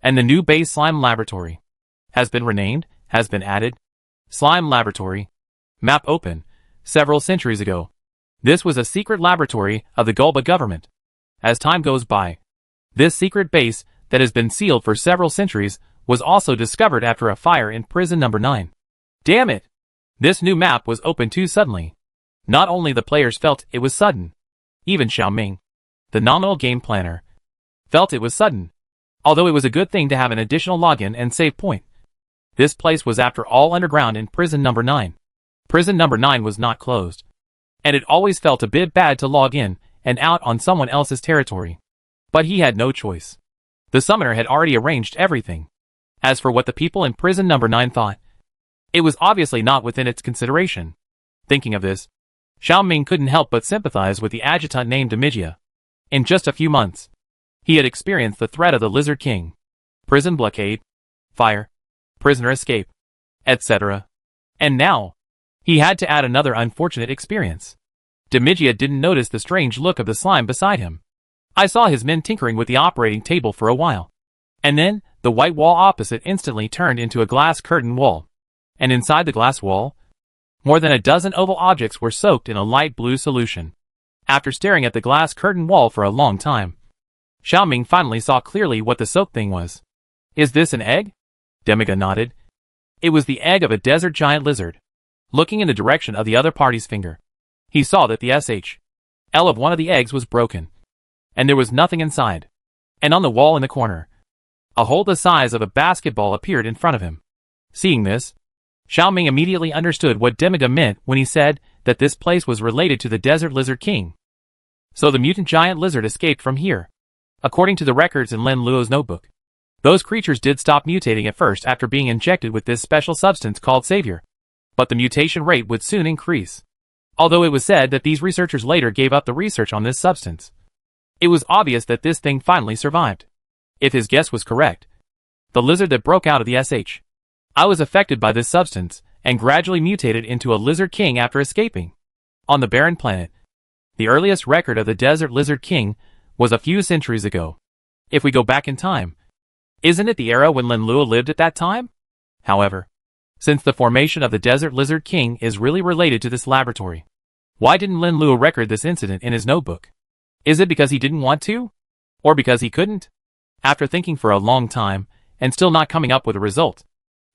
and the new base slime laboratory has been renamed, has been added. Slime Laboratory. Map open. Several centuries ago, this was a secret laboratory of the Gulba government. As time goes by, this secret base that has been sealed for several centuries was also discovered after a fire in prison number 9. Damn it! This new map was opened too suddenly. Not only the players felt it was sudden, even Xiao Ming, the nominal game planner, felt it was sudden. Although it was a good thing to have an additional login and save point. This place was after all underground in prison number 9. Prison number 9 was not closed, and it always felt a bit bad to log in and out on someone else's territory. But he had no choice. The summoner had already arranged everything. As for what the people in prison number 9 thought, it was obviously not within its consideration. Thinking of this, Xiao Ming couldn't help but sympathize with the adjutant named Demigia. In just a few months, he had experienced the threat of the Lizard King, prison blockade, fire, prisoner escape, etc. And now, he had to add another unfortunate experience. Demigia didn't notice the strange look of the slime beside him. I saw his men tinkering with the operating table for a while. And then, the white wall opposite instantly turned into a glass curtain wall. And inside the glass wall, more than a dozen oval objects were soaked in a light blue solution. After staring at the glass curtain wall for a long time, Xiao Ming finally saw clearly what the soaked thing was. Is this an egg? Demiga nodded. It was the egg of a desert giant lizard. Looking in the direction of the other party's finger, he saw that the shell of one of the eggs was broken, and there was nothing inside. And on the wall in the corner, a hole the size of a basketball appeared in front of him. Seeing this, Xiaoming immediately understood what Demiga meant when he said that this place was related to the Desert Lizard King. So the mutant giant lizard escaped from here. According to the records in Lin Luo's notebook, those creatures did stop mutating at first after being injected with this special substance called Savior. But the mutation rate would soon increase. Although it was said that these researchers later gave up the research on this substance, it was obvious that this thing finally survived. If his guess was correct, the lizard that broke out of the I was affected by this substance and gradually mutated into a lizard king after escaping. On the barren planet, the earliest record of the Desert Lizard King was a few centuries ago. If we go back in time, isn't it the era when Lin Luo lived at that time? However, since the formation of the Desert Lizard King is really related to this laboratory, why didn't Lin Luo record this incident in his notebook? Is it because he didn't want to? Or because he couldn't? After thinking for a long time, and still not coming up with a result,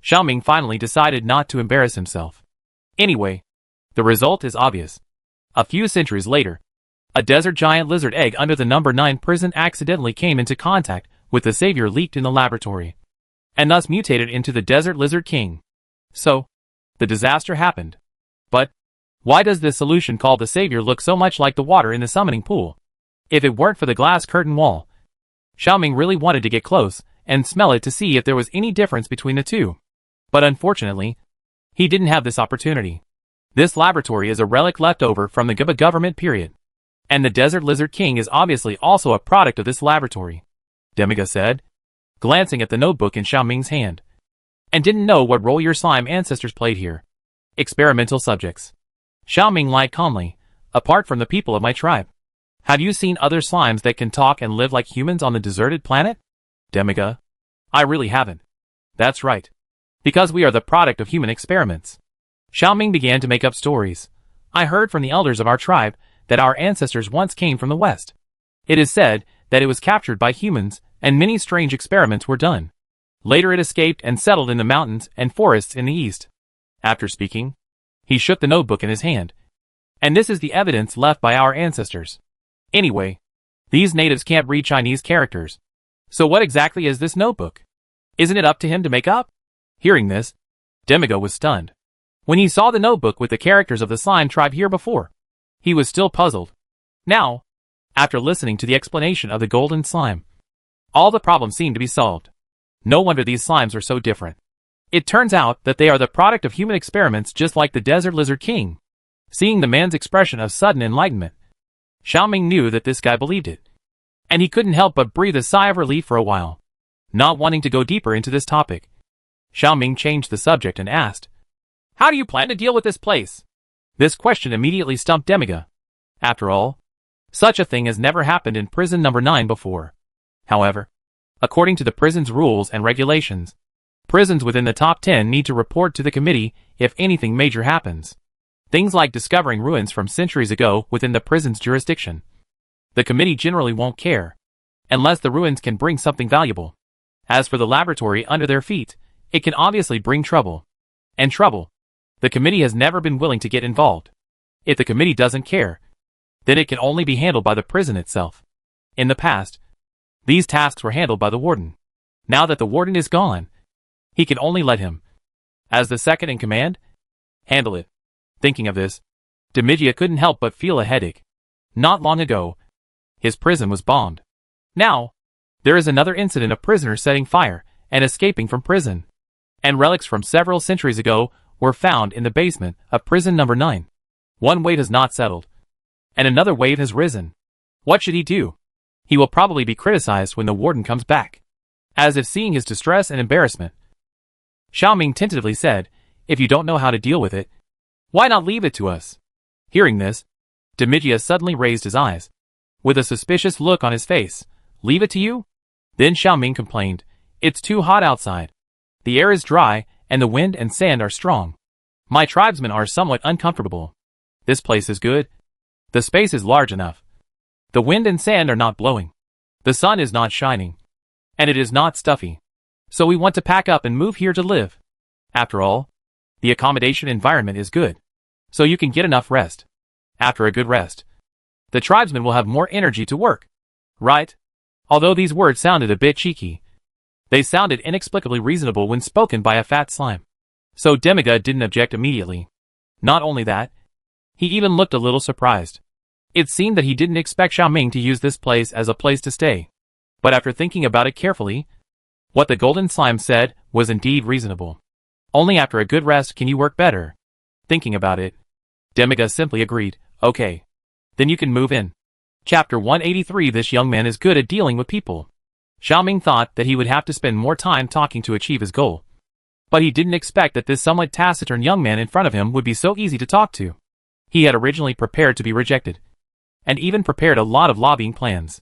Xiaoming finally decided not to embarrass himself. Anyway, the result is obvious. A few centuries later, a desert giant lizard egg under the number 9 prison accidentally came into contact with the savior leaked in the laboratory, and thus mutated into the Desert Lizard King. So, the disaster happened. But, why does this solution called the savior look so much like the water in the summoning pool? If it weren't for the glass curtain wall, Xiaoming really wanted to get close and smell it to see if there was any difference between the two. But unfortunately, he didn't have this opportunity. This laboratory is a relic left over from the Gaba government period, and the Desert Lizard King is obviously also a product of this laboratory, Demiga said, glancing at the notebook in Xiaoming's hand. And didn't know what role your slime ancestors played here. Experimental subjects. Xiaoming lied calmly, apart from the people of my tribe. Have you seen other slimes that can talk and live like humans on the deserted planet? Demiga? I really haven't. That's right. Because we are the product of human experiments. Xiaoming began to make up stories. I heard from the elders of our tribe that our ancestors once came from the west. It is said that it was captured by humans and many strange experiments were done. Later it escaped and settled in the mountains and forests in the east. After speaking, he shook the notebook in his hand. And this is the evidence left by our ancestors. Anyway, these natives can't read Chinese characters. So what exactly is this notebook? Isn't it up to him to make up? Hearing this, Demiga was stunned. When he saw the notebook with the characters of the slime tribe here before, he was still puzzled. Now, after listening to the explanation of the golden slime, all the problems seemed to be solved. No wonder these slimes are so different. It turns out that they are the product of human experiments just like the Desert Lizard King. Seeing the man's expression of sudden enlightenment, Xiaoming knew that this guy believed it. And he couldn't help but breathe a sigh of relief for a while. Not wanting to go deeper into this topic, Xiaoming changed the subject and asked, "How do you plan to deal with this place?" This question immediately stumped Demiga. After all, such a thing has never happened in prison number 9 before. However, according to the prison's rules and regulations, prisons within the top 10 need to report to the committee if anything major happens. Things like discovering ruins from centuries ago within the prison's jurisdiction. The committee generally won't care, unless the ruins can bring something valuable. As for the laboratory under their feet, it can obviously bring trouble. And trouble, the committee has never been willing to get involved. If the committee doesn't care, then it can only be handled by the prison itself. In the past, these tasks were handled by the warden. Now that the warden is gone, he can only let him, as the second in command, handle it. Thinking of this, Demiga couldn't help but feel a headache. Not long ago, his prison was bombed. Now, there is another incident of prisoners setting fire and escaping from prison. And relics from several centuries ago were found in the basement of prison number 9. One wave has not settled, and another wave has risen. What should he do? He will probably be criticized when the warden comes back. As if seeing his distress and embarrassment, Xiaoming tentatively said, "If you don't know how to deal with it, why not leave it to us?" Hearing this, Demiga suddenly raised his eyes, with a suspicious look on his face. "Leave it to you?" Then Xiaoming complained, "It's too hot outside. The air is dry, and the wind and sand are strong. My tribesmen are somewhat uncomfortable. This place is good. The space is large enough. The wind and sand are not blowing. The sun is not shining. And it is not stuffy. So we want to pack up and move here to live." After all, the accommodation environment is good, so you can get enough rest. After a good rest, the tribesmen will have more energy to work. Right? Although these words sounded a bit cheeky, they sounded inexplicably reasonable when spoken by a fat slime. So Demiga didn't object immediately. Not only that, he even looked a little surprised. It seemed that he didn't expect Xiaoming to use this place as a place to stay. But after thinking about it carefully, what the golden slime said was indeed reasonable. Only after a good rest can you work better. Thinking about it, Demiga simply agreed, okay. Then you can move in. Chapter 183. This young man is good at dealing with people. Xiaoming thought that he would have to spend more time talking to achieve his goal. But he didn't expect that this somewhat taciturn young man in front of him would be so easy to talk to. He had originally prepared to be rejected, and even prepared a lot of lobbying plans.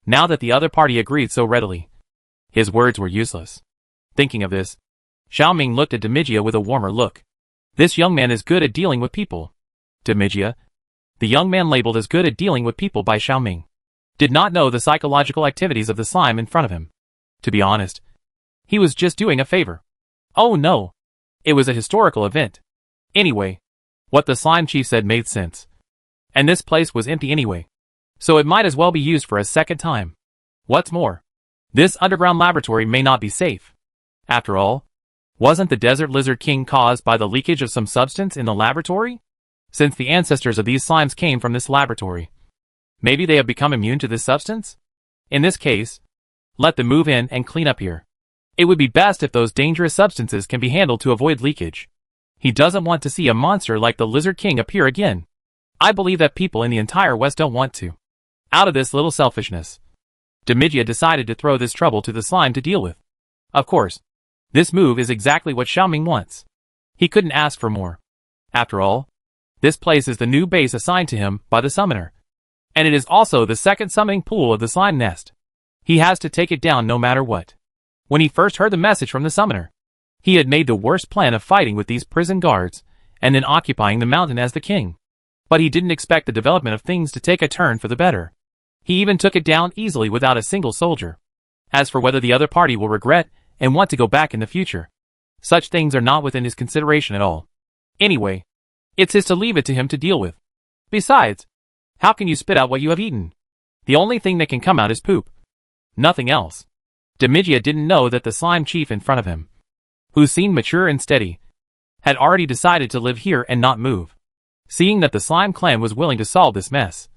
Now that the other party agreed so readily, his words were useless. Thinking of this, Xiaoming looked at Demigia with a warmer look. This young man is good at dealing with people. Demigia, the young man labeled as good at dealing with people by Xiaoming, did not know the psychological activities of the slime in front of him. To be honest, he was just doing a favor. Oh no! It was a historical event. Anyway, what the slime chief said made sense. And this place was empty anyway, so it might as well be used for a second time. What's more, this underground laboratory may not be safe. After all, wasn't the desert lizard king caused by the leakage of some substance in the laboratory? Since the ancestors of these slimes came from this laboratory, maybe they have become immune to this substance? In this case, let them move in and clean up here. It would be best if those dangerous substances can be handled to avoid leakage. He doesn't want to see a monster like the Lizard King appear again. I believe that people in the entire West don't want to. Out of this little selfishness, Demigia decided to throw this trouble to the slime to deal with. Of course, this move is exactly what Xiaoming wants. He couldn't ask for more. After all, this place is the new base assigned to him by the summoner. And it is also the second summoning pool of the slime nest. He has to take it down no matter what. When he first heard the message from the summoner, he had made the worst plan of fighting with these prison guards, and then occupying the mountain as the king. But he didn't expect the development of things to take a turn for the better. He even took it down easily without a single soldier. As for whether the other party will regret and want to go back in the future, such things are not within his consideration at all. Anyway, it's his to leave it to him to deal with. Besides, how can you spit out what you have eaten? The only thing that can come out is poop. Nothing else. Demigia didn't know that the slime chief in front of him, who seemed mature and steady, had already decided to live here and not move. Seeing that the slime clan was willing to solve this mess,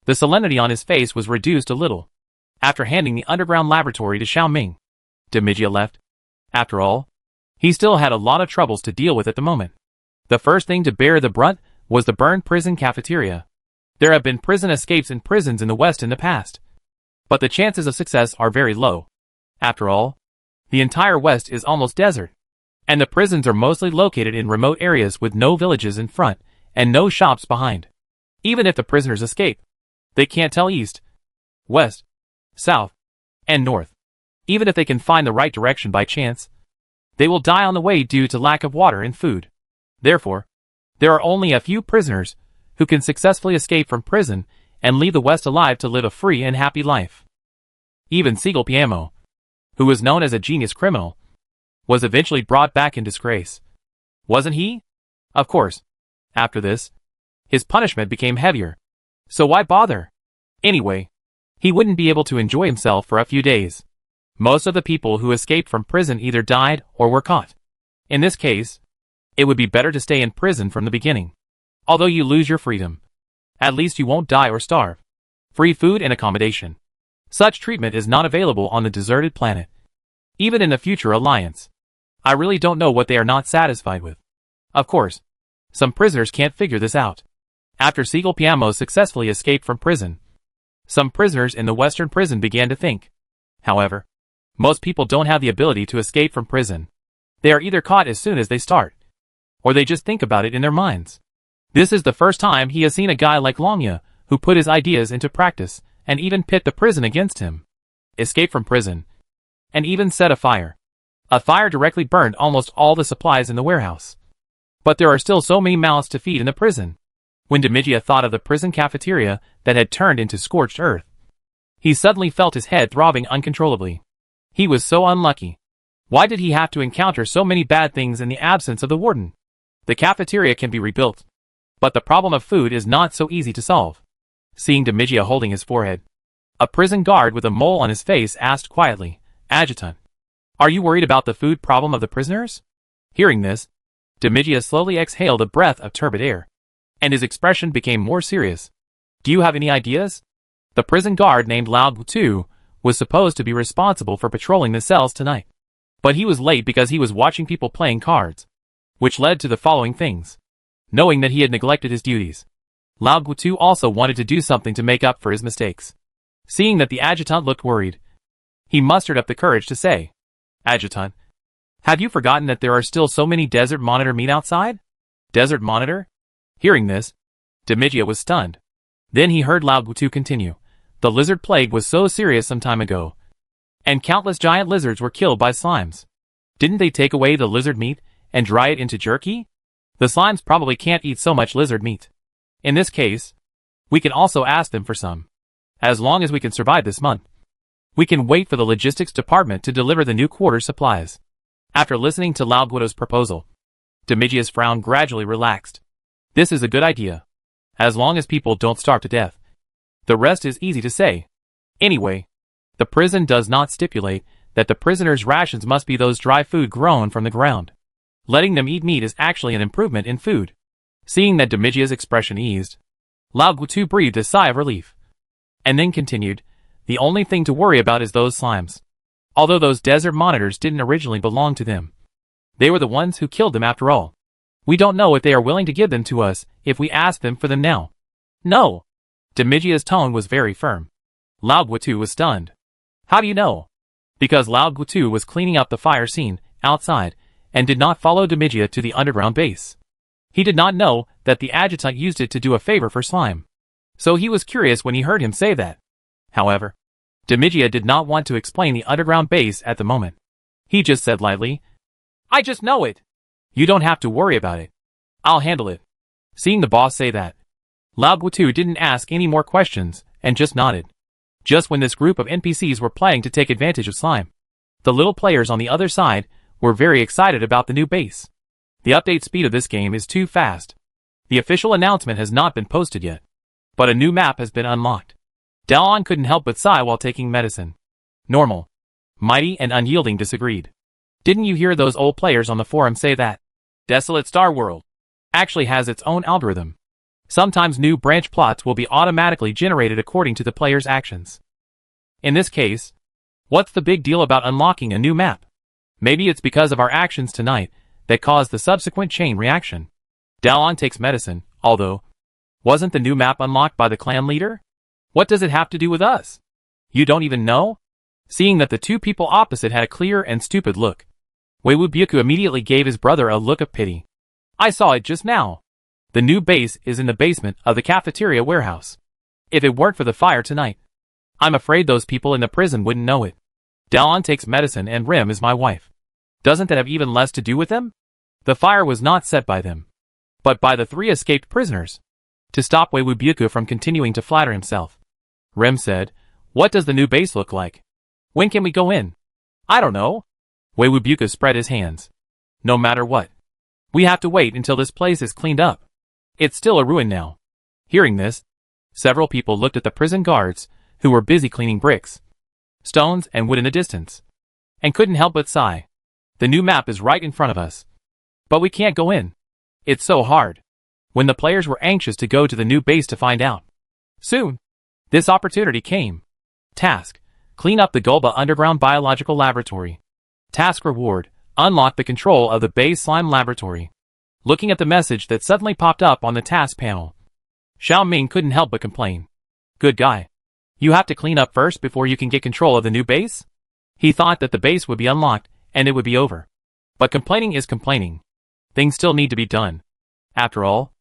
the solemnity on his face was reduced a little. After handing the underground laboratory to Xiaoming, Demigia left. After all, he still had a lot of troubles to deal with at the moment. The first thing to bear the brunt was the burned prison cafeteria. There have been prison escapes in prisons in the West in the past, but the chances of success are very low. After all, the entire West is almost desert, and the prisons are mostly located in remote areas with no villages in front and no shops behind. Even if the prisoners escape, they can't tell east, west, south, and north. Even if they can find the right direction by chance, they will die on the way due to lack of water and food. Therefore, there are only a few prisoners who can successfully escape from prison and leave the West alive to live a free and happy life. Even Siegel Piamo, who was known as a genius criminal, was eventually brought back in disgrace. Wasn't he? Of course. After this, his punishment became heavier. So why bother? Anyway, he wouldn't be able to enjoy himself for a few days. Most of the people who escaped from prison either died or were caught. In this case, it would be better to stay in prison from the beginning. Although you lose your freedom, at least you won't die or starve. Free food and accommodation. Such treatment is not available on the deserted planet. Even in the future alliance, I really don't know what they are not satisfied with. Of course, some prisoners can't figure this out. After Siegel Piamo successfully escaped from prison, some prisoners in the Western prison began to think. However, most people don't have the ability to escape from prison. They are either caught as soon as they start, or they just think about it in their minds. This is the first time he has seen a guy like Longya who put his ideas into practice and even pit the prison against him. Escape from prison, and even set a fire. A fire directly burned almost all the supplies in the warehouse. But there are still so many mouths to feed in the prison. When Demigia thought of the prison cafeteria that had turned into scorched earth, he suddenly felt his head throbbing uncontrollably. He was so unlucky. Why did he have to encounter so many bad things in the absence of the warden? The cafeteria can be rebuilt, but the problem of food is not so easy to solve. Seeing Demigia holding his forehead, a prison guard with a mole on his face asked quietly, "Adjutant, are you worried about the food problem of the prisoners?" Hearing this, Demigia slowly exhaled a breath of turbid air, and his expression became more serious. "Do you have any ideas?" The prison guard named Lao Gutu was supposed to be responsible for patrolling the cells tonight, but he was late because he was watching people playing cards, which led to the following things. Knowing that he had neglected his duties, Lao Gutu also wanted to do something to make up for his mistakes. Seeing that the adjutant looked worried, he mustered up the courage to say, "Adjutant, have you forgotten that there are still so many desert monitor meat outside?" Desert monitor? Hearing this, Demigia was stunned. Then he heard Lao Gutu continue, "The lizard plague was so serious some time ago, and countless giant lizards were killed by slimes. Didn't they take away the lizard meat and dry it into jerky? The slimes probably can't eat so much lizard meat. In this case, we can also ask them for some. As long as we can survive this month, we can wait for the logistics department to deliver the new quarter supplies." After listening to Lao Gutu's proposal, Demigia's frown gradually relaxed. This is a good idea, as long as people don't starve to death. The rest is easy to say. Anyway, the prison does not stipulate that the prisoners' rations must be those dry food grown from the ground. Letting them eat meat is actually an improvement in food. Seeing that Demigia's expression eased, Lao Gutu breathed a sigh of relief, and then continued, "The only thing to worry about is those slimes. Although those desert monitors didn't originally belong to them, they were the ones who killed them after all. We don't know if they are willing to give them to us if we ask them for them now." "No." Demigia's tone was very firm. Lao Gutu was stunned. "How do you know?" Because Lao Gutu was cleaning up the fire scene outside and did not follow Demigia to the underground base. He did not know that the adjutant used it to do a favor for slime, so he was curious when he heard him say that. However, Demigia did not want to explain the underground base at the moment. He just said lightly, "I just know it. You don't have to worry about it. I'll handle it." Seeing the boss say that, Lao Gutu didn't ask any more questions and just nodded. Just when this group of NPCs were planning to take advantage of slime, the little players on the other side were very excited about the new base. The update speed of this game is too fast. The official announcement has not been posted yet, but a new map has been unlocked. Daon couldn't help but sigh while taking medicine. Normal, Mighty and Unyielding disagreed. "Didn't you hear those old players on the forum say that Desolate Star World actually has its own algorithm? Sometimes new branch plots will be automatically generated according to the player's actions. In this case, what's the big deal about unlocking a new map? Maybe it's because of our actions tonight that caused the subsequent chain reaction." Daon takes medicine, although, wasn't the new map unlocked by the clan leader? What does it have to do with us? You don't even know? Seeing that the two people opposite had a clear and stupid look, Weiwubuku immediately gave his brother a look of pity. "I saw it just now. The new base is in the basement of the cafeteria warehouse. If it weren't for the fire tonight, I'm afraid those people in the prison wouldn't know it. Daon takes medicine and Rim is my wife. Doesn't that have even less to do with them? The fire was not set by them, but by the 3 escaped prisoners." To stop Weiwubuku from continuing to flatter himself, Rim said, "What does the new base look like? When can we go in?" "I don't know." Weiwubuku spread his hands. "No matter what, we have to wait until this place is cleaned up. It's still a ruin now." Hearing this, several people looked at the prison guards who were busy cleaning bricks, stones and wood in the distance, and couldn't help but sigh. "The new map is right in front of us, but we can't go in. It's so hard." When the players were anxious to go to the new base to find out, soon, this opportunity came. Task: clean up the Gulba Underground Biological Laboratory. Task reward: unlock the control of the base slime laboratory. Looking at the message that suddenly popped up on the task panel, Xiao Ming couldn't help but complain. "Good guy. You have to clean up first before you can get control of the new base?" He thought that the base would be unlocked and it would be over. But complaining is complaining. Things still need to be done. After all,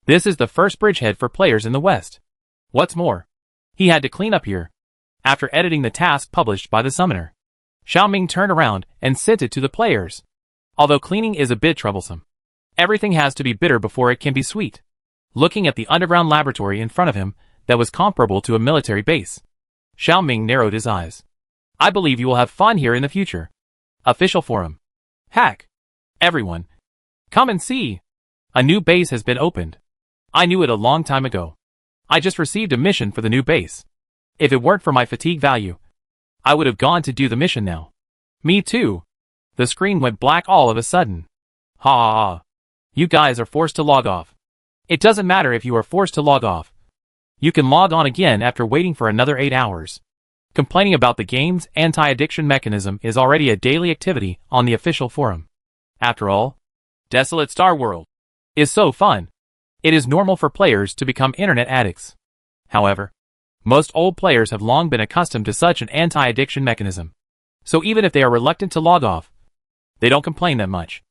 this is the first bridgehead for players in the West. What's more, he had to clean up here. After editing the task published by the summoner, Xiao Ming turned around and sent it to the players. Although cleaning is a bit troublesome, everything has to be bitter before it can be sweet. Looking at the underground laboratory in front of him that was comparable to a military base, Xiao Ming narrowed his eyes. "I believe you will have fun here in the future. Official forum. Hack. Everyone. Come and see. A new base has been opened. I knew it a long time ago. I just received a mission for the new base. If it weren't for my fatigue value, I would have gone to do the mission now. Me too. The screen went black all of a sudden. Ha ha ha. You guys are forced to log off. It doesn't matter if you are forced to log off. You can log on again after waiting for another 8 hours. Complaining about the game's anti-addiction mechanism is already a daily activity on the official forum. After all, Desolate Star World is so fun. It is normal for players to become internet addicts. However, most old players have long been accustomed to such an anti-addiction mechanism. So even if they are reluctant to log off, they don't complain that much.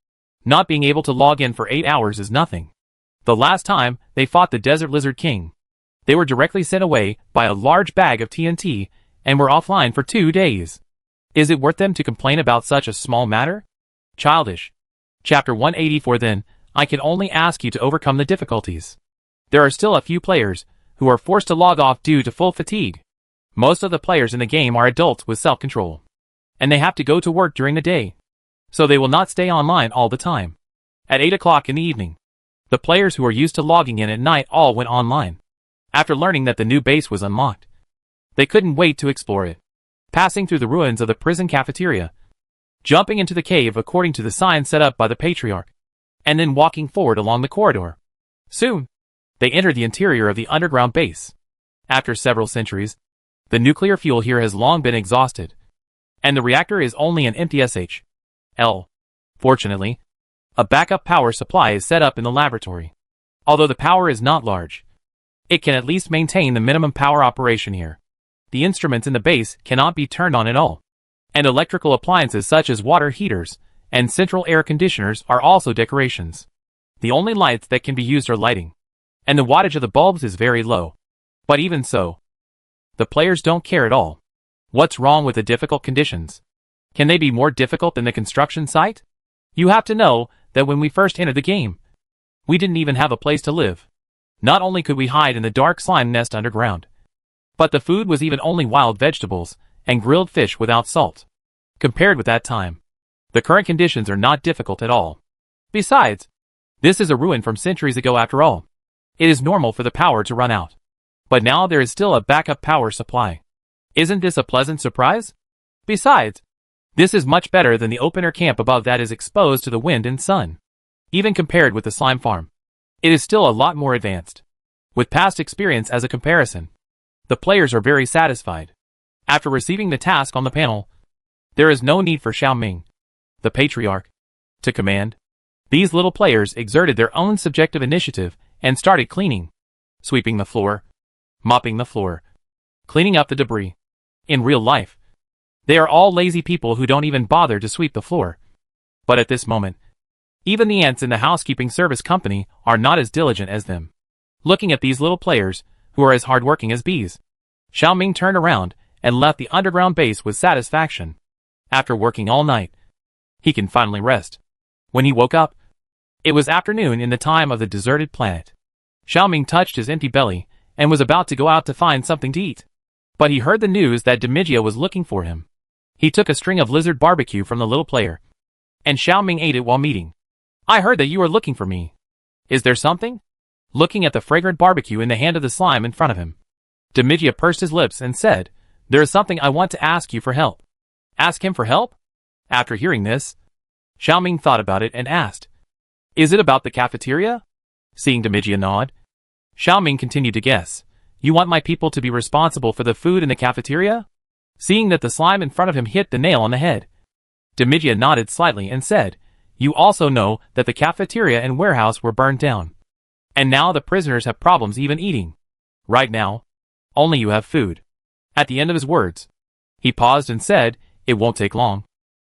Not being able to log in for 8 hours is nothing. The last time they fought the Desert Lizard King, they were directly sent away by a large bag of TNT and were offline for 2 days. Is it worth them to complain about such a small matter? Childish. Chapter 184. Then, I can only ask you to overcome the difficulties. There are still a few players who are forced to log off due to full fatigue. Most of the players in the game are adults with self-control, and they have to go to work during the day, so they will not stay online all the time. At 8 o'clock in the evening, the players who are used to logging in at night all went online. After learning that the new base was unlocked, they couldn't wait to explore it. Passing through the ruins of the prison cafeteria, jumping into the cave according to the sign set up by the Patriarch, and then walking forward along the corridor. Soon, they entered the interior of the underground base. After several centuries, the nuclear fuel here has long been exhausted, and the reactor is only an empty SHL. Fortunately, a backup power supply is set up in the laboratory. Although the power is not large, it can at least maintain the minimum power operation here. The instruments in the base cannot be turned on at all, and electrical appliances such as water heaters and central air conditioners are also decorations. The only lights that can be used are lighting, and the wattage of the bulbs is very low. But even so, the players don't care at all. What's wrong with the difficult conditions? Can they be more difficult than the construction site? You have to know that when we first entered the game, we didn't even have a place to live. Not only could we hide in the dark slime nest underground, but the food was even only wild vegetables and grilled fish without salt. Compared with that time, the current conditions are not difficult at all. Besides, this is a ruin from centuries ago after all. It is normal for the power to run out. But now there is still a backup power supply. Isn't this a pleasant surprise? Besides, this is much better than the open-air camp above that is exposed to the wind and sun. Even compared with the slime farm, it is still a lot more advanced. With past experience as a comparison, the players are very satisfied. After receiving the task on the panel, there is no need for Xiaoming, the Patriarch, to command. These little players exerted their own subjective initiative and started cleaning, sweeping the floor, mopping the floor, cleaning up the debris. In real life, they are all lazy people who don't even bother to sweep the floor. But at this moment, even the ants in the housekeeping service company are not as diligent as them. Looking at these little players, who are as hardworking as bees, Xiaoming turned around and left the underground base with satisfaction. After working all night, he can finally rest. When he woke up, it was afternoon in the time of the deserted planet. Xiaoming touched his empty belly and was about to go out to find something to eat. But he heard the news that Demigia was looking for him. He took a string of lizard barbecue from the little player, and Xiaoming ate it while meeting. I heard that you are looking for me. Is there something? Looking at the fragrant barbecue in the hand of the slime in front of him, Demigia pursed his lips and said, "There is something I want to ask you for help." Ask him for help? After hearing this, Xiaoming thought about it and asked, "Is it about the cafeteria?" Seeing Demigia nod, Xiaoming continued to guess. "You want my people to be responsible for the food in the cafeteria?" Seeing that the slime in front of him hit the nail on the head, Demigia nodded slightly and said, "You also know that the cafeteria and warehouse were burned down, and now the prisoners have problems even eating. Right now, only you have food." At the end of his words, he paused and said, "It won't take long.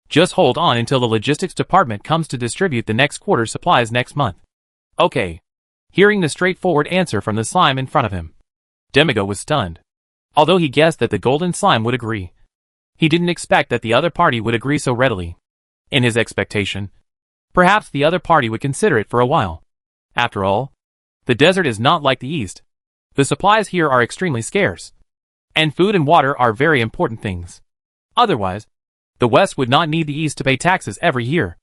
Just hold on until the logistics department comes to distribute the next quarter's supplies next month." Okay. Hearing the straightforward answer from the slime in front of him, Demigo was stunned. Although he guessed that the golden slime would agree, he didn't expect that the other party would agree so readily. In his expectation, perhaps the other party would consider it for a while. After all, the desert is not like the East. The supplies here are extremely scarce, and food and water are very important things. Otherwise, The West would not need the East to pay taxes every year.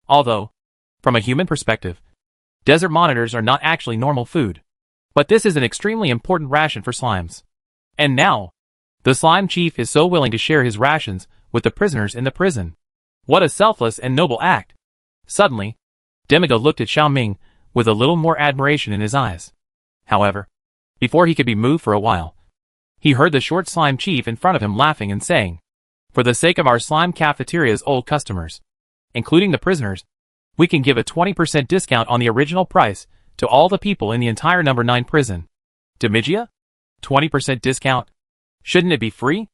Although, from a human perspective, desert monitors are not actually normal food. But this is an extremely important ration for slimes. And now, the slime chief is so willing to share his rations with the prisoners in the prison. What a selfless and noble act. Suddenly, Demigo looked at Xiaoming with a little more admiration in his eyes. However, before he could be moved for a while, he heard the short slime chief in front of him laughing and saying, "For the sake of our slime cafeteria's old customers, including the prisoners, we can give a 20% discount on the original price to all the people in the entire number 9 prison." Demigia? 20% discount? Shouldn't it be free?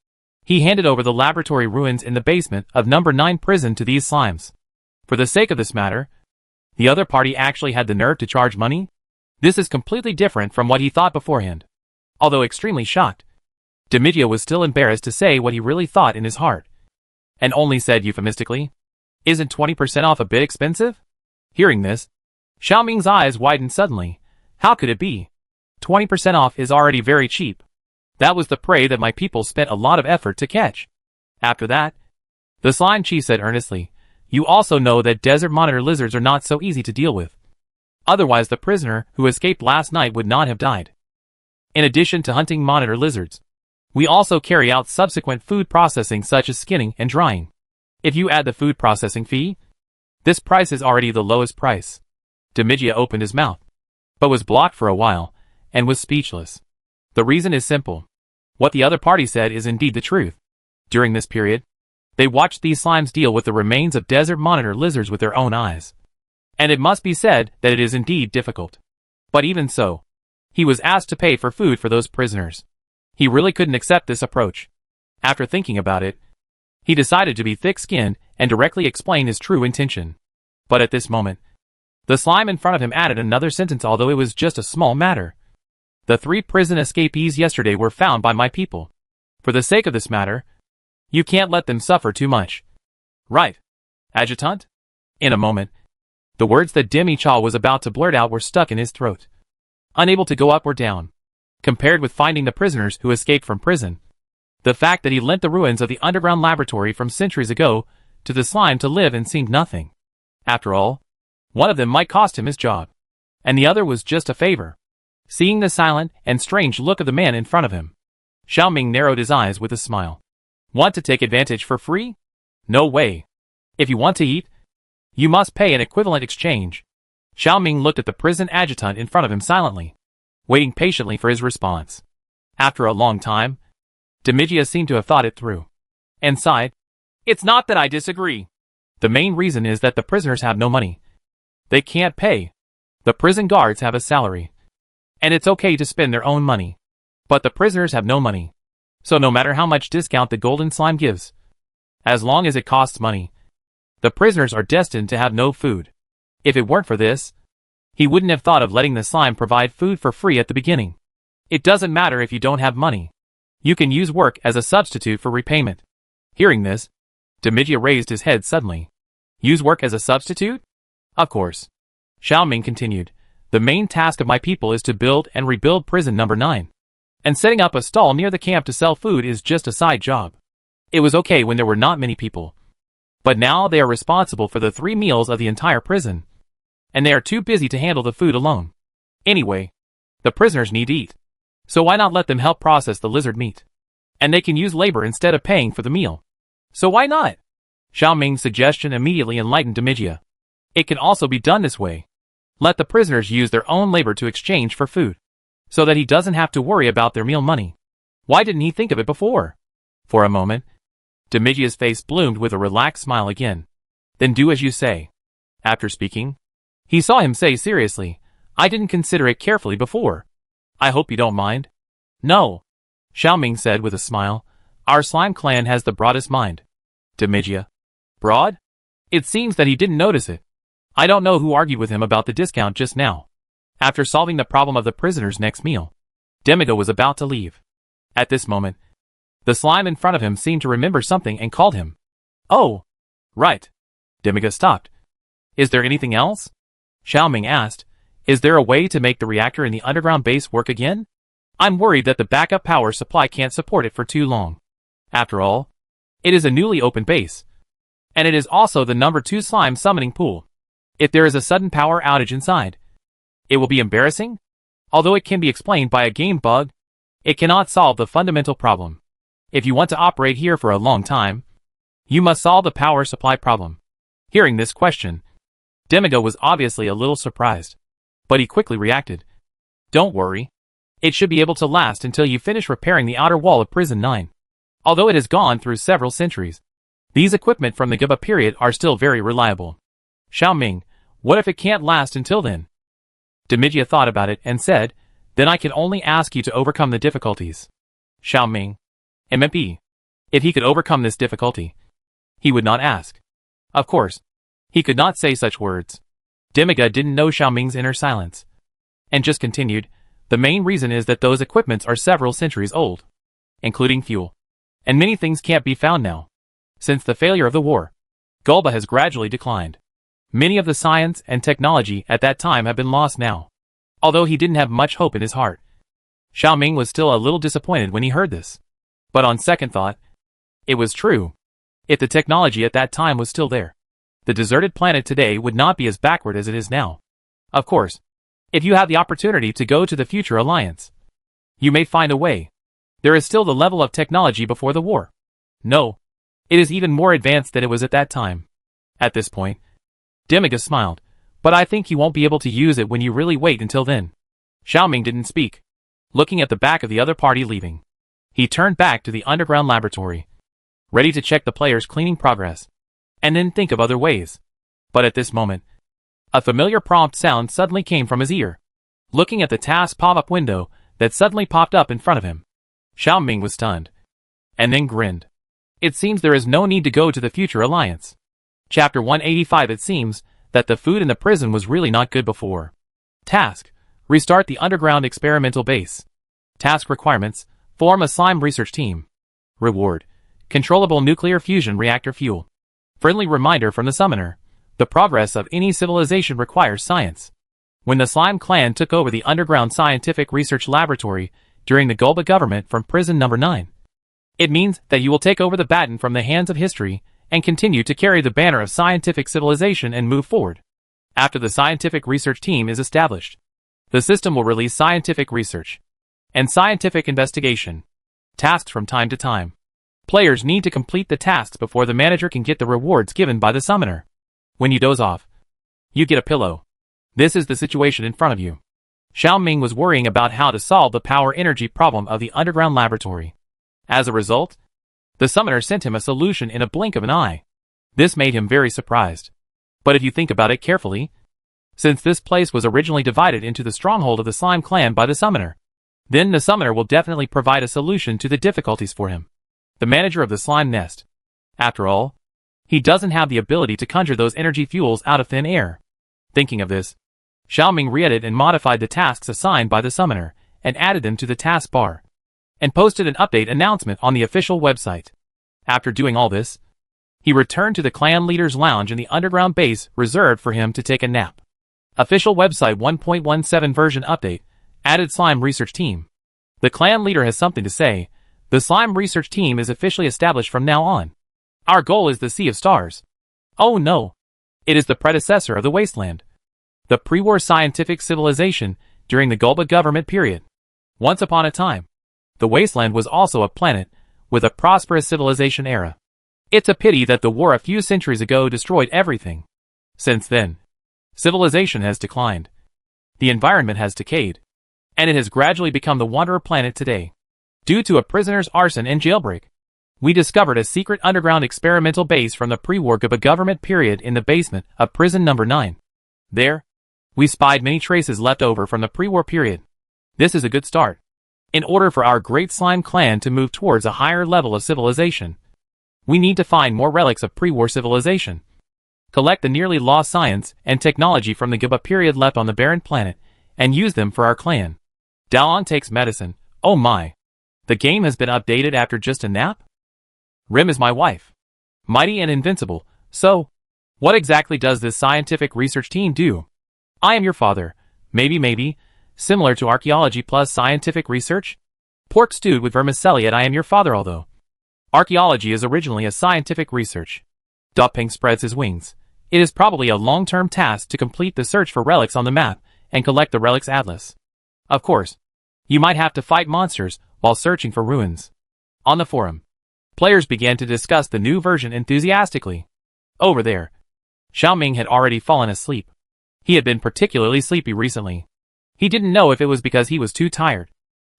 He handed over the laboratory ruins in the basement of number 9 prison to these slimes. For the sake of this matter, the other party actually had the nerve to charge money? This is completely different from what he thought beforehand. Although extremely shocked, Demigia was still embarrassed to say what he really thought in his heart, and only said euphemistically, "Isn't 20% off a bit expensive?" Hearing this, Xiaoming's eyes widened suddenly. How could it be? 20% off is already very cheap. That was the prey that my people spent a lot of effort to catch. After that, the slime chief said earnestly, "You also know that desert monitor lizards are not so easy to deal with. Otherwise the prisoner who escaped last night would not have died. In addition to hunting monitor lizards, we also carry out subsequent food processing such as skinning and drying. If you add the food processing fee, this price is already the lowest price." Demigia opened his mouth, but was blocked for a while, and was speechless. The reason is simple. What the other party said is indeed the truth. During this period, they watched these slimes deal with the remains of desert monitor lizards with their own eyes. And it must be said that it is indeed difficult. But even so, he was asked to pay for food for those prisoners. He really couldn't accept this approach. After thinking about it, he decided to be thick-skinned and directly explain his true intention. But at this moment, the slime in front of him added another sentence, although it was just a small matter. "The 3 prison escapees yesterday were found by my people. For the sake of this matter, you can't let them suffer too much. Right, adjutant?" In a moment, the words that Demi Cha was about to blurt out were stuck in his throat, unable to go up or down. Compared with finding the prisoners who escaped from prison, the fact that he lent the ruins of the underground laboratory from centuries ago to the slime to live in seemed nothing. After all, one of them might cost him his job, and the other was just a favor. Seeing the silent and strange look of the man in front of him, Xiaoming narrowed his eyes with a smile. "Want to take advantage for free? No way. If you want to eat, you must pay an equivalent exchange." Xiaoming looked at the prison adjutant in front of him silently, waiting patiently for his response. After a long time, Demigia seemed to have thought it through, and sighed. "It's not that I disagree. The main reason is that the prisoners have no money. They can't pay. The prison guards have a salary, and it's okay to spend their own money. But the prisoners have no money. So no matter how much discount the golden slime gives, as long as it costs money, the prisoners are destined to have no food. If it weren't for this, he wouldn't have thought of letting the slime provide food for free at the beginning. It doesn't matter if you don't have money. You can use work as a substitute for repayment." Hearing this, Demigia raised his head suddenly. "Use work as a substitute? Of course." Xiaoming continued, "The main task of my people is to build and rebuild prison number 9. And setting up a stall near the camp to sell food is just a side job. It was okay when there were not many people. But now they are responsible for the 3 meals of the entire prison, and they are too busy to handle the food alone. Anyway, the prisoners need to eat. So why not let them help process the lizard meat? And they can use labor instead of paying for the meal. So why not?" Xiaoming's suggestion immediately enlightened Demigia. It can also be done this way. Let the prisoners use their own labor to exchange for food, so that he doesn't have to worry about their meal money. Why didn't he think of it before? For a moment, Demigia's face bloomed with a relaxed smile again. "Then do as you say." After speaking, he saw him say seriously, "I didn't consider it carefully before. I hope you don't mind." "No," Xiaoming said with a smile. "Our slime clan has the broadest mind." Demigia. "Broad?" It seems that he didn't notice it. I don't know who argued with him about the discount just now. After solving the problem of the prisoner's next meal, Demigo was about to leave. At this moment, the slime in front of him seemed to remember something and called him. "Oh, right." Demigo stopped. "Is there anything else?" Xiaoming asked. "Is there a way to make the reactor in the underground base work again? I'm worried that the backup power supply can't support it for too long. After all, it is a newly opened base, And it is also the number 2 slime summoning pool. If there is a sudden power outage inside, it will be embarrassing. Although it can be explained by a game bug, it cannot solve the fundamental problem. If you want to operate here for a long time, you must solve the power supply problem. Hearing this question, Demiga was obviously a little surprised, but he quickly reacted. Don't worry. It should be able to last until you finish repairing the outer wall of Prison 9. Although it has gone through several centuries, these equipment from the Gaba period are still very reliable. Xiaoming, what if it can't last until then? Demiga thought about it and said, then I can only ask you to overcome the difficulties. Xiaoming, MP, if he could overcome this difficulty, he would not ask. Of course, he could not say such words. Demiga didn't know Xiaoming's inner silence, and just continued, the main reason is that those equipments are several centuries old, including fuel. And many things can't be found now. Since the failure of the war, Gulba has gradually declined. Many of the science and technology at that time have been lost now. Although he didn't have much hope in his heart, Xiaoming was still a little disappointed when he heard this. But on second thought, it was true. If the technology at that time was still there, the deserted planet today would not be as backward as it is now. Of course, if you have the opportunity to go to the future alliance, you may find a way. There is still the level of technology before the war. No, it is even more advanced than it was at that time. At this point, Demiga smiled, but I think you won't be able to use it when you really wait until then. Xiaoming didn't speak. Looking at the back of the other party leaving, he turned back to the underground laboratory, ready to check the players' cleaning progress, and then think of other ways. But at this moment, a familiar prompt sound suddenly came from his ear. Looking at the task pop-up window that suddenly popped up in front of him, Xiaoming was stunned, and then grinned. It seems there is no need to go to the future alliance. Chapter 185. It seems that the food in the prison was really not good before. Task: restart the underground experimental base. Task requirements: form a slime research team. Reward: controllable nuclear fusion reactor fuel. Friendly reminder from the summoner: the progress of any civilization requires science. When the slime clan took over the underground scientific research laboratory during the Gulba government from prison number 9, it means that you will take over the baton from the hands of history and continue to carry the banner of scientific civilization and move forward. After the scientific research team is established, the system will release scientific research and scientific investigation tasks from time to time. Players need to complete the tasks before the manager can get the rewards given by the summoner. When you doze off, you get a pillow. This is the situation in front of you. Xiaoming was worrying about how to solve the power energy problem of the underground laboratory. As a result, the summoner sent him a solution in a blink of an eye. This made him very surprised. But if you think about it carefully, since this place was originally divided into the stronghold of the slime clan by the summoner, then the summoner will definitely provide a solution to the difficulties for him. The manager of the slime nest. After all, he doesn't have the ability to conjure those energy fuels out of thin air. Thinking of this, Xiaoming re-edited and modified the tasks assigned by the summoner, and added them to the task bar, and posted an update announcement on the official website. After doing all this, he returned to the clan leader's lounge in the underground base reserved for him to take a nap. Official website 1.17 version update, added slime research team. The clan leader has something to say. The slime research team is officially established from now on. Our goal is the Sea of Stars. Oh no! It is the predecessor of the Wasteland, the pre-war scientific civilization during the Gulba government period. Once upon a time, the Wasteland was also a planet with a prosperous civilization era. It's a pity that the war a few centuries ago destroyed everything. Since then, civilization has declined. The environment has decayed, and it has gradually become the Wanderer planet today. Due to a prisoner's arson and jailbreak, we discovered a secret underground experimental base from the pre-war Gaba government period in the basement of prison number 9. There, we spied many traces left over from the pre-war period. This is a good start. In order for our great slime clan to move towards a higher level of civilization, we need to find more relics of pre-war civilization, collect the nearly lost science and technology from the Gaba period left on the barren planet, and use them for our clan. Daon takes medicine. Oh my! The game has been updated after just a nap? Rim is my wife. Mighty and invincible. So, what exactly does this scientific research team do? I am your father. Maybe, similar to archaeology plus scientific research? Pork stewed with vermicelli at I am your father. Although archaeology is originally a scientific research Ping spreads his wings. It is probably a long-term task to complete the search for relics on the map and collect the relics atlas. Of course, you might have to fight monsters while searching for ruins. On the forum, players began to discuss the new version enthusiastically. Over there, Xiaoming had already fallen asleep. He had been particularly sleepy recently. He didn't know if it was because he was too tired,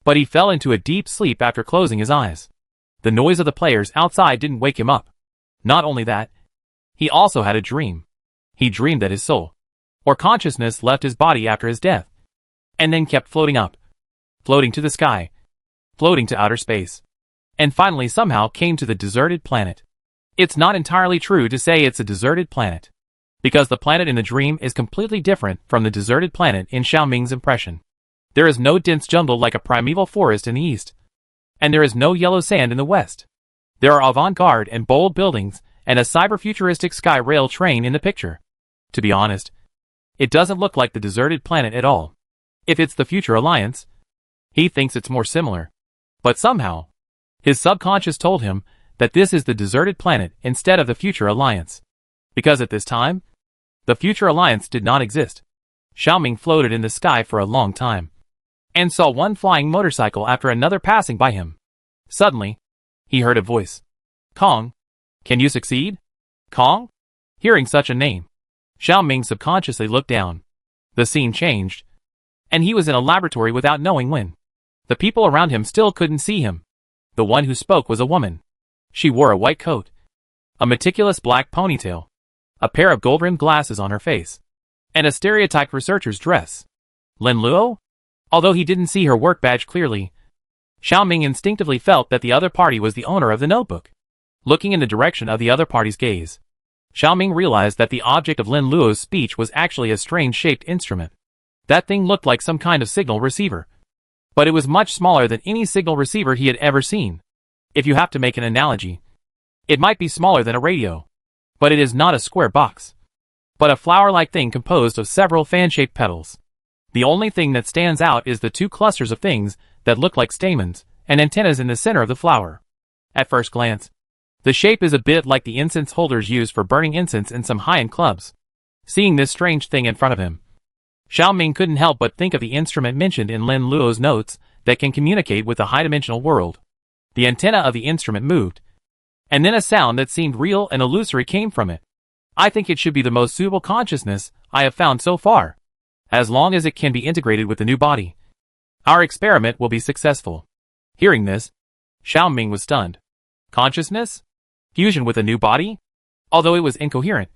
but he fell into a deep sleep after closing his eyes. The noise of the players outside didn't wake him up. Not only that, he also had a dream. He dreamed that his soul, or consciousness, left his body after his death, and then kept floating up, floating to the sky, floating to outer space, and finally somehow came to the deserted planet. It's not entirely true to say it's a deserted planet, because the planet in the dream is completely different from the deserted planet in Xiaoming's impression. There is no dense jungle like a primeval forest in the east, and there is no yellow sand in the west. There are avant-garde and bold buildings and a cyber-futuristic sky rail train in the picture. To be honest, it doesn't look like the deserted planet at all. If it's the Future Alliance, he thinks it's more similar. But somehow, his subconscious told him that this is the deserted planet instead of the Future Alliance. Because at this time, the Future Alliance did not exist. Xiaoming floated in the sky for a long time, and saw one flying motorcycle after another passing by him. Suddenly, he heard a voice. Kong, can you succeed? Kong? Hearing such a name, Xiaoming subconsciously looked down. The scene changed, and he was in a laboratory without knowing when. The people around him still couldn't see him. The one who spoke was a woman. She wore a white coat, a meticulous black ponytail, a pair of gold-rimmed glasses on her face, and a stereotyped researcher's dress. Lin Luo? Although he didn't see her work badge clearly, Xiaoming instinctively felt that the other party was the owner of the notebook. Looking in the direction of the other party's gaze, Xiaoming realized that the object of Lin Luo's speech was actually a strange-shaped instrument. That thing looked like some kind of signal receiver, but it was much smaller than any signal receiver he had ever seen. If you have to make an analogy, it might be smaller than a radio, but it is not a square box, but a flower-like thing composed of several fan-shaped petals. The only thing that stands out is the two clusters of things that look like stamens and antennas in the center of the flower. At first glance, the shape is a bit like the incense holders used for burning incense in some high-end clubs. Seeing this strange thing in front of him, Xiaoming couldn't help but think of the instrument mentioned in Lin Luo's notes that can communicate with the high-dimensional world. The antenna of the instrument moved, and then a sound that seemed real and illusory came from it. I think it should be the most suitable consciousness I have found so far. As long as it can be integrated with the new body, our experiment will be successful. Hearing this, Xiaoming was stunned. Consciousness? Fusion with a new body? Although it was incoherent,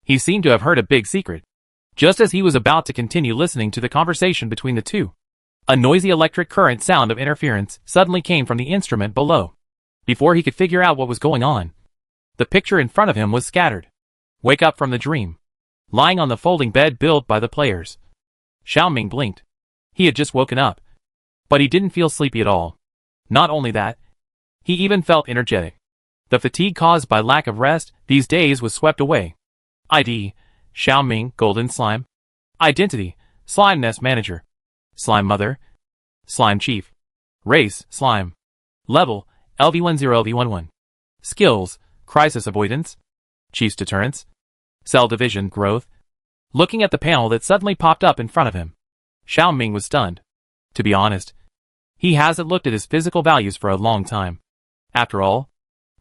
he seemed to have heard a big secret. Just as he was about to continue listening to the conversation between the two, a noisy electric current sound of interference suddenly came from the instrument below. Before he could figure out what was going on, the picture in front of him was scattered. Wake up from the dream. Lying on the folding bed built by the players, Xiaoming blinked. He had just woken up, but he didn't feel sleepy at all. Not only that, he even felt energetic. The fatigue caused by lack of rest these days was swept away. ID, Xiaoming, Golden Slime. Identity, Slime Nest Manager. Slime Mother. Slime Chief. Race, Slime. Level, LV10LV11. Skills, Crisis Avoidance. Chief's Deterrence. Cell Division Growth. Looking at the panel that suddenly popped up in front of him, Xiaoming was stunned. To be honest, he hasn't looked at his physical values for a long time. After all,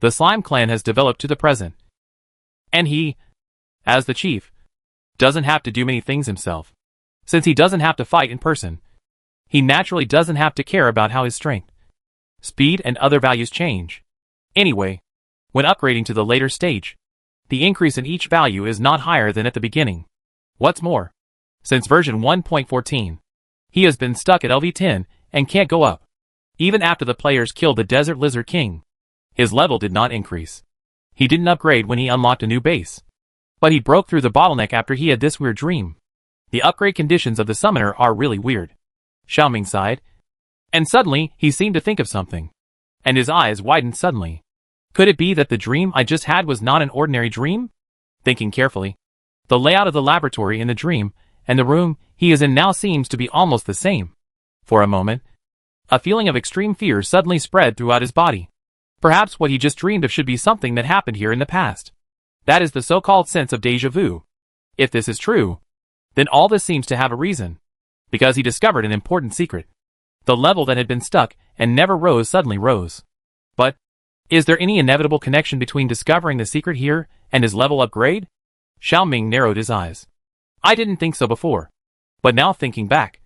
the Slime Clan has developed to the present, and he, as the chief, doesn't have to do many things himself. Since he doesn't have to fight in person, he naturally doesn't have to care about how his strength, speed and other values change. Anyway, when upgrading to the later stage, the increase in each value is not higher than at the beginning. What's more, since version 1.14, he has been stuck at LV10 and can't go up. Even after the players killed the Desert Lizard King, his level did not increase. He didn't upgrade when he unlocked a new base, but he broke through the bottleneck after he had this weird dream. The upgrade conditions of the summoner are really weird. Xiaoming sighed, and suddenly he seemed to think of something, and his eyes widened suddenly. Could it be that the dream I just had was not an ordinary dream? Thinking carefully, the layout of the laboratory in the dream and the room he is in now seems to be almost the same. For a moment, a feeling of extreme fear suddenly spread throughout his body. Perhaps what he just dreamed of should be something that happened here in the past. That is the so-called sense of déjà vu. If this is true, then all this seems to have a reason. Because he discovered an important secret. The level that had been stuck and never rose suddenly rose. But, is there any inevitable connection between discovering the secret here and his level upgrade? Xiaoming narrowed his eyes. I didn't think so before. But now thinking back,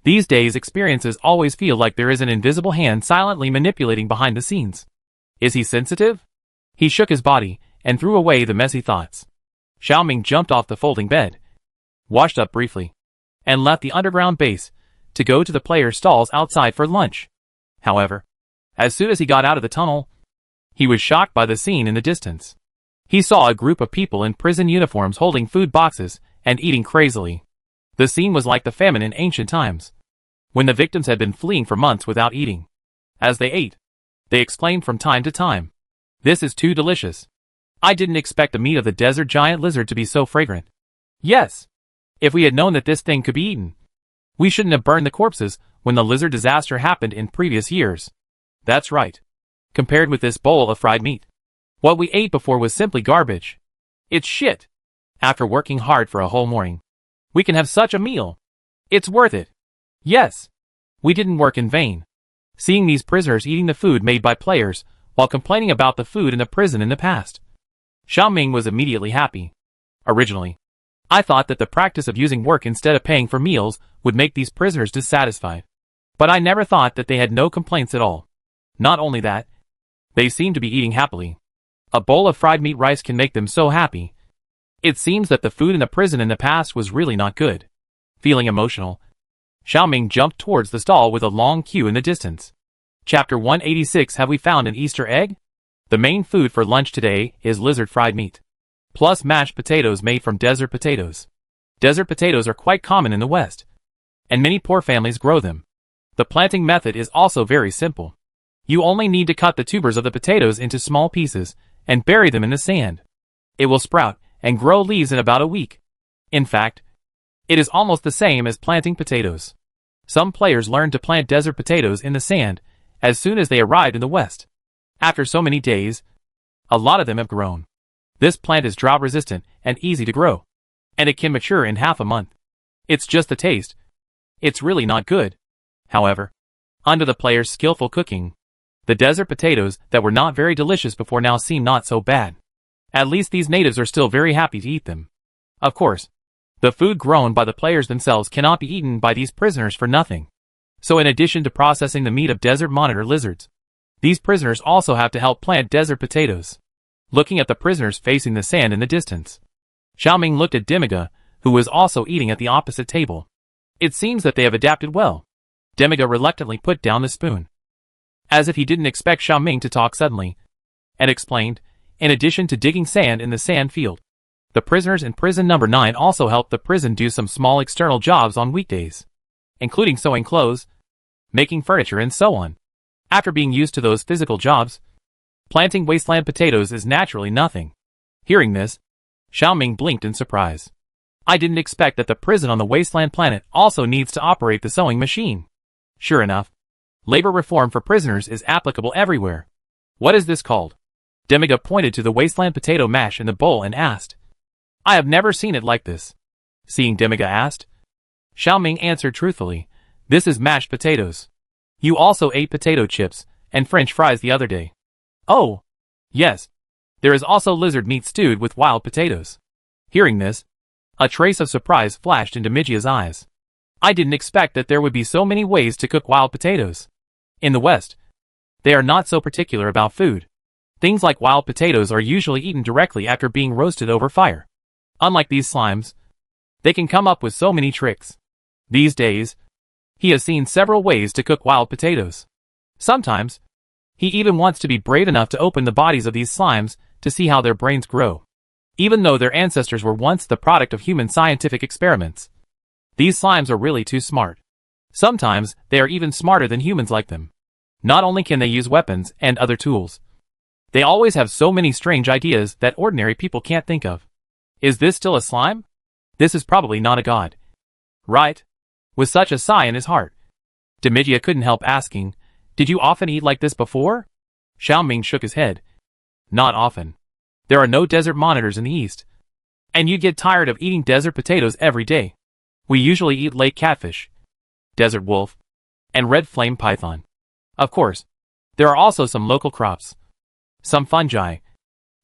these days experiences always feel like there is an invisible hand silently manipulating behind the scenes. Is he sensitive? He shook his body and threw away the messy thoughts. Xiaoming jumped off the folding bed, washed up briefly, and left the underground base to go to the players' stalls outside for lunch. However, as soon as he got out of the tunnel, he was shocked by the scene in the distance. He saw a group of people in prison uniforms holding food boxes and eating crazily. The scene was like the famine in ancient times, when the victims had been fleeing for months without eating. As they ate, they exclaimed from time to time, "This is too delicious. I didn't expect the meat of the desert giant lizard to be so fragrant. Yes, if we had known that this thing could be eaten, we shouldn't have burned the corpses when the lizard disaster happened in previous years." That's right. Compared with this bowl of fried meat, what we ate before was simply garbage. It's shit. After working hard for a whole morning, we can have such a meal. It's worth it. Yes, we didn't work in vain. Seeing these prisoners eating the food made by players while complaining about the food in the prison in the past, Xiaoming was immediately happy. Originally, I thought that the practice of using work instead of paying for meals would make these prisoners dissatisfied. But I never thought that they had no complaints at all. Not only that, they seemed to be eating happily. A bowl of fried meat rice can make them so happy. It seems that the food in the prison in the past was really not good. Feeling emotional, Xiaoming jumped towards the stall with a long queue in the distance. Chapter 186. Have we found an Easter egg? The main food for lunch today is lizard fried meat, plus mashed potatoes made from desert potatoes. Desert potatoes are quite common in the West, and many poor families grow them. The planting method is also very simple. You only need to cut the tubers of the potatoes into small pieces and bury them in the sand. It will sprout and grow leaves in about a week. In fact, it is almost the same as planting potatoes. Some players learned to plant desert potatoes in the sand as soon as they arrived in the West. After so many days, a lot of them have grown. This plant is drought resistant and easy to grow, and it can mature in half a month. It's just the taste. It's really not good. However, under the players' skillful cooking, the desert potatoes that were not very delicious before now seem not so bad. At least these natives are still very happy to eat them. Of course, the food grown by the players themselves cannot be eaten by these prisoners for nothing. So in addition to processing the meat of desert monitor lizards, these prisoners also have to help plant desert potatoes. Looking at the prisoners facing the sand in the distance, Xiaoming looked at Demiga, who was also eating at the opposite table. It seems that they have adapted well. Demiga reluctantly put down the spoon, as if he didn't expect Xiaoming to talk suddenly, and explained, in addition to digging sand in the sand field, the prisoners in prison number 9 also helped the prison do some small external jobs on weekdays, including sewing clothes, making furniture and so on. After being used to those physical jobs, planting wasteland potatoes is naturally nothing. Hearing this, Xiaoming blinked in surprise. I didn't expect that the prison on the wasteland planet also needs to operate the sewing machine. Sure enough, labor reform for prisoners is applicable everywhere. What is this called? Demiga pointed to the wasteland potato mash in the bowl and asked. I have never seen it like this. Seeing Demiga asked, Xiaoming answered truthfully, this is mashed potatoes. You also ate potato chips and French fries the other day. Oh, yes. There is also lizard meat stewed with wild potatoes. Hearing this, a trace of surprise flashed into Mijia's eyes. I didn't expect that there would be so many ways to cook wild potatoes. In the West, they are not so particular about food. Things like wild potatoes are usually eaten directly after being roasted over fire. Unlike these slimes, they can come up with so many tricks. These days, he has seen several ways to cook wild potatoes. Sometimes, he even wants to be brave enough to open the bodies of these slimes to see how their brains grow. Even though their ancestors were once the product of human scientific experiments, these slimes are really too smart. Sometimes, they are even smarter than humans like them. Not only can they use weapons and other tools, they always have so many strange ideas that ordinary people can't think of. Is this still a slime? This is probably not a god. Right? With such a sigh in his heart, Demigia couldn't help asking, did you often eat like this before? Xiaoming shook his head. Not often. There are no desert monitors in the East. And you'd get tired of eating desert potatoes every day. We usually eat lake catfish, desert wolf, and red flame python. Of course, there are also some local crops, some fungi,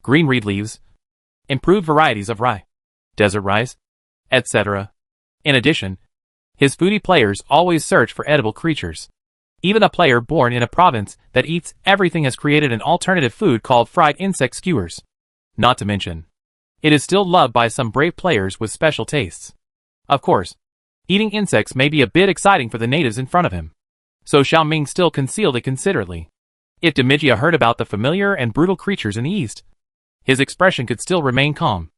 green reed leaves, improved varieties of rye, desert rice, etc. In addition, his foodie players always search for edible creatures. Even a player born in a province that eats everything has created an alternative food called fried insect skewers. Not to mention, it is still loved by some brave players with special tastes. Of course, eating insects may be a bit exciting for the natives in front of him. So Xiaoming still concealed it considerately. If Demigia heard about the familiar and brutal creatures in the East, his expression could still remain calm.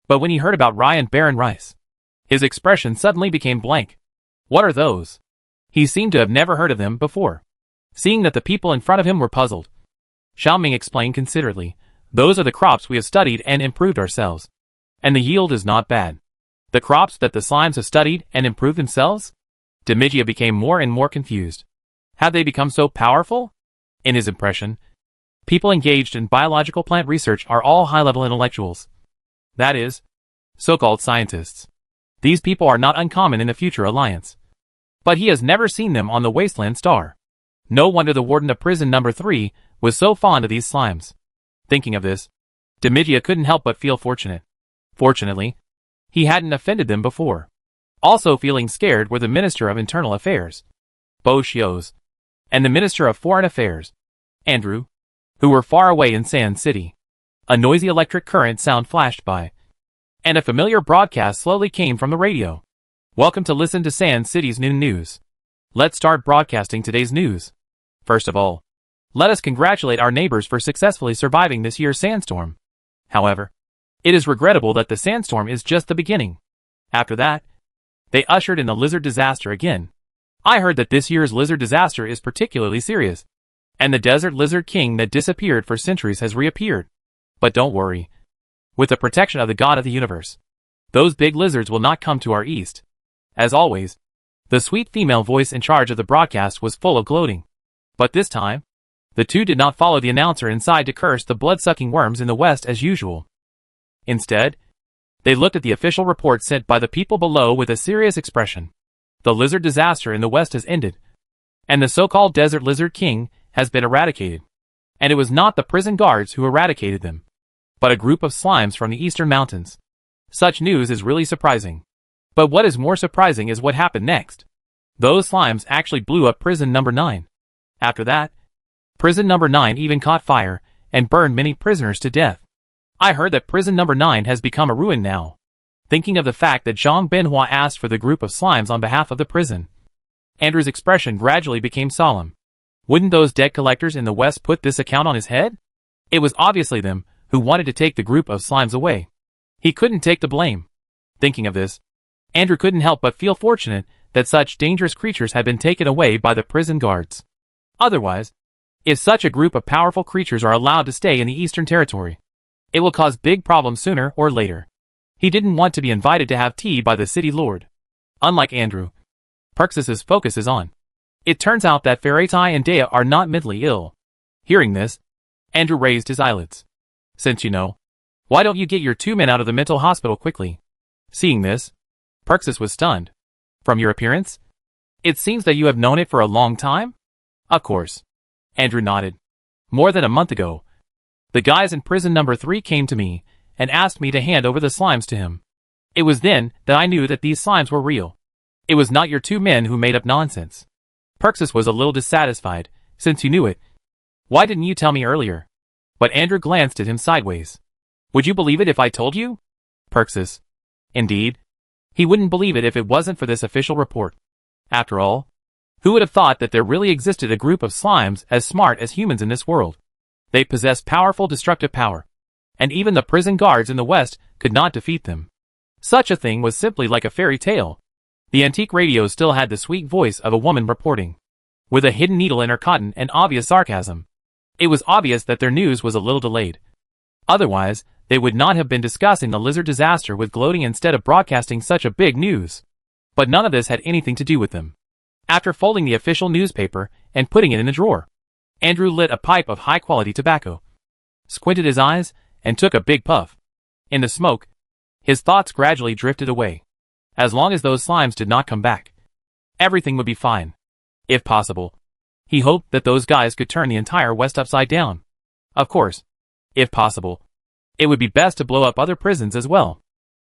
But when he heard about rye and barren rice, his expression suddenly became blank. What are those? He seemed to have never heard of them before. Seeing that the people in front of him were puzzled, Xiaoming explained considerately, those are the crops we have studied and improved ourselves. And the yield is not bad. The crops that the slimes have studied and improved themselves? Demigia became more and more confused. Had they become so powerful? In his impression, people engaged in biological plant research are all high-level intellectuals. That is, so-called scientists. These people are not uncommon in the future alliance. But he has never seen them on the wasteland star. No wonder the warden of prison number 3 was so fond of these slimes. Thinking of this, Demigia couldn't help but feel fortunate. Fortunately, he hadn't offended them before. Also feeling scared were the Minister of Internal Affairs, Bo Xios, and the Minister of Foreign Affairs, Andrew, who were far away in Sand City. A noisy electric current sound flashed by, and a familiar broadcast slowly came from the radio. Welcome to listen to Sand City's noon news. Let's start broadcasting today's news. First of all, let us congratulate our neighbors for successfully surviving this year's sandstorm. However, it is regrettable that the sandstorm is just the beginning. After that, they ushered in the lizard disaster again. I heard that this year's lizard disaster is particularly serious, and the desert lizard king that disappeared for centuries has reappeared. But don't worry. With the protection of the God of the universe, those big lizards will not come to our east. As always, the sweet female voice in charge of the broadcast was full of gloating. But this time, the two did not follow the announcer inside to curse the blood-sucking worms in the west as usual. Instead, they looked at the official report sent by the people below with a serious expression. The lizard disaster in the west has ended, and the so-called desert lizard king has been eradicated. And it was not the prison guards who eradicated them, but a group of slimes from the eastern mountains. Such news is really surprising. But what is more surprising is what happened next. Those slimes actually blew up prison number 9. After that, prison number 9 even caught fire and burned many prisoners to death. I heard that prison number 9 has become a ruin now. Thinking of the fact that Zhang Benhua asked for the group of slimes on behalf of the prison, Andrew's expression gradually became solemn. Wouldn't those debt collectors in the west put this account on his head? It was obviously them who wanted to take the group of slimes away. He couldn't take the blame. Thinking of this, Andrew couldn't help but feel fortunate that such dangerous creatures had been taken away by the prison guards. Otherwise, if such a group of powerful creatures are allowed to stay in the Eastern Territory, it will cause big problems sooner or later. He didn't want to be invited to have tea by the city lord. Unlike Andrew, Perxis's focus is on. It turns out that Faratai and Dea are not mentally ill. Hearing this, Andrew raised his eyelids. Since you know, why don't you get your 2 men out of the mental hospital quickly? Seeing this, Perxis was stunned. From your appearance, it seems that you have known it for a long time? Of course. Andrew nodded. More than a month ago, the guys in prison number 3 came to me and asked me to hand over the slimes to him. It was then that I knew that these slimes were real. It was not your 2 men who made up nonsense. Perxis was a little dissatisfied, since you knew it. Why didn't you tell me earlier? But Andrew glanced at him sideways. Would you believe it if I told you? Perxis. Indeed. He wouldn't believe it if it wasn't for this official report. After all, who would have thought that there really existed a group of slimes as smart as humans in this world? They possess powerful destructive power, and even the prison guards in the West could not defeat them. Such a thing was simply like a fairy tale. The antique radio still had the sweet voice of a woman reporting, with a hidden needle in her cotton and obvious sarcasm. It was obvious that their news was a little delayed. Otherwise, they would not have been discussing the lizard disaster with gloating instead of broadcasting such a big news. But none of this had anything to do with them. After folding the official newspaper and putting it in a drawer, Andrew lit a pipe of high-quality tobacco, squinted his eyes, and took a big puff. In the smoke, his thoughts gradually drifted away. As long as those slimes did not come back, everything would be fine. If possible, he hoped that those guys could turn the entire West upside down. Of course, if possible, it would be best to blow up other prisons as well.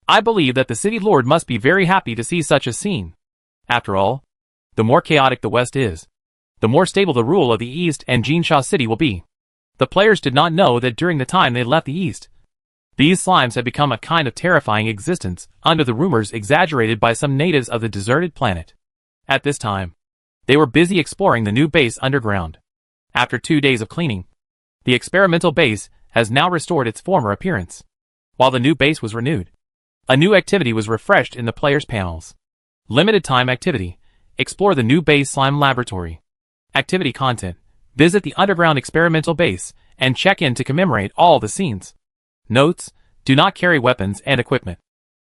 I believe that the city lord must be very happy to see such a scene. After all, the more chaotic the West is, the more stable the rule of the East and Jinsha City will be. The players did not know that during the time they left the East, these slimes had become a kind of terrifying existence under the rumors exaggerated by some natives of the deserted planet. At this time, they were busy exploring the new base underground. After 2 days of cleaning, the experimental base has now restored its former appearance. While the new base was renewed, a new activity was refreshed in the players' panels. Limited time activity. Explore the new base slime laboratory. Activity content. Visit the underground experimental base and check in to commemorate all the scenes. Notes: do not carry weapons and equipment.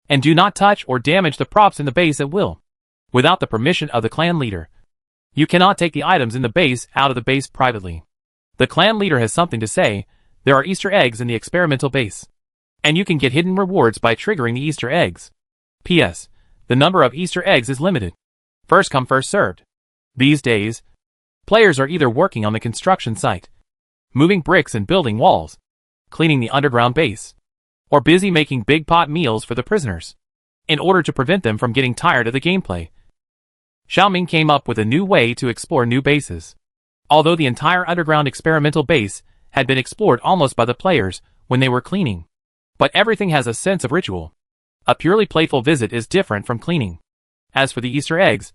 And do not touch or damage the props in the base at will, without the permission of the clan leader. You cannot take the items in the base out of the base privately. The clan leader has something to say. There are Easter eggs in the experimental base, and you can get hidden rewards by triggering the Easter eggs. P.S. The number of Easter eggs is limited. First come, first served. These days, players are either working on the construction site, moving bricks and building walls, cleaning the underground base, or busy making big pot meals for the prisoners. In order to prevent them from getting tired of the gameplay, Xiaoming came up with a new way to explore new bases. Although the entire underground experimental base had been explored almost by the players when they were cleaning, but everything has a sense of ritual. A purely playful visit is different from cleaning. As for the Easter eggs,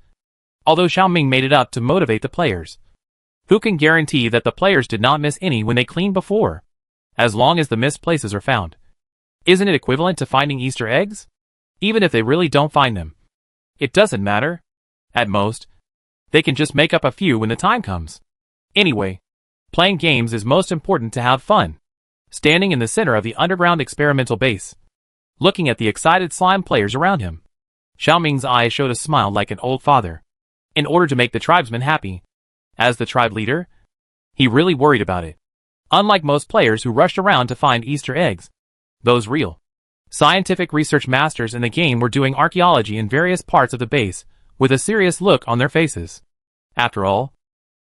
although Xiaoming made it up to motivate the players, who can guarantee that the players did not miss any when they cleaned before? As long as the missed places are found, isn't it equivalent to finding Easter eggs? Even if they really don't find them, it doesn't matter. At most, they can just make up a few when the time comes. Anyway, playing games is most important to have fun. Standing in the center of the underground experimental base, looking at the excited slime players around him, Xiaoming's eyes showed a smile like an old father. In order to make the tribesmen happy, as the tribe leader, he really worried about it. Unlike most players who rushed around to find Easter eggs, those real scientific research masters in the game were doing archaeology in various parts of the base with a serious look on their faces. After all,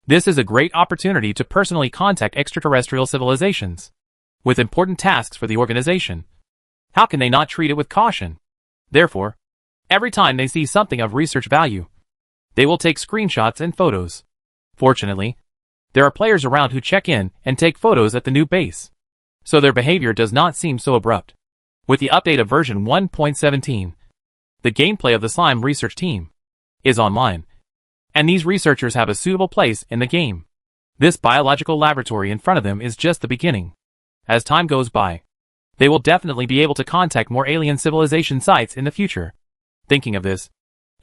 this is a great opportunity to personally contact extraterrestrial civilizations with important tasks for the organization. How can they not treat it with caution? Therefore, every time they see something of research value, they will take screenshots and photos. Fortunately, there are players around who check in and take photos at the new base, so their behavior does not seem so abrupt. With the update of version 1.17, the gameplay of the slime research team is online, and these researchers have a suitable place in the game. This biological laboratory in front of them is just the beginning. As time goes by, they will definitely be able to contact more alien civilization sites in the future. Thinking of this,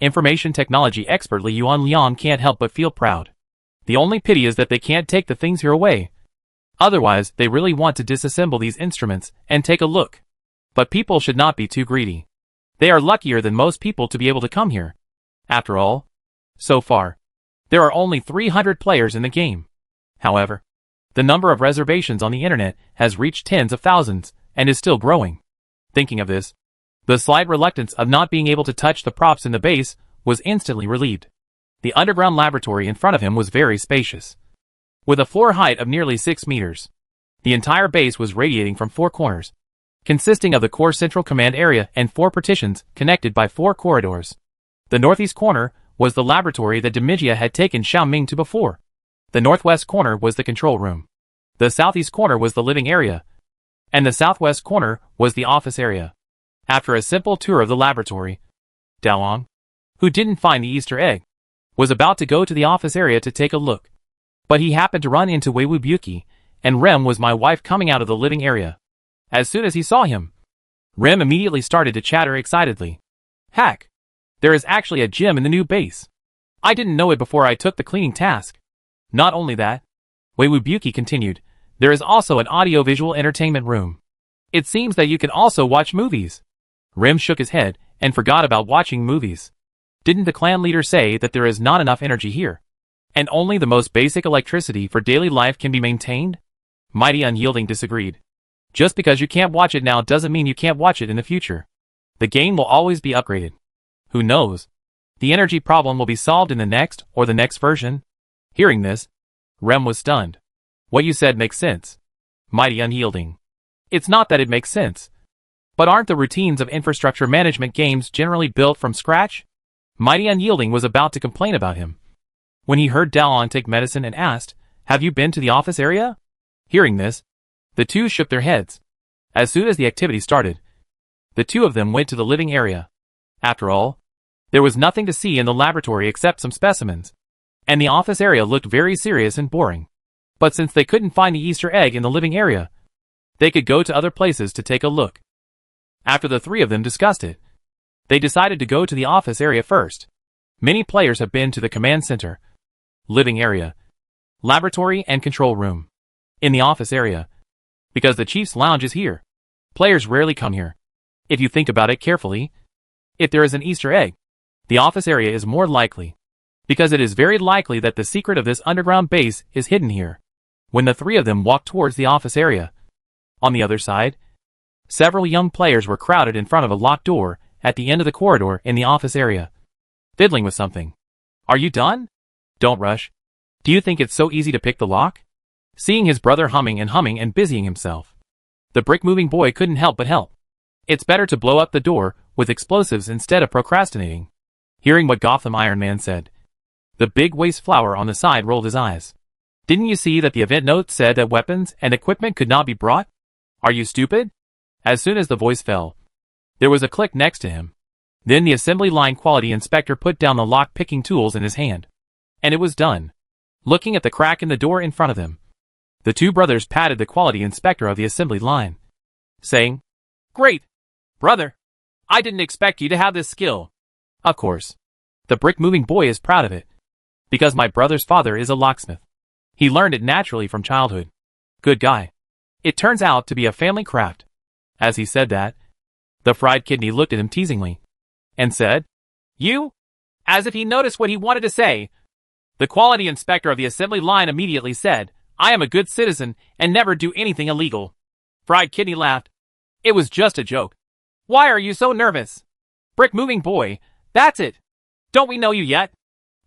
information technology expert Li Yuan can't help but feel proud. The only pity is that they can't take the things here away. Otherwise, they really want to disassemble these instruments and take a look. But people should not be too greedy. They are luckier than most people to be able to come here. After all, so far, there are only 300 players in the game. However, the number of reservations on the internet has reached tens of thousands and is still growing. Thinking of this, the slight reluctance of not being able to touch the props in the base was instantly relieved. The underground laboratory in front of him was very spacious, with a floor height of nearly 6 meters. The entire base was radiating from 4 corners, consisting of the core central command area and 4 partitions connected by 4 corridors. The northeast corner was the laboratory that Demigia had taken Xiaoming to before. The northwest corner was the control room. The southeast corner was the living area, and the southwest corner was the office area. After a simple tour of the laboratory, Daoang, who didn't find the Easter egg, was about to go to the office area to take a look. But he happened to run into Weiwu Buki, and Rem was my wife coming out of the living area. As soon as he saw him, Rem immediately started to chatter excitedly. Hack! There is actually a gym in the new base. I didn't know it before I took the cleaning task. Not only that, Weiwu Buki continued, there is also an audio-visual entertainment room. It seems that you can also watch movies. Rem shook his head and forgot about watching movies. Didn't the clan leader say that there is not enough energy here, and only the most basic electricity for daily life can be maintained? Mighty Unyielding disagreed. Just because you can't watch it now doesn't mean you can't watch it in the future. The game will always be upgraded. Who knows? The energy problem will be solved in the next or the next version. Hearing this, Rem was stunned. What you said makes sense. Mighty unyielding. It's not that it makes sense. But aren't the routines of infrastructure management games generally built from scratch? Mighty unyielding was about to complain about him when he heard Dallon take medicine and asked, "Have you been to the office area?" Hearing this, the two shook their heads. As soon as the activity started, the two of them went to the living area. After all, there was nothing to see in the laboratory except some specimens, and the office area looked very serious and boring. But since they couldn't find the Easter egg in the living area, they could go to other places to take a look. After the three of them discussed it, they decided to go to the office area first. Many players have been to the command center, living area, laboratory, and control room. In the office area, because the chief's lounge is here, players rarely come here. If you think about it carefully, if there is an Easter egg, the office area is more likely, because it is very likely that the secret of this underground base is hidden here. When the three of them walked towards the office area, on the other side, several young players were crowded in front of a locked door at the end of the corridor in the office area, fiddling with something. Are you done? Don't rush. Do you think it's so easy to pick the lock? Seeing his brother humming and busying himself, the brick-moving boy couldn't help but help. It's better to blow up the door with explosives instead of procrastinating. Hearing what Gotham Iron Man said, the big waste flower on the side rolled his eyes. Didn't you see that the event note said that weapons and equipment could not be brought? Are you stupid? As soon as the voice fell, there was a click next to him. Then the assembly line quality inspector put down the lock-picking tools in his hand. And it was done. Looking at the crack in the door in front of them, the two brothers patted the quality inspector of the assembly line, saying, "Great, brother. I didn't expect you to have this skill." Of course, the brick-moving boy is proud of it, because my brother's father is a locksmith. He learned it naturally from childhood. Good guy. It turns out to be a family craft. As he said that, the fried kidney looked at him teasingly, and said, "You?" As if he noticed what he wanted to say. The quality inspector of the assembly line immediately said, "I am a good citizen and never do anything illegal." Fried kidney laughed. "It was just a joke. Why are you so nervous?" Brick-moving boy, that's it. Don't we know you yet?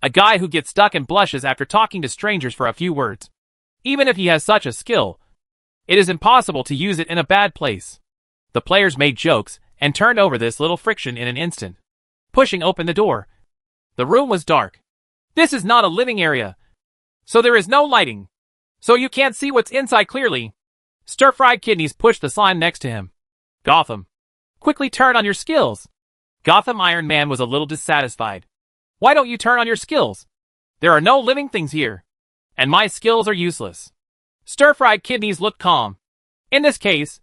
A guy who gets stuck and blushes after talking to strangers for a few words. Even if he has such a skill, it is impossible to use it in a bad place. The players made jokes and turned over this little friction in an instant, pushing open the door. The room was dark. This is not a living area, so there is no lighting, so you can't see what's inside clearly. Stir-fried kidneys pushed the slime next to him. Gotham, quickly turn on your skills. Gotham Iron Man was a little dissatisfied. Why don't you turn on your skills? There are no living things here, and my skills are useless. Stir-fried kidneys looked calm. In this case,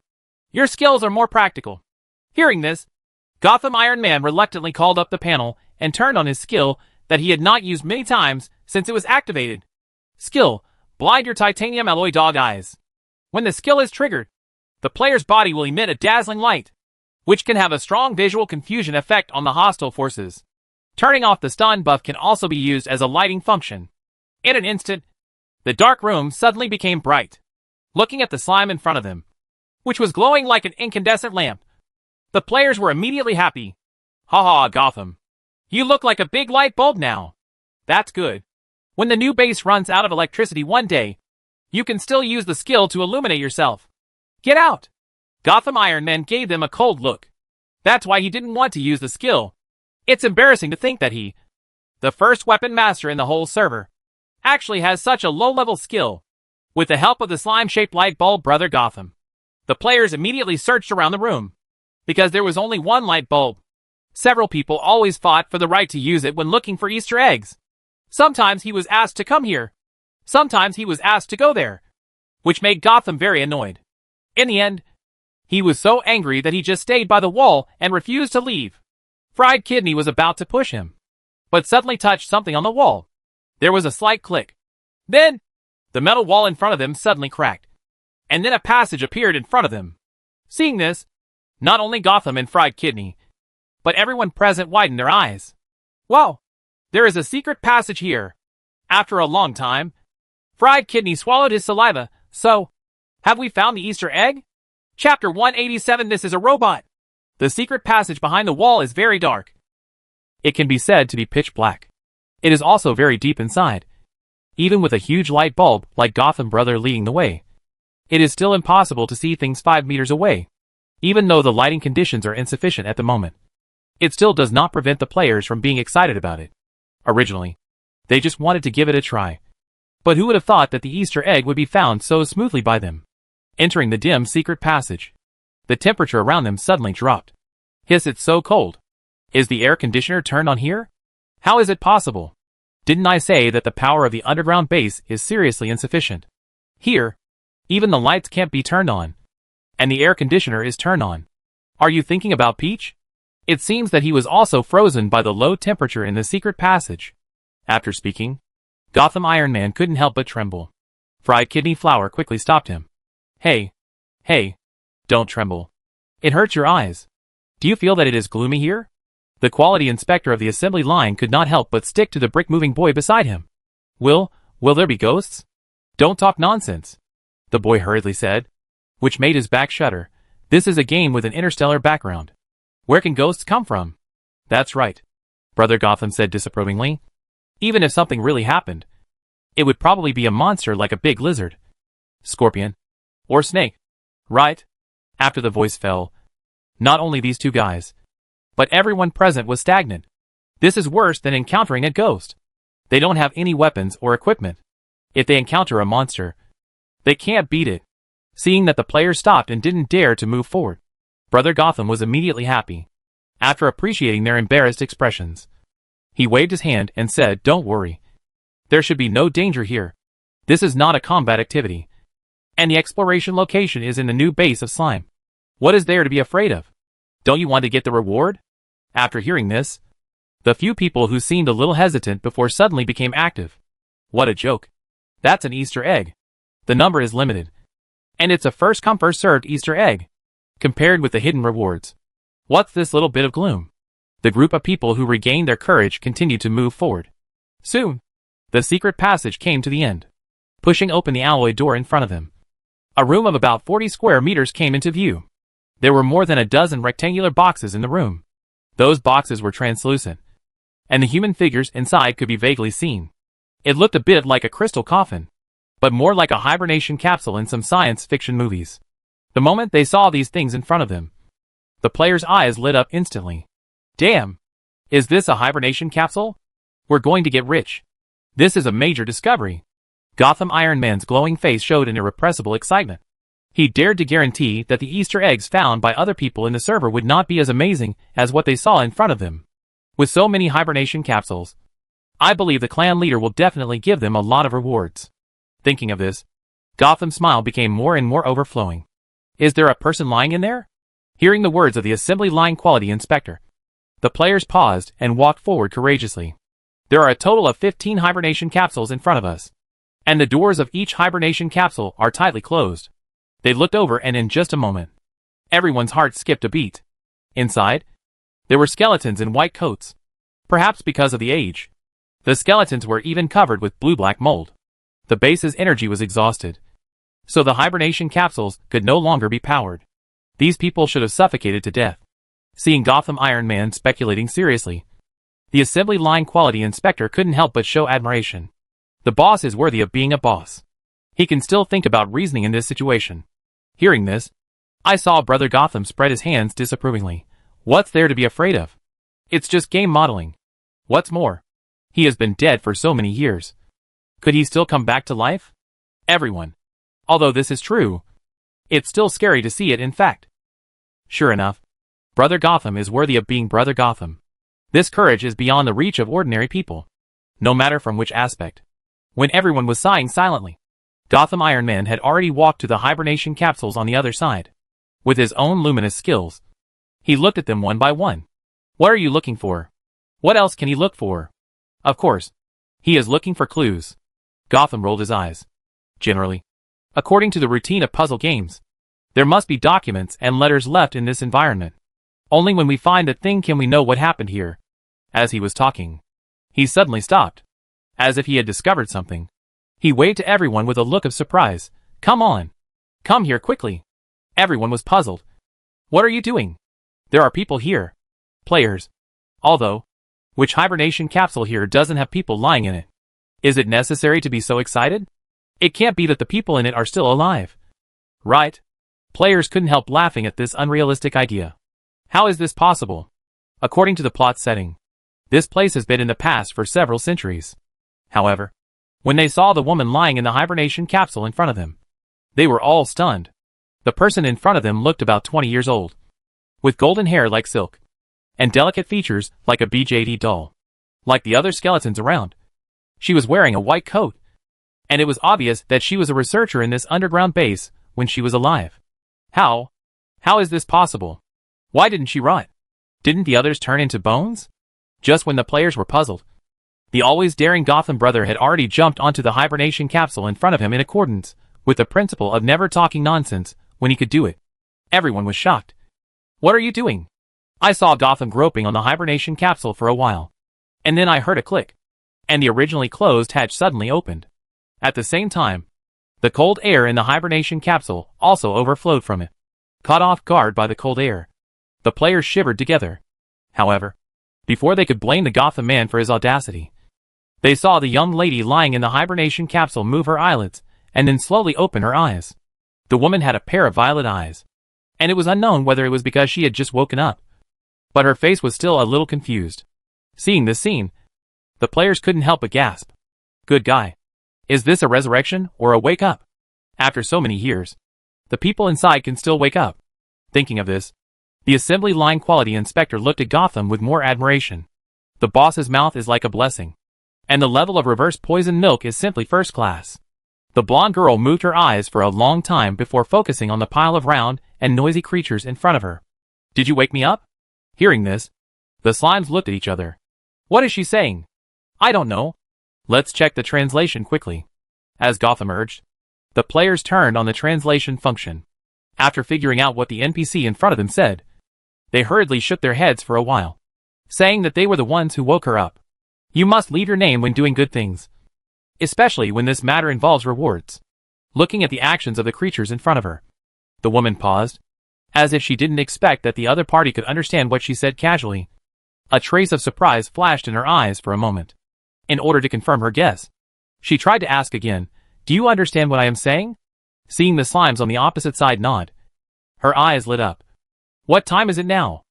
your skills are more practical. Hearing this, Gotham Iron Man reluctantly called up the panel and turned on his skill that he had not used many times since it was activated. Skill, blind your titanium alloy dog eyes. When the skill is triggered, the player's body will emit a dazzling light, which can have a strong visual confusion effect on the hostile forces. Turning off the stun buff can also be used as a lighting function. In an instant, the dark room suddenly became bright. Looking at the slime in front of them, which was glowing like an incandescent lamp, the players were immediately happy. "Ha, Gotham. You look like a big light bulb now. That's good. When the new base runs out of electricity one day, you can still use the skill to illuminate yourself. Get out." Gotham Iron Man gave them a cold look. That's why he didn't want to use the skill. It's embarrassing to think that he, the first weapon master in the whole server, actually has such a low-level skill. With the help of the slime-shaped light bulb Brother Gotham, the players immediately searched around the room, because there was only one light bulb. Several people always fought for the right to use it when looking for Easter eggs. Sometimes he was asked to come here. Sometimes he was asked to go there, which made Gotham very annoyed. In the end, he was so angry that he just stayed by the wall and refused to leave. Fried Kidney was about to push him, but suddenly touched something on the wall. There was a slight click. Then, the metal wall in front of them suddenly cracked, and then a passage appeared in front of them. Seeing this, not only Gotham and Fried Kidney, but everyone present widened their eyes. Whoa! There is a secret passage here. After a long time, Fried Kidney swallowed his saliva. So, have we found the Easter egg? Chapter 187. This is a robot. The secret passage behind the wall is very dark. It can be said to be pitch black. It is also very deep inside. Even with a huge light bulb like Gotham Brother leading the way, it is still impossible to see things 5 meters away. Even though the lighting conditions are insufficient at the moment, it still does not prevent the players from being excited about it. Originally, they just wanted to give it a try. But who would have thought that the Easter egg would be found so smoothly by them? Entering the dim secret passage, the temperature around them suddenly dropped. Hiss, it's so cold. Is the air conditioner turned on here? How is it possible? Didn't I say that the power of the underground base is seriously insufficient? Here, even the lights can't be turned on. And the air conditioner is turned on. Are you thinking about Peach? It seems that he was also frozen by the low temperature in the secret passage. After speaking, Gotham Iron Man couldn't help but tremble. Fried kidney flour quickly stopped him. Hey, don't tremble. It hurts your eyes. Do you feel that it is gloomy here? The quality inspector of the assembly line could not help but stick to the brick-moving boy beside him. Will there be ghosts? Don't talk nonsense, the boy hurriedly said, which made his back shudder. This is a game with an interstellar background. Where can ghosts come from? That's right, Brother Gotham said disapprovingly. Even if something really happened, it would probably be a monster like a big lizard, scorpion, or snake, right? After the voice fell, not only these two guys, but everyone present was stagnant. This is worse than encountering a ghost. They don't have any weapons or equipment. If they encounter a monster, they can't beat it. Seeing that the players stopped and didn't dare to move forward, Brother Gotham was immediately happy. After appreciating their embarrassed expressions, he waved his hand and said, "Don't worry. There should be no danger here. This is not a combat activity. And the exploration location is in the new base of slime. What is there to be afraid of? Don't you want to get the reward?" After hearing this, the few people who seemed a little hesitant before suddenly became active. What a joke. That's an Easter egg. The number is limited. And it's a first come first served Easter egg, compared with the hidden rewards. What's this little bit of gloom? The group of people who regained their courage continued to move forward. Soon, the secret passage came to the end. Pushing open the alloy door in front of them, a room of about 40 square meters came into view. There were more than a dozen rectangular boxes in the room. Those boxes were translucent, and the human figures inside could be vaguely seen. It looked a bit like a crystal coffin, but more like a hibernation capsule in some science fiction movies. The moment they saw these things in front of them, the players' eyes lit up instantly. Damn! Is this a hibernation capsule? We're going to get rich. This is a major discovery. Gotham Iron Man's glowing face showed an irrepressible excitement. He dared to guarantee that the Easter eggs found by other people in the server would not be as amazing as what they saw in front of them. With so many hibernation capsules, I believe the clan leader will definitely give them a lot of rewards. Thinking of this, Gotham's smile became more and more overflowing. Is there a person lying in there? Hearing the words of the assembly line quality inspector, the players paused and walked forward courageously. There are a total of 15 hibernation capsules in front of us, and the doors of each hibernation capsule are tightly closed. They looked over, and in just a moment, everyone's heart skipped a beat. Inside, there were skeletons in white coats. Perhaps because of the age, the skeletons were even covered with blue-black mold. The base's energy was exhausted, so the hibernation capsules could no longer be powered. These people should have suffocated to death. Seeing Gotham Iron Man speculating seriously, the assembly line quality inspector couldn't help but show admiration. The boss is worthy of being a boss. He can still think about reasoning in this situation. Hearing this, I saw Brother Gotham spread his hands disapprovingly. What's there to be afraid of? It's just game modeling. What's more, he has been dead for so many years. Could he still come back to life? Everyone. Although this is true, it's still scary to see it in fact. Sure enough, Brother Gotham is worthy of being Brother Gotham. This courage is beyond the reach of ordinary people, no matter from which aspect. When everyone was sighing silently, Gotham Iron Man had already walked to the hibernation capsules on the other side. With his own luminous skills, he looked at them one by one. What are you looking for? What else can he look for? Of course, he is looking for clues. Gotham rolled his eyes. Generally, according to the routine of puzzle games, there must be documents and letters left in this environment. Only when we find a thing can we know what happened here. As he was talking, he suddenly stopped, as if he had discovered something. He waved to everyone with a look of surprise. Come on. Come here quickly. Everyone was puzzled. What are you doing? There are people here. Players. Although, which hibernation capsule here doesn't have people lying in it? Is it necessary to be so excited? It can't be that the people in it are still alive. Right? Players couldn't help laughing at this unrealistic idea. How is this possible? According to the plot setting, this place has been in the past for several centuries. However, when they saw the woman lying in the hibernation capsule in front of them, they were all stunned. The person in front of them looked about 20 years old, with golden hair like silk, and delicate features like a BJD doll. Like the other skeletons around, she was wearing a white coat, and it was obvious that she was a researcher in this underground base when she was alive. How is this possible? Why didn't she rot? Didn't the others turn into bones? Just when the players were puzzled, the always daring Gotham brother had already jumped onto the hibernation capsule in front of him in accordance with the principle of never talking nonsense when he could do it. Everyone was shocked. What are you doing? I saw Gotham groping on the hibernation capsule for a while, and then I heard a click, and the originally closed hatch suddenly opened. At the same time, the cold air in the hibernation capsule also overflowed from it. Caught off guard by the cold air, the players shivered together. However, before they could blame the Gotham man for his audacity, they saw the young lady lying in the hibernation capsule move her eyelids and then slowly open her eyes. The woman had a pair of violet eyes, and it was unknown whether it was because she had just woken up, but her face was still a little confused. Seeing this scene, the players couldn't help but gasp. Good guy. Is this a resurrection or a wake up? After so many years, the people inside can still wake up. Thinking of this, the assembly line quality inspector looked at Gotham with more admiration. The boss's mouth is like a blessing, and the level of reverse poison milk is simply first class. The blonde girl moved her eyes for a long time before focusing on the pile of round and noisy creatures in front of her. Did you wake me up? Hearing this, the slimes looked at each other. What is she saying? I don't know. Let's check the translation quickly. As Gotham urged, the players turned on the translation function. After figuring out what the NPC in front of them said, they hurriedly shook their heads for a while, saying that they were the ones who woke her up. You must leave your name when doing good things, especially when this matter involves rewards. Looking at the actions of the creatures in front of her, the woman paused, as if she didn't expect that the other party could understand what she said casually. A trace of surprise flashed in her eyes for a moment. In order to confirm her guess, she tried to ask again, do you understand what I am saying? Seeing the slimes on the opposite side nod, her eyes lit up. What time is it now?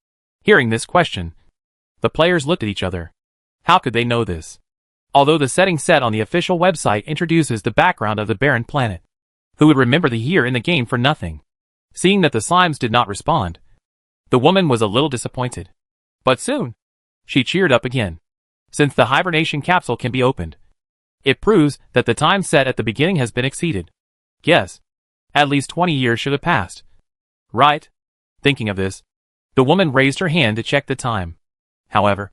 Hearing this question, the players looked at each other. How could they know this? Although the setting set on the official website introduces the background of the barren planet, who would remember the year in the game for nothing? Seeing that the slimes did not respond, the woman was a little disappointed. But soon, she cheered up again. Since the hibernation capsule can be opened, it proves that the time set at the beginning has been exceeded. Yes, at least 20 years should have passed. Right? Thinking of this, the woman raised her hand to check the time. However,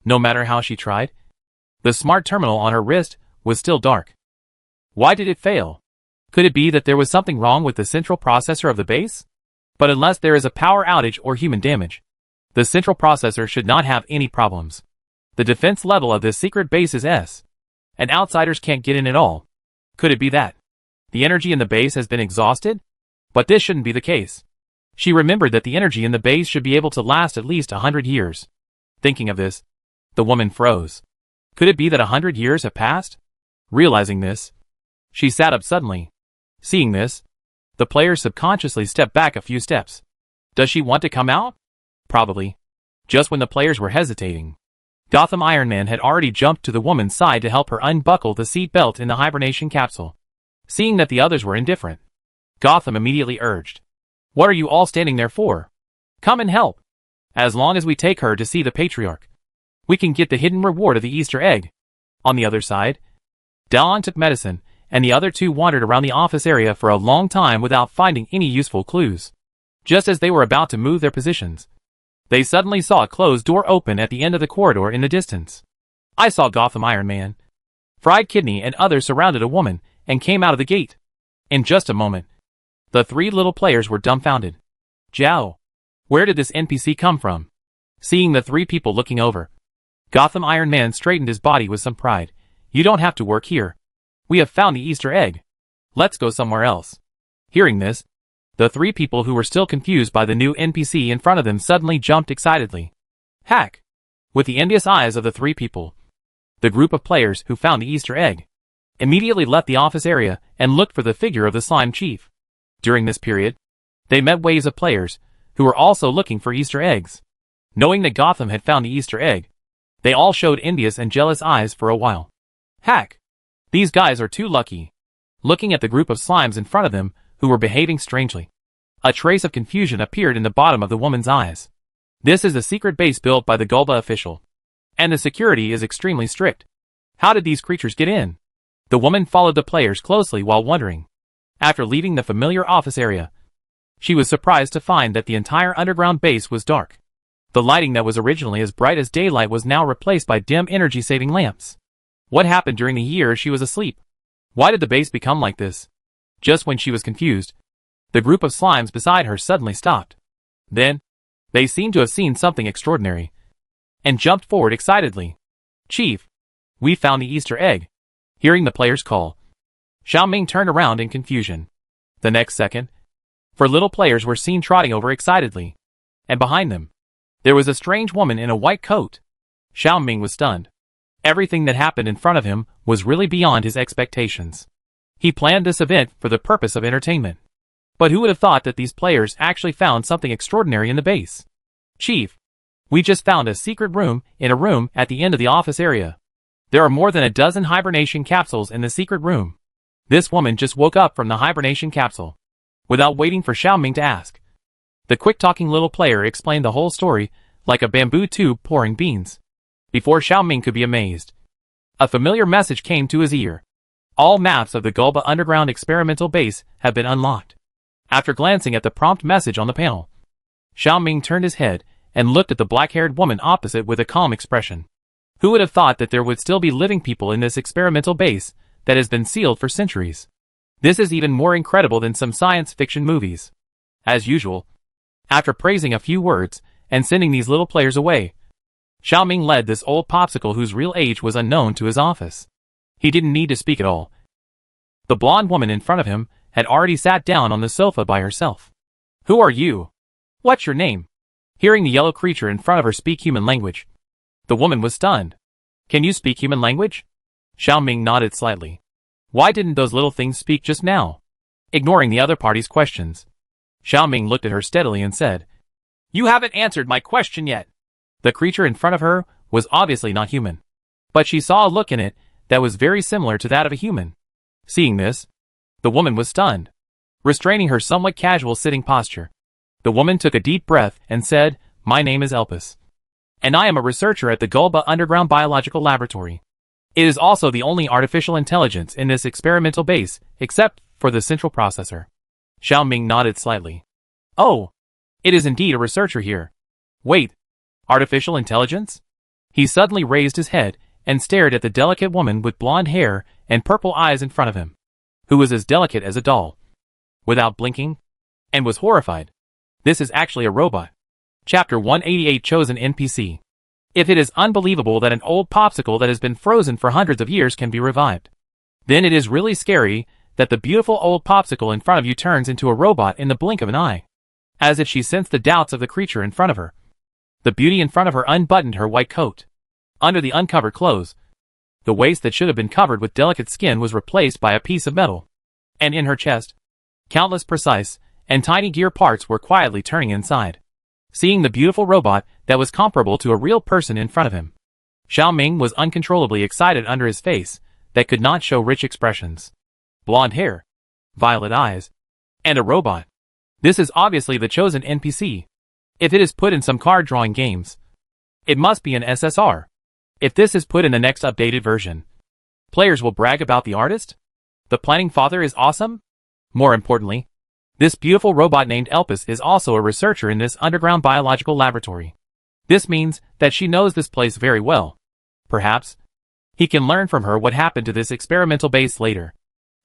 no matter how she tried, the smart terminal on her wrist was still dark. Why did it fail? Could it be that there was something wrong with the central processor of the base? But unless there is a power outage or human damage, the central processor should not have any problems. The defense level of this secret base is S, and outsiders can't get in at all. Could it be that the energy in the base has been exhausted? But this shouldn't be the case. She remembered that the energy in the base should be able to last at least 100 years. Thinking of this, the woman froze. Could it be that 100 years have passed? Realizing this, she sat up suddenly. Seeing this, the players subconsciously stepped back a few steps. Does she want to come out? Probably. Just when the players were hesitating, Gotham Iron Man had already jumped to the woman's side to help her unbuckle the seat belt in the hibernation capsule. Seeing that the others were indifferent, Gotham immediately urged, "What are you all standing there for? Come and help. As long as we take her to see the Patriarch, we can get the hidden reward of the Easter egg." On the other side, Dallon took medicine, and the other two wandered around the office area for a long time without finding any useful clues. Just as they were about to move their positions, they suddenly saw a closed door open at the end of the corridor in the distance. I saw Gotham Iron Man, Fried Kidney and others surrounded a woman and came out of the gate. In just a moment, the three little players were dumbfounded. Zhao, where did this NPC come from? Seeing the three people looking over, Gotham Iron Man straightened his body with some pride. You don't have to work here. We have found the Easter egg. Let's go somewhere else. Hearing this, The three people who were still confused by the new NPC in front of them suddenly jumped excitedly. Hack! With the envious eyes of the three people, the group of players who found the Easter egg immediately left the office area and looked for the figure of the slime chief. During this period, they met waves of players who were also looking for Easter eggs. Knowing that Gotham had found the Easter egg, they all showed envious and jealous eyes for a while. Hack! These guys are too lucky. Looking at the group of slimes in front of them who were behaving strangely, a trace of confusion appeared in the bottom of the woman's eyes. This is a secret base built by the Gulba official, and the security is extremely strict. How did these creatures get in? The woman followed the players closely while wondering. After leaving the familiar office area, she was surprised to find that the entire underground base was dark. The lighting that was originally as bright as daylight was now replaced by dim energy-saving lamps. What happened during the years she was asleep? Why did the base become like this? Just when she was confused, the group of slimes beside her suddenly stopped. Then, they seemed to have seen something extraordinary, and jumped forward excitedly. Chief, we found the Easter egg. Hearing the players call, Xiao Ming turned around in confusion. The next second, 4 little players were seen trotting over excitedly, and behind them, there was a strange woman in a white coat. Xiao Ming was stunned. Everything that happened in front of him was really beyond his expectations. He planned this event for the purpose of entertainment. But who would have thought that these players actually found something extraordinary in the base? Chief, we just found a secret room in a room at the end of the office area. There are more than a dozen hibernation capsules in the secret room. This woman just woke up from the hibernation capsule. Without waiting for Xiao Ming to ask, the quick-talking little player explained the whole story like a bamboo tube pouring beans. Before Xiao Ming could be amazed, a familiar message came to his ear. All maps of the Gulba underground experimental base have been unlocked. After glancing at the prompt message on the panel, Xiao Ming turned his head and looked at the black-haired woman opposite with a calm expression. Who would have thought that there would still be living people in this experimental base that has been sealed for centuries? This is even more incredible than some science fiction movies. As usual, after praising a few words and sending these little players away, Xiao Ming led this old popsicle whose real age was unknown to his office. He didn't need to speak at all. The blonde woman in front of him had already sat down on the sofa by herself. Who are you? What's your name? Hearing the yellow creature in front of her speak human language, the woman was stunned. Can you speak human language? Xiao Ming nodded slightly. Why didn't those little things speak just now? Ignoring the other party's questions, Xiao Ming looked at her steadily and said, You haven't answered my question yet. The creature in front of her was obviously not human, but she saw a look in it that was very similar to that of a human. Seeing this, the woman was stunned. Restraining her somewhat casual sitting posture, the woman took a deep breath and said, My name is Elpis, and I am a researcher at the Gulba Underground Biological Laboratory. It is also the only artificial intelligence in this experimental base, except for the central processor. Xiao Ming nodded slightly. Oh, it is indeed a researcher here. Wait, artificial intelligence? He suddenly raised his head and stared at the delicate woman with blonde hair and purple eyes in front of him, who was as delicate as a doll, without blinking, and was horrified. This is actually a robot. Chapter 188 Chosen NPC. If it is unbelievable that an old popsicle that has been frozen for hundreds of years can be revived, then it is really scary that the beautiful old popsicle in front of you turns into a robot in the blink of an eye. As if she sensed the doubts of the creature in front of her, the beauty in front of her unbuttoned her white coat. Under the uncovered clothes, the waist that should have been covered with delicate skin was replaced by a piece of metal. And in her chest, countless precise and tiny gear parts were quietly turning inside. Seeing the beautiful robot that was comparable to a real person in front of him, Xiao Ming was uncontrollably excited under his face that could not show rich expressions. Blonde hair, violet eyes, and a robot. This is obviously the chosen NPC. If it is put in some card drawing games, it must be an SSR. If this is put in the next updated version, players will brag about the artist? The planning father is awesome? More importantly, this beautiful robot named Elpis is also a researcher in this underground biological laboratory. This means that she knows this place very well. Perhaps he can learn from her what happened to this experimental base later.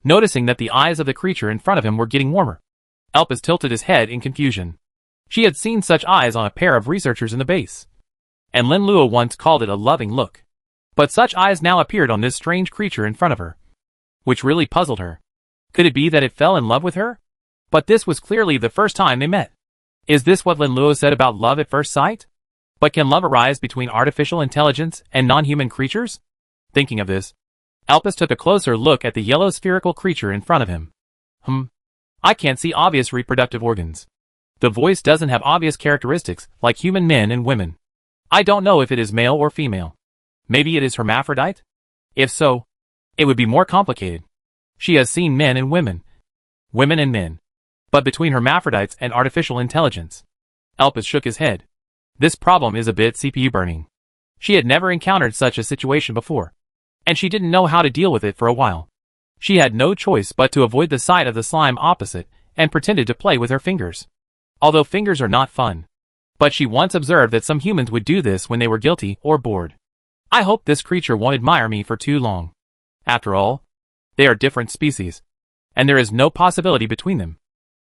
Noticing that the eyes of the creature in front of him were getting warmer, Elpis tilted his head in confusion. She had seen such eyes on a pair of researchers in the base, and Lin Luo once called it a loving look. But such eyes now appeared on this strange creature in front of her, which really puzzled her. Could it be that it fell in love with her? But this was clearly the first time they met. Is this what Lin Luo said about love at first sight? But can love arise between artificial intelligence and non-human creatures? Thinking of this, Elpis took a closer look at the yellow spherical creature in front of him. I can't see obvious reproductive organs. The voice doesn't have obvious characteristics like human men and women. I don't know if it is male or female. Maybe it is hermaphrodite? If so, it would be more complicated. She has seen men and women. Women and men. But between hermaphrodites and artificial intelligence. Elpis shook his head. This problem is a bit CPU burning. She had never encountered such a situation before. And she didn't know how to deal with it for a while. She had no choice but to avoid the sight of the slime opposite and pretended to play with her fingers. Although fingers are not fun. But she once observed that some humans would do this when they were guilty or bored. I hope this creature won't admire me for too long. After all, they are different species. And there is no possibility between them.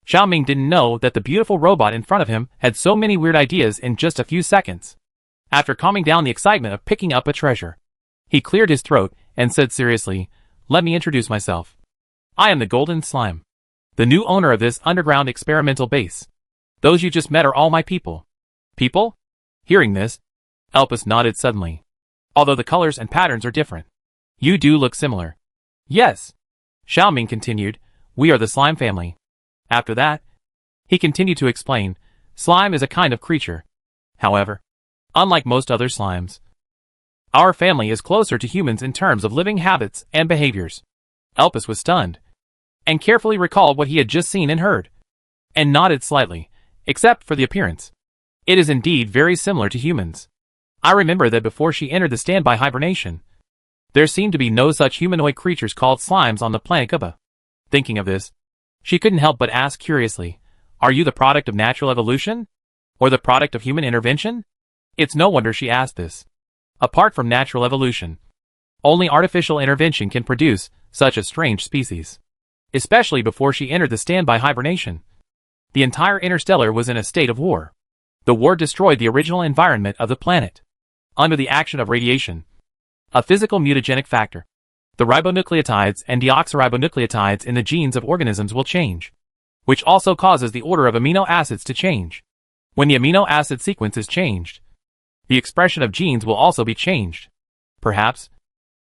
Xiaoming didn't know that the beautiful robot in front of him had so many weird ideas in just a few seconds. After calming down the excitement of picking up a treasure, he cleared his throat and said seriously, "Let me introduce myself. I am the Golden Slime, the new owner of this underground experimental base. Those you just met are all my people." People? Hearing this, Elpis nodded suddenly. Although the colors and patterns are different, you do look similar. Yes. Xiaoming continued, we are the slime family. After that, he continued to explain, slime is a kind of creature. However, unlike most other slimes, our family is closer to humans in terms of living habits and behaviors. Elpis was stunned, and carefully recalled what he had just seen and heard, and nodded slightly, except for the appearance. It is indeed very similar to humans. I remember that before she entered the standby hibernation, there seemed to be no such humanoid creatures called slimes on the planet Kuba. Thinking of this, she couldn't help but ask curiously, are you the product of natural evolution? Or the product of human intervention? It's no wonder she asked this. Apart from natural evolution, only artificial intervention can produce such a strange species. Especially before she entered the standby hibernation. The entire interstellar was in a state of war. The war destroyed the original environment of the planet. Under the action of radiation, a physical mutagenic factor, the ribonucleotides and deoxyribonucleotides in the genes of organisms will change, which also causes the order of amino acids to change. When the amino acid sequence is changed, the expression of genes will also be changed. Perhaps,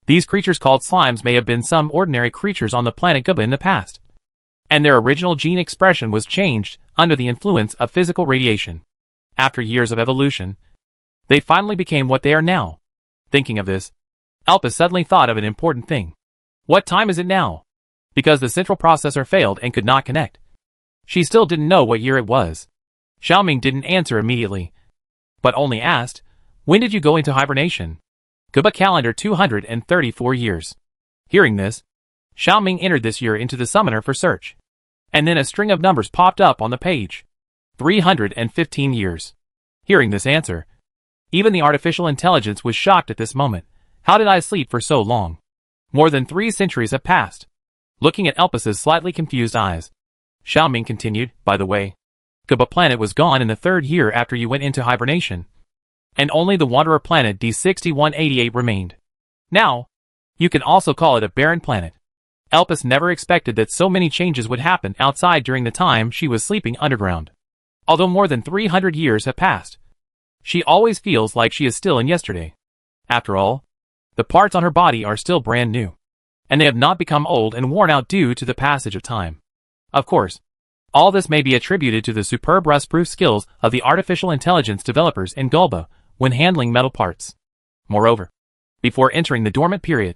these creatures called slimes may have been some ordinary creatures on the planet Kuba in the past, and their original gene expression was changed under the influence of physical radiation. After years of evolution, they finally became what they are now. Thinking of this, Elpis suddenly thought of an important thing. What time is it now? Because the central processor failed and could not connect. She still didn't know what year it was. Xiaoming didn't answer immediately, but only asked, when did you go into hibernation? Kuba calendar 234 years. Hearing this, Xiaoming entered this year into the summoner for search. And then a string of numbers popped up on the page. 315 years. Hearing this answer, even the artificial intelligence was shocked at this moment. How did I sleep for so long? More than 3 centuries have passed. Looking at Elpis's slightly confused eyes, Xiaoming continued, by the way, Kuba planet was gone in the 3rd year after you went into hibernation, and only the wanderer planet D6188 remained. Now, you can also call it a barren planet. Elpis never expected that so many changes would happen outside during the time she was sleeping underground. Although more than 300 years have passed, she always feels like she is still in yesterday. After all, the parts on her body are still brand new, and they have not become old and worn out due to the passage of time. Of course, all this may be attributed to the superb rust-proof skills of the artificial intelligence developers in Gulba when handling metal parts. Moreover, before entering the dormant period,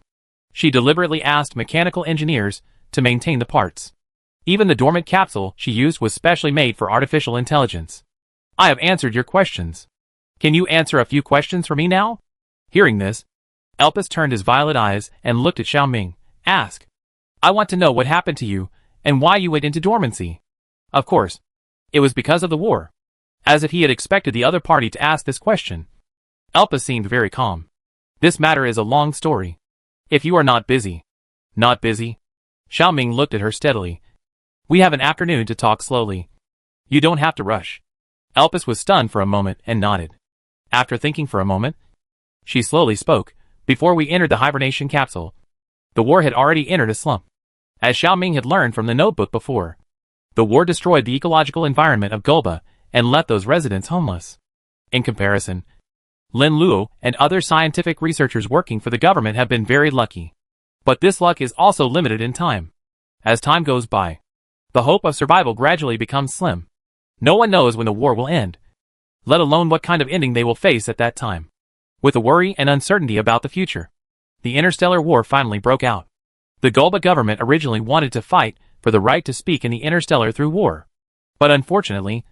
she deliberately asked mechanical engineers to maintain the parts. Even the dormant capsule she used was specially made for artificial intelligence. I have answered your questions. Can you answer a few questions for me now? Hearing this, Elpis turned his violet eyes and looked at Xiaoming. Ask. I want to know what happened to you and why you went into dormancy. Of course, it was because of the war. As if he had expected the other party to ask this question. Elpis seemed very calm. This matter is a long story. If you are not busy. Not busy? Xiaoming looked at her steadily. We have an afternoon to talk slowly. You don't have to rush. Elpis was stunned for a moment and nodded. After thinking for a moment, she slowly spoke. Before we entered the hibernation capsule, the war had already entered a slump. As Xiaoming had learned from the notebook before, The war destroyed the ecological environment of Gulba and left those residents homeless. In comparison, Lin Luo and other scientific researchers working for the government have been very lucky. But this luck is also limited in time. As time goes by, the hope of survival gradually becomes slim. No one knows when the war will end, let alone what kind of ending they will face at that time. With the worry and uncertainty about the future, the interstellar war finally broke out. The Gulba government originally wanted to fight for the right to speak in the interstellar through war. But unfortunately,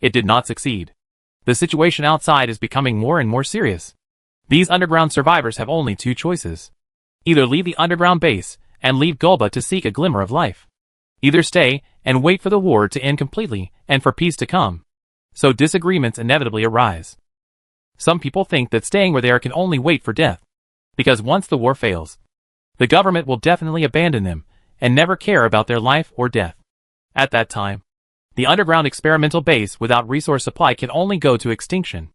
it did not succeed. The situation outside is becoming more and more serious. These underground survivors have only two choices. Either leave the underground base and leave Gulba to seek a glimmer of life. Either stay and wait for the war to end completely and for peace to come. So disagreements inevitably arise. Some people think that staying where they are can only wait for death, because once the war fails, the government will definitely abandon them and never care about their life or death. At that time, the underground experimental base without resource supply can only go to extinction.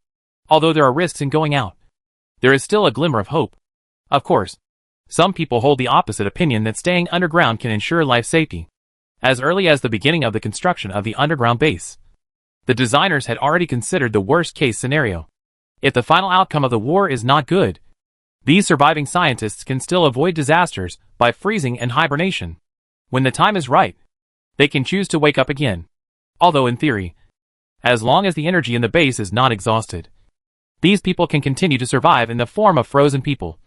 Although there are risks in going out, there is still a glimmer of hope. Of course, some people hold the opposite opinion that staying underground can ensure life safety. As early as the beginning of the construction of the underground base, the designers had already considered the worst-case scenario. If the final outcome of the war is not good, these surviving scientists can still avoid disasters by freezing and hibernation. When the time is right, they can choose to wake up again. Although in theory, as long as the energy in the base is not exhausted, these people can continue to survive in the form of frozen people.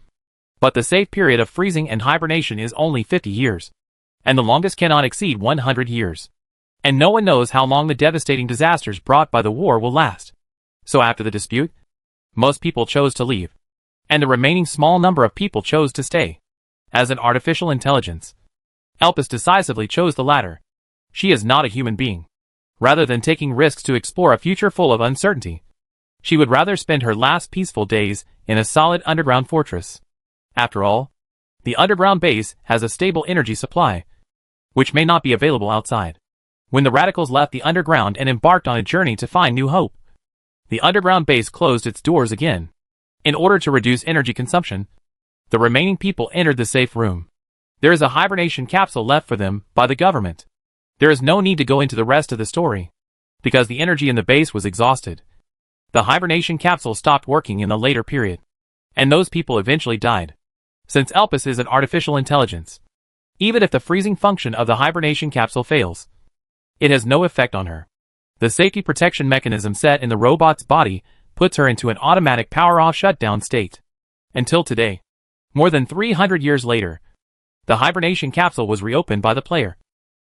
But the safe period of freezing and hibernation is only 50 years, and the longest cannot exceed 100 years. And no one knows how long the devastating disasters brought by the war will last. So after the dispute, most people chose to leave, and the remaining small number of people chose to stay. As an artificial intelligence, Elpis decisively chose the latter. She is not a human being. Rather than taking risks to explore a future full of uncertainty, she would rather spend her last peaceful days in a solid underground fortress. After all, the underground base has a stable energy supply, which may not be available outside. When the radicals left the underground and embarked on a journey to find new hope, the underground base closed its doors again. In order to reduce energy consumption, the remaining people entered the safe room. There is a hibernation capsule left for them by the government. There is no need to go into the rest of the story, because the energy in the base was exhausted. The hibernation capsule stopped working in the later period, and those people eventually died. Since Elpis is an artificial intelligence, even if the freezing function of the hibernation capsule fails, it has no effect on her. The safety protection mechanism set in the robot's body puts her into an automatic power-off shutdown state. Until today, more than 300 years later, the hibernation capsule was reopened by the player,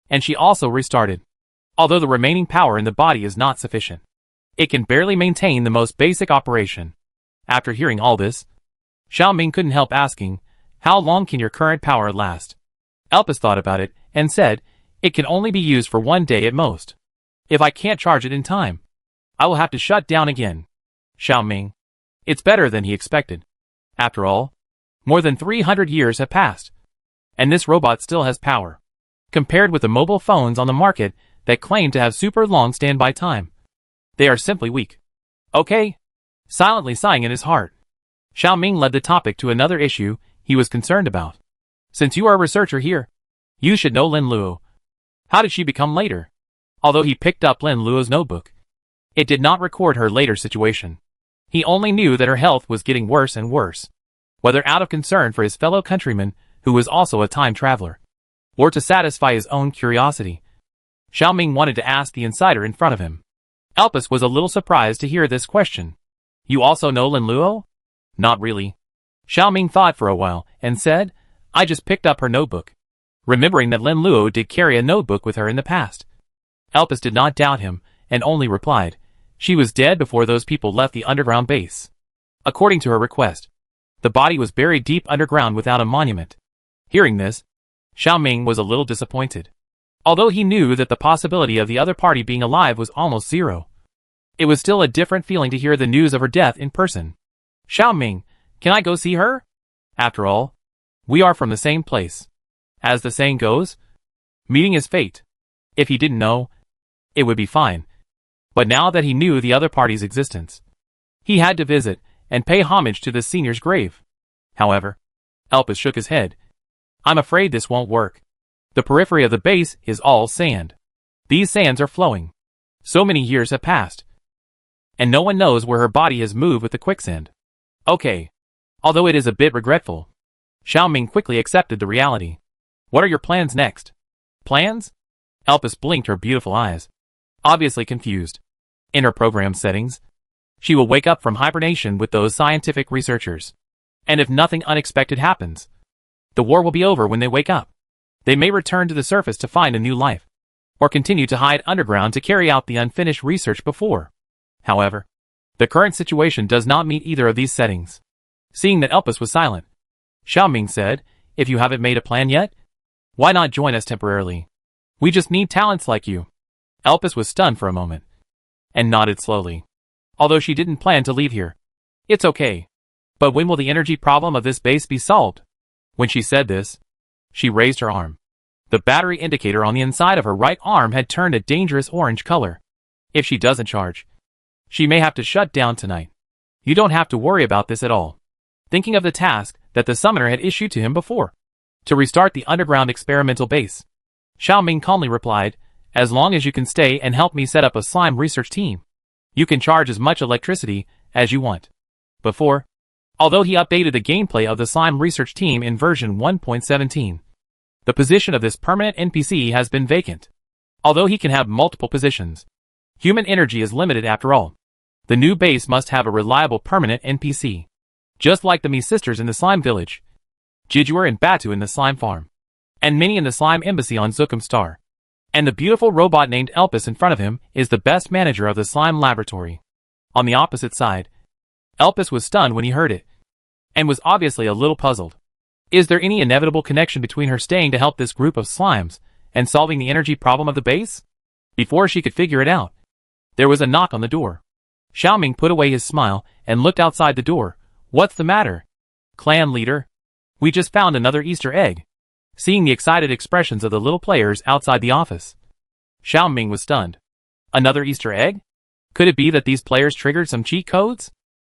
and she also restarted. Although the remaining power in the body is not sufficient, it can barely maintain the most basic operation. After hearing all this, Xiaoming couldn't help asking, "How long can your current power last?" Elpis thought about it and said, "It can only be used for 1 day at most. If I can't charge it in time, I will have to shut down again." Xiaoming. It's better than he expected. After all, more than 300 years have passed, and this robot still has power, compared with the mobile phones on the market that claim to have super long standby time. They are simply weak. Okay. Silently sighing in his heart, Xiaoming led the topic to another issue he was concerned about. "Since you are a researcher here, you should know Lin Luo. How did she become later?" Although he picked up Lin Luo's notebook, it did not record her later situation. He only knew that her health was getting worse and worse. Whether out of concern for his fellow countryman, who was also a time traveler, or to satisfy his own curiosity, Xiaoming wanted to ask the insider in front of him. Elpis was a little surprised to hear this question. "You also know Lin Luo?" "Not really." Xiaoming thought for a while and said, "I just picked up her notebook," remembering that Lin Luo did carry a notebook with her in the past. Elpis did not doubt him and only replied, "She was dead before those people left the underground base." According to her request, the body was buried deep underground without a monument. Hearing this, Xiaoming was a little disappointed. Although he knew that the possibility of the other party being alive was almost zero, it was still a different feeling to hear the news of her death in person. "Xiaoming, can I go see her? After all, we are from the same place. As the saying goes, meeting is fate." If he didn't know, it would be fine. But now that he knew the other party's existence, he had to visit and pay homage to this senior's grave. However, Elpis shook his head. "I'm afraid this won't work. The periphery of the base is all sand. These sands are flowing. So many years have passed, and no one knows where her body has moved with the quicksand. Okay. Although it is a bit regretful, Xiaoming quickly accepted the reality. What are your plans next? Plans? Elpis blinked her beautiful eyes, obviously confused. In her program settings, she will wake up from hibernation with those scientific researchers. And if nothing unexpected happens, the war will be over when they wake up. They may return to the surface to find a new life, or continue to hide underground to carry out the unfinished research before. However, the current situation does not meet either of these settings. Seeing that Elpis was silent, Xiaoming said, if you haven't made a plan yet, why not join us temporarily? We just need talents like you. Elpis was stunned for a moment, and nodded slowly. Although she didn't plan to leave here. It's okay. But when will the energy problem of this base be solved? When she said this, she raised her arm. The battery indicator on the inside of her right arm had turned a dangerous orange color. If she doesn't charge, she may have to shut down tonight. You don't have to worry about this at all. Thinking of the task that the summoner had issued to him before, to restart the underground experimental base, Xiaoming calmly replied, as long as you can stay and help me set up a slime research team, you can charge as much electricity as you want. Before, although he updated the gameplay of the slime research team in version 1.17, the position of this permanent NPC has been vacant. Although he can have multiple positions, human energy is limited after all. The new base must have a reliable permanent NPC. Just like the Mi sisters in the slime village, Jijuer and Batu in the slime farm, and Minnie in the slime embassy on Zukum Star. And the beautiful robot named Elpis in front of him is the best manager of the slime laboratory. On the opposite side, Elpis was stunned when he heard it, and was obviously a little puzzled. Is there any inevitable connection between her staying to help this group of slimes and solving the energy problem of the base? Before she could figure it out, there was a knock on the door. Xiaoming put away his smile and looked outside the door. What's the matter? Clan leader? We just found another Easter egg. Seeing the excited expressions of the little players outside the office, Xiaoming was stunned. Another Easter egg? Could it be that these players triggered some cheat codes?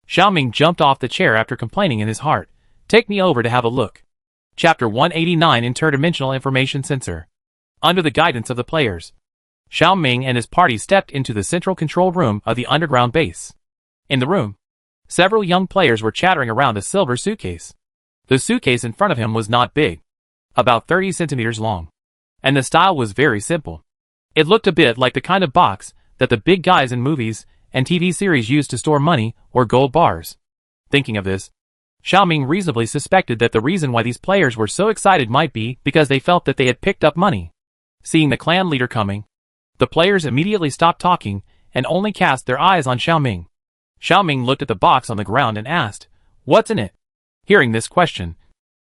Xiaoming jumped off the chair after complaining in his heart. Take me over to have a look. Chapter 189 Interdimensional Information Sensor. Under the guidance of the players, Xiaoming and his party stepped into the central control room of the underground base. In the room, several young players were chattering around a silver suitcase. The suitcase in front of him was not big, about 30 centimeters long, and the style was very simple. It looked a bit like the kind of box that the big guys in movies and TV series use to store money or gold bars. Thinking of this, Xiaoming reasonably suspected that the reason why these players were so excited might be because they felt that they had picked up money. Seeing the clan leader coming, the players immediately stopped talking and only cast their eyes on Xiaoming. Xiaoming looked at the box on the ground and asked, "What's in it?" Hearing this question,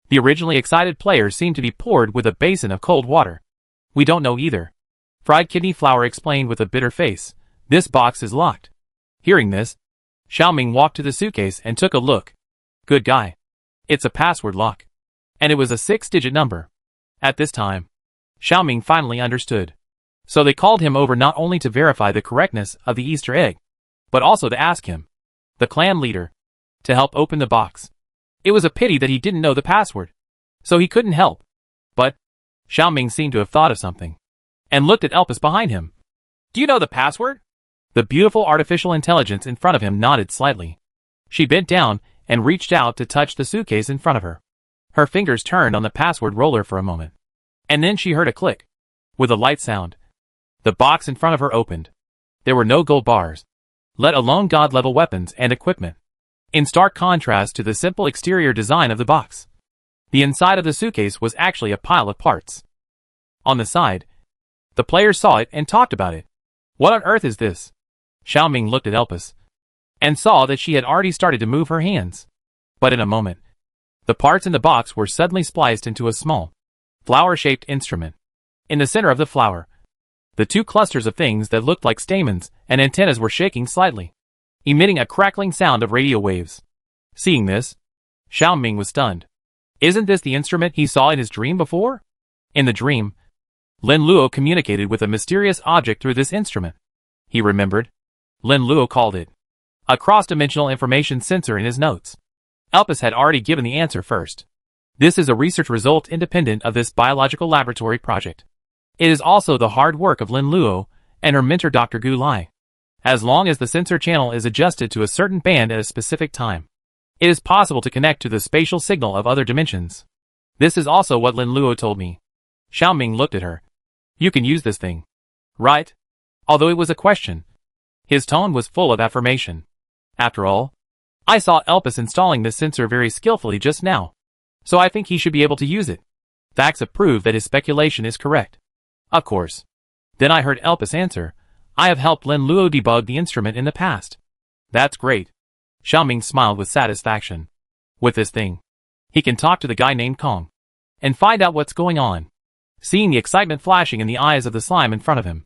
the originally excited players seemed to be poured with a basin of cold water. "We don't know either," Fried Kidney Flour explained with a bitter face. "This box is locked." Hearing this, Xiaoming walked to the suitcase and took a look. Good guy. It's a password lock. And it was a 6-digit number. At this time, Xiaoming finally understood. So they called him over not only to verify the correctness of the Easter egg, but also to ask him, the clan leader, to help open the box. It was a pity that he didn't know the password, so he couldn't help. But Xiaoming seemed to have thought of something, and looked at Elpis behind him. "Do you know the password?" The beautiful artificial intelligence in front of him nodded slightly. She bent down and reached out to touch the suitcase in front of her. Her fingers turned on the password roller for a moment, and then she heard a click. With a light sound, the box in front of her opened. There were no gold bars, let alone god-level weapons and equipment. In stark contrast to the simple exterior design of the box, the inside of the suitcase was actually a pile of parts. On the side, the players saw it and talked about it. What on earth is this? Xiaoming looked at Elpis, and saw that she had already started to move her hands. But in a moment, the parts in the box were suddenly spliced into a small, flower-shaped instrument. In the center of the flower, the two clusters of things that looked like stamens and antennas were shaking slightly, emitting a crackling sound of radio waves. Seeing this, Xiaoming was stunned. Isn't this the instrument he saw in his dream before? In the dream, Lin Luo communicated with a mysterious object through this instrument. He remembered. Lin Luo called it a cross-dimensional information sensor in his notes. Elpis had already given the answer first. This is a research result independent of this biological laboratory project. It is also the hard work of Lin Luo and her mentor Dr. Gu Lai. As long as the sensor channel is adjusted to a certain band at a specific time, it is possible to connect to the spatial signal of other dimensions. This is also what Lin Luo told me. Xiaoming looked at her. You can use this thing, right? Although it was a question, his tone was full of affirmation. After all, I saw Elpis installing this sensor very skillfully just now, so I think he should be able to use it. Facts have proved that his speculation is correct. Of course. Then I heard Elpis answer, I have helped Lin Luo debug the instrument in the past. That's great. Xiaoming smiled with satisfaction. With this thing, he can talk to the guy named Kong and find out what's going on. Seeing the excitement flashing in the eyes of the slime in front of him,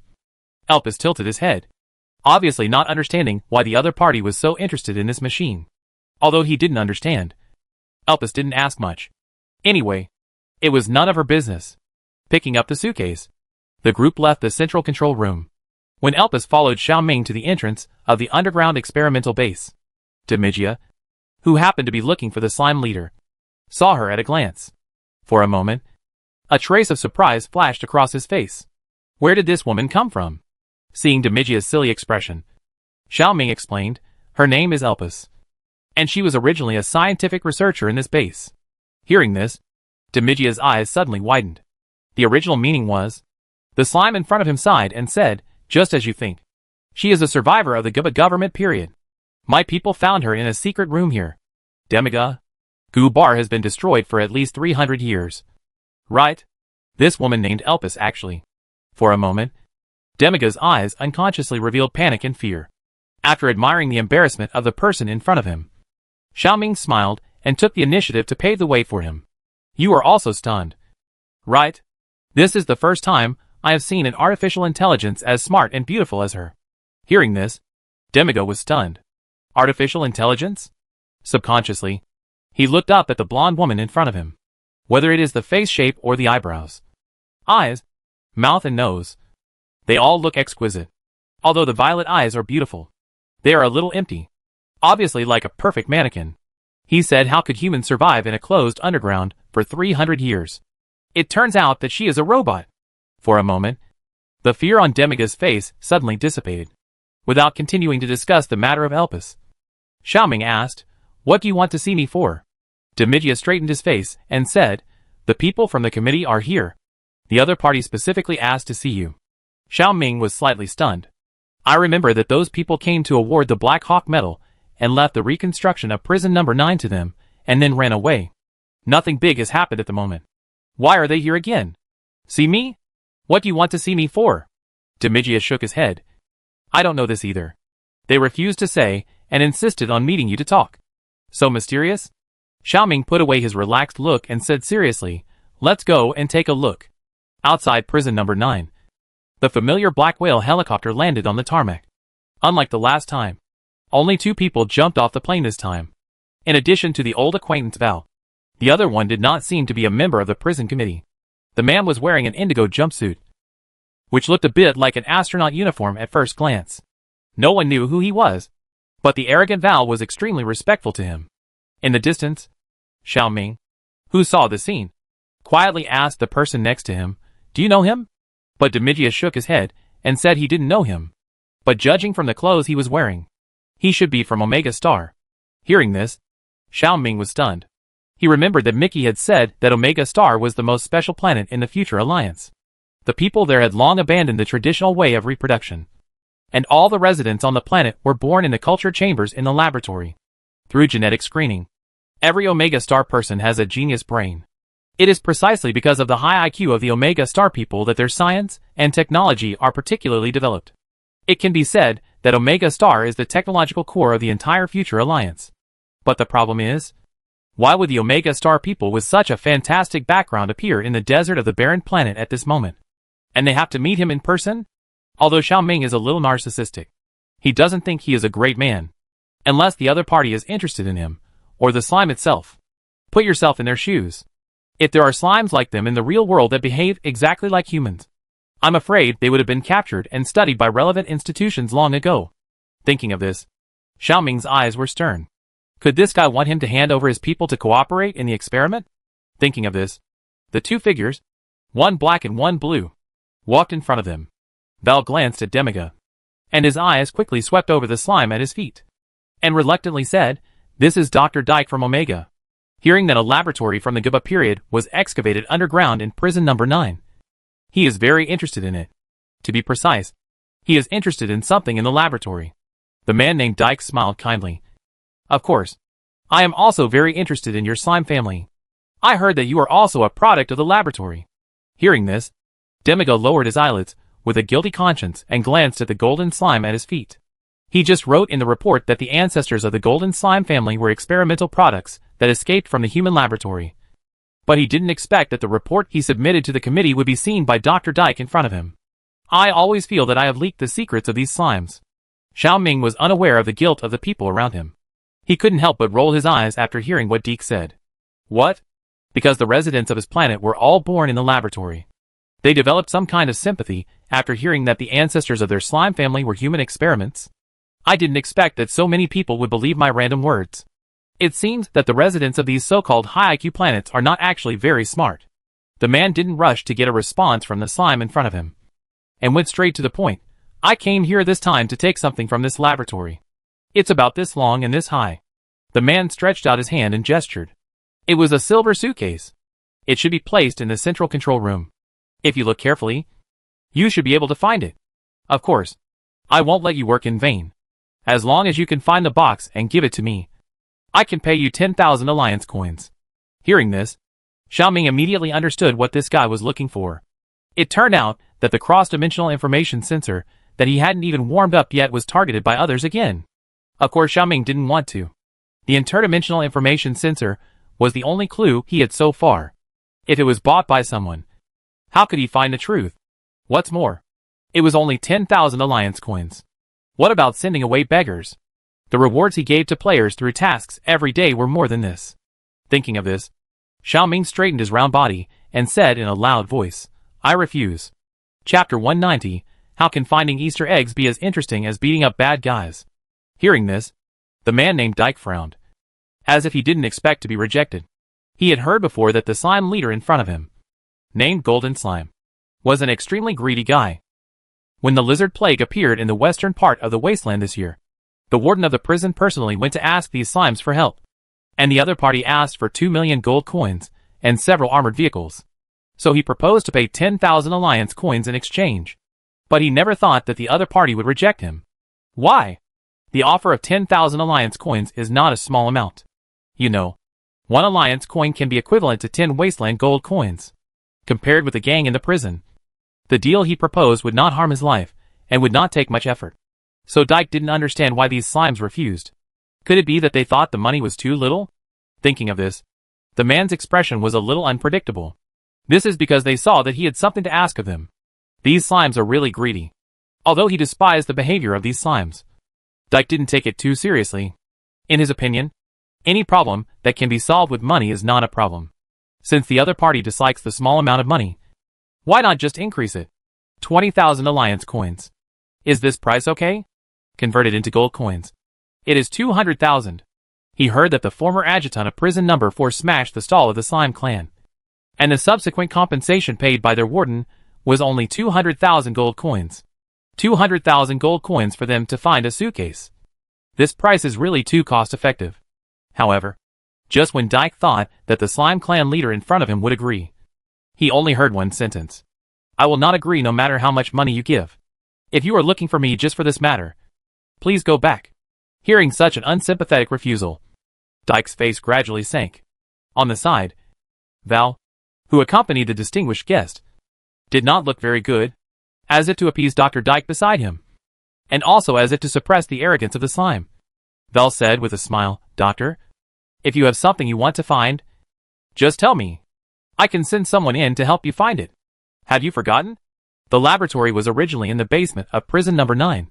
Elpis tilted his head, obviously not understanding why the other party was so interested in this machine. Although he didn't understand, Elpis didn't ask much. Anyway, it was none of her business. Picking up the suitcase, the group left the central control room. When Elpis followed Xiaoming to the entrance of the underground experimental base, Demigia, who happened to be looking for the slime leader, saw her at a glance. For a moment, a trace of surprise flashed across his face. Where did this woman come from? Seeing Demigia's silly expression, Xiaoming explained, her name is Elpis, and she was originally a scientific researcher in this base. Hearing this, Demigia's eyes suddenly widened. The original meaning was, the slime in front of him sighed and said, just as you think. She is a survivor of the Guba government period. My people found her in a secret room here. Demiga, Gu Bar has been destroyed for at least 300 years. Right? This woman named Elpis actually. For a moment, Demiga's eyes unconsciously revealed panic and fear. After admiring the embarrassment of the person in front of him, Xiaoming smiled and took the initiative to pave the way for him. You are also stunned. Right? This is the first time I have seen an artificial intelligence as smart and beautiful as her. Hearing this, Demiga was stunned. Artificial intelligence? Subconsciously, he looked up at the blonde woman in front of him. Whether it is the face shape or the eyebrows, eyes, mouth and nose, they all look exquisite. Although the violet eyes are beautiful, they are a little empty. Obviously like a perfect mannequin. He said, how could humans survive in a closed underground for 300 years? It turns out that she is a robot. For a moment, the fear on Demiga's face suddenly dissipated. Without continuing to discuss the matter of Elpis, Xiaoming asked, what do you want to see me for? Demigia straightened his face and said, the people from the committee are here. The other party specifically asked to see you. Xiaoming was slightly stunned. I remember that those people came to award the Black Hawk medal and left the reconstruction of prison number 9 to them, and then ran away. Nothing big has happened at the moment. Why are they here again? See me? What do you want to see me for? Demigia shook his head. I don't know this either. They refused to say, and insisted on meeting you to talk. So mysterious? Xiaoming put away his relaxed look and said seriously, let's go and take a look. Outside prison number 9. The familiar black whale helicopter landed on the tarmac. Unlike the last time, only 2 people jumped off the plane this time. In addition to the old acquaintance Val, the other one did not seem to be a member of the prison committee. The man was wearing an indigo jumpsuit, which looked a bit like an astronaut uniform at first glance. No one knew who he was, but the arrogant Val was extremely respectful to him. In the distance, Xiaoming, who saw the scene, quietly asked the person next to him, do you know him? But Demigia shook his head and said he didn't know him. But judging from the clothes he was wearing, he should be from Omega Star. Hearing this, Xiaoming was stunned. He remembered that Mickey had said that Omega Star was the most special planet in the future alliance. The people there had long abandoned the traditional way of reproduction, and all the residents on the planet were born in the culture chambers in the laboratory. Through genetic screening, every Omega Star person has a genius brain. It is precisely because of the high IQ of the Omega Star people that their science and technology are particularly developed. It can be said that Omega Star is the technological core of the entire future alliance. But the problem is, why would the Omega Star people with such a fantastic background appear in the desert of the barren planet at this moment? And they have to meet him in person? Although Xiaoming is a little narcissistic, he doesn't think he is a great man, unless the other party is interested in him, or the slime itself. Put yourself in their shoes. If there are slimes like them in the real world that behave exactly like humans, I'm afraid they would have been captured and studied by relevant institutions long ago. Thinking of this, Xiaoming's eyes were stern. Could this guy want him to hand over his people to cooperate in the experiment? Thinking of this, the 2 figures, one black and one blue, walked in front of them. Val glanced at Demiga, and his eyes quickly swept over the slime at his feet, and reluctantly said, "This is Dr. Dyke from Omega." Hearing that a laboratory from the Guba period was excavated underground in prison number 9, he is very interested in it. To be precise, he is interested in something in the laboratory. The man named Dyke smiled kindly. "Of course. I am also very interested in your slime family. I heard that you are also a product of the laboratory." Hearing this, Demiga lowered his eyelids with a guilty conscience and glanced at the golden slime at his feet. He just wrote in the report that the ancestors of the golden slime family were experimental products that escaped from the human laboratory. But he didn't expect that the report he submitted to the committee would be seen by Dr. Dyke in front of him. "I always feel that I have leaked the secrets of these slimes." Xiao Ming was unaware of the guilt of the people around him. He couldn't help but roll his eyes after hearing what Dyke said. What? Because the residents of his planet were all born in the laboratory. They developed some kind of sympathy after hearing that the ancestors of their slime family were human experiments? I didn't expect that so many people would believe my random words. It seems that the residents of these so-called high IQ planets are not actually very smart. The man didn't rush to get a response from the slime in front of him, and went straight to the point. "I came here this time to take something from this laboratory. It's about this long and this high." The man stretched out his hand and gestured. It was a silver suitcase. It should be placed in the central control room. If you look carefully, you should be able to find it. Of course, I won't let you work in vain. As long as you can find the box and give it to me, I can pay you 10,000 alliance coins. Hearing this, Xiao Ming immediately understood what this guy was looking for. It turned out that the cross-dimensional information sensor that he hadn't even warmed up yet was targeted by others again. Of course, Xiao Ming didn't want to. The interdimensional information sensor was the only clue he had so far. If it was bought by someone, how could he find the truth? What's more, it was only 10,000 alliance coins. What about sending away beggars? The rewards he gave to players through tasks every day were more than this. Thinking of this, Xiao Ming straightened his round body and said in a loud voice, "I refuse." Chapter 190, How can finding Easter eggs be as interesting as beating up bad guys? Hearing this, the man named Dyke frowned, as if he didn't expect to be rejected. He had heard before that the slime leader in front of him, named Golden Slime, was an extremely greedy guy. When the lizard plague appeared in the western part of the wasteland this year, the warden of the prison personally went to ask these slimes for help, and the other party asked for 2 million gold coins and several armored vehicles. So he proposed to pay 10,000 alliance coins in exchange. But he never thought that the other party would reject him. Why? The offer of 10,000 alliance coins is not a small amount. You know, 1 alliance coin can be equivalent to 10 wasteland gold coins. Compared with the gang in the prison, the deal he proposed would not harm his life, and would not take much effort. So Dyke didn't understand why these slimes refused. Could it be that they thought the money was too little? Thinking of this, the man's expression was a little unpredictable. This is because they saw that he had something to ask of them. These slimes are really greedy. Although he despised the behavior of these slimes, Dyke didn't take it too seriously. In his opinion, any problem that can be solved with money is not a problem. Since the other party dislikes the small amount of money, why not just increase it? 20,000 alliance coins. Is this price okay? Converted into gold coins, it is 200,000. He heard that the former adjutant of prison number 4 smashed the stall of the slime clan, and the subsequent compensation paid by their warden was only 200,000 gold coins. 200,000 gold coins for them to find a suitcase. This price is really too cost-effective. However, just when Dyke thought that the slime clan leader in front of him would agree, he only heard one sentence. "I will not agree no matter how much money you give. If you are looking for me just for this matter, please go back." Hearing such an unsympathetic refusal, Dyke's face gradually sank. On the side, Val, who accompanied the distinguished guest, did not look very good, as if to appease Dr. Dyke beside him, and also as if to suppress the arrogance of the slime. Val said with a smile, "Doctor, if you have something you want to find, just tell me. I can send someone in to help you find it. Have you forgotten? The laboratory was originally in the basement of prison number 9.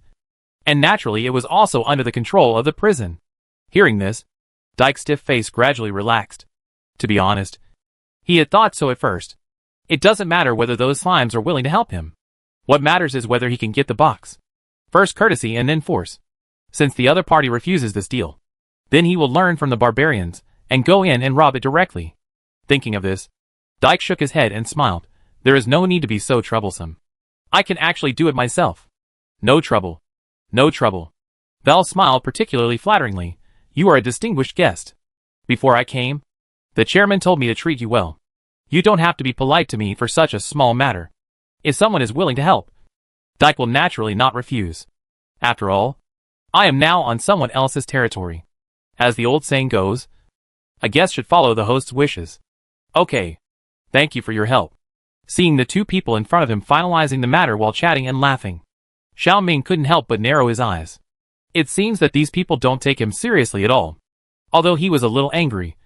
And naturally it was also under the control of the prison." Hearing this, Dyke's stiff face gradually relaxed. To be honest, he had thought so at first. It doesn't matter whether those slimes are willing to help him. What matters is whether he can get the box. First courtesy and then force. Since the other party refuses this deal, then he will learn from the barbarians and go in and rob it directly. Thinking of this, Dyke shook his head and smiled. There is no need to be so troublesome. I can actually do it myself. No trouble. No trouble. Val smiled particularly flatteringly. You are a distinguished guest. Before I came, the chairman told me to treat you well. You don't have to be polite to me for such a small matter. If someone is willing to help, Dyke will naturally not refuse. After all, I am now on someone else's territory. As the old saying goes, a guest should follow the host's wishes. Okay. Thank you for your help. Seeing the two people in front of him finalizing the matter while chatting and laughing, Xiao Ming couldn't help but narrow his eyes. It seems that these people don't take him seriously at all. Although he was a little angry,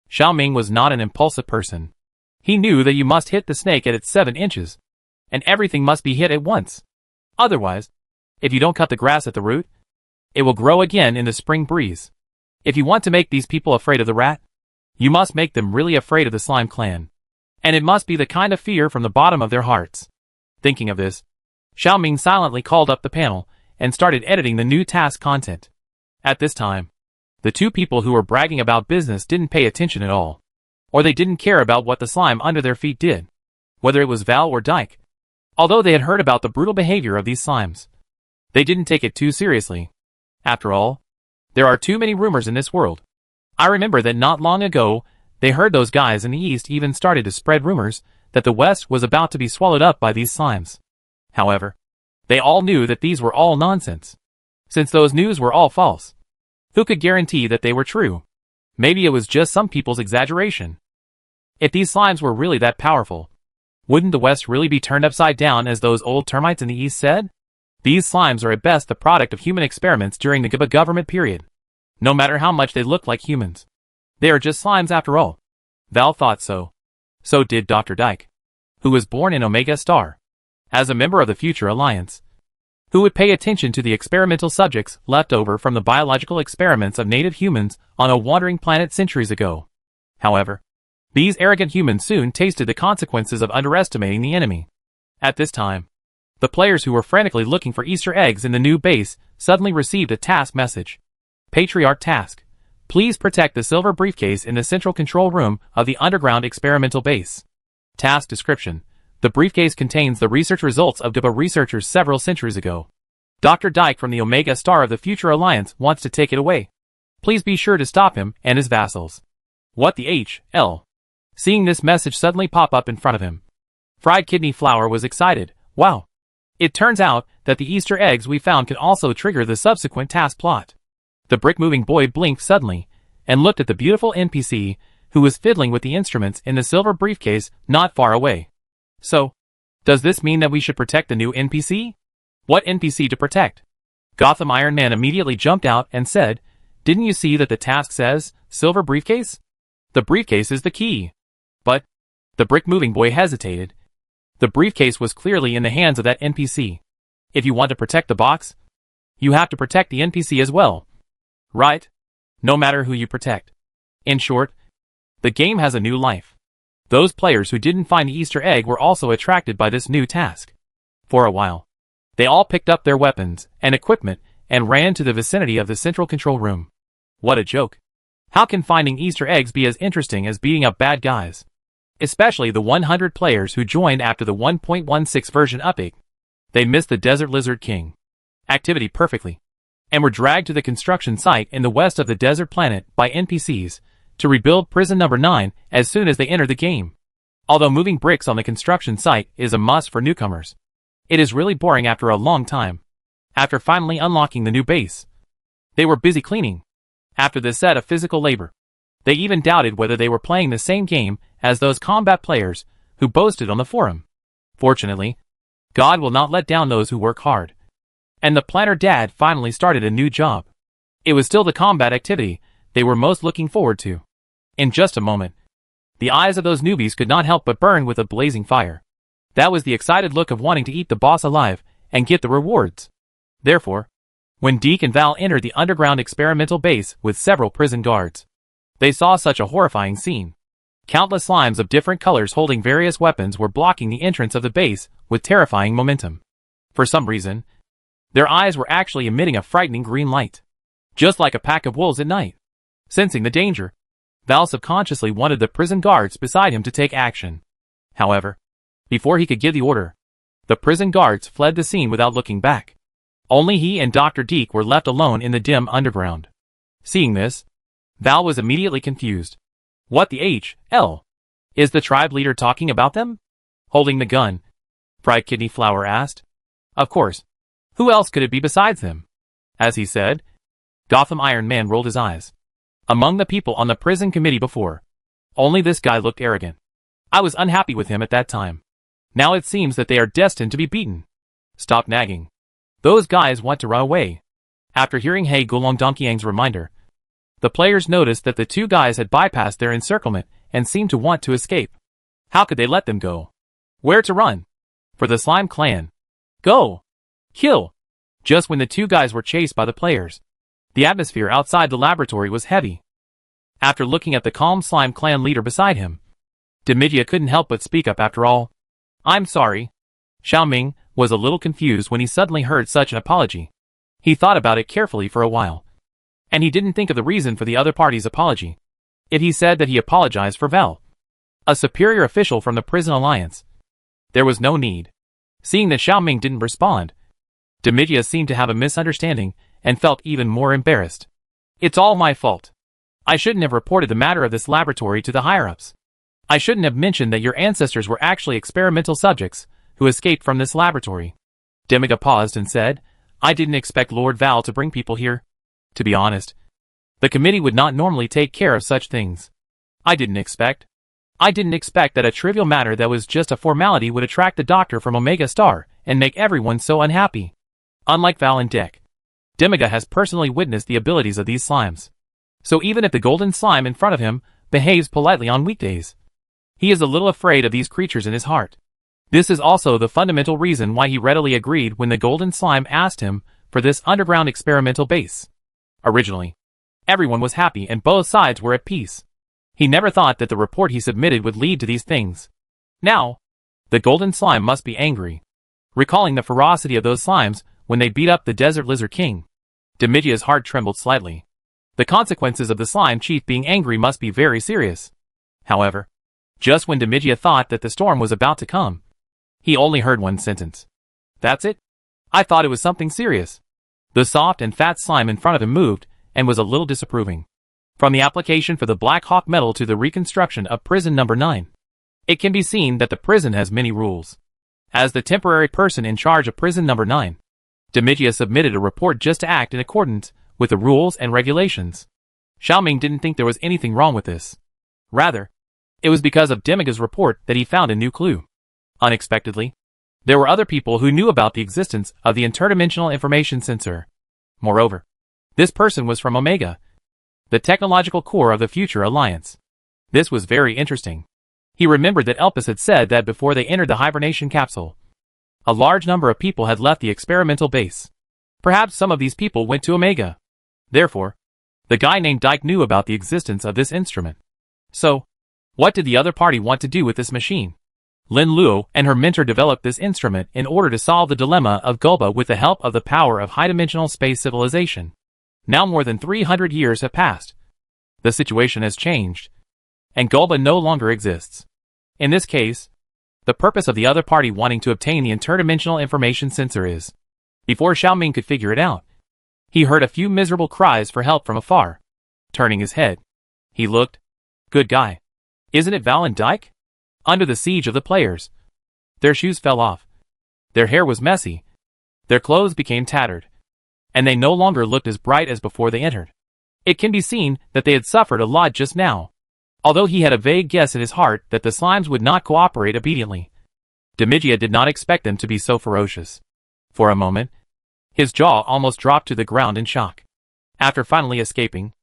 Xiao Ming was not an impulsive person. He knew that you must hit the snake at its 7 inches, and everything must be hit at once. Otherwise, if you don't cut the grass at the root, it will grow again in the spring breeze. If you want to make these people afraid of the rat, you must make them really afraid of the slime clan. And it must be the kind of fear from the bottom of their hearts. Thinking of this, Xiao Ming silently called up the panel and started editing the new task content. At this time, the two people who were bragging about business didn't pay attention at all. Or they didn't care about what the slime under their feet did. Whether it was Val or Dyke. Although they had heard about the brutal behavior of these slimes, they didn't take it too seriously. After all, there are too many rumors in this world. I remember that not long ago, they heard those guys in the East even started to spread rumors that the West was about to be swallowed up by these slimes. However, they all knew that these were all nonsense. Since those news were all false, who could guarantee that they were true? Maybe it was just some people's exaggeration. If these slimes were really that powerful, wouldn't the West really be turned upside down as those old termites in the East said? These slimes are at best the product of human experiments during the GBA government period. No matter how much they look like humans, they are just slimes after all. Val thought so. So did Dr. Dyke, who was born in Omega Star, as a member of the Future Alliance, who would pay attention to the experimental subjects left over from the biological experiments of native humans on a wandering planet centuries ago. However, these arrogant humans soon tasted the consequences of underestimating the enemy. At this time, the players who were frantically looking for Easter eggs in the new base suddenly received a task message. Patriarch task. Please protect the silver briefcase in the central control room of the underground experimental base. Task description. The briefcase contains the research results of GBA researchers several centuries ago. Dr. Dyke from the Omega Star of the Future Alliance wants to take it away. Please be sure to stop him and his vassals. What the H.L. Seeing this message suddenly pop up in front of him, Fried Kidney Flour was excited. Wow! It turns out that the Easter eggs we found can also trigger the subsequent task plot. The brick-moving boy blinked suddenly and looked at the beautiful NPC who was fiddling with the instruments in the silver briefcase not far away. So, does this mean that we should protect the new NPC? What NPC to protect? Gotham Iron Man immediately jumped out and said, Didn't you see that the task says, silver briefcase? The briefcase is the key. But, the brick-moving boy hesitated. The briefcase was clearly in the hands of that NPC. If you want to protect the box, you have to protect the NPC as well. Right? No matter who you protect. In short, the game has a new life. Those players who didn't find the Easter egg were also attracted by this new task. For a while, they all picked up their weapons and equipment and ran to the vicinity of the central control room. What a joke. How can finding Easter eggs be as interesting as beating up bad guys? Especially the 100 players who joined after the 1.16 version update. They missed the Desert Lizard King activity perfectly, and were dragged to the construction site in the west of the desert planet by NPCs to rebuild prison number 9 as soon as they enter the game. Although moving bricks on the construction site is a must for newcomers, it is really boring after a long time. After finally unlocking the new base, they were busy cleaning. After this set of physical labor, they even doubted whether they were playing the same game as those combat players who boasted on the forum. Fortunately, God will not let down those who work hard. And the planner dad finally started a new job. It was still the combat activity they were most looking forward to. In just a moment, the eyes of those newbies could not help but burn with a blazing fire. That was the excited look of wanting to eat the boss alive and get the rewards. Therefore, when Deke and Val entered the underground experimental base with several prison guards, they saw such a horrifying scene. Countless slimes of different colors holding various weapons were blocking the entrance of the base with terrifying momentum. For some reason, their eyes were actually emitting a frightening green light, just like a pack of wolves at night. Sensing the danger, Val subconsciously wanted the prison guards beside him to take action. However, before he could give the order, The prison guards fled the scene without looking back. Only he and Dr. Deke were left alone in the dim underground. Seeing this, Val was immediately confused. What the H.L. is the tribe leader talking about them? Holding the gun, Fried Kidney Flour asked. Of course. Who else could it be besides him? As he said, Gotham Iron Man rolled his eyes. Among the people on the prison committee before, only this guy looked arrogant. I was unhappy with him at that time. Now it seems that they are destined to be beaten. Stop nagging. Those guys want to run away. After hearing He Gulong Donkyang's reminder, the players noticed that the two guys had bypassed their encirclement and seemed to want to escape. How could they let them go? Where to run? For the Slime Clan. Go! Kill! Just when the two guys were chased by the players, the atmosphere outside the laboratory was heavy. After looking at the calm Slime Clan leader beside him, Demidya couldn't help but speak up after all. I'm sorry. Xiaoming was a little confused when he suddenly heard such an apology. He thought about it carefully for a while, and he didn't think of the reason for the other party's apology. If he said that he apologized for Val, a superior official from the prison alliance, there was no need. Seeing that Xiaoming didn't respond, Demidya seemed to have a misunderstanding and felt even more embarrassed. It's all my fault. I shouldn't have reported the matter of this laboratory to the higher-ups. I shouldn't have mentioned that your ancestors were actually experimental subjects who escaped from this laboratory. Demidya paused and said, I didn't expect Lord Val to bring people here. To be honest, the committee would not normally take care of such things. I didn't expect that a trivial matter that was just a formality would attract the doctor from Omega Star and make everyone so unhappy. Unlike Val and Deck, Demidya has personally witnessed the abilities of these slimes. So even if the golden slime in front of him behaves politely on weekdays, he is a little afraid of these creatures in his heart. This is also the fundamental reason why he readily agreed when the golden slime asked him for this underground experimental base. Originally, everyone was happy and both sides were at peace. He never thought that the report he submitted would lead to these things. Now, the golden slime must be angry. Recalling the ferocity of those slimes when they beat up the Desert Lizard King, Demidya's heart trembled slightly. The consequences of the slime chief being angry must be very serious. However, just when Demidya thought that the storm was about to come, he only heard one sentence. That's it? I thought it was something serious. The soft and fat slime in front of him moved and was a little disapproving. From the application for the Black Hawk Medal to the reconstruction of prison number 9, it can be seen that the prison has many rules. As the temporary person in charge of prison number 9, Demidya submitted a report just to act in accordance with the rules and regulations. Xiaoming didn't think there was anything wrong with this. Rather, it was because of Demidya's report that he found a new clue. Unexpectedly, there were other people who knew about the existence of the interdimensional information sensor. Moreover, this person was from Omega, the technological core of the future alliance. This was very interesting. He remembered that Elpis had said that before they entered the hibernation capsule, a large number of people had left the experimental base. Perhaps some of these people went to Omega. Therefore, the guy named Dyke knew about the existence of this instrument. So, what did the other party want to do with this machine? Lin Luo and her mentor developed this instrument in order to solve the dilemma of Gulba with the help of the power of high-dimensional space civilization. Now more than 300 years have passed. The situation has changed, and Gulba no longer exists. In this case, the purpose of the other party wanting to obtain the interdimensional information sensor is. Before Xiaoming could figure it out, he heard a few miserable cries for help from afar. Turning his head, he looked. Good guy. Isn't it Val and Dyke? Under the siege of the players, their shoes fell off. Their hair was messy. Their clothes became tattered, and they no longer looked as bright as before they entered. It can be seen that they had suffered a lot just now. Although he had a vague guess in his heart that the slimes would not cooperate obediently, Demidya did not expect them to be so ferocious. For a moment, his jaw almost dropped to the ground in shock. After finally escaping,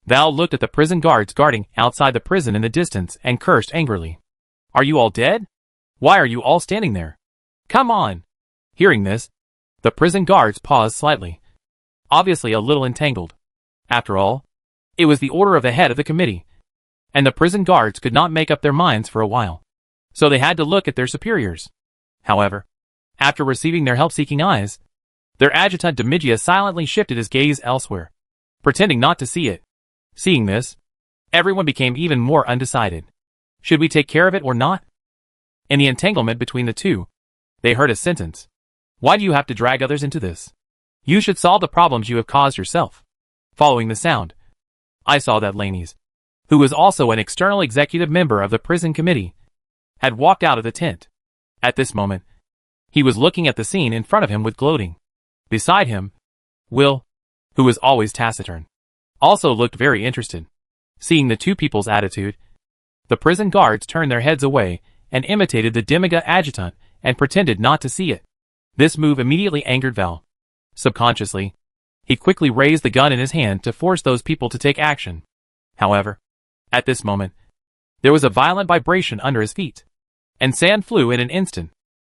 Val looked at the prison guards guarding outside the prison in the distance and cursed angrily. Are you all dead? Why are you all standing there? Come on! Hearing this, the prison guards paused slightly, obviously a little entangled. After all, it was the order of the head of the committee, and the prison guards could not make up their minds for a while. So they had to look at their superiors. However, after receiving their help-seeking eyes, their adjutant Demidya silently shifted his gaze elsewhere, pretending not to see it. Seeing this, everyone became even more undecided. Should we take care of it or not? In the entanglement between the two, They heard a sentence. Why do you have to drag others into this? You should solve the problems you have caused yourself. Following the sound, I saw that Laney's, who was also an external executive member of the prison committee, had walked out of the tent. At this moment, he was looking at the scene in front of him with gloating. Beside him, Will, who was always taciturn, also looked very interested. Seeing the two people's attitude, the prison guards turned their heads away and imitated the Demiga adjutant and pretended not to see it. This move immediately angered Val. Subconsciously, he quickly raised the gun in his hand to force those people to take action. However, at this moment, there was a violent vibration under his feet, and sand flew in an instant.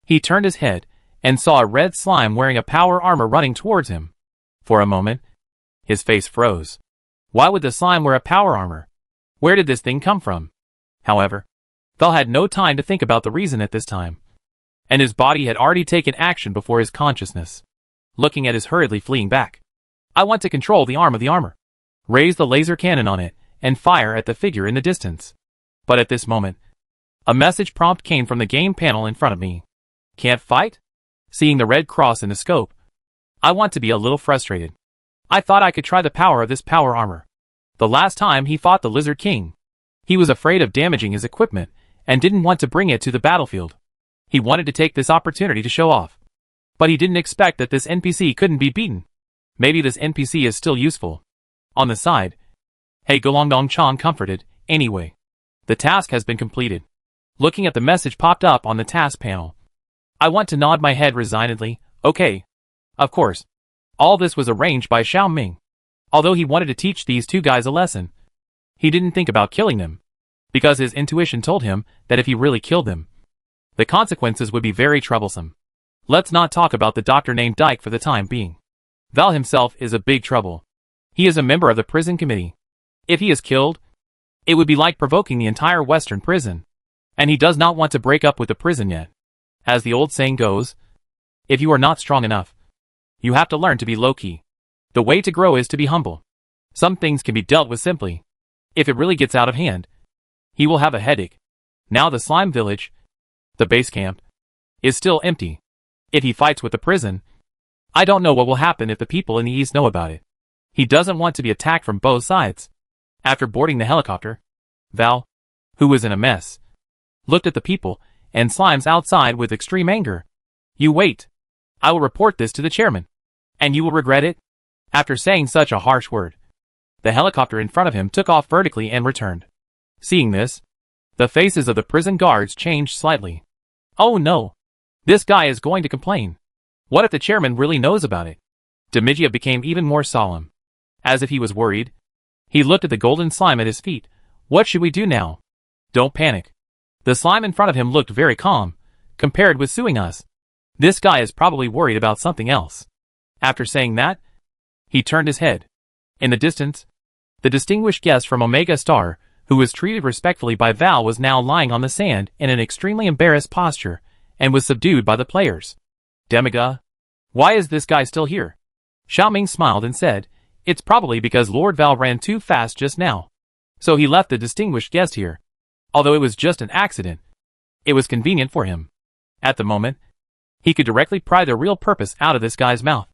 He turned his head and saw a red slime wearing a power armor running towards him. For a moment, his face froze. Why would the slime wear a power armor? Where did this thing come from? However, Val had no time to think about the reason at this time, and his body had already taken action before his consciousness. Looking at his hurriedly fleeing back, I want to control the arm of the armor. Raise the laser cannon on it and fire at the figure in the distance. But at this moment, a message prompt came from the game panel in front of me. Can't fight? Seeing the red cross in the scope, I want to be a little frustrated. I thought I could try the power of this power armor. The last time he fought the Lizard King, he was afraid of damaging his equipment and didn't want to bring it to the battlefield. He wanted to take this opportunity to show off. But he didn't expect that this NPC couldn't be beaten. Maybe this NPC is still useful. On the side, Hey Golongdong Chong comforted, anyway. The task has been completed. Looking at the message popped up on the task panel, I want to nod my head resignedly. Okay. Of course. All this was arranged by Xiao Ming. Although he wanted to teach these two guys a lesson, he didn't think about killing them, because his intuition told him that if he really killed them, the consequences would be very troublesome. Let's not talk about the doctor named Dyke for the time being. Val himself is a big trouble. He is a member of the prison committee. If he is killed, it would be like provoking the entire Western prison, and he does not want to break up with the prison yet. As the old saying goes, if you are not strong enough, you have to learn to be low-key. The way to grow is to be humble. Some things can be dealt with simply. If it really gets out of hand, he will have a headache. Now the slime village, the base camp, is still empty. If he fights with the prison, I don't know what will happen if the people in the east know about it. He doesn't want to be attacked from both sides. After boarding the helicopter, Val, who was in a mess, looked at the people and slimes outside with extreme anger. You wait. I will report this to the chairman. And you will regret it? After saying such a harsh word, the helicopter in front of him took off vertically and returned. Seeing this, the faces of the prison guards changed slightly. Oh no. This guy is going to complain. What if the chairman really knows about it? Demigia became even more solemn. As if he was worried, he looked at the golden slime at his feet. What should we do now? Don't panic. The slime in front of him looked very calm, compared with suing us. This guy is probably worried about something else. After saying that, he turned his head. In the distance, the distinguished guest from Omega Star, who was treated respectfully by Val, was now lying on the sand in an extremely embarrassed posture, and was subdued by the players. Demiga, why is this guy still here? Xiao Ming smiled and said, it's probably because Lord Val ran too fast just now. So he left the distinguished guest here. Although it was just an accident, it was convenient for him. At the moment, he could directly pry the real purpose out of this guy's mouth.